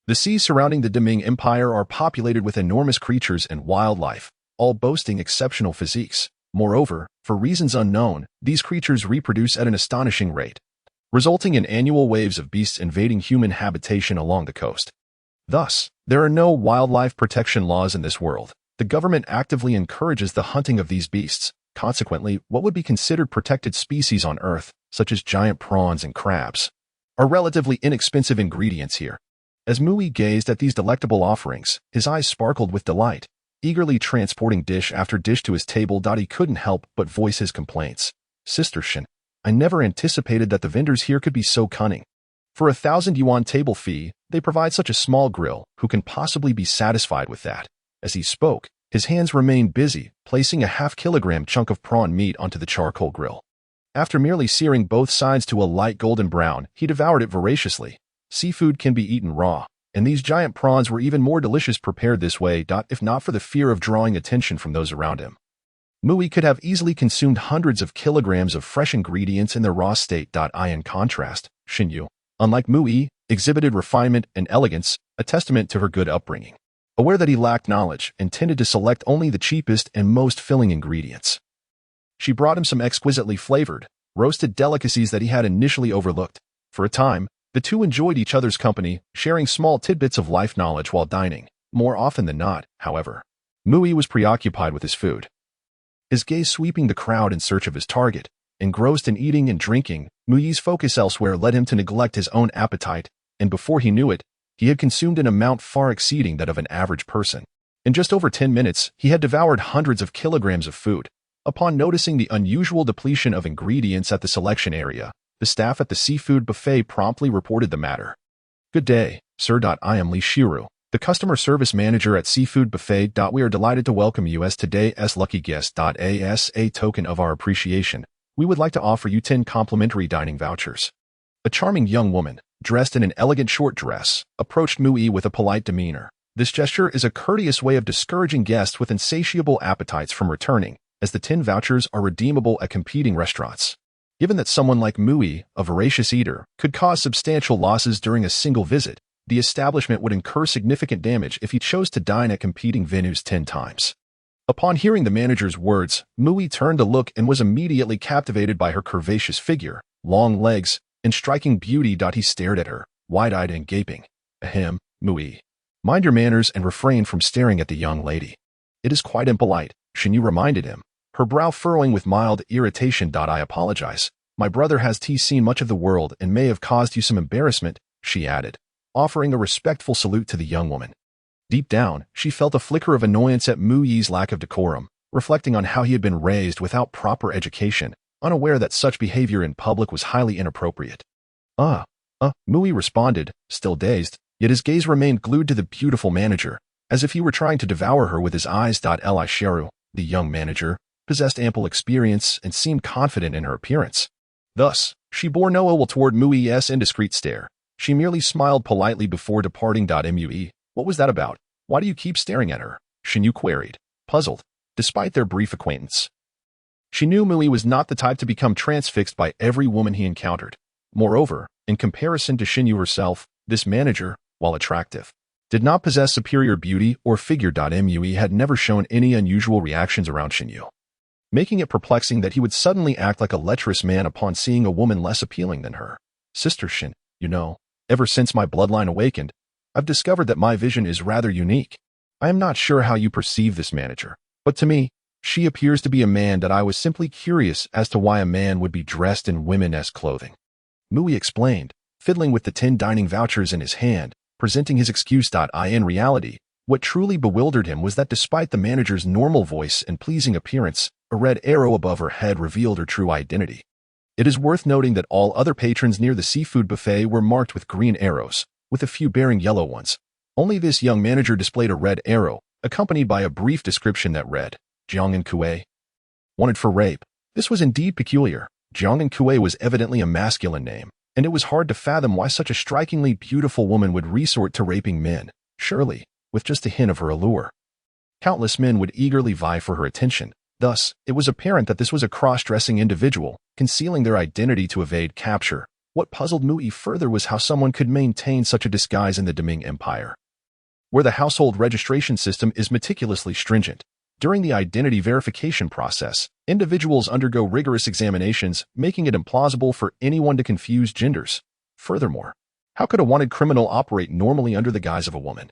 The seas surrounding the Deming Empire are populated with enormous creatures and wildlife, all boasting exceptional physiques. Moreover, for reasons unknown, these creatures reproduce at an astonishing rate, resulting in annual waves of beasts invading human habitation along the coast. Thus, there are no wildlife protection laws in this world. The government actively encourages the hunting of these beasts. Consequently, what would be considered protected species on Earth, such as giant prawns and crabs, are relatively inexpensive ingredients here. As Mui gazed at these delectable offerings, his eyes sparkled with delight, eagerly transporting dish after dish to his table. He couldn't help but voice his complaints. Sister Shen, I never anticipated that the vendors here could be so cunning. For 1,000 yuan table fee, they provide such a small grill. Who can possibly be satisfied with that? As he spoke, his hands remained busy, placing a half-kilogram chunk of prawn meat onto the charcoal grill. After merely searing both sides to a light golden brown, he devoured it voraciously. Seafood can be eaten raw, and these giant prawns were even more delicious prepared this way. If not for the fear of drawing attention from those around him, Mui could have easily consumed hundreds of kilograms of fresh ingredients in their raw state. In contrast, Xuanwu, unlike Mui, exhibited refinement and elegance, a testament to her good upbringing. Aware that he lacked knowledge, intended to select only the cheapest and most filling ingredients. She brought him some exquisitely flavored, roasted delicacies that he had initially overlooked. For a time, the two enjoyed each other's company, sharing small tidbits of life knowledge while dining. More often than not, however, Mui was preoccupied with his food, his gaze sweeping the crowd in search of his target. Engrossed in eating and drinking, Mui's focus elsewhere led him to neglect his own appetite, and before he knew it, he had consumed an amount far exceeding that of an average person. In just over 10 minutes, he had devoured hundreds of kilograms of food. Upon noticing the unusual depletion of ingredients at the selection area, the staff at the seafood buffet promptly reported the matter. Good day, sir. I am Li Shiru, the customer service manager at Seafood Buffet. We are delighted to welcome you as today's lucky guest. As a token of our appreciation, we would like to offer you 10 complimentary dining vouchers. A charming young woman, dressed in an elegant short dress, approached Mui with a polite demeanor. This gesture is a courteous way of discouraging guests with insatiable appetites from returning, as the 10 vouchers are redeemable at competing restaurants. Given that someone like Mui, a voracious eater, could cause substantial losses during a single visit, the establishment would incur significant damage if he chose to dine at competing venues 10 times. Upon hearing the manager's words, Mui turned to look and was immediately captivated by her curvaceous figure, long legs, and striking beauty. He stared at her, wide-eyed and gaping. Ahem, Mui. Mind your manners and refrain from staring at the young lady. It is quite impolite, Xuanwu reminded him, her brow furrowing with mild irritation. I apologize. My brother has seen much of the world and may have caused you some embarrassment, she added, offering a respectful salute to the young woman. Deep down, she felt a flicker of annoyance at Mui's lack of decorum, reflecting on how he had been raised without proper education, unaware that such behavior in public was highly inappropriate. Mui responded, still dazed, yet his gaze remained glued to the beautiful manager. as if he were trying to devour her with his eyes. Li Sheru, the young manager, possessed ample experience and seemed confident in her appearance. Thus, she bore no ill will toward Mui's indiscreet stare. She merely smiled politely before departing. Mui, what was that about? Why do you keep staring at her? Xuanwu queried, puzzled, despite their brief acquaintance. She knew Mui was not the type to become transfixed by every woman he encountered. Moreover, in comparison to Xuanwu herself, this manager, while attractive, did not possess superior beauty or figure. Mui had never shown any unusual reactions around Xuanwu, making it perplexing that he would suddenly act like a lecherous man upon seeing a woman less appealing than her. Sister Xin, you know, ever since my bloodline awakened, I've discovered that my vision is rather unique. I am not sure how you perceive this manager, but to me, she appears to be a man. I was simply curious as to why a man would be dressed in women-esque clothing. Mui explained, fiddling with the 10 dining vouchers in his hand, presenting his excuse. In reality, what truly bewildered him was that despite the manager's normal voice and pleasing appearance, a red arrow above her head revealed her true identity. It is worth noting that all other patrons near the seafood buffet were marked with green arrows, with a few bearing yellow ones. Only this young manager displayed a red arrow, accompanied by a brief description that read, Jiang Kue, wanted for rape. This was indeed peculiar. Jiang Kue was evidently a masculine name, and it was hard to fathom why such a strikingly beautiful woman would resort to raping men, surely, with just a hint of her allure. Countless men would eagerly vie for her attention. Thus, it was apparent that this was a cross-dressing individual, concealing their identity to evade capture. What puzzled Mui further was how someone could maintain such a disguise in the Deming Empire, where the household registration system is meticulously stringent. During the identity verification process, individuals undergo rigorous examinations, making it implausible for anyone to confuse genders. Furthermore, how could a wanted criminal operate normally under the guise of a woman?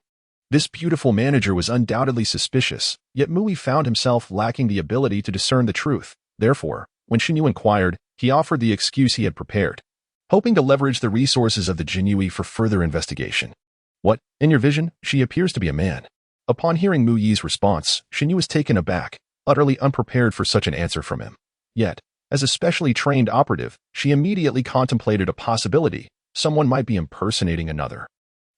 This beautiful manager was undoubtedly suspicious, yet Mui found himself lacking the ability to discern the truth. Therefore, when Xuanwu inquired, he offered the excuse he had prepared, hoping to leverage the resources of the Jinyui for further investigation. What, in your vision, she appears to be a man. Upon hearing Mui's response, Xuanwu was taken aback, utterly unprepared for such an answer from him. Yet, as a specially trained operative, she immediately contemplated a possibility: someone might be impersonating another.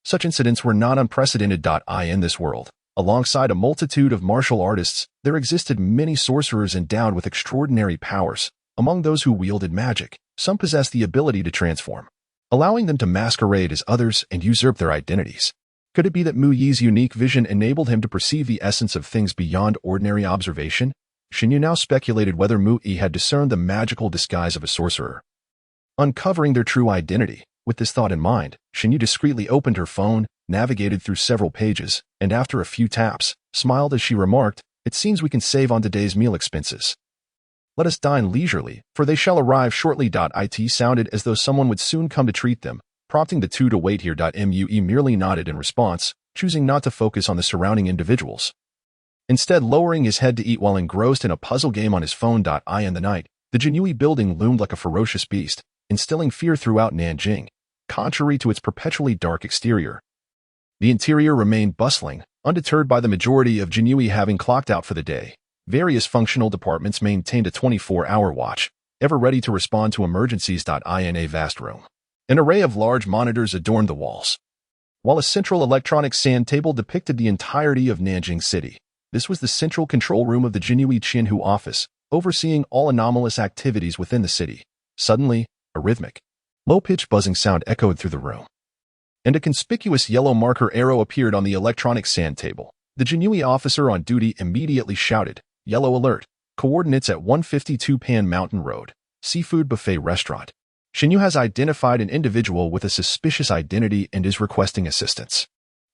Such incidents were not unprecedented. In this world, alongside a multitude of martial artists, there existed many sorcerers endowed with extraordinary powers. Among those who wielded magic, some possessed the ability to transform, allowing them to masquerade as others and usurp their identities. Could it be that Mui's unique vision enabled him to perceive the essence of things beyond ordinary observation? Xuanwu now speculated whether Mui had discerned the magical disguise of a sorcerer, uncovering their true identity. With this thought in mind, Xuanwu discreetly opened her phone, navigated through several pages, and after a few taps, smiled as she remarked, "It seems we can save on today's meal expenses. Let us dine leisurely, for they shall arrive shortly." It sounded as though someone would soon come to treat them, prompting the two to wait here. Mui merely nodded in response, choosing not to focus on the surrounding individuals. Instead, lowering his head to eat while engrossed in a puzzle game on his phone. In the night, the Jinyui building loomed like a ferocious beast, instilling fear throughout Nanjing, contrary to its perpetually dark exterior. The interior remained bustling, undeterred by the majority of Jinyui having clocked out for the day. Various functional departments maintained a 24-hour watch, ever ready to respond to emergencies. In a vast room, an array of large monitors adorned the walls, while a central electronic sand table depicted the entirety of Nanjing City. This was the central control room of the Jinyui Qianhu office, overseeing all anomalous activities within the city. Suddenly, a rhythmic, low-pitched buzzing sound echoed through the room, and a conspicuous yellow marker arrow appeared on the electronic sand table. The Jinyui officer on duty immediately shouted, "Yellow alert! Coordinates at 152 Pan Mountain Road, Seafood Buffet Restaurant. Xuanwu has identified an individual with a suspicious identity and is requesting assistance."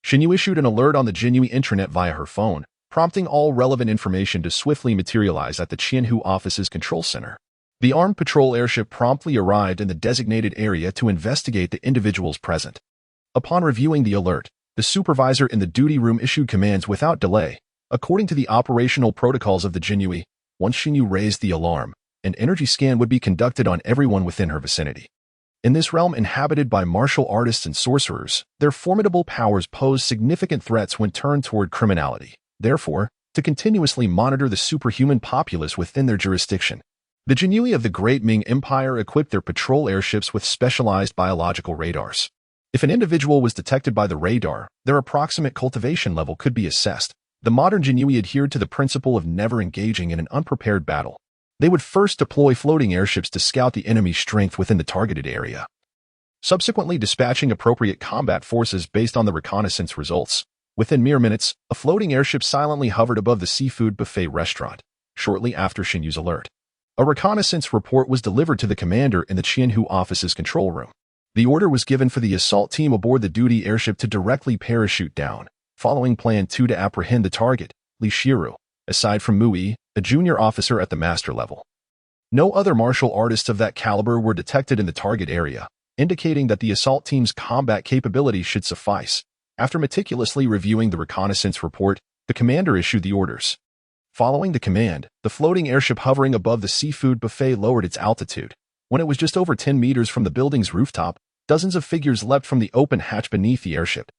Xuanwu issued an alert on the Jinyui intranet via her phone, prompting all relevant information to swiftly materialize at the Qianhu office's control center. The armed patrol airship promptly arrived in the designated area to investigate the individuals present. Upon reviewing the alert, the supervisor in the duty room issued commands without delay. According to the operational protocols of the Jinyui, once Xuanwu raised the alarm, an energy scan would be conducted on everyone within her vicinity. In this realm inhabited by martial artists and sorcerers, their formidable powers pose significant threats when turned toward criminality. Therefore, to continuously monitor the superhuman populace within their jurisdiction, the Jinyui of the Great Ming Empire equipped their patrol airships with specialized biological radars. If an individual was detected by the radar, their approximate cultivation level could be assessed. The modern Xuanwu adhered to the principle of never engaging in an unprepared battle. They would first deploy floating airships to scout the enemy's strength within the targeted area, subsequently dispatching appropriate combat forces based on the reconnaissance results. Within mere minutes, a floating airship silently hovered above the seafood buffet restaurant. Shortly after Xuanwu's alert, a reconnaissance report was delivered to the commander in the Xuanwu office's control room. The order was given for the assault team aboard the duty airship to directly parachute down, following Plan 2 to apprehend the target, Li Shiru, aside from Mui, a junior officer at the master level. No other martial artists of that caliber were detected in the target area, indicating that the assault team's combat capabilities should suffice. After meticulously reviewing the reconnaissance report, the commander issued the orders. Following the command, the floating airship hovering above the seafood buffet lowered its altitude. When it was just over 10 meters from the building's rooftop, dozens of figures leapt from the open hatch beneath the airship.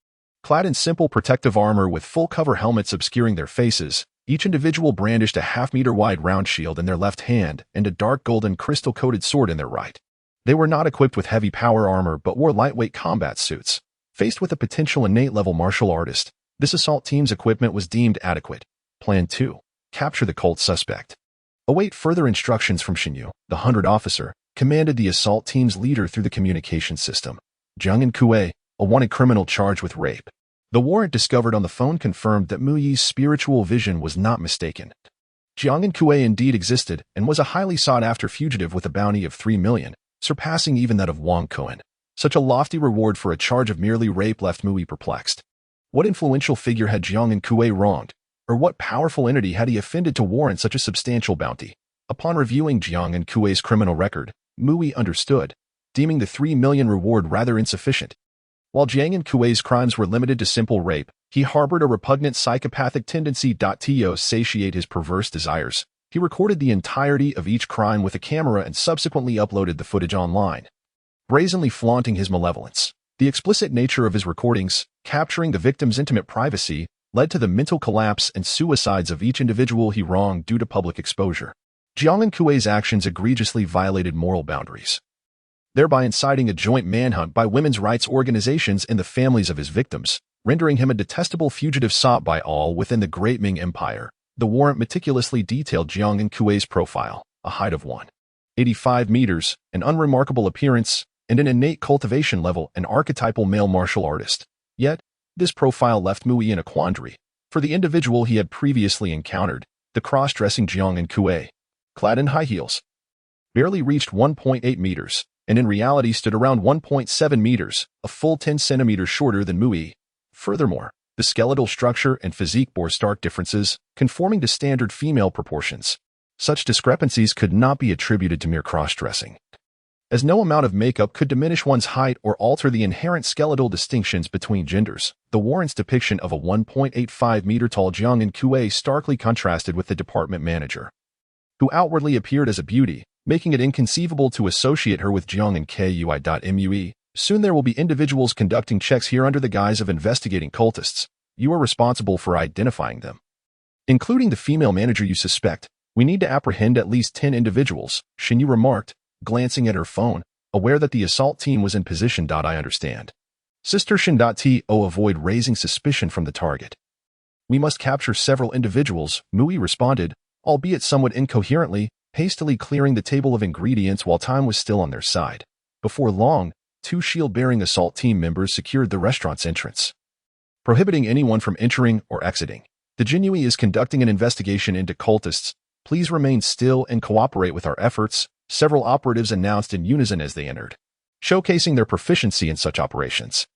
Clad in simple protective armor with full-cover helmets obscuring their faces, each individual brandished a half-meter-wide round shield in their left hand and a dark golden crystal-coated sword in their right. They were not equipped with heavy power armor but wore lightweight combat suits. Faced with a potential innate-level martial artist, this assault team's equipment was deemed adequate. Plan 2. Capture the cult suspect. Await further instructions from Xuanwu, the 100 officer, commanded the assault team's leader through the communication system. Xuanwu, a wanted criminal charged with rape. The warrant discovered on the phone confirmed that Muyi's spiritual vision was not mistaken. Xuanwu indeed existed and was a highly sought-after fugitive with a bounty of 3 million, surpassing even that of Wang Kuan. Such a lofty reward for a charge of merely rape left Mui perplexed. What influential figure had Xuanwu wronged, or what powerful entity had he offended to warrant such a substantial bounty? Upon reviewing Xuanwu's criminal record, Mui understood, deeming the 3 million reward rather insufficient. While Xuanwu's crimes were limited to simple rape, he harbored a repugnant psychopathic tendency to satiate his perverse desires. He recorded the entirety of each crime with a camera and subsequently uploaded the footage online, brazenly flaunting his malevolence. The explicit nature of his recordings, capturing the victim's intimate privacy, led to the mental collapse and suicides of each individual he wronged due to public exposure. Xuanwu's actions egregiously violated moral boundaries, thereby inciting a joint manhunt by women's rights organizations and the families of his victims, rendering him a detestable fugitive sought by all within the Great Ming Empire. The warrant meticulously detailed Xuanwu's profile: a height of 1.85 meters, an unremarkable appearance, and an innate cultivation level, an archetypal male martial artist. Yet, this profile left Mui in a quandary. For the individual he had previously encountered, the cross-dressing Xuanwu, clad in high heels, barely reached 1.8 meters, and in reality stood around 1.7 meters, a full 10 centimeters shorter than Mui. Furthermore, the skeletal structure and physique bore stark differences, conforming to standard female proportions. Such discrepancies could not be attributed to mere cross-dressing, as no amount of makeup could diminish one's height or alter the inherent skeletal distinctions between genders. The warrant's depiction of a 1.85-meter-tall Xuanwu starkly contrasted with the department manager, who outwardly appeared as a beauty, making it inconceivable to associate her with Xuanwu. Soon there will be individuals conducting checks here under the guise of investigating cultists. You are responsible for identifying them, including the female manager you suspect. We need to apprehend at least 10 individuals, Xuanwu remarked, glancing at her phone, aware that the assault team was in position. I understand. Sister Shin.to avoid raising suspicion from the target. We must capture several individuals, Mui responded, albeit somewhat incoherently, hastily clearing the table of ingredients while time was still on their side. Before long, 2 shield-bearing assault team members secured the restaurant's entrance, prohibiting anyone from entering or exiting. The Xuanwu is conducting an investigation into cultists. Please remain still and cooperate with our efforts, several operatives announced in unison as they entered, showcasing their proficiency in such operations.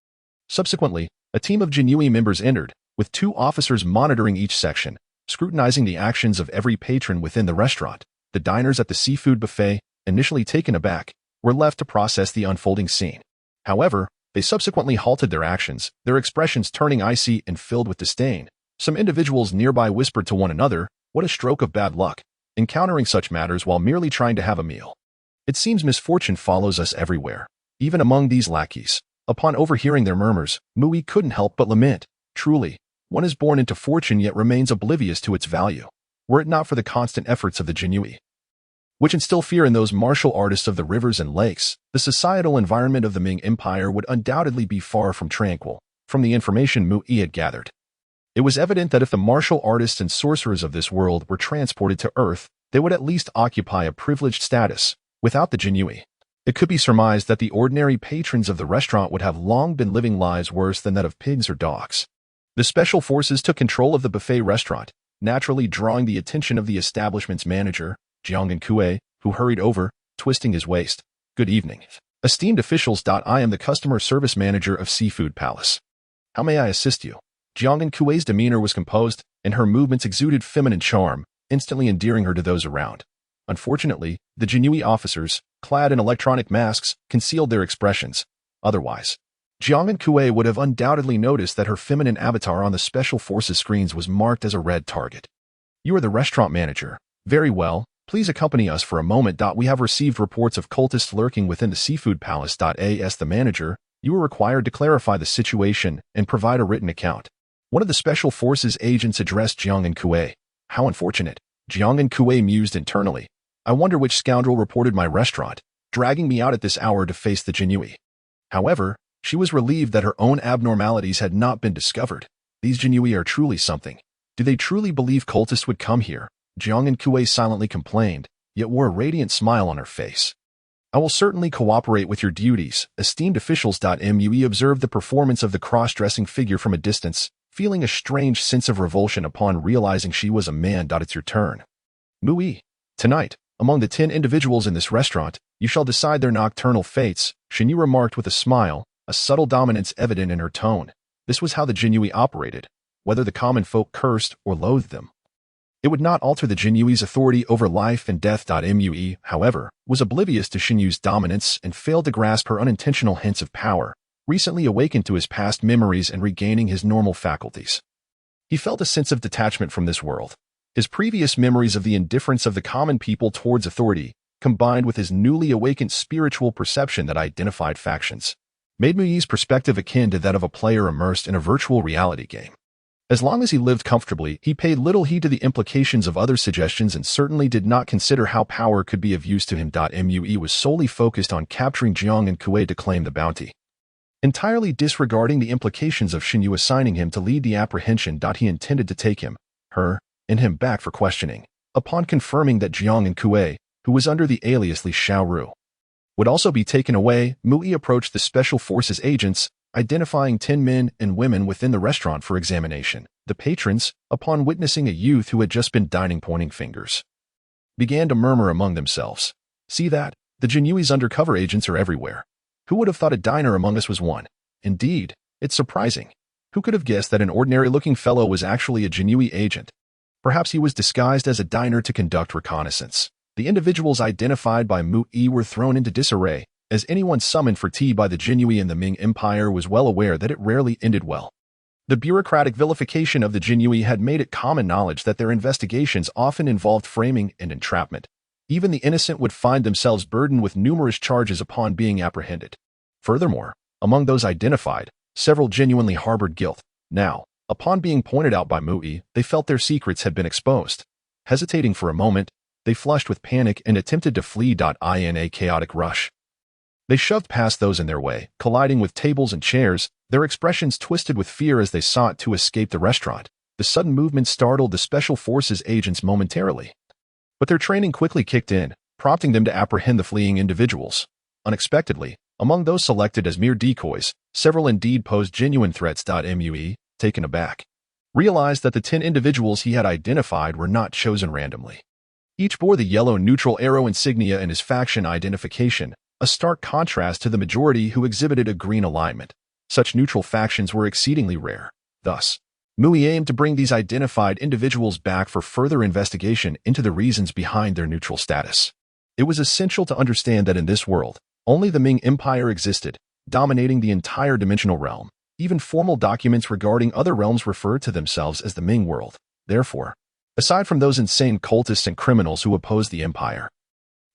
Subsequently, a team of Xuanwu members entered, with 2 officers monitoring each section, scrutinizing the actions of every patron within the restaurant. The diners at the seafood buffet, initially taken aback, were left to process the unfolding scene. However, they subsequently halted their actions, their expressions turning icy and filled with disdain. Some individuals nearby whispered to one another, "What a stroke of bad luck, encountering such matters while merely trying to have a meal. It seems misfortune follows us everywhere, even among these lackeys." Upon overhearing their murmurs, Mui couldn't help but lament, "Truly, one is born into fortune yet remains oblivious to its value. Were it not for the constant efforts of the Xuanwu, which instill fear in those martial artists of the rivers and lakes. The societal environment of the Ming Empire would undoubtedly be far from tranquil, from the information Mu Yi had gathered. It was evident that if the martial artists and sorcerers of this world were transported to Earth, they would at least occupy a privileged status. Without the Xuanwu, it could be surmised that the ordinary patrons of the restaurant would have long been living lives worse than that of pigs or dogs. The special forces took control of the buffet restaurant, naturally drawing the attention of the establishment's manager, Xuanwu, who hurried over, twisting his waist. "Good evening. Esteemed officials. I am the customer service manager of Seafood Palace. How may I assist you?" Xuanwu's demeanor was composed, and her movements exuded feminine charm, instantly endearing her to those around. Unfortunately, the Xuanwu officers, clad in electronic masks, concealed their expressions. Otherwise, Xuanwu would have undoubtedly noticed that her feminine avatar on the Special Forces screens was marked as a red target. "You are the restaurant manager. Very well. Please accompany us for a moment. We have received reports of cultists lurking within the Seafood Palace. As the manager, you are required to clarify the situation and provide a written account." One of the Special Forces agents addressed Xuanwu. "How unfortunate." Xuanwu mused internally. "I wonder which scoundrel reported my restaurant, dragging me out at this hour to face the Xuanwu." However, she was relieved that her own abnormalities had not been discovered. These Xuanwu are truly something. Do they truly believe cultists would come here? Xuanwu silently complained, yet wore a radiant smile on her face. "I will certainly cooperate with your duties, esteemed officials." Mu observed the performance of the cross-dressing figure from a distance, feeling a strange sense of revulsion upon realizing she was a man. "It's your turn. Mu Yi. Tonight, among the 10 individuals in this restaurant, you shall decide their nocturnal fates," Xuanwu remarked with a smile, a subtle dominance evident in her tone. This was how the Xuanwu operated, whether the common folk cursed or loathed them. It would not alter the Xuanwu's authority over life and death. Mu, however, was oblivious to Xuanwu's dominance and failed to grasp her unintentional hints of power, recently awakened to his past memories and regaining his normal faculties. He felt a sense of detachment from this world. His previous memories of the indifference of the common people towards authority, combined with his newly awakened spiritual perception that identified factions, made Mu Yi's perspective akin to that of a player immersed in a virtual reality game. As long as he lived comfortably, he paid little heed to the implications of other suggestions and certainly did not consider how power could be of use to him. Mu was solely focused on capturing Xuanwu to claim the bounty. Entirely disregarding the implications of Xuanwu assigning him to lead the apprehension. He intended to take him, her, and him back for questioning. Upon confirming that Xuanwu, who was under the alias Li Xiaoru, would also be taken away, Mu Yi approached the Special Forces agents, identifying 10 men and women within the restaurant for examination. The patrons, upon witnessing a youth who had just been dining pointing fingers, began to murmur among themselves. "See that? The Xuanwu's undercover agents are everywhere. Who would have thought a diner among us was one? Indeed, it's surprising. Who could have guessed that an ordinary-looking fellow was actually a Xuanwu agent? Perhaps he was disguised as a diner to conduct reconnaissance." The individuals identified by Mu Yi were thrown into disarray, as anyone summoned for tea by the Xuanwu in the Ming Empire was well aware that it rarely ended well. The bureaucratic vilification of the Xuanwu had made it common knowledge that their investigations often involved framing and entrapment. Even the innocent would find themselves burdened with numerous charges upon being apprehended. Furthermore, among those identified, several genuinely harbored guilt. Now, upon being pointed out by Mu Yi, they felt their secrets had been exposed. Hesitating for a moment, they flushed with panic and attempted to flee. In a chaotic rush, they shoved past those in their way, colliding with tables and chairs, their expressions twisted with fear as they sought to escape the restaurant. The sudden movement startled the Special Forces agents momentarily, but their training quickly kicked in, prompting them to apprehend the fleeing individuals. Unexpectedly, among those selected as mere decoys, several indeed posed genuine threats. Mu, taken aback, realized that the 10 individuals he had identified were not chosen randomly. Each bore the yellow neutral arrow insignia in his faction identification, a stark contrast to the majority who exhibited a green alignment. Such neutral factions were exceedingly rare. Thus, Mu Yi aimed to bring these identified individuals back for further investigation into the reasons behind their neutral status. It was essential to understand that in this world, only the Ming Empire existed, dominating the entire dimensional realm. Even formal documents regarding other realms referred to themselves as the Ming world. Therefore, aside from those insane cultists and criminals who opposed the empire,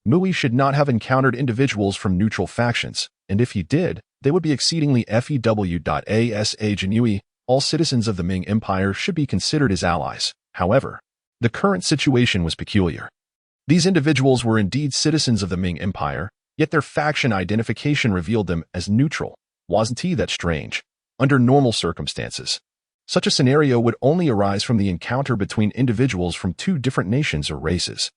Mu Yi should not have encountered individuals from neutral factions, and if he did, they would be exceedingly few. Asa Xuanwu, all citizens of the Ming Empire should be considered as allies. However, the current situation was peculiar. These individuals were indeed citizens of the Ming Empire, yet their faction identification revealed them as neutral. Wasn't that strange? Under normal circumstances, such a scenario would only arise from the encounter between individuals from two different nations or races,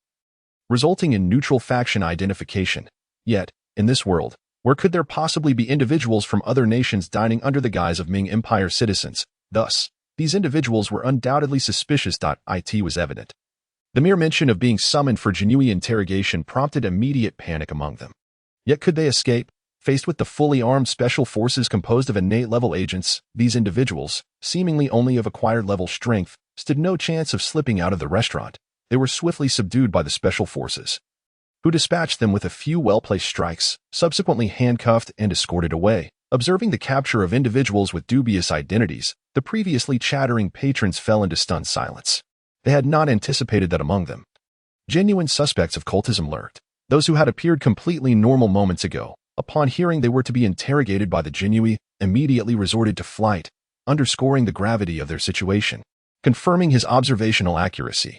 resulting in neutral faction identification. Yet, in this world, where could there possibly be individuals from other nations dining under the guise of Ming Empire citizens? Thus, these individuals were undoubtedly suspicious. It was evident. The mere mention of being summoned for Xuanwu interrogation prompted immediate panic among them. Yet could they escape? Faced with the fully armed special forces composed of innate level agents, these individuals, seemingly only of acquired level strength, stood no chance of slipping out of the restaurant. They were swiftly subdued by the special forces, who dispatched them with a few well-placed strikes, subsequently handcuffed and escorted away. Observing the capture of individuals with dubious identities, the previously chattering patrons fell into stunned silence. They had not anticipated that among them, genuine suspects of cultism lurked. Those who had appeared completely normal moments ago, upon hearing they were to be interrogated by the Xuanwu, immediately resorted to flight, underscoring the gravity of their situation. Confirming his observational accuracy,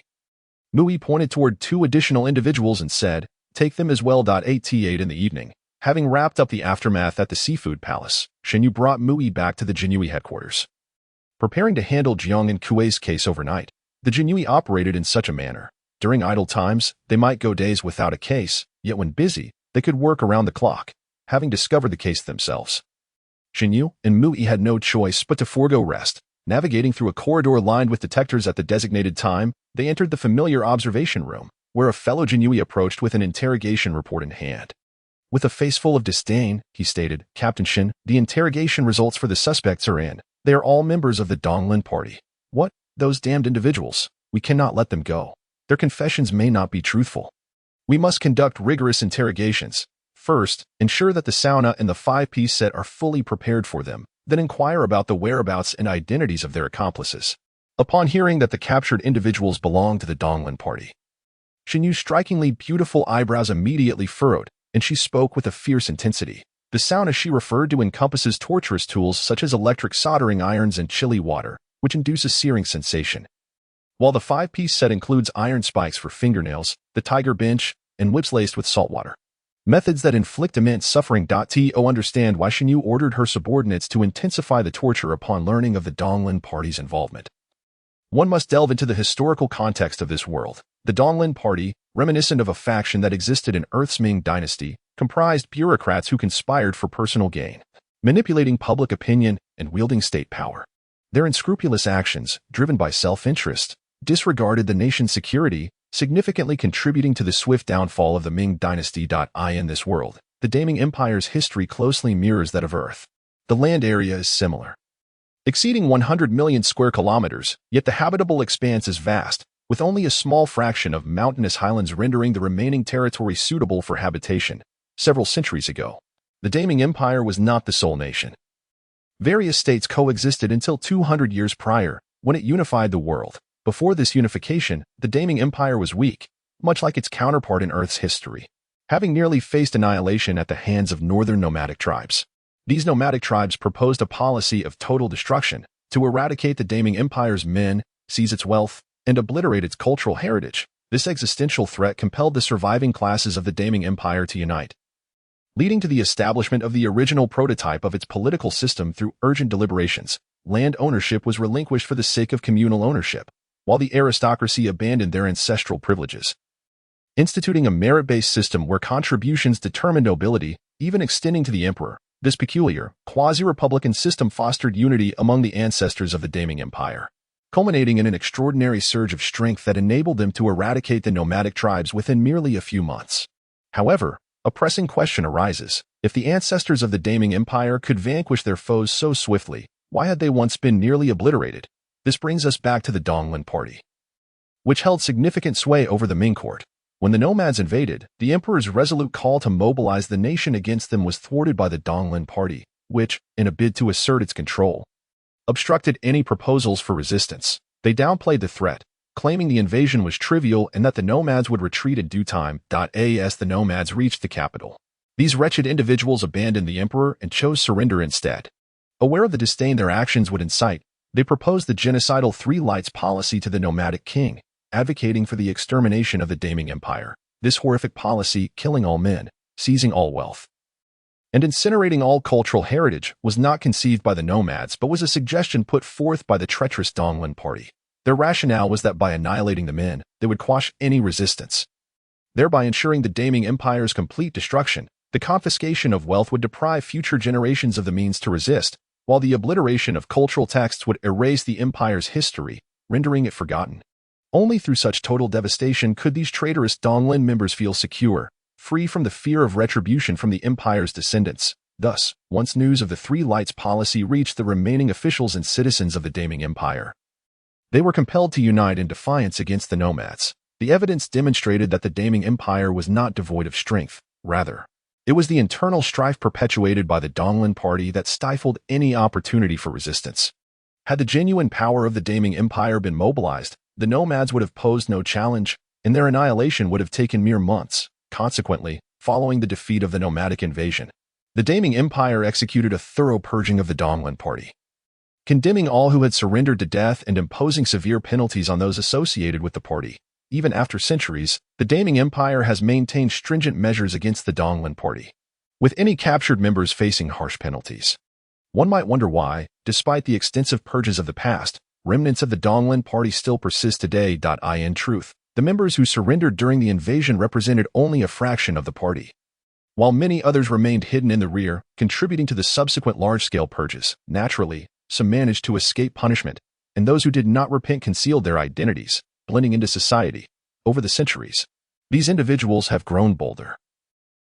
Mui pointed toward two additional individuals and said, "Take them as well." 8 in the evening, having wrapped up the aftermath at the Seafood Palace, Xuanwu brought Mui back to the Xuanwu headquarters. Preparing to handle Jiang and Kuei's case overnight, the Xuanwu operated in such a manner. During idle times, they might go days without a case, yet when busy, they could work around the clock, having discovered the case themselves. Xuanwu and Mui had no choice but to forego rest. Navigating through a corridor lined with detectors at the designated time, they entered the familiar observation room, where a fellow Xuanwu approached with an interrogation report in hand. With a face full of disdain, he stated, "Captain Shin, the interrogation results for the suspects are in. They are all members of the Donglin party." "What? Those damned individuals. We cannot let them go. Their confessions may not be truthful. We must conduct rigorous interrogations. First, ensure that the sauna and the 5-piece set are fully prepared for them, then inquire about the whereabouts and identities of their accomplices." Upon hearing that the captured individuals belonged to the Donglin party, Xuanwu's strikingly beautiful eyebrows immediately furrowed, and she spoke with a fierce intensity. The sauna she referred to encompasses torturous tools such as electric soldering irons and chilly water, which induce a searing sensation, while the 5-piece set includes iron spikes for fingernails, the tiger bench, and whips laced with salt water. Methods that inflict immense suffering. To understand why Xuanwu ordered her subordinates to intensify the torture upon learning of the Donglin party's involvement, one must delve into the historical context of this world. The Donglin party, reminiscent of a faction that existed in Earth's Ming dynasty, comprised bureaucrats who conspired for personal gain, manipulating public opinion and wielding state power. Their unscrupulous actions, driven by self-interest, disregarded the nation's security, significantly contributing to the swift downfall of the Ming dynasty. In this world, the Ming Empire's history closely mirrors that of Earth. The land area is similar, exceeding 100 million square kilometers, yet the habitable expanse is vast, with only a small fraction of mountainous highlands rendering the remaining territory suitable for habitation. Several centuries ago, the Ming Empire was not the sole nation. Various states coexisted until 200 years prior, when it unified the world. Before this unification, the Ming Empire was weak, much like its counterpart in Earth's history, having nearly faced annihilation at the hands of northern nomadic tribes. These nomadic tribes proposed a policy of total destruction to eradicate the Ming Empire's men, seize its wealth, and obliterate its cultural heritage. This existential threat compelled the surviving classes of the Ming Empire to unite, leading to the establishment of the original prototype of its political system through urgent deliberations. Land ownership was relinquished for the sake of communal ownership, while the aristocracy abandoned their ancestral privileges, instituting a merit-based system where contributions determined nobility, even extending to the emperor. This peculiar, quasi-republican system fostered unity among the ancestors of the Ming Empire, culminating in an extraordinary surge of strength that enabled them to eradicate the nomadic tribes within merely a few months. However, a pressing question arises. If the ancestors of the Ming Empire could vanquish their foes so swiftly, why had they once been nearly obliterated? This brings us back to the Donglin party, which held significant sway over the Ming court. When the nomads invaded, the emperor's resolute call to mobilize the nation against them was thwarted by the Donglin party, which, in a bid to assert its control, obstructed any proposals for resistance. They downplayed the threat, claiming the invasion was trivial and that the nomads would retreat in due time. As the nomads reached the capital, these wretched individuals abandoned the emperor and chose surrender instead. Aware of the disdain their actions would incite, they proposed the genocidal Three Lights policy to the nomadic king, advocating for the extermination of the Daming Empire. This horrific policy, killing all men, seizing all wealth, and incinerating all cultural heritage, was not conceived by the nomads but was a suggestion put forth by the treacherous Donglin party. Their rationale was that by annihilating the men, they would quash any resistance, thereby ensuring the Daming Empire's complete destruction. The confiscation of wealth would deprive future generations of the means to resist, while the obliteration of cultural texts would erase the empire's history, rendering it forgotten. Only through such total devastation could these traitorous Donglin members feel secure, free from the fear of retribution from the empire's descendants. Thus, once news of the Three Lights policy reached the remaining officials and citizens of the Daming Empire, they were compelled to unite in defiance against the nomads. The evidence demonstrated that the Daming Empire was not devoid of strength. Rather, it was the internal strife perpetuated by the Donglin party that stifled any opportunity for resistance. Had the genuine power of the Daming Empire been mobilized, the nomads would have posed no challenge, and their annihilation would have taken mere months. Consequently, following the defeat of the nomadic invasion, the Daming Empire executed a thorough purging of the Donglin party, condemning all who had surrendered to death and imposing severe penalties on those associated with the party. Even after centuries, the Daming Empire has maintained stringent measures against the Donglin party, with any captured members facing harsh penalties. One might wonder why, despite the extensive purges of the past, remnants of the Donglin party still persist today. In truth, the members who surrendered during the invasion represented only a fraction of the party, while many others remained hidden in the rear, contributing to the subsequent large-scale purges. Naturally, some managed to escape punishment, and those who did not repent concealed their identities, blending into society. Over the centuries, these individuals have grown bolder.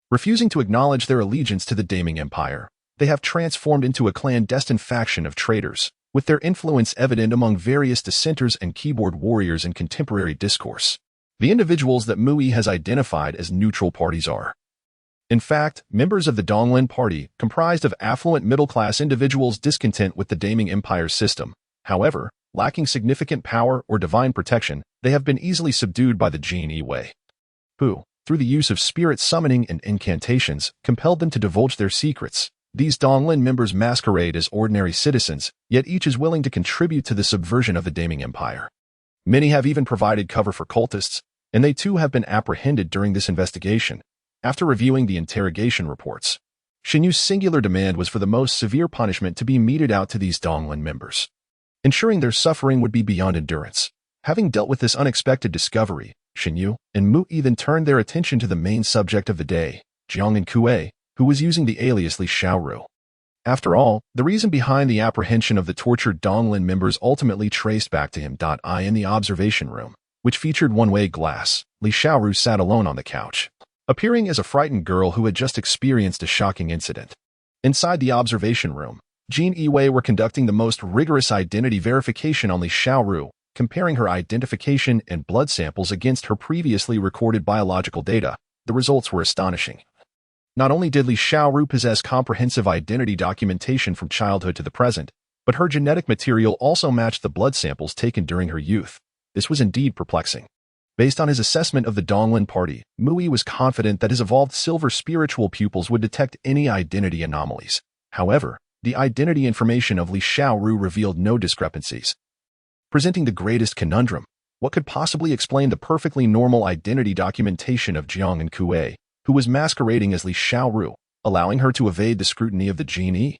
Refusing to acknowledge their allegiance to the Daming Empire, they have transformed into a clandestine faction of traitors, with their influence evident among various dissenters and keyboard warriors in contemporary discourse. The individuals that Mui has identified as neutral parties are, in fact, members of the Donglin party, comprised of affluent middle-class individuals discontent with the Daming Empire system. However, lacking significant power or divine protection, they have been easily subdued by the Jin Yi, who, through the use of spirit summoning and incantations, compelled them to divulge their secrets. These Donglin members masquerade as ordinary citizens, yet each is willing to contribute to the subversion of the Daming Empire. Many have even provided cover for cultists, and they too have been apprehended during this investigation. After reviewing the interrogation reports, Xuanyu's singular demand was for the most severe punishment to be meted out to these Donglin members, ensuring their suffering would be beyond endurance. Having dealt with this unexpected discovery, Xuanwu and Mui then turned their attention to the main subject of the day, Jiang and Kue, who was using the alias Li Xiaoru. After all, the reason behind the apprehension of the tortured Donglin members ultimately traced back to him. In the observation room, which featured one-way glass, Li Xiaoru sat alone on the couch, appearing as a frightened girl who had just experienced a shocking incident. Inside the observation room, Jin Yi were conducting the most rigorous identity verification on Li Xiaoru, comparing her identification and blood samples against her previously recorded biological data. The results were astonishing. Not only did Li Xiaoru possess comprehensive identity documentation from childhood to the present, but her genetic material also matched the blood samples taken during her youth. This was indeed perplexing. Based on his assessment of the Donglin party, Mui was confident that his evolved silver spiritual pupils would detect any identity anomalies. However, the identity information of Li Xiaoru revealed no discrepancies, presenting the greatest conundrum. What could possibly explain the perfectly normal identity documentation of Jiang and Kue, who was masquerading as Li Xiaoru, allowing her to evade the scrutiny of the Jin Yi?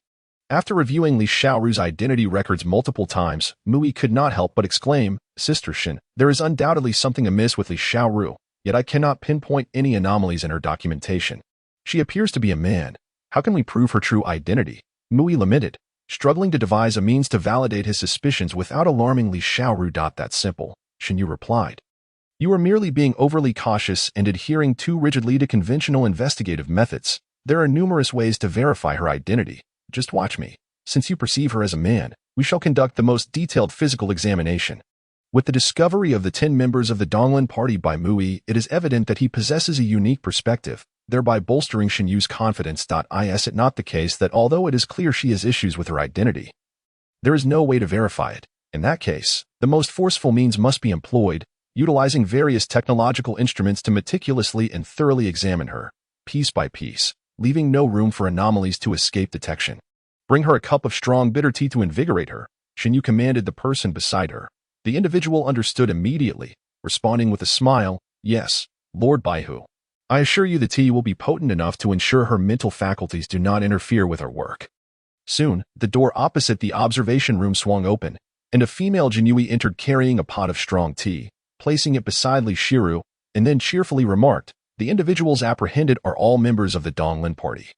After reviewing Li Xiaoru's identity records multiple times, Mui could not help but exclaim, "Sister Shin, there is undoubtedly something amiss with Li Xiaoru, yet I cannot pinpoint any anomalies in her documentation. She appears to be a man. How can we prove her true identity?" Mui lamented, struggling to devise a means to validate his suspicions without alarming Li Xiaoru. "That's simple," Xuanwu replied. "You are merely being overly cautious and adhering too rigidly to conventional investigative methods. There are numerous ways to verify her identity. Just watch me. Since you perceive her as a man, we shall conduct the most detailed physical examination." With the discovery of the 10 members of the Donglin party by Mui, it is evident that he possesses a unique perspective, thereby bolstering Xuanyu's confidence. Is it not the case that although it is clear she has issues with her identity, there is no way to verify it? In that case, the most forceful means must be employed, utilizing various technological instruments to meticulously and thoroughly examine her, piece by piece, leaving no room for anomalies to escape detection. "Bring her a cup of strong bitter tea to invigorate her," Xuanwu commanded the person beside her. The individual understood immediately, responding with a smile, "Yes, Lord Baihu. I assure you the tea will be potent enough to ensure her mental faculties do not interfere with her work." Soon, the door opposite the observation room swung open, and a female Jinui entered carrying a pot of strong tea, placing it beside Li Shiru, and then cheerfully remarked, "The individuals apprehended are all members of the Donglin party.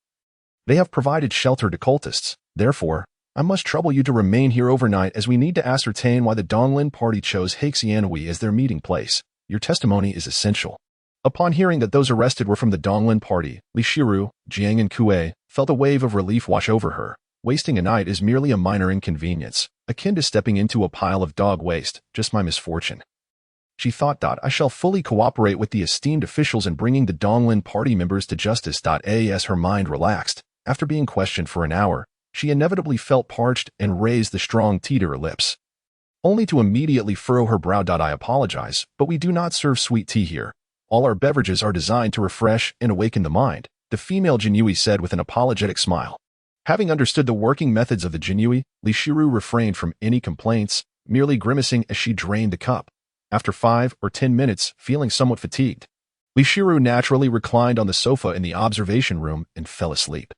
They have provided shelter to cultists. Therefore, I must trouble you to remain here overnight as we need to ascertain why the Donglin party chose Xuanwu as their meeting place. Your testimony is essential." Upon hearing that those arrested were from the Donglin party, Li Shiru, Jiang and Kue felt a wave of relief wash over her. Wasting a night is merely a minor inconvenience, akin to stepping into a pile of dog waste, just my misfortune. She thought, "I shall fully cooperate with the esteemed officials in bringing the Donglin party members to justice." As her mind relaxed, after being questioned for an hour, she inevitably felt parched and raised the strong tea to her lips, only to immediately furrow her brow. "I apologize, but we do not serve sweet tea here. All our beverages are designed to refresh and awaken the mind," the female Jinui said with an apologetic smile. Having understood the working methods of the Jinui, Li Shiru refrained from any complaints, merely grimacing as she drained the cup. After 5 or 10 minutes, feeling somewhat fatigued, Li Shiru naturally reclined on the sofa in the observation room and fell asleep.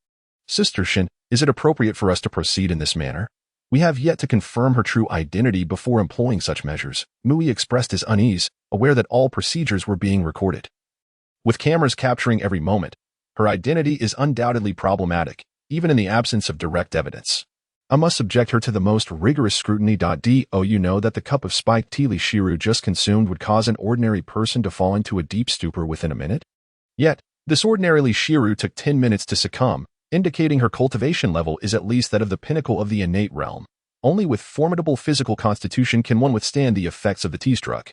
"Sister Shin, is it appropriate for us to proceed in this manner? We have yet to confirm her true identity before employing such measures." Mui expressed his unease, aware that all procedures were being recorded. With cameras capturing every moment, her identity is undoubtedly problematic, even in the absence of direct evidence. "I must subject her to the most rigorous scrutiny. Do you know that the cup of spiked tea Li Shiru just consumed would cause an ordinary person to fall into a deep stupor within a minute? Yet, this ordinary Li Shiru took 10 minutes to succumb, indicating her cultivation level is at least that of the pinnacle of the innate realm. Only with formidable physical constitution can one withstand the effects of the tea drug."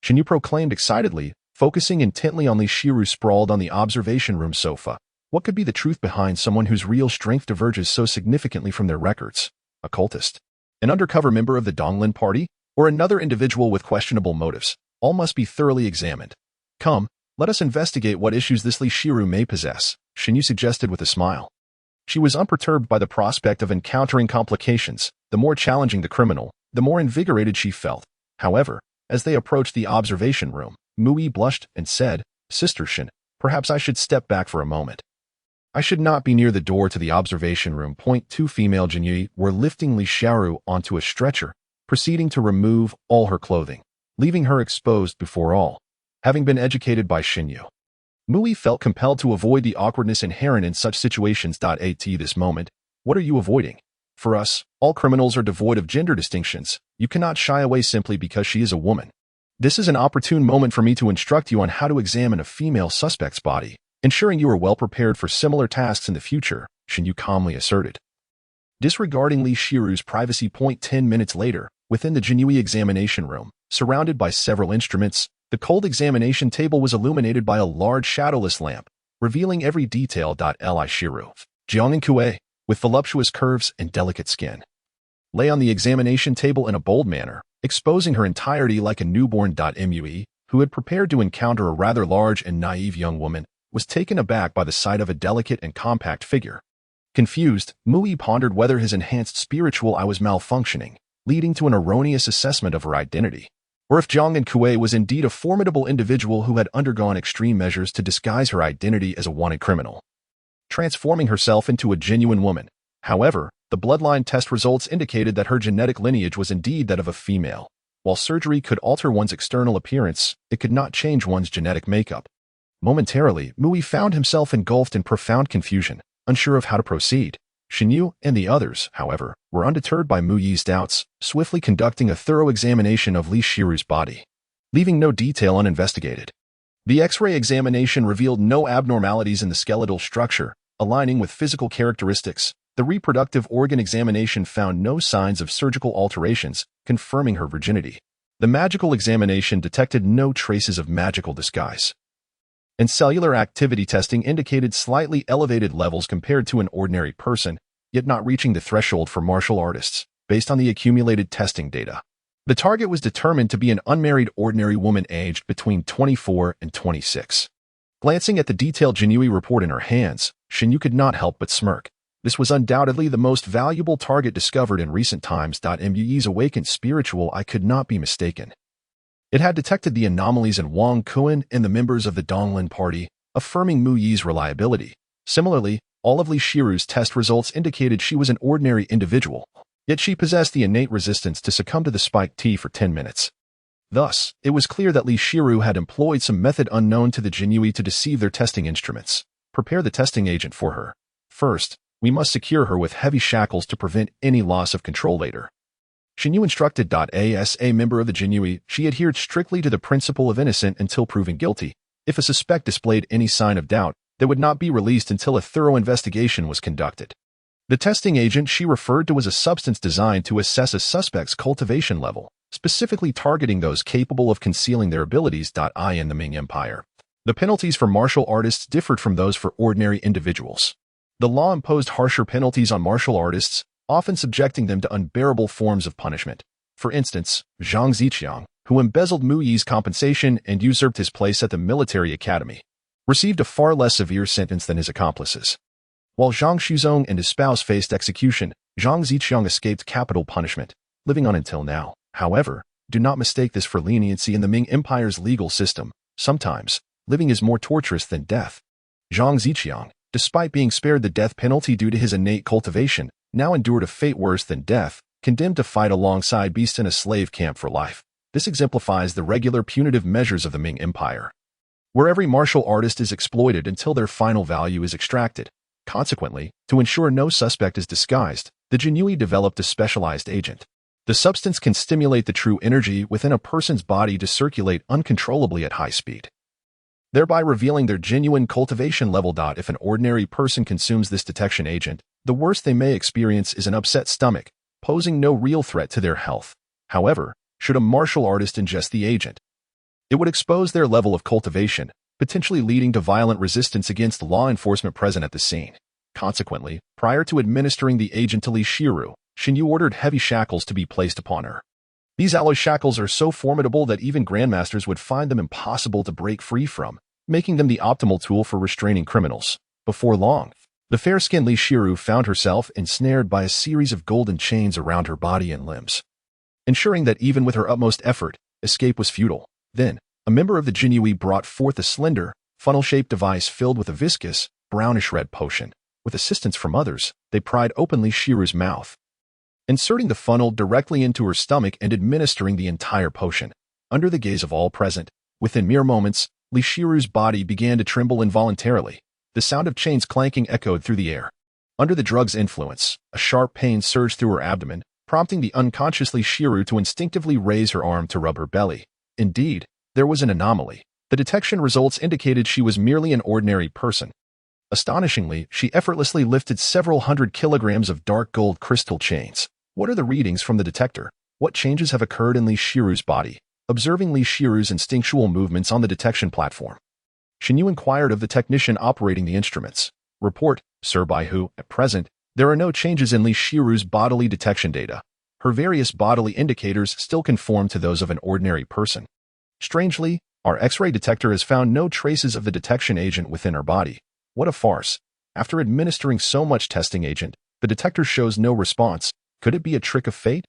Shinyu proclaimed excitedly, focusing intently on Li Shiru sprawled on the observation room sofa. What could be the truth behind someone whose real strength diverges so significantly from their records? A cultist? An undercover member of the Donglin party? Or another individual with questionable motives? All must be thoroughly examined. "Come, let us investigate what issues this Li Shiru may possess," Shinyu suggested with a smile. She was unperturbed by the prospect of encountering complications. The more challenging the criminal, the more invigorated she felt. However, as they approached the observation room, Mui blushed and said, "Sister Shin, perhaps I should step back for a moment. I should not be near the door to the observation room." Two female Jinui were lifting Li Shiru onto a stretcher, proceeding to remove all her clothing, leaving her exposed before all. Having been educated by Shinyu, Mui felt compelled to avoid the awkwardness inherent in such situations. At this moment, what are you avoiding? For us, all criminals are devoid of gender distinctions. You cannot shy away simply because she is a woman. This is an opportune moment for me to instruct you on how to examine a female suspect's body, ensuring you are well prepared for similar tasks in the future," Shinyu calmly asserted. Disregarding Li Shiru's privacy. 10 minutes later, within the Jinui examination room, surrounded by several instruments, the cold examination table was illuminated by a large shadowless lamp, revealing every detail. Li Shiru, Jiang and Kue, with voluptuous curves and delicate skin, lay on the examination table in a bold manner, exposing her entirety like a newborn. Mui, who had prepared to encounter a rather large and naive young woman, was taken aback by the sight of a delicate and compact figure. Confused, Mui pondered whether his enhanced spiritual eye was malfunctioning, leading to an erroneous assessment of her identity, or if Jiang and Kue was indeed a formidable individual who had undergone extreme measures to disguise her identity as a wanted criminal, transforming herself into a genuine woman. However, the bloodline test results indicated that her genetic lineage was indeed that of a female. While surgery could alter one's external appearance, it could not change one's genetic makeup. Momentarily, Mui found himself engulfed in profound confusion, unsure of how to proceed. Shinyu and the others, however, were undeterred by Mui's doubts, swiftly conducting a thorough examination of Li Shiru's body, leaving no detail uninvestigated. The X-ray examination revealed no abnormalities in the skeletal structure, aligning with physical characteristics. The reproductive organ examination found no signs of surgical alterations, confirming her virginity. The magical examination detected no traces of magical disguise, and cellular activity testing indicated slightly elevated levels compared to an ordinary person, yet not reaching the threshold for martial artists. Based on the accumulated testing data, the target was determined to be an unmarried ordinary woman aged between 24 and 26. Glancing at the detailed Jinui report in her hands, Shinyu could not help but smirk. This was undoubtedly the most valuable target discovered in recent times. Mui's awakened spiritual eye could not be mistaken. It had detected the anomalies in Wang Kuan and the members of the Donglin party, affirming Mu Yi's reliability. Similarly, all of Li Shiru's test results indicated she was an ordinary individual, yet she possessed the innate resistance to succumb to the spiked tea for 10 minutes. Thus, it was clear that Li Shiru had employed some method unknown to the Xuanwu to deceive their testing instruments. Prepare the testing agent for her. First, we must secure her with heavy shackles to prevent any loss of control later. Xuanwu instructed. As a member of the Xuanwu, she adhered strictly to the principle of innocent until proven guilty. If a suspect displayed any sign of doubt, they would not be released until a thorough investigation was conducted. The testing agent she referred to was a substance designed to assess a suspect's cultivation level, specifically targeting those capable of concealing their abilities. In the Ming Empire, the penalties for martial artists differed from those for ordinary individuals. The law imposed harsher penalties on martial artists, often subjecting them to unbearable forms of punishment. For instance, Zhang Ziqiang, who embezzled Mu Yi's compensation and usurped his place at the military academy, received a far less severe sentence than his accomplices. While Zhang Shuzong and his spouse faced execution, Zhang Ziqiang escaped capital punishment, living on until now. However, do not mistake this for leniency in the Ming Empire's legal system. Sometimes, living is more torturous than death. Zhang Ziqiang, despite being spared the death penalty due to his innate cultivation, now endured a fate worse than death, condemned to fight alongside beasts in a slave camp for life. This exemplifies the regular punitive measures of the Ming Empire, where every martial artist is exploited until their final value is extracted. Consequently, to ensure no suspect is disguised, the Xuanwu developed a specialized agent. The substance can stimulate the true energy within a person's body to circulate uncontrollably at high speed, thereby revealing their genuine cultivation level. If an ordinary person consumes this detection agent, the worst they may experience is an upset stomach, posing no real threat to their health. However, should a martial artist ingest the agent, it would expose their level of cultivation, potentially leading to violent resistance against law enforcement present at the scene. Consequently, prior to administering the agent to Li Shiru, Xuanwu ordered heavy shackles to be placed upon her. These alloy shackles are so formidable that even grandmasters would find them impossible to break free from, making them the optimal tool for restraining criminals. Before long, the fair-skinned Li Shiru found herself ensnared by a series of golden chains around her body and limbs, ensuring that even with her utmost effort, escape was futile. Then, a member of the Xuanwu brought forth a slender, funnel-shaped device filled with a viscous, brownish-red potion. With assistance from others, they pried open Li Shiru's mouth, inserting the funnel directly into her stomach and administering the entire potion. Under the gaze of all present, within mere moments, Li Shiru's body began to tremble involuntarily. The sound of chains clanking echoed through the air. Under the drug's influence, a sharp pain surged through her abdomen, prompting the unconscious Li Shiru to instinctively raise her arm to rub her belly. Indeed, there was an anomaly. The detection results indicated she was merely an ordinary person. Astonishingly, she effortlessly lifted several hundred kilograms of dark gold crystal chains. What are the readings from the detector? What changes have occurred in Li Shiru's body? Observing Li Shiru's instinctual movements on the detection platform, Xuanwu inquired of the technician operating the instruments. Report, Sir Baihu, at present, there are no changes in Li Shiru's bodily detection data. Her various bodily indicators still conform to those of an ordinary person. Strangely, our X-ray detector has found no traces of the detection agent within her body. What a farce. After administering so much testing agent, the detector shows no response. Could it be a trick of fate?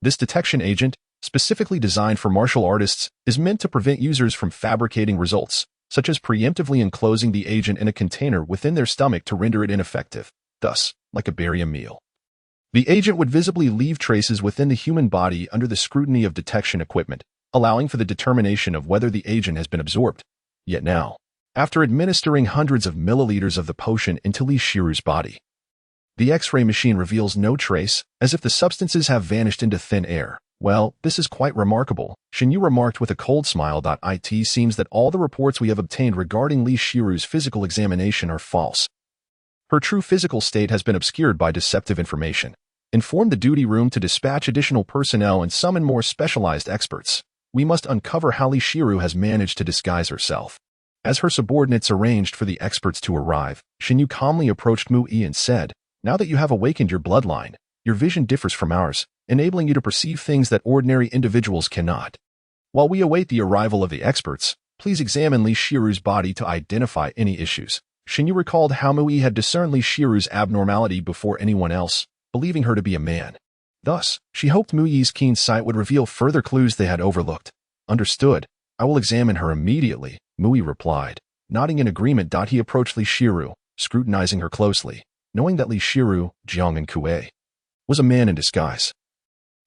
This detection agent, specifically designed for martial artists, is meant to prevent users from fabricating results, such as preemptively enclosing the agent in a container within their stomach to render it ineffective. Thus, like a barium meal, the agent would visibly leave traces within the human body under the scrutiny of detection equipment, allowing for the determination of whether the agent has been absorbed. Yet now, after administering hundreds of milliliters of the potion into Li Shiru's body, the X-ray machine reveals no trace, as if the substances have vanished into thin air. Well, this is quite remarkable, Xuanwu remarked with a cold smile. It seems that all the reports we have obtained regarding Li Shiru's physical examination are false. Her true physical state has been obscured by deceptive information. Inform the duty room to dispatch additional personnel and summon more specialized experts. We must uncover how Li Shiru has managed to disguise herself. As her subordinates arranged for the experts to arrive, Xuanwu calmly approached Mu Yi and said, "Now that you have awakened your bloodline, your vision differs from ours, enabling you to perceive things that ordinary individuals cannot. While we await the arrival of the experts, please examine Li Shiru's body to identify any issues." Xuanwu recalled how Mu Yi had discerned Li Shiru's abnormality before anyone else, believing her to be a man. Thus, she hoped Mu Yi's keen sight would reveal further clues they had overlooked. Understood. I will examine her immediately, Mui replied. Nodding in agreement, he approached Li Shiru, scrutinizing her closely, knowing that Li Shiru, Jiang and Kuei, was a man in disguise.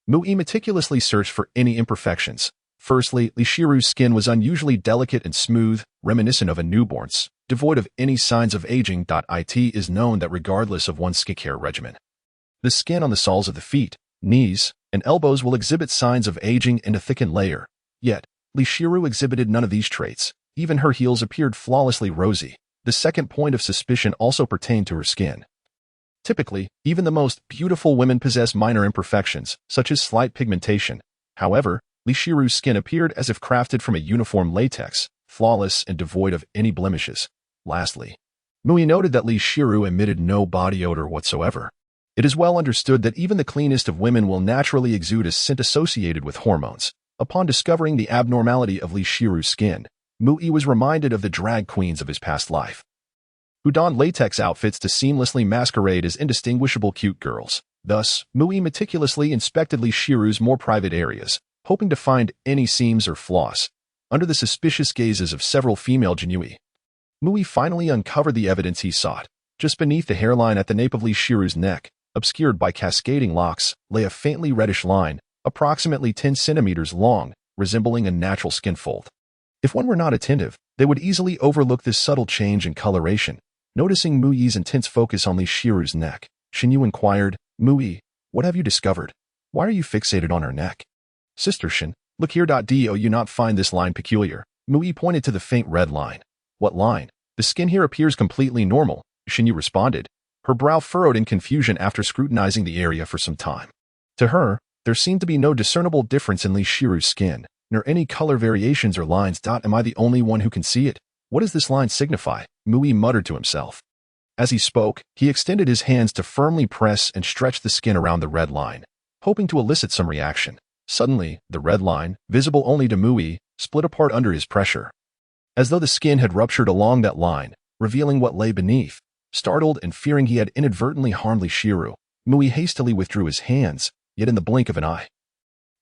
Mui meticulously searched for any imperfections. Firstly, Li Shiru's skin was unusually delicate and smooth, reminiscent of a newborn's, devoid of any signs of aging. It is known that regardless of one's skincare regimen, the skin on the soles of the feet, knees, and elbows will exhibit signs of aging in a thickened layer. Yet, Li Shiru exhibited none of these traits. Even her heels appeared flawlessly rosy. The second point of suspicion also pertained to her skin. Typically, even the most beautiful women possess minor imperfections, such as slight pigmentation. However, Li Shiru's skin appeared as if crafted from a uniform latex, flawless and devoid of any blemishes. Lastly, Mui noted that Li Shiru emitted no body odor whatsoever. It is well understood that even the cleanest of women will naturally exude a scent associated with hormones. Upon discovering the abnormality of Li Shiru's skin, Mui was reminded of the drag queens of his past life, who donned latex outfits to seamlessly masquerade as indistinguishable cute girls. Thus, Mui meticulously inspected Li Shiru's more private areas, hoping to find any seams or flaws. Under the suspicious gazes of several female genui, Mui finally uncovered the evidence he sought. Just beneath the hairline at the nape of Li Shiru's neck, obscured by cascading locks, lay a faintly reddish line, approximately 10 centimeters long, resembling a natural skin fold. If one were not attentive, they would easily overlook this subtle change in coloration. Noticing Mui's intense focus on Li Shiru's neck, Xuanwu inquired, Mui, what have you discovered? Why are you fixated on her neck? Sister Shin, look here. Do you not find this line peculiar? Mui pointed to the faint red line. What line? The skin here appears completely normal, Xuanwu responded, her brow furrowed in confusion after scrutinizing the area for some time. To her, there seemed to be no discernible difference in Li Shiru's skin, nor any color variations or lines. Am I the only one who can see it? What does this line signify? Mui muttered to himself. As he spoke, he extended his hands to firmly press and stretch the skin around the red line, hoping to elicit some reaction. Suddenly, the red line, visible only to Mui, split apart under his pressure, as though the skin had ruptured along that line, revealing what lay beneath. Startled and fearing he had inadvertently harmed Li Shiru, Mui hastily withdrew his hands, yet in the blink of an eye,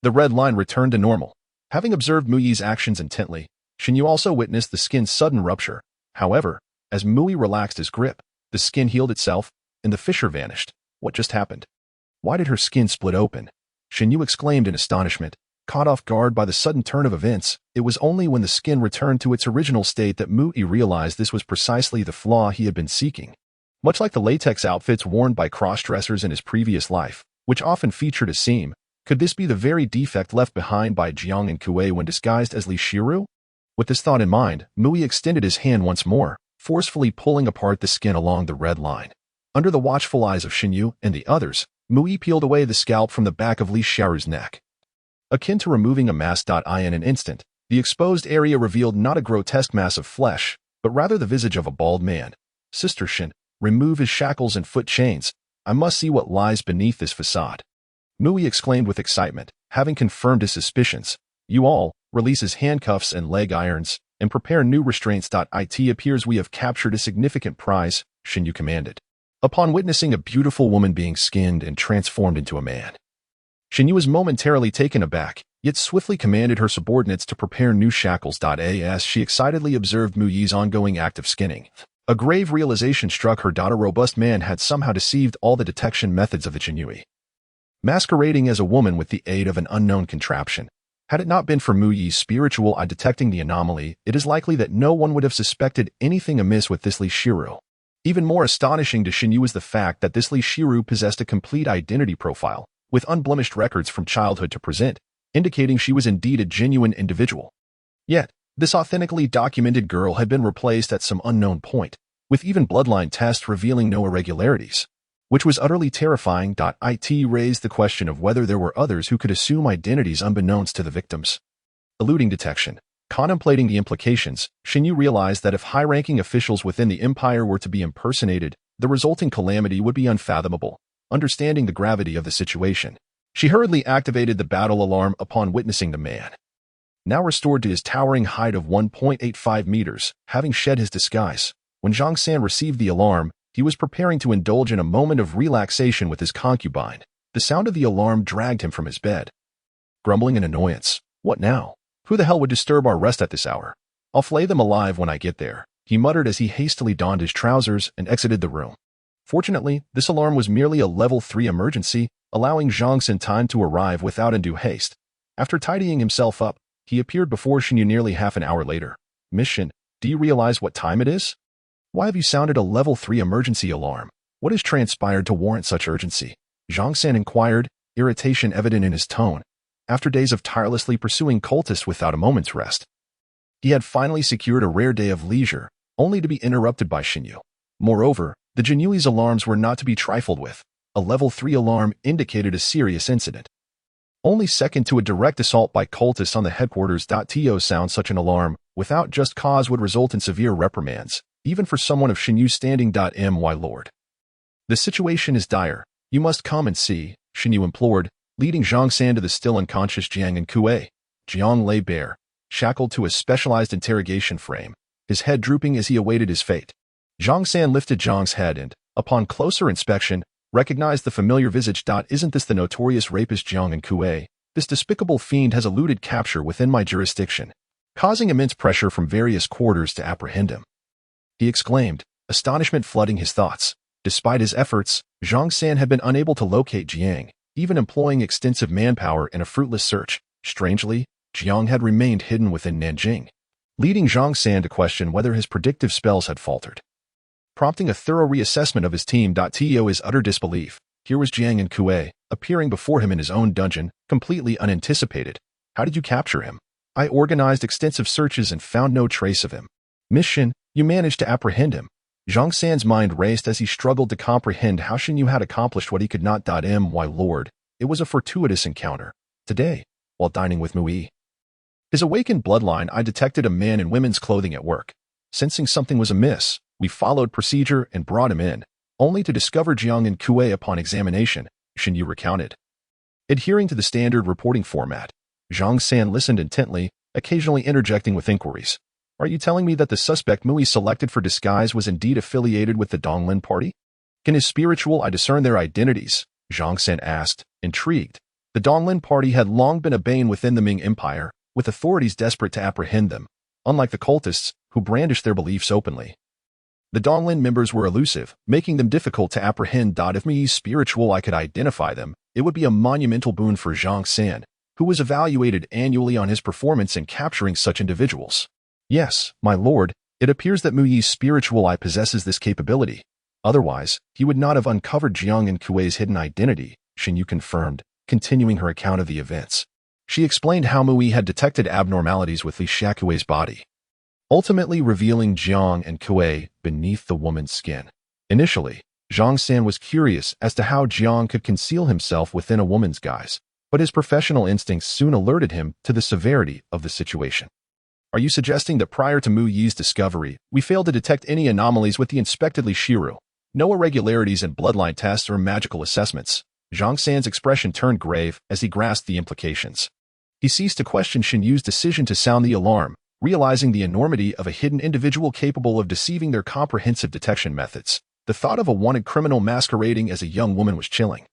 the red line returned to normal. Having observed Mui's actions intently, Xuanwu also witnessed the skin's sudden rupture. However, as Mui relaxed his grip, the skin healed itself, and the fissure vanished. What just happened? Why did her skin split open? Xuanwu exclaimed in astonishment. Caught off guard by the sudden turn of events, it was only when the skin returned to its original state that Mui realized this was precisely the flaw he had been seeking. Much like the latex outfits worn by cross-dressers in his previous life, which often featured a seam, could this be the very defect left behind by Jiang and Kuei when disguised as Li Shiru? With this thought in mind, Mui extended his hand once more, forcefully pulling apart the skin along the red line. Under the watchful eyes of Xuanwu and the others, Mui peeled away the scalp from the back of Li Shiru's neck. Akin to removing a mask. In an instant, the exposed area revealed not a grotesque mass of flesh, but rather the visage of a bald man. Sister Shin, remove his shackles and foot chains. I must see what lies beneath this facade. Mui exclaimed with excitement, having confirmed his suspicions. You all, release his handcuffs and leg irons, and prepare new restraints. It appears we have captured a significant prize, Xuanwu commanded. Upon witnessing a beautiful woman being skinned and transformed into a man, Xuanwu was momentarily taken aback, yet swiftly commanded her subordinates to prepare new shackles. As she excitedly observed Mui's ongoing act of skinning, a grave realization struck her. A robust man had somehow deceived all the detection methods of the genui, masquerading as a woman with the aid of an unknown contraption. Had it not been for Mui's spiritual eye detecting the anomaly, it is likely that no one would have suspected anything amiss with this Li Shiru. Even more astonishing to Xuanwu was the fact that this Li Shiru possessed a complete identity profile, with unblemished records from childhood to present, indicating she was indeed a genuine individual. Yet, this authentically documented girl had been replaced at some unknown point, with even bloodline tests revealing no irregularities, which was utterly terrifying. It raised the question of whether there were others who could assume identities unbeknownst to the victims. Eluding detection, contemplating the implications, Xuanwu realized that if high-ranking officials within the empire were to be impersonated, the resulting calamity would be unfathomable. Understanding the gravity of the situation, she hurriedly activated the battle alarm upon witnessing the man, now restored to his towering height of 1.85 meters, having shed his disguise. When Zhang San received the alarm, he was preparing to indulge in a moment of relaxation with his concubine. The sound of the alarm dragged him from his bed, grumbling in annoyance. What now? Who the hell would disturb our rest at this hour? I'll flay them alive when I get there, he muttered as he hastily donned his trousers and exited the room. Fortunately, this alarm was merely a level 3 emergency, allowing Zhang Xin time to arrive without undue haste. After tidying himself up, he appeared before Xuanwu nearly half an hour later. Mission, do you realize what time it is? Why have you sounded a level 3 emergency alarm? What has transpired to warrant such urgency? Zhang Xin inquired, irritation evident in his tone. After days of tirelessly pursuing cultists without a moment's rest, he had finally secured a rare day of leisure, only to be interrupted by Xuanwu. Moreover, the Jinyui's alarms were not to be trifled with. A level 3 alarm indicated a serious incident. Only second to a direct assault by cultists on the headquarters. To sound such an alarm, without just cause, would result in severe reprimands, even for someone of Xuanwu's standing. My lord. The situation is dire. You must come and see, Xuanwu implored, leading Zhang Xin to the still unconscious Jiang and Kuei. Jiang lay bare, shackled to a specialized interrogation frame, his head drooping as he awaited his fate. Zhang Xin lifted Jiang's head and, upon closer inspection, recognized the familiar visage. Isn't this the notorious rapist Jiang and Kuei? This despicable fiend has eluded capture within my jurisdiction, causing immense pressure from various quarters to apprehend him, he exclaimed, astonishment flooding his thoughts. Despite his efforts, Zhang Xin had been unable to locate Jiang, even employing extensive manpower in a fruitless search. Strangely, Jiang had remained hidden within Nanjing, leading Zhang Xin to question whether his predictive spells had faltered, prompting a thorough reassessment of his team. To his utter disbelief, here was Jiang and Kuei, appearing before him in his own dungeon, completely unanticipated. How did you capture him? I organized extensive searches and found no trace of him. Mission, you managed to apprehend him. Zhang San's mind raced as he struggled to comprehend how Xuanwu had accomplished what he could not. My lord, it was a fortuitous encounter. Today, while dining with Mui, his awakened bloodline, I detected a man in women's clothing at work. Sensing something was amiss, we followed procedure and brought him in, only to discover Jiang and Kuei upon examination, Xuanwu recounted. Adhering to the standard reporting format, Zhang San listened intently, occasionally interjecting with inquiries. Are you telling me that the suspect Mui selected for disguise was indeed affiliated with the Donglin party? Can his spiritual I discern their identities? Zhang San asked, intrigued. The Donglin party had long been a bane within the Ming Empire, with authorities desperate to apprehend them, unlike the cultists, who brandished their beliefs openly. The Donglin members were elusive, making them difficult to apprehend. If Mui's spiritual I could identify them, it would be a monumental boon for Zhang San, who was evaluated annually on his performance in capturing such individuals. Yes, my lord, it appears that Mui's spiritual eye possesses this capability. Otherwise, he would not have uncovered Jiang and Kuei's hidden identity, Xuanwu confirmed, continuing her account of the events. She explained how Mui had detected abnormalities with Li Shakuei's body, ultimately revealing Jiang and Kuei beneath the woman's skin. Initially, Zhang San was curious as to how Jiang could conceal himself within a woman's guise, but his professional instincts soon alerted him to the severity of the situation. Are you suggesting that prior to Mu Yi's discovery, we failed to detect any anomalies with the inspected Li Shiru? No irregularities in bloodline tests or magical assessments? Zhang San's expression turned grave as he grasped the implications. He ceased to question Xuanyu's decision to sound the alarm, realizing the enormity of a hidden individual capable of deceiving their comprehensive detection methods. The thought of a wanted criminal masquerading as a young woman was chilling.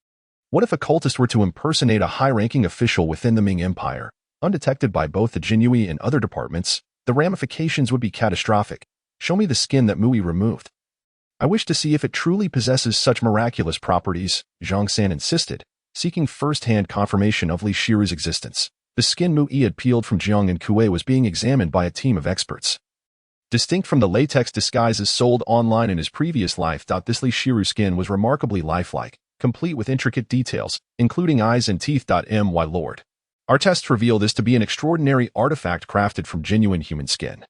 What if a cultist were to impersonate a high-ranking official within the Ming Empire? Undetected by both the Jinyui and other departments, the ramifications would be catastrophic. Show me the skin that Mui removed. I wish to see if it truly possesses such miraculous properties, Zhang San insisted, seeking first-hand confirmation of Li Shiru's existence. The skin Mui had peeled from Jiang and Kuei was being examined by a team of experts. Distinct from the latex disguises sold online in his previous life. This Li Shiru skin was remarkably lifelike, complete with intricate details, including eyes and teeth. My lord. Our tests reveal this to be an extraordinary artifact crafted from genuine human skin.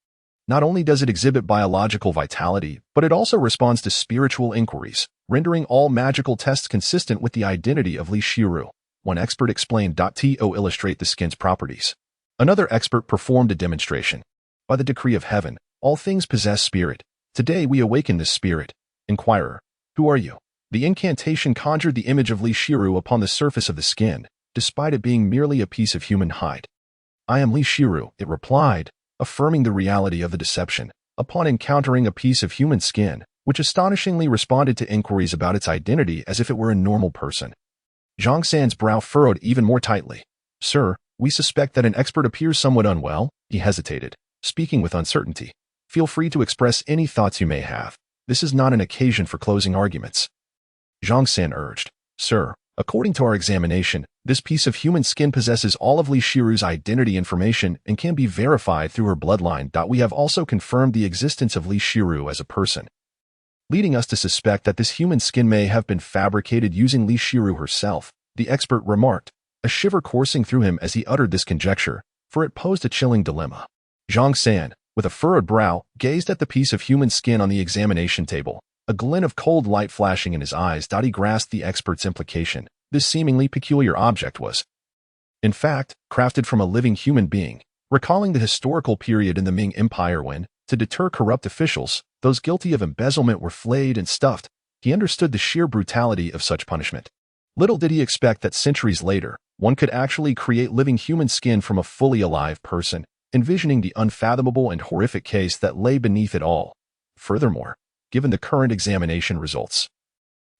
Not only does it exhibit biological vitality, but it also responds to spiritual inquiries, rendering all magical tests consistent with the identity of Li Shiru. One expert explained. To illustrate the skin's properties, another expert performed a demonstration. By the decree of heaven, all things possess spirit. Today we awaken this spirit. Inquirer, who are you? The incantation conjured the image of Li Shiru upon the surface of the skin, despite it being merely a piece of human hide. I am Li Shiru, it replied, affirming the reality of the deception, upon encountering a piece of human skin, which astonishingly responded to inquiries about its identity as if it were a normal person. Zhang San's brow furrowed even more tightly. Sir, We suspect that an expert appears somewhat unwell. He hesitated, speaking with uncertainty. Feel free to express any thoughts you may have. This is not an occasion for closing arguments. Zhang San urged. Sir, according to our examination, this piece of human skin possesses all of Li Shiru's identity information and can be verified through her bloodline. We have also confirmed the existence of Li Shiru as a person, leading us to suspect that this human skin may have been fabricated using Li Shiru herself, the expert remarked, a shiver coursing through him as he uttered this conjecture, for it posed a chilling dilemma. Zhang San, with a furrowed brow, gazed at the piece of human skin on the examination table, a glint of cold light flashing in his eyes. He grasped the expert's implication. This seemingly peculiar object was, in fact, crafted from a living human being, recalling the historical period in the Ming Empire when, to deter corrupt officials, those guilty of embezzlement were flayed and stuffed. He understood the sheer brutality of such punishment. Little did he expect that centuries later, one could actually create living human skin from a fully alive person, envisioning the unfathomable and horrific case that lay beneath it all. Furthermore, given the current examination results,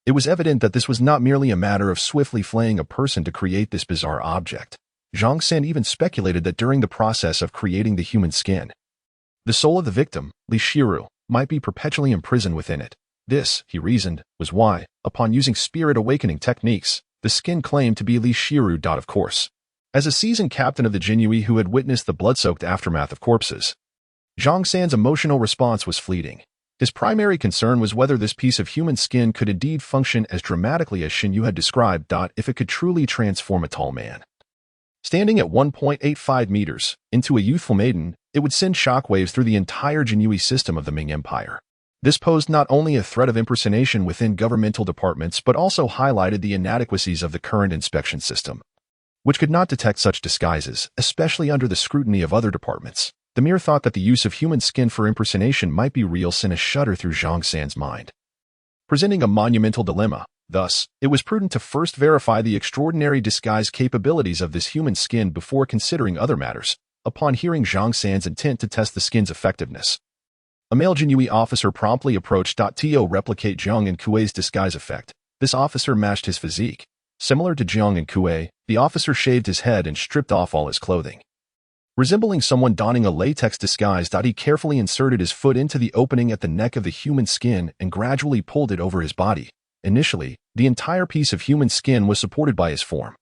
it was evident that this was not merely a matter of swiftly flaying a person to create this bizarre object. Zhang San even speculated that during the process of creating the human skin, the soul of the victim, Li Shiru, might be perpetually imprisoned within it. This, he reasoned, was why, upon using spirit awakening techniques, the skin claimed to be Li Shiru. Of course, as a seasoned captain of the Xuanwu who had witnessed the blood-soaked aftermath of corpses, Zhang San's emotional response was fleeting. His primary concern was whether this piece of human skin could indeed function as dramatically as Xuanwu had described. If it could truly transform a tall man, standing at 1.85 meters, into a youthful maiden, it would send shockwaves through the entire Xuanwu system of the Ming Empire. This posed not only a threat of impersonation within governmental departments but also highlighted the inadequacies of the current inspection system, which could not detect such disguises, especially under the scrutiny of other departments. The mere thought that the use of human skin for impersonation might be real sent a shudder through Zhang San's mind. Presenting a monumental dilemma, thus, it was prudent to first verify the extraordinary disguise capabilities of this human skin before considering other matters. Upon hearing Zhang San's intent to test the skin's effectiveness, a male Xuanwu officer promptly approached. To replicate Zhang and Kuei's disguise effect, this officer matched his physique. Similar to Zhang and Kuei, the officer shaved his head and stripped off all his clothing. Resembling someone donning a latex disguise. He carefully inserted his foot into the opening at the neck of the human skin and gradually pulled it over his body. Initially, the entire piece of human skin was supported by his form,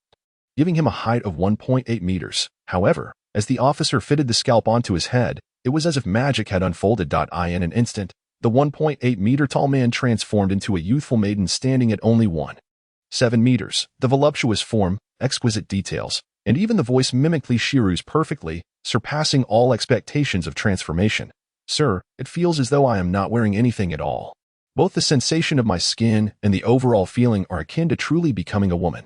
giving him a height of 1.8 meters. However, as the officer fitted the scalp onto his head, it was as if magic had unfolded. In an instant, the 1.8-meter tall man transformed into a youthful maiden standing at only 1.7 meters. The voluptuous form, exquisite details, and even the voice mimicked Li Shiru's perfectly, surpassing all expectations of transformation. Sir, it feels as though I am not wearing anything at all. Both the sensation of my skin and the overall feeling are akin to truly becoming a woman.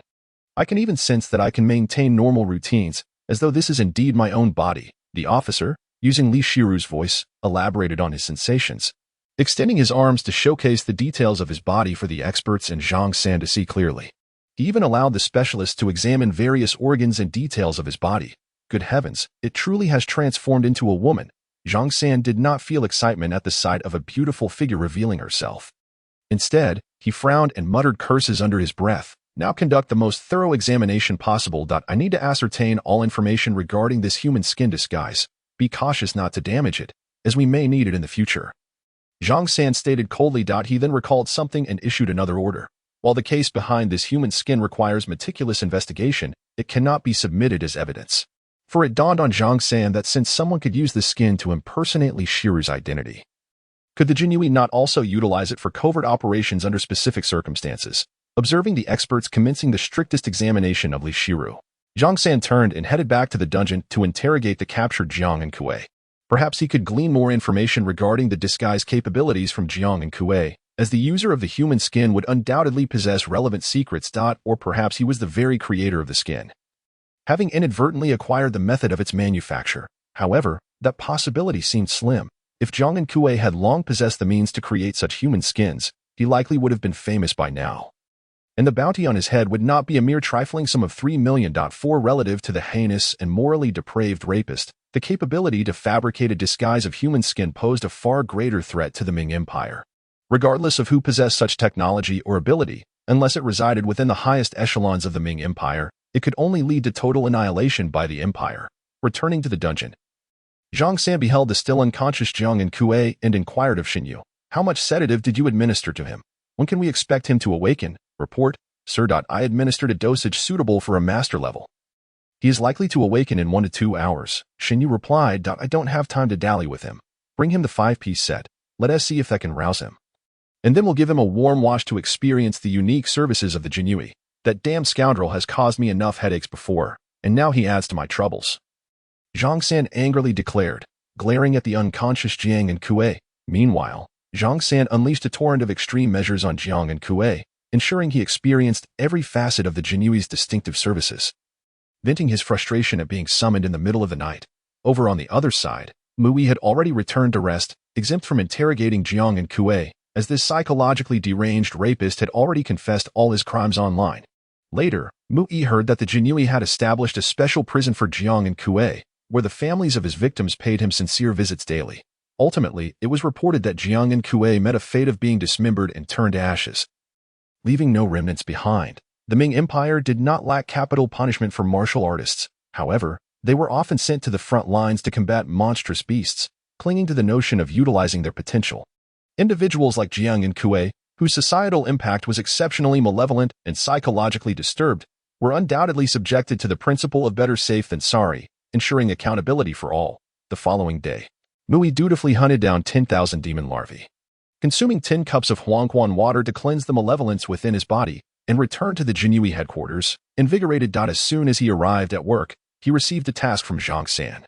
I can even sense that I can maintain normal routines, as though this is indeed my own body. The officer, using Li Shiru's voice, elaborated on his sensations, extending his arms to showcase the details of his body for the experts and Zhang San to see clearly. He even allowed the specialist to examine various organs and details of his body. Good heavens, it truly has transformed into a woman. Zhang San did not feel excitement at the sight of a beautiful figure revealing herself. Instead, he frowned and muttered curses under his breath. Now conduct the most thorough examination possible. I need to ascertain all information regarding this human skin disguise. Be cautious not to damage it, as we may need it in the future. Zhang San stated coldly. He then recalled something and issued another order. While the case behind this human skin requires meticulous investigation, it cannot be submitted as evidence. For it dawned on Zhang San that since someone could use the skin to impersonate Li Shiru's identity, could the Xuanwu not also utilize it for covert operations under specific circumstances? Observing the experts commencing the strictest examination of Li Shiru, Zhang San turned and headed back to the dungeon to interrogate the captured Jiang and Kuei. Perhaps he could glean more information regarding the disguise capabilities from Jiang and Kuei, as the user of the human skin would undoubtedly possess relevant secrets. Or perhaps he was the very creator of the skin, having inadvertently acquired the method of its manufacture. However, that possibility seemed slim. If Jiang and Kuei had long possessed the means to create such human skins, he likely would have been famous by now, and the bounty on his head would not be a mere trifling sum of 3 million. Relative to the heinous and morally depraved rapist, the capability to fabricate a disguise of human skin posed a far greater threat to the Ming Empire. Regardless of who possessed such technology or ability, unless it resided within the highest echelons of the Ming Empire, it could only lead to total annihilation by the Empire. Returning to the dungeon, Zhang San beheld the still unconscious Jiang and Kuei and inquired of Xuanwu, "How much sedative did you administer to him? When can we expect him to awaken?" "Report, Sir. I administered a dosage suitable for a master level. He is likely to awaken in 1 to 2 hours. Xuanwu replied, "I don't have time to dally with him. Bring him the 5-piece set. Let us see if that can rouse him. And then we'll give him a warm wash to experience the unique services of the Jinui. That damn scoundrel has caused me enough headaches before, and now he adds to my troubles," Zhang San angrily declared, glaring at the unconscious Jiang and Kuei. Meanwhile, Zhang San unleashed a torrent of extreme measures on Jiang and Kuei, ensuring he experienced every facet of the Jinui's distinctive services. Venting his frustration at being summoned in the middle of the night, over on the other side, Mui had already returned to rest, exempt from interrogating Jiang and Kuei, as this psychologically deranged rapist had already confessed all his crimes online. Later, Mui heard that the Jinui had established a special prison for Jiang and Kuei, where the families of his victims paid him sincere visits daily. Ultimately, it was reported that Jiang and Kuei met a fate of being dismembered and turned to ashes, leaving no remnants behind. The Ming Empire did not lack capital punishment for martial artists. However, they were often sent to the front lines to combat monstrous beasts, clinging to the notion of utilizing their potential. Individuals like Jiang and Kuei, whose societal impact was exceptionally malevolent and psychologically disturbed, were undoubtedly subjected to the principle of better safe than sorry, ensuring accountability for all. The following day, Mui dutifully hunted down 10,000 demon larvae, consuming 10 cups of Huangquan water to cleanse the malevolence within his body, and returned to the Jinui headquarters, invigorated. As soon as he arrived at work, he received a task from Zhang San.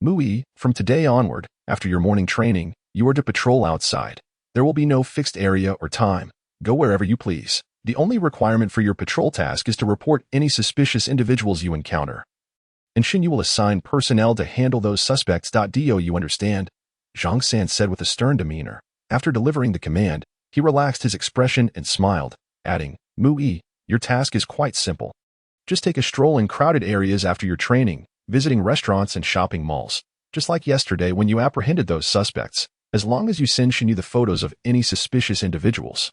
"Mui, from today onward, after your morning training, you are to patrol outside. There will be no fixed area or time. Go wherever you please. The only requirement for your patrol task is to report any suspicious individuals you encounter. And Xuanwu will assign personnel to handle those suspects. Do you understand?" Zhang San said with a stern demeanor. After delivering the command, he relaxed his expression and smiled, adding, "Mui, your task is quite simple. Just take a stroll in crowded areas after your training, visiting restaurants and shopping malls, just like yesterday when you apprehended those suspects, as long as you send Xuanwu the photos of any suspicious individuals.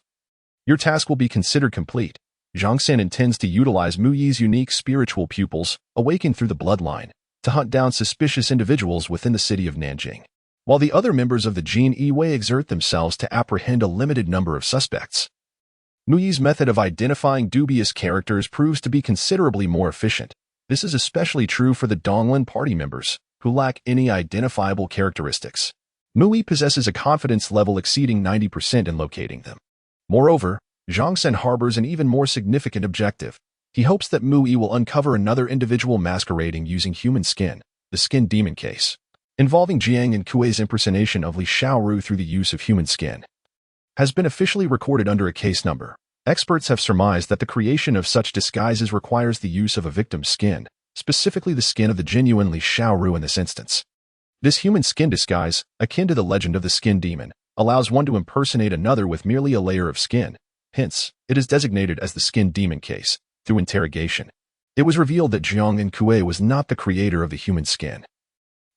Your task will be considered complete." Zhang San intends to utilize Mui's unique spiritual pupils, awakened through the bloodline, to hunt down suspicious individuals within the city of Nanjing, while the other members of the Jin Yi exert themselves to apprehend a limited number of suspects. Mui's method of identifying dubious characters proves to be considerably more efficient. This is especially true for the Donglin party members, who lack any identifiable characteristics. Mui possesses a confidence level exceeding 90% in locating them. Moreover, Zhang San harbors an even more significant objective. He hopes that Mui will uncover another individual masquerading using human skin, the skin demon case, involving Jiang and Kuei's impersonation of Li Xiaoru through the use of human skin, has been officially recorded under a case number. Experts have surmised that the creation of such disguises requires the use of a victim's skin, specifically the skin of the genuine Li Xiaoru in this instance. This human skin disguise, akin to the legend of the skin demon, allows one to impersonate another with merely a layer of skin. Hence, it is designated as the skin demon case. Through interrogation, it was revealed that Jiang and Kuei was not the creator of the human skin.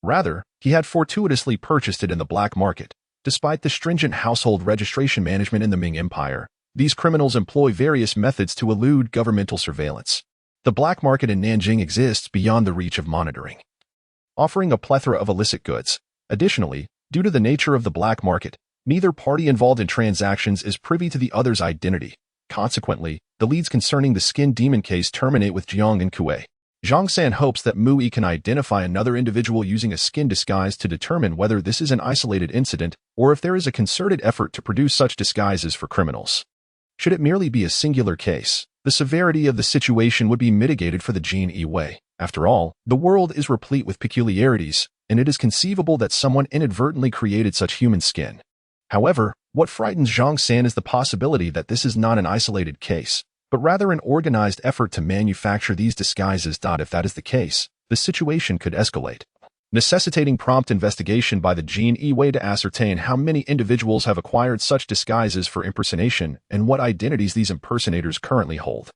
Rather, he had fortuitously purchased it in the black market. Despite the stringent household registration management in the Ming Empire, these criminals employ various methods to elude governmental surveillance. The black market in Nanjing exists beyond the reach of monitoring, offering a plethora of illicit goods. Additionally, due to the nature of the black market, neither party involved in transactions is privy to the other's identity. Consequently, the leads concerning the skin demon case terminate with Jiang and Kuei. Zhang San hopes that Mui can identify another individual using a skin disguise to determine whether this is an isolated incident or if there is a concerted effort to produce such disguises for criminals. Should it merely be a singular case, the severity of the situation would be mitigated for the Jin Yi. After all, the world is replete with peculiarities, and it is conceivable that someone inadvertently created such human skin. However, what frightens Zhang San is the possibility that this is not an isolated case, but rather an organized effort to manufacture these disguises. If that is the case, the situation could escalate, necessitating prompt investigation by the Jin Yi to ascertain how many individuals have acquired such disguises for impersonation and what identities these impersonators currently hold.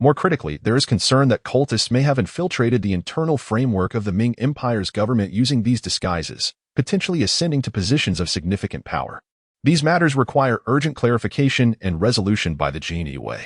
More critically, there is concern that cultists may have infiltrated the internal framework of the Ming Empire's government using these disguises, potentially ascending to positions of significant power. These matters require urgent clarification and resolution by the Jin Yi.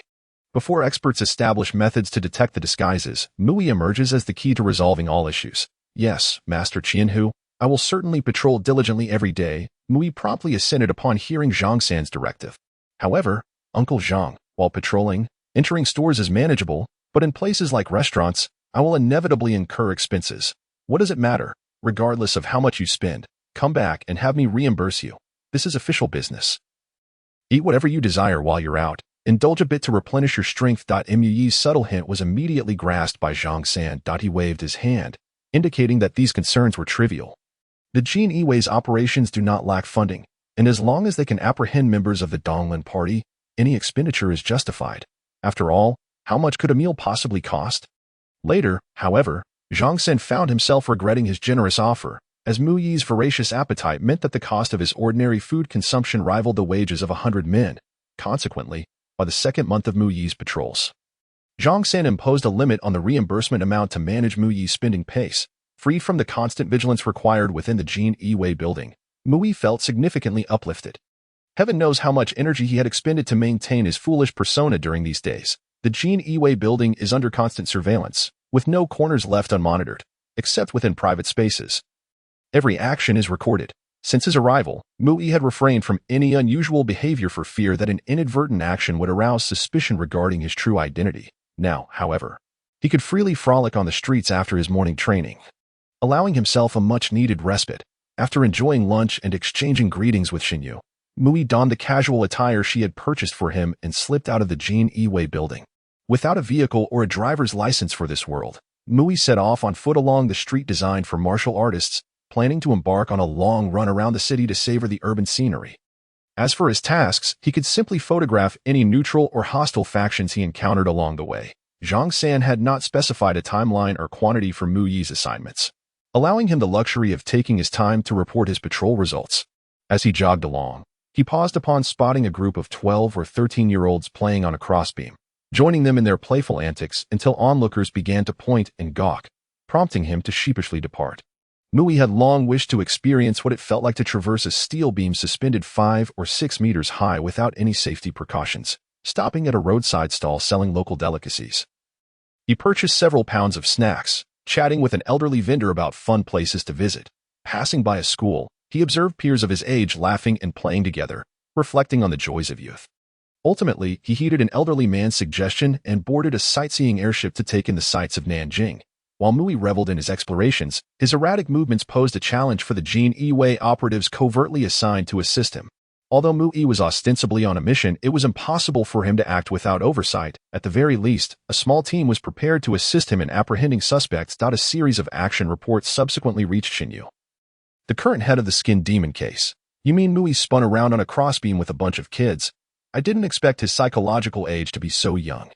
Before experts establish methods to detect the disguises, Mui emerges as the key to resolving all issues. Yes, Master Xuanwu, I will certainly patrol diligently every day, Mui promptly assented upon hearing Zhang San's directive. However, Uncle Zhang, while patrolling, entering stores is manageable, but in places like restaurants, I will inevitably incur expenses. What does it matter? Regardless of how much you spend, come back and have me reimburse you. This is official business. Eat whatever you desire while you're out. Indulge a bit to replenish your strength. Mui's subtle hint was immediately grasped by Zhang San. He waved his hand, indicating that these concerns were trivial. The Jin Yiwei's operations do not lack funding, and as long as they can apprehend members of the Donglin party, any expenditure is justified. After all, how much could a meal possibly cost? Later, however, Zhang San found himself regretting his generous offer, as Mui's voracious appetite meant that the cost of his ordinary food consumption rivaled the wages of 100 men. Consequently, by the second month of Mui's patrols, Zhang San imposed a limit on the reimbursement amount to manage Mui's spending pace. Freed from the constant vigilance required within the Jin Yiwei building, Mui felt significantly uplifted. Heaven knows how much energy he had expended to maintain his foolish persona during these days. The Jin Yiwei building is under constant surveillance, with no corners left unmonitored, except within private spaces. Every action is recorded. Since his arrival, Mui had refrained from any unusual behavior for fear that an inadvertent action would arouse suspicion regarding his true identity. Now, however, he could freely frolic on the streets after his morning training, allowing himself a much-needed respite. After enjoying lunch and exchanging greetings with Xuanwu, Mui donned the casual attire she had purchased for him and slipped out of the Jin Yiwei building. Without a vehicle or a driver's license for this world, Mui set off on foot along the street designed for martial artists, planning to embark on a long run around the city to savor the urban scenery. As for his tasks, he could simply photograph any neutral or hostile factions he encountered along the way. Zhang San had not specified a timeline or quantity for Mui's assignments, allowing him the luxury of taking his time to report his patrol results. As he jogged along, he paused upon spotting a group of 12 or 13-year-olds playing on a crossbeam, joining them in their playful antics until onlookers began to point and gawk, prompting him to sheepishly depart. Mui had long wished to experience what it felt like to traverse a steel beam suspended 5 or 6 meters high without any safety precautions, stopping at a roadside stall selling local delicacies. He purchased several pounds of snacks, chatting with an elderly vendor about fun places to visit. Passing by a school, he observed peers of his age laughing and playing together, reflecting on the joys of youth. Ultimately, he heeded an elderly man's suggestion and boarded a sightseeing airship to take in the sights of Nanjing. While Mui reveled in his explorations, his erratic movements posed a challenge for the Jin Yiwei operatives covertly assigned to assist him. Although Mui was ostensibly on a mission, it was impossible for him to act without oversight. At the very least, a small team was prepared to assist him in apprehending suspects. A series of action reports subsequently reached Xuanwu, the current head of the Skin Demon case. You mean Mui spun around on a crossbeam with a bunch of kids? I didn't expect his psychological age to be so young.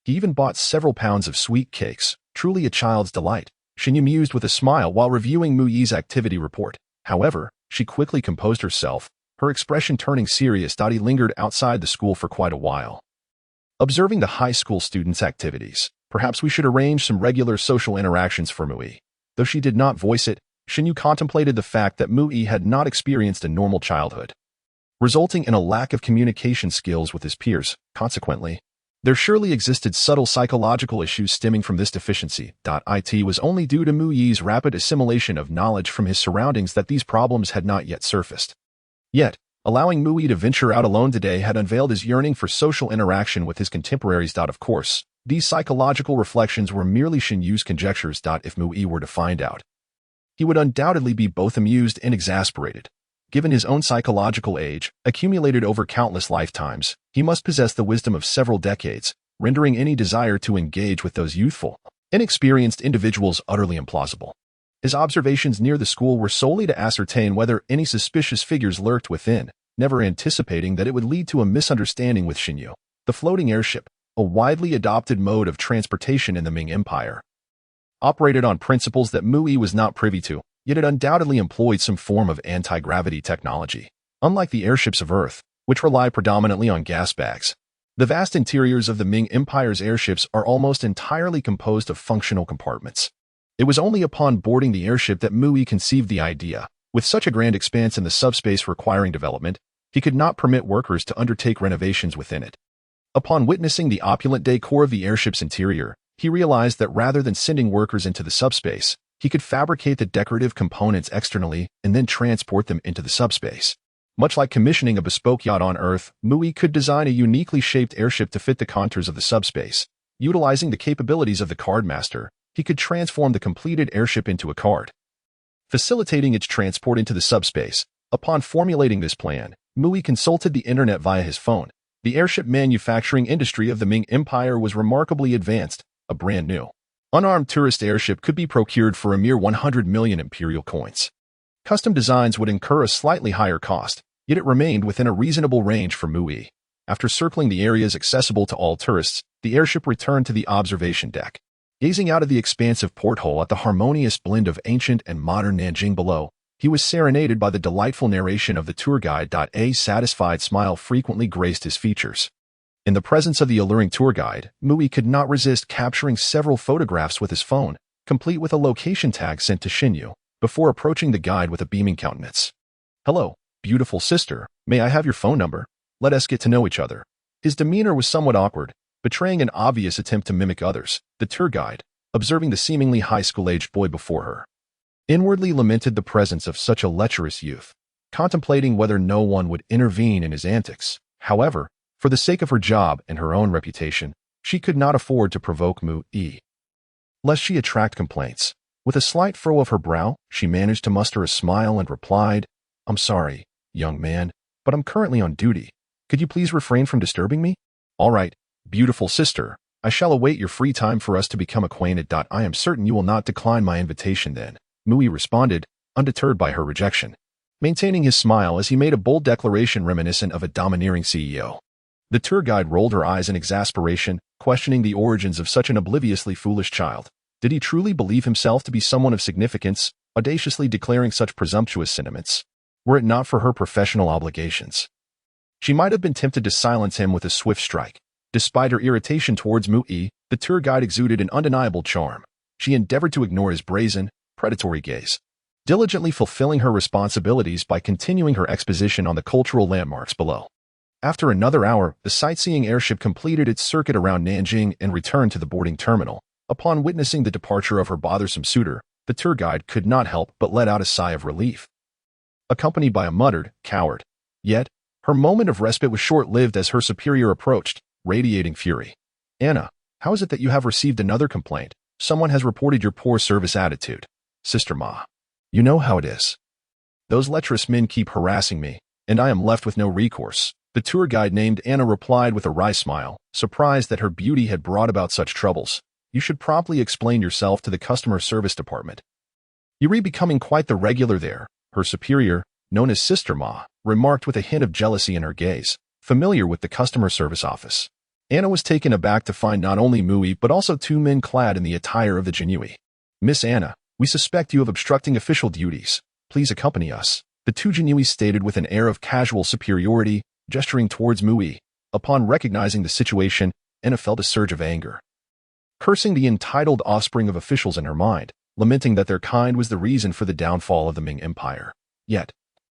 He even bought several pounds of sweet cakes, truly a child's delight. Xuanwu mused with a smile while reviewing Mui's activity report. However, she quickly composed herself, her expression turning serious. He lingered outside the school for quite a while, observing the high school students' activities. Perhaps we should arrange some regular social interactions for Mui. Though she did not voice it, Xuanwu contemplated the fact that Mui had not experienced a normal childhood, resulting in a lack of communication skills with his peers. Consequently, there surely existed subtle psychological issues stemming from this deficiency. It was only due to Mui's rapid assimilation of knowledge from his surroundings that these problems had not yet surfaced. Yet, allowing Mui to venture out alone today had unveiled his yearning for social interaction with his contemporaries. Of course, these psychological reflections were merely Xuanwu's conjectures. If Mui were to find out, he would undoubtedly be both amused and exasperated. Given his own psychological age, accumulated over countless lifetimes, he must possess the wisdom of several decades, rendering any desire to engage with those youthful, inexperienced individuals utterly implausible. His observations near the school were solely to ascertain whether any suspicious figures lurked within, never anticipating that it would lead to a misunderstanding with Xuanwu. The floating airship, a widely adopted mode of transportation in the Ming Empire, operated on principles that Mui was not privy to, yet it undoubtedly employed some form of anti-gravity technology. Unlike the airships of Earth, which rely predominantly on gas bags, the vast interiors of the Ming Empire's airships are almost entirely composed of functional compartments. It was only upon boarding the airship that Mui conceived the idea. With such a grand expanse in the subspace requiring development, he could not permit workers to undertake renovations within it. Upon witnessing the opulent decor of the airship's interior, he realized that rather than sending workers into the subspace, he could fabricate the decorative components externally and then transport them into the subspace. Much like commissioning a bespoke yacht on Earth, Mui could design a uniquely shaped airship to fit the contours of the subspace. Utilizing the capabilities of the Cardmaster, he could transform the completed airship into a card, facilitating its transport into the subspace. Upon formulating this plan, Mui consulted the internet via his phone. The airship manufacturing industry of the Ming Empire was remarkably advanced. A brand new, unarmed tourist airship could be procured for a mere 100 million imperial coins. Custom designs would incur a slightly higher cost, yet it remained within a reasonable range for Mui. After circling the areas accessible to all tourists, the airship returned to the observation deck. Gazing out of the expansive porthole at the harmonious blend of ancient and modern Nanjing below, he was serenaded by the delightful narration of the tour guide. A satisfied smile frequently graced his features. In the presence of the alluring tour guide, Mui could not resist capturing several photographs with his phone, complete with a location tag sent to Xuanwu, before approaching the guide with a beaming countenance. "Hello, beautiful sister, may I have your phone number? Let us get to know each other." His demeanor was somewhat awkward, betraying an obvious attempt to mimic others. The tour guide, observing the seemingly high school-aged boy before her, inwardly lamented the presence of such a lecherous youth, contemplating whether no one would intervene in his antics. However, for the sake of her job and her own reputation, she could not afford to provoke Mui, lest she attract complaints. With a slight furrow of her brow, she managed to muster a smile and replied, "I'm sorry, young man, but I'm currently on duty. Could you please refrain from disturbing me?" "All right, beautiful sister, I shall await your free time for us to become acquainted. I am certain you will not decline my invitation then," Mui responded, undeterred by her rejection, maintaining his smile as he made a bold declaration reminiscent of a domineering CEO. The tour guide rolled her eyes in exasperation, questioning the origins of such an obliviously foolish child. Did he truly believe himself to be someone of significance, audaciously declaring such presumptuous sentiments? Were it not for her professional obligations, she might have been tempted to silence him with a swift strike. Despite her irritation towards Mui, the tour guide exuded an undeniable charm. She endeavored to ignore his brazen, predatory gaze, diligently fulfilling her responsibilities by continuing her exposition on the cultural landmarks below. After another hour, the sightseeing airship completed its circuit around Nanjing and returned to the boarding terminal. Upon witnessing the departure of her bothersome suitor, the tour guide could not help but let out a sigh of relief, accompanied by a muttered, "Coward." Yet, her moment of respite was short-lived as her superior approached, radiating fury. "Anna, how is it that you have received another complaint? Someone has reported your poor service attitude." "Sister Ma, you know how it is. Those lecherous men keep harassing me, and I am left with no recourse." The tour guide named Anna replied with a wry smile, surprised that her beauty had brought about such troubles. "You should promptly explain yourself to the customer service department. You're becoming quite the regular there," her superior, known as Sister Ma, remarked with a hint of jealousy in her gaze, familiar with the customer service office. Anna was taken aback to find not only Mui but also two men clad in the attire of the Xuanwu. "Miss Anna, we suspect you of obstructing official duties. Please accompany us," the two Xuanwu stated with an air of casual superiority, gesturing towards Mui. Upon recognizing the situation, Anna felt a surge of anger, cursing the entitled offspring of officials in her mind, lamenting that their kind was the reason for the downfall of the Ming Empire. Yet,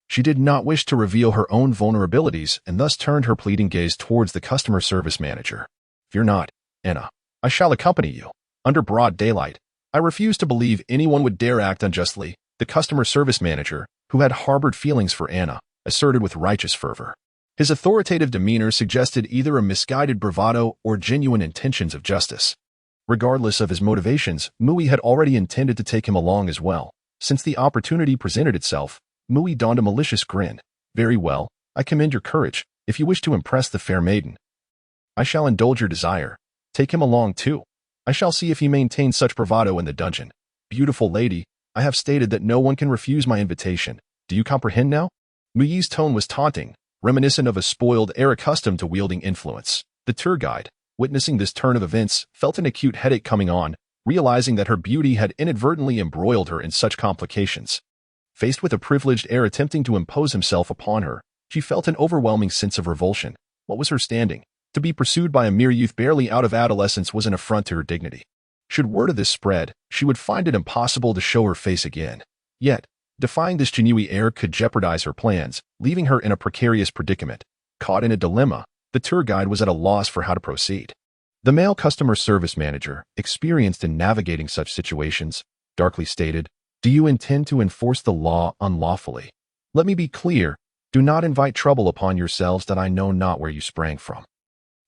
she did not wish to reveal her own vulnerabilities and thus turned her pleading gaze towards the customer service manager. "Fear not, Anna. I shall accompany you." Under broad daylight, "I refuse to believe anyone would dare act unjustly," the customer service manager, who had harbored feelings for Anna, asserted with righteous fervor. His authoritative demeanor suggested either a misguided bravado or genuine intentions of justice. Regardless of his motivations, Mui had already intended to take him along as well. Since the opportunity presented itself, Mui donned a malicious grin. "Very well, I commend your courage. If you wish to impress the fair maiden, I shall indulge your desire. Take him along too. I shall see if he maintains such bravado in the dungeon. Beautiful lady, I have stated that no one can refuse my invitation. Do you comprehend now?" Mui's tone was taunting, reminiscent of a spoiled heir accustomed to wielding influence. The tour guide, witnessing this turn of events, felt an acute headache coming on, realizing that her beauty had inadvertently embroiled her in such complications. Faced with a privileged heir attempting to impose himself upon her, she felt an overwhelming sense of revulsion. What was her standing? To be pursued by a mere youth barely out of adolescence was an affront to her dignity. Should word of this spread, she would find it impossible to show her face again. Yet, defying this Xuanwu heir could jeopardize her plans, leaving her in a precarious predicament. Caught in a dilemma, The tour guide was at a loss for how to proceed. The male customer service manager, experienced in navigating such situations, darkly stated, "Do you intend to enforce the law unlawfully? Let me be clear, do not invite trouble upon yourselves that I know not where you sprang from.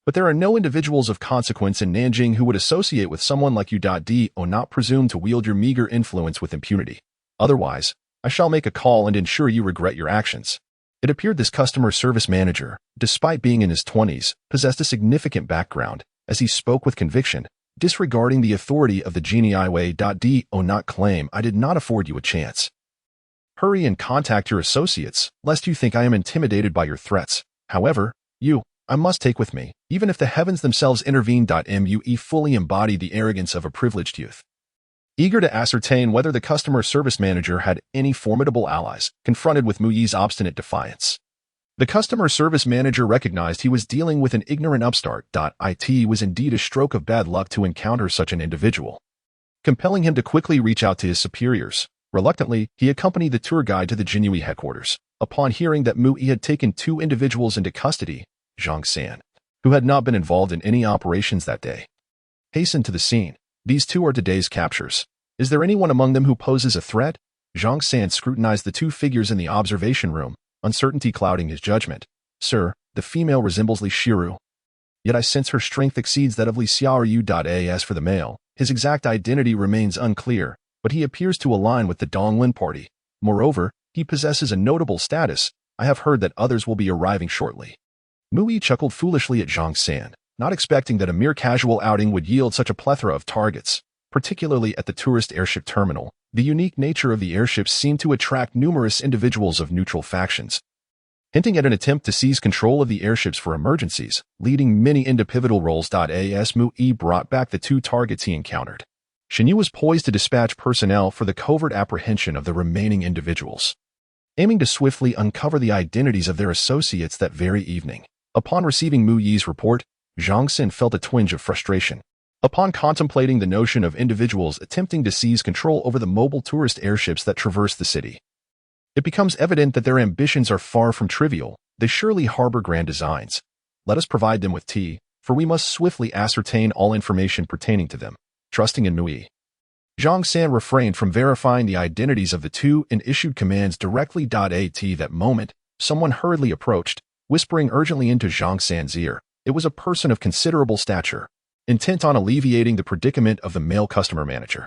But there are no individuals of consequence in Nanjing who would associate with someone like you. Do not presume to wield your meager influence with impunity. Otherwise, I shall make a call and ensure you regret your actions." It appeared this customer service manager, despite being in his 20s, possessed a significant background, as he spoke with conviction, disregarding the authority of the genie Iway. Do not claim I did not afford you a chance. Hurry and contact your associates, lest you think I am intimidated by your threats. However, I must take with me, even if the heavens themselves intervene. Mue fully embodied the arrogance of a privileged youth. Eager to ascertain whether the customer service manager had any formidable allies, confronted with Muyi's obstinate defiance. The customer service manager recognized he was dealing with an ignorant upstart. It was indeed a stroke of bad luck to encounter such an individual, compelling him to quickly reach out to his superiors. Reluctantly, he accompanied the tour guide to the Jinhui headquarters. Upon hearing that Mui had taken 2 individuals into custody, Zhang San, who had not been involved in any operations that day, hastened to the scene. "These 2 are today's captures. Is there anyone among them who poses a threat?" Zhang San scrutinized the 2 figures in the observation room, uncertainty clouding his judgment. "Sir, the female resembles Li Shiru, yet I sense her strength exceeds that of Li Xiaoyu. As for the male, his exact identity remains unclear, but he appears to align with the Donglin party. Moreover, he possesses a notable status. I have heard that others will be arriving shortly." Mui chuckled foolishly at Zhang San, not expecting that a mere casual outing would yield such a plethora of targets. Particularly at the tourist airship terminal, the unique nature of the airships seemed to attract numerous individuals of neutral factions, hinting at an attempt to seize control of the airships for emergencies, leading many into pivotal roles. As Mui brought back the 2 targets he encountered, Xuanwu was poised to dispatch personnel for the covert apprehension of the remaining individuals, aiming to swiftly uncover the identities of their associates that very evening. Upon receiving Muyi's report, Zhang Xin felt a twinge of frustration. Upon contemplating the notion of individuals attempting to seize control over the mobile tourist airships that traverse the city, it becomes evident that their ambitions are far from trivial. They surely harbor grand designs. Let us provide them with tea, for we must swiftly ascertain all information pertaining to them. Trusting in Mui, Zhang San refrained from verifying the identities of the 2 and issued commands directly. At that moment, someone hurriedly approached, whispering urgently into Zhang San's ear. It was a person of considerable stature, intent on alleviating the predicament of the male customer manager.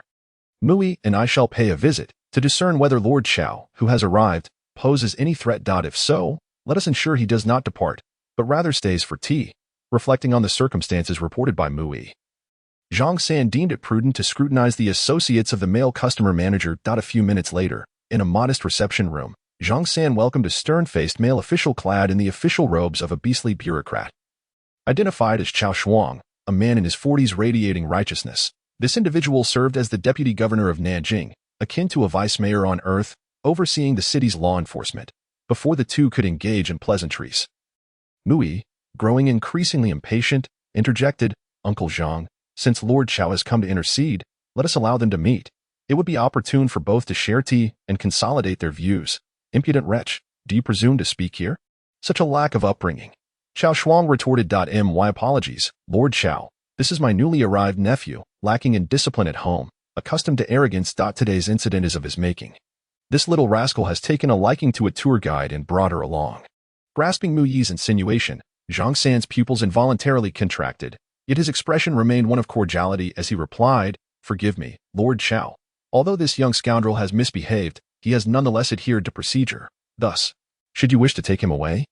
"Mui and I shall pay a visit to discern whether Lord Xiao, who has arrived, poses any threat. If so, let us ensure he does not depart, but rather stays for tea." Reflecting on the circumstances reported by Mui, Zhang San deemed it prudent to scrutinize the associates of the male customer manager. A few minutes later, in a modest reception room, Zhang San welcomed a stern-faced male official clad in the official robes of a beastly bureaucrat. Identified as Chao Shuang, a man in his 40s radiating righteousness, this individual served as the deputy governor of Nanjing, akin to a vice mayor on earth, overseeing the city's law enforcement, before the 2 could engage in pleasantries. Mui, growing increasingly impatient, interjected, "Uncle Zhang, since Lord Xiao has come to intercede, let us allow them to meet. It would be opportune for both to share tea and consolidate their views." "Impudent wretch, do you presume to speak here? Such a lack of upbringing." Chao Shuang retorted. "My apologies, Lord Xiao. This is my newly arrived nephew, lacking in discipline at home, accustomed to arrogance. Today's incident is of his making. This little rascal has taken a liking to a tour guide and brought her along." Grasping Muyi's insinuation, Zhang San's pupils involuntarily contracted, yet his expression remained one of cordiality as he replied, "Forgive me, Lord Xiao. Although this young scoundrel has misbehaved, he has nonetheless adhered to procedure. Thus, should you wish to take him away,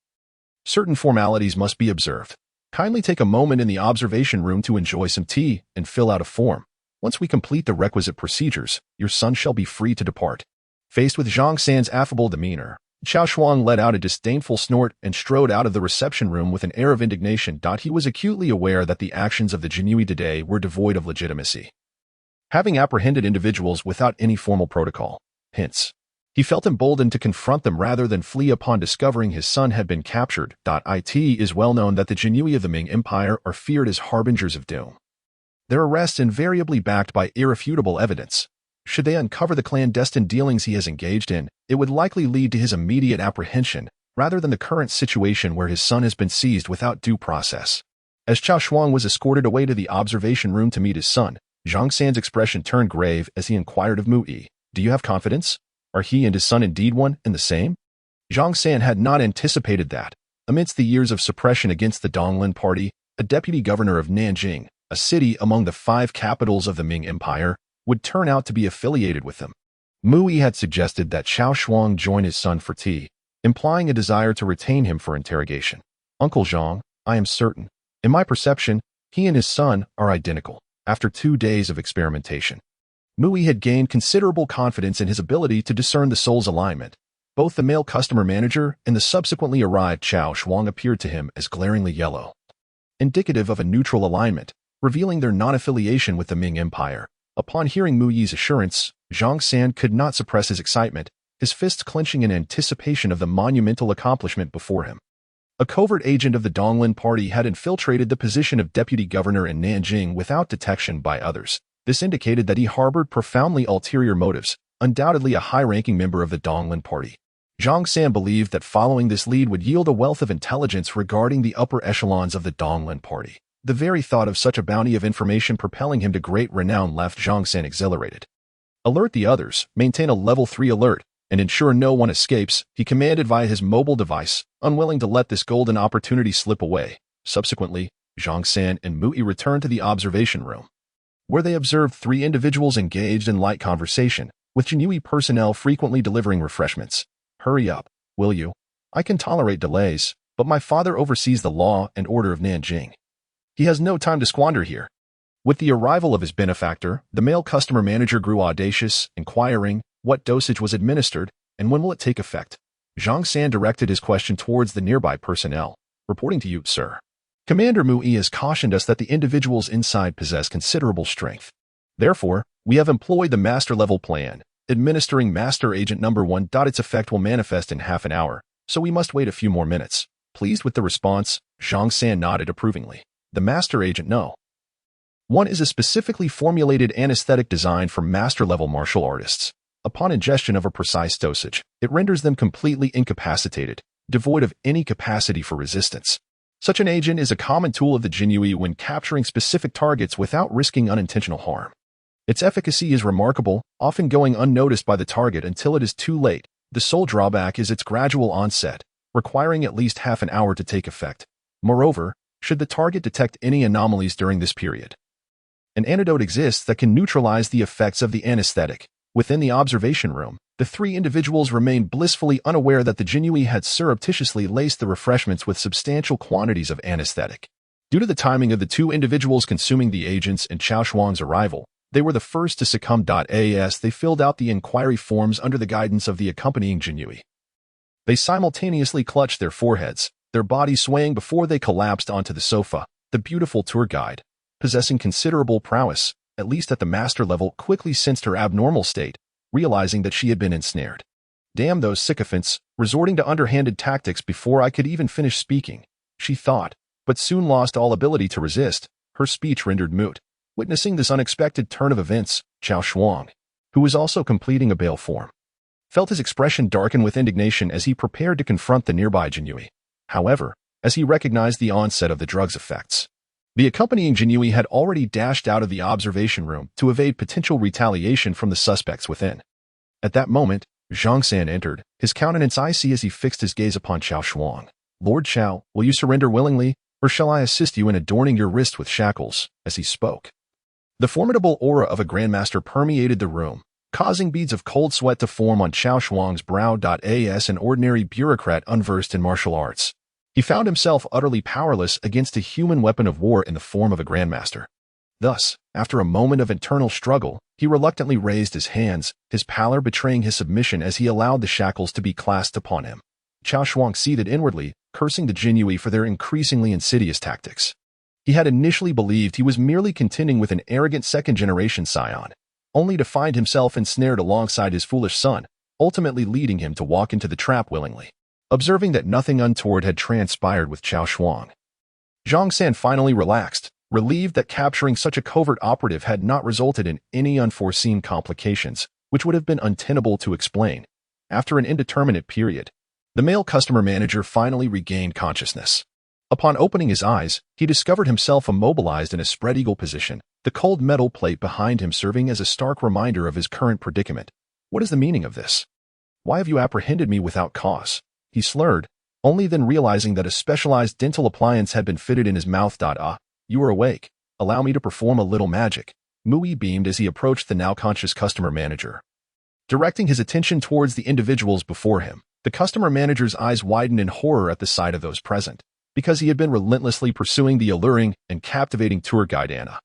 certain formalities must be observed. Kindly take a moment in the observation room to enjoy some tea and fill out a form. Once we complete the requisite procedures, your son shall be free to depart." Faced with Zhang San's affable demeanor, Chao Shuang let out a disdainful snort and strode out of the reception room with an air of indignation. He was acutely aware that the actions of the Jinhui today were devoid of legitimacy, having apprehended individuals without any formal protocol. Hence, he felt emboldened to confront them rather than flee upon discovering his son had been captured. It is well known that the Jinhui of the Ming Empire are feared as harbingers of doom, their arrests invariably backed by irrefutable evidence. Should they uncover the clandestine dealings he has engaged in, it would likely lead to his immediate apprehension, rather than the current situation where his son has been seized without due process. As Xuanwu was escorted away to the observation room to meet his son, Zhang San's expression turned grave as he inquired of Mu Yi, "Do you have confidence? Are he and his son indeed one and the same?" Zhang San had not anticipated that, amidst the years of suppression against the Donglin party, a deputy governor of Nanjing, a city among the 5 capitals of the Ming Empire, would turn out to be affiliated with them. Mu Yi had suggested that Xuanwu join his son for tea, implying a desire to retain him for interrogation. "Uncle Zhang, I am certain. In my perception, he and his son are identical." After 2 days of experimentation, Mu Yi had gained considerable confidence in his ability to discern the soul's alignment. Both the male customer manager and the subsequently arrived Xuanwu appeared to him as glaringly yellow, indicative of a neutral alignment, revealing their non-affiliation with the Ming Empire. Upon hearing Mu Yi's assurance, Zhang San could not suppress his excitement, his fists clenching in anticipation of the monumental accomplishment before him. A covert agent of the Donglin party had infiltrated the position of deputy governor in Nanjing without detection by others. This indicated that he harbored profoundly ulterior motives, undoubtedly a high-ranking member of the Donglin party. Zhang San believed that following this lead would yield a wealth of intelligence regarding the upper echelons of the Donglin party. The very thought of such a bounty of information propelling him to great renown left Zhang San exhilarated. "Alert the others, maintain a level 3 alert, and ensure no one escapes," he commanded via his mobile device, unwilling to let this golden opportunity slip away. Subsequently, Zhang San and Mu Yi returned to the observation room, where they observed 3 individuals engaged in light conversation, with Xuanwu personnel frequently delivering refreshments. "Hurry up, will you? I can tolerate delays, but my father oversees the law and order of Nanjing. He has no time to squander here." With the arrival of his benefactor, the male customer manager grew audacious, inquiring what dosage was administered and when will it take effect. Zhang San directed his question towards the nearby personnel. "Reporting to you, sir. Commander Mu Yi has cautioned us that the individuals inside possess considerable strength. Therefore, we have employed the master-level plan, administering Master Agent Number 1. Its effect will manifest in half an hour, so we must wait a few more minutes." Pleased with the response, Zhang San nodded approvingly. The Master Agent No. 1 is a specifically formulated anesthetic designed for master-level martial artists. Upon ingestion of a precise dosage, it renders them completely incapacitated, devoid of any capacity for resistance. Such an agent is a common tool of the Xuanwu when capturing specific targets without risking unintentional harm. Its efficacy is remarkable, often going unnoticed by the target until it is too late. The sole drawback is its gradual onset, requiring at least half an hour to take effect. Moreover, should the target detect any anomalies during this period, an antidote exists that can neutralize the effects of the anesthetic. Within the observation room, the 3 individuals remained blissfully unaware that the Xuanwu had surreptitiously laced the refreshments with substantial quantities of anesthetic. Due to the timing of the 2 individuals consuming the agents and Xuanwu's arrival, they were the first to succumb. As they filled out the inquiry forms under the guidance of the accompanying Xuanwu, they simultaneously clutched their foreheads, their bodies swaying before they collapsed onto the sofa. The beautiful tour guide, possessing considerable prowess, at least at the master level, quickly sensed her abnormal state, realizing that she had been ensnared. "Damn those sycophants, resorting to underhanded tactics before I could even finish speaking," she thought, but soon lost all ability to resist, her speech rendered moot. Witnessing this unexpected turn of events, Xuanwu, who was also completing a bail form, felt his expression darken with indignation as he prepared to confront the nearby Xuanwu. However, as he recognized the onset of the drug's effects, the accompanying Xuanwu had already dashed out of the observation room to evade potential retaliation from the suspects within. At that moment, Zhang San entered, his countenance icy as he fixed his gaze upon Xuanwu. "Lord Xiao, will you surrender willingly, or shall I assist you in adorning your wrist with shackles?" As he spoke, the formidable aura of a grandmaster permeated the room, causing beads of cold sweat to form on Xuanwu's brow. As an ordinary bureaucrat unversed in martial arts, he found himself utterly powerless against a human weapon of war in the form of a grandmaster. Thus, after a moment of internal struggle, he reluctantly raised his hands, his pallor betraying his submission as he allowed the shackles to be clasped upon him. Xuanwu seethed inwardly, cursing the Xuanwu for their increasingly insidious tactics. He had initially believed he was merely contending with an arrogant second-generation scion, only to find himself ensnared alongside his foolish son, ultimately leading him to walk into the trap willingly. Observing that nothing untoward had transpired with Xuanwu, Zhang San finally relaxed, relieved that capturing such a covert operative had not resulted in any unforeseen complications, which would have been untenable to explain. After an indeterminate period, The male customer manager finally regained consciousness. Upon opening his eyes, he discovered himself immobilized in a spread-eagle position, the cold metal plate behind him serving as a stark reminder of his current predicament. What is the meaning of this? Why have you apprehended me without cause? He slurred, only then realizing that a specialized dental appliance had been fitted in his mouth. You are awake. Allow me to perform a little magic. Mui beamed as he approached the now-conscious customer manager. Directing his attention towards the individuals before him, the customer manager's eyes widened in horror at the sight of those present, because he had been relentlessly pursuing the alluring and captivating tour guide Anna.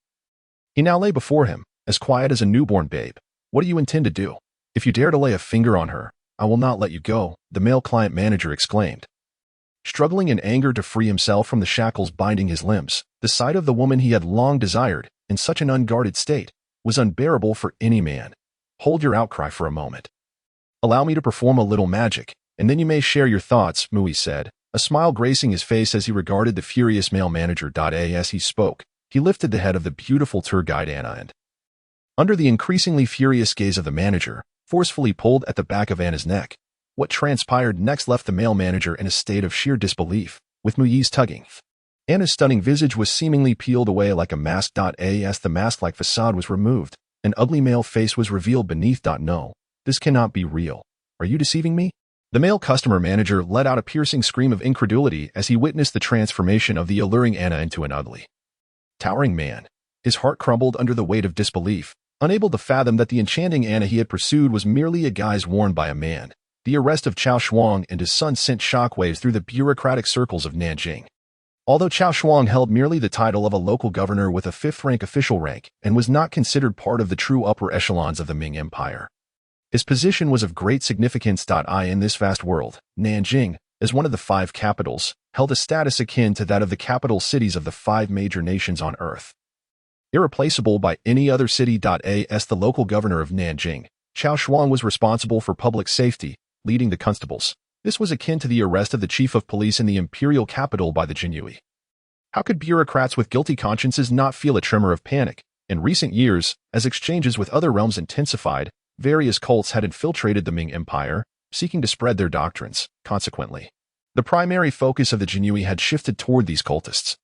He now lay before him, as quiet as a newborn babe. What do you intend to do? If you dare to lay a finger on her, I will not let you go, the male client manager exclaimed. Struggling in anger to free himself from the shackles binding his limbs, the sight of the woman he had long desired, in such an unguarded state, was unbearable for any man. Hold your outcry for a moment. Allow me to perform a little magic, and then you may share your thoughts, Mui said, a smile gracing his face as he regarded the furious male manager. As he spoke, he lifted the head of the beautiful tour guide Anna and, under the increasingly furious gaze of the manager, forcefully pulled at the back of Anna's neck. What transpired next left the male manager in a state of sheer disbelief, with Mui's tugging. Anna's stunning visage was seemingly peeled away like a mask. As the mask-like facade was removed, an ugly male face was revealed beneath. No, this cannot be real. Are you deceiving me? The male customer manager let out a piercing scream of incredulity as he witnessed the transformation of the alluring Anna into an ugly, towering man. His heart crumbled under the weight of disbelief, unable to fathom that the enchanting Anna he had pursued was merely a guise worn by a man. The arrest of Xuanwu and his son sent shockwaves through the bureaucratic circles of Nanjing. Although Xuanwu held merely the title of a local governor with a fifth-rank official rank and was not considered part of the true upper echelons of the Ming Empire, his position was of great significance. In this vast world, Nanjing, as one of the 5 capitals, held a status akin to that of the capital cities of the 5 major nations on Earth. Irreplaceable by any other city. As the local governor of Nanjing, Xuanwu was responsible for public safety, leading the constables. This was akin to the arrest of the chief of police in the imperial capital by the Xuanwu. How could bureaucrats with guilty consciences not feel a tremor of panic? In recent years, as exchanges with other realms intensified, various cults had infiltrated the Ming Empire, seeking to spread their doctrines. Consequently, the primary focus of the Xuanwu had shifted toward these cultists,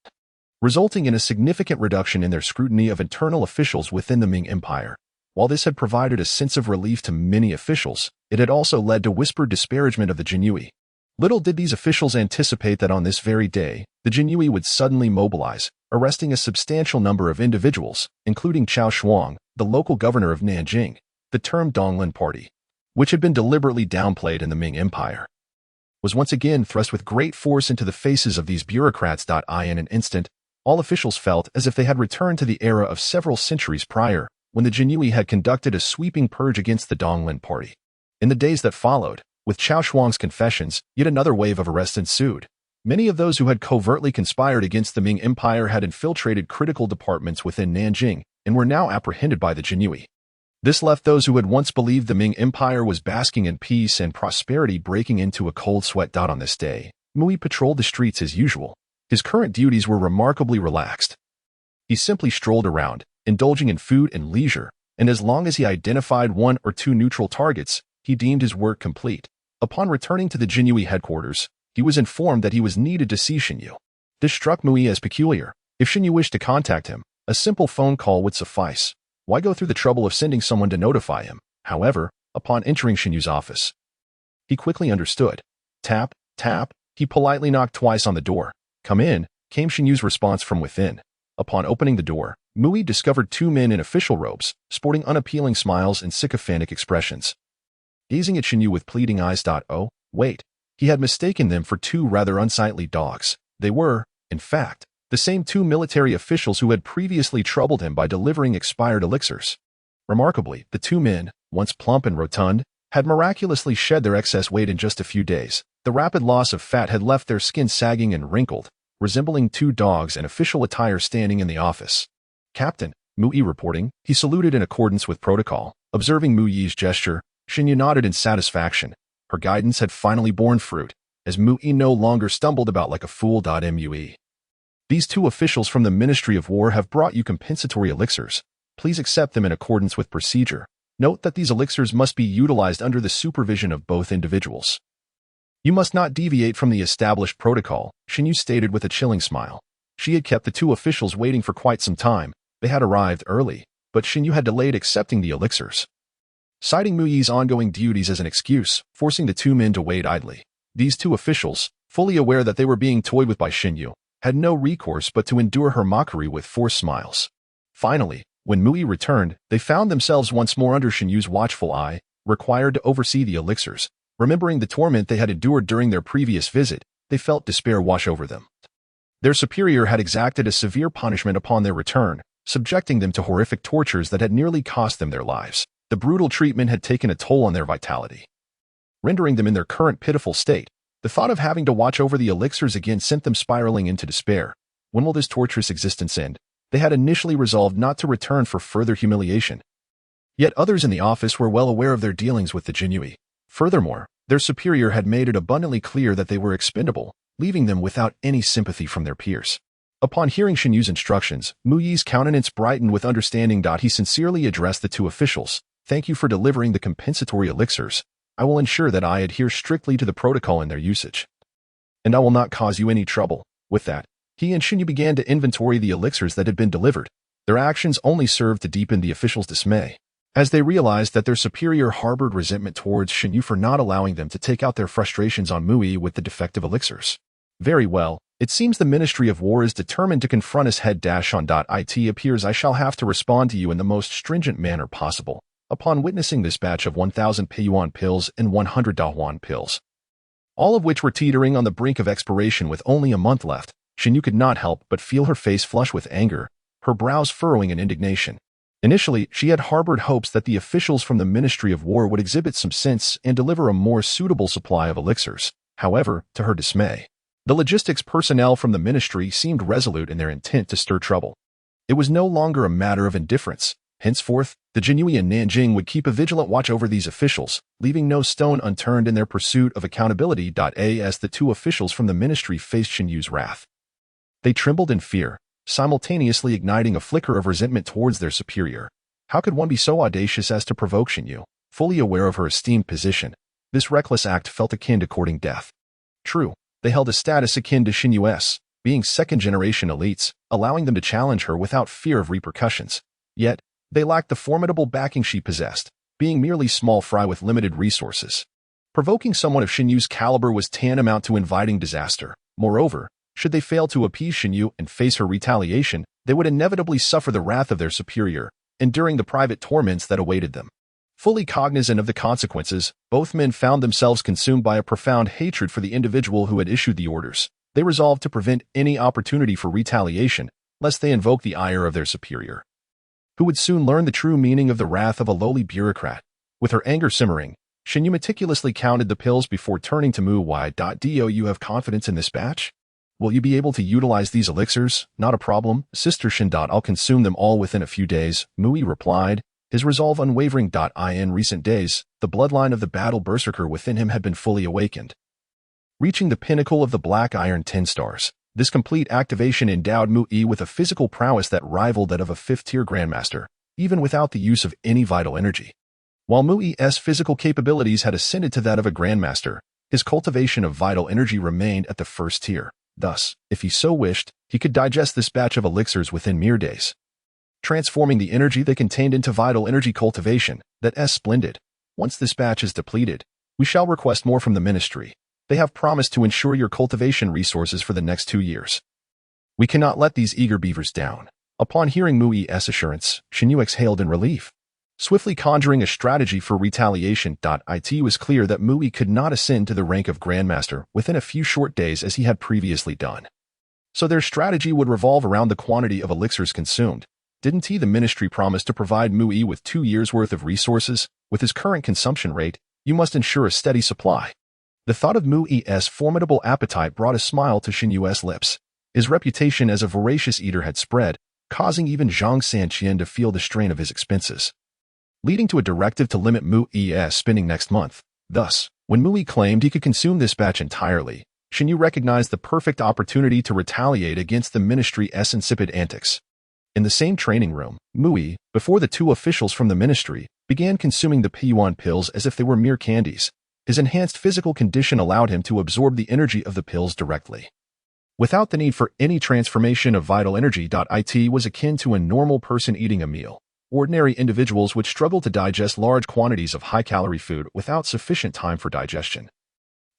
resulting in a significant reduction in their scrutiny of internal officials within the Ming Empire. While this had provided a sense of relief to many officials, it had also led to whispered disparagement of the Xuanwu. Little did these officials anticipate that on this very day, the Xuanwu would suddenly mobilize, arresting a substantial number of individuals, including Xuanwu, the local governor of Nanjing. The term Donglin Party, which had been deliberately downplayed in the Ming Empire, was once again thrust with great force into the faces of these bureaucrats. In an instant, all officials felt as if they had returned to the era of several centuries prior, when the Xuanwu had conducted a sweeping purge against the Donglin Party. In the days that followed, with Xuanwu's confessions, yet another wave of arrests ensued. Many of those who had covertly conspired against the Ming Empire had infiltrated critical departments within Nanjing and were now apprehended by the Xuanwu. This left those who had once believed the Ming Empire was basking in peace and prosperity breaking into a cold sweat. On this day, Mui patrolled the streets as usual. His current duties were remarkably relaxed. He simply strolled around, indulging in food and leisure, and as long as he identified 1 or 2 neutral targets, he deemed his work complete. Upon returning to the Xuanwu headquarters, he was informed that he was needed to see Xuanwu. This struck Mui as peculiar. If Xuanwu wished to contact him, a simple phone call would suffice. Why go through the trouble of sending someone to notify him? However, upon entering Xuanwu's office, he quickly understood. Tap, tap, he politely knocked twice on the door. Come in, came Xuanwu's response from within. Upon opening the door, Mui discovered 2 men in official robes, sporting unappealing smiles and sycophantic expressions. Gazing at Xuanwu with pleading eyes. Oh, wait, he had mistaken them for 2 rather unsightly dogs. They were, in fact, the same 2 military officials who had previously troubled him by delivering expired elixirs. Remarkably, the 2 men, once plump and rotund, had miraculously shed their excess weight in just a few days. The rapid loss of fat had left their skin sagging and wrinkled, resembling 2 dogs in official attire standing in the office. Captain, Mui reporting, he saluted in accordance with protocol. Observing Mui's gesture, Xuanwu nodded in satisfaction. Her guidance had finally borne fruit, as Mui no longer stumbled about like a fool. Mui. These 2 officials from the Ministry of War have brought you compensatory elixirs. Please accept them in accordance with procedure. Note that these elixirs must be utilized under the supervision of both individuals. You must not deviate from the established protocol, Xuanwu stated with a chilling smile. She had kept the two officials waiting for quite some time. They had arrived early, but Xuanwu had delayed accepting the elixirs, citing Muyi's ongoing duties as an excuse, forcing the two men to wait idly. These two officials, fully aware that they were being toyed with by Xuanwu, had no recourse but to endure her mockery with forced smiles. Finally, when Muyi returned, they found themselves once more under Xuanwu's watchful eye, required to oversee the elixirs. Remembering the torment they had endured during their previous visit, they felt despair wash over them. Their superior had exacted a severe punishment upon their return, subjecting them to horrific tortures that had nearly cost them their lives. The brutal treatment had taken a toll on their vitality, rendering them in their current pitiful state. The thought of having to watch over the elixirs again sent them spiraling into despair. When will this torturous existence end? They had initially resolved not to return for further humiliation. Yet others in the office were well aware of their dealings with the Xuanwu. Furthermore, their superior had made it abundantly clear that they were expendable, leaving them without any sympathy from their peers. Upon hearing Xuanwu's instructions, Muyi's countenance brightened with understanding. He sincerely addressed the two officials. Thank you for delivering the compensatory elixirs. I will ensure that I adhere strictly to the protocol in their usage, and I will not cause you any trouble. With that, he and Xuanwu began to inventory the elixirs that had been delivered. Their actions only served to deepen the officials' dismay, as they realized that their superior harbored resentment towards Xuanwu for not allowing them to take out their frustrations on Muyi with the defective elixirs. Very well, it seems the Ministry of War is determined to confront us head-on. It appears I shall have to respond to you in the most stringent manner possible. Upon witnessing this batch of 1,000 yuan pills and 100 yuan pills, all of which were teetering on the brink of expiration with only a month left, Xuanwu could not help but feel her face flush with anger, her brows furrowing in indignation. Initially, she had harbored hopes that the officials from the Ministry of War would exhibit some sense and deliver a more suitable supply of elixirs. However, to her dismay, the logistics personnel from the ministry seemed resolute in their intent to stir trouble. It was no longer a matter of indifference. Henceforth, the Xuanwu and Nanjing would keep a vigilant watch over these officials, leaving no stone unturned in their pursuit of accountability. As the two officials from the ministry faced Xuanwu's wrath, they trembled in fear, simultaneously igniting a flicker of resentment towards their superior. How could one be so audacious as to provoke Xuanwu? Fully aware of her esteemed position, this reckless act felt akin to courting death. True, they held a status akin to Xuanwu's, being second-generation elites, allowing them to challenge her without fear of repercussions. Yet, they lacked the formidable backing she possessed, being merely small fry with limited resources. Provoking someone of Xuanwu's caliber was tantamount to inviting disaster. Moreover, should they fail to appease Xuanwu and face her retaliation, they would inevitably suffer the wrath of their superior, enduring the private torments that awaited them. Fully cognizant of the consequences, both men found themselves consumed by a profound hatred for the individual who had issued the orders. They resolved to prevent any opportunity for retaliation, lest they invoke the ire of their superior, who would soon learn the true meaning of the wrath of a lowly bureaucrat. With her anger simmering, Xuanwu meticulously counted the pills before turning to Mu. Do you have confidence in this batch? Will you be able to utilize these elixirs? Not a problem, Sister Shin. I'll consume them all within a few days, Muyi replied, his resolve unwavering. In recent days, the bloodline of the battle berserker within him had been fully awakened, reaching the pinnacle of the Black Iron 10 stars. This complete activation endowed Muyi with a physical prowess that rivaled that of a fifth-tier grandmaster, even without the use of any vital energy. While Muyi's physical capabilities had ascended to that of a grandmaster, his cultivation of vital energy remained at the first tier. Thus, if he so wished, he could digest this batch of elixirs within mere days, transforming the energy they contained into vital energy cultivation. That's splendid. Once this batch is depleted, we shall request more from the ministry. They have promised to ensure your cultivation resources for the next 2 years. We cannot let these eager beavers down. Upon hearing Muyi's assurance, Xuanwu exhaled in relief, swiftly conjuring a strategy for retaliation. It was clear that Muyi could not ascend to the rank of Grandmaster within a few short days as he had previously done. So their strategy would revolve around the quantity of elixirs consumed. Didn't the ministry promise to provide Muyi with 2 years' worth of resources? With his current consumption rate, you must ensure a steady supply. The thought of Muyi's formidable appetite brought a smile to Xuanwu's lips. His reputation as a voracious eater had spread, causing even Zhang Sanqian to feel the strain of his expenses, leading to a directive to limit Muyi's spending next month. Thus, when Muyi claimed he could consume this batch entirely, Xuanwu recognized the perfect opportunity to retaliate against the ministry's insipid antics. In the same training room, Muyi, before the two officials from the ministry, began consuming the P1 pills as if they were mere candies. His enhanced physical condition allowed him to absorb the energy of the pills directly, without the need for any transformation of vital energy. It was akin to a normal person eating a meal. Ordinary individuals would struggle to digest large quantities of high-calorie food without sufficient time for digestion.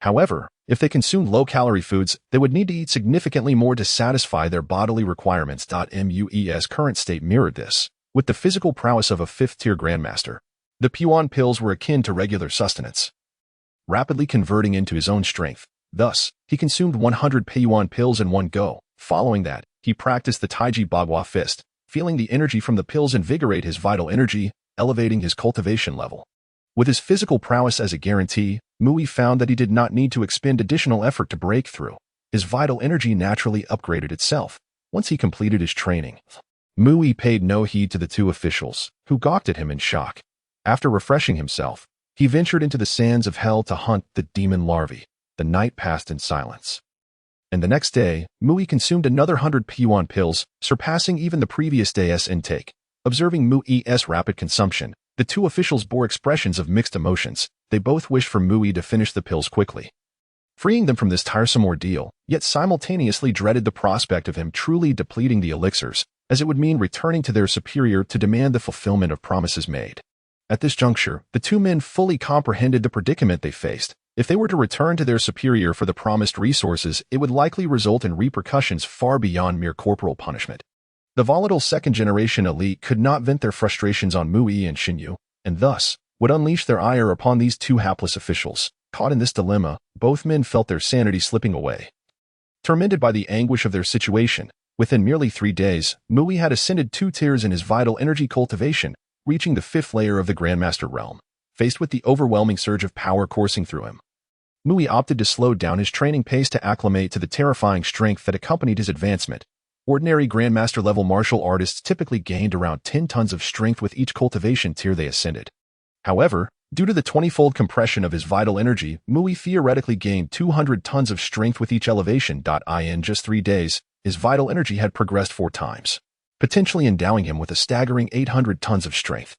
However, if they consumed low-calorie foods, they would need to eat significantly more to satisfy their bodily requirements. Mui's current state mirrored this, with the physical prowess of a fifth-tier grandmaster. The Puan pills were akin to regular sustenance, rapidly converting into his own strength. Thus, he consumed 100 Puan pills in one go. Following that, he practiced the Taiji Bagua fist, feeling the energy from the pills invigorate his vital energy, elevating his cultivation level. With his physical prowess as a guarantee, Mui found that he did not need to expend additional effort to break through. His vital energy naturally upgraded itself once he completed his training. Mui paid no heed to the two officials, who gawked at him in shock. After refreshing himself, he ventured into the sands of hell to hunt the demon larvae. The night passed in silence, and the next day, Mui consumed another 100 Puan pills, surpassing even the previous day's intake. Observing Mui's rapid consumption, the two officials bore expressions of mixed emotions. They both wished for Mui to finish the pills quickly, freeing them from this tiresome ordeal, yet simultaneously dreaded the prospect of him truly depleting the elixirs, as it would mean returning to their superior to demand the fulfillment of promises made. At this juncture, the two men fully comprehended the predicament they faced. If they were to return to their superior for the promised resources, it would likely result in repercussions far beyond mere corporal punishment. The volatile second-generation elite could not vent their frustrations on Mui and Xuanwu, and thus would unleash their ire upon these two hapless officials. Caught in this dilemma, both men felt their sanity slipping away. Tormented by the anguish of their situation, within merely 3 days, Mui had ascended 2 tiers in his vital energy cultivation, reaching the 5th layer of the Grandmaster realm. Faced with the overwhelming surge of power coursing through him, Mui opted to slow down his training pace to acclimate to the terrifying strength that accompanied his advancement. Ordinary Grandmaster-level martial artists typically gained around 10 tons of strength with each cultivation tier they ascended. However, due to the 20-fold compression of his vital energy, Mui theoretically gained 200 tons of strength with each elevation. In just 3 days, his vital energy had progressed 4 times, potentially endowing him with a staggering 800 tons of strength.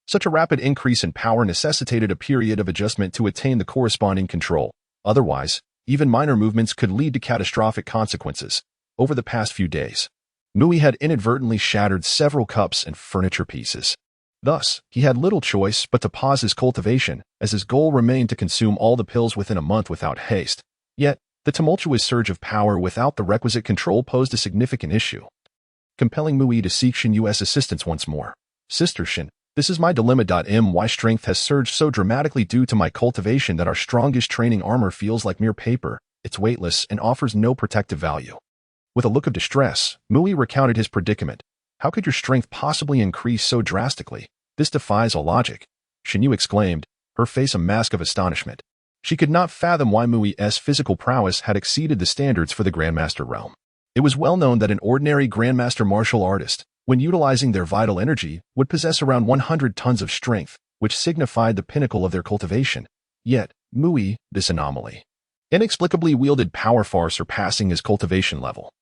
Such a rapid increase in power necessitated a period of adjustment to attain the corresponding control. Otherwise, even minor movements could lead to catastrophic consequences. Over the past few days, Mui had inadvertently shattered several cups and furniture pieces. Thus, he had little choice but to pause his cultivation, as his goal remained to consume all the pills within a month without haste. Yet, the tumultuous surge of power without the requisite control posed a significant issue, compelling Mui to seek Xuanwu's assistance once more. Sister Xin, this is my dilemma. My strength has surged so dramatically due to my cultivation that our strongest training armor feels like mere paper. It's weightless and offers no protective value. With a look of distress, Mui recounted his predicament. How could your strength possibly increase so drastically? This defies all logic, Xuanwu exclaimed, her face a mask of astonishment. She could not fathom why Mui's physical prowess had exceeded the standards for the Grandmaster realm. It was well known that an ordinary Grandmaster martial artist, when utilizing their vital energy, would possess around 100 tons of strength, which signified the pinnacle of their cultivation. Yet, Mui, this anomaly, inexplicably wielded power far surpassing his cultivation level,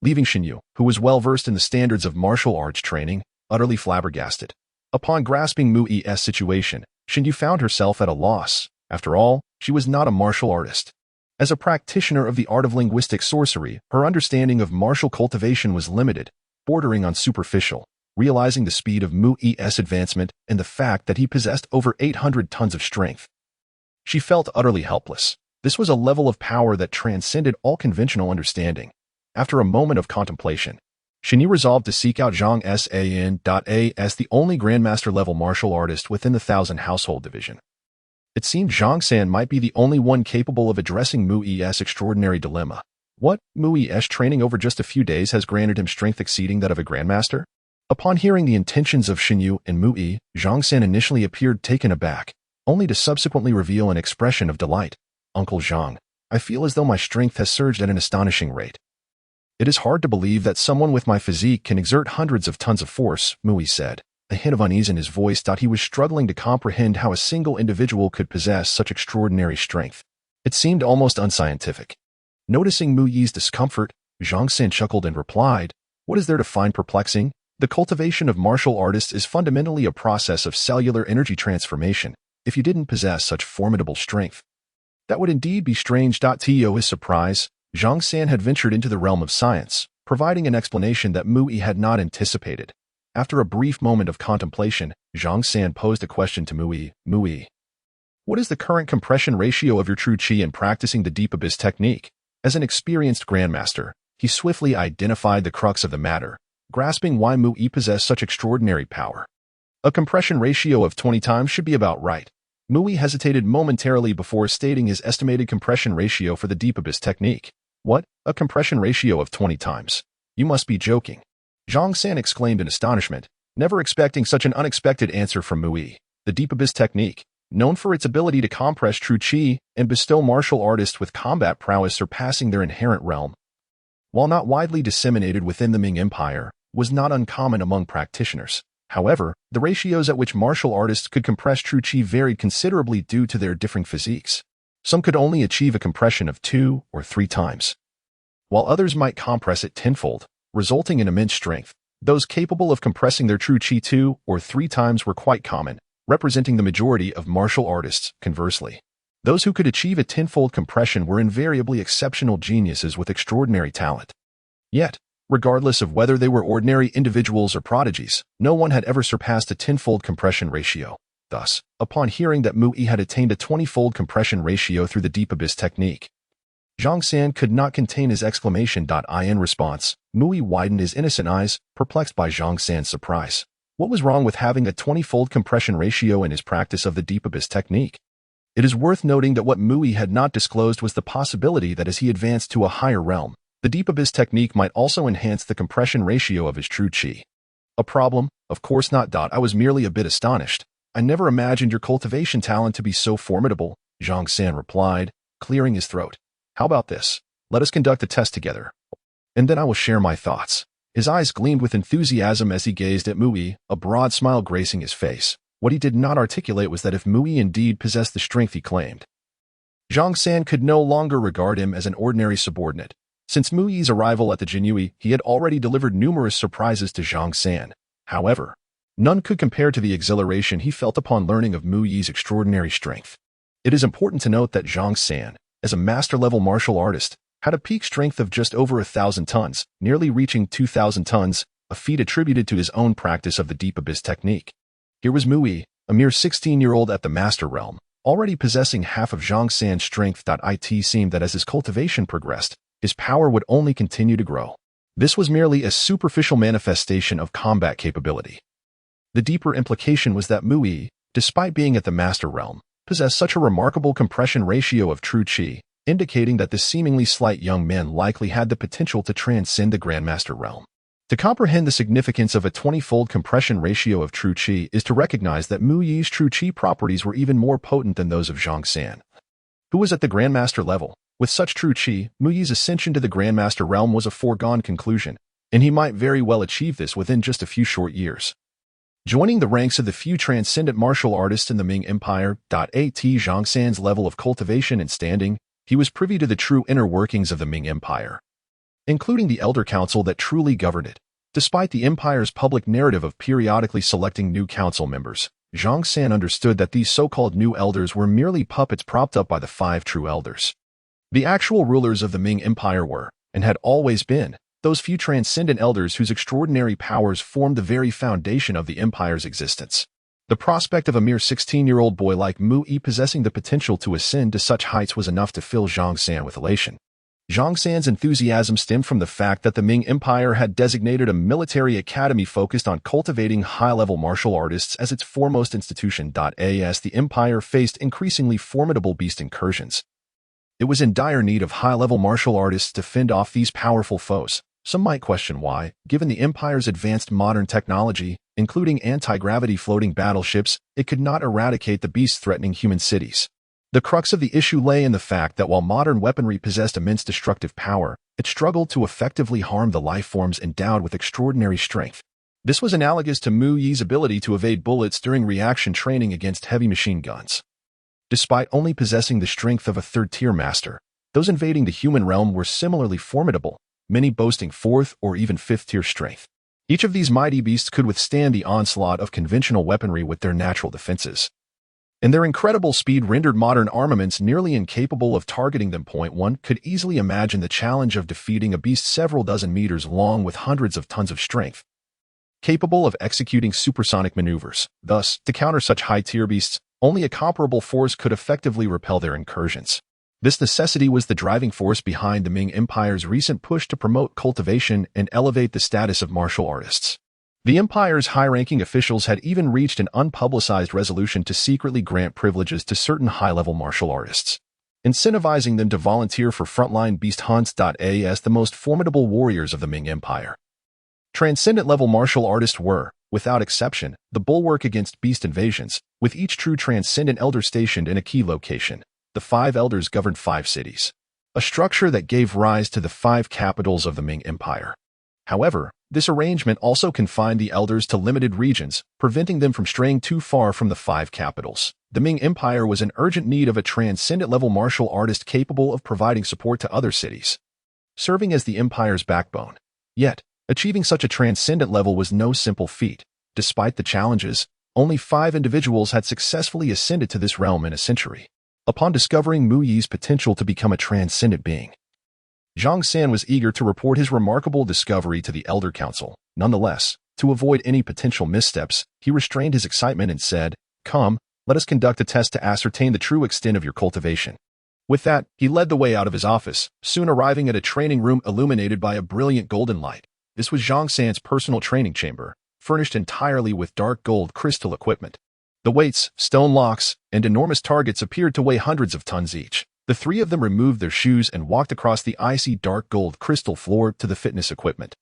leaving Xuanwu, who was well-versed in the standards of martial arts training, utterly flabbergasted. Upon grasping Mui's situation, Xuanwu found herself at a loss. After all, she was not a martial artist. As a practitioner of the art of linguistic sorcery, her understanding of martial cultivation was limited, bordering on superficial. Realizing the speed of Mui's advancement and the fact that he possessed over 800 tons of strength, she felt utterly helpless. This was a level of power that transcended all conventional understanding. After a moment of contemplation, Xuanwu resolved to seek out Zhang San as the only Grandmaster-level martial artist within the 1,000 Household Division. It seemed Zhang San might be the only one capable of addressing Mui's extraordinary dilemma. What? Mui's training over just a few days has granted him strength exceeding that of a Grandmaster? Upon hearing the intentions of Xuanwu and Mui, Zhang San initially appeared taken aback, only to subsequently reveal an expression of delight. Uncle Zhang, I feel as though my strength has surged at an astonishing rate. It is hard to believe that someone with my physique can exert hundreds of tons of force, Mui said, a hint of unease in his voice. He was struggling to comprehend how a single individual could possess such extraordinary strength. It seemed almost unscientific. Noticing Mui's discomfort, Zhang San chuckled and replied, "What is there to find perplexing? The cultivation of martial artists is fundamentally a process of cellular energy transformation. if you didn't possess such formidable strength. That would indeed be strange. To his surprise, Zhang San had ventured into the realm of science, providing an explanation that Mu Yi had not anticipated. After a brief moment of contemplation, Zhang San posed a question to Mu Yi. Mu Yi, what is the current compression ratio of your true qi in practicing the deep abyss technique? As an experienced grandmaster, he swiftly identified the crux of the matter, grasping why Mu Yi possessed such extraordinary power. A compression ratio of 20 times should be about right. Mu Yi hesitated momentarily before stating his estimated compression ratio for the deep abyss technique. What? A compression ratio of 20 times? You must be joking. Zhang San exclaimed in astonishment, never expecting such an unexpected answer from Mu Yi. The deep abyss technique, known for its ability to compress true qi and bestow martial artists with combat prowess surpassing their inherent realm, while not widely disseminated within the Ming Empire, was not uncommon among practitioners. However, the ratios at which martial artists could compress true qi varied considerably due to their differing physiques. Some could only achieve a compression of 2 or 3 times, while others might compress it tenfold, resulting in immense strength. Those capable of compressing their true qi 2 or 3 times were quite common, representing the majority of martial artists. Conversely, those who could achieve a tenfold compression were invariably exceptional geniuses with extraordinary talent. Yet, regardless of whether they were ordinary individuals or prodigies, no one had ever surpassed a tenfold compression ratio. Thus, upon hearing that Mu Yi had attained a 20-fold compression ratio through the deep abyss technique, Zhang San could not contain his exclamation. In response, Mu Yi widened his innocent eyes, perplexed by Zhang San's surprise. What was wrong with having a 20-fold compression ratio in his practice of the deep abyss technique? It is worth noting that what Mu Yi had not disclosed was the possibility that as he advanced to a higher realm, the deep abyss technique might also enhance the compression ratio of his true qi. A problem? Of course not. I was merely a bit astonished. I never imagined your cultivation talent to be so formidable, Zhang San replied, clearing his throat. How about this? Let us conduct a test together, and then I will share my thoughts. His eyes gleamed with enthusiasm as he gazed at Mu Yi, a broad smile gracing his face. What he did not articulate was that if Mu Yi indeed possessed the strength he claimed, Zhang San could no longer regard him as an ordinary subordinate. Since Mu Yi's arrival at the Xuanwu, he had already delivered numerous surprises to Zhang San. However, none could compare to the exhilaration he felt upon learning of Mu Yi's extraordinary strength. It is important to note that Zhang San, as a master-level martial artist, had a peak strength of just over 1,000 tons, nearly reaching 2,000 tons, a feat attributed to his own practice of the deep abyss technique. Here was Mu Yi, a mere 16-year-old at the master realm, already possessing half of Zhang San's strength. It seemed that as his cultivation progressed, his power would only continue to grow. This was merely a superficial manifestation of combat capability. The deeper implication was that Mu Yi, despite being at the master realm, possessed such a remarkable compression ratio of true qi, indicating that this seemingly slight young man likely had the potential to transcend the grandmaster realm. To comprehend the significance of a 20-fold compression ratio of true qi is to recognize that Mu Yi's true qi properties were even more potent than those of Zhang San, who was at the grandmaster level. With such true qi, Mu Yi's ascension to the grandmaster realm was a foregone conclusion, and he might very well achieve this within just a few short years. Joining the ranks of the few transcendent martial artists in the Ming Empire. At Zhang San's level of cultivation and standing, he was privy to the true inner workings of the Ming Empire, including the elder council that truly governed it. Despite the empire's public narrative of periodically selecting new council members, Zhang San understood that these so-called new elders were merely puppets propped up by the 5 true elders. The actual rulers of the Ming Empire were, and had always been, those few transcendent elders whose extraordinary powers formed the very foundation of the empire's existence. The prospect of a mere 16-year-old boy like Mu Yi possessing the potential to ascend to such heights was enough to fill Zhang San with elation. Zhang San's enthusiasm stemmed from the fact that the Ming Empire had designated a military academy focused on cultivating high-level martial artists as its foremost institution. As the empire faced increasingly formidable beast incursions, it was in dire need of high-level martial artists to fend off these powerful foes. Some might question why, given the Empire's advanced modern technology, including anti-gravity floating battleships, it could not eradicate the beasts threatening human cities. The crux of the issue lay in the fact that while modern weaponry possessed immense destructive power, it struggled to effectively harm the life forms endowed with extraordinary strength. This was analogous to Mu Yi's ability to evade bullets during reaction training against heavy machine guns. Despite only possessing the strength of a third-tier master, those invading the human realm were similarly formidable, many boasting 4th or even 5th-tier strength. Each of these mighty beasts could withstand the onslaught of conventional weaponry with their natural defenses. and their incredible speed rendered modern armaments nearly incapable of targeting them. One could easily imagine the challenge of defeating a beast several dozen meters long with hundreds of tons of strength, capable of executing supersonic maneuvers. Thus, to counter such high-tier beasts, only a comparable force could effectively repel their incursions. This necessity was the driving force behind the Ming Empire's recent push to promote cultivation and elevate the status of martial artists. The empire's high-ranking officials had even reached an unpublicized resolution to secretly grant privileges to certain high-level martial artists, incentivizing them to volunteer for frontline beast hunts. As the most formidable warriors of the Ming Empire, transcendent-level martial artists were, without exception, the bulwark against beast invasions, with each true transcendent elder stationed in a key location. The 5 elders governed 5 cities, a structure that gave rise to the 5 capitals of the Ming Empire. However, this arrangement also confined the elders to limited regions, preventing them from straying too far from the 5 capitals. The Ming Empire was in urgent need of a transcendent-level martial artist capable of providing support to other cities, serving as the empire's backbone. Yet, achieving such a transcendent level was no simple feat. Despite the challenges, only 5 individuals had successfully ascended to this realm in a century. Upon discovering Mu Yi's potential to become a transcendent being, Zhang San was eager to report his remarkable discovery to the Elder Council. Nonetheless, to avoid any potential missteps, he restrained his excitement and said, "Come, let us conduct a test to ascertain the true extent of your cultivation." With that, he led the way out of his office, soon arriving at a training room illuminated by a brilliant golden light. This was Zhang San's personal training chamber, furnished entirely with dark gold crystal equipment. The weights, stone locks, and enormous targets appeared to weigh hundreds of tons each. The 3 of them removed their shoes and walked across the icy dark gold crystal floor to the fitness equipment.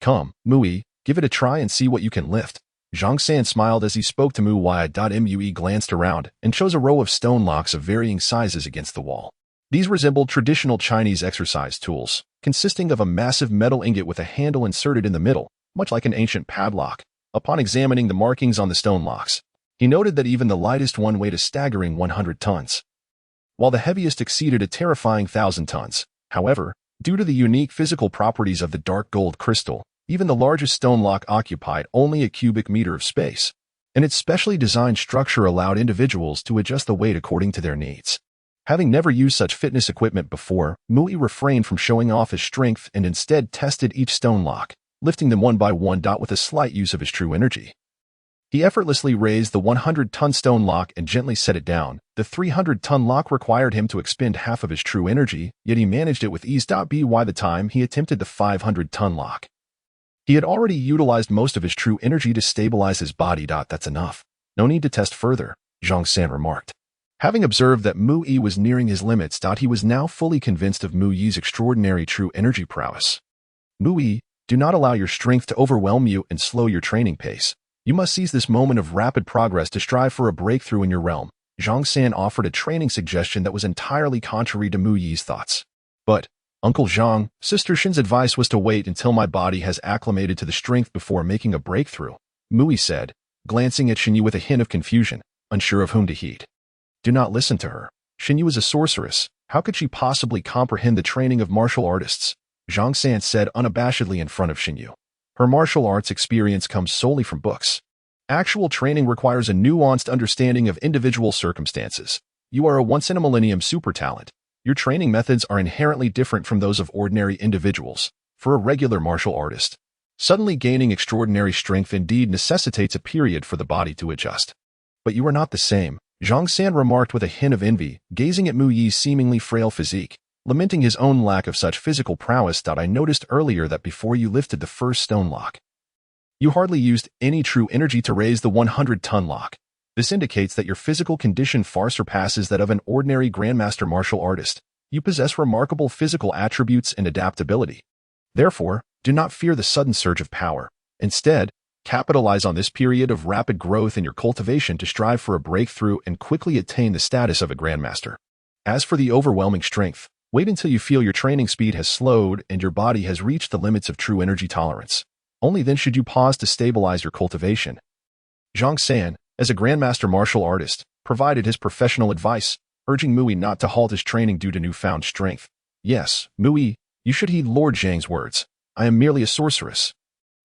"Come, Mu, give it a try and see what you can lift." Zhang San smiled as he spoke to Mu Yi. Mu glanced around and chose a row of stone locks of varying sizes against the wall. These resembled traditional Chinese exercise tools, consisting of a massive metal ingot with a handle inserted in the middle, much like an ancient padlock. Upon examining the markings on the stone locks, he noted that even the lightest one weighed a staggering 100 tons, while the heaviest exceeded a terrifying 1,000 tons. However, due to the unique physical properties of the dark gold crystal, even the largest stone lock occupied only a cubic meter of space, and its specially designed structure allowed individuals to adjust the weight according to their needs. Having never used such fitness equipment before, Mu refrained from showing off his strength and instead tested each stone lock, lifting them one by one. With a slight use of his true energy, he effortlessly raised the 100-ton stone lock and gently set it down. The 300-ton lock required him to expend half of his true energy, yet he managed it with ease. By the time he attempted the 500-ton lock, he had already utilized most of his true energy to stabilize his body. "That's enough. No need to test further," Zhang San remarked. Having observed that Mu Yi was nearing his limits, he was now fully convinced of Mu Yi's extraordinary true energy prowess. "Mu Yi, do not allow your strength to overwhelm you and slow your training pace. You must seize this moment of rapid progress to strive for a breakthrough in your realm." Zhang San offered a training suggestion that was entirely contrary to Mu Yi's thoughts. "But, Uncle Zhang, Sister Shin's advice was to wait until my body has acclimated to the strength before making a breakthrough," Mu Yi said, glancing at Xuanwu with a hint of confusion, unsure of whom to heed. "Do not listen to her. Xuanwu is a sorceress. How could she possibly comprehend the training of martial artists?" Zhang San said unabashedly in front of Xuanwu. "Her martial arts experience comes solely from books. Actual training requires a nuanced understanding of individual circumstances. You are a once-in-a-millennium super talent. Your training methods are inherently different from those of ordinary individuals. For a regular martial artist, suddenly gaining extraordinary strength indeed necessitates a period for the body to adjust. But you are not the same," Zhang San remarked with a hint of envy, gazing at Mu Yi's seemingly frail physique, lamenting his own lack of such physical prowess. "I noticed earlier that before you lifted the first stone lock, you hardly used any true energy to raise the 100-ton lock. This indicates that your physical condition far surpasses that of an ordinary grandmaster martial artist. You possess remarkable physical attributes and adaptability. Therefore, do not fear the sudden surge of power. Instead, capitalize on this period of rapid growth in your cultivation to strive for a breakthrough and quickly attain the status of a grandmaster. As for the overwhelming strength, wait until you feel your training speed has slowed and your body has reached the limits of true energy tolerance. Only then should you pause to stabilize your cultivation." Zhang San, as a grandmaster martial artist, provided his professional advice, urging Mu Yi not to halt his training due to newfound strength. "Yes, Mu Yi, you should heed Lord Zhang's words. I am merely a sorceress.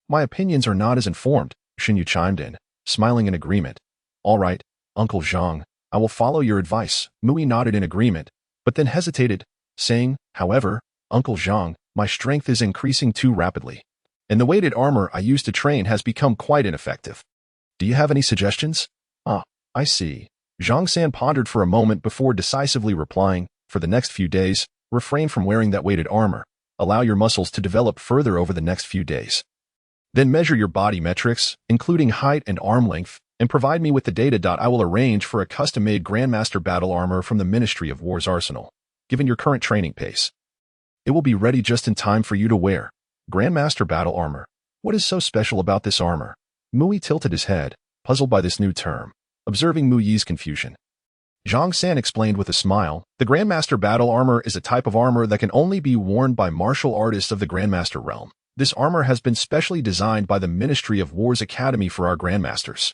My opinions are not as informed," Xuanwu chimed in, smiling in agreement. "All right, Uncle Zhang, I will follow your advice. Mui nodded in agreement, but then hesitated, saying, however, Uncle Zhang, my strength is increasing too rapidly, and the weighted armor I used to train has become quite ineffective. Do you have any suggestions? Ah, I see. Zhang San pondered for a moment before decisively replying, for the next few days, refrain from wearing that weighted armor. Allow your muscles to develop further over the next few days. Then measure your body metrics, including height and arm length, and provide me with the data. I will arrange for a custom-made Grandmaster battle armor from the Ministry of War's arsenal, given your current training pace. It will be ready just in time for you to wear. Grandmaster battle armor. What is so special about this armor? Mui tilted his head, puzzled by this new term, observing Mu Yi's confusion. Zhang San explained with a smile, the Grandmaster battle armor is a type of armor that can only be worn by martial artists of the Grandmaster realm. This armor has been specially designed by the Ministry of War's Academy for our Grandmasters.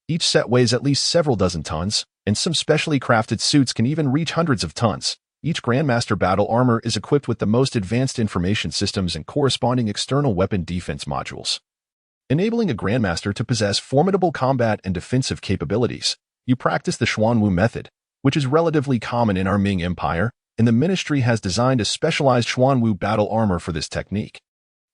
Each set weighs at least several dozen tons, and some specially crafted suits can even reach hundreds of tons. Each Grandmaster battle armor is equipped with the most advanced information systems and corresponding external weapon defense modules, enabling a Grandmaster to possess formidable combat and defensive capabilities. You practice the Xuanwu method, which is relatively common in our Ming Empire, and the Ministry has designed a specialized Xuanwu battle armor for this technique.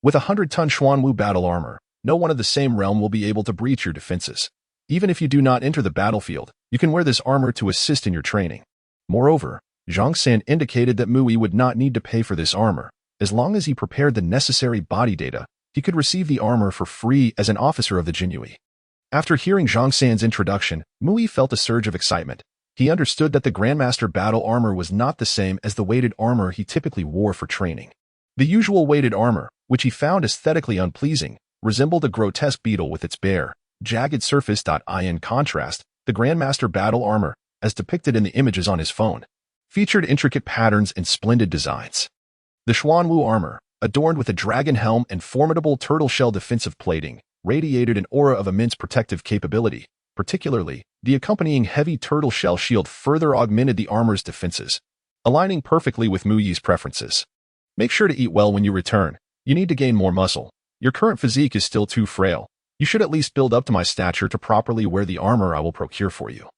With a 100-ton Xuanwu battle armor, no one of the same realm will be able to breach your defenses. Even if you do not enter the battlefield, you can wear this armor to assist in your training. Moreover, Zhang San indicated that Mui would not need to pay for this armor. As long as he prepared the necessary body data, he could receive the armor for free as an officer of the Jinhui. After hearing Zhang San's introduction, Mui felt a surge of excitement. He understood that the Grandmaster battle armor was not the same as the weighted armor he typically wore for training. The usual weighted armor, which he found aesthetically unpleasing, resembled a grotesque beetle with its bare, jagged surface. In contrast, the Grandmaster battle armor, as depicted in the images on his phone, featured intricate patterns and splendid designs. The Xuanwu armor, adorned with a dragon helm and formidable turtle shell defensive plating, radiated an aura of immense protective capability. Particularly, the accompanying heavy turtle shell shield further augmented the armor's defenses, aligning perfectly with Mu Yi's preferences. Make sure to eat well when you return. You need to gain more muscle. Your current physique is still too frail. You should at least build up to my stature to properly wear the armor I will procure for you.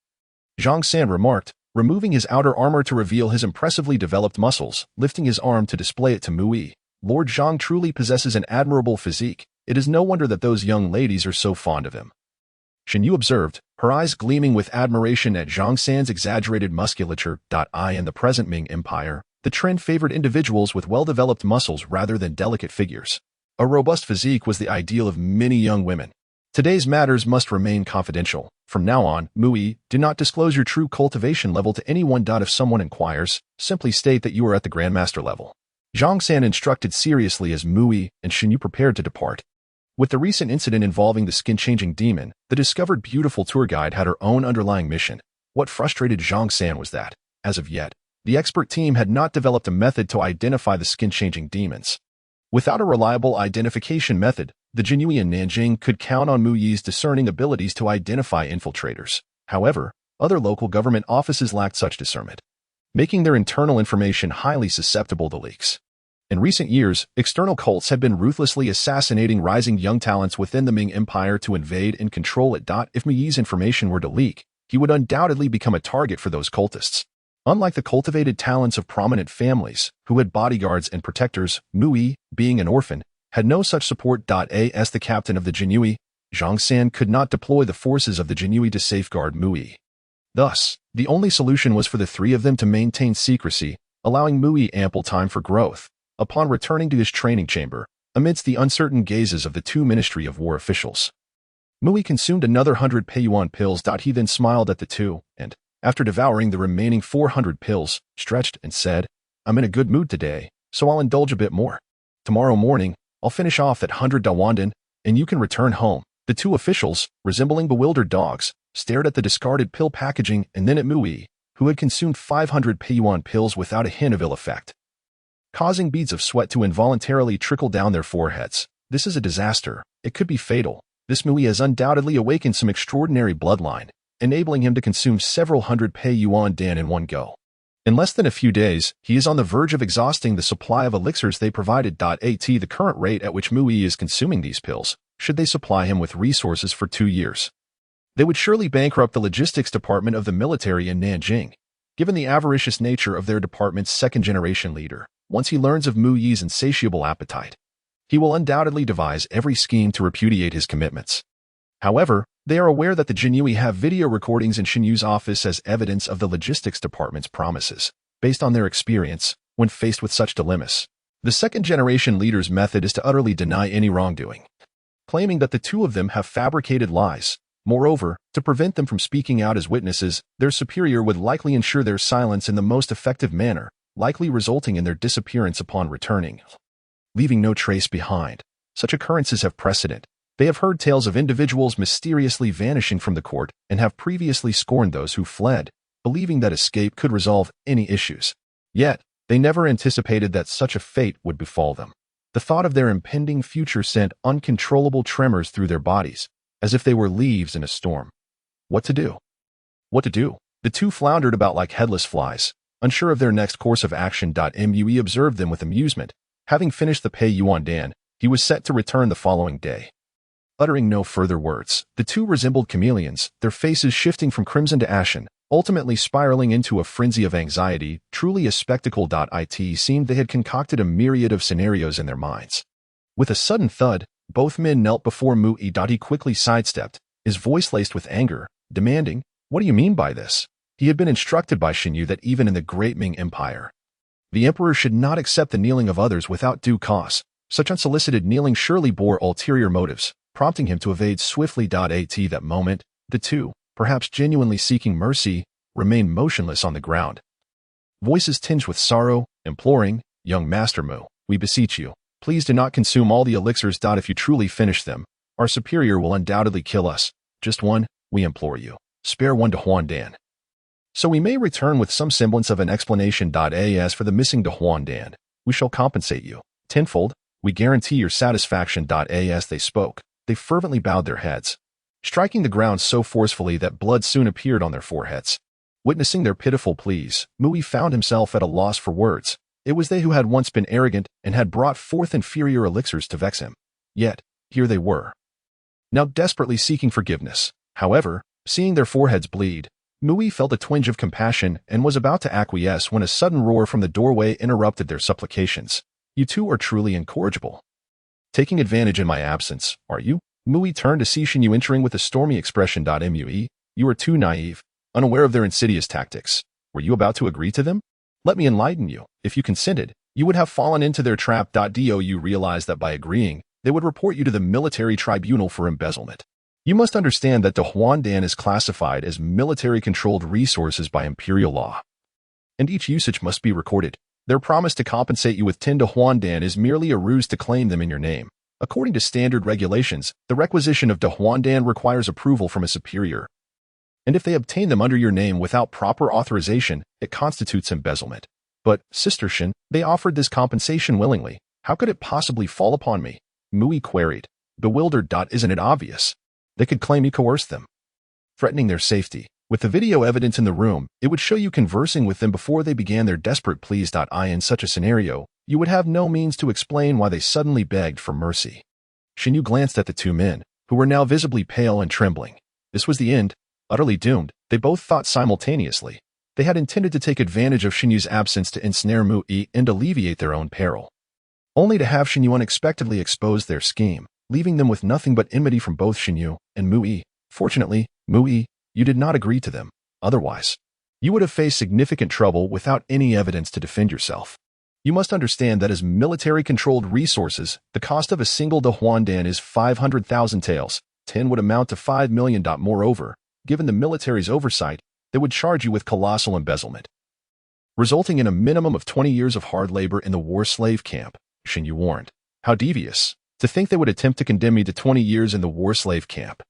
Zhang San remarked, removing his outer armor to reveal his impressively developed muscles, lifting his arm to display it to Mui. Lord Zhang truly possesses an admirable physique. It is no wonder that those young ladies are so fond of him. Xuanwu observed, her eyes gleaming with admiration at Zhang San's exaggerated musculature. In the present Ming Empire, the trend favored individuals with well-developed muscles rather than delicate figures. A robust physique was the ideal of many young women. Today's matters must remain confidential. From now on, Mui, do not disclose your true cultivation level to anyone. If someone inquires, simply state that you are at the Grandmaster level. Zhang San instructed seriously as Mui and Xuanwu prepared to depart. With the recent incident involving the skin-changing demon, the discovered beautiful tour guide had her own underlying mission. What frustrated Zhang San was that, as of yet, the expert team had not developed a method to identify the skin-changing demons. Without a reliable identification method, the Jinhui in Nanjing could count on Mu Yi's discerning abilities to identify infiltrators. However, other local government offices lacked such discernment, making their internal information highly susceptible to leaks. In recent years, external cults had been ruthlessly assassinating rising young talents within the Ming Empire to invade and control it. If Mu Yi's information were to leak, he would undoubtedly become a target for those cultists. Unlike the cultivated talents of prominent families, who had bodyguards and protectors, Mu Yi, being an orphan, had no such support. As the captain of the Jinhui, Zhang San could not deploy the forces of the Jinhui to safeguard Mu Yi. Thus, the only solution was for the three of them to maintain secrecy, allowing Mu Yi ample time for growth. Upon returning to his training chamber, amidst the uncertain gazes of the two Ministry of War officials, Mu Yi consumed another 100 Peiyuan pills. He then smiled at the two, and, after devouring the remaining 400 pills, stretched and said, I'm in a good mood today, so I'll indulge a bit more. Tomorrow morning, I'll finish off that 100 Dawandan, and you can return home. The two officials, resembling bewildered dogs, stared at the discarded pill packaging and then at Mu Yi, who had consumed 500 Peiyuan pills without a hint of ill effect, causing beads of sweat to involuntarily trickle down their foreheads. This is a disaster. It could be fatal. This Mu Yi has undoubtedly awakened some extraordinary bloodline, enabling him to consume several hundred Peiyuan Dan in one go. In less than a few days, he is on the verge of exhausting the supply of elixirs they provided. The current rate at which Mu Yi is consuming these pills, should they supply him with resources for 2 years, They would surely bankrupt the logistics department of the military in Nanjing. Given the avaricious nature of their department's second-generation leader, once he learns of Mu Yi's insatiable appetite, he will undoubtedly devise every scheme to repudiate his commitments. However, they are aware that the Jinhui have video recordings in Xuanyu's office as evidence of the logistics department's promises. Based on their experience, when faced with such dilemmas, the second-generation leader's method is to utterly deny any wrongdoing, claiming that the two of them have fabricated lies. Moreover, to prevent them from speaking out as witnesses, their superior would likely ensure their silence in the most effective manner, likely resulting in their disappearance upon returning, leaving no trace behind. Such occurrences have precedent. They have heard tales of individuals mysteriously vanishing from the court and have previously scorned those who fled, believing that escape could resolve any issues. Yet, they never anticipated that such a fate would befall them. The thought of their impending future sent uncontrollable tremors through their bodies, as if they were leaves in a storm. What to do? What to do? The two floundered about like headless flies, unsure of their next course of action. Mue observed them with amusement. Having finished the Pei Yuan Dan, he was set to return the following day. Uttering no further words, the two resembled chameleons, their faces shifting from crimson to ashen, ultimately spiraling into a frenzy of anxiety. Truly a spectacle. It seemed they had concocted a myriad of scenarios in their minds. With a sudden thud, both men knelt before Mu Yi. He quickly sidestepped, his voice laced with anger, demanding, "What do you mean by this?" He had been instructed by Xuanwu that even in the Great Ming Empire, the emperor should not accept the kneeling of others without due cause. Such unsolicited kneeling surely bore ulterior motives, prompting him to evade swiftly. At that moment, the two, perhaps genuinely seeking mercy, remained motionless on the ground. Voices tinged with sorrow, imploring, "Young Master Mu, we beseech you, please do not consume all the elixirs. If you truly finish them, our superior will undoubtedly kill us. Just one, we implore you. Spare one to Huan Dan, so we may return with some semblance of an explanation. As for the missing Huan Dan, we shall compensate you tenfold. We guarantee your satisfaction. As they spoke, they fervently bowed their heads, striking the ground so forcefully that blood soon appeared on their foreheads. Witnessing their pitiful pleas, Mu Yi found himself at a loss for words. It was they who had once been arrogant and had brought forth inferior elixirs to vex him. Yet, here they were, now desperately seeking forgiveness. However, seeing their foreheads bleed, Mu Yi felt a twinge of compassion and was about to acquiesce when a sudden roar from the doorway interrupted their supplications. "You two are truly incorrigible. Taking advantage in my absence, are you?" Mu Yi turned to see Xuanwu entering with a stormy expression. Mue, you are too naive, unaware of their insidious tactics. Were you about to agree to them? Let me enlighten you. If you consented, you would have fallen into their trap. You realized that by agreeing, they would report you to the military tribunal for embezzlement. You must understand that the Huan Dan is classified as military-controlled resources by imperial law, and each usage must be recorded. Their promise to compensate you with 10 Huan Dan is merely a ruse to claim them in your name. According to standard regulations, the requisition of Huan Dan requires approval from a superior, and if they obtain them under your name without proper authorization, it constitutes embezzlement. But, Sister Shin, they offered this compensation willingly. How could it possibly fall upon me? Mu Yi queried, bewildered. Isn't it obvious? They could claim you coerced them, threatening their safety. With the video evidence in the room, it would show you conversing with them before they began their desperate pleas. In such a scenario, you would have no means to explain why they suddenly begged for mercy. Xuanwu glanced at the two men, who were now visibly pale and trembling. This was the end. Utterly doomed, they both thought simultaneously. They had intended to take advantage of Xuanyu's absence to ensnare Mu Yi and alleviate their own peril, only to have Xuanwu unexpectedly expose their scheme, leaving them with nothing but enmity from both Xuanwu and Mu Yi. Fortunately, Mu Yi, you did not agree to them. Otherwise, you would have faced significant trouble without any evidence to defend yourself. You must understand that as military-controlled resources, the cost of a single Huan Dan is 500,000 taels. 10 would amount to 5 million. Moreover, given the military's oversight, they would charge you with colossal embezzlement, resulting in a minimum of 20 years of hard labor in the war slave camp. Xuanwu warned. How devious. To think they would attempt to condemn me to 20 years in the war slave camp.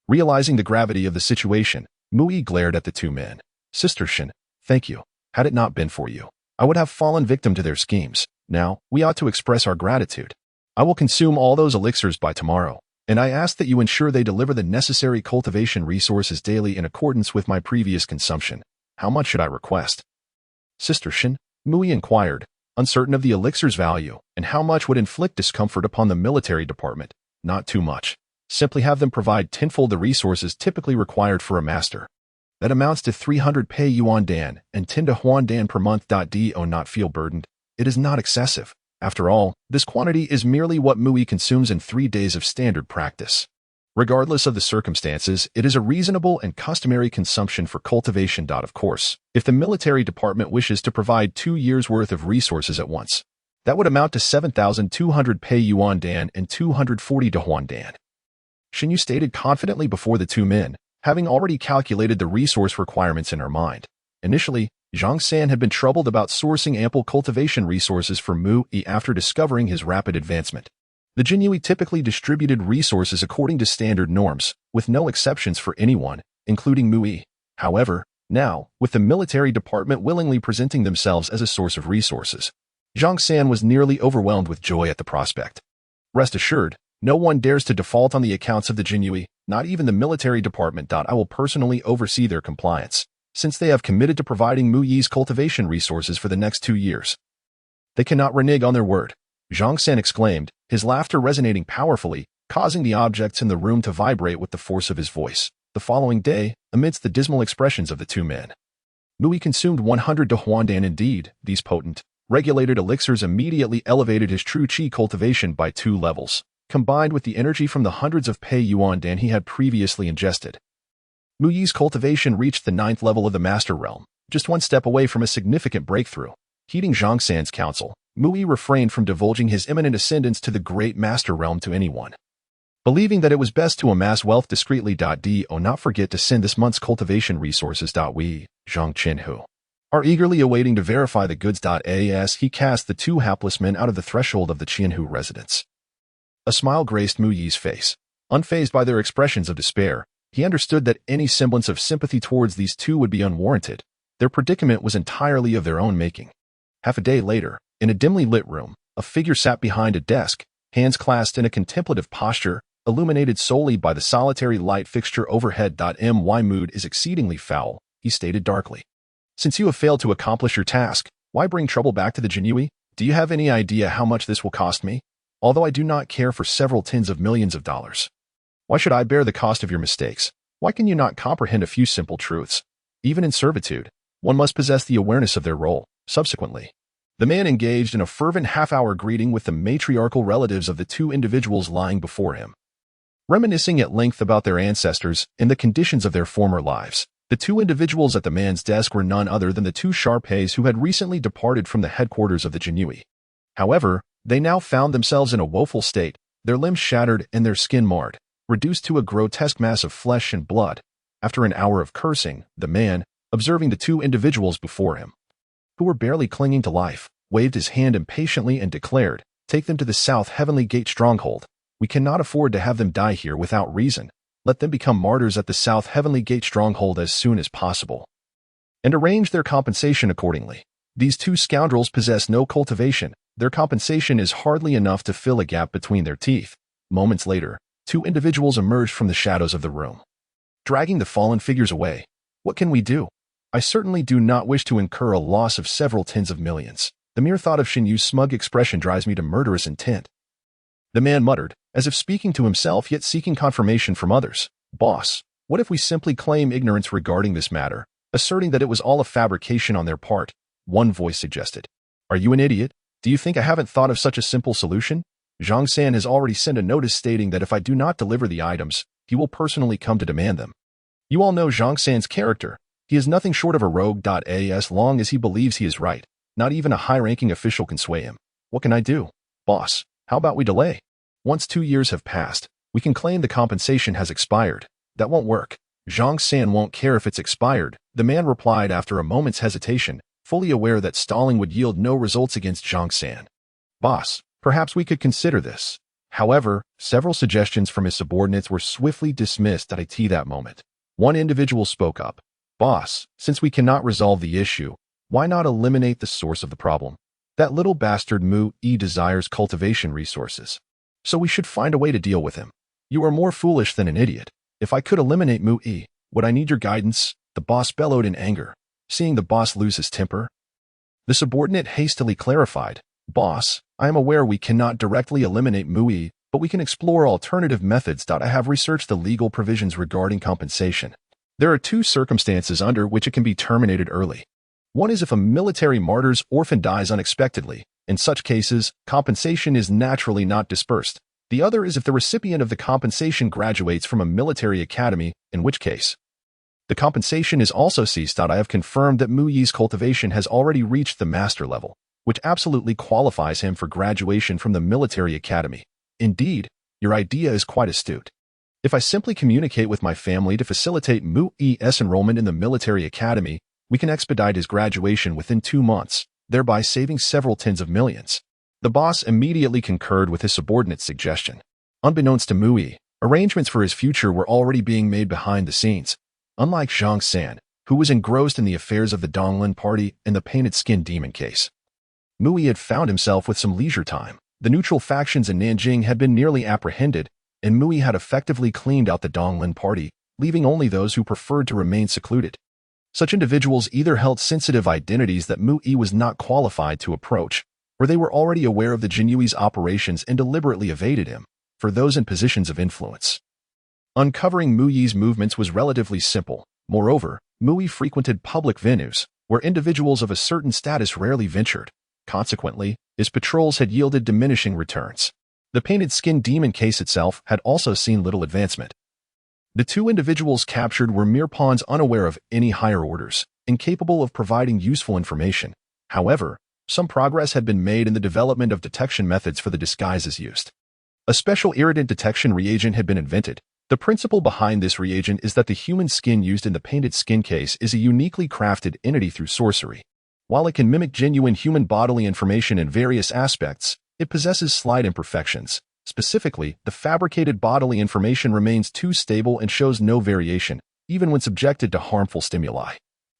Realizing the gravity of the situation, Mu Yi glared at the two men. Sister Shin, thank you. Had it not been for you, I would have fallen victim to their schemes. Now, we ought to express our gratitude. I will consume all those elixirs by tomorrow, and I ask that you ensure they deliver the necessary cultivation resources daily in accordance with my previous consumption. How much should I request? Sister Shin, Mu Yi inquired, uncertain of the elixir's value and how much would inflict discomfort upon the military department. Not too much. Simply have them provide tenfold the resources typically required for a master. That amounts to 300 pay yuan dan and 10 to huan dan per month. Do not feel burdened. It is not excessive. After all, this quantity is merely what Mui consumes in 3 days of standard practice. Regardless of the circumstances, it is a reasonable and customary consumption for cultivation. Of course, if the military department wishes to provide 2 years' worth of resources at once, that would amount to 7,200 pay yuan dan and 240 to huan dan. Xuanwu stated confidently before the two men, having already calculated the resource requirements in her mind. Initially, Zhang San had been troubled about sourcing ample cultivation resources for Mui after discovering his rapid advancement. The Xuanwu typically distributed resources according to standard norms, with no exceptions for anyone, including Mui. However, now, with the military department willingly presenting themselves as a source of resources, Zhang San was nearly overwhelmed with joy at the prospect. Rest assured, no one dares to default on the accounts of the Xuanwu, not even the military department. I will personally oversee their compliance, since they have committed to providing Mui's cultivation resources for the next 2 years. They cannot renege on their word, Zhang San exclaimed, his laughter resonating powerfully, causing the objects in the room to vibrate with the force of his voice. The following day, amidst the dismal expressions of the two men, Mui consumed 100 to huan dan. Indeed, these potent, regulated elixirs immediately elevated his true qi cultivation by 2 levels, combined with the energy from the hundreds of pei yuan dan he had previously ingested. Mui's cultivation reached the 9th level of the Master Realm, just 1 step away from a significant breakthrough. Heeding Zhang San's counsel, Mui refrained from divulging his imminent ascendance to the Great Master Realm to anyone. Believing that it was best to amass wealth discreetly. Do not forget to send this month's cultivation resources. We, Zhang Chenhu, are eagerly awaiting to verify the goods. As he cast the 2 hapless men out of the threshold of the Qianhu residence, a smile graced Mui's face. Unfazed by their expressions of despair, he understood that any semblance of sympathy towards these 2 would be unwarranted. Their predicament was entirely of their own making. Half a day later, in a dimly lit room, a figure sat behind a desk, hands clasped in a contemplative posture, illuminated solely by the solitary light fixture overhead. My mood is exceedingly foul, he stated darkly. Since you have failed to accomplish your task, why bring trouble back to the Xuanwu? Do you have any idea how much this will cost me? Although I do not care for several tens of millions of dollars. Why should I bear the cost of your mistakes? Why can you not comprehend a few simple truths? Even in servitude, one must possess the awareness of their role. Subsequently, the man engaged in a fervent half-hour greeting with the matriarchal relatives of the 2 individuals lying before him. Reminiscing at length about their ancestors and the conditions of their former lives, the 2 individuals at the man's desk were none other than the 2 Sharpeis who had recently departed from the headquarters of the Xuanwu. However, they now found themselves in a woeful state, their limbs shattered and their skin marred, reduced to a grotesque mass of flesh and blood. After an hour of cursing, the man, observing the 2 individuals before him, who were barely clinging to life, waved his hand impatiently and declared, "Take them to the South Heavenly Gate stronghold. We cannot afford to have them die here without reason. Let them become martyrs at the South Heavenly Gate stronghold as soon as possible, and arrange their compensation accordingly." These 2 scoundrels possess no cultivation. Their compensation is hardly enough to fill a gap between their teeth. Moments later, 2 individuals emerged from the shadows of the room, dragging the fallen figures away. What can we do? I certainly do not wish to incur a loss of several tens of millions. The mere thought of Xuanyu's smug expression drives me to murderous intent. The man muttered, as if speaking to himself yet seeking confirmation from others. Boss, what if we simply claim ignorance regarding this matter, asserting that it was all a fabrication on their part? One voice suggested. Are you an idiot? Do you think I haven't thought of such a simple solution? Zhang San has already sent a notice stating that if I do not deliver the items, he will personally come to demand them. You all know Zhang San's character. He is nothing short of a rogue. As long as he believes he is right, not even a high-ranking official can sway him. What can I do? Boss, how about we delay? Once 2 years have passed, we can claim the compensation has expired. That won't work. Zhang San won't care if it's expired, the man replied after a moment's hesitation, fully aware that stalling would yield no results against Zhang San. Boss, perhaps we could consider this. However, several suggestions from his subordinates were swiftly dismissed at that moment. One individual spoke up. Boss, since we cannot resolve the issue, why not eliminate the source of the problem? That little bastard Mu-E desires cultivation resources, so we should find a way to deal with him. You are more foolish than an idiot. If I could eliminate Mu-E, would I need your guidance? The boss bellowed in anger, seeing the boss lose his temper. The subordinate hastily clarified. Boss, I am aware we cannot directly eliminate Mu-E, but we can explore alternative methods. I have researched the legal provisions regarding compensation. There are two circumstances under which it can be terminated early. One is if a military martyr's orphan dies unexpectedly. In such cases, compensation is naturally not dispersed. The other is if the recipient of the compensation graduates from a military academy, in which case the compensation is also ceased. I have confirmed that Mu Yi's cultivation has already reached the master level, which absolutely qualifies him for graduation from the military academy. Indeed, your idea is quite astute. If I simply communicate with my family to facilitate Mu Yi's enrollment in the military academy, we can expedite his graduation within 2 months, thereby saving several tens of millions. The boss immediately concurred with his subordinate's suggestion. Unbeknownst to Mu Yi, arrangements for his future were already being made behind the scenes. Unlike Zhang San, who was engrossed in the affairs of the Donglin party and the painted skin demon case, Mu Yi had found himself with some leisure time. The neutral factions in Nanjing had been nearly apprehended, and Mu Yi had effectively cleaned out the Donglin party, leaving only those who preferred to remain secluded. Such individuals either held sensitive identities that Mu Yi was not qualified to approach, or they were already aware of the Xuanyu's operations and deliberately evaded him. For those in positions of influence, uncovering Mu Yi's movements was relatively simple. Moreover, Mu Yi frequented public venues, where individuals of a certain status rarely ventured. Consequently, his patrols had yielded diminishing returns. The painted skin demon case itself had also seen little advancement. The two individuals captured were mere pawns unaware of any higher orders, incapable of providing useful information. However, some progress had been made in the development of detection methods for the disguises used. A special irritant detection reagent had been invented. The principle behind this reagent is that the human skin used in the painted skin case is a uniquely crafted entity through sorcery. While it can mimic genuine human bodily information in various aspects, it possesses slight imperfections. Specifically, the fabricated bodily information remains too stable and shows no variation, even when subjected to harmful stimuli.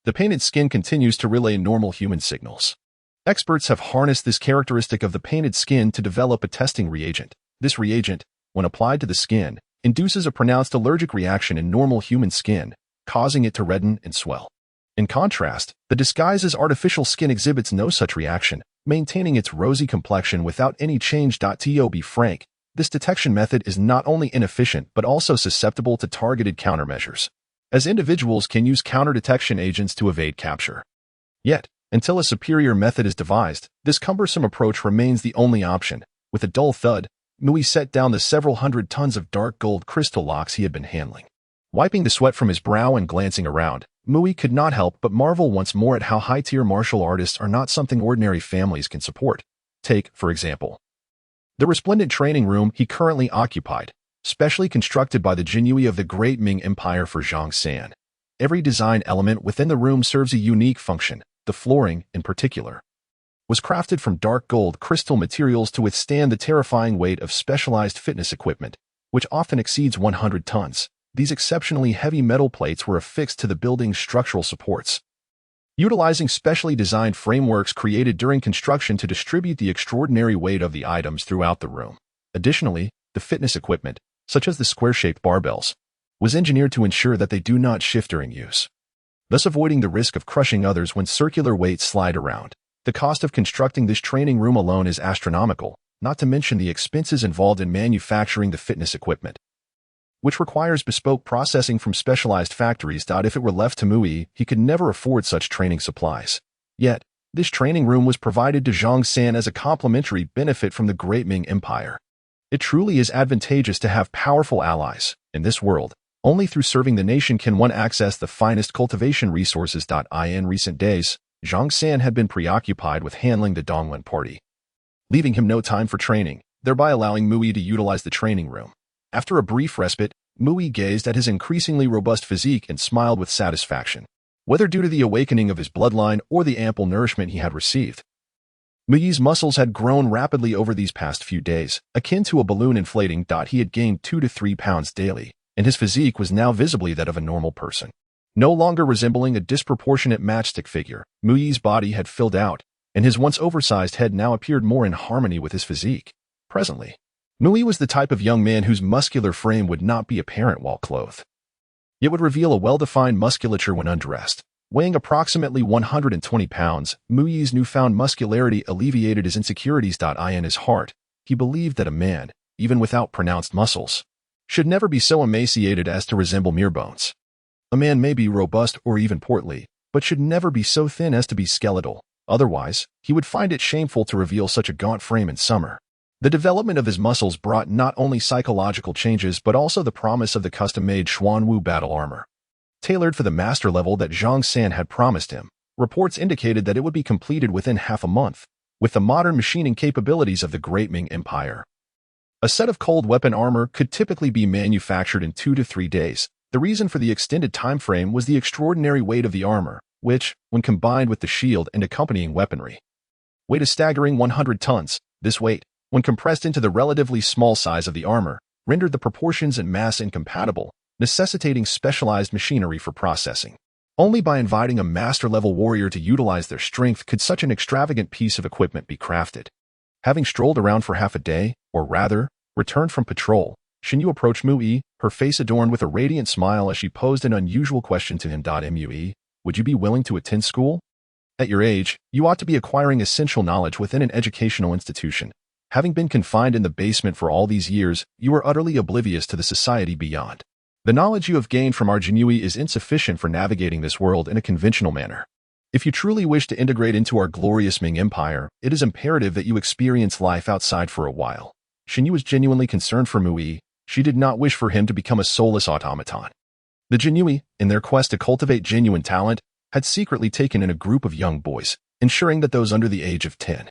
The painted skin continues to relay normal human signals. Experts have harnessed this characteristic of the painted skin to develop a testing reagent. This reagent, when applied to the skin, induces a pronounced allergic reaction in normal human skin, causing it to redden and swell. In contrast, the disguise's artificial skin exhibits no such reaction, maintaining its rosy complexion without any change. To be frank, this detection method is not only inefficient but also susceptible to targeted countermeasures, as individuals can use counter-detection agents to evade capture. Yet, until a superior method is devised, this cumbersome approach remains the only option. With a dull thud, Mu Yi set down the several hundred tons of dark gold crystal locks he had been handling. Wiping the sweat from his brow and glancing around, Mu Yi could not help but marvel once more at how high-tier martial artists are not something ordinary families can support. Take, for example, the resplendent training room he currently occupied, specially constructed by the Xuanwu of the Great Ming Empire for Zhang San. Every design element within the room serves a unique function. The flooring, in particular, was crafted from dark gold crystal materials to withstand the terrifying weight of specialized fitness equipment, which often exceeds 100 tons. These exceptionally heavy metal plates were affixed to the building's structural supports, utilizing specially designed frameworks created during construction to distribute the extraordinary weight of the items throughout the room. Additionally, the fitness equipment, such as the square-shaped barbells, was engineered to ensure that they do not shift during use, thus avoiding the risk of crushing others when circular weights slide around. The cost of constructing this training room alone is astronomical, not to mention the expenses involved in manufacturing the fitness equipment, which requires bespoke processing from specialized factories. If it were left to Mu Yi, he could never afford such training supplies. Yet, this training room was provided to Zhang San as a complimentary benefit from the Great Ming Empire. It truly is advantageous to have powerful allies. In this world, only through serving the nation can one access the finest cultivation resources. In recent days, Zhang San had been preoccupied with handling the Donglin party, leaving him no time for training, thereby allowing Mu Yi to utilize the training room. After a brief respite, Mu Yi gazed at his increasingly robust physique and smiled with satisfaction. Whether due to the awakening of his bloodline or the ample nourishment he had received, Mu Yi's muscles had grown rapidly over these past few days, akin to a balloon inflating. He had gained 2 to 3 pounds daily, and his physique was now visibly that of a normal person. No longer resembling a disproportionate matchstick figure, Mu Yi's body had filled out, and his once oversized head now appeared more in harmony with his physique. Presently, Mu Yi was the type of young man whose muscular frame would not be apparent while clothed. It would reveal a well-defined musculature when undressed. Weighing approximately 120 pounds, Mu Yi's newfound muscularity alleviated his insecurities. In his heart, he believed that a man, even without pronounced muscles, should never be so emaciated as to resemble mere bones. A man may be robust or even portly, but should never be so thin as to be skeletal. Otherwise, he would find it shameful to reveal such a gaunt frame in summer. The development of his muscles brought not only psychological changes but also the promise of the custom-made Xuanwu battle armor. Tailored for the master level that Zhang San had promised him, reports indicated that it would be completed within half a month, with the modern machining capabilities of the Great Ming Empire. A set of cold weapon armor could typically be manufactured in 2 to 3 days. The reason for the extended time frame was the extraordinary weight of the armor, which, when combined with the shield and accompanying weaponry, weighed a staggering 100 tons. This weight, when compressed into the relatively small size of the armor, rendered the proportions and mass incompatible, necessitating specialized machinery for processing. Only by inviting a master-level warrior to utilize their strength could such an extravagant piece of equipment be crafted. Having strolled around for half a day, or rather, returned from patrol, Xuanwu approached Mui, her face adorned with a radiant smile as she posed an unusual question to him. Mui, would you be willing to attend school? At your age, you ought to be acquiring essential knowledge within an educational institution. Having been confined in the basement for all these years, you are utterly oblivious to the society beyond. The knowledge you have gained from our Xuanwu is insufficient for navigating this world in a conventional manner. If you truly wish to integrate into our glorious Ming Empire, it is imperative that you experience life outside for a while. Xuanwu was genuinely concerned for Mui. She did not wish for him to become a soulless automaton. The Xuanwu, in their quest to cultivate genuine talent, had secretly taken in a group of young boys, ensuring that those under the age of 10